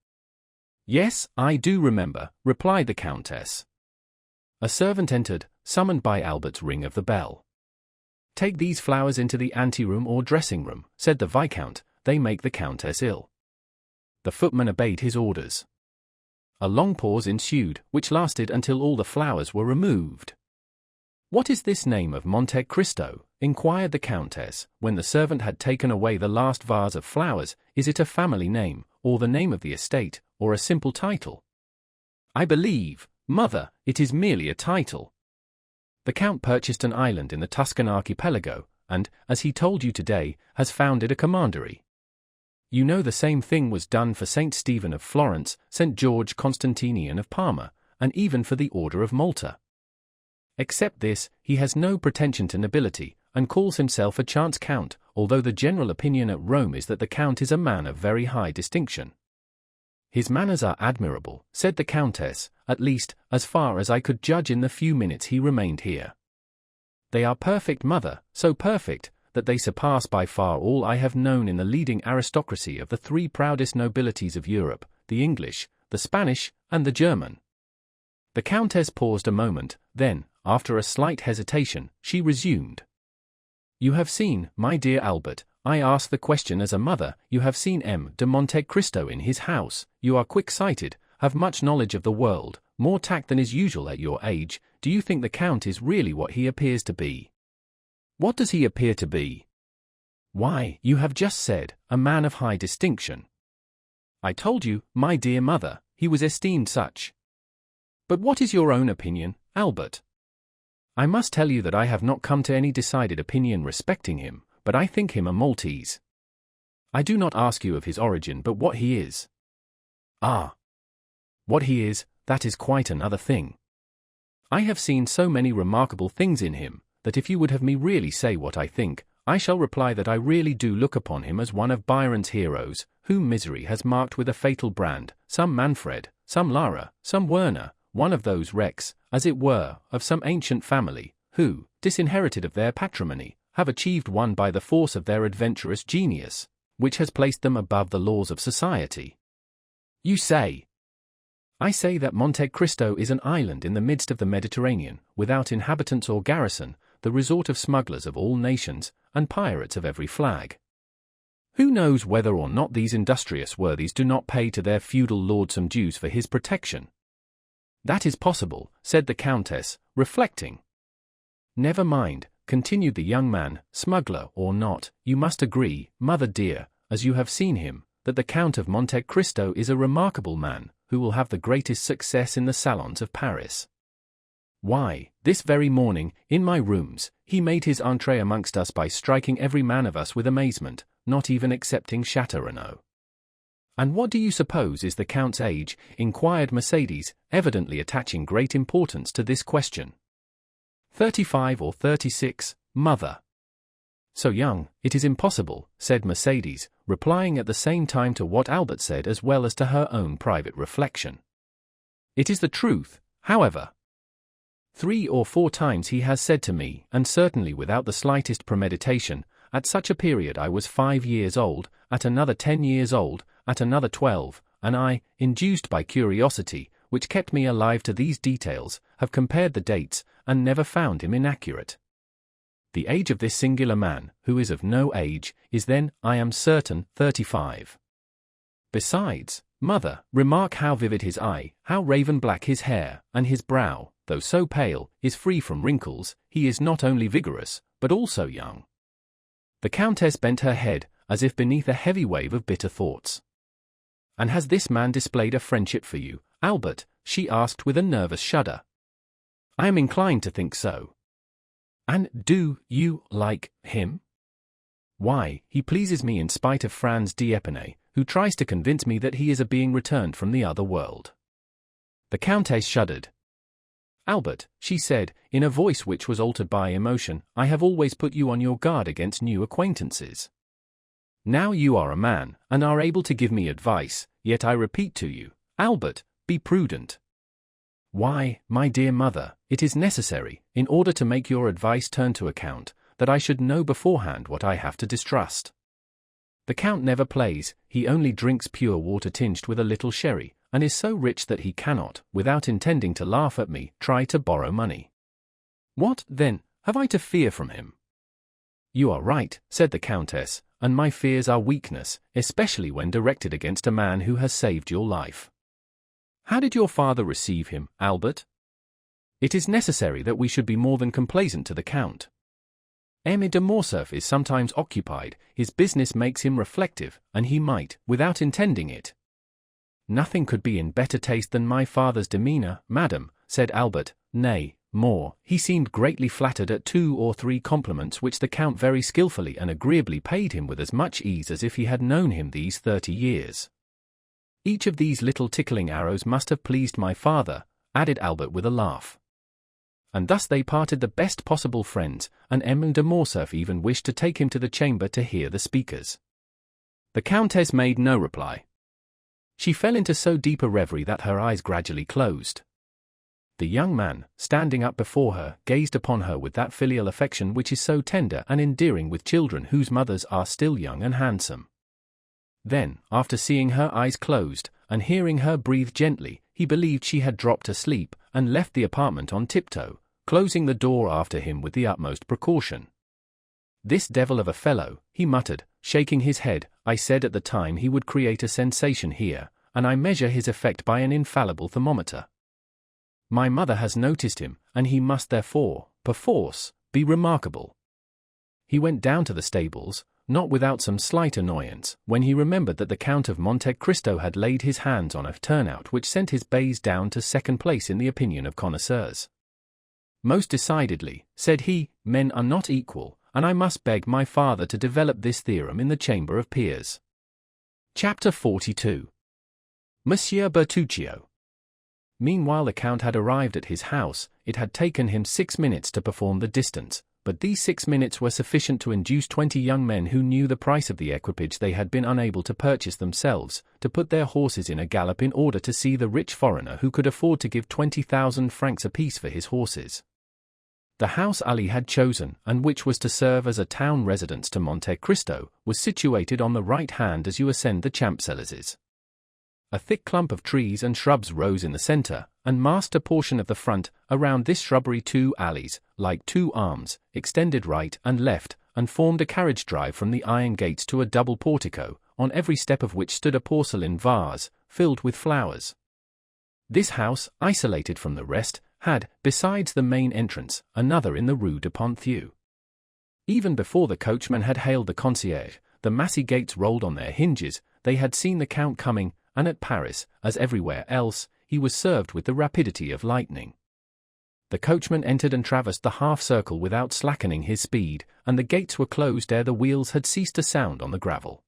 A: "Yes, I do remember," replied the Countess. A servant entered, summoned by Albert's ring of the bell. "Take these flowers into the anteroom or dressing-room," said the Viscount, "they make the Countess ill." The footman obeyed his orders. A long pause ensued, which lasted until all the flowers were removed. "What is this name of Monte Cristo?" inquired the Countess, when the servant had taken away the last vase of flowers. "Is it a family name, or the name of the estate, or a simple title?" "I believe, mother, it is merely a title. The Count purchased an island in the Tuscan archipelago, and, as he told you today, has founded a commandery. You know the same thing was done for St. Stephen of Florence, St. George Constantinian of Parma, and even for the Order of Malta. Except this, he has no pretension to nobility, and calls himself a chance count, although the general opinion at Rome is that the Count is a man of very high distinction." "His manners are admirable," said the Countess, "at least, as far as I could judge in the few minutes he remained here. They are perfect, mother, so perfect, that they surpass by far all I have known in the leading aristocracy of the three proudest nobilities of Europe, the English, the Spanish, and the German." The Countess paused a moment, then, after a slight hesitation, she resumed. "You have seen, my dear Albert, I ask the question as a mother, you have seen M. de Monte Cristo in his house, you are quick-sighted, have much knowledge of the world, more tact than is usual at your age. Do you think the Count is really what he appears to be?" "What does he appear to be?" "Why, you have just said, a man of high distinction." "I told you, my dear mother, he was esteemed such." "But what is your own opinion, Albert?" "I must tell you that I have not come to any decided opinion respecting him, but I think him a Maltese. I do not ask you of his origin but what he is." "Ah! What he is, that is quite another thing. I have seen so many remarkable things in him, that if you would have me really say what I think, I shall reply that I really do look upon him as one of Byron's heroes, whom misery has marked with a fatal brand, some Manfred, some Lara, some Werner, one of those wrecks, as it were, of some ancient family, who, disinherited of their patrimony, have achieved one by the force of their adventurous genius, which has placed them above the laws of society." "You say—" "I say that Monte Cristo is an island in the midst of the Mediterranean, without inhabitants or garrison, the resort of smugglers of all nations, and pirates of every flag. Who knows whether or not these industrious worthies do not pay to their feudal lord some dues for his protection? That is possible, said the Countess, reflecting. Never mind, continued the young man, smuggler or not, you must agree, mother dear, as you have seen him, that the Count of Monte Cristo is a remarkable man, who will have the greatest success in the salons of Paris. Why, this very morning, in my rooms, he made his entrée amongst us by striking every man of us with amazement, not even excepting Château. And what do you suppose is the Count's age? Inquired Mercedes, evidently attaching great importance to this question. 35 or 36, mother. So young, it is impossible, said Mercedes, replying at the same time to what Albert said as well as to her own private reflection. It is the truth, however. 3 or 4 times he has said to me, and certainly without the slightest premeditation, at such a period I was 5 years old, at another 10 years old, at another 12, and I, induced by curiosity, which kept me alive to these details, have compared the dates, and never found him inaccurate. The age of this singular man, who is of no age, is then, I am certain, 35. Besides, mother, remark how vivid his eye, how raven-black his hair, and his brow, though so pale, is free from wrinkles. He is not only vigorous, but also young. The Countess bent her head, as if beneath a heavy wave of bitter thoughts. And has this man displayed a friendship for you, Albert? She asked with a nervous shudder. I am inclined to think so. And do you like him? Why, he pleases me in spite of Franz d'Épinay, who tries to convince me that he is a being returned from the other world. The Countess shuddered. Albert, she said, in a voice which was altered by emotion, I have always put you on your guard against new acquaintances. Now you are a man, and are able to give me advice, yet I repeat to you, Albert, be prudent. Why, my dear mother, it is necessary, in order to make your advice turn to account, that I should know beforehand what I have to distrust. The Count never plays, he only drinks pure water tinged with a little sherry, and is so rich that he cannot, without intending to laugh at me, try to borrow money. What, then, have I to fear from him? You are right, said the Countess, and my fears are weakness, especially when directed against a man who has saved your life. How did your father receive him, Albert? It is necessary that we should be more than complaisant to the Count. Edmond de Morcerf is sometimes occupied, his business makes him reflective, and he might, without intending it. Nothing could be in better taste than my father's demeanour, madam, said Albert, nay, more, he seemed greatly flattered at 2 or 3 compliments which the Count very skilfully and agreeably paid him with as much ease as if he had known him these 30 years. Each of these little tickling arrows must have pleased my father, added Albert with a laugh. And thus they parted the best possible friends, and Edmond de Morcerf even wished to take him to the chamber to hear the speakers. The Countess made no reply. She fell into so deep a reverie that her eyes gradually closed. The young man, standing up before her, gazed upon her with that filial affection which is so tender and endearing with children whose mothers are still young and handsome. Then, after seeing her eyes closed, and hearing her breathe gently, he believed she had dropped asleep, and left the apartment on tiptoe, closing the door after him with the utmost precaution. This devil of a fellow, he muttered, shaking his head, I said at the time he would create a sensation here, and I measure his effect by an infallible thermometer. My mother has noticed him, and he must therefore, perforce, be remarkable. He went down to the stables, not without some slight annoyance, when he remembered that the Count of Monte Cristo had laid his hands on a turnout which sent his bays down to second place in the opinion of connoisseurs. Most decidedly, said he, men are not equal, and I must beg my father to develop this theorem in the Chamber of Peers. Chapter 42. Monsieur Bertuccio. Meanwhile the Count had arrived at his house. It had taken him 6 minutes to perform the distance, but these 6 minutes were sufficient to induce 20 young men who knew the price of the equipage they had been unable to purchase themselves, to put their horses in a gallop in order to see the rich foreigner who could afford to give 20,000 francs apiece for his horses. The house Ali had chosen, and which was to serve as a town residence to Monte Cristo, was situated on the right hand as you ascend the Champs-Élysées. A thick clump of trees and shrubs rose in the centre, and masked a portion of the front. Around this shrubbery 2 alleys, like 2 arms, extended right and left, and formed a carriage drive from the iron gates to a double portico, on every step of which stood a porcelain vase, filled with flowers. This house, isolated from the rest, had, besides the main entrance, another in the Rue de Ponthieu. Even before the coachman had hailed the concierge, the massy gates rolled on their hinges. They had seen the Count coming, and at Paris, as everywhere else, he was served with the rapidity of lightning. The coachman entered and traversed the half-circle without slackening his speed, and the gates were closed ere the wheels had ceased to sound on the gravel.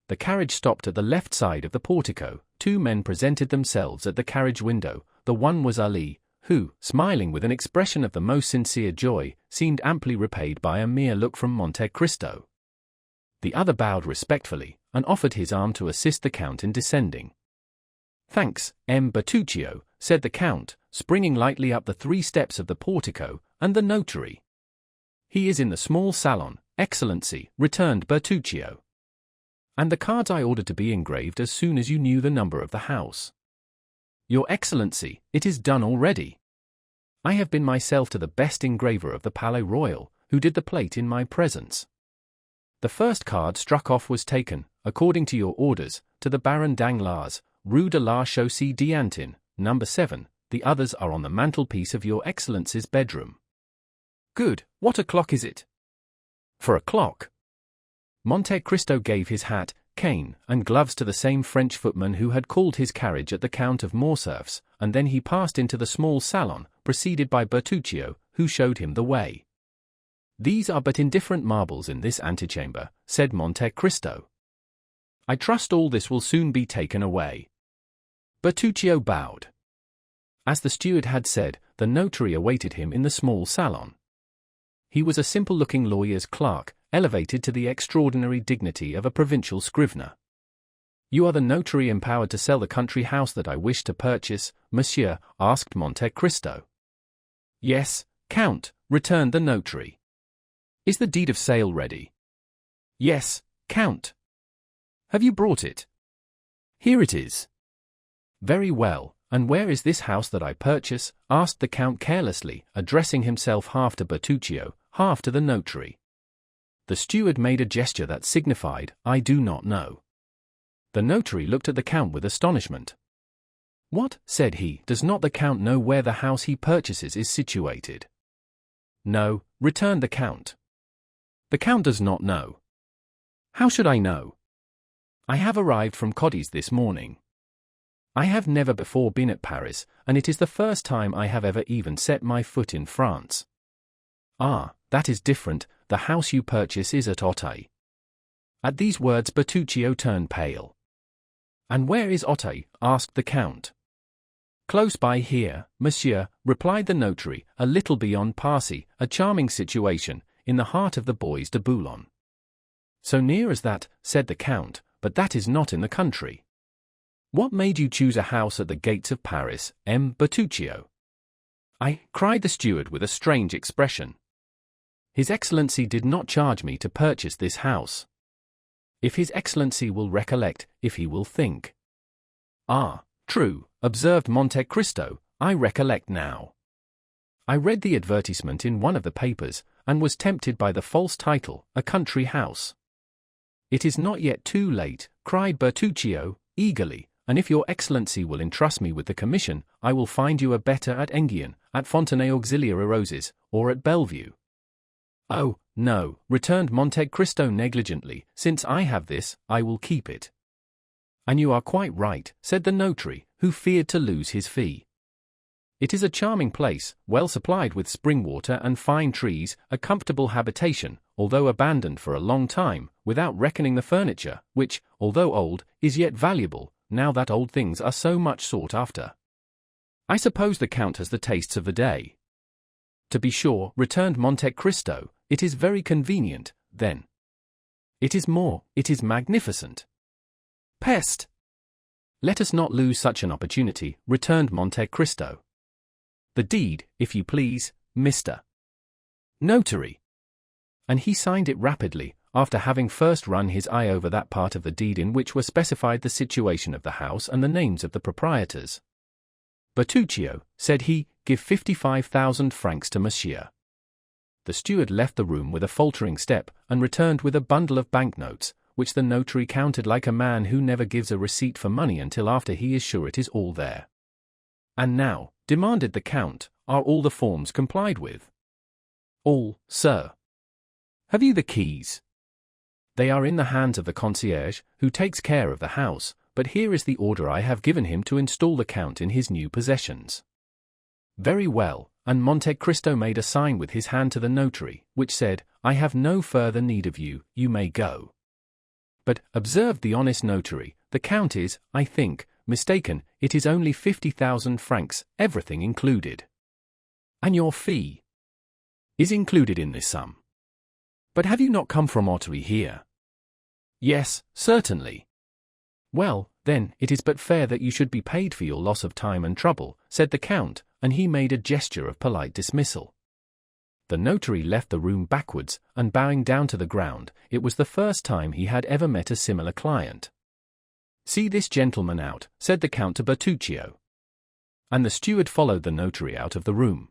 A: The carriage stopped at the left side of the portico. 2 men presented themselves at the carriage window. The one was Ali, who, smiling with an expression of the most sincere joy, seemed amply repaid by a mere look from Monte Cristo. The other bowed respectfully, and offered his arm to assist the Count in descending. "Thanks, M. Bertuccio," said the Count, springing lightly up the 3 steps of the portico, "and the notary?" "He is in the small salon, Excellency," returned Bertuccio. "And the cards I ordered to be engraved as soon as you knew the number of the house." "Your Excellency, it is done already. I have been myself to the best engraver of the Palais Royal, who did the plate in my presence. The first card struck off was taken, according to your orders, to the Baron Danglars, Rue de la Chaussée d'Antin, number 7. The others are on the mantelpiece of your Excellency's bedroom." "Good. What o'clock is it?" "For a clock." Monte Cristo gave his hat, cane, and gloves to the same French footman who had called his carriage at the Count of Morcerf's, and then he passed into the small salon, preceded by Bertuccio, who showed him the way. "These are but indifferent marbles in this antechamber," said Monte Cristo. "I trust all this will soon be taken away." Bertuccio bowed. As the steward had said, the notary awaited him in the small salon. He was a simple-looking lawyer's clerk, elevated to the extraordinary dignity of a provincial scrivener. "You are the notary empowered to sell the country house that I wish to purchase, monsieur?" asked Monte Cristo. "Yes, Count," returned the notary. "Is the deed of sale ready?" "Yes, Count." "Have you brought it?" "Here it is." "Very well, and where is this house that I purchase?" asked the Count carelessly, addressing himself half to Bertuccio, half to the notary. The steward made a gesture that signified, "I do not know." The notary looked at the Count with astonishment. "What," said he, "does not the Count know where the house he purchases is situated?" "No," returned the Count. "The Count does not know." "How should I know?" "I have arrived from Cadiz this morning. I have never before been at Paris, and it is the first time I have ever even set my foot in France." "Ah, that is different. The house you purchase is at Auteuil." At these words Bertuccio turned pale. "And where is Auteuil?" asked the Count. "Close by here, monsieur," replied the notary, "a little beyond Passy, a charming situation, in the heart of the Bois de Boulogne." "So near as that," said the Count, "but that is not in the country." "What made you choose a house at the gates of Paris, M. Bertuccio?" "I," cried the steward with a strange expression. "His Excellency did not charge me to purchase this house." "If His Excellency will recollect, if he will think." "Ah, true," observed Monte Cristo, "I recollect now. I read the advertisement in one of the papers, and was tempted by the false title, A Country House." "It is not yet too late," cried Bertuccio, eagerly, "and if your Excellency will entrust me with the commission, I will find you a better at Enghien, at Fontenay Auxiliary Roses, or at Bellevue." "Oh, no," returned Monte Cristo negligently, "since I have this, I will keep it." "And you are quite right," said the notary, who feared to lose his fee. "It is a charming place, well supplied with spring water and fine trees, a comfortable habitation, although abandoned for a long time, without reckoning the furniture, which, although old, is yet valuable, now that old things are so much sought after. I suppose the Count has the tastes of the day." "To be sure," returned Monte Cristo, "it is very convenient, then." "It is more, it is magnificent." "Peste! Let us not lose such an opportunity," returned Monte Cristo. "The deed, if you please, Mr. Notary." And he signed it rapidly, after having first run his eye over that part of the deed in which were specified the situation of the house and the names of the proprietors. "Bertuccio," said he, "give 55,000 francs to monsieur." The steward left the room with a faltering step, and returned with a bundle of banknotes, which the notary counted like a man who never gives a receipt for money until after he is sure it is all there. "And now," demanded the Count, "are all the forms complied with?" "All, sir." "Have you the keys?" "They are in the hands of the concierge, who takes care of the house, but here is the order I have given him to install the Count in his new possessions." "Very well," and Monte Cristo made a sign with his hand to the notary, which said, "I have no further need of you, you may go." "But," observed the honest notary, "the Count is, I think, mistaken, it is only 50,000 francs, everything included." "And your fee?" "Is included in this sum." "But have you not come from Auteuil here?" "Yes, certainly." "Well, then, it is but fair that you should be paid for your loss of time and trouble," said the Count, and he made a gesture of polite dismissal. The notary left the room backwards, and bowing down to the ground, it was the first time he had ever met a similar client. "See this gentleman out," said the Count to Bertuccio. And the steward followed the notary out of the room.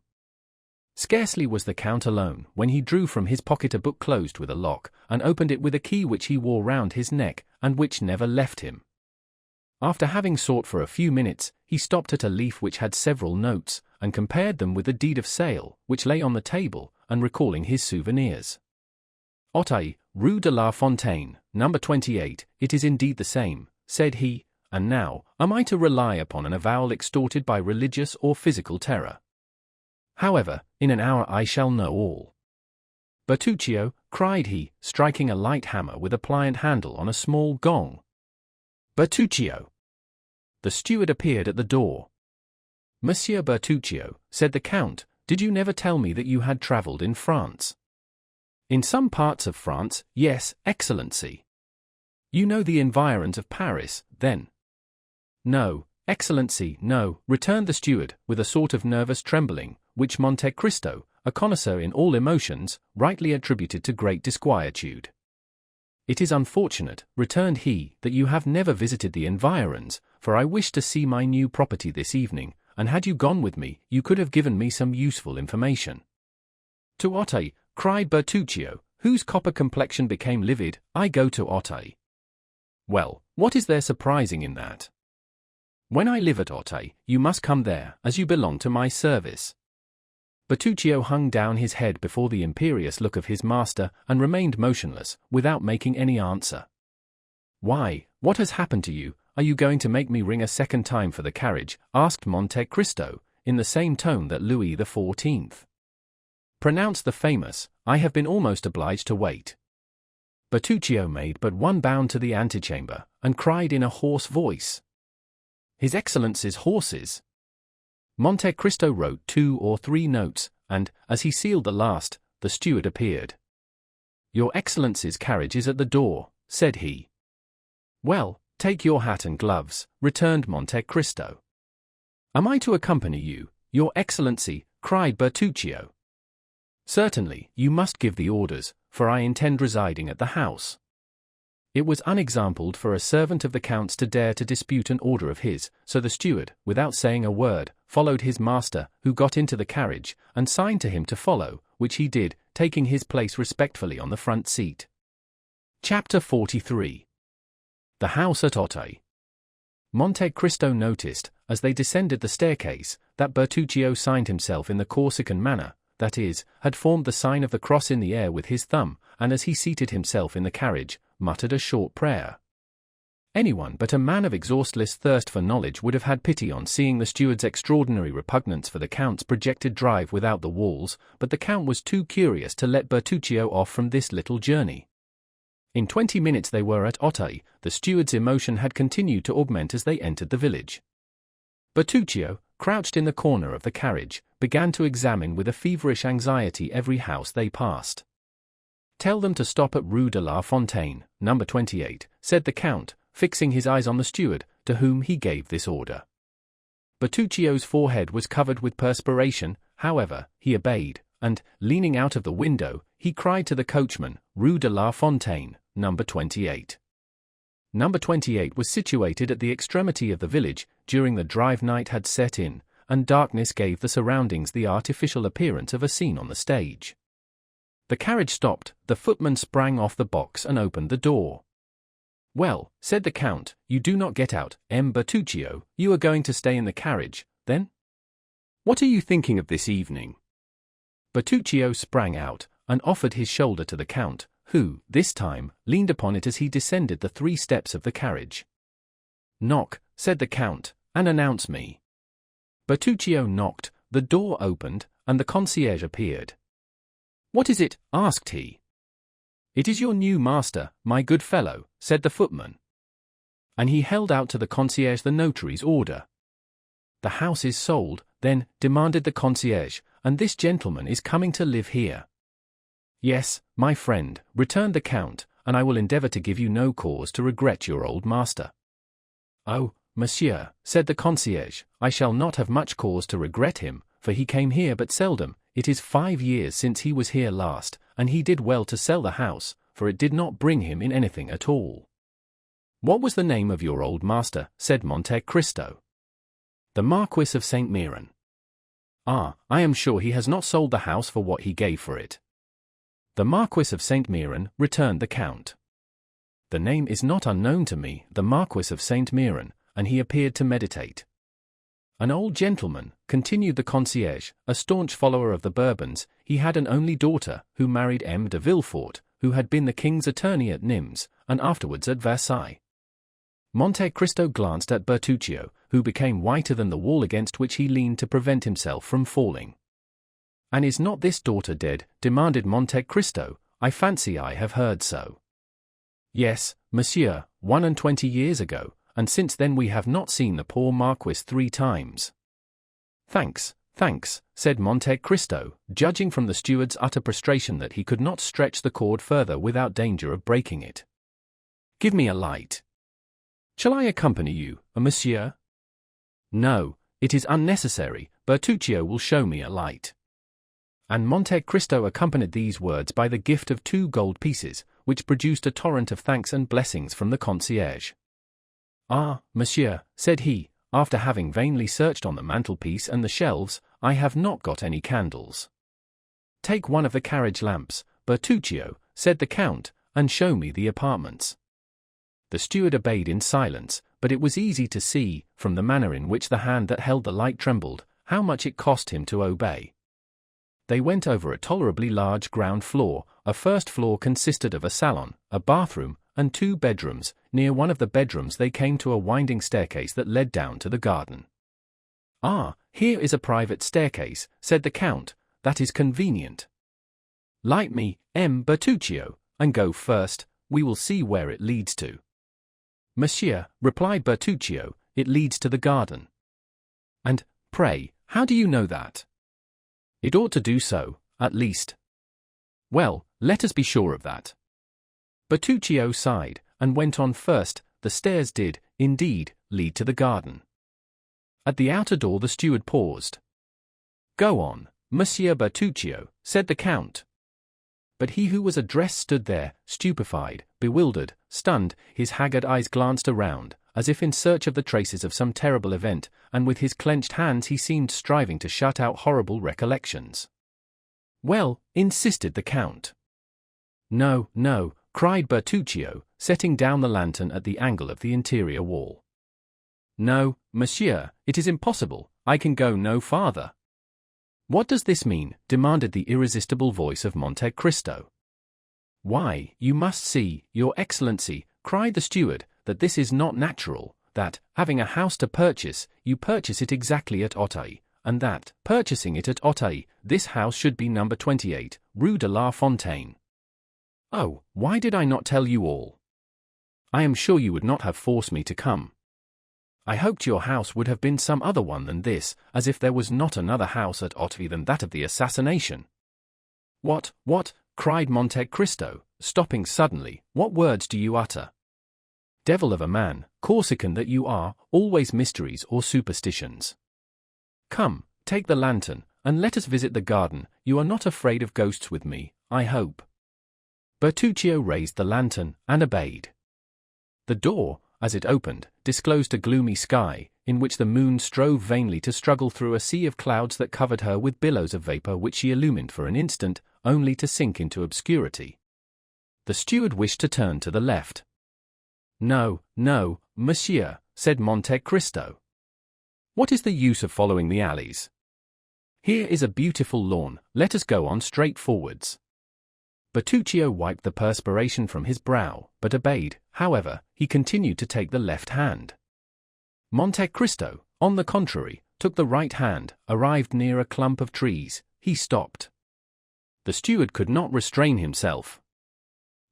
A: Scarcely was the Count alone, when he drew from his pocket a book closed with a lock, and opened it with a key which he wore round his neck, and which never left him. After having sought for a few minutes, he stopped at a leaf which had several notes, and compared them with the deed of sale, which lay on the table, and recalling his souvenirs. "Auteuil, Rue de la Fontaine, number 28, it is indeed the same," said he, "and now, am I to rely upon an avowal extorted by religious or physical terror? However, in an hour I shall know all." "Bertuccio," cried he, striking a light hammer with a pliant handle on a small gong. "Bertuccio!" The steward appeared at the door. "Monsieur Bertuccio," said the Count, "did you never tell me that you had travelled in France?" "In some parts of France, yes, Excellency." "You know the environs of Paris, then?" "No, Excellency, no," returned the steward, with a sort of nervous trembling, which Monte Cristo, a connoisseur in all emotions, rightly attributed to great disquietude. "It is unfortunate," returned he, "that you have never visited the environs, for I wish to see my new property this evening, and had you gone with me, you could have given me some useful information." "To Auteuil," cried Bertuccio, whose copper complexion became livid, "I go to Auteuil." "Well, what is there surprising in that? When I live at Auteuil, you must come there, as you belong to my service." Bertuccio hung down his head before the imperious look of his master, and remained motionless, without making any answer. "Why, what has happened to you? Are you going to make me ring a second time for the carriage?" asked Monte Cristo, in the same tone that Louis XIV pronounced the famous, "I have been almost obliged to wait." Bertuccio made but one bound to the antechamber, and cried in a hoarse voice, "His Excellency's horses!" Monte Cristo wrote 2 or 3 notes, and, as he sealed the last, the steward appeared. "Your Excellency's carriage is at the door," said he. "Well, take your hat and gloves," returned Monte Cristo. "Am I to accompany you, Your Excellency?" cried Bertuccio. "Certainly, you must give the orders, for I intend residing at the house." It was unexampled for a servant of the Count's to dare to dispute an order of his, so the steward, without saying a word, followed his master, who got into the carriage, and signed to him to follow, which he did, taking his place respectfully on the front seat. Chapter 43. The House at Auteuil. Monte Cristo noticed, as they descended the staircase, that Bertuccio signed himself in the Corsican manner, that is, had formed the sign of the cross in the air with his thumb, and as he seated himself in the carriage, muttered a short prayer. Anyone but a man of exhaustless thirst for knowledge would have had pity on seeing the steward's extraordinary repugnance for the Count's projected drive without the walls, but the Count was too curious to let Bertuccio off from this little journey. In 20 minutes they were at Auteuil. The steward's emotion had continued to augment as they entered the village. Bertuccio, crouched in the corner of the carriage, began to examine with a feverish anxiety every house they passed. "Tell them to stop at Rue de la Fontaine, number 28, said the Count, fixing his eyes on the steward, to whom he gave this order. Bertuccio's forehead was covered with perspiration, however, he obeyed, and, leaning out of the window, he cried to the coachman, "Rue de la Fontaine, number 28. Number 28 was situated at the extremity of the village. During the drive night had set in, and darkness gave the surroundings the artificial appearance of a scene on the stage. The carriage stopped, the footman sprang off the box and opened the door. "Well," said the Count, "you do not get out, Bertuccio, you are going to stay in the carriage, then? What are you thinking of this evening? Bertuccio sprang out, and offered his shoulder to the Count, who, this time, leaned upon it as he descended the 3 steps of the carriage. "Knock," said the Count, "and announce me." Bertuccio knocked, the door opened, and the concierge appeared. "What is it?" asked he. "It is your new master, my good fellow," said the footman. And he held out to the concierge the notary's order. "The house is sold, then," demanded the concierge, "and this gentleman is coming to live here." "Yes, my friend," returned the Count, "and I will endeavor to give you no cause to regret your old master." "Oh, monsieur," said the concierge, "I shall not have much cause to regret him, for he came here but seldom. It is 5 years since he was here last, and he did well to sell the house, for it did not bring him in anything at all." "What was the name of your old master?" said Monte Cristo. "The Marquis of St. Méran." "Ah, I am sure he has not sold the house for what he gave for it." "The Marquis of St. Méran," returned the Count. "The name is not unknown to me, the Marquis of St. Méran," and he appeared to meditate. "An old gentleman," continued the concierge, "a staunch follower of the Bourbons. He had an only daughter, who married M. de Villefort, who had been the king's attorney at Nimes, and afterwards at Versailles." Monte Cristo glanced at Bertuccio, who became whiter than the wall against which he leaned to prevent himself from falling. "And is not this daughter dead?" demanded Monte Cristo. "I fancy I have heard so." "Yes, monsieur, 21 years ago, and since then we have not seen the poor Marquis 3 times. "Thanks, thanks," said Monte Cristo, judging from the steward's utter prostration that he could not stretch the cord further without danger of breaking it. "Give me a light." "Shall I accompany you, monsieur?" "No, it is unnecessary, Bertuccio will show me a light." And Monte Cristo accompanied these words by the gift of 2 gold pieces, which produced a torrent of thanks and blessings from the concierge. "Ah, monsieur," said he, after having vainly searched on the mantelpiece and the shelves, "I have not got any candles." "Take one of the carriage lamps, Bertuccio," said the Count, "and show me the apartments." The steward obeyed in silence, but it was easy to see, from the manner in which the hand that held the light trembled, how much it cost him to obey. They went over a tolerably large ground floor. A first floor consisted of a salon, a bathroom, and 2 bedrooms. Near one of the bedrooms they came to a winding staircase that led down to the garden. "Ah, here is a private staircase," said the Count. "That is convenient. Light me, M. Bertuccio, and go first. We will see where it leads to." "Monsieur," replied Bertuccio, "it leads to the garden." "And, pray, how do you know that?" "It ought to do so, at least." "Well, let us be sure of that." Bertuccio sighed, and went on first. The stairs did, indeed, lead to the garden. At the outer door the steward paused. "Go on, Monsieur Bertuccio," said the Count. But he who was addressed stood there, stupefied, bewildered, stunned. His haggard eyes glanced around, as if in search of the traces of some terrible event, and with his clenched hands he seemed striving to shut out horrible recollections. "Well," insisted the Count. "No, no," cried Bertuccio, setting down the lantern at the angle of the interior wall. "No, monsieur, it is impossible. I can go no farther." "What does this mean?" demanded the irresistible voice of Monte Cristo. "Why, you must see, your excellency," cried the steward, "that this is not natural, that, having a house to purchase, you purchase it exactly at Auteuil, and that, purchasing it at Auteuil, this house should be number 28, Rue de la Fontaine. Oh, why did I not tell you all? I am sure you would not have forced me to come. I hoped your house would have been some other one than this, as if there was not another house at Auteuil than that of the assassination." What, cried Monte Cristo, stopping suddenly, "what words do you utter? Devil of a man, Corsican that you are, always mysteries or superstitions. Come, take the lantern, and let us visit the garden. You are not afraid of ghosts with me, I hope." Bertuccio raised the lantern, and obeyed. The door, as it opened, disclosed a gloomy sky, in which the moon strove vainly to struggle through a sea of clouds that covered her with billows of vapor which she illumined for an instant, only to sink into obscurity. The steward wished to turn to the left. "No, no, monsieur," said Monte Cristo. What is the use of following the alleys? Here is a beautiful lawn, let us go on straight forwards. Bertuccio wiped the perspiration from his brow, but obeyed. However, he continued to take the left hand. Monte Cristo, on the contrary, took the right hand. Arrived near a clump of trees, he stopped. The steward could not restrain himself.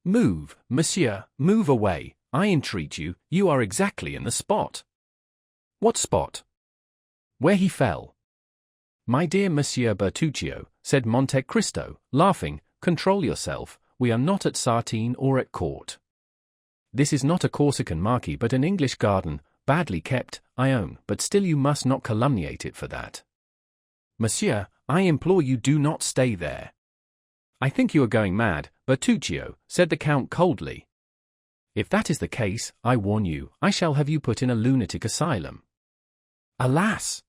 A: "Move, monsieur, move away, I entreat you, you are exactly in the spot." "What spot?" "Where he fell." "My dear Monsieur Bertuccio," said Monte Cristo, laughing, "control yourself, we are not at Sartine or at court. This is not a Corsican marquee but an English garden, badly kept, I own, but still you must not calumniate it for that. Monsieur, I implore you do not stay there." "I think you are going mad, Bertuccio," said the Count coldly. "If that is the case, I warn you, I shall have you put in a lunatic asylum." "Alas!"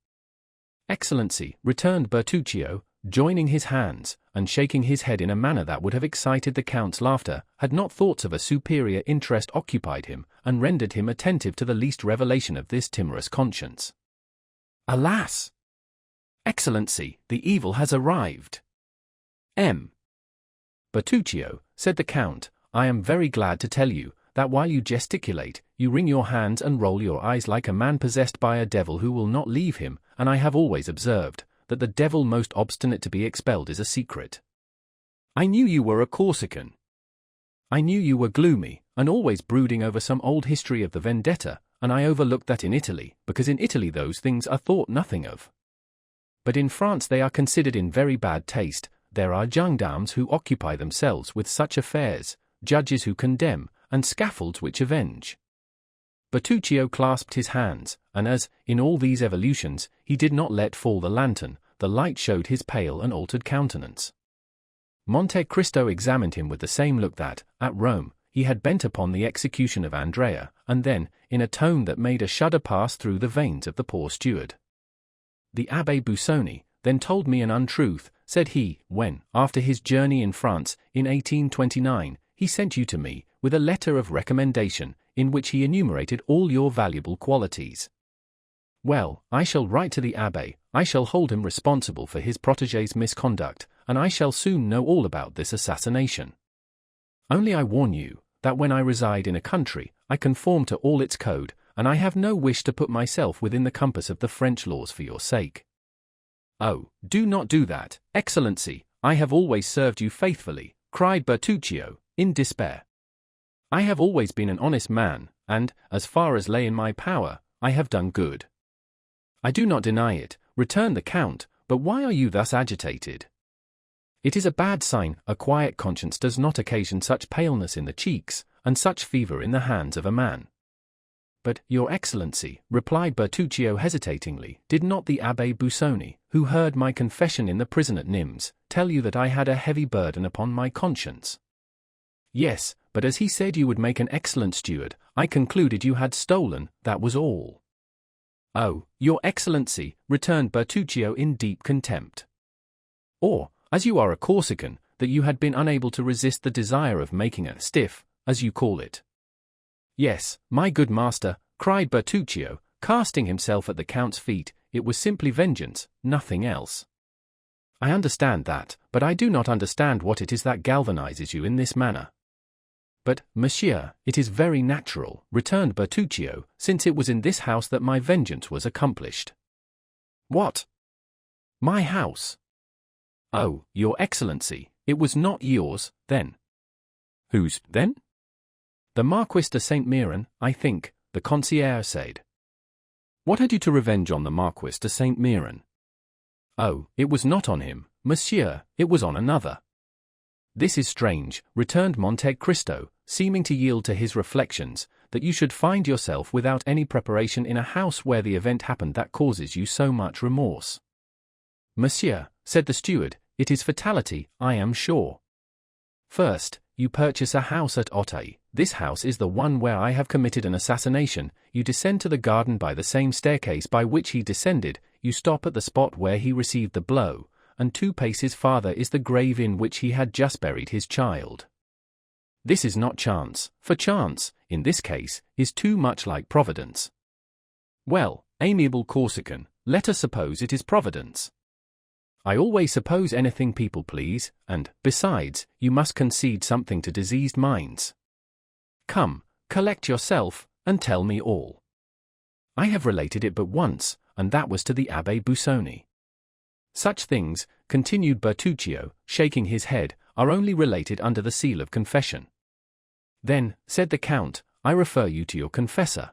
A: "Excellency," returned Bertuccio, joining his hands, and shaking his head in a manner that would have excited the Count's laughter, had not thoughts of a superior interest occupied him, and rendered him attentive to the least revelation of this timorous conscience. "Alas! Excellency, the evil has arrived." "Bertuccio," said the Count, "I am very glad to tell you, that while you gesticulate, you wring your hands and roll your eyes like a man possessed by a devil who will not leave him, and I have always observed, that the devil most obstinate to be expelled is a secret. I knew you were a Corsican. I knew you were gloomy, and always brooding over some old history of the vendetta, and I overlooked that in Italy, because in Italy those things are thought nothing of. But in France they are considered in very bad taste. There are gendarmes who occupy themselves with such affairs, judges who condemn, and scaffolds which avenge." Bertuccio clasped his hands, and as, in all these evolutions, he did not let fall the lantern, the light showed his pale and altered countenance. Monte Cristo examined him with the same look that, at Rome, he had bent upon the execution of Andrea, and then, in a tone that made a shudder pass through the veins of the poor steward. "The Abbé Busoni then told me an untruth," said he, "when, after his journey in France, in 1829, he sent you to me, with a letter of recommendation, in which he enumerated all your valuable qualities. Well, I shall write to the Abbé, I shall hold him responsible for his protégé's misconduct, and I shall soon know all about this assassination. Only I warn you, that when I reside in a country, I conform to all its code, and I have no wish to put myself within the compass of the French laws for your sake." "Oh, do not do that, Excellency, I have always served you faithfully," cried Bertuccio, in despair. "I have always been an honest man, and, as far as lay in my power, I have done good." "I do not deny it," returned the Count, "but why are you thus agitated? It is a bad sign, a quiet conscience does not occasion such paleness in the cheeks, and such fever in the hands of a man." "But, Your Excellency," replied Bertuccio hesitatingly, "did not the Abbé Busoni, who heard my confession in the prison at Nimes, tell you that I had a heavy burden upon my conscience?" "Yes, but as he said you would make an excellent steward, I concluded you had stolen, that was all." "Oh, Your Excellency," returned Bertuccio in deep contempt. "Or, as you are a Corsican, that you had been unable to resist the desire of making a stiff, as you call it." "Yes, my good master," cried Bertuccio, casting himself at the Count's feet, "it was simply vengeance, nothing else." "I understand that, but I do not understand what it is that galvanizes you in this manner." "But, monsieur, it is very natural," returned Bertuccio, "since it was in this house that my vengeance was accomplished." "What? My house?" "Oh, Your Excellency, it was not yours, then." "Whose, then?" "The Marquis de Saint Méran, I think," the concierge said. "What had you to revenge on the Marquis de Saint Méran?" "Oh, it was not on him, monsieur, it was on another." "This is strange," returned Monte Cristo, seeming to yield to his reflections, "that you should find yourself without any preparation in a house where the event happened that causes you so much remorse." "Monsieur," said the steward, "it is fatality, I am sure. First, you purchase a house at Auteuil. This house is the one where I have committed an assassination. You descend to the garden by the same staircase by which he descended, you stop at the spot where he received the blow, and 2 paces farther is the grave in which he had just buried his child. This is not chance, for chance, in this case, is too much like Providence. Well, amiable Corsican, let us suppose it is Providence. I always suppose anything people please, and, besides, you must concede something to diseased minds. Come, collect yourself, and tell me all. I have related it but once, and that was to the Abbé Busoni. Such things, continued Bertuccio, shaking his head, are only related under the seal of confession. Then, said the Count, I refer you to your confessor.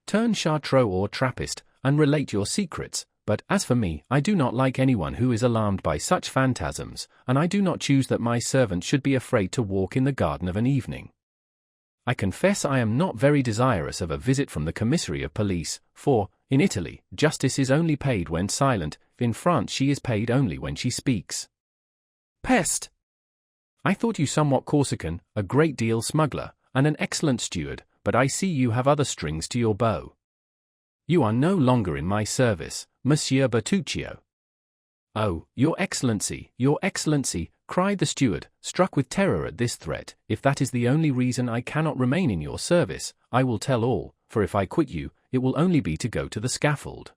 A: Turn Chartreux or Trappist, and relate your secrets, but as for me, I do not like anyone who is alarmed by such phantasms, and I do not choose that my servant should be afraid to walk in the garden of an evening. I confess I am not very desirous of a visit from the commissary of police, for, in Italy, justice is only paid when silent, in France she is paid only when she speaks. Peste! I thought you somewhat Corsican, a great deal smuggler, and an excellent steward, but I see you have other strings to your bow. You are no longer in my service, Monsieur Bertuccio. Oh, Your Excellency, cried the steward, struck with terror at this threat, if that is the only reason I cannot remain in your service, I will tell all, for if I quit you, it will only be to go to the scaffold.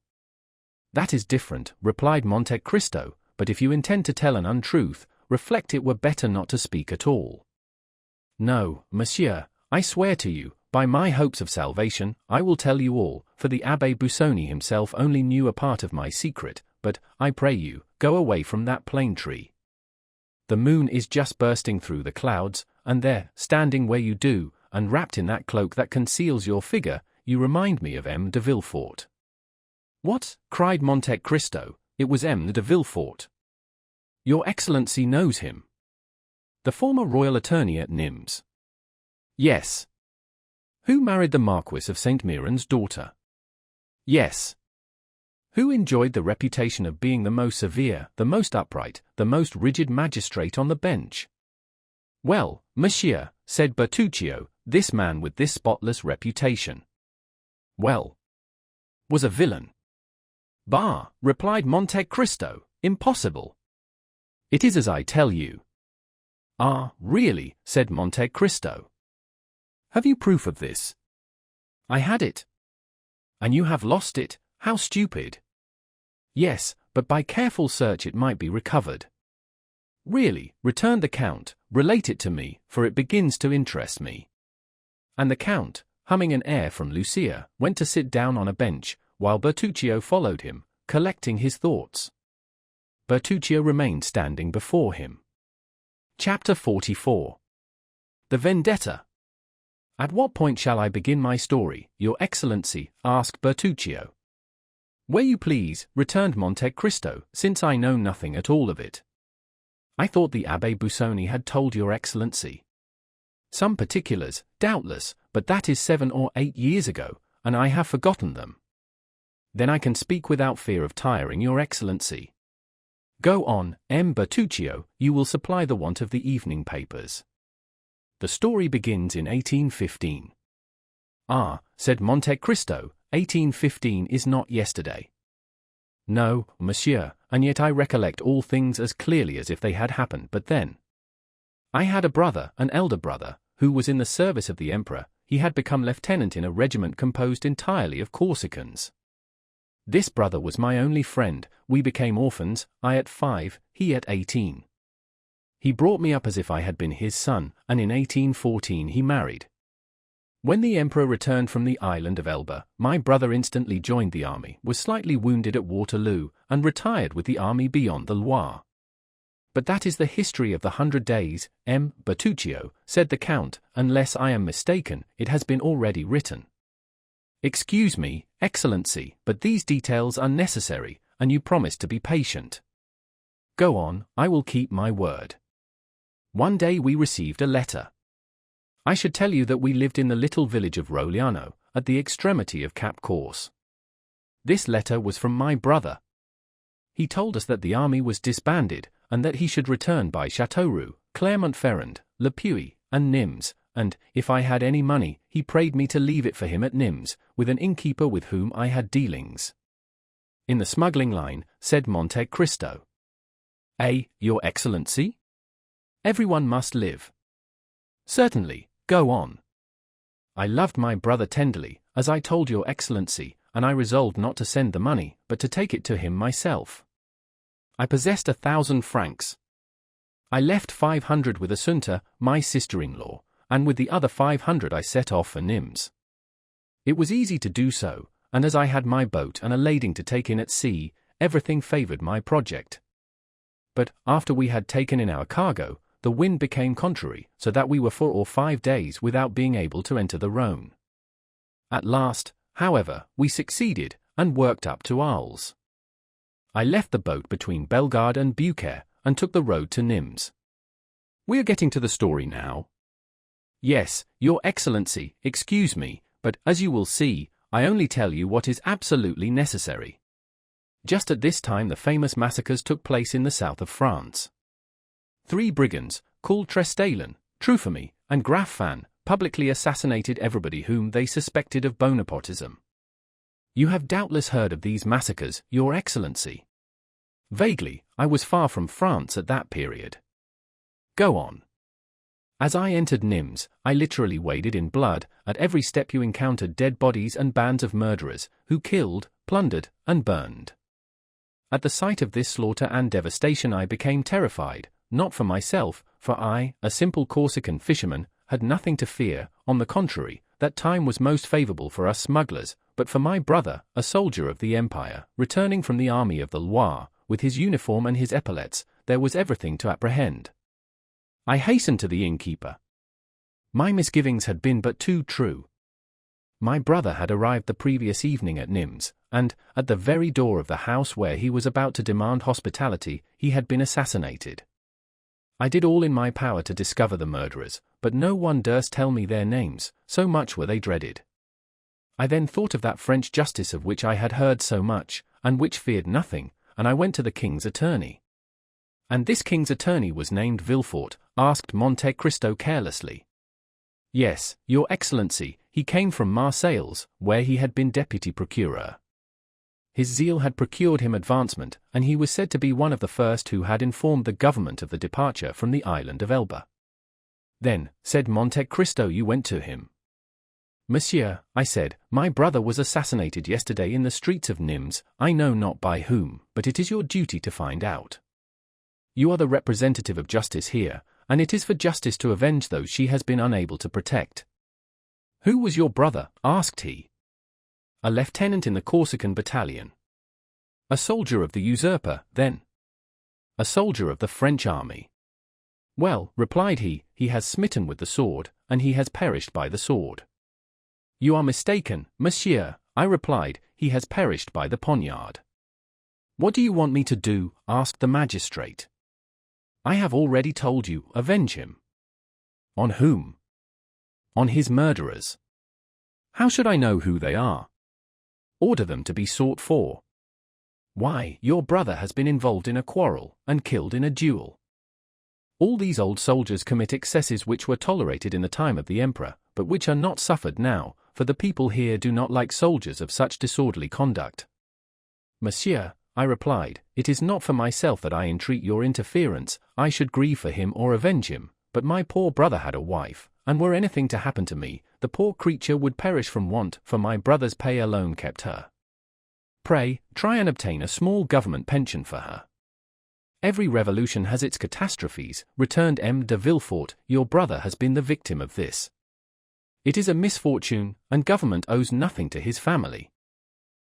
A: That is different, replied Monte Cristo, but if you intend to tell an untruth, reflect it were better not to speak at all. No, monsieur, I swear to you, by my hopes of salvation, I will tell you all, for the Abbé Busoni himself only knew a part of my secret, but, I pray you, go away from that plane tree. The moon is just bursting through the clouds, and there, standing where you do, and wrapped in that cloak that conceals your figure, you remind me of M. de Villefort. What? Cried Monte Cristo, it was M. de Villefort. Your Excellency knows him. The former royal attorney at Nimes. Yes. Who married the Marquis of St. Méran's daughter? Yes. Who enjoyed the reputation of being the most severe, the most upright, the most rigid magistrate on the bench? Well, monsieur, said Bertuccio, this man with this spotless reputation. Well, was a villain. Bah, replied Monte Cristo, impossible. It is as I tell you. Ah, really, said Monte Cristo. Have you proof of this? I had it. And you have lost it, how stupid. Yes, but by careful search it might be recovered. Really, returned the Count, relate it to me, for it begins to interest me. And the Count, humming an air from Lucia, went to sit down on a bench, while Bertuccio followed him, collecting his thoughts. Bertuccio remained standing before him. Chapter 44. The Vendetta. At what point shall I begin my story, Your Excellency? Asked Bertuccio. Where you please, returned Monte Cristo, since I know nothing at all of it. I thought the Abbé Busoni had told Your Excellency. Some particulars, doubtless, but that is 7 or 8 years ago, and I have forgotten them. Then I can speak without fear of tiring Your Excellency. Go on, M. Bertuccio, you will supply the want of the evening papers. The story begins in 1815. Ah, said Monte Cristo, 1815 is not yesterday. No, monsieur, and yet I recollect all things as clearly as if they had happened but then. I had a brother, an elder brother, who was in the service of the emperor. He had become lieutenant in a regiment composed entirely of Corsicans. This brother was my only friend. We became orphans, I at 5, he at 18. He brought me up as if I had been his son, and in 1814 he married. When the emperor returned from the island of Elba, my brother instantly joined the army, was slightly wounded at Waterloo, and retired with the army beyond the Loire. But that is the history of the 100 days, M. Bertuccio, said the Count, unless I am mistaken, it has been already written. Excuse me, Excellency, but these details are necessary, and you promised to be patient. Go on, I will keep my word. One day we received a letter. I should tell you that we lived in the little village of Rogliano, at the extremity of Cap Corse. This letter was from my brother. He told us that the army was disbanded, and that he should return by Château, Clermont-Ferrand, Le Puy, and Nimes, and, if I had any money, he prayed me to leave it for him at Nimes, with an innkeeper with whom I had dealings. In the smuggling line, said Monte Cristo. Your Excellency? Everyone must live. Certainly, go on. I loved my brother tenderly, as I told Your Excellency, and I resolved not to send the money, but to take it to him myself. I possessed 1,000 francs. I left 500 with Assunta, my sister-in-law, and with the other 500 I set off for Nimes. It was easy to do so, and as I had my boat and a lading to take in at sea, everything favored my project. But, after we had taken in our cargo, the wind became contrary, so that we were 4 or 5 days without being able to enter the Rhône. At last, however, we succeeded, and worked up to Arles. I left the boat between Bellegarde and Beaucaire, and took the road to Nimes. We are getting to the story now. Yes, Your Excellency, excuse me, but, as you will see, I only tell you what is absolutely necessary. Just at this time the famous massacres took place in the south of France. 3 brigands, called Trestaillon, Truphamy, and Graffan, publicly assassinated everybody whom they suspected of Bonapartism. You have doubtless heard of these massacres, Your Excellency. Vaguely, I was far from France at that period. Go on. As I entered Nimes, I literally waded in blood. At every step you encountered dead bodies and bands of murderers, who killed, plundered, and burned. At the sight of this slaughter and devastation I became terrified, not for myself, for I, a simple Corsican fisherman, had nothing to fear. On the contrary, that time was most favorable for us smugglers, but for my brother, a soldier of the Empire, returning from the army of the Loire, with his uniform and his epaulettes, there was everything to apprehend. I hastened to the innkeeper. My misgivings had been but too true. My brother had arrived the previous evening at Nimes, and, at the very door of the house where he was about to demand hospitality, he had been assassinated. I did all in my power to discover the murderers, but no one durst tell me their names, so much were they dreaded. I then thought of that French justice of which I had heard so much, and which feared nothing, and I went to the king's attorney. And this king's attorney was named Villefort, asked Monte Cristo carelessly. Yes, Your Excellency, he came from Marseilles, where he had been deputy procureur. His zeal had procured him advancement, and he was said to be one of the first who had informed the government of the departure from the island of Elba. Then, said Monte Cristo, you went to him. Monsieur, I said, my brother was assassinated yesterday in the streets of Nimes, I know not by whom, but it is your duty to find out. You are the representative of justice here, and it is for justice to avenge those she has been unable to protect. Who was your brother? Asked he. A lieutenant in the Corsican battalion. A soldier of the usurper, then. A soldier of the French army. Well, replied he has smitten with the sword, and he has perished by the sword. You are mistaken, monsieur, I replied, he has perished by the poniard. What do you want me to do? Asked the magistrate. I have already told you, avenge him. On whom? On his murderers. How should I know who they are? Order them to be sought for. Why, your brother has been involved in a quarrel, and killed in a duel. All these old soldiers commit excesses which were tolerated in the time of the emperor, but which are not suffered now, for the people here do not like soldiers of such disorderly conduct. Monsieur, I replied, it is not for myself that I entreat your interference, I should grieve for him or avenge him, but my poor brother had a wife, and were anything to happen to me, the poor creature would perish from want, for my brother's pay alone kept her. Pray, try and obtain a small government pension for her. Every revolution has its catastrophes, returned M. de Villefort, your brother has been the victim of this. It is a misfortune, and government owes nothing to his family.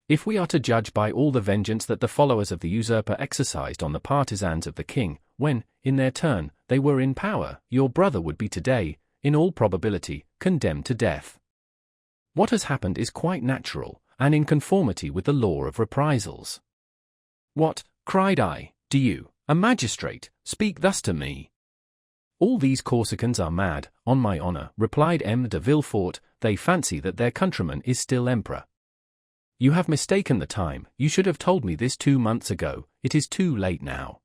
A: If we are to judge by all the vengeance that the followers of the usurper exercised on the partisans of the king, when, in their turn, they were in power, your brother would be today, in all probability, condemned to death. What has happened is quite natural, and in conformity with the law of reprisals. What, cried I, do you, a magistrate, speak thus to me? All these Corsicans are mad, on my honor, replied M. de Villefort, they fancy that their countryman is still emperor. You have mistaken the time, you should have told me this 2 months ago, it is too late now.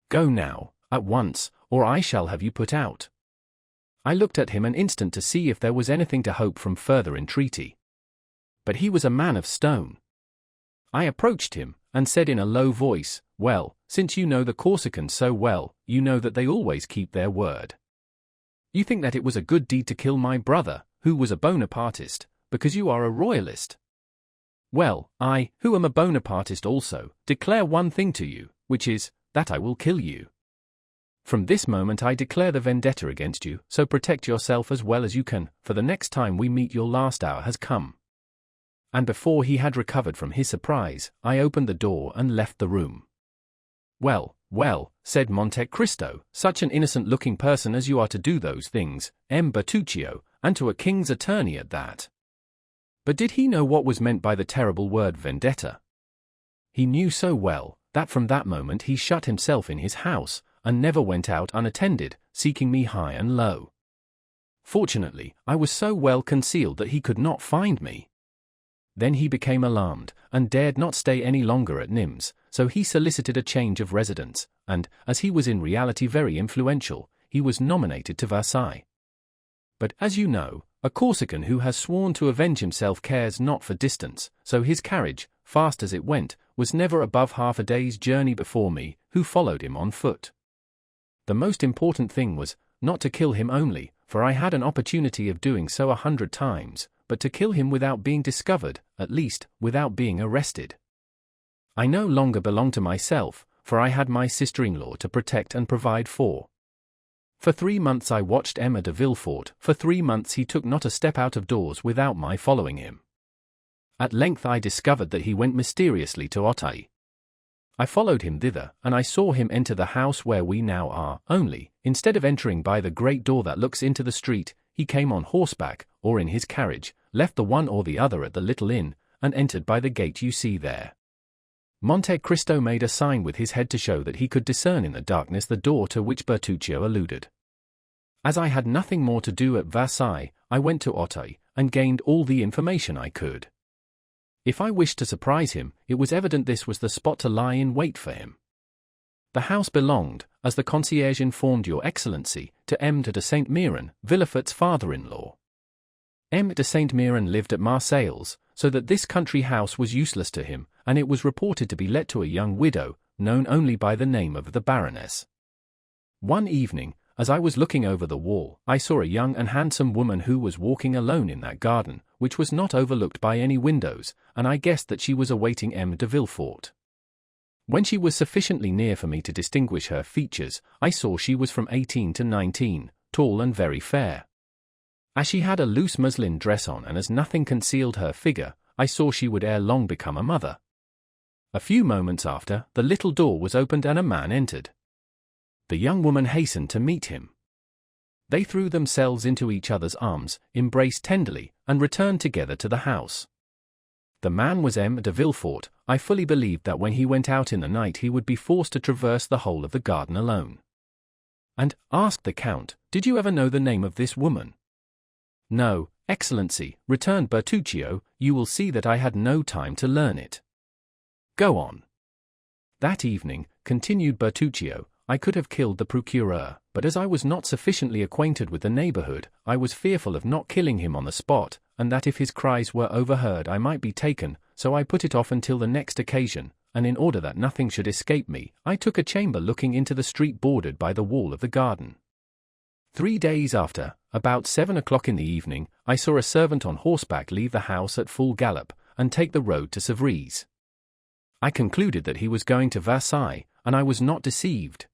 A: Go now, at once, or I shall have you put out. I looked at him an instant to see if there was anything to hope from further entreaty. But he was a man of stone. I approached him, and said in a low voice, well, since you know the Corsicans so well, you know that they always keep their word. You think that it was a good deed to kill my brother, who was a Bonapartist, because you are a royalist. Well, I, who am a Bonapartist also, declare one thing to you, which is, that I will kill you. From this moment I declare the vendetta against you, so protect yourself as well as you can, for the next time we meet your last hour has come." And before he had recovered from his surprise, I opened the door and left the room. "Well, well," said Monte Cristo, "such an innocent-looking person as you are to do those things, Bertuccio, and to a king's attorney at that." But did he know what was meant by the terrible word vendetta? He knew so well, that from that moment he shut himself in his house, and never went out unattended, seeking me high and low. Fortunately, I was so well concealed that he could not find me. Then he became alarmed, and dared not stay any longer at Nimes, so he solicited a change of residence, and, as he was in reality very influential, he was nominated to Versailles. But, as you know, a Corsican who has sworn to avenge himself cares not for distance, so his carriage, fast as it went, was never above half a day's journey before me, who followed him on foot. The most important thing was, not to kill him only, for I had an opportunity of doing so 100 times, but to kill him without being discovered, at least, without being arrested. I no longer belonged to myself, for I had my sister-in-law to protect and provide for. For 3 months I watched Emma de Villefort, for 3 months he took not a step out of doors without my following him. At length I discovered that he went mysteriously to Auteuil. I followed him thither, and I saw him enter the house where we now are, only, instead of entering by the great door that looks into the street, he came on horseback, or in his carriage, left the one or the other at the little inn, and entered by the gate you see there. Monte Cristo made a sign with his head to show that he could discern in the darkness the door to which Bertuccio alluded. As I had nothing more to do at Versailles, I went to Auteuil, and gained all the information I could. If I wished to surprise him, it was evident this was the spot to lie in wait for him. The house belonged, as the concierge informed your Excellency, to M. de Saint-Méran, Villefort's father-in-law. M. de Saint-Méran lived at Marseilles, so that this country house was useless to him, and it was reported to be let to a young widow, known only by the name of the Baroness. One evening, as I was looking over the wall, I saw a young and handsome woman who was walking alone in that garden, which was not overlooked by any windows, and I guessed that she was awaiting M. de Villefort. When she was sufficiently near for me to distinguish her features, I saw she was from 18 to 19, tall and very fair. As she had a loose muslin dress on and as nothing concealed her figure, I saw she would ere long become a mother. A few moments after, the little door was opened and a man entered. The young woman hastened to meet him. They threw themselves into each other's arms, embraced tenderly, and returned together to the house. The man was M. de Villefort. I fully believed that when he went out in the night he would be forced to traverse the whole of the garden alone. And, asked the Count, "Did you ever know the name of this woman?" "No, Excellency," returned Bertuccio. "You will see that I had no time to learn it." "Go on." "That evening," continued Bertuccio, "I could have killed the procureur, but as I was not sufficiently acquainted with the neighborhood, I was fearful of not killing him on the spot, and that if his cries were overheard I might be taken, so I put it off until the next occasion, and in order that nothing should escape me, I took a chamber looking into the street bordered by the wall of the garden. 3 days after, about 7 o'clock in the evening, I saw a servant on horseback leave the house at full gallop, and take the road to Sèvres. I concluded that he was going to Versailles, and I was not deceived.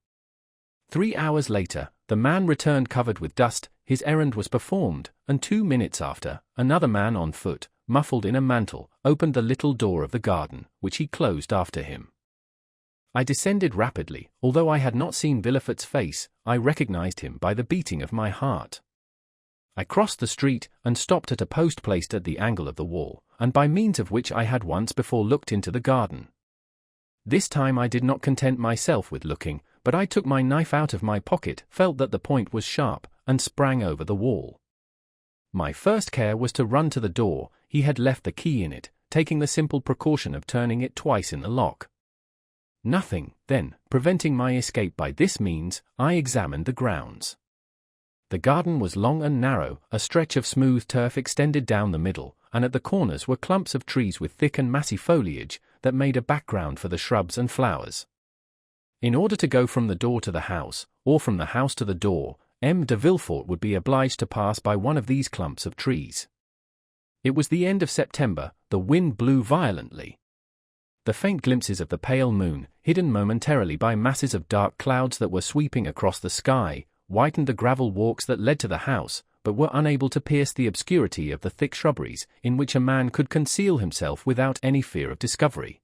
A: 3 hours later, the man returned covered with dust, his errand was performed, and 2 minutes after, another man on foot, muffled in a mantle, opened the little door of the garden, which he closed after him. I descended rapidly. Although I had not seen Villefort's face, I recognized him by the beating of my heart. I crossed the street, and stopped at a post placed at the angle of the wall, and by means of which I had once before looked into the garden. This time I did not content myself with looking, but I took my knife out of my pocket, felt that the point was sharp, and sprang over the wall. My first care was to run to the door. He had left the key in it, taking the simple precaution of turning it twice in the lock. Nothing, then, preventing my escape by this means, I examined the grounds. The garden was long and narrow, a stretch of smooth turf extended down the middle, and at the corners were clumps of trees with thick and massy foliage, that made a background for the shrubs and flowers. In order to go from the door to the house, or from the house to the door, M. de Villefort would be obliged to pass by one of these clumps of trees. It was the end of September, the wind blew violently. The faint glimpses of the pale moon, hidden momentarily by masses of dark clouds that were sweeping across the sky, whitened the gravel walks that led to the house, but were unable to pierce the obscurity of the thick shrubberies, in which a man could conceal himself without any fear of discovery.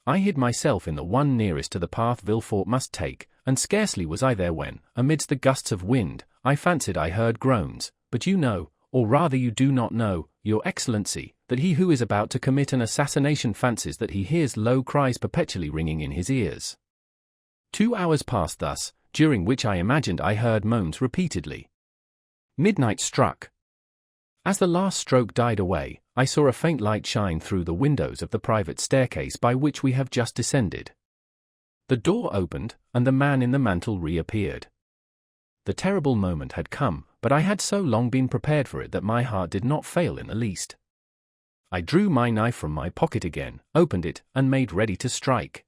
A: I hid myself in the one nearest to the path Villefort must take, and scarcely was I there when, amidst the gusts of wind, I fancied I heard groans. But you know, or rather you do not know, Your Excellency, that he who is about to commit an assassination fancies that he hears low cries perpetually ringing in his ears. 2 hours passed thus, during which I imagined I heard moans repeatedly. Midnight struck. As the last stroke died away, I saw a faint light shine through the windows of the private staircase by which we have just descended. The door opened, and the man in the mantle reappeared. The terrible moment had come, but I had so long been prepared for it that my heart did not fail in the least. I drew my knife from my pocket again, opened it, and made ready to strike.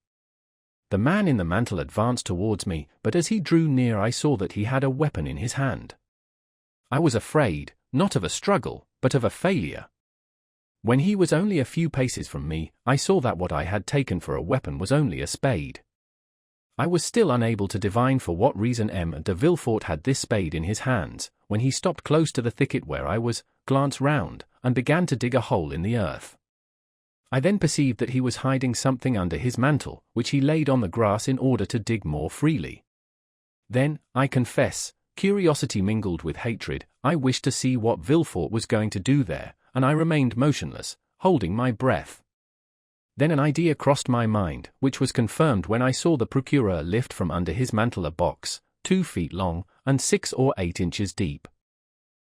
A: The man in the mantle advanced towards me, but as he drew near I saw that he had a weapon in his hand. I was afraid, not of a struggle, but of a failure. When he was only a few paces from me, I saw that what I had taken for a weapon was only a spade. I was still unable to divine for what reason M. de Villefort had this spade in his hands, when he stopped close to the thicket where I was, glanced round, and began to dig a hole in the earth. I then perceived that he was hiding something under his mantle, which he laid on the grass in order to dig more freely. Then, I confess, curiosity mingled with hatred, I wished to see what Villefort was going to do there, and I remained motionless, holding my breath. Then an idea crossed my mind, which was confirmed when I saw the procureur lift from under his mantle a box, 2 feet long, and 6 or 8 inches deep.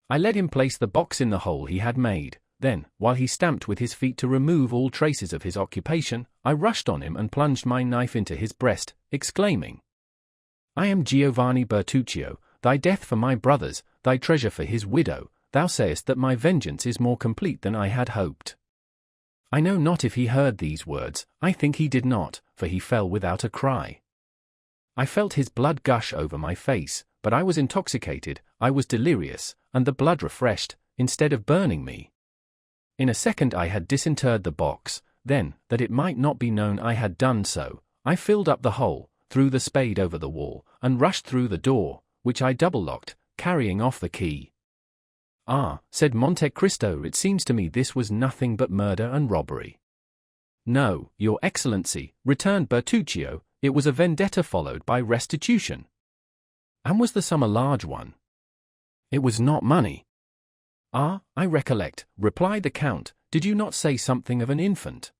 A: I let him place the box in the hole he had made. Then, while he stamped with his feet to remove all traces of his occupation, I rushed on him and plunged my knife into his breast, exclaiming, "I am Giovanni Bertuccio, thy death for my brothers, thy treasure for his widow. Thou sayest that my vengeance is more complete than I had hoped." I know not if he heard these words. I think he did not, for he fell without a cry. I felt his blood gush over my face, but I was intoxicated, I was delirious, and the blood refreshed, instead of burning me. In a second I had disinterred the box. Then, that it might not be known I had done so, I filled up the hole, threw the spade over the wall, and rushed through the door, which I double-locked, carrying off the key. "Ah," said Monte Cristo, "it seems to me this was nothing but murder and robbery." "No, Your Excellency," returned Bertuccio, "it was a vendetta followed by restitution." "And was the sum a large one?" "It was not money." "Ah, I recollect," replied the Count, "did you not say something of an infant?"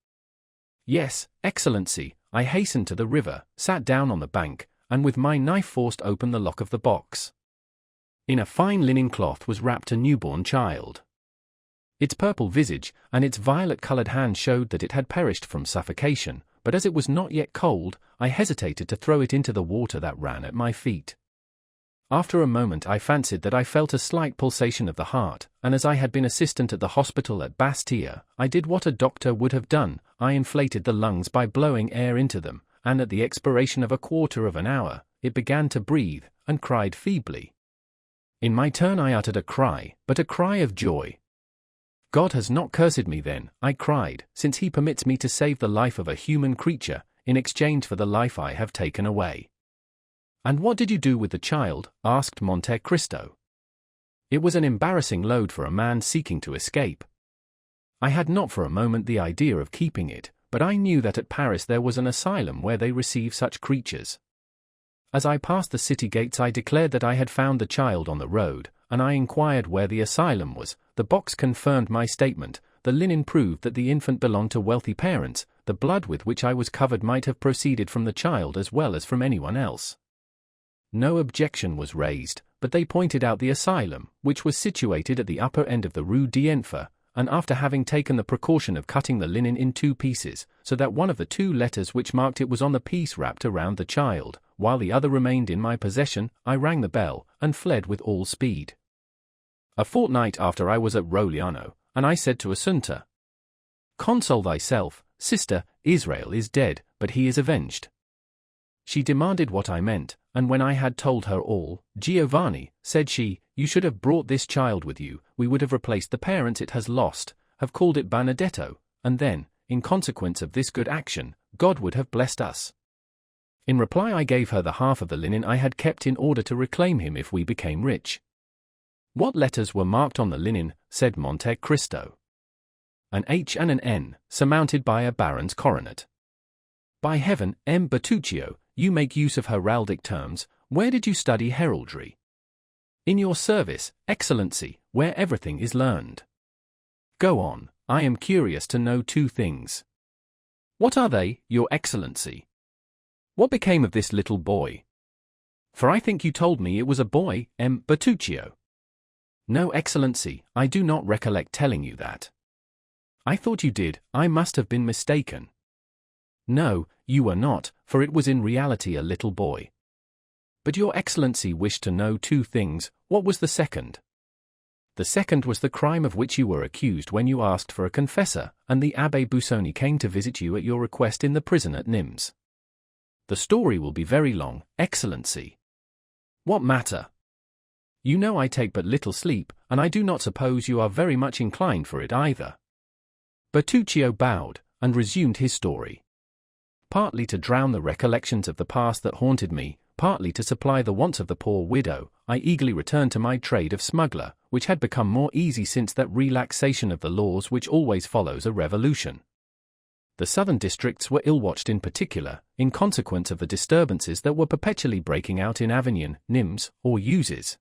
A: "Yes, Excellency, I hastened to the river, sat down on the bank, and with my knife forced open the lock of the box. In a fine linen cloth was wrapped a newborn child. Its purple visage and its violet-colored hand showed that it had perished from suffocation, but as it was not yet cold, I hesitated to throw it into the water that ran at my feet. After a moment I fancied that I felt a slight pulsation of the heart, and as I had been assistant at the hospital at Bastia, I did what a doctor would have done. I inflated the lungs by blowing air into them, and at the expiration of a quarter of an hour, it began to breathe, and cried feebly. In my turn I uttered a cry, but a cry of joy. "God has not cursed me then," I cried, "since he permits me to save the life of a human creature, in exchange for the life I have taken away." "And what did you do with the child?" asked Monte Cristo. It was an embarrassing load for a man seeking to escape. I had not for a moment the idea of keeping it, but I knew that at Paris there was an asylum where they receive such creatures. As I passed the city gates I declared that I had found the child on the road, and I inquired where the asylum was. The box confirmed my statement, the linen proved that the infant belonged to wealthy parents, the blood with which I was covered might have proceeded from the child as well as from anyone else. No objection was raised, but they pointed out the asylum, which was situated at the upper end of the Rue d'Enfer, and after having taken the precaution of cutting the linen in 2 pieces, so that one of the 2 letters which marked it was on the piece wrapped around the child, while the other remained in my possession, I rang the bell, and fled with all speed. A fortnight after I was at Rogliano, and I said to Assunta, "Console thyself, sister, Israel is dead, but he is avenged." She demanded what I meant, and when I had told her all, "Giovanni," said she, "you should have brought this child with you, we would have replaced the parents it has lost, have called it Benedetto, and then, in consequence of this good action, God would have blessed us." In reply I gave her the half of the linen I had kept in order to reclaim him if we became rich. "What letters were marked on the linen?" said Monte Cristo. "An H and an N, surmounted by a baron's coronet." "By heaven, M. Bertuccio, you make use of heraldic terms. Where did you study heraldry?" "In your service, Excellency, where everything is learned." "Go on, I am curious to know two things." "What are they, Your Excellency?" "What became of this little boy?" "For I think you told me it was a boy, M. Bertuccio." "No, Excellency, I do not recollect telling you that." "I thought you did, I must have been mistaken." "No, you were not, for it was in reality a little boy." "But Your Excellency wished to know two things. What was the second?" "The second was the crime of which you were accused when you asked for a confessor, and the Abbé Busoni came to visit you at your request in the prison at Nimes." "The story will be very long, Excellency." "What matter? You know I take but little sleep, and I do not suppose you are very much inclined for it either." Bertuccio bowed, and resumed his story. "Partly to drown the recollections of the past that haunted me, partly to supply the wants of the poor widow, I eagerly returned to my trade of smuggler, which had become more easy since that relaxation of the laws which always follows a revolution. The southern districts were ill-watched in particular, in consequence of the disturbances that were perpetually breaking out in Avignon, Nimes, or Uzes.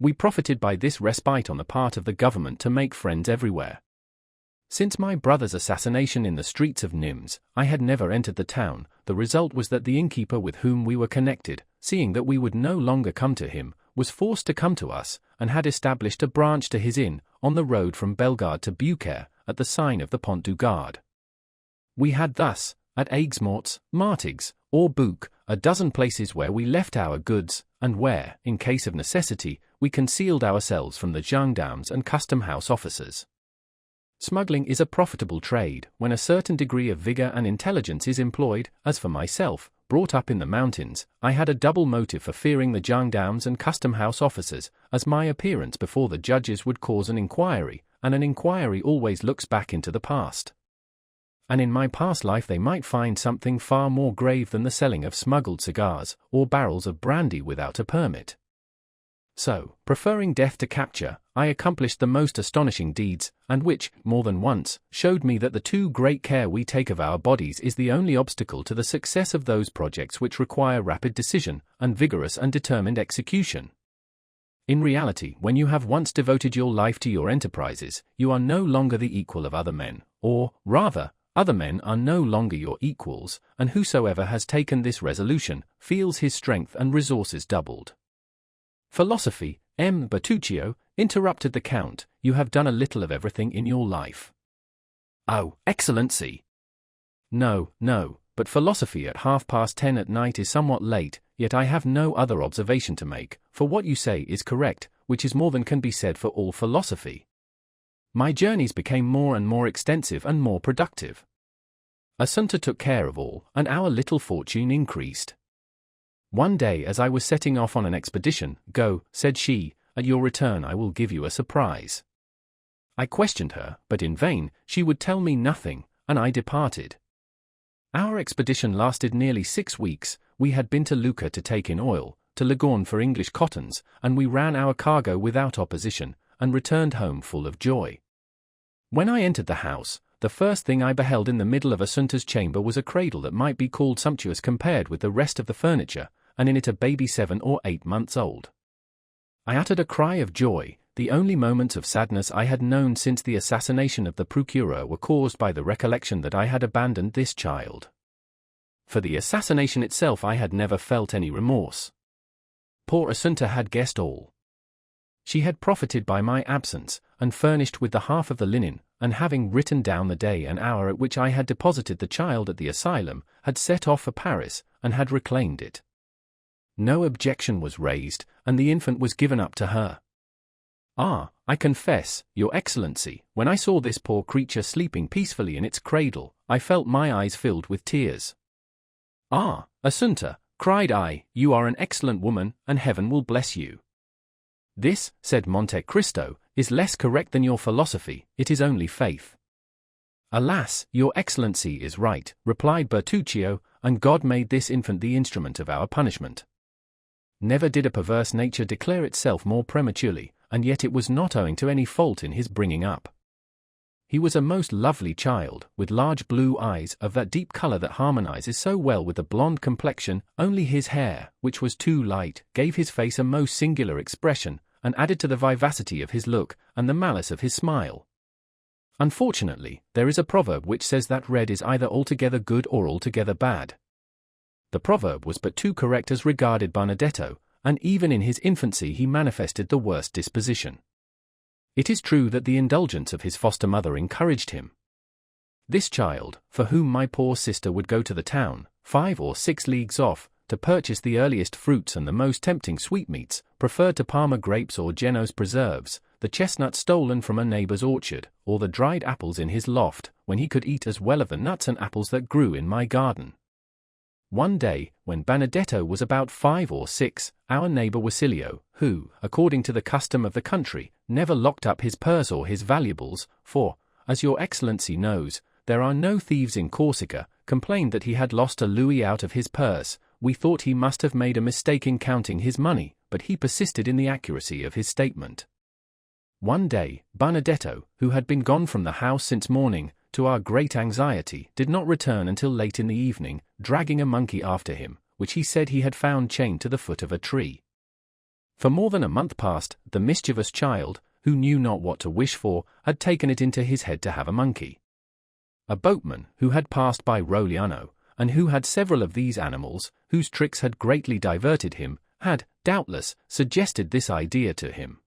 A: We profited by this respite on the part of the government to make friends everywhere. Since my brother's assassination in the streets of Nimes, I had never entered the town. The result was that the innkeeper with whom we were connected, seeing that we would no longer come to him, was forced to come to us, and had established a branch to his inn, on the road from Bellegarde to Beaucaire, at the sign of the Pont du Gard. We had thus, at Aigues-Mortes, Martigues, or Bouc, a dozen places where we left our goods, and where, in case of necessity, we concealed ourselves from the gendarmes and custom-house officers. Smuggling is a profitable trade, when a certain degree of vigor and intelligence is employed. As for myself, brought up in the mountains, I had a double motive for fearing the gendarmes and custom-house officers, as my appearance before the judges would cause an inquiry, and an inquiry always looks back into the past. And in my past life they might find something far more grave than the selling of smuggled cigars, or barrels of brandy without a permit. So, preferring death to capture, I accomplished the most astonishing deeds, and which, more than once, showed me that the too great care we take of our bodies is the only obstacle to the success of those projects which require rapid decision, and vigorous and determined execution. In reality, when you have once devoted your life to your enterprises, you are no longer the equal of other men, or, rather, other men are no longer your equals, and whosoever has taken this resolution, feels his strength and resources doubled. Philosophy, M. Bertuccio, interrupted the Count, you have done a little of everything in your life. Oh, Excellency! No, but philosophy at 10:30 at night is somewhat late, yet I have no other observation to make, for what you say is correct, which is more than can be said for all philosophy. My journeys became more and more extensive and more productive. Assunta took care of all, and our little fortune increased. One day as I was setting off on an expedition, "Go," said she, "at your return I will give you a surprise." I questioned her, but in vain. She would tell me nothing, and I departed. Our expedition lasted nearly 6 weeks. We had been to Lucca to take in oil, to Leghorn for English cottons, and we ran our cargo without opposition, and returned home full of joy. When I entered the house, the first thing I beheld in the middle of Assunta's chamber was a cradle that might be called sumptuous compared with the rest of the furniture, and in it a baby 7 or 8 months old. I uttered a cry of joy. The only moments of sadness I had known since the assassination of the procureur were caused by the recollection that I had abandoned this child. For the assassination itself I had never felt any remorse. Poor Assunta had guessed all. She had profited by my absence, and furnished with the half of the linen, and having written down the day and hour at which I had deposited the child at the asylum, had set off for Paris, and had reclaimed it. No objection was raised, and the infant was given up to her. I confess, Your Excellency, when I saw this poor creature sleeping peacefully in its cradle, I felt my eyes filled with tears. Assunta, cried I, you are an excellent woman, and heaven will bless you. This, said Monte Cristo, is less correct than your philosophy, it is only faith. Alas, your excellency is right, replied Bertuccio, and God made this infant the instrument of our punishment. Never did a perverse nature declare itself more prematurely, and yet it was not owing to any fault in his bringing up. He was a most lovely child, with large blue eyes of that deep color that harmonizes so well with the blonde complexion. Only his hair, which was too light, gave his face a most singular expression, and added to the vivacity of his look, and the malice of his smile. Unfortunately, there is a proverb which says that red is either altogether good or altogether bad. The proverb was but too correct as regarded Benedetto, and even in his infancy he manifested the worst disposition. It is true that the indulgence of his foster mother encouraged him. This child, for whom my poor sister would go to the town, 5 or 6 leagues off, to purchase the earliest fruits and the most tempting sweetmeats, preferred to Parma grapes or Genoese preserves, the chestnut stolen from a neighbor's orchard, or the dried apples in his loft, when he could eat as well of the nuts and apples that grew in my garden. One day, when Benedetto was about 5 or 6, our neighbor Wasilio, who, according to the custom of the country, never locked up his purse or his valuables, for, as your excellency knows, there are no thieves in Corsica, complained that he had lost a louis out of his purse. We thought he must have made a mistake in counting his money, but he persisted in the accuracy of his statement. One day, Benedetto, who had been gone from the house since morning, to our great anxiety, did not return until late in the evening, dragging a monkey after him, which he said he had found chained to the foot of a tree. For more than a month past, the mischievous child, who knew not what to wish for, had taken it into his head to have a monkey. A boatman, who had passed by Rogliano, and who had several of these animals, whose tricks had greatly diverted him, had, doubtless, suggested this idea to him.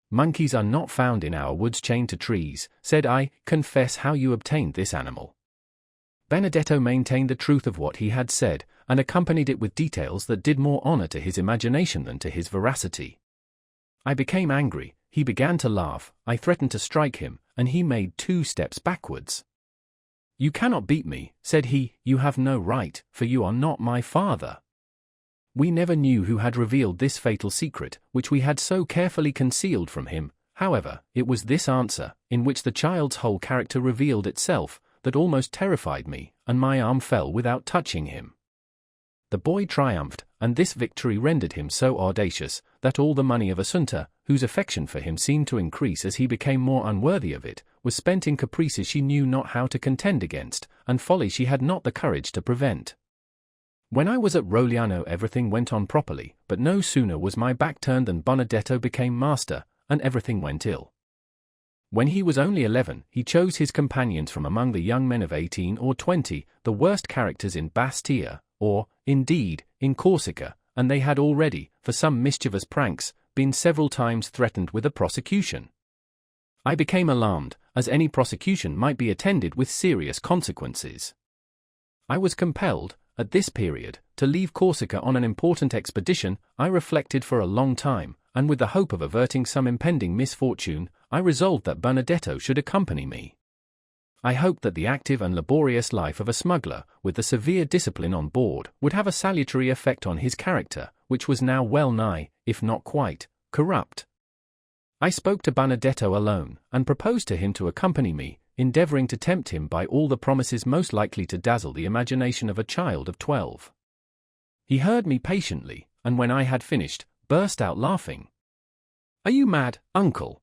A: Monkeys are not found in our woods chained to trees, said I. Confess how you obtained this animal. Benedetto maintained the truth of what he had said, and accompanied it with details that did more honor to his imagination than to his veracity. I became angry, he began to laugh, I threatened to strike him, and he made 2 steps backwards. You cannot beat me, said he, you have no right, for you are not my father. We never knew who had revealed this fatal secret, which we had so carefully concealed from him. However, it was this answer, in which the child's whole character revealed itself, that almost terrified me, and my arm fell without touching him. The boy triumphed, and this victory rendered him so audacious, that all the money of Assunta, whose affection for him seemed to increase as he became more unworthy of it, was spent in caprices she knew not how to contend against, and folly she had not the courage to prevent. When I was at Rogliano everything went on properly, but no sooner was my back turned than Benedetto became master, and everything went ill. When he was only 11, he chose his companions from among the young men of 18 or 20, the worst characters in Bastia, or, indeed, in Corsica, and they had already, for some mischievous pranks, been several times threatened with a prosecution. I became alarmed, as any prosecution might be attended with serious consequences. I was compelled, at this period, to leave Corsica on an important expedition. I reflected for a long time, and with the hope of averting some impending misfortune, I resolved that Benedetto should accompany me. I hoped that the active and laborious life of a smuggler, with the severe discipline on board, would have a salutary effect on his character, which was now well nigh, if not quite, corrupt. I spoke to Benedetto alone, and proposed to him to accompany me, endeavoring to tempt him by all the promises most likely to dazzle the imagination of a child of 12. He heard me patiently, and when I had finished, burst out laughing. "Are you mad, uncle?"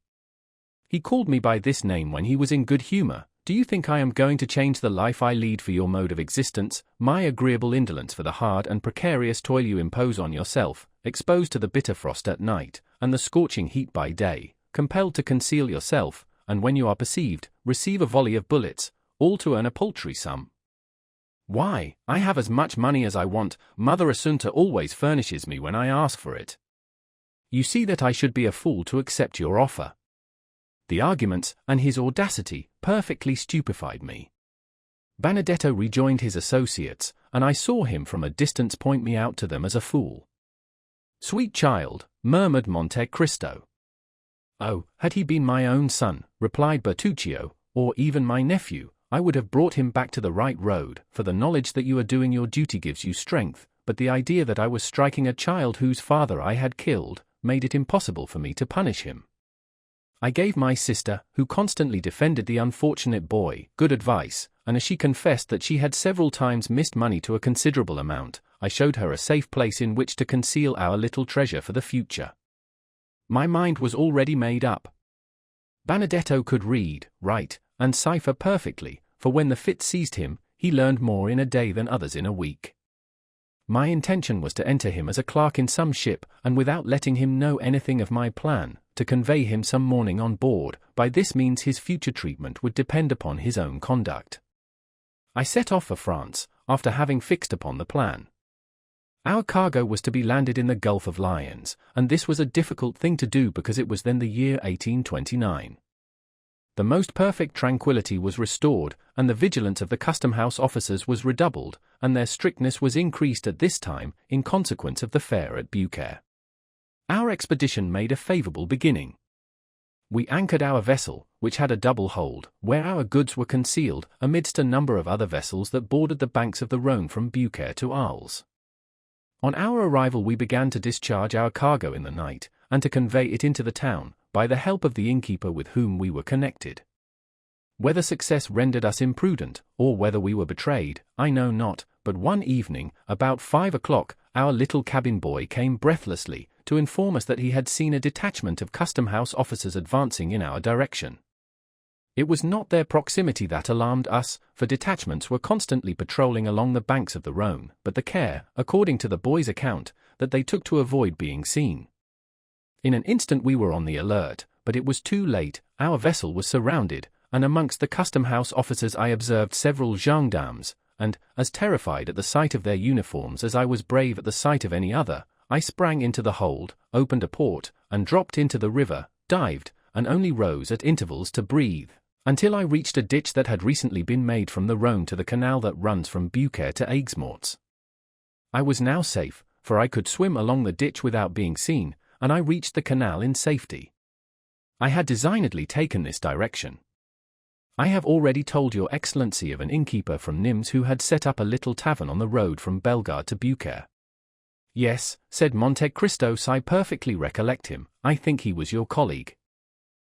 A: He called me by this name when he was in good humor. "Do you think I am going to change the life I lead for your mode of existence, my agreeable indolence for the hard and precarious toil you impose on yourself, exposed to the bitter frost at night, and the scorching heat by day, compelled to conceal yourself, and when you are perceived, receive a volley of bullets, all to earn a paltry sum? Why, I have as much money as I want. Mother Assunta always furnishes me when I ask for it. You see that I should be a fool to accept your offer." The arguments, and his audacity, perfectly stupefied me. Benedetto rejoined his associates, and I saw him from a distance point me out to them as a fool. "Sweet child," murmured Monte Cristo. "Oh, had he been my own son," replied Bertuccio, "or even my nephew, I would have brought him back to the right road, for the knowledge that you are doing your duty gives you strength, but the idea that I was striking a child whose father I had killed made it impossible for me to punish him. I gave my sister, who constantly defended the unfortunate boy, good advice, and as she confessed that she had several times missed money to a considerable amount, I showed her a safe place in which to conceal our little treasure for the future. My mind was already made up. Benedetto could read, write, and cipher perfectly, for when the fit seized him, he learned more in a day than others in a week. My intention was to enter him as a clerk in some ship, and without letting him know anything of my plan, to convey him some morning on board. By this means his future treatment would depend upon his own conduct. I set off for France, after having fixed upon the plan. Our cargo was to be landed in the Gulf of Lions, and this was a difficult thing to do because it was then the year 1829. The most perfect tranquility was restored, and the vigilance of the custom-house officers was redoubled, and their strictness was increased at this time, in consequence of the fair at Beaucaire. Our expedition made a favorable beginning. We anchored our vessel, which had a double hold, where our goods were concealed, amidst a number of other vessels that bordered the banks of the Rhône from Beaucaire to Arles. On our arrival we began to discharge our cargo in the night, and to convey it into the town, by the help of the innkeeper with whom we were connected. Whether success rendered us imprudent, or whether we were betrayed, I know not, but one evening, about 5 o'clock, our little cabin boy came breathlessly, to inform us that he had seen a detachment of custom-house officers advancing in our direction. It was not their proximity that alarmed us, for detachments were constantly patrolling along the banks of the Rhône, but the care, according to the boy's account, that they took to avoid being seen. In an instant we were on the alert, but it was too late. Our vessel was surrounded, and amongst the custom-house officers I observed several gendarmes, and, as terrified at the sight of their uniforms as I was brave at the sight of any other, I sprang into the hold, opened a port, and dropped into the river, dived, and only rose at intervals to breathe, until I reached a ditch that had recently been made from the Rhône to the canal that runs from Beaucaire to Aigues-Mortes. I was now safe, for I could swim along the ditch without being seen, and I reached the canal in safety. I had designedly taken this direction. I have already told your Excellency of an innkeeper from Nimes who had set up a little tavern on the road from Bellegarde to Beaucaire. Yes, said Monte Cristo, I perfectly recollect him. I think he was your colleague.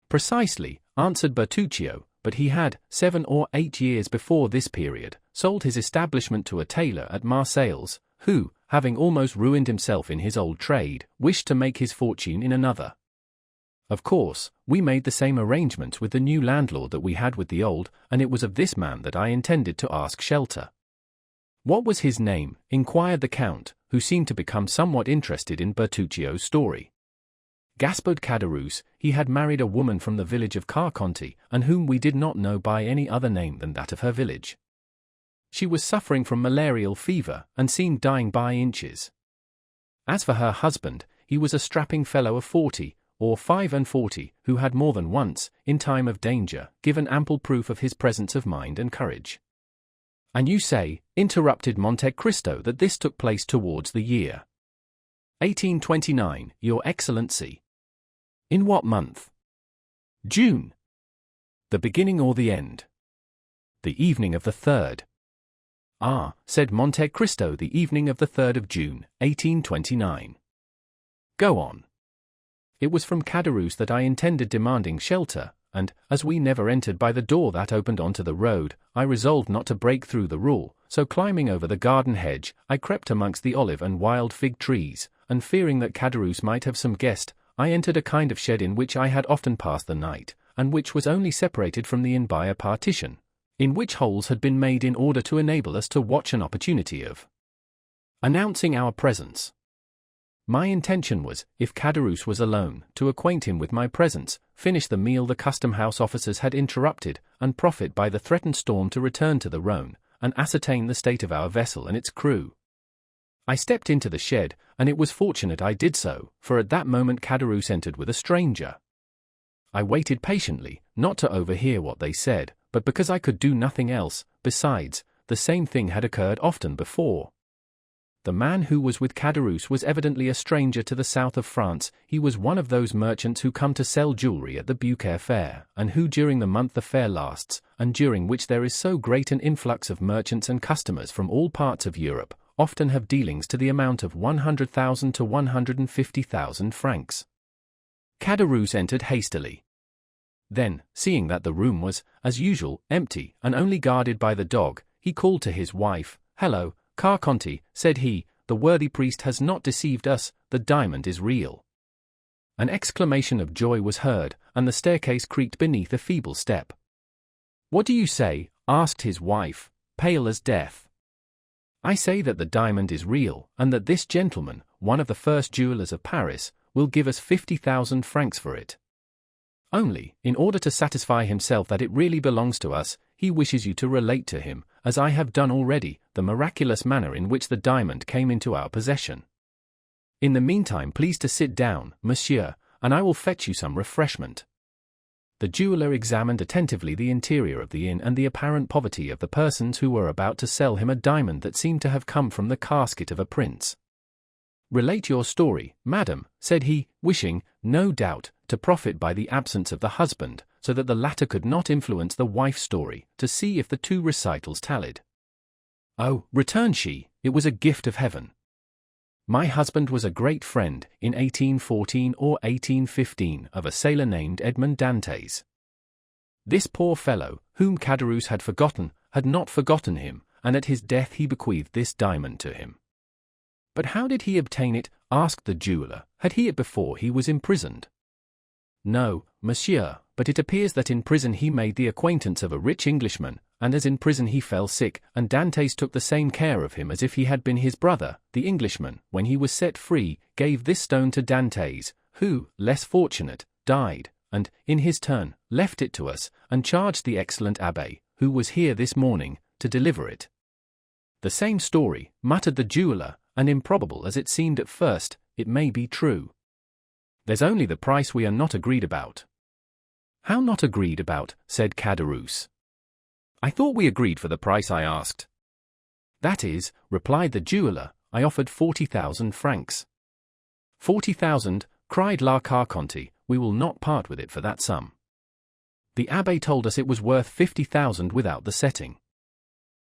A: Precisely, answered Bertuccio, but he had, 7 or 8 years before this period, sold his establishment to a tailor at Marseilles, who, having almost ruined himself in his old trade, wished to make his fortune in another. Of course, we made the same arrangements with the new landlord that we had with the old, and it was of this man that I intended to ask shelter. What was his name? Inquired the Count, who seemed to become somewhat interested in Bertuccio's story. Gaspard Caderousse. He had married a woman from the village of Carconti, and whom we did not know by any other name than that of her village. She was suffering from malarial fever, and seemed dying by inches. As for her husband, he was a strapping fellow of 40, or 45, who had more than once, in time of danger, given ample proof of his presence of mind and courage. And you say, interrupted Monte Cristo, that this took place towards the year 1829, your Excellency. In what month? June. The beginning or the end? The evening of the 3rd. Ah, said Monte Cristo, the evening of the 3rd of June, 1829. Go on. It was from Caderousse that I intended demanding shelter, and, as we never entered by the door that opened onto the road, I resolved not to break through the rule, so climbing over the garden hedge, I crept amongst the olive and wild fig trees, and fearing that Caderousse might have some guest, I entered a kind of shed in which I had often passed the night, and which was only separated from the inn by a partition, in which holes had been made in order to enable us to watch an opportunity of announcing our presence. My intention was, if Caderousse was alone, to acquaint him with my presence, finish the meal the custom-house officers had interrupted, and profit by the threatened storm to return to the Rhône, and ascertain the state of our vessel and its crew. I stepped into the shed, and it was fortunate I did so, for at that moment Caderousse entered with a stranger. I waited patiently, not to overhear what they said, but because I could do nothing else. Besides, the same thing had occurred often before. The man who was with Caderousse was evidently a stranger to the south of France. He was one of those merchants who come to sell jewelry at the Beaucaire fair, and who during the month the fair lasts, and during which there is so great an influx of merchants and customers from all parts of Europe, often have dealings to the amount of 100,000 to 150,000 francs. Caderousse entered hastily. Then, seeing that the room was, as usual, empty, and only guarded by the dog, he called to his wife. "Hello, Carconte," said he, "the worthy priest has not deceived us, the diamond is real." An exclamation of joy was heard, and the staircase creaked beneath a feeble step. "What do you say?" asked his wife, pale as death. "I say that the diamond is real, and that this gentleman, one of the first jewelers of Paris, will give us 50,000 francs for it. Only, in order to satisfy himself that it really belongs to us, he wishes you to relate to him, as I have done already, the miraculous manner in which the diamond came into our possession. In the meantime, please to sit down, monsieur, and I will fetch you some refreshment." The jeweler examined attentively the interior of the inn and the apparent poverty of the persons who were about to sell him a diamond that seemed to have come from the casket of a prince. "Relate your story, madam," said he, wishing, no doubt, to profit by the absence of the husband, so that the latter could not influence the wife's story, to see if the two recitals tallied. "Oh," returned she, "it was a gift of heaven. My husband was a great friend, in 1814 or 1815, of a sailor named Edmond Dantès. This poor fellow, whom Caderousse had forgotten, had not forgotten him, and at his death he bequeathed this diamond to him." "But how did he obtain it?" asked the jeweler. "Had he it before he was imprisoned?" "No, monsieur, but it appears that in prison he made the acquaintance of a rich Englishman, and as in prison he fell sick, and Dantès took the same care of him as if he had been his brother. The Englishman, when he was set free, gave this stone to Dantès, who, less fortunate, died, and, in his turn, left it to us, and charged the excellent abbé, who was here this morning, to deliver it." "The same story," muttered the jeweler, "and improbable as it seemed at first, it may be true. There's only the price we are not agreed about." "How not agreed about?" said Caderousse. "I thought we agreed for the price I asked." "That is," replied the jeweler, "I offered 40,000 francs." 40,000, cried La Carconte, "we will not part with it for that sum. The abbé told us it was worth 50,000 without the setting."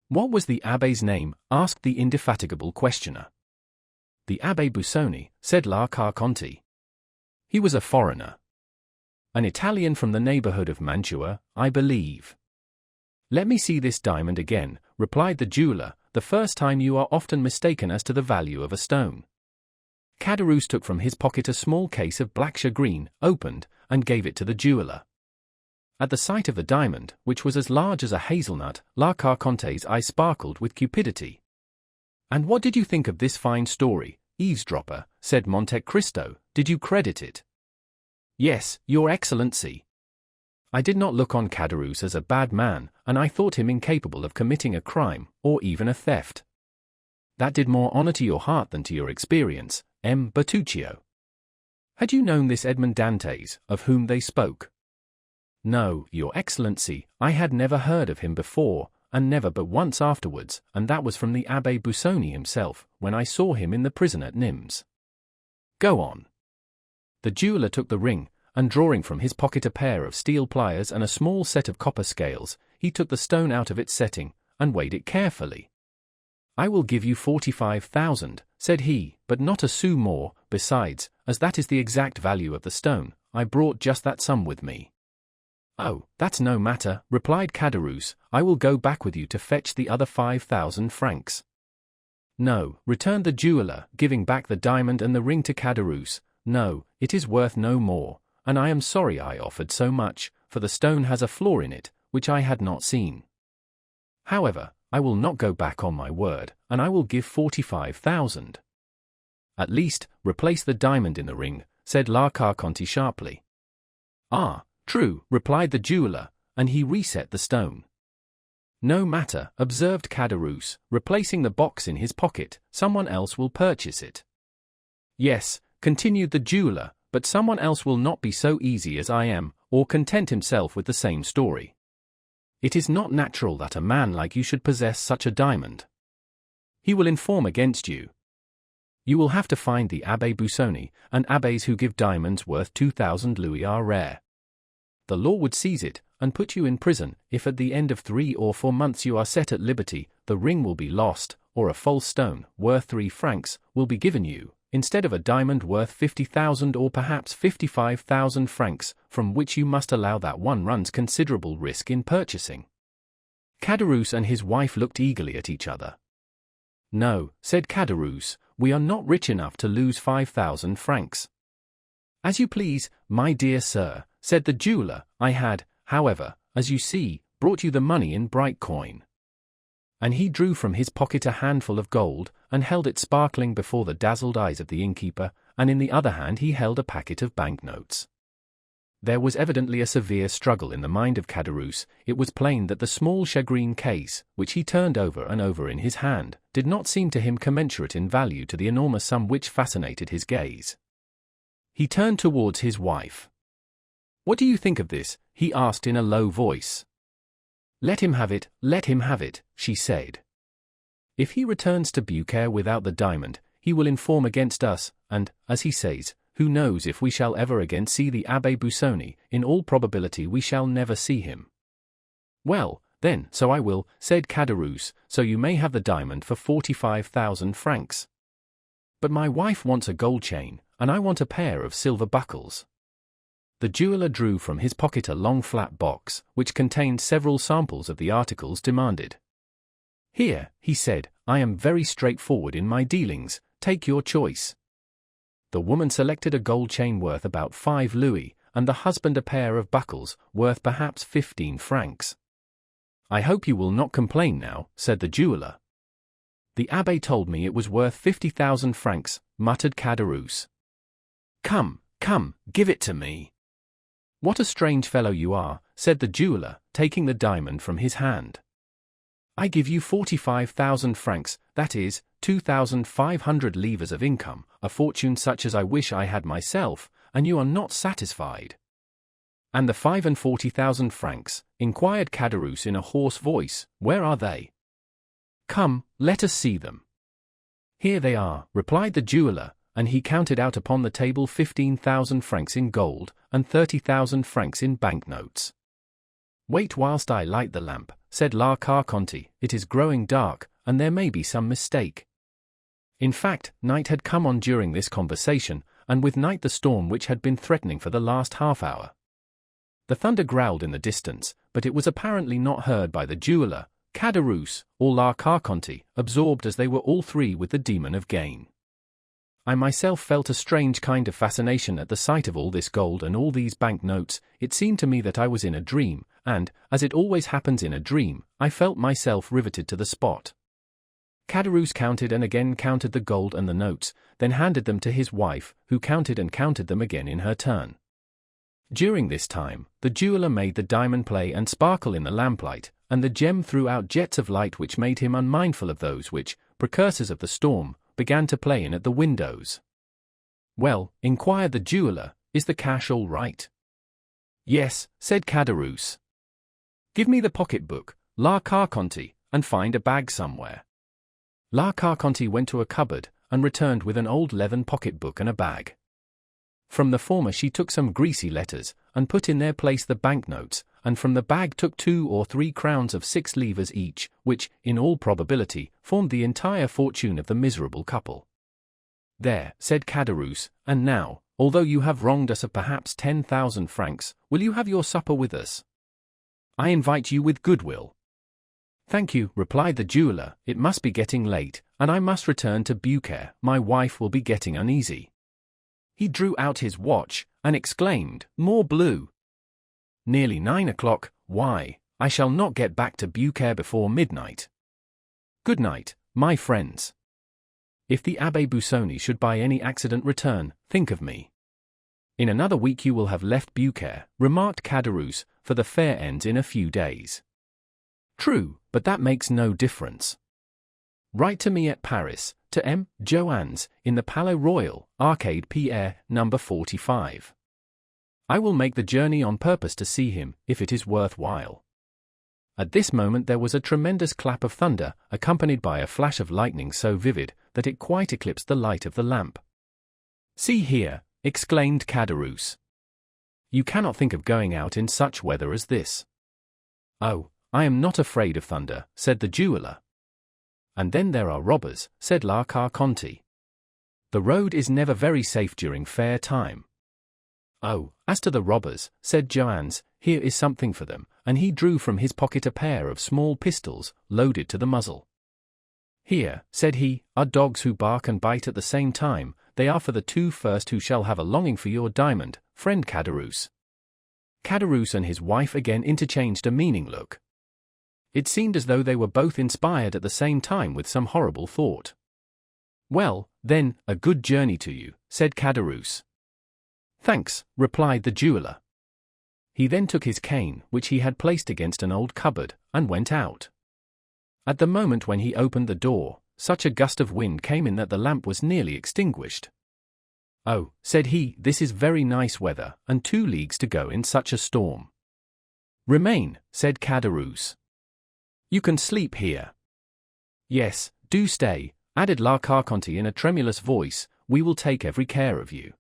A: "What was the abbé's name?" asked the indefatigable questioner. "The Abbé Busoni," said La Carconte. "He was a foreigner. An Italian from the neighborhood of Mantua, I believe." "Let me see this diamond again," replied the jeweler. "The first time you are often mistaken as to the value of a stone." Caderousse took from his pocket a small case of black shagreen, opened, and gave it to the jeweler. At the sight of the diamond, which was as large as a hazelnut, La Carconte's eye sparkled with cupidity. "And what did you think of this fine story, eavesdropper?" said Monte Cristo. "Did you credit it?" "Yes, your excellency. I did not look on Caderousse as a bad man, and I thought him incapable of committing a crime, or even a theft. That did more honor to your heart than to your experience, M. Bertuccio. Had you known this Edmond Dantès, of whom they spoke?" "No, your excellency, I had never heard of him before, and never but once afterwards, and that was from the Abbé Busoni himself, when I saw him in the prison at Nimes." "Go on." The jeweler took the ring, and drawing from his pocket a pair of steel pliers and a small set of copper scales, he took the stone out of its setting, and weighed it carefully. "I will give you 45,000, said he, "but not a sou more. Besides, as that is the exact value of the stone, I brought just that sum with me." "Oh, that's no matter," replied Caderousse. "I will go back with you to fetch the other 5,000 francs." "No," returned the jeweler, giving back the diamond and the ring to Caderousse. "No, it is worth no more, and I am sorry I offered so much, for the stone has a flaw in it, which I had not seen. However, I will not go back on my word, and I will give 45,000. "At least, replace the diamond in the ring," said La Carconte sharply. "Ah, true," replied the jeweler, and he reset the stone. "No matter," observed Caderousse, replacing the box in his pocket, "someone else will purchase it." "Yes," continued the jeweler, "but someone else will not be so easy as I am, or content himself with the same story. It is not natural that a man like you should possess such a diamond. He will inform against you. You will have to find the Abbé Busoni, and abbés who give diamonds worth 2,000 louis are rare. The law would seize it, and put you in prison. If at the end of 3 or 4 months you are set at liberty, the ring will be lost, or a false stone, worth 3 francs, will be given you, instead of a diamond worth 50,000 or perhaps 55,000 francs, from which you must allow that one runs considerable risk in purchasing. Caderousse and his wife looked eagerly at each other. No, said Caderousse, we are not rich enough to lose 5,000 francs. As you please, my dear sir, said the jeweller, I had, however, as you see, brought you the money in bright coin. And he drew from his pocket a handful of gold, and held it sparkling before the dazzled eyes of the innkeeper, and in the other hand he held a packet of banknotes. There was evidently a severe struggle in the mind of Caderousse. It was plain that the small shagreen case, which he turned over and over in his hand, did not seem to him commensurate in value to the enormous sum which fascinated his gaze. He turned towards his wife. What do you think of this? He asked in a low voice. Let him have it, she said. If he returns to Beaucaire without the diamond, he will inform against us, and, as he says, who knows if we shall ever again see the Abbé Busoni? In all probability we shall never see him. Well, then, so I will, said Caderousse, so you may have the diamond for 45,000 francs. But my wife wants a gold chain, and I want a pair of silver buckles. The jeweller drew from his pocket a long flat box, which contained several samples of the articles demanded. Here, he said, I am very straightforward in my dealings, take your choice. The woman selected a gold chain worth about 5 louis, and the husband a pair of buckles, worth perhaps 15 francs. I hope you will not complain now, said the jeweller. The abbé told me it was worth 50,000 francs, muttered Caderousse. Come, give it to me. What a strange fellow you are, said the jeweller, taking the diamond from his hand. I give you 45,000 francs, that is, 2,500 livres of income, a fortune such as I wish I had myself, and you are not satisfied. And the 45,000 francs, inquired Caderousse in a hoarse voice, where are they? Come, let us see them. Here they are, replied the jeweller, and he counted out upon the table 15,000 francs in gold, and 30,000 francs in banknotes. Wait whilst I light the lamp, said La Carconte, it is growing dark, and there may be some mistake. In fact, night had come on during this conversation, and with night the storm which had been threatening for the last half-hour. The thunder growled in the distance, but it was apparently not heard by the jeweller, Caderousse, or La Carconte, absorbed as they were all three with the demon of gain. I myself felt a strange kind of fascination at the sight of all this gold and all these banknotes. It seemed to me that I was in a dream, and, as it always happens in a dream, I felt myself riveted to the spot. Caderousse counted and again counted the gold and the notes, then handed them to his wife, who counted and counted them again in her turn. During this time, the jeweller made the diamond play and sparkle in the lamplight, and the gem threw out jets of light which made him unmindful of those which, precursors of the storm, began to play in at the windows. Well, inquired the jeweller, is the cash all right? Yes, said Caderousse. Give me the pocket-book, La Carconte, and find a bag somewhere. La Carconte went to a cupboard, and returned with an old leathern pocket-book and a bag. From the former she took some greasy letters, and put in their place the banknotes, and from the bag took 2 or 3 crowns of 6 livres each, which, in all probability, formed the entire fortune of the miserable couple. There, said Caderousse, and now, although you have wronged us of perhaps 10,000 francs, will you have your supper with us? I invite you with goodwill. Thank you, replied the jeweller, it must be getting late, and I must return to Beaucaire, my wife will be getting uneasy. He drew out his watch, and exclaimed, Morbleu! Nearly 9 o'clock, why, I shall not get back to Beaucaire before midnight. Good night, my friends. If the Abbé Busoni should by any accident return, think of me. In another week you will have left Beaucaire, remarked Caderousse, for the fair ends in a few days. True, but that makes no difference. Write to me at Paris, to M. Joannes, in the Palais Royal, Arcade Pierre, number 45. I will make the journey on purpose to see him, if it is worth while. At this moment there was a tremendous clap of thunder, accompanied by a flash of lightning so vivid, that it quite eclipsed the light of the lamp. "See here," exclaimed Caderousse. "You cannot think of going out in such weather as this." "Oh, I am not afraid of thunder," said the jeweler. "And then there are robbers," said La Carconte. "The road is never very safe during fair time." "Oh, as to the robbers," said Joannes, "here is something for them," and he drew from his pocket a pair of small pistols, loaded to the muzzle. "Here," said he, "are dogs who bark and bite at the same time. They are for the two first who shall have a longing for your diamond, friend Caderousse." Caderousse and his wife again interchanged a meaning look. It seemed as though they were both inspired at the same time with some horrible thought. "Well, then, a good journey to you," said Caderousse. "Thanks," replied the jeweler. He then took his cane, which he had placed against an old cupboard, and went out. At the moment when he opened the door, such a gust of wind came in that the lamp was nearly extinguished. "Oh," said he, "this is very nice weather, and 2 leagues to go in such a storm." "Remain," said Caderousse. "You can sleep here." "Yes, do stay," added La Carconte in a tremulous voice, "we will take every care of you."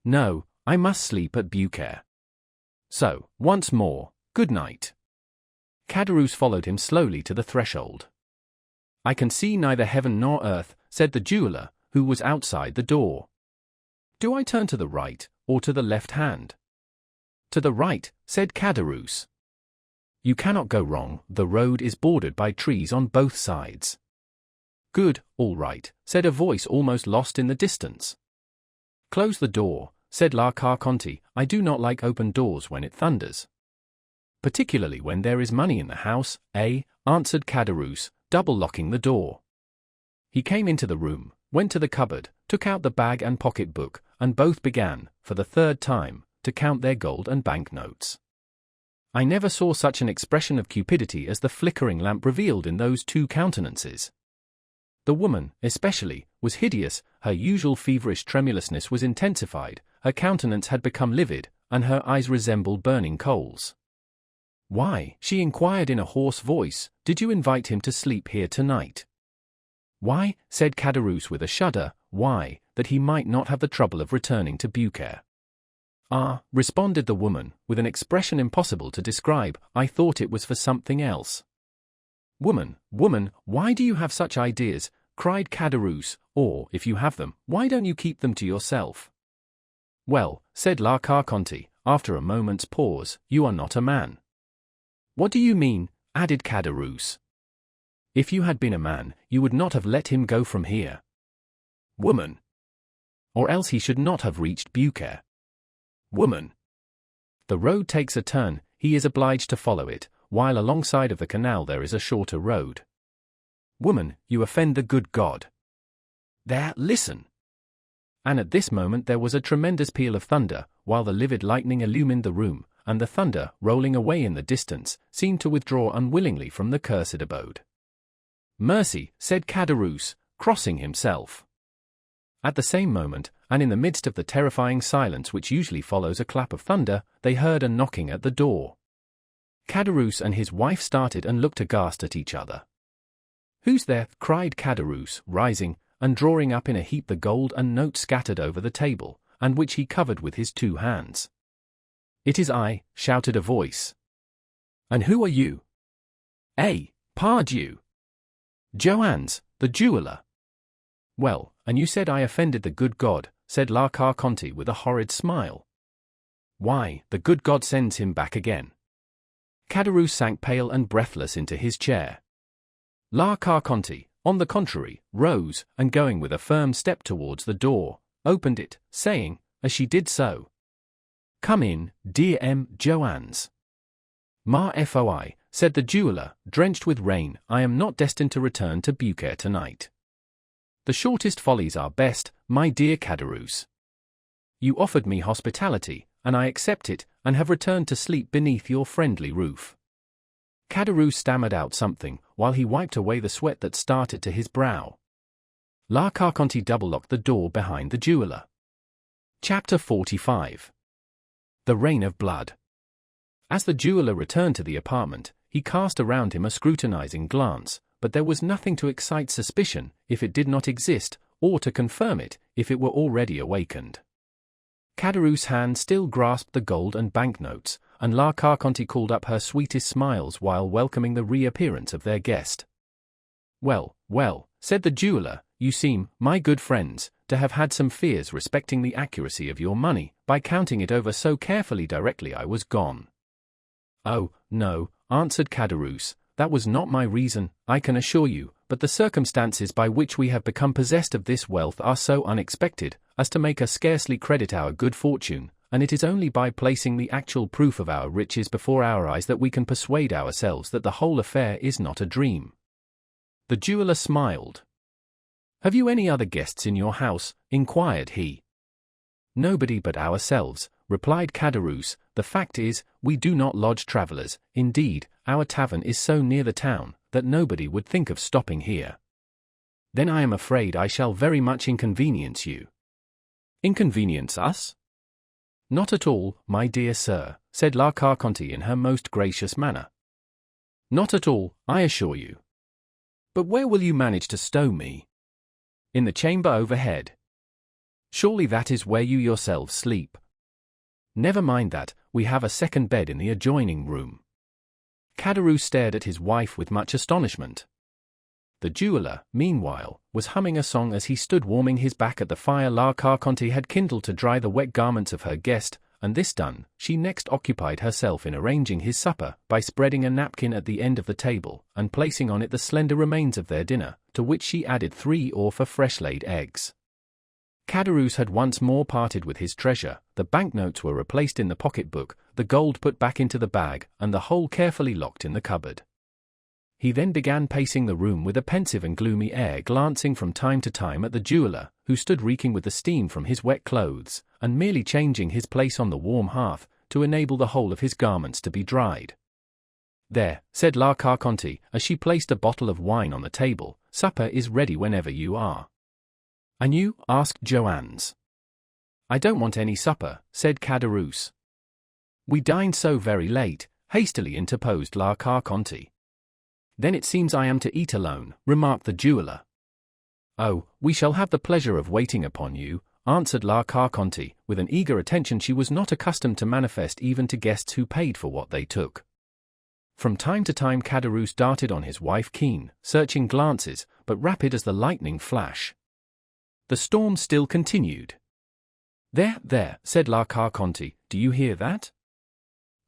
A: "No, I must sleep at Beaucaire. So, once more, good night." Caderousse followed him slowly to the threshold. "I can see neither heaven nor earth," said the jeweler, who was outside the door. "Do I turn to the right, or to the left hand?" "To the right," said Caderousse. "You cannot go wrong, the road is bordered by trees on both sides." "Good, all right," said a voice almost lost in the distance. "Close the door," said La Carconte, "I do not like open doors when it thunders." "Particularly when there is money in the house, answered Caderousse, double-locking the door. He came into the room, went to the cupboard, took out the bag and pocket-book, and both began, for the 3rd time, to count their gold and banknotes. I never saw such an expression of cupidity as the flickering lamp revealed in those 2 countenances. The woman, especially, was hideous, her usual feverish tremulousness was intensified, her countenance had become livid, and her eyes resembled burning coals. "Why," she inquired in a hoarse voice, "did you invite him to sleep here tonight?" "Why," said Caderousse with a shudder, "why, that he might not have the trouble of returning to Beaucaire." "Ah," responded the woman, with an expression impossible to describe, "I thought it was for something else." Woman, why do you have such ideas?" cried Caderousse, "or, if you have them, why don't you keep them to yourself?" "Well," said La Carconte, after a moment's pause, "you are not a man." "What do you mean?" added Caderousse. "If you had been a man, you would not have let him go from here." "Woman." "Or else he should not have reached Beaucaire." "Woman." "The road takes a turn, he is obliged to follow it, while alongside of the canal there is a shorter road." "Woman, you offend the good God." "There, listen." And at this moment there was a tremendous peal of thunder, while the livid lightning illumined the room, and the thunder, rolling away in the distance, seemed to withdraw unwillingly from the cursed abode. "Mercy," said Caderousse, crossing himself. At the same moment, and in the midst of the terrifying silence which usually follows a clap of thunder, they heard a knocking at the door. Caderousse and his wife started and looked aghast at each other. "Who's there?" cried Caderousse, rising, and drawing up in a heap the gold and notes scattered over the table, and which he covered with his 2 hands. "It is I," shouted a voice. "And who are you?" Pardieu." "Joannes, the jeweler." "Well, and you said I offended the good God," said La Carconte with a horrid smile. "Why, the good God sends him back again." Caderousse sank pale and breathless into his chair. La Carconte, on the contrary, rose, and going with a firm step towards the door, opened it, saying, as she did so, "Come in, dear Joannes." "Ma foi," said the jeweler, drenched with rain, "I am not destined to return to Beaucaire tonight. The shortest follies are best, my dear Caderousse. You offered me hospitality, and I accept it, and have returned to sleep beneath your friendly roof." Caderousse stammered out something, while he wiped away the sweat that started to his brow. La Carconte double-locked the door behind the jeweler. Chapter 45. The Rain of Blood. As the jeweler returned to the apartment, he cast around him a scrutinizing glance, but there was nothing to excite suspicion if it did not exist, or to confirm it if it were already awakened. Caderousse's hand still grasped the gold and banknotes, and La Carconte called up her sweetest smiles while welcoming the reappearance of their guest. "Well, well," said the jeweler, "you seem, my good friends, to have had some fears respecting the accuracy of your money, by counting it over so carefully directly I was gone." "Oh, no," answered Caderousse, "that was not my reason, I can assure you, but the circumstances by which we have become possessed of this wealth are so unexpected, as to make us scarcely credit our good fortune, and it is only by placing the actual proof of our riches before our eyes that we can persuade ourselves that the whole affair is not a dream." The jeweler smiled. "Have you any other guests in your house?" inquired he. "Nobody but ourselves," replied Caderousse. "The fact is, we do not lodge travelers. Indeed, our tavern is so near the town that nobody would think of stopping here." "Then I am afraid I shall very much inconvenience you." "Inconvenience us?" "Not at all, my dear sir," said La Carconte in her most gracious manner. "Not at all, I assure you. But where will you manage to stow me?" "In the chamber overhead." "Surely that is where you yourselves sleep." "Never mind that, we have a second bed in the adjoining room." Caderousse stared at his wife with much astonishment. The jeweler, meanwhile, was humming a song as he stood warming his back at the fire La Carconte had kindled to dry the wet garments of her guest, and this done, she next occupied herself in arranging his supper by spreading a napkin at the end of the table, and placing on it the slender remains of their dinner, to which she added 3 or 4 fresh-laid eggs. Caderousse had once more parted with his treasure, the banknotes were replaced in the pocket-book, the gold put back into the bag, and the whole carefully locked in the cupboard. He then began pacing the room with a pensive and gloomy air, glancing from time to time at the jeweler, who stood reeking with the steam from his wet clothes, and merely changing his place on the warm hearth, to enable the whole of his garments to be dried. "There," said La Carconte, as she placed a bottle of wine on the table, "supper is ready whenever you are." "And you?" asked Joannes. "I don't want any supper," said Caderousse. "We dined so very late," hastily interposed La Carconte. "Then it seems I am to eat alone," remarked the jeweler. "Oh, we shall have the pleasure of waiting upon you," answered La Carconte, with an eager attention she was not accustomed to manifest even to guests who paid for what they took. From time to time Caderousse darted on his wife keen, searching glances, but rapid as the lightning flash. The storm still continued. There, said La Carconte, "do you hear that?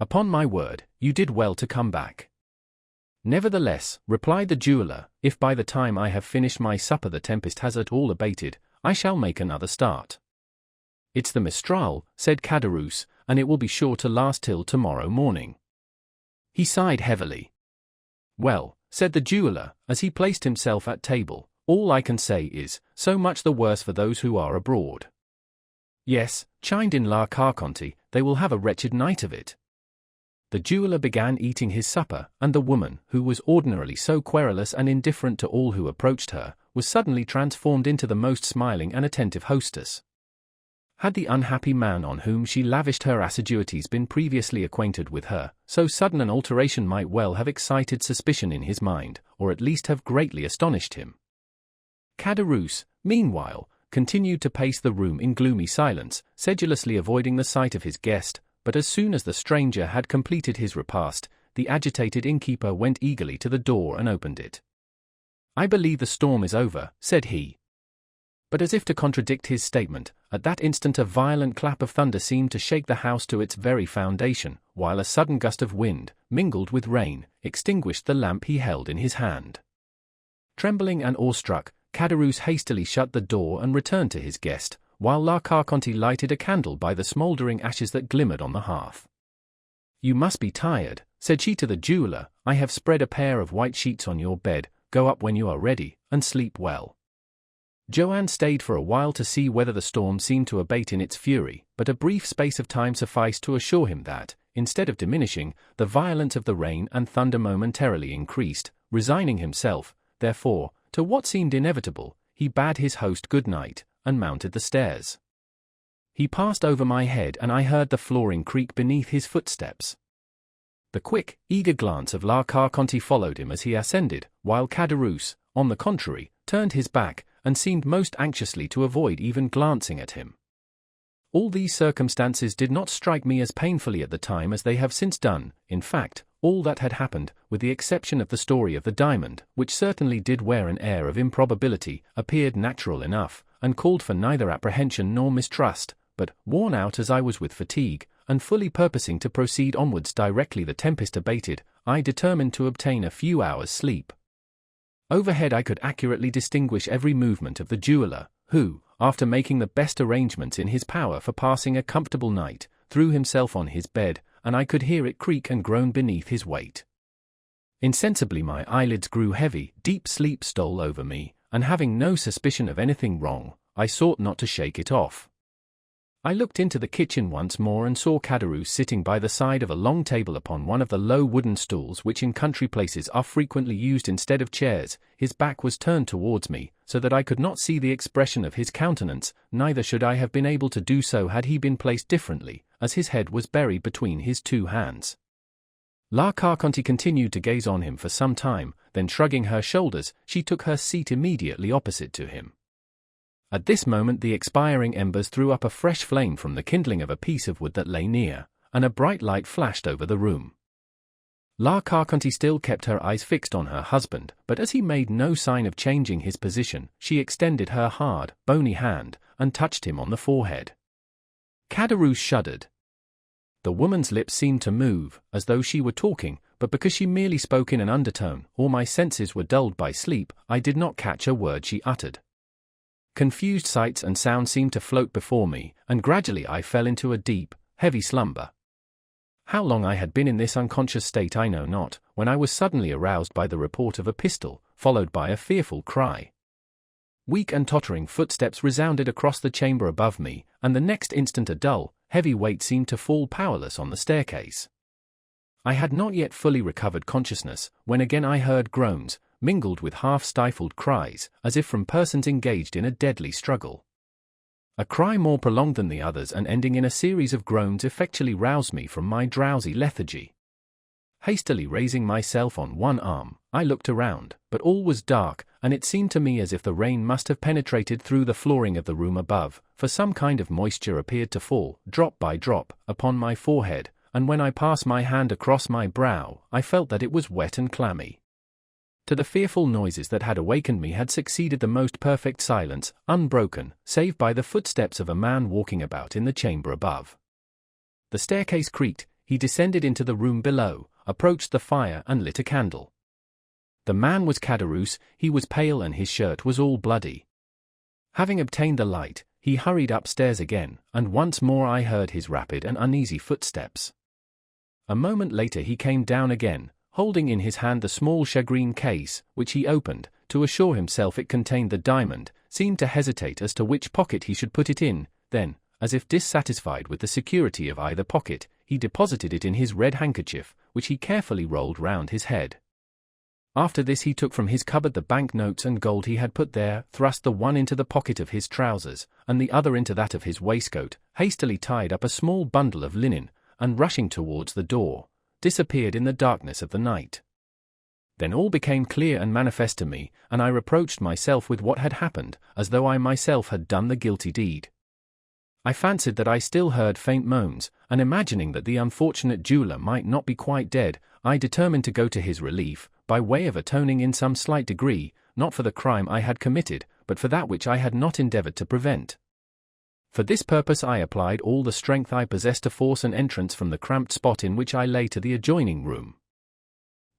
A: Upon my word, you did well to come back." "Nevertheless," replied the jeweler, "if by the time I have finished my supper the tempest has at all abated, I shall make another start." "It's the Mistral," said Caderousse, "and it will be sure to last till tomorrow morning." He sighed heavily. "Well," said the jeweler, as he placed himself at table, "all I can say is, so much the worse for those who are abroad." "Yes," chimed in La Carconte, "they will have a wretched night of it." The jeweler began eating his supper, and the woman, who was ordinarily so querulous and indifferent to all who approached her, was suddenly transformed into the most smiling and attentive hostess. Had the unhappy man on whom she lavished her assiduities been previously acquainted with her, so sudden an alteration might well have excited suspicion in his mind, or at least have greatly astonished him. Caderousse, meanwhile, continued to pace the room in gloomy silence, sedulously avoiding the sight of his guest, but as soon as the stranger had completed his repast, the agitated innkeeper went eagerly to the door and opened it. "I believe the storm is over," said he. But as if to contradict his statement, at that instant a violent clap of thunder seemed to shake the house to its very foundation, while a sudden gust of wind, mingled with rain, extinguished the lamp he held in his hand. Trembling and awestruck, Caderousse hastily shut the door and returned to his guest, while La Carconte lighted a candle by the smouldering ashes that glimmered on the hearth. "You must be tired," said she to the jeweler. "I have spread a pair of white sheets on your bed, go up when you are ready, and sleep well." Joanne stayed for a while to see whether the storm seemed to abate in its fury, but a brief space of time sufficed to assure him that, instead of diminishing, the violence of the rain and thunder momentarily increased. Resigning himself, therefore, to what seemed inevitable, he bade his host good night, and mounted the stairs. He passed over my head and I heard the flooring creak beneath his footsteps. The quick, eager glance of La Carconte followed him as he ascended, while Caderousse, on the contrary, turned his back, and seemed most anxiously to avoid even glancing at him. All these circumstances did not strike me as painfully at the time as they have since done. In fact, all that had happened, with the exception of the story of the diamond, which certainly did wear an air of improbability, appeared natural enough, and called for neither apprehension nor mistrust, but, worn out as I was with fatigue, and fully purposing to proceed onwards directly the tempest abated, I determined to obtain a few hours' sleep. Overhead I could accurately distinguish every movement of the jeweller, who, after making the best arrangements in his power for passing a comfortable night, threw himself on his bed, and I could hear it creak and groan beneath his weight. Insensibly my eyelids grew heavy, deep sleep stole over me, and having no suspicion of anything wrong, I sought not to shake it off. I looked into the kitchen once more and saw Caderousse sitting by the side of a long table upon one of the low wooden stools which in country places are frequently used instead of chairs. His back was turned towards me, so that I could not see the expression of his countenance, neither should I have been able to do so had he been placed differently, as his head was buried between his two hands. La Carconte continued to gaze on him for some time, then shrugging her shoulders, she took her seat immediately opposite to him. At this moment the expiring embers threw up a fresh flame from the kindling of a piece of wood that lay near, and a bright light flashed over the room. La Carconte still kept her eyes fixed on her husband, but as he made no sign of changing his position, she extended her hard, bony hand, and touched him on the forehead. Caderousse shuddered. The woman's lips seemed to move, as though she were talking, but because she merely spoke in an undertone, or my senses were dulled by sleep, I did not catch a word she uttered. Confused sights and sounds seemed to float before me, and gradually I fell into a deep, heavy slumber. How long I had been in this unconscious state I know not, when I was suddenly aroused by the report of a pistol, followed by a fearful cry. Weak and tottering footsteps resounded across the chamber above me, and the next instant a dull, heavy weight seemed to fall powerless on the staircase. I had not yet fully recovered consciousness, when again I heard groans, mingled with half-stifled cries, as if from persons engaged in a deadly struggle. A cry more prolonged than the others and ending in a series of groans effectually roused me from my drowsy lethargy. Hastily raising myself on one arm, I looked around, but all was dark, and it seemed to me as if the rain must have penetrated through the flooring of the room above, for some kind of moisture appeared to fall, drop by drop, upon my forehead, and when I passed my hand across my brow, I felt that it was wet and clammy. To the fearful noises that had awakened me had succeeded the most perfect silence, unbroken, save by the footsteps of a man walking about in the chamber above. The staircase creaked, he descended into the room below, approached the fire and lit a candle. The man was Caderousse, he was pale and his shirt was all bloody. Having obtained the light, he hurried upstairs again, and once more I heard his rapid and uneasy footsteps. A moment later he came down again, holding in his hand the small shagreen case, which he opened, to assure himself it contained the diamond, seemed to hesitate as to which pocket he should put it in, then, as if dissatisfied with the security of either pocket, he deposited it in his red handkerchief, which he carefully rolled round his head. After this he took from his cupboard the bank notes and gold he had put there, thrust the one into the pocket of his trousers, and the other into that of his waistcoat, hastily tied up a small bundle of linen, and rushing towards the door, disappeared in the darkness of the night. Then all became clear and manifest to me, and I reproached myself with what had happened, as though I myself had done the guilty deed. I fancied that I still heard faint moans, and imagining that the unfortunate jeweller might not be quite dead, I determined to go to his relief, by way of atoning in some slight degree, not for the crime I had committed, but for that which I had not endeavored to prevent. For this purpose I applied all the strength I possessed to force an entrance from the cramped spot in which I lay to the adjoining room.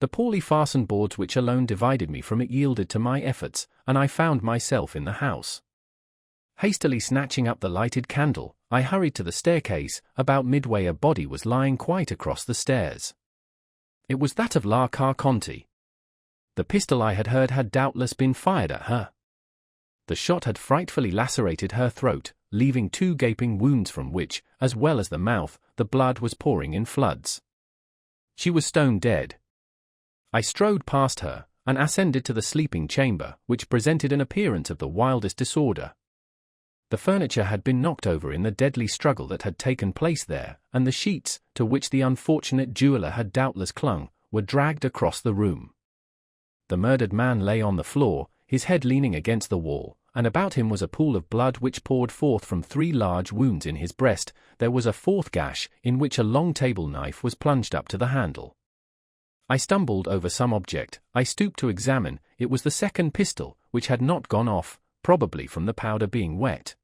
A: The poorly fastened boards which alone divided me from it yielded to my efforts, and I found myself in the house. Hastily snatching up the lighted candle, I hurried to the staircase. About midway a body was lying quite across the stairs. It was that of La Carconte. The pistol I had heard had doubtless been fired at her. The shot had frightfully lacerated her throat, leaving 2 gaping wounds from which, as well as the mouth, the blood was pouring in floods. She was stone dead. I strode past her, and ascended to the sleeping chamber, which presented an appearance of the wildest disorder. The furniture had been knocked over in the deadly struggle that had taken place there, and the sheets, to which the unfortunate jeweler had doubtless clung, were dragged across the room. The murdered man lay on the floor, his head leaning against the wall, and about him was a pool of blood which poured forth from 3 large wounds in his breast. There was a 4th gash, in which a long table knife was plunged up to the handle. I stumbled over some object. I stooped to examine. It was the 2nd pistol, which had not gone off, probably from the powder being wet.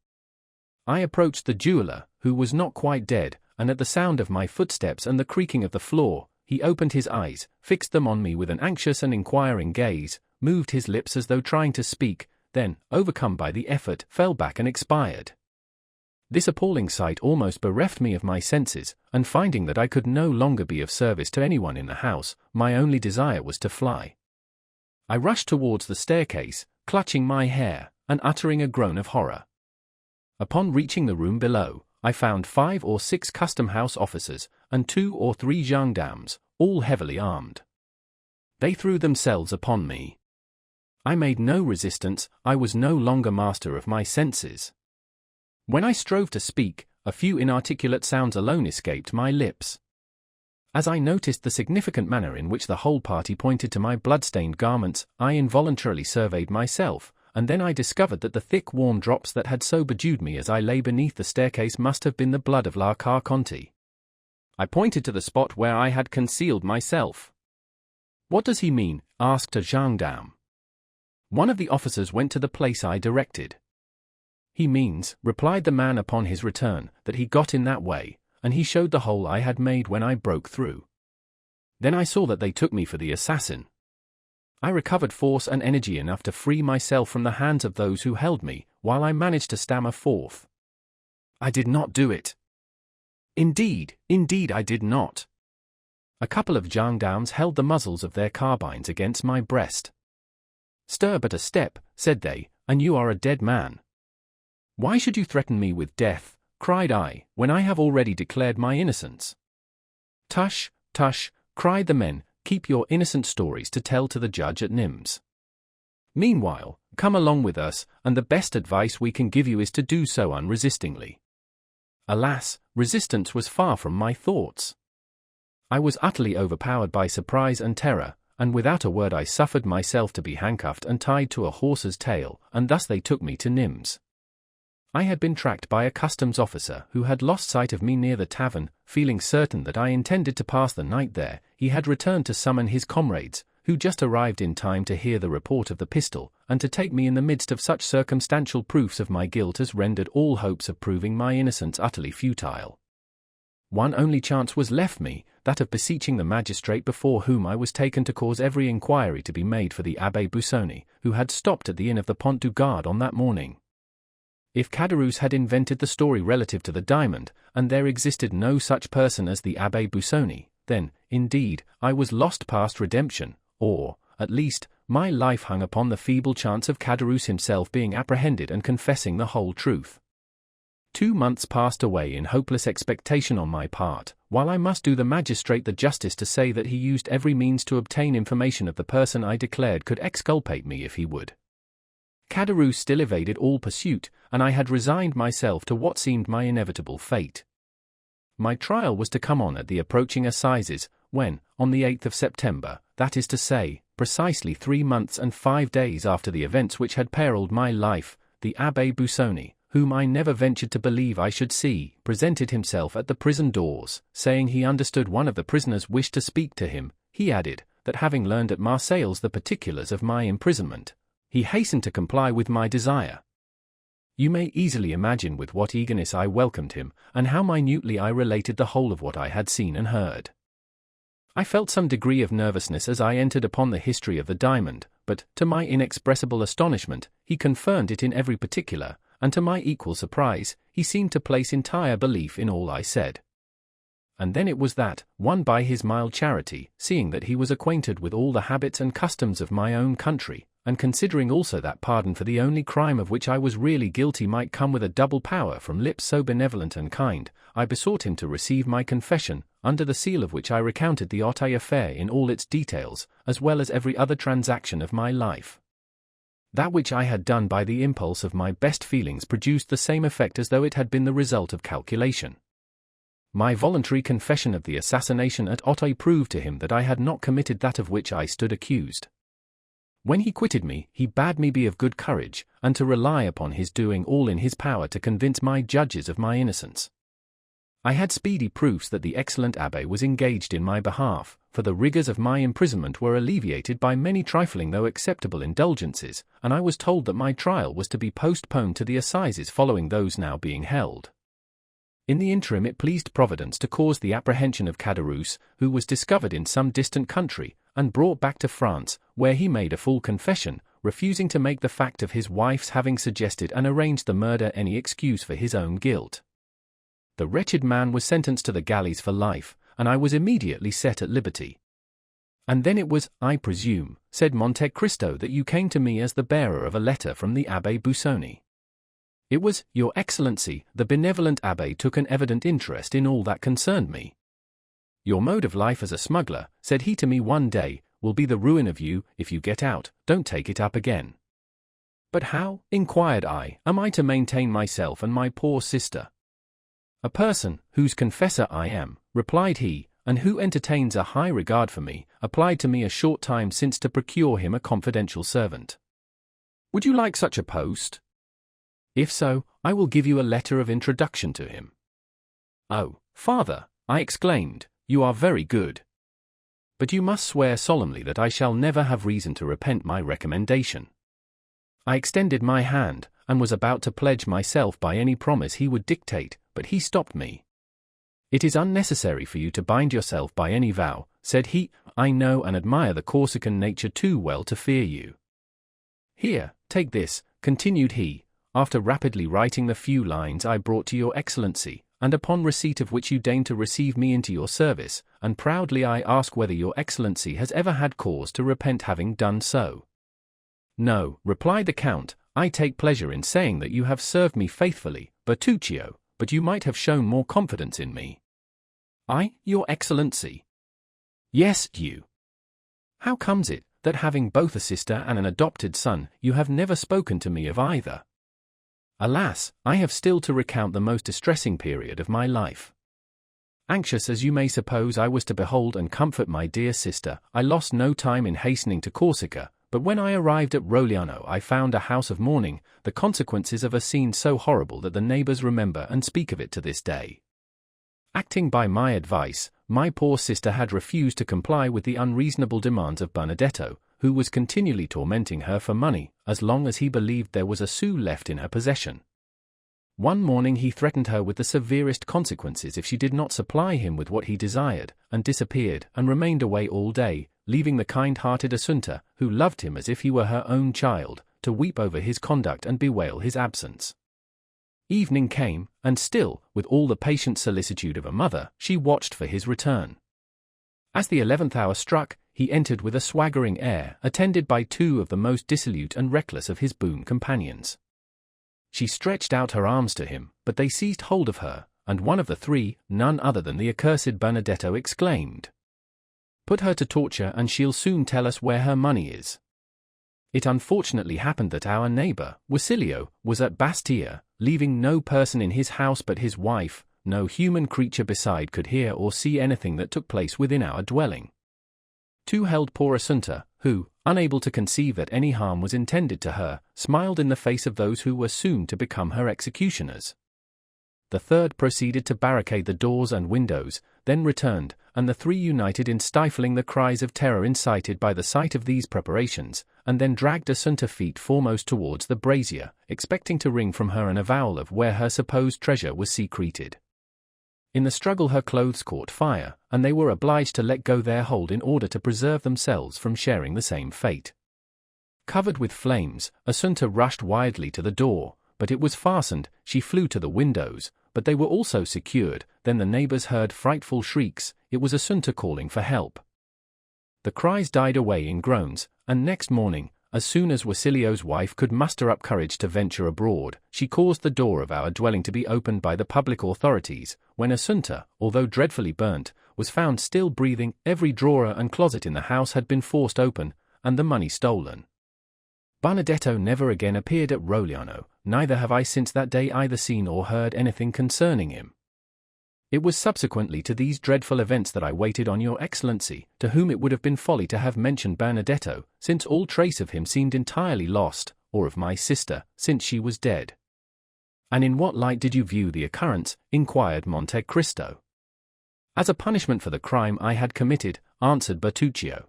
A: I approached the jeweler, who was not quite dead, and at the sound of my footsteps and the creaking of the floor, he opened his eyes, fixed them on me with an anxious and inquiring gaze, moved his lips as though trying to speak, then, overcome by the effort, fell back and expired. This appalling sight almost bereft me of my senses, and finding that I could no longer be of service to anyone in the house, my only desire was to fly. I rushed towards the staircase, clutching my hair, and uttering a groan of horror. Upon reaching the room below, I found 5 or 6 custom-house officers, and 2 or 3 gendarmes, all heavily armed. They threw themselves upon me. I made no resistance. I was no longer master of my senses. When I strove to speak, a few inarticulate sounds alone escaped my lips. As I noticed the significant manner in which the whole party pointed to my blood-stained garments, I involuntarily surveyed myself, and then I discovered that the thick warm drops that had so bedewed me as I lay beneath the staircase must have been the blood of La Carconte. I pointed to the spot where I had concealed myself. "What does he mean?" asked a gendarme. One of the officers went to the place I directed. "He means," replied the man upon his return, "that he got in that way, and he showed the hole I had made when I broke through. Then I saw that they took me for the assassin. I recovered force and energy enough to free myself from the hands of those who held me, while I managed to stammer forth, 'I did not do it. Indeed I did not.' A couple of gendarmes held the muzzles of their carbines against my breast. 'Stir but a step,' said they, 'and you are a dead man.' 'Why should you threaten me with death?' cried I, 'when I have already declared my innocence?' 'Tush, tush,' cried the men, 'keep your innocent stories to tell to the judge at Nimes. Meanwhile, come along with us, and the best advice we can give you is to do so unresistingly.' Alas, resistance was far from my thoughts. I was utterly overpowered by surprise and terror, and without a word I suffered myself to be handcuffed and tied to a horse's tail, and thus they took me to Nimes. I had been tracked by a customs officer who had lost sight of me near the tavern. Feeling certain that I intended to pass the night there, he had returned to summon his comrades, who just arrived in time to hear the report of the pistol, and to take me in the midst of such circumstantial proofs of my guilt as rendered all hopes of proving my innocence utterly futile. One only chance was left me, that of beseeching the magistrate before whom I was taken to cause every inquiry to be made for the Abbé Busoni, who had stopped at the inn of the Pont du Gard on that morning. If Caderousse had invented the story relative to the diamond, and there existed no such person as the Abbé Busoni, then, indeed, I was lost past redemption, or, at least, my life hung upon the feeble chance of Caderousse himself being apprehended and confessing the whole truth. 2 months passed away in hopeless expectation on my part, while I must do the magistrate the justice to say that he used every means to obtain information of the person I declared could exculpate me if he would. Caderousse still evaded all pursuit, and I had resigned myself to what seemed my inevitable fate. My trial was to come on at the approaching assizes, when, on the 8th of September, that is to say, precisely 3 months and 5 days after the events which had periled my life, the Abbé Busoni, whom I never ventured to believe I should see, presented himself at the prison doors, saying he understood one of the prisoners wished to speak to him. He added, that having learned at Marseilles the particulars of my imprisonment, he hastened to comply with my desire. You may easily imagine with what eagerness I welcomed him, and how minutely I related the whole of what I had seen and heard. I felt some degree of nervousness as I entered upon the history of the diamond, but, to my inexpressible astonishment, he confirmed it in every particular, and to my equal surprise, he seemed to place entire belief in all I said. And then it was that, won by his mild charity, seeing that he was acquainted with all the habits and customs of my own country, and considering also that pardon for the only crime of which I was really guilty might come with a double power from lips so benevolent and kind, I besought him to receive my confession, under the seal of which I recounted the Auteuil affair in all its details, as well as every other transaction of my life. That which I had done by the impulse of my best feelings produced the same effect as though it had been the result of calculation. My voluntary confession of the assassination at Auteuil proved to him that I had not committed that of which I stood accused. When he quitted me, he bade me be of good courage, and to rely upon his doing all in his power to convince my judges of my innocence. I had speedy proofs that the excellent abbé was engaged in my behalf, for the rigors of my imprisonment were alleviated by many trifling though acceptable indulgences, and I was told that my trial was to be postponed to the assizes following those now being held. In the interim it pleased Providence to cause the apprehension of Caderousse, who was discovered in some distant country, and brought back to France, where he made a full confession, refusing to make the fact of his wife's having suggested and arranged the murder any excuse for his own guilt. The wretched man was sentenced to the galleys for life, and I was immediately set at liberty. And then it was, I presume, said Monte Cristo, that you came to me as the bearer of a letter from the Abbé Busoni. It was, Your Excellency, the benevolent abbé took an evident interest in all that concerned me. Your mode of life as a smuggler, said he to me one day, will be the ruin of you. If you get out, don't take it up again. But how, inquired I, am I to maintain myself and my poor sister? A person, whose confessor I am, replied he, and who entertains a high regard for me, applied to me a short time since to procure him a confidential servant. Would you like such a post? If so, I will give you a letter of introduction to him. Oh, father, I exclaimed, you are very good. But you must swear solemnly that I shall never have reason to repent my recommendation. I extended my hand, and was about to pledge myself by any promise he would dictate, but he stopped me. It is unnecessary for you to bind yourself by any vow, said he, I know and admire the Corsican nature too well to fear you. Here, take this, continued he, after rapidly writing the few lines I brought to your Excellency, and upon receipt of which you deign to receive me into your service, and proudly I ask whether your Excellency has ever had cause to repent having done so. No, replied the Count, I take pleasure in saying that you have served me faithfully, Bertuccio, but you might have shown more confidence in me. I, your Excellency? Yes, you. How comes it, that having both a sister and an adopted son, you have never spoken to me of either? Alas, I have still to recount the most distressing period of my life. Anxious as you may suppose I was to behold and comfort my dear sister, I lost no time in hastening to Corsica, but when I arrived at Rogliano I found a house of mourning, the consequences of a scene so horrible that the neighbors remember and speak of it to this day. Acting by my advice, my poor sister had refused to comply with the unreasonable demands of Benedetto, who was continually tormenting her for money, as long as he believed there was a sou left in her possession. One morning he threatened her with the severest consequences if she did not supply him with what he desired, and disappeared, and remained away all day, leaving the kind-hearted Assunta, who loved him as if he were her own child, to weep over his conduct and bewail his absence. Evening came, and still, with all the patient solicitude of a mother, she watched for his return. As the 11th hour struck, he entered with a swaggering air, attended by two of the most dissolute and reckless of his boon companions. She stretched out her arms to him, but they seized hold of her, and one of the three, none other than the accursed Benedetto, exclaimed, "Put her to torture and she'll soon tell us where her money is." It unfortunately happened that our neighbor, Wasilio, was at Bastia, leaving no person in his house but his wife. No human creature beside could hear or see anything that took place within our dwelling. Two held poor Assunta, who, unable to conceive that any harm was intended to her, smiled in the face of those who were soon to become her executioners. The third proceeded to barricade the doors and windows, then returned, and the three united in stifling the cries of terror incited by the sight of these preparations, and then dragged Assunta feet foremost towards the brazier, expecting to wring from her an avowal of where her supposed treasure was secreted. In the struggle her clothes caught fire, and they were obliged to let go their hold in order to preserve themselves from sharing the same fate. Covered with flames, Assunta rushed wildly to the door, but it was fastened. She flew to the windows, but they were also secured. Then the neighbors heard frightful shrieks. It was Assunta calling for help. The cries died away in groans, and next morning, as soon as Wasilio's wife could muster up courage to venture abroad, she caused the door of our dwelling to be opened by the public authorities, when Assunta, although dreadfully burnt, was found still breathing. Every drawer and closet in the house had been forced open, and the money stolen. Benedetto never again appeared at Rogliano, neither have I since that day either seen or heard anything concerning him. It was subsequently to these dreadful events that I waited on your Excellency, to whom it would have been folly to have mentioned Benedetto, since all trace of him seemed entirely lost, or of my sister, since she was dead. And in what light did you view the occurrence? Inquired Monte Cristo. As a punishment for the crime I had committed, answered Bertuccio.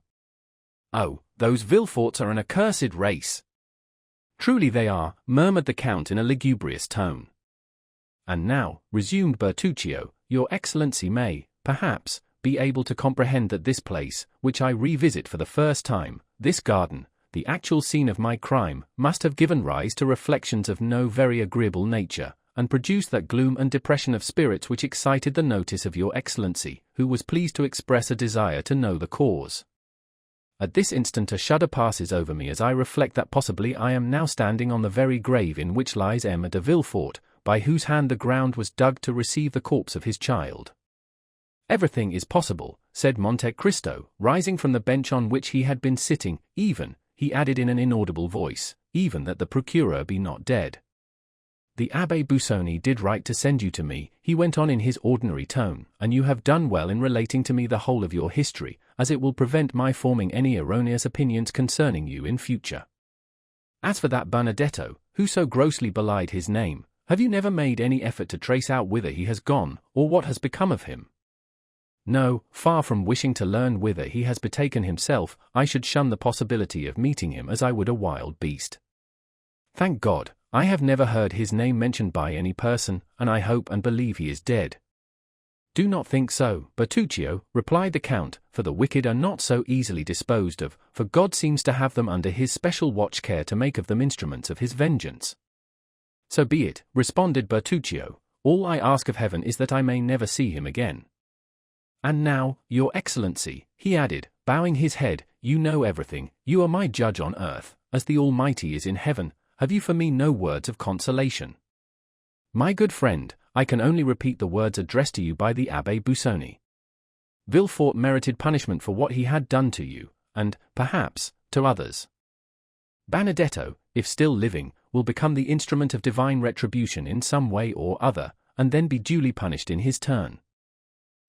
A: Oh, those Villeforts are an accursed race. Truly they are, murmured the Count in a lugubrious tone. And now, resumed Bertuccio, your Excellency may, perhaps, be able to comprehend that this place, which I revisit for the first time, this garden, the actual scene of my crime, must have given rise to reflections of no very agreeable nature, and produced that gloom and depression of spirits which excited the notice of your Excellency, who was pleased to express a desire to know the cause. At this instant a shudder passes over me as I reflect that possibly I am now standing on the very grave in which lies Emma de Villefort, by whose hand the ground was dug to receive the corpse of his child. Everything is possible, said Monte Cristo, rising from the bench on which he had been sitting, even, he added in an inaudible voice, even that the procureur be not dead. The Abbé Busoni did right to send you to me, he went on in his ordinary tone, and you have done well in relating to me the whole of your history, as it will prevent my forming any erroneous opinions concerning you in future. As for that Benedetto, who so grossly belied his name, have you never made any effort to trace out whither he has gone, or what has become of him? No, far from wishing to learn whither he has betaken himself, I should shun the possibility of meeting him as I would a wild beast. Thank God, I have never heard his name mentioned by any person, and I hope and believe he is dead. Do not think so, Bertuccio, replied the Count, for the wicked are not so easily disposed of, for God seems to have them under his special watch care to make of them instruments of his vengeance. So be it, responded Bertuccio, all I ask of heaven is that I may never see him again. And now, your Excellency, he added, bowing his head, you know everything, you are my judge on earth, as the Almighty is in heaven, have you for me no words of consolation? My good friend, I can only repeat the words addressed to you by the Abbé Busoni. Villefort merited punishment for what he had done to you, and, perhaps, to others. Benedetto, if still living, will become the instrument of divine retribution in some way or other, and then be duly punished in his turn.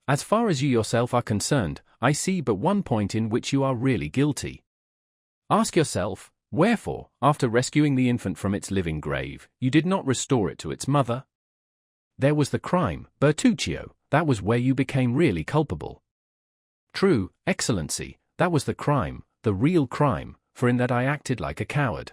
A: As far as you yourself are concerned, I see but one point in which you are really guilty. Ask yourself, wherefore, after rescuing the infant from its living grave, you did not restore it to its mother? There was the crime, Bertuccio, that was where you became really culpable. True, Excellency, that was the crime, the real crime, for in that I acted like a coward.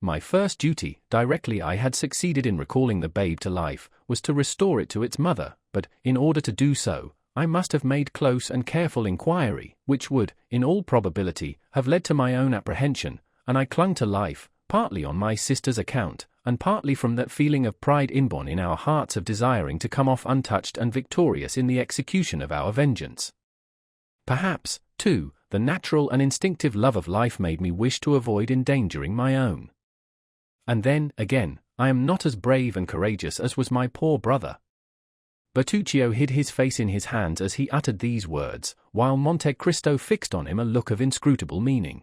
A: My first duty, directly I had succeeded in recalling the babe to life, was to restore it to its mother, but, in order to do so, I must have made close and careful inquiry, which would, in all probability, have led to my own apprehension, and I clung to life, partly on my sister's account, and partly from that feeling of pride inborn in our hearts of desiring to come off untouched and victorious in the execution of our vengeance. Perhaps, too, the natural and instinctive love of life made me wish to avoid endangering my own. And then, again, I am not as brave and courageous as was my poor brother. Bertuccio hid his face in his hands as he uttered these words, while Monte Cristo fixed on him a look of inscrutable meaning.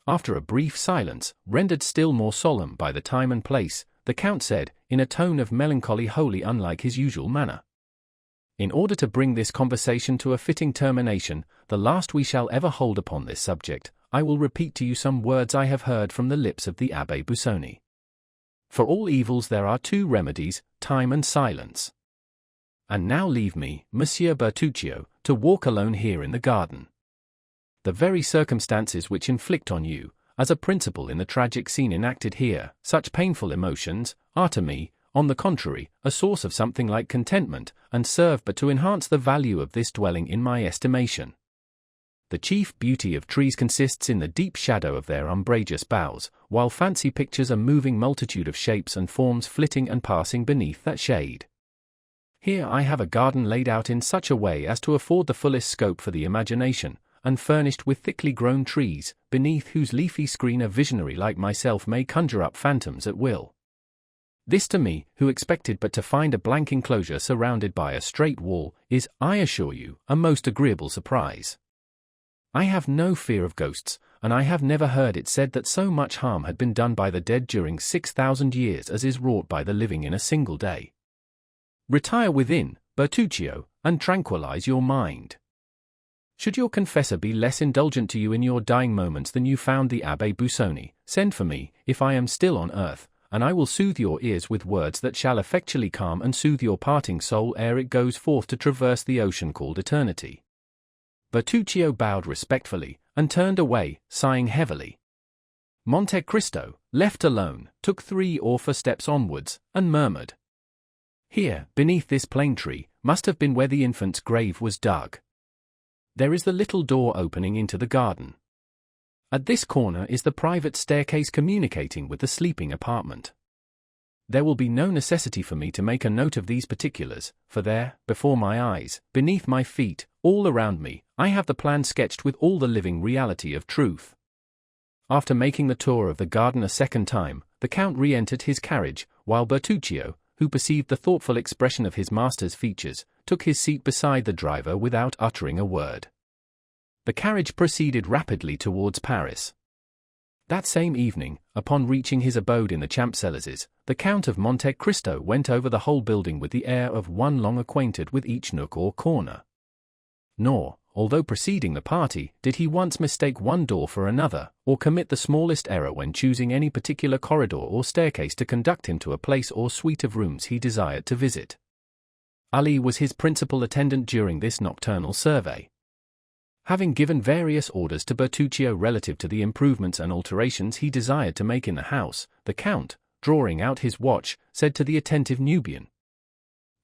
A: After a brief silence, rendered still more solemn by the time and place, the Count said, in a tone of melancholy wholly unlike his usual manner, in order to bring this conversation to a fitting termination, the last we shall ever hold upon this subject, I will repeat to you some words I have heard from the lips of the Abbé Busoni. For all evils there are two remedies, time and silence. And now leave me, Monsieur Bertuccio, to walk alone here in the garden. The very circumstances which inflict on you, as a principal in the tragic scene enacted here, such painful emotions, are to me, on the contrary, a source of something like contentment, and serve but to enhance the value of this dwelling in my estimation. The chief beauty of trees consists in the deep shadow of their umbrageous boughs, while fancy pictures a moving multitude of shapes and forms flitting and passing beneath that shade. Here I have a garden laid out in such a way as to afford the fullest scope for the imagination, and furnished with thickly grown trees, beneath whose leafy screen a visionary like myself may conjure up phantoms at will. This to me, who expected but to find a blank enclosure surrounded by a straight wall, is, I assure you, a most agreeable surprise. I have no fear of ghosts, and I have never heard it said that so much harm had been done by the dead during 6,000 years as is wrought by the living in a single day. Retire within, Bertuccio, and tranquilize your mind. Should your confessor be less indulgent to you in your dying moments than you found the Abbé Busoni, send for me, if I am still on earth, and I will soothe your ears with words that shall effectually calm and soothe your parting soul ere it goes forth to traverse the ocean called eternity. Bertuccio bowed respectfully, and turned away, sighing heavily. Monte Cristo, left alone, took 3 or 4 steps onwards, and murmured, "Here, beneath this plane tree, must have been where the infant's grave was dug. There is the little door opening into the garden. At this corner is the private staircase communicating with the sleeping apartment. There will be no necessity for me to make a note of these particulars, for there, before my eyes, beneath my feet, all around me, I have the plan sketched with all the living reality of truth." After making the tour of the garden a second time, the Count re-entered his carriage, while Bertuccio, who perceived the thoughtful expression of his master's features, took his seat beside the driver without uttering a word. The carriage proceeded rapidly towards Paris. That same evening, upon reaching his abode in the Champs-Élysées, the Count of Monte Cristo went over the whole building with the air of one long acquainted with each nook or corner. Nor, although preceding the party, did he once mistake one door for another, or commit the smallest error when choosing any particular corridor or staircase to conduct him to a place or suite of rooms he desired to visit. Ali was his principal attendant during this nocturnal survey. Having given various orders to Bertuccio relative to the improvements and alterations he desired to make in the house, the Count, drawing out his watch, said to the attentive Nubian,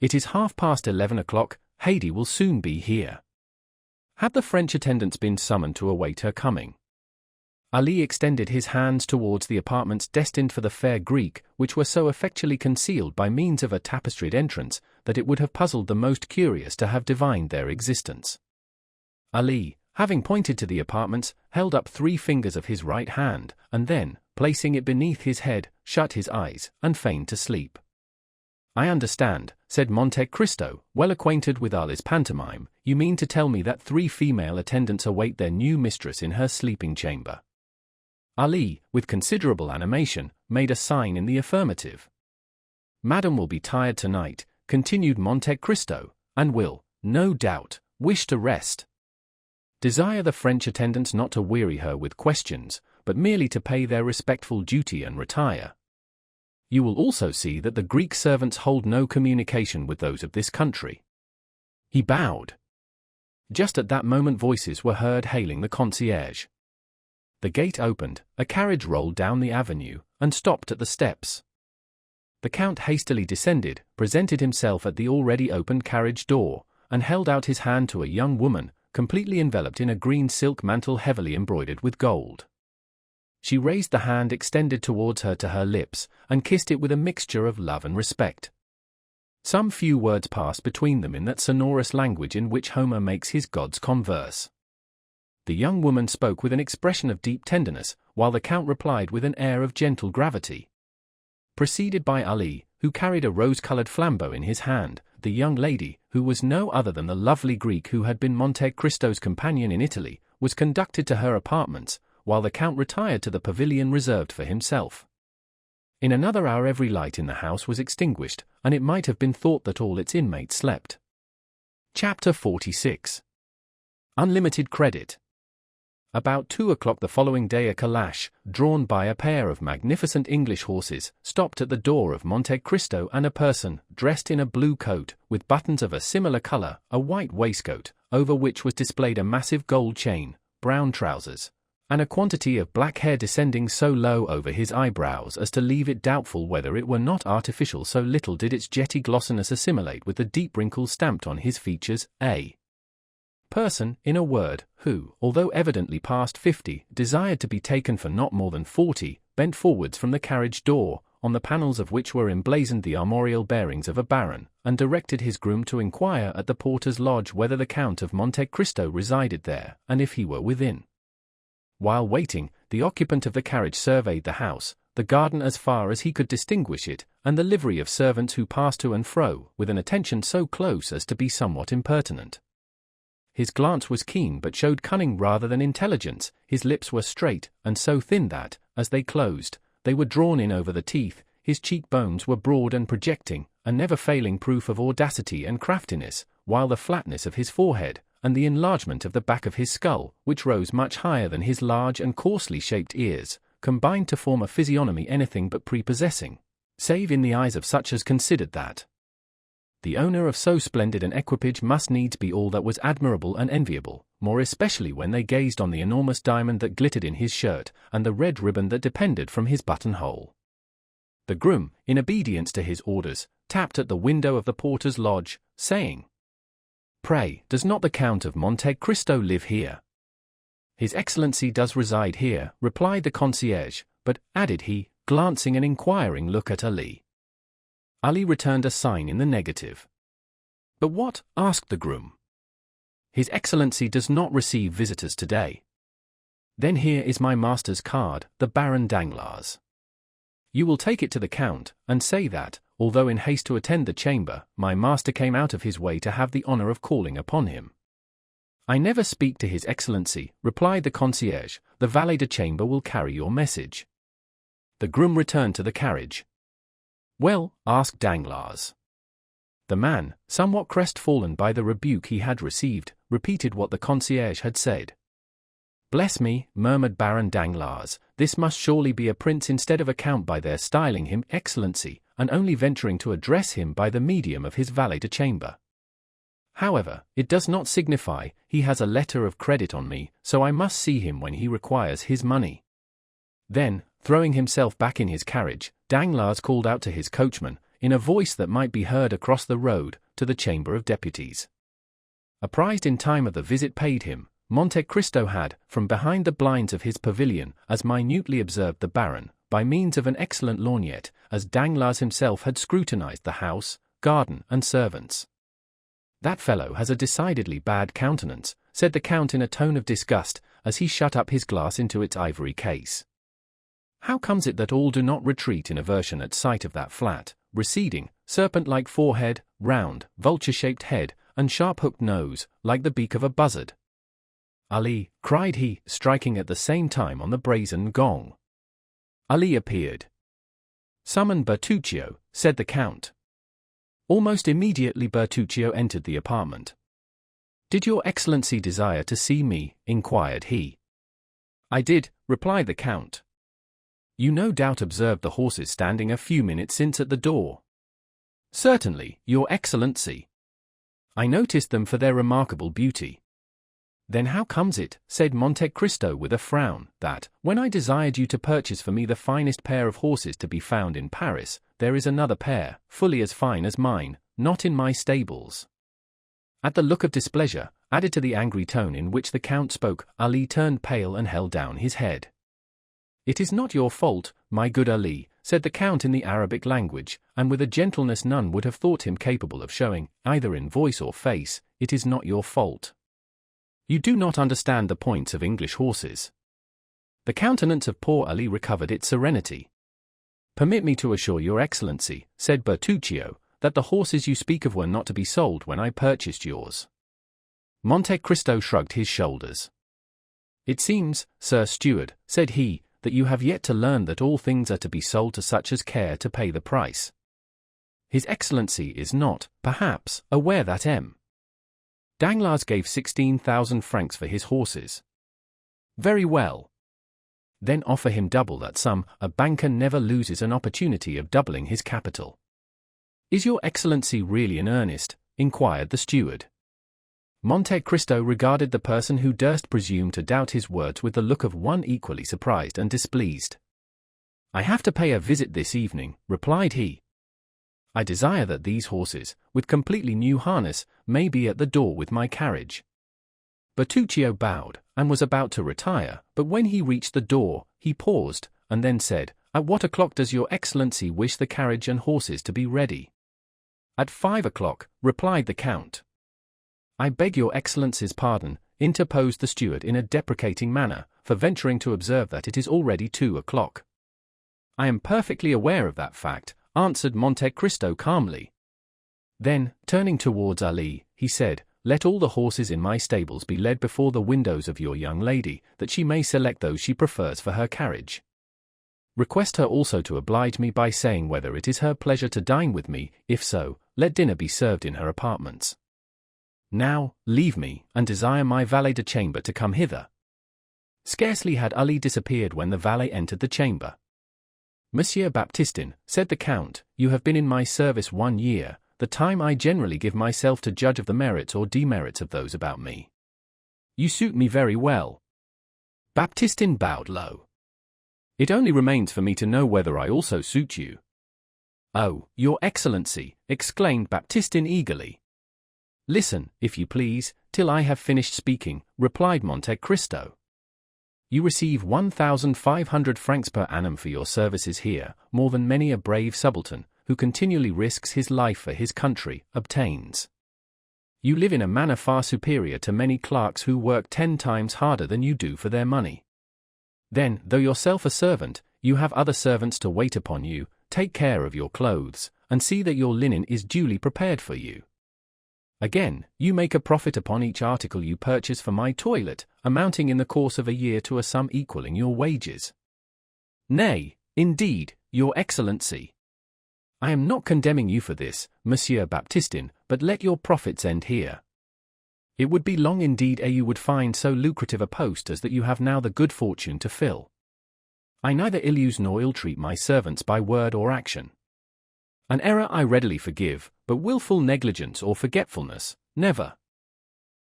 A: "It is 11:30 o'clock, Haydée will soon be here." Had the French attendants been summoned to await her coming? Ali extended his hands towards the apartments destined for the fair Greek, which were so effectually concealed by means of a tapestried entrance, that it would have puzzled the most curious to have divined their existence. Ali, having pointed to the apartments, held up 3 fingers of his right hand, and then, placing it beneath his head, shut his eyes, and feigned to sleep. "I understand," said Monte Cristo, well acquainted with Ali's pantomime, "you mean to tell me that 3 female attendants await their new mistress in her sleeping chamber." Ali, with considerable animation, made a sign in the affirmative. "Madame will be tired tonight," continued Monte Cristo, "and will, no doubt, wish to rest. Desire the French attendants not to weary her with questions, but merely to pay their respectful duty and retire. You will also see that the Greek servants hold no communication with those of this country." He bowed. Just at that moment voices were heard hailing the concierge. The gate opened, a carriage rolled down the avenue, and stopped at the steps. The Count hastily descended, presented himself at the already opened carriage door, and held out his hand to a young woman, completely enveloped in a green silk mantle heavily embroidered with gold. She raised the hand extended towards her to her lips, and kissed it with a mixture of love and respect. Some few words passed between them in that sonorous language in which Homer makes his gods converse. The young woman spoke with an expression of deep tenderness, while the Count replied with an air of gentle gravity. Preceded by Ali, who carried a rose-colored flambeau in his hand, the young lady, who was no other than the lovely Greek who had been Monte Cristo's companion in Italy, was conducted to her apartments, while the Count retired to the pavilion reserved for himself. In another hour every light in the house was extinguished, and it might have been thought that all its inmates slept. Chapter 46. Unlimited Credit. About 2 o'clock the following day a calash, drawn by a pair of magnificent English horses, stopped at the door of Monte Cristo, and a person, dressed in a blue coat, with buttons of a similar color, a white waistcoat, over which was displayed a massive gold chain, brown trousers, and a quantity of black hair descending so low over his eyebrows as to leave it doubtful whether it were not artificial, so little did its jetty glossiness assimilate with the deep wrinkles stamped on his features. A person, in a word, who, although evidently past 50, desired to be taken for not more than 40, bent forwards from the carriage door, on the panels of which were emblazoned the armorial bearings of a baron, and directed his groom to inquire at the porter's lodge whether the Count of Monte Cristo resided there, and if he were within. While waiting, the occupant of the carriage surveyed the house, the garden as far as he could distinguish it, and the livery of servants who passed to and fro, with an attention so close as to be somewhat impertinent. His glance was keen but showed cunning rather than intelligence. His lips were straight, and so thin that, as they closed, they were drawn in over the teeth. His cheekbones were broad and projecting, a never-failing proof of audacity and craftiness, while the flatness of his forehead, and the enlargement of the back of his skull, which rose much higher than his large and coarsely shaped ears, combined to form a physiognomy anything but prepossessing, save in the eyes of such as considered that the owner of so splendid an equipage must needs be all that was admirable and enviable, more especially when they gazed on the enormous diamond that glittered in his shirt, and the red ribbon that depended from his buttonhole. The groom, in obedience to his orders, tapped at the window of the porter's lodge, saying, "Pray, does not the Count of Monte Cristo live here?" "His Excellency does reside here," replied the concierge, "but," added he, glancing an inquiring look at Ali. Ali returned a sign in the negative. "But what?" asked the groom. "His Excellency does not receive visitors today." "Then here is my master's card, the Baron Danglars. You will take it to the Count, and say that, although in haste to attend the chamber, my master came out of his way to have the honor of calling upon him." "I never speak to His Excellency," replied the concierge. "The valet de chambre will carry your message." The groom returned to the carriage. "Well?" asked Danglars. The man, somewhat crestfallen by the rebuke he had received, repeated what the concierge had said. "Bless me," murmured Baron Danglars, "this must surely be a prince instead of a count by their styling him Excellency, and only venturing to address him by the medium of his valet de chambre. However, it does not signify, he has a letter of credit on me, so I must see him when he requires his money." Then, throwing himself back in his carriage, Danglars called out to his coachman, in a voice that might be heard across the road, to the Chamber of Deputies. Apprised in time of the visit paid him, Monte Cristo had, from behind the blinds of his pavilion, as minutely observed the Baron, by means of an excellent lorgnette, as Danglars himself had scrutinized the house, garden, and servants. "That fellow has a decidedly bad countenance," said the Count in a tone of disgust, as he shut up his glass into its ivory case. "How comes it that all do not retreat in aversion at sight of that flat, receding, serpent-like forehead, round, vulture-shaped head, and sharp-hooked nose, like the beak of a buzzard?" "Ali," cried he, striking at the same time on the brazen gong. Ali appeared. "Summon Bertuccio," said the Count. Almost immediately Bertuccio entered the apartment. "Did your Excellency desire to see me?" inquired he. "I did," replied the Count. "You no doubt observed the horses standing a few minutes since at the door." "Certainly, your Excellency. I noticed them for their remarkable beauty." "Then how comes it," said Monte Cristo with a frown, "that, when I desired you to purchase for me the finest pair of horses to be found in Paris, there is another pair, fully as fine as mine, not in my stables?" At the look of displeasure, added to the angry tone in which the Count spoke, Ali turned pale and held down his head. "It is not your fault, my good Ali," said the Count in the Arabic language, and with a gentleness none would have thought him capable of showing, either in voice or face. "It is not your fault. You do not understand the points of English horses." The countenance of poor Ali recovered its serenity. "Permit me to assure your Excellency," said Bertuccio, "that the horses you speak of were not to be sold when I purchased yours." Monte Cristo shrugged his shoulders. "It seems, Sir Steward," said he, "that you have yet to learn that all things are to be sold to such as care to pay the price. His Excellency is not, perhaps, aware that M. Danglars gave 16,000 francs for his horses. Very well. Then offer him double that sum. A banker never loses an opportunity of doubling his capital." "Is your Excellency really in earnest?" inquired the steward. Monte Cristo regarded the person who durst presume to doubt his words with the look of one equally surprised and displeased. "I have to pay a visit this evening," replied he. "I desire that these horses, with completely new harness, may be at the door with my carriage." Bertuccio bowed, and was about to retire, but when he reached the door, he paused, and then said, "At what o'clock does your Excellency wish the carriage and horses to be ready?" "At 5 o'clock," replied the Count. "I beg your Excellency's pardon," interposed the steward in a deprecating manner, "for venturing to observe that it is already 2 o'clock. "I am perfectly aware of that fact," answered Monte Cristo calmly. Then, turning towards Ali, he said, let all the horses in my stables be led before the windows of your young lady, that she may select those she prefers for her carriage. Request her also to oblige me by saying whether it is her pleasure to dine with me. If so, let dinner be served in her apartments. Now, leave me, and desire my valet de chambre to come hither." Scarcely had Ali disappeared when the valet entered the chamber. "Monsieur Baptistin," said the Count, "you have been in my service 1 year, the time I generally give myself to judge of the merits or demerits of those about me. You suit me very well." Baptistin bowed low. "It only remains for me to know whether I also suit you." "Oh, Your Excellency," exclaimed Baptistin eagerly. "Listen, if you please, till I have finished speaking," replied Monte Cristo. "You receive 1,500 francs per annum for your services here, more than many a brave subaltern, who continually risks his life for his country, obtains. You live in a manner far superior to many clerks who work 10 times harder than you do for their money. Then, though yourself a servant, you have other servants to wait upon you, take care of your clothes, and see that your linen is duly prepared for you. Again, you make a profit upon each article you purchase for my toilet, amounting in the course of a year to a sum equaling your wages. Nay, indeed, Your Excellency, I am not condemning you for this, Monsieur Baptistin, but let your profits end here. It would be long indeed ere you would find so lucrative a post as that you have now the good fortune to fill. I neither ill-use nor ill-treat my servants by word or action. An error I readily forgive, but willful negligence or forgetfulness, never.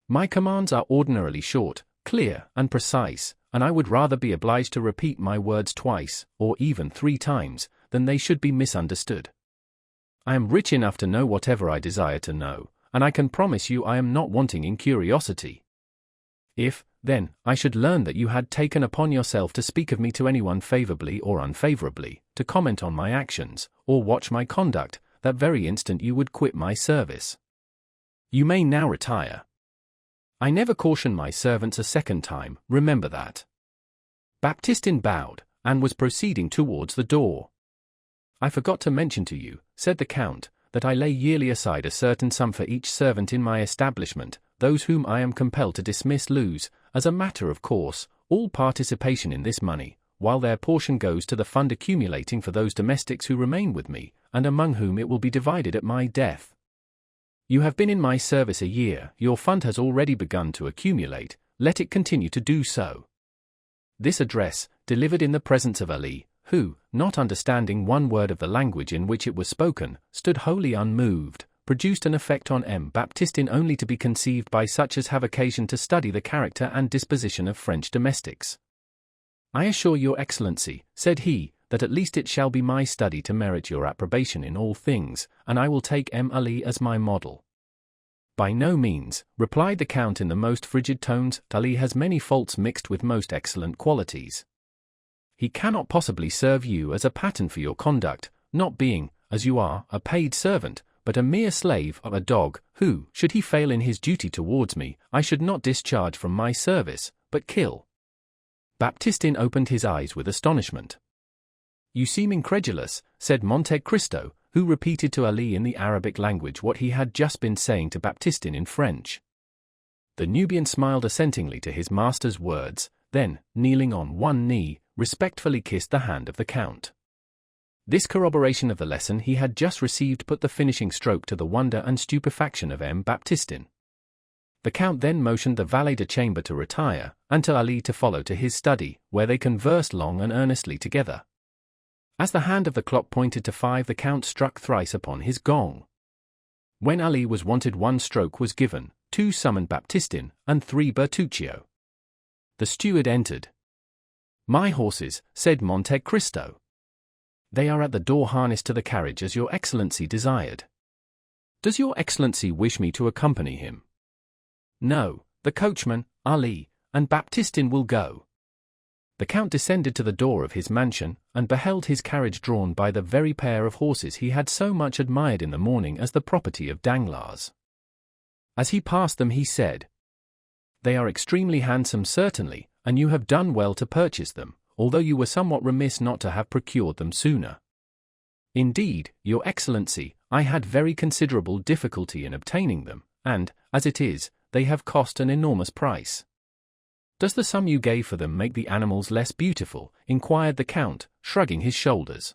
A: My commands are ordinarily short, clear, and precise, and I would rather be obliged to repeat my words twice, or even 3 times, than they should be misunderstood. I am rich enough to know whatever I desire to know, and I can promise you I am not wanting in curiosity. If, then, I should learn that you had taken upon yourself to speak of me to anyone favorably or unfavorably, to comment on my actions, or watch my conduct, that very instant you would quit my service. You may now retire. I never caution my servants a second time, remember that." Baptistin bowed, and was proceeding towards the door. "I forgot to mention to you," said the Count, "that I lay yearly aside a certain sum for each servant in my establishment. Those whom I am compelled to dismiss lose, as a matter of course, all participation in this money, while their portion goes to the fund accumulating for those domestics who remain with me, and among whom it will be divided at my death. You have been in my service a year, your fund has already begun to accumulate, let it continue to do so." This address, delivered in the presence of Ali, who, not understanding one word of the language in which it was spoken, stood wholly unmoved, produced an effect on M. Baptistin only to be conceived by such as have occasion to study the character and disposition of French domestics. "I assure your Excellency," said he, "that at least it shall be my study to merit your approbation in all things, and I will take M. Ali as my model." "By no means," replied the Count in the most frigid tones. "Ali has many faults mixed with most excellent qualities. He cannot possibly serve you as a pattern for your conduct, not being, as you are, a paid servant, but a mere slave of a dog, who, should he fail in his duty towards me, I should not discharge from my service, but kill." Baptistin opened his eyes with astonishment. "You seem incredulous," said Monte Cristo, who repeated to Ali in the Arabic language what he had just been saying to Baptistin in French. The Nubian smiled assentingly to his master's words, then, kneeling on one knee, respectfully kissed the hand of the Count. This corroboration of the lesson he had just received put the finishing stroke to the wonder and stupefaction of M. Baptistin. The Count then motioned the valet de chambre to retire, and to Ali to follow to his study, where they conversed long and earnestly together. As the hand of the clock pointed to 5, the Count struck thrice upon his gong. When Ali was wanted, 1 stroke was given, 2 summoned Baptistin, and 3 Bertuccio. The steward entered. "My horses," said Monte Cristo. "They are at the door harnessed to the carriage as your Excellency desired. Does your Excellency wish me to accompany him?" "No, the coachman, Ali, and Baptistin will go." The Count descended to the door of his mansion, and beheld his carriage drawn by the very pair of horses he had so much admired in the morning as the property of Danglars. As he passed them he said, "They are extremely handsome certainly, and you have done well to purchase them, although you were somewhat remiss not to have procured them sooner. Indeed, your Excellency, I had very considerable difficulty in obtaining them, and, as it is, they have cost an enormous price. Does the sum you gave for them make the animals less beautiful? Inquired the Count, shrugging his shoulders.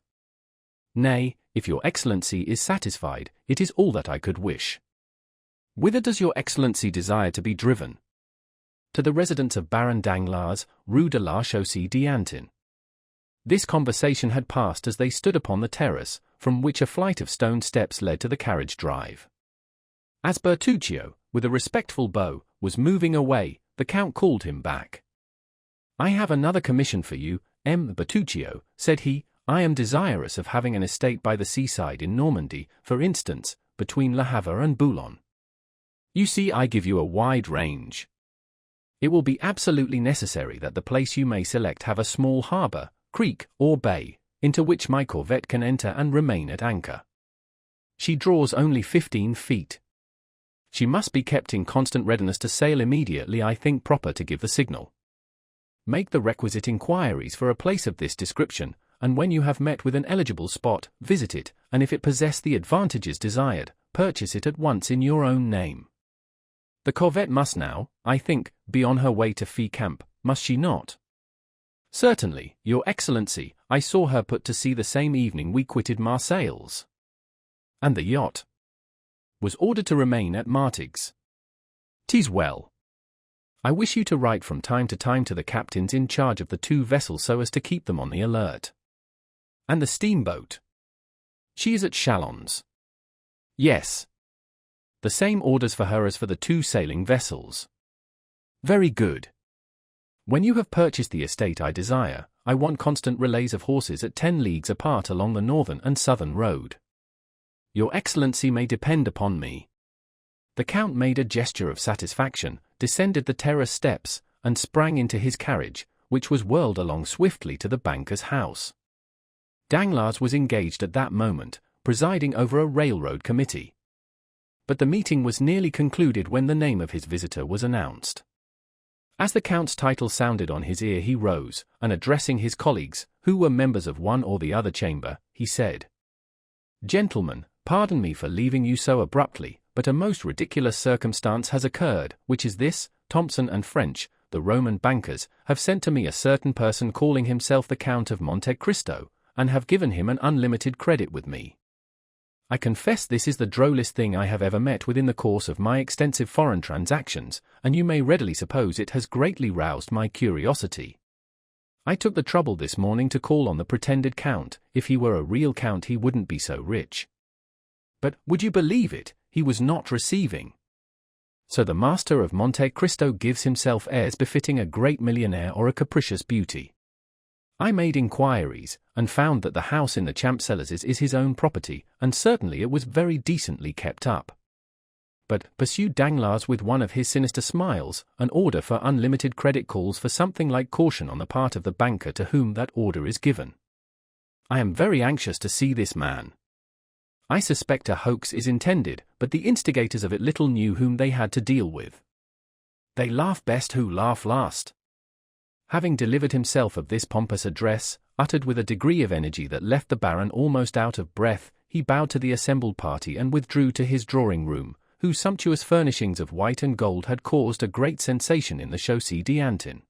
A: Nay, if your Excellency is satisfied, it is all that I could wish. Whither does your Excellency desire to be driven? To the residence of Baron Danglars, Rue de la Chaussée d'Antin. This conversation had passed as they stood upon the terrace, from which a flight of stone steps led to the carriage drive. As Bertuccio, with a respectful bow, was moving away, the Count called him back. I have another commission for you, Bertuccio, said he. I am desirous of having an estate by the seaside in Normandy, for instance, between Le Havre and Boulogne. You see, I give you a wide range. It will be absolutely necessary that the place you may select have a small harbour, creek, or bay, into which my corvette can enter and remain at anchor. She draws only 15 feet. She must be kept in constant readiness to sail immediately I think proper to give the signal. Make the requisite inquiries for a place of this description, and when you have met with an eligible spot, visit it, and if it possess the advantages desired, purchase it at once in your own name. The corvette must now, I think, be on her way to Fécamp, must she not? Certainly, Your Excellency, I saw her put to sea the same evening we quitted Marseilles. And the yacht? Was ordered to remain at Martigues. 'Tis well. I wish you to write from time to time to the captains in charge of the two vessels so as to keep them on the alert. And the steamboat? She is at Chalons. Yes. The same orders for her as for the two sailing vessels. Very good. When you have purchased the estate I desire, I want constant relays of horses at 10 leagues apart along the northern and southern road. Your Excellency may depend upon me. The Count made a gesture of satisfaction, descended the terrace steps, and sprang into his carriage, which was whirled along swiftly to the banker's house. Danglars was engaged at that moment, presiding over a railroad committee. But the meeting was nearly concluded when the name of his visitor was announced. As the Count's title sounded on his ear he rose, and addressing his colleagues, who were members of one or the other chamber, he said, Gentlemen, pardon me for leaving you so abruptly, but a most ridiculous circumstance has occurred, which is this: Thompson and French, the Roman bankers, have sent to me a certain person calling himself the Count of Monte Cristo, and have given him an unlimited credit with me. I confess this is the drollest thing I have ever met with in the course of my extensive foreign transactions, and you may readily suppose it has greatly roused my curiosity. I took the trouble this morning to call on the pretended Count. If he were a real Count he wouldn't be so rich. But, would you believe it, he was not receiving. So the master of Monte Cristo gives himself airs befitting a great millionaire or a capricious beauty. I made inquiries, and found that the house in the Champs-Élysées is his own property, and certainly it was very decently kept up. But, pursued Danglars with one of his sinister smiles, an order for unlimited credit calls for something like caution on the part of the banker to whom that order is given. I am very anxious to see this man. I suspect a hoax is intended, but the instigators of it little knew whom they had to deal with. They laugh best who laugh last. Having delivered himself of this pompous address, uttered with a degree of energy that left the Baron almost out of breath, he bowed to the assembled party and withdrew to his drawing-room, whose sumptuous furnishings of white and gold had caused a great sensation in the Chaussée d'Antin.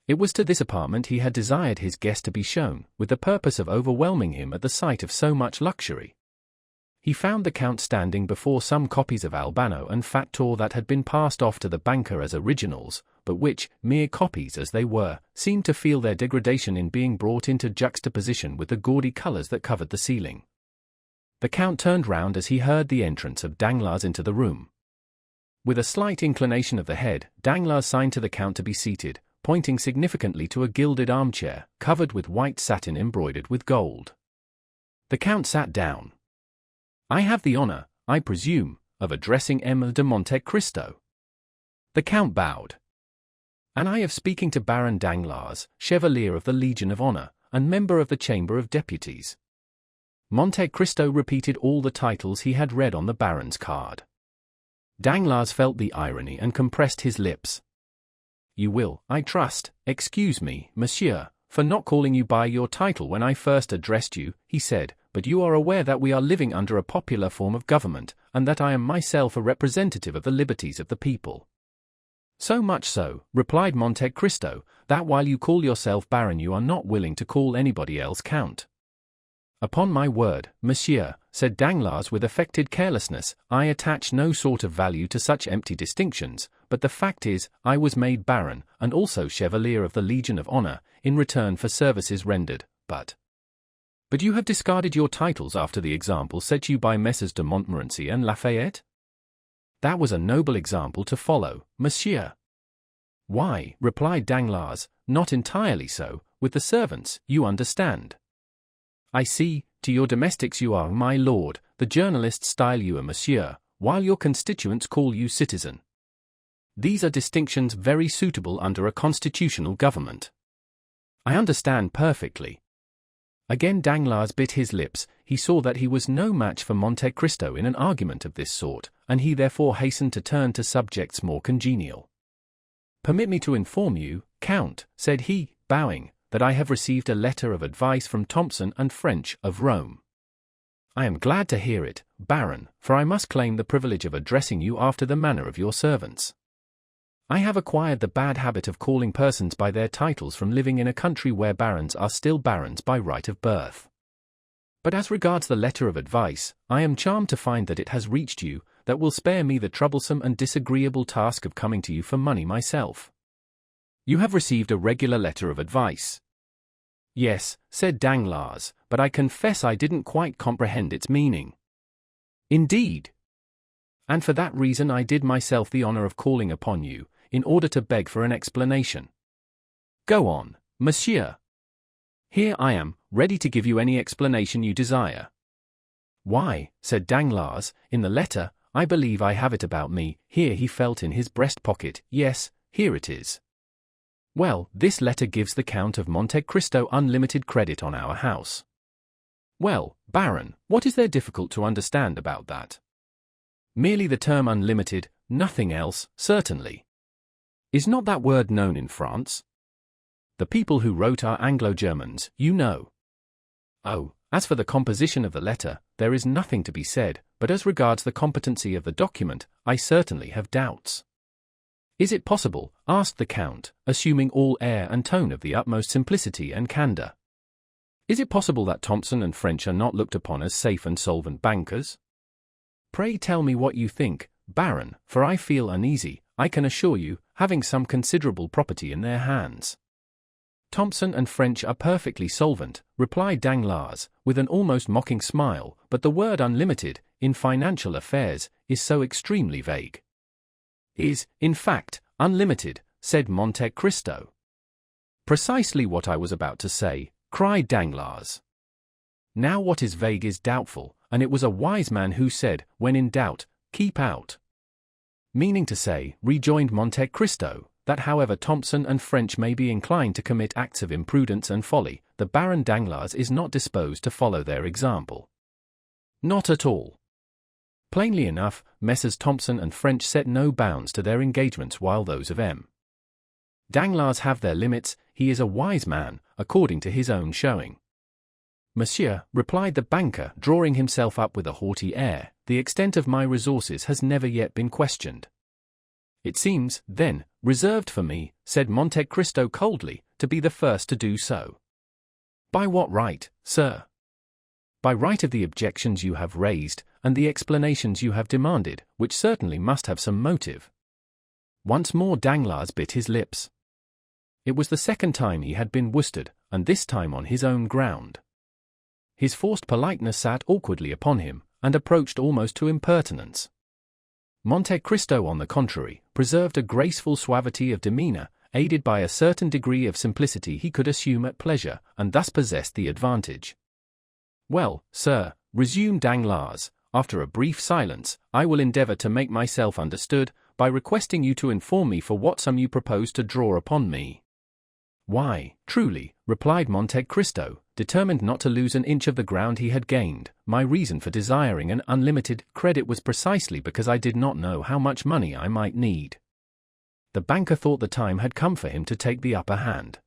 A: It was to this apartment he had desired his guest to be shown, with the purpose of overwhelming him at the sight of so much luxury. He found the Count standing before some copies of Albano and Fattor that had been passed off to the banker as originals, but which, mere copies as they were, seemed to feel their degradation in being brought into juxtaposition with the gaudy colours that covered the ceiling. The Count turned round as he heard the entrance of Danglars into the room. With a slight inclination of the head, Danglars signed to the Count to be seated, pointing significantly to a gilded armchair, covered with white satin embroidered with gold. The Count sat down. I have the honour, I presume, of addressing Edmond de Monte Cristo. The Count bowed. And I of speaking to Baron Danglars, Chevalier of the Legion of Honour, and member of the Chamber of Deputies. Monte Cristo repeated all the titles he had read on the Baron's card. Danglars felt the irony and compressed his lips. You will, I trust, excuse me, monsieur, for not calling you by your title when I first addressed you, he said, but you are aware that we are living under a popular form of government, and that I am myself a representative of the liberties of the people. So much so, replied Monte Cristo, that while you call yourself baron you are not willing to call anybody else count. Upon my word, monsieur, said Danglars with affected carelessness, I attach no sort of value to such empty distinctions, but the fact is, I was made baron, and also chevalier of the Legion of Honor, in return for services rendered, but you have discarded your titles after the example set you by Messrs. de Montmorency and Lafayette? That was a noble example to follow, monsieur. Why, replied Danglars, not entirely so, with the servants, you understand. I see, to your domestics you are my lord, the journalists style you a monsieur, while your constituents call you citizen. These are distinctions very suitable under a constitutional government. I understand perfectly. Again Danglars bit his lips. He saw that he was no match for Monte Cristo in an argument of this sort, and he therefore hastened to turn to subjects more congenial. Permit me to inform you, Count, said he, bowing, that I have received a letter of advice from Thomson and French of Rome. I am glad to hear it, Baron, for I must claim the privilege of addressing you after the manner of your servants. I have acquired the bad habit of calling persons by their titles from living in a country where barons are still barons by right of birth. But as regards the letter of advice, I am charmed to find that it has reached you, that will spare me the troublesome and disagreeable task of coming to you for money myself. You have received a regular letter of advice. Yes, said Danglars, but I confess I didn't quite comprehend its meaning. Indeed. And for that reason I did myself the honor of calling upon you, in order to beg for an explanation. Go on, monsieur. Here I am, ready to give you any explanation you desire. Why, said Danglars, in the letter, I believe I have it about me. Here he felt in his breast pocket. Yes, here it is. Well, this letter gives the Count of Monte Cristo unlimited credit on our house. Well, Baron, what is there difficult to understand about that? Merely the term unlimited, nothing else, certainly. Is not that word known in France? The people who wrote are Anglo-Germans, you know. Oh, as for the composition of the letter, there is nothing to be said, but as regards the competency of the document, I certainly have doubts. Is it possible, asked the Count, assuming all air and tone of the utmost simplicity and candour, is it possible that Thomson and French are not looked upon as safe and solvent bankers? Pray tell me what you think, Baron, for I feel uneasy, I can assure you, having some considerable property in their hands. Thomson and French are perfectly solvent, replied Danglars, with an almost mocking smile, but the word unlimited, in financial affairs, is so extremely vague. Is, in fact, unlimited, said Monte Cristo. Precisely what I was about to say, cried Danglars. Now what is vague is doubtful, and it was a wise man who said, when in doubt, keep out. Meaning to say, rejoined Monte Cristo, that however Thomson and French may be inclined to commit acts of imprudence and folly, the Baron Danglars is not disposed to follow their example. Not at all. Plainly enough, Messrs. Thomson and French set no bounds to their engagements while those of M. Danglars have their limits. He is a wise man, according to his own showing. Monsieur, replied the banker, drawing himself up with a haughty air, the extent of my resources has never yet been questioned. It seems, then, reserved for me, said Monte Cristo coldly, to be the first to do so. By what right, sir? By right of the objections you have raised, and the explanations you have demanded, which certainly must have some motive. Once more Danglars bit his lips. It was the second time he had been worsted, and this time on his own ground. His forced politeness sat awkwardly upon him, and approached almost to impertinence. Monte Cristo, on the contrary, preserved a graceful suavity of demeanour, aided by a certain degree of simplicity he could assume at pleasure, and thus possessed the advantage. Well, sir, resumed Danglars, after a brief silence, I will endeavour to make myself understood, by requesting you to inform me for what sum you propose to draw upon me. Why, truly, replied Monte Cristo, determined not to lose an inch of the ground he had gained, my reason for desiring an unlimited credit was precisely because I did not know how much money I might need. The banker thought the time had come for him to take the upper hand.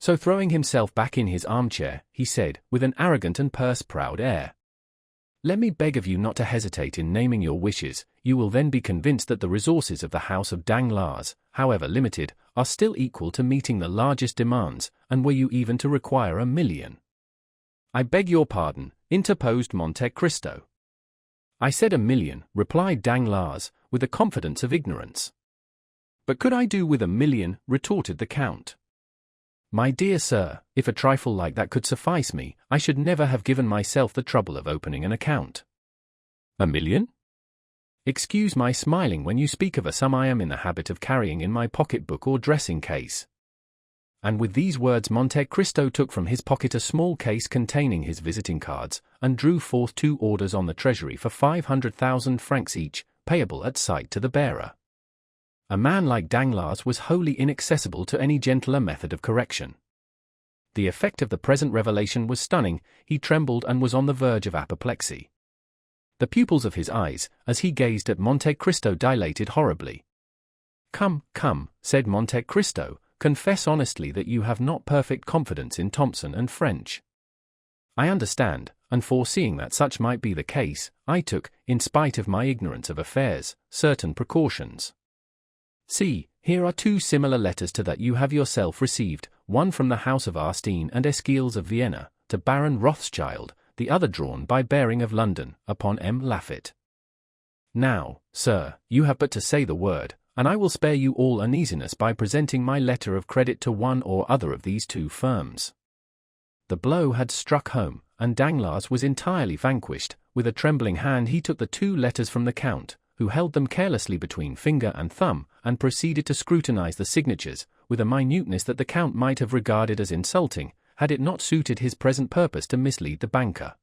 A: So throwing himself back in his armchair, he said, with an arrogant and purse-proud air, "Let me beg of you not to hesitate in naming your wishes. You will then be convinced that the resources of the House of Danglars, however limited, are still equal to meeting the largest demands, and were you even to require 1,000,000. "I beg your pardon," interposed Monte Cristo. "I said 1,000,000, replied Danglars, with the confidence of ignorance. "But could I do with 1,000,000, retorted the Count. "My dear sir, if a trifle like that could suffice me, I should never have given myself the trouble of opening an account." 1,000,000? "Excuse my smiling when you speak of a sum I am in the habit of carrying in my pocket-book or dressing-case." And with these words Monte Cristo took from his pocket a small case containing his visiting cards, and drew forth 2 orders on the treasury for 500,000 francs each, payable at sight to the bearer. A man like Danglars was wholly inaccessible to any gentler method of correction. The effect of the present revelation was stunning. He trembled and was on the verge of apoplexy. The pupils of his eyes, as he gazed at Monte Cristo, dilated horribly. "Come, come," said Monte Cristo, "confess honestly that you have not perfect confidence in Thompson and French." "I understand, and foreseeing that such might be the case, I took, in spite of my ignorance of affairs, certain precautions. See, here are 2 similar letters to that you have yourself received, one from the House of Arstein and Esquils of Vienna, to Baron Rothschild, the other drawn by Baring of London, upon M. Lafitte. Now, sir, you have but to say the word, and I will spare you all uneasiness by presenting my letter of credit to one or other of these 2 firms." The blow had struck home, and Danglars was entirely vanquished. With a trembling hand he took the 2 letters from the Count, who held them carelessly between finger and thumb, and proceeded to scrutinize the signatures, with a minuteness that the Count might have regarded as insulting, had it not suited his present purpose to mislead the banker.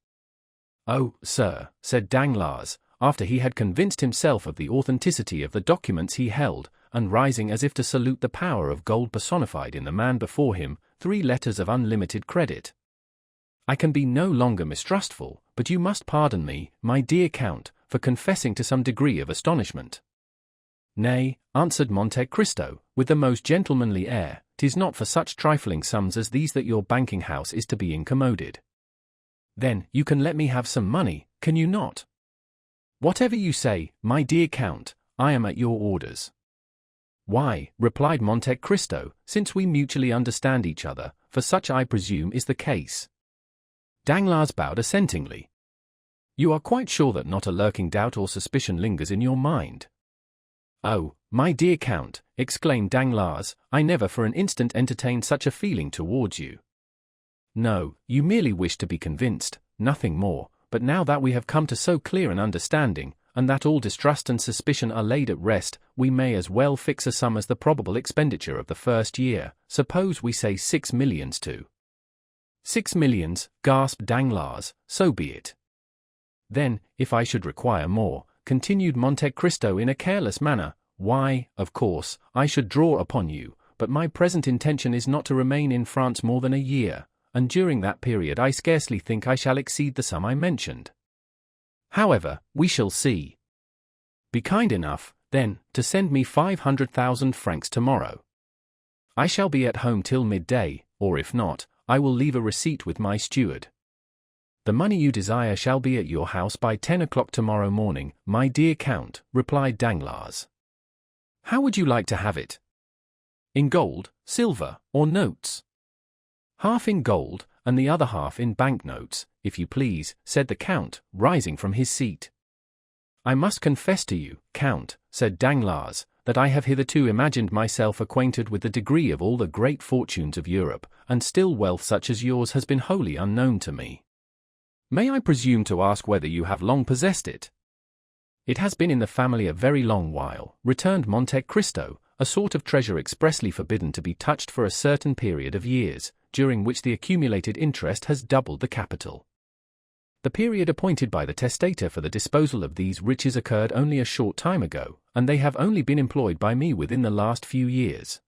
A: "Oh, sir," said Danglars, after he had convinced himself of the authenticity of the documents he held, and rising as if to salute the power of gold personified in the man before him, 3 letters of unlimited credit. "I can be no longer mistrustful, but you must pardon me, my dear Count, for confessing to some degree of astonishment." "Nay," answered Monte Cristo, with the most gentlemanly air, "'tis not for such trifling sums as these that your banking house is to be incommoded." "Then, you can let me have some money, can you not?" "Whatever you say, my dear Count, I am at your orders." "Why," replied Monte Cristo, "since we mutually understand each other, for such I presume is the case." Danglars bowed assentingly. "You are quite sure that not a lurking doubt or suspicion lingers in your mind?" "Oh, my dear Count," exclaimed Danglars, "I never for an instant entertained such a feeling towards you. No, you merely wish to be convinced, nothing more, but now that we have come to so clear an understanding, and that all distrust and suspicion are laid at rest, we may as well fix a sum as the probable expenditure of the first year. Suppose we say 6 millions to—" "6 millions, gasped Danglars, so be it." "Then, if I should require more," continued Monte Cristo in a careless manner, "why, of course, I should draw upon you, but my present intention is not to remain in France more than a year, and during that period I scarcely think I shall exceed the sum I mentioned. However, we shall see. Be kind enough, then, to send me 500,000 francs tomorrow. I shall be at home till midday, or if not, I will leave a receipt with my steward. The money you desire shall be at your house by 10 o'clock tomorrow morning, my dear Count," replied Danglars. "How would you like to have it? In gold, silver, or notes?" "Half in gold, and the other half in banknotes, if you please," said the Count, rising from his seat. "I must confess to you, Count," said Danglars, "that I have hitherto imagined myself acquainted with the degree of all the great fortunes of Europe, and still wealth such as yours has been wholly unknown to me. May I presume to ask whether you have long possessed it?" "It has been in the family a very long while," returned Monte Cristo, "a sort of treasure expressly forbidden to be touched for a certain period of years, during which the accumulated interest has doubled the capital. The period appointed by the testator for the disposal of these riches occurred only a short time ago, and they have only been employed by me within the last few years.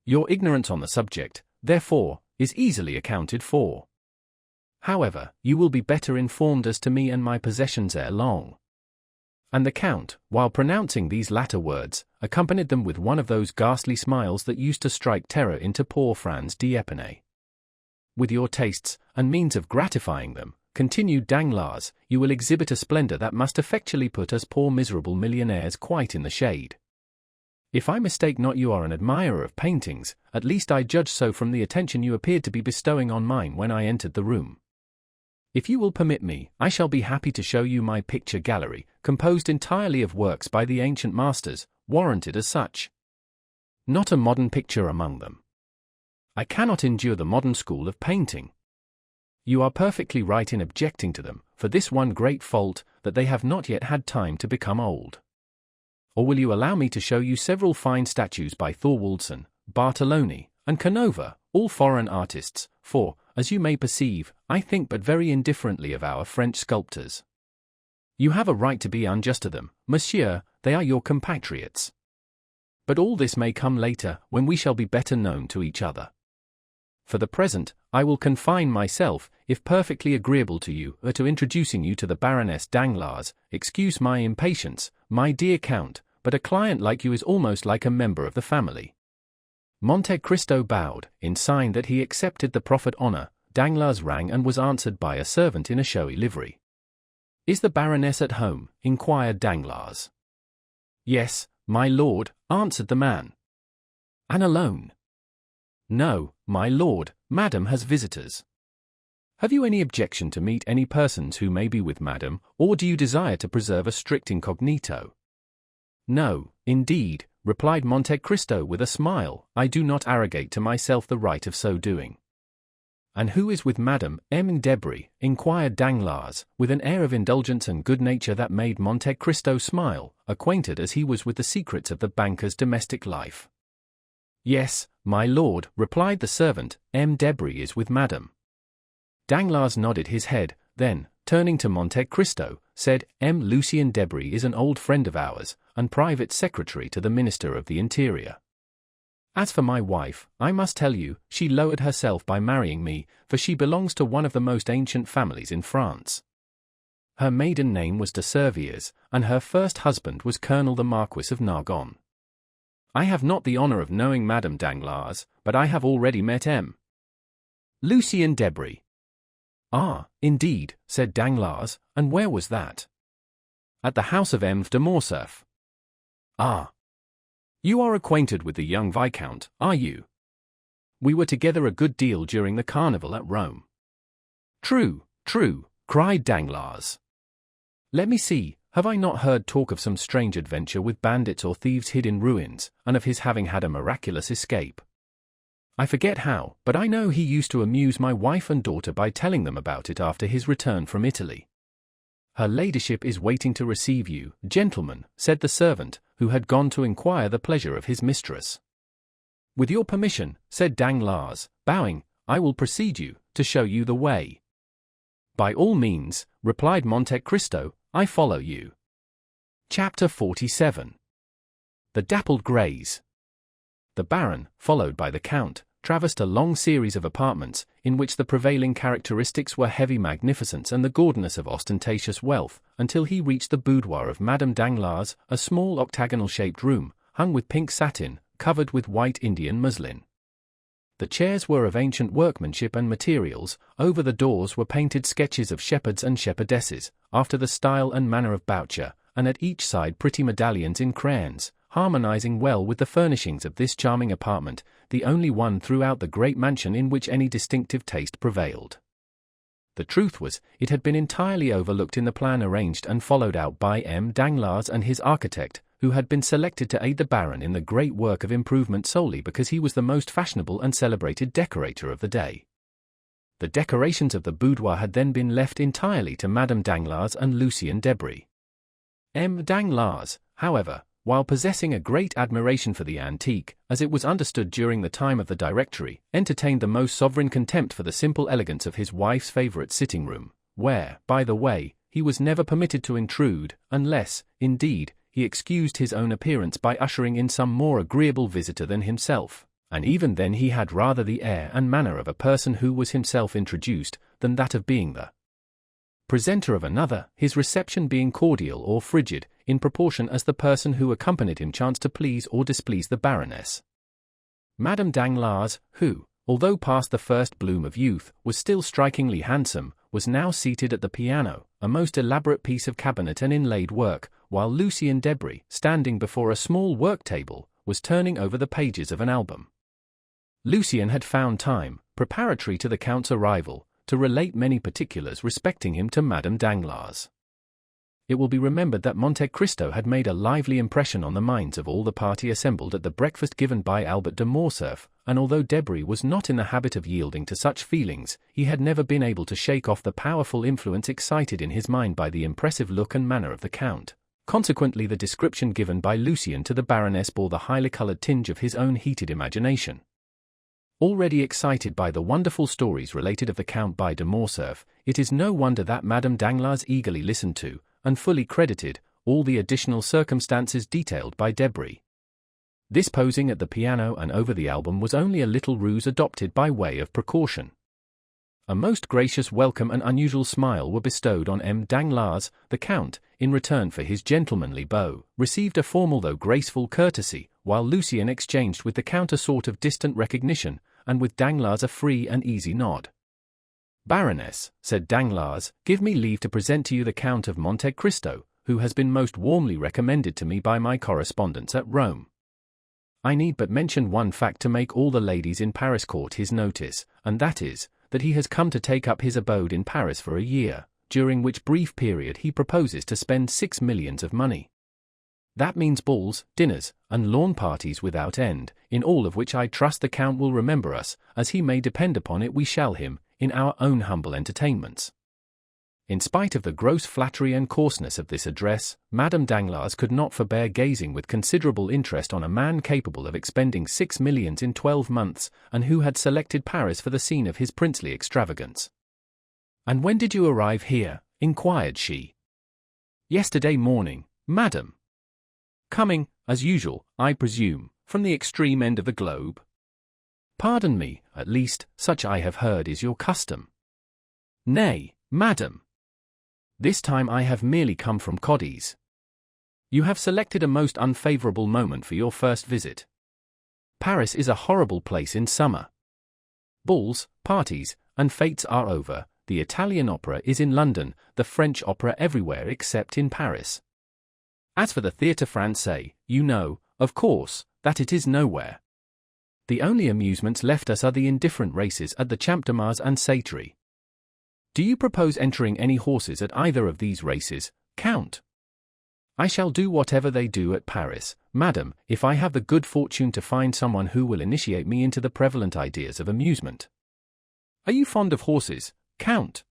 A: Your ignorance on the subject, therefore, is easily accounted for. However, you will be better informed as to me and my possessions ere long. And the Count, while pronouncing these latter words, accompanied them with one of those ghastly smiles that used to strike terror into poor Franz d'Épinay. With your tastes, and means of gratifying them, continued Danglars, you will exhibit a splendor that must effectually put us poor miserable millionaires quite in the shade. If I mistake not, you are an admirer of paintings, at least I judge so from the attention you appeared to be bestowing on mine when I entered the room. If you will permit me, I shall be happy to show you my picture gallery, composed entirely of works by the ancient masters, warranted as such. Not a modern picture among them. I cannot endure the modern school of painting. You are perfectly right in objecting to them, for this one great fault, that they have not yet had time to become old. Or will you allow me to show you several fine statues by Thorwaldsen, Bartoloni, and Canova, all foreign artists, for, as you may perceive, I think but very indifferently of our French sculptors. You have a right to be unjust to them, monsieur, they are your compatriots. But all this may come later, when we shall be better known to each other. For the present, I will confine myself, if perfectly agreeable to you, to introducing you to the Baroness Danglars. Excuse my impatience, my dear Count, but a client like you is almost like a member of the family. Monte Cristo bowed, in sign that he accepted the proffered honor. Danglars rang and was answered by a servant in a showy livery. "Is the Baroness at home?" inquired Danglars. "Yes, my lord," answered the man. "And alone?" "No, my lord, madam has visitors." "Have you any objection to meet any persons who may be with madam, or do you desire to preserve a strict incognito?" "No, indeed," replied Monte Cristo with a smile, "I do not arrogate to myself the right of so doing." "And who is with Madame M. Debray?" inquired Danglars, with an air of indulgence and good nature that made Monte Cristo smile, acquainted as he was with the secrets of the banker's domestic life. "Yes, my lord," replied the servant, "M. Debray is with Madame." Danglars nodded his head, then, turning to Monte Cristo, said, "M. Lucien Debray is an old friend of ours, and private secretary to the Minister of the Interior. As for my wife, I must tell you, she lowered herself by marrying me, for she belongs to one of the most ancient families in France. Her maiden name was de Servières, and her first husband was Colonel the Marquis of Nargonne. I have not the honor of knowing Madame Danglars, but I have already met M. Lucien Debray." "Ah, indeed," said Danglars, "and where was that?" "At the house of M. de Morcerf." "Ah. You are acquainted with the young Viscount, are you? We were together a good deal during the carnival at Rome." "True, true," cried Danglars. "Let me see, have I not heard talk of some strange adventure with bandits or thieves hid in ruins, and of his having had a miraculous escape? I forget how, but I know he used to amuse my wife and daughter by telling them about it after his return from Italy." "Her ladyship is waiting to receive you, gentlemen," said the servant, who had gone to inquire the pleasure of his mistress. "With your permission," said Danglars, bowing, "I will precede you, to show you the way." "By all means," replied Monte Cristo, "I follow you." Chapter 47. The Dappled Greys. The Baron, followed by the Count, traversed a long series of apartments, in which the prevailing characteristics were heavy magnificence and the gaudiness of ostentatious wealth, until he reached the boudoir of Madame Danglars, a small octagonal-shaped room, hung with pink satin, covered with white Indian muslin. The chairs were of ancient workmanship and materials, over the doors were painted sketches of shepherds and shepherdesses, after the style and manner of Boucher, and at each side pretty medallions in crayons, harmonizing well with the furnishings of this charming apartment, the only one throughout the great mansion in which any distinctive taste prevailed. The truth was, it had been entirely overlooked in the plan arranged and followed out by M. Danglars and his architect, who had been selected to aid the Baron in the great work of improvement solely because he was the most fashionable and celebrated decorator of the day. The decorations of the boudoir had then been left entirely to Madame Danglars and Lucien Debray. M. Danglars, however, while possessing a great admiration for the antique, as it was understood during the time of the Directory, entertained the most sovereign contempt for the simple elegance of his wife's favourite sitting-room, where, by the way, he was never permitted to intrude, unless, indeed, he excused his own appearance by ushering in some more agreeable visitor than himself, and even then he had rather the air and manner of a person who was himself introduced, than that of being the presenter of another, his reception being cordial or frigid, in proportion as the person who accompanied him chanced to please or displease the Baroness. Madame Danglars, who, although past the first bloom of youth, was still strikingly handsome, was now seated at the piano, a most elaborate piece of cabinet and inlaid work, while Lucien Debray, standing before a small work-table, was turning over the pages of an album. Lucien had found time, preparatory to the Count's arrival, to relate many particulars respecting him to Madame Danglars. It will be remembered that Monte Cristo had made a lively impression on the minds of all the party assembled at the breakfast given by Albert de Morcerf, and although Debray was not in the habit of yielding to such feelings, he had never been able to shake off the powerful influence excited in his mind by the impressive look and manner of the Count. Consequently, the description given by Lucien to the Baroness bore the highly colored tinge of his own heated imagination. Already excited by the wonderful stories related of the Count by de Morcerf, it is no wonder that Madame Danglars eagerly listened to, and fully credited, all the additional circumstances detailed by Debray. This posing at the piano and over the album was only a little ruse adopted by way of precaution. A most gracious welcome and unusual smile were bestowed on M. Danglars. The Count, in return for his gentlemanly bow, received a formal though graceful courtesy, while Lucien exchanged with the Count a sort of distant recognition, and with Danglars a free and easy nod. "Baroness," said Danglars, "give me leave to present to you the Count of Monte Cristo, who has been most warmly recommended to me by my correspondents at Rome. I need but mention one fact to make all the ladies in Paris court his notice, and that is, that he has come to take up his abode in Paris for a year, during which brief period he proposes to spend 6 millions of money. That means balls, dinners, and lawn parties without end, in all of which I trust the Count will remember us, as he may depend upon it we shall him, in our own humble entertainments." In spite of the gross flattery and coarseness of this address, Madame Danglars could not forbear gazing with considerable interest on a man capable of expending 6 millions in 12 months, and who had selected Paris for the scene of his princely extravagance. "And when did you arrive here?" inquired she. "Yesterday morning, madam." "Coming, as usual, I presume, from the extreme end of the globe?" "Pardon me, at least, such I have heard is your custom." "Nay, madam. This time I have merely come from Cadiz." "You have selected a most unfavorable moment for your first visit. Paris is a horrible place in summer. Balls, parties, and fêtes are over, the Italian opera is in London, the French opera everywhere except in Paris. As for the Théâtre Français, you know, of course, that it is nowhere. The only amusements left us are the indifferent races at the Champ de Mars and Satory. Do you propose entering any horses at either of these races, Count?" "I shall do whatever they do at Paris, madam, if I have the good fortune to find someone who will initiate me into the prevalent ideas of amusement." "Are you fond of horses, Count?"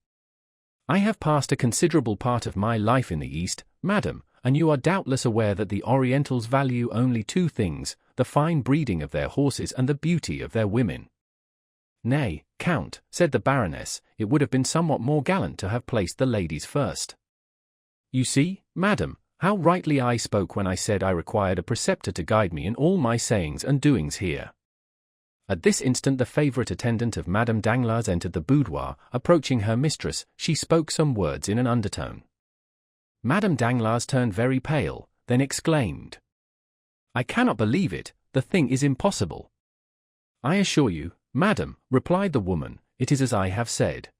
A: "I have passed a considerable part of my life in the East, madam, and you are doubtless aware that the Orientals value only 2 things, the fine breeding of their horses and the beauty of their women." "Nay, Count," said the Baroness, "it would have been somewhat more gallant to have placed the ladies first. You see, madam, how rightly I spoke when I said I required a preceptor to guide me in all my sayings and doings here." At this instant the favorite attendant of Madame Danglars entered the boudoir. Approaching her mistress, she spoke some words in an undertone. Madame Danglars turned very pale, then exclaimed, "I cannot believe it, the thing is impossible." "I assure you, madam," replied the woman, "it is as I have said."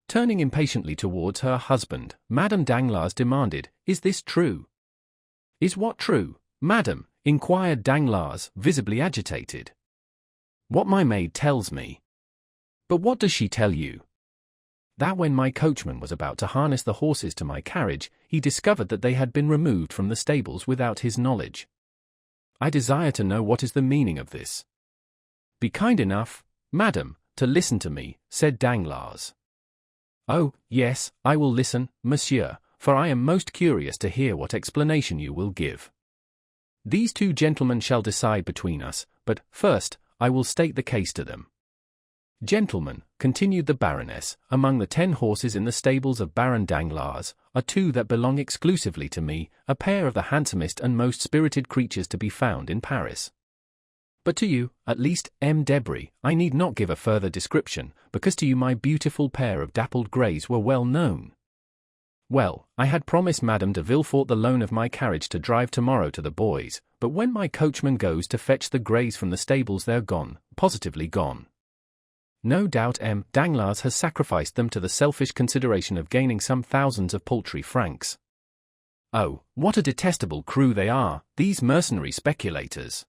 A: Turning impatiently towards her husband, Madame Danglars demanded, "Is this true?" "Is what true, madam?" inquired Danglars, visibly agitated. "What my maid tells me." "But what does she tell you?" "That when my coachman was about to harness the horses to my carriage, he discovered that they had been removed from the stables without his knowledge. I desire to know what is the meaning of this." "Be kind enough, madam, to listen to me," said Danglars. "Oh, yes, I will listen, monsieur, for I am most curious to hear what explanation you will give. These 2 gentlemen shall decide between us, but, first, I will state the case to them. Gentlemen," continued the Baroness, "among the 10 horses in the stables of Baron Danglars, are 2 that belong exclusively to me, a pair of the handsomest and most spirited creatures to be found in Paris. But to you, at least, M. Debray, I need not give a further description, because to you my beautiful pair of dappled greys were well known. Well, I had promised Madame de Villefort the loan of my carriage to drive tomorrow to the boys, but when my coachman goes to fetch the greys from the stables they're gone, positively gone. No doubt M. Danglars has sacrificed them to the selfish consideration of gaining some thousands of paltry francs. Oh, what a detestable crew they are, these mercenary speculators!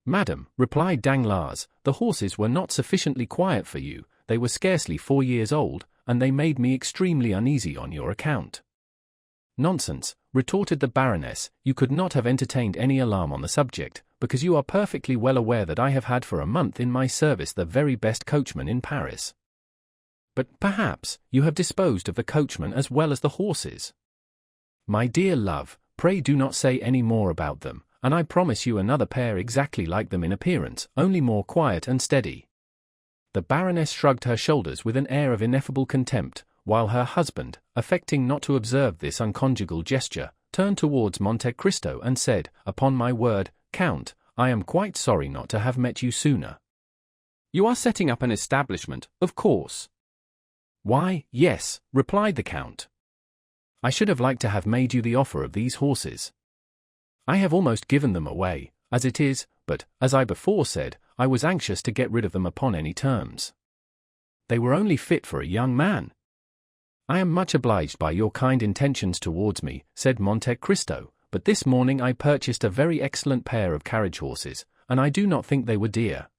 A: Madam, replied Danglars, the horses were not sufficiently quiet for you, they were scarcely 4 years old, and they made me extremely uneasy on your account. Nonsense, retorted the Baroness, you could not have entertained any alarm on the subject, because you are perfectly well aware that I have had for a month in my service the very best coachman in Paris. But perhaps you have disposed of the coachman as well as the horses. My dear love, pray do not say any more about them, and I promise you another pair exactly like them in appearance, only more quiet and steady. The Baroness shrugged her shoulders with an air of ineffable contempt, while her husband, affecting not to observe this unconjugal gesture, turned towards Monte Cristo and said, upon my word, Count, I am quite sorry not to have met you sooner. You are setting up an establishment, of course. Why, yes, replied the Count. I should have liked to have made you the offer of these horses. I have almost given them away, as it is, but, as I before said, I was anxious to get rid of them upon any terms. They were only fit for a young man. I am much obliged by your kind intentions towards me, said Monte Cristo, but this morning I purchased a very excellent pair of carriage horses, and I do not think they were dear.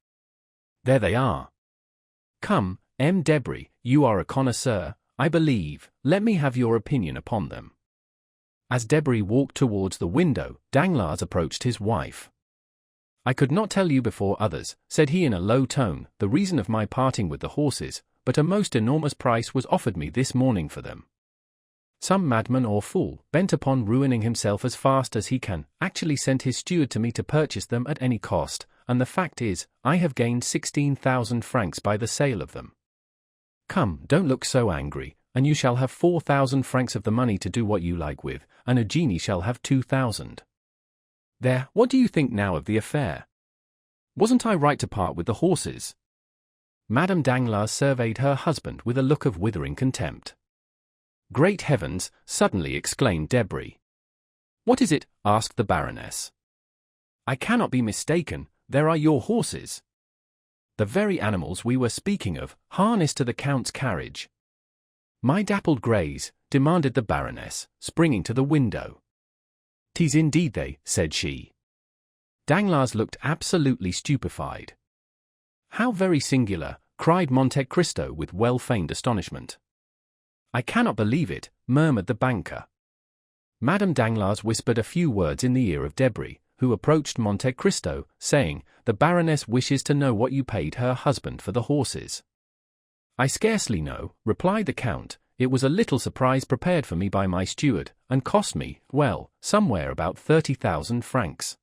A: There they are. Come, M. Debray, you are a connoisseur, I believe, let me have your opinion upon them. As Debray walked towards the window, Danglars approached his wife. I could not tell you before others, said he in a low tone, the reason of my parting with the horses, but a most enormous price was offered me this morning for them. Some madman or fool, bent upon ruining himself as fast as he can, actually sent his steward to me to purchase them at any cost, and the fact is, I have gained 16,000 francs by the sale of them. Come, don't look so angry, and you shall have 4,000 francs of the money to do what you like with, and Eugenie shall have 2,000. There, what do you think now of the affair? Wasn't I right to part with the horses? Madame Danglars surveyed her husband with a look of withering contempt. Great heavens, suddenly exclaimed Debray. What is it? Asked the Baroness. I cannot be mistaken, there are your horses. The very animals we were speaking of, harnessed to the Count's carriage. My dappled greys, demanded the Baroness, springing to the window. 'Tis indeed they, said she. Danglars looked absolutely stupefied. How very singular, cried Monte Cristo with well-feigned astonishment. I cannot believe it, murmured the banker. Madame Danglars whispered a few words in the ear of Debray, who approached Monte Cristo, saying, the Baroness wishes to know what you paid her husband for the horses. I scarcely know, replied the Count, it was a little surprise prepared for me by my steward, and cost me, well, somewhere about 30,000 francs.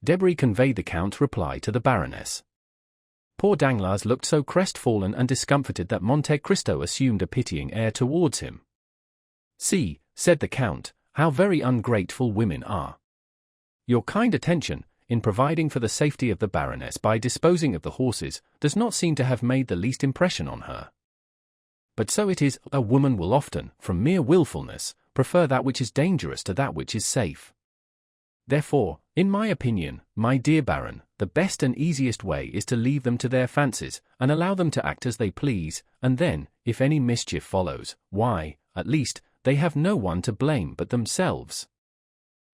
A: Debray conveyed the Count's reply to the Baroness. Poor Danglars looked so crestfallen and discomfited that Monte Cristo assumed a pitying air towards him. See, said the Count, how very ungrateful women are. Your kind attention, in providing for the safety of the Baroness by disposing of the horses, does not seem to have made the least impression on her. But so it is, a woman will often, from mere wilfulness, prefer that which is dangerous to that which is safe. Therefore, in my opinion, my dear Baron, the best and easiest way is to leave them to their fancies, and allow them to act as they please, and then, if any mischief follows, why, at least, they have no one to blame but themselves.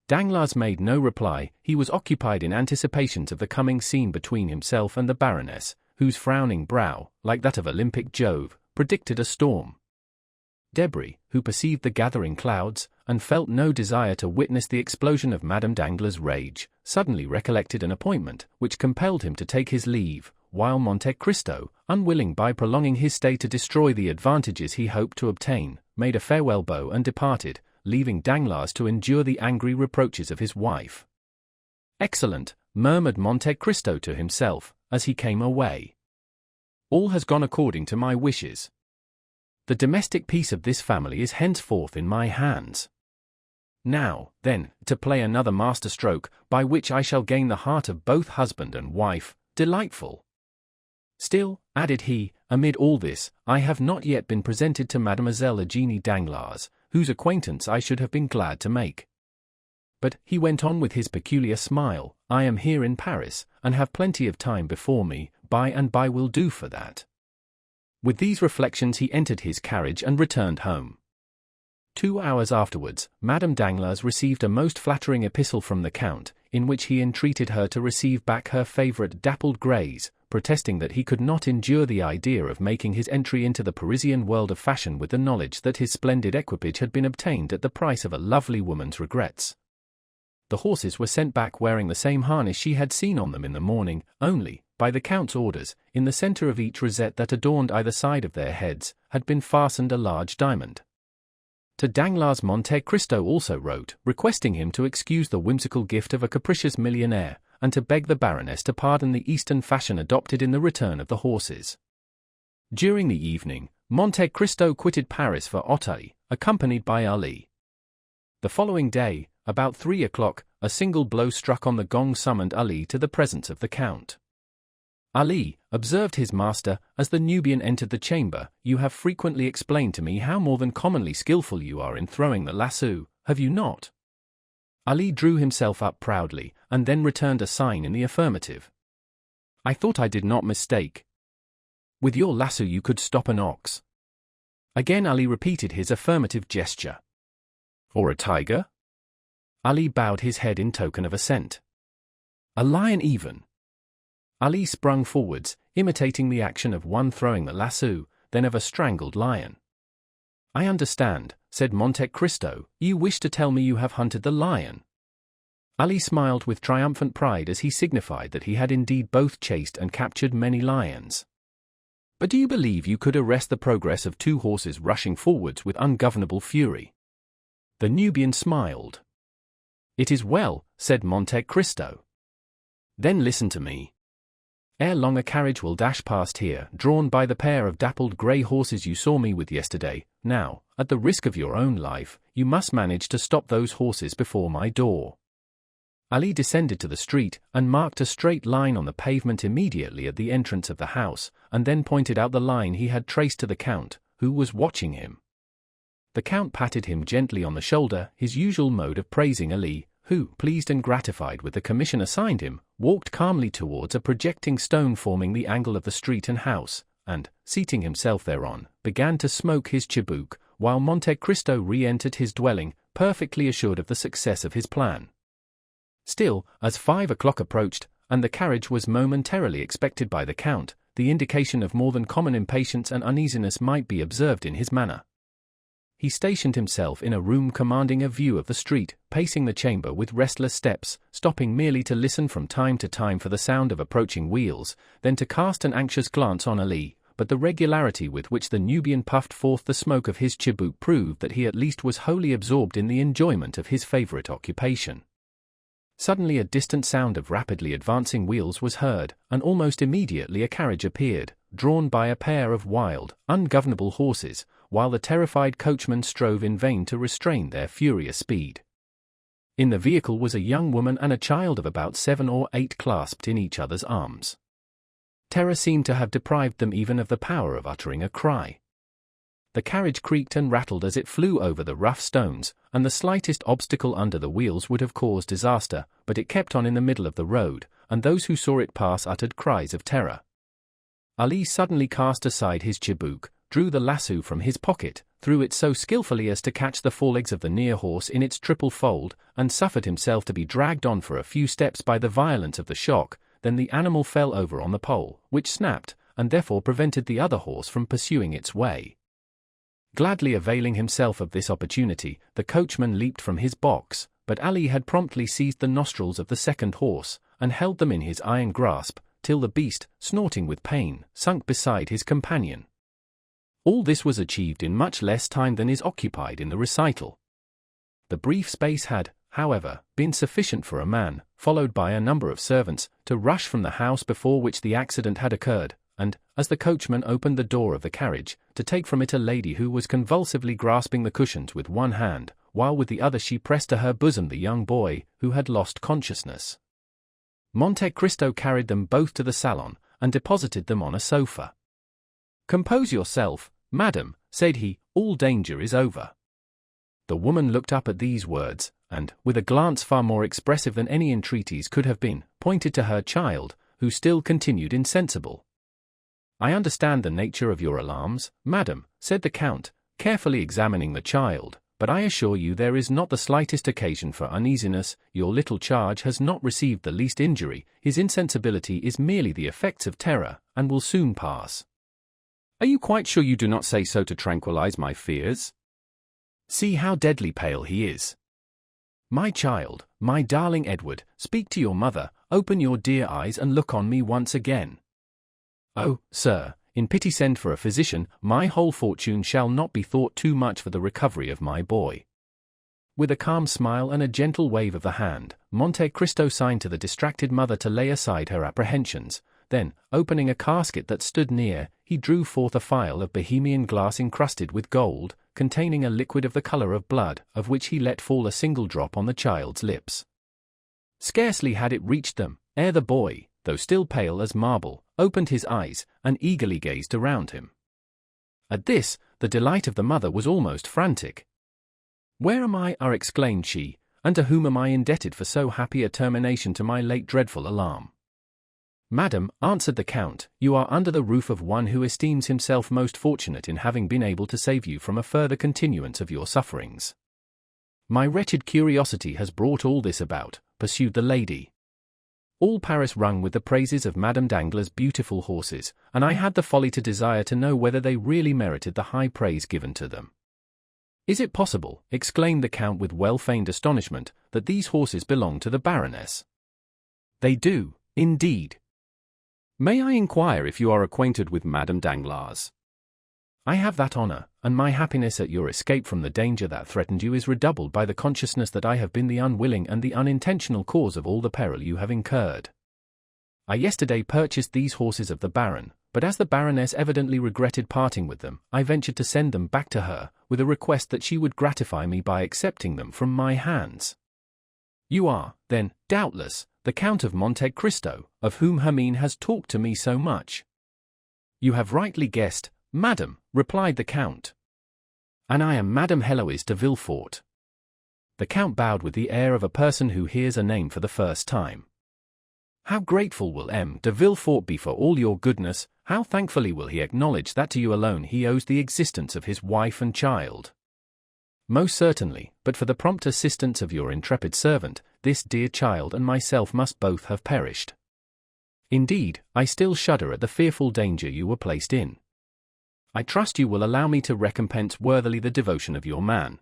A: Danglars made no reply, he was occupied in anticipations of the coming scene between himself and the Baroness, whose frowning brow, like that of Olympic Jove, predicted a storm. Debray, who perceived the gathering clouds, and felt no desire to witness the explosion of Madame Danglars' rage, suddenly recollected an appointment, which compelled him to take his leave, while Monte Cristo, unwilling by prolonging his stay to destroy the advantages he hoped to obtain, made a farewell bow and departed, leaving Danglars to endure the angry reproaches of his wife. Excellent, murmured Monte Cristo to himself, as he came away. All has gone according to my wishes. The domestic peace of this family is henceforth in my hands. Now, then, to play another master stroke, by which I shall gain the heart of both husband and wife, delightful. Still, added he, amid all this, I have not yet been presented to Mademoiselle Eugenie Danglars, whose acquaintance I should have been glad to make. But, he went on with his peculiar smile, I am here in Paris, and have plenty of time before me, by and by will do for that. With these reflections he entered his carriage and returned home. 2 hours afterwards, Madame Danglars received a most flattering epistle from the Count, in which he entreated her to receive back her favourite dappled greys, protesting that he could not endure the idea of making his entry into the Parisian world of fashion with the knowledge that his splendid equipage had been obtained at the price of a lovely woman's regrets. The horses were sent back wearing the same harness she had seen on them in the morning, only, by the Count's orders, in the centre of each rosette that adorned either side of their heads, had been fastened a large diamond. To Danglars Monte Cristo also wrote, requesting him to excuse the whimsical gift of a capricious millionaire, and to beg the Baroness to pardon the Eastern fashion adopted in the return of the horses. During the evening, Monte Cristo quitted Paris for Auteuil, accompanied by Ali. The following day, about 3 o'clock, a single blow struck on the gong summoned Ali to the presence of the Count. Ali, observed his master, as the Nubian entered the chamber, you have frequently explained to me how more than commonly skilful you are in throwing the lasso, have you not? Ali drew himself up proudly, and then returned a sign in the affirmative. I thought I did not mistake. With your lasso you could stop an ox. Again Ali repeated his affirmative gesture. Or a tiger? Ali bowed his head in token of assent. A lion even. Ali sprung forwards, imitating the action of one throwing the lasso, then of a strangled lion. I understand, said Monte Cristo, you wish to tell me you have hunted the lion. Ali smiled with triumphant pride as he signified that he had indeed both chased and captured many lions. But do you believe you could arrest the progress of 2 horses rushing forwards with ungovernable fury? The Nubian smiled. It is well, said Monte Cristo. Then listen to me. Ere long a carriage will dash past here, drawn by the pair of dappled grey horses you saw me with yesterday. Now, at the risk of your own life, you must manage to stop those horses before my door. Ali descended to the street, and marked a straight line on the pavement immediately at the entrance of the house, and then pointed out the line he had traced to the Count, who was watching him. The Count patted him gently on the shoulder, his usual mode of praising Ali, who, pleased and gratified with the commission assigned him, walked calmly towards a projecting stone forming the angle of the street and house, and, seating himself thereon, began to smoke his chibouk, while Monte Cristo re-entered his dwelling, perfectly assured of the success of his plan. Still, as 5 o'clock approached, and the carriage was momentarily expected by the Count, the indication of more than common impatience and uneasiness might be observed in his manner. He stationed himself in a room commanding a view of the street, pacing the chamber with restless steps, stopping merely to listen from time to time for the sound of approaching wheels, then to cast an anxious glance on Ali, but the regularity with which the Nubian puffed forth the smoke of his chibouk proved that he at least was wholly absorbed in the enjoyment of his favourite occupation. Suddenly a distant sound of rapidly advancing wheels was heard, and almost immediately a carriage appeared, drawn by a pair of wild, ungovernable horses, while the terrified coachman strove in vain to restrain their furious speed. In the vehicle was a young woman and a child of about 7 or 8 clasped in each other's arms. Terror seemed to have deprived them even of the power of uttering a cry. The carriage creaked and rattled as it flew over the rough stones, and the slightest obstacle under the wheels would have caused disaster, but it kept on in the middle of the road, and those who saw it pass uttered cries of terror. Ali suddenly cast aside his chibouk, drew the lasso from his pocket, threw it so skillfully as to catch the forelegs of the near horse in its triple fold, and suffered himself to be dragged on for a few steps by the violence of the shock. Then the animal fell over on the pole, which snapped, and therefore prevented the other horse from pursuing its way. Gladly availing himself of this opportunity, the coachman leaped from his box, but Ali had promptly seized the nostrils of the second horse, and held them in his iron grasp, till the beast, snorting with pain, sunk beside his companion. All this was achieved in much less time than is occupied in the recital. The brief space had, however, been sufficient for a man, followed by a number of servants, to rush from the house before which the accident had occurred, and, as the coachman opened the door of the carriage, to take from it a lady who was convulsively grasping the cushions with one hand, while with the other she pressed to her bosom the young boy, who had lost consciousness. Monte Cristo carried them both to the salon, and deposited them on a sofa. "Compose yourself, madam," said he, "all danger is over." The woman looked up at these words, and, with a glance far more expressive than any entreaties could have been, pointed to her child, who still continued insensible. "I understand the nature of your alarms, madam," said the Count, carefully examining the child, "but I assure you there is not the slightest occasion for uneasiness. Your little charge has not received the least injury, his insensibility is merely the effects of terror, and will soon pass." "Are you quite sure you do not say so to tranquilize my fears? See how deadly pale he is. My child, my darling Edward, speak to your mother, open your dear eyes and look on me once again. Oh, sir, in pity send for a physician, my whole fortune shall not be thought too much for the recovery of my boy." With a calm smile and a gentle wave of the hand, Monte Cristo signed to the distracted mother to lay aside her apprehensions. Then, opening a casket that stood near, he drew forth a phial of Bohemian glass encrusted with gold, containing a liquid of the color of blood, of which he let fall a single drop on the child's lips. Scarcely had it reached them, ere the boy, though still pale as marble, opened his eyes, and eagerly gazed around him. At this, the delight of the mother was almost frantic. "Where am I?" exclaimed she, "and to whom am I indebted for so happy a termination to my late dreadful alarm?" "Madam," answered the Count, "you are under the roof of one who esteems himself most fortunate in having been able to save you from a further continuance of your sufferings." "My wretched curiosity has brought all this about," pursued the lady. "All Paris rung with the praises of Madame Danglars' beautiful horses, and I had the folly to desire to know whether they really merited the high praise given to them." "Is it possible," exclaimed the Count with well-feigned astonishment, "that these horses belong to the Baroness?" "They do, indeed." "May I inquire if you are acquainted with Madame Danglars?" "I have that honor, and my happiness at your escape from the danger that threatened you is redoubled by the consciousness that I have been the unwilling and the unintentional cause of all the peril you have incurred. I yesterday purchased these horses of the Baron, but as the Baroness evidently regretted parting with them, I ventured to send them back to her, with a request that she would gratify me by accepting them from my hands." "You are, then, doubtless, the Count of Monte Cristo, of whom Hermine has talked to me so much?" "You have rightly guessed, madam," replied the Count. "And I am Madame Heloise de Villefort." The Count bowed with the air of a person who hears a name for the first time. "How grateful will M. de Villefort be for all your goodness, how thankfully will he acknowledge that to you alone he owes the existence of his wife and child." "Most certainly, but for the prompt assistance of your intrepid servant, this dear child and myself must both have perished. Indeed, I still shudder at the fearful danger you were placed in. I trust you will allow me to recompense worthily the devotion of your man."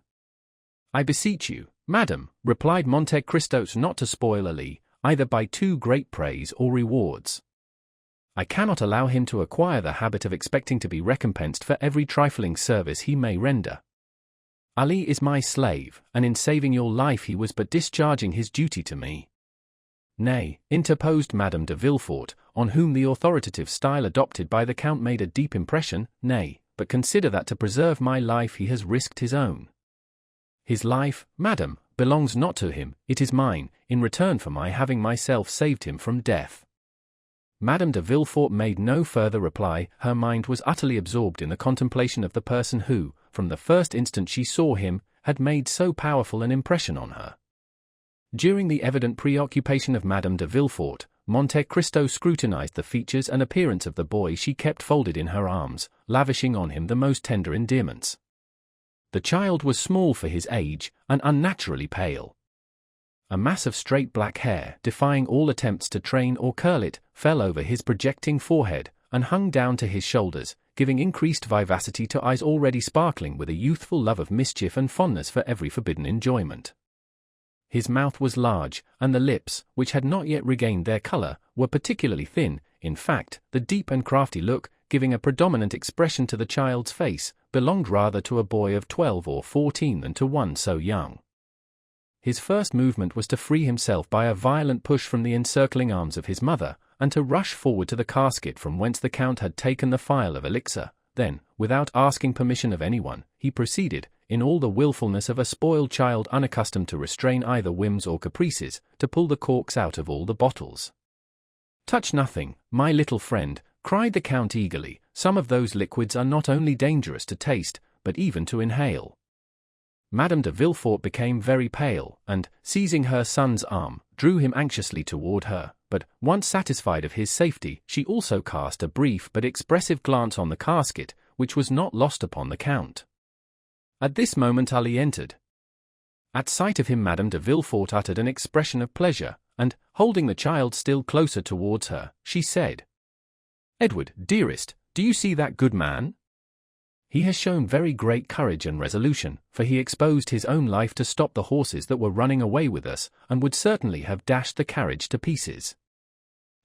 A: "I beseech you, madam," replied Monte Cristo, "not to spoil Ali, either by too great praise or rewards. I cannot allow him to acquire the habit of expecting to be recompensed for every trifling service he may render. Ali is my slave, and in saving your life he was but discharging his duty to me." "Nay," interposed Madame de Villefort, on whom the authoritative style adopted by the Count made a deep impression, "nay, but consider that to preserve my life he has risked his own. His life, madam, belongs not to him, it is mine, in return for my having myself saved him from death." Madame de Villefort made no further reply. Her mind was utterly absorbed in the contemplation of the person who, from the first instant she saw him, had made so powerful an impression on her. During the evident preoccupation of Madame de Villefort, Monte Cristo scrutinized the features and appearance of the boy she kept folded in her arms, lavishing on him the most tender endearments. The child was small for his age, and unnaturally pale. A mass of straight black hair, defying all attempts to train or curl it, fell over his projecting forehead, and hung down to his shoulders, giving increased vivacity to eyes already sparkling with a youthful love of mischief and fondness for every forbidden enjoyment. His mouth was large, and the lips, which had not yet regained their color, were particularly thin. In fact, the deep and crafty look, giving a predominant expression to the child's face, belonged rather to a boy of 12 or 14 than to one so young. His first movement was to free himself by a violent push from the encircling arms of his mother, and to rush forward to the casket from whence the Count had taken the phial of elixir. Then, without asking permission of anyone, he proceeded, in all the willfulness of a spoiled child unaccustomed to restrain either whims or caprices, to pull the corks out of all the bottles. "Touch nothing, my little friend," cried the Count eagerly, "some of those liquids are not only dangerous to taste, but even to inhale." Madame de Villefort became very pale, and, seizing her son's arm, drew him anxiously toward her, but, once satisfied of his safety, she also cast a brief but expressive glance on the casket, which was not lost upon the Count. At this moment Ali entered. At sight of him Madame de Villefort uttered an expression of pleasure, and, holding the child still closer towards her, she said, "Edward, dearest, do you see that good man? He has shown very great courage and resolution, for he exposed his own life to stop the horses that were running away with us, and would certainly have dashed the carriage to pieces.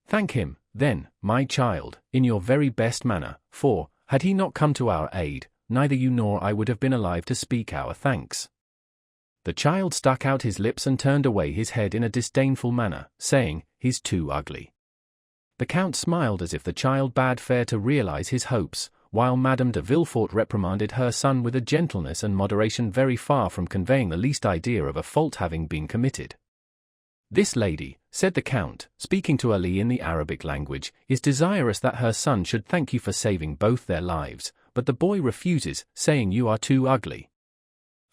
A: Thank him, then, my child, in your very best manner, for, had he not come to our aid, neither you nor I would have been alive to speak our thanks." The child stuck out his lips and turned away his head in a disdainful manner, saying, "He's too ugly." The Count smiled as if the child bade fair to realize his hopes, while Madame de Villefort reprimanded her son with a gentleness and moderation very far from conveying the least idea of a fault having been committed. "This lady," said the Count, speaking to Ali in the Arabic language, "is desirous that her son should thank you for saving both their lives, but the boy refuses, saying you are too ugly."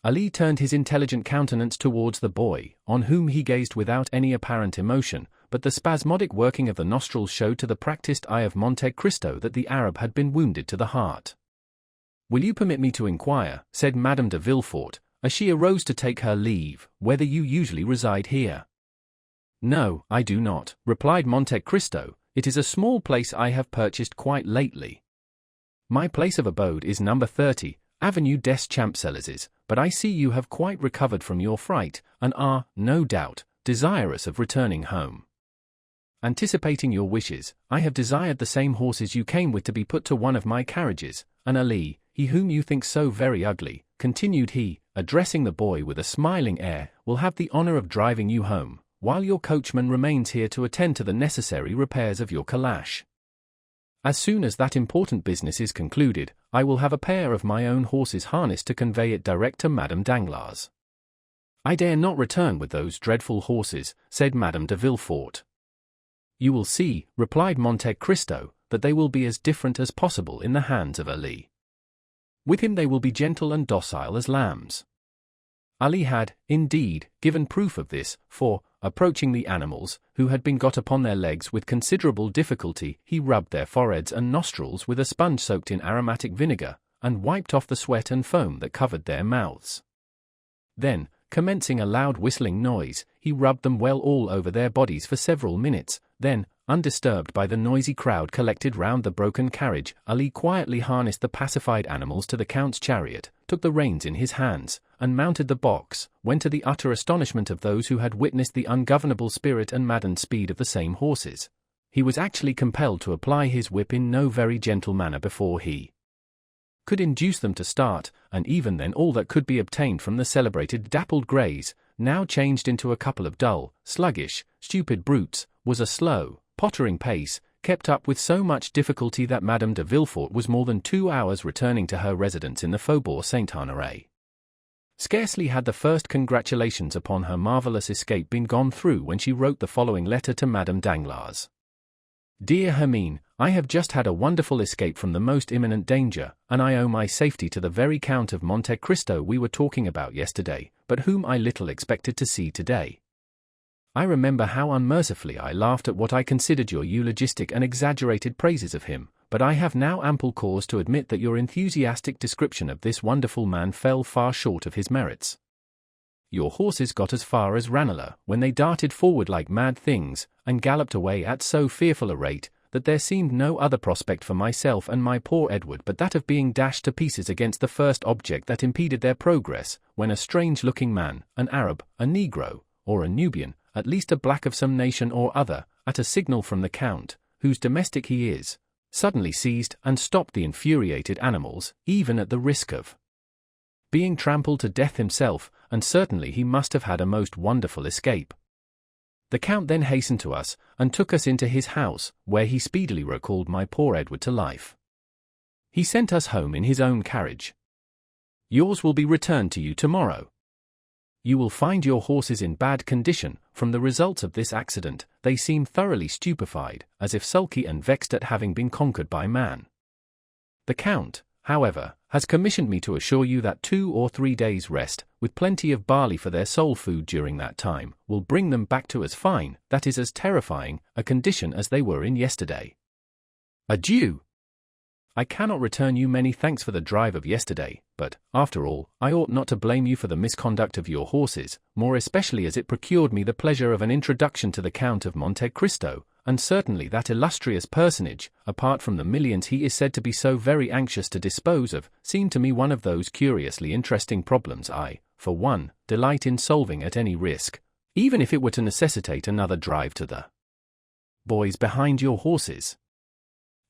A: Ali turned his intelligent countenance towards the boy, on whom he gazed without any apparent emotion, but the spasmodic working of the nostrils showed to the practiced eye of Monte Cristo that the Arab had been wounded to the heart. "Will you permit me to inquire," said Madame de Villefort, as she arose to take her leave, "whether you usually reside here?" "No, I do not," replied Monte Cristo. "It is a small place I have purchased quite lately. My place of abode is number 30, Avenue des Champs-Élysées, but I see you have quite recovered from your fright, and are, no doubt, desirous of returning home. Anticipating your wishes, I have desired the same horses you came with to be put to one of my carriages, and Ali, he whom you think so very ugly," continued he, addressing the boy with a smiling air, "will have the honor of driving you home, while your coachman remains here to attend to the necessary repairs of your calash. As soon as that important business is concluded, I will have a pair of my own horses harnessed to convey it direct to Madame Danglars." "I dare not return with those dreadful horses," said Madame de Villefort. "You will see," replied Monte Cristo, "that they will be as different as possible in the hands of Ali. With him they will be gentle and docile as lambs." Ali had, indeed, given proof of this, for, approaching the animals, who had been got upon their legs with considerable difficulty, he rubbed their foreheads and nostrils with a sponge soaked in aromatic vinegar, and wiped off the sweat and foam that covered their mouths. Then, commencing a loud whistling noise, he rubbed them well all over their bodies for several minutes. Then, undisturbed by the noisy crowd collected round the broken carriage, Ali quietly harnessed the pacified animals to the Count's chariot, took the reins in his hands, and mounted the box, when to the utter astonishment of those who had witnessed the ungovernable spirit and maddened speed of the same horses, he was actually compelled to apply his whip in no very gentle manner before he could induce them to start, and even then all that could be obtained from the celebrated dappled greys, now changed into a couple of dull, sluggish, stupid brutes, was a slow, pottering pace, kept up with so much difficulty that Madame de Villefort was more than 2 hours returning to her residence in the Faubourg Saint-Honoré. Scarcely had the first congratulations upon her marvelous escape been gone through when she wrote the following letter to Madame Danglars. "Dear Hermine, I have just had a wonderful escape from the most imminent danger, and I owe my safety to the very Count of Monte Cristo we were talking about yesterday, but whom I little expected to see today. I remember how unmercifully I laughed at what I considered your eulogistic and exaggerated praises of him, but I have now ample cause to admit that your enthusiastic description of this wonderful man fell far short of his merits. Your horses got as far as Ranelagh, when they darted forward like mad things, and galloped away at so fearful a rate, that there seemed no other prospect for myself and my poor Edward but that of being dashed to pieces against the first object that impeded their progress, when a strange-looking man, an Arab, a Negro, or a Nubian, at least a black of some nation or other, at a signal from the Count, whose domestic he is, suddenly seized and stopped the infuriated animals, even at the risk of being trampled to death himself, and certainly he must have had a most wonderful escape. The Count then hastened to us, and took us into his house, where he speedily recalled my poor Edward to life. He sent us home in his own carriage. Yours will be returned to you tomorrow. You will find your horses in bad condition. From the results of this accident, they seem thoroughly stupefied, as if sulky and vexed at having been conquered by man. The Count, however, has commissioned me to assure you that 2 or 3 days' rest, with plenty of barley for their soul food during that time, will bring them back to as fine, that is as terrifying, a condition as they were in yesterday. Adieu! I cannot return you many thanks for the drive of yesterday, but, after all, I ought not to blame you for the misconduct of your horses, more especially as it procured me the pleasure of an introduction to the Count of Monte Cristo, and certainly that illustrious personage, apart from the millions he is said to be so very anxious to dispose of, seemed to me one of those curiously interesting problems I, for one, delight in solving at any risk, even if it were to necessitate another drive to the boys behind your horses.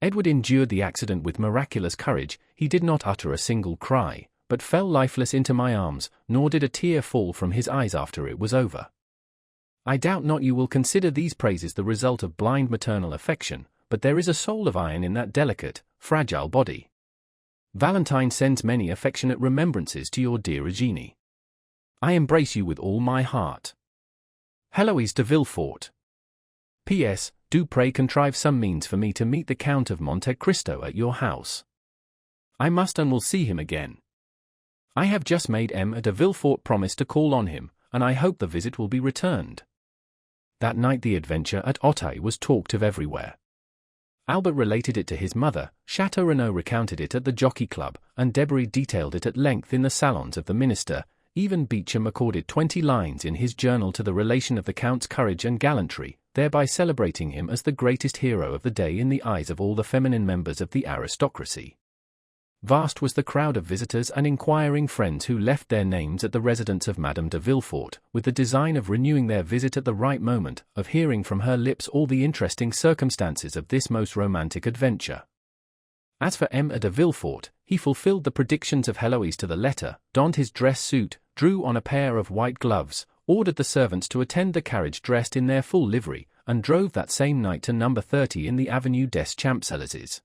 A: Edward endured the accident with miraculous courage. He did not utter a single cry, but fell lifeless into my arms, nor did a tear fall from his eyes after it was over. I doubt not you will consider these praises the result of blind maternal affection, but there is a soul of iron in that delicate, fragile body. Valentine sends many affectionate remembrances to your dear Eugenie. I embrace you with all my heart. Héloïse de Villefort. P.S. Do pray contrive some means for me to meet the Count of Monte Cristo at your house. I must and will see him again. I have just made M. de Villefort promise to call on him, and I hope the visit will be returned. That night the adventure at Auteuil was talked of everywhere. Albert related it to his mother, Château Renaud recounted it at the Jockey Club, and Debray detailed it at length in the salons of the minister. Even Beauchamp accorded 20 lines in his journal to the relation of the Count's courage and gallantry, thereby celebrating him as the greatest hero of the day in the eyes of all the feminine members of the aristocracy. Vast was the crowd of visitors and inquiring friends who left their names at the residence of Madame de Villefort, with the design of renewing their visit at the right moment, of hearing from her lips all the interesting circumstances of this most romantic adventure. As for M. de Villefort, he fulfilled the predictions of Héloïse to the letter, donned his dress suit, drew on a pair of white gloves, ordered the servants to attend the carriage dressed in their full livery, and drove that same night to number 30 in the Avenue des Champs-Élysées.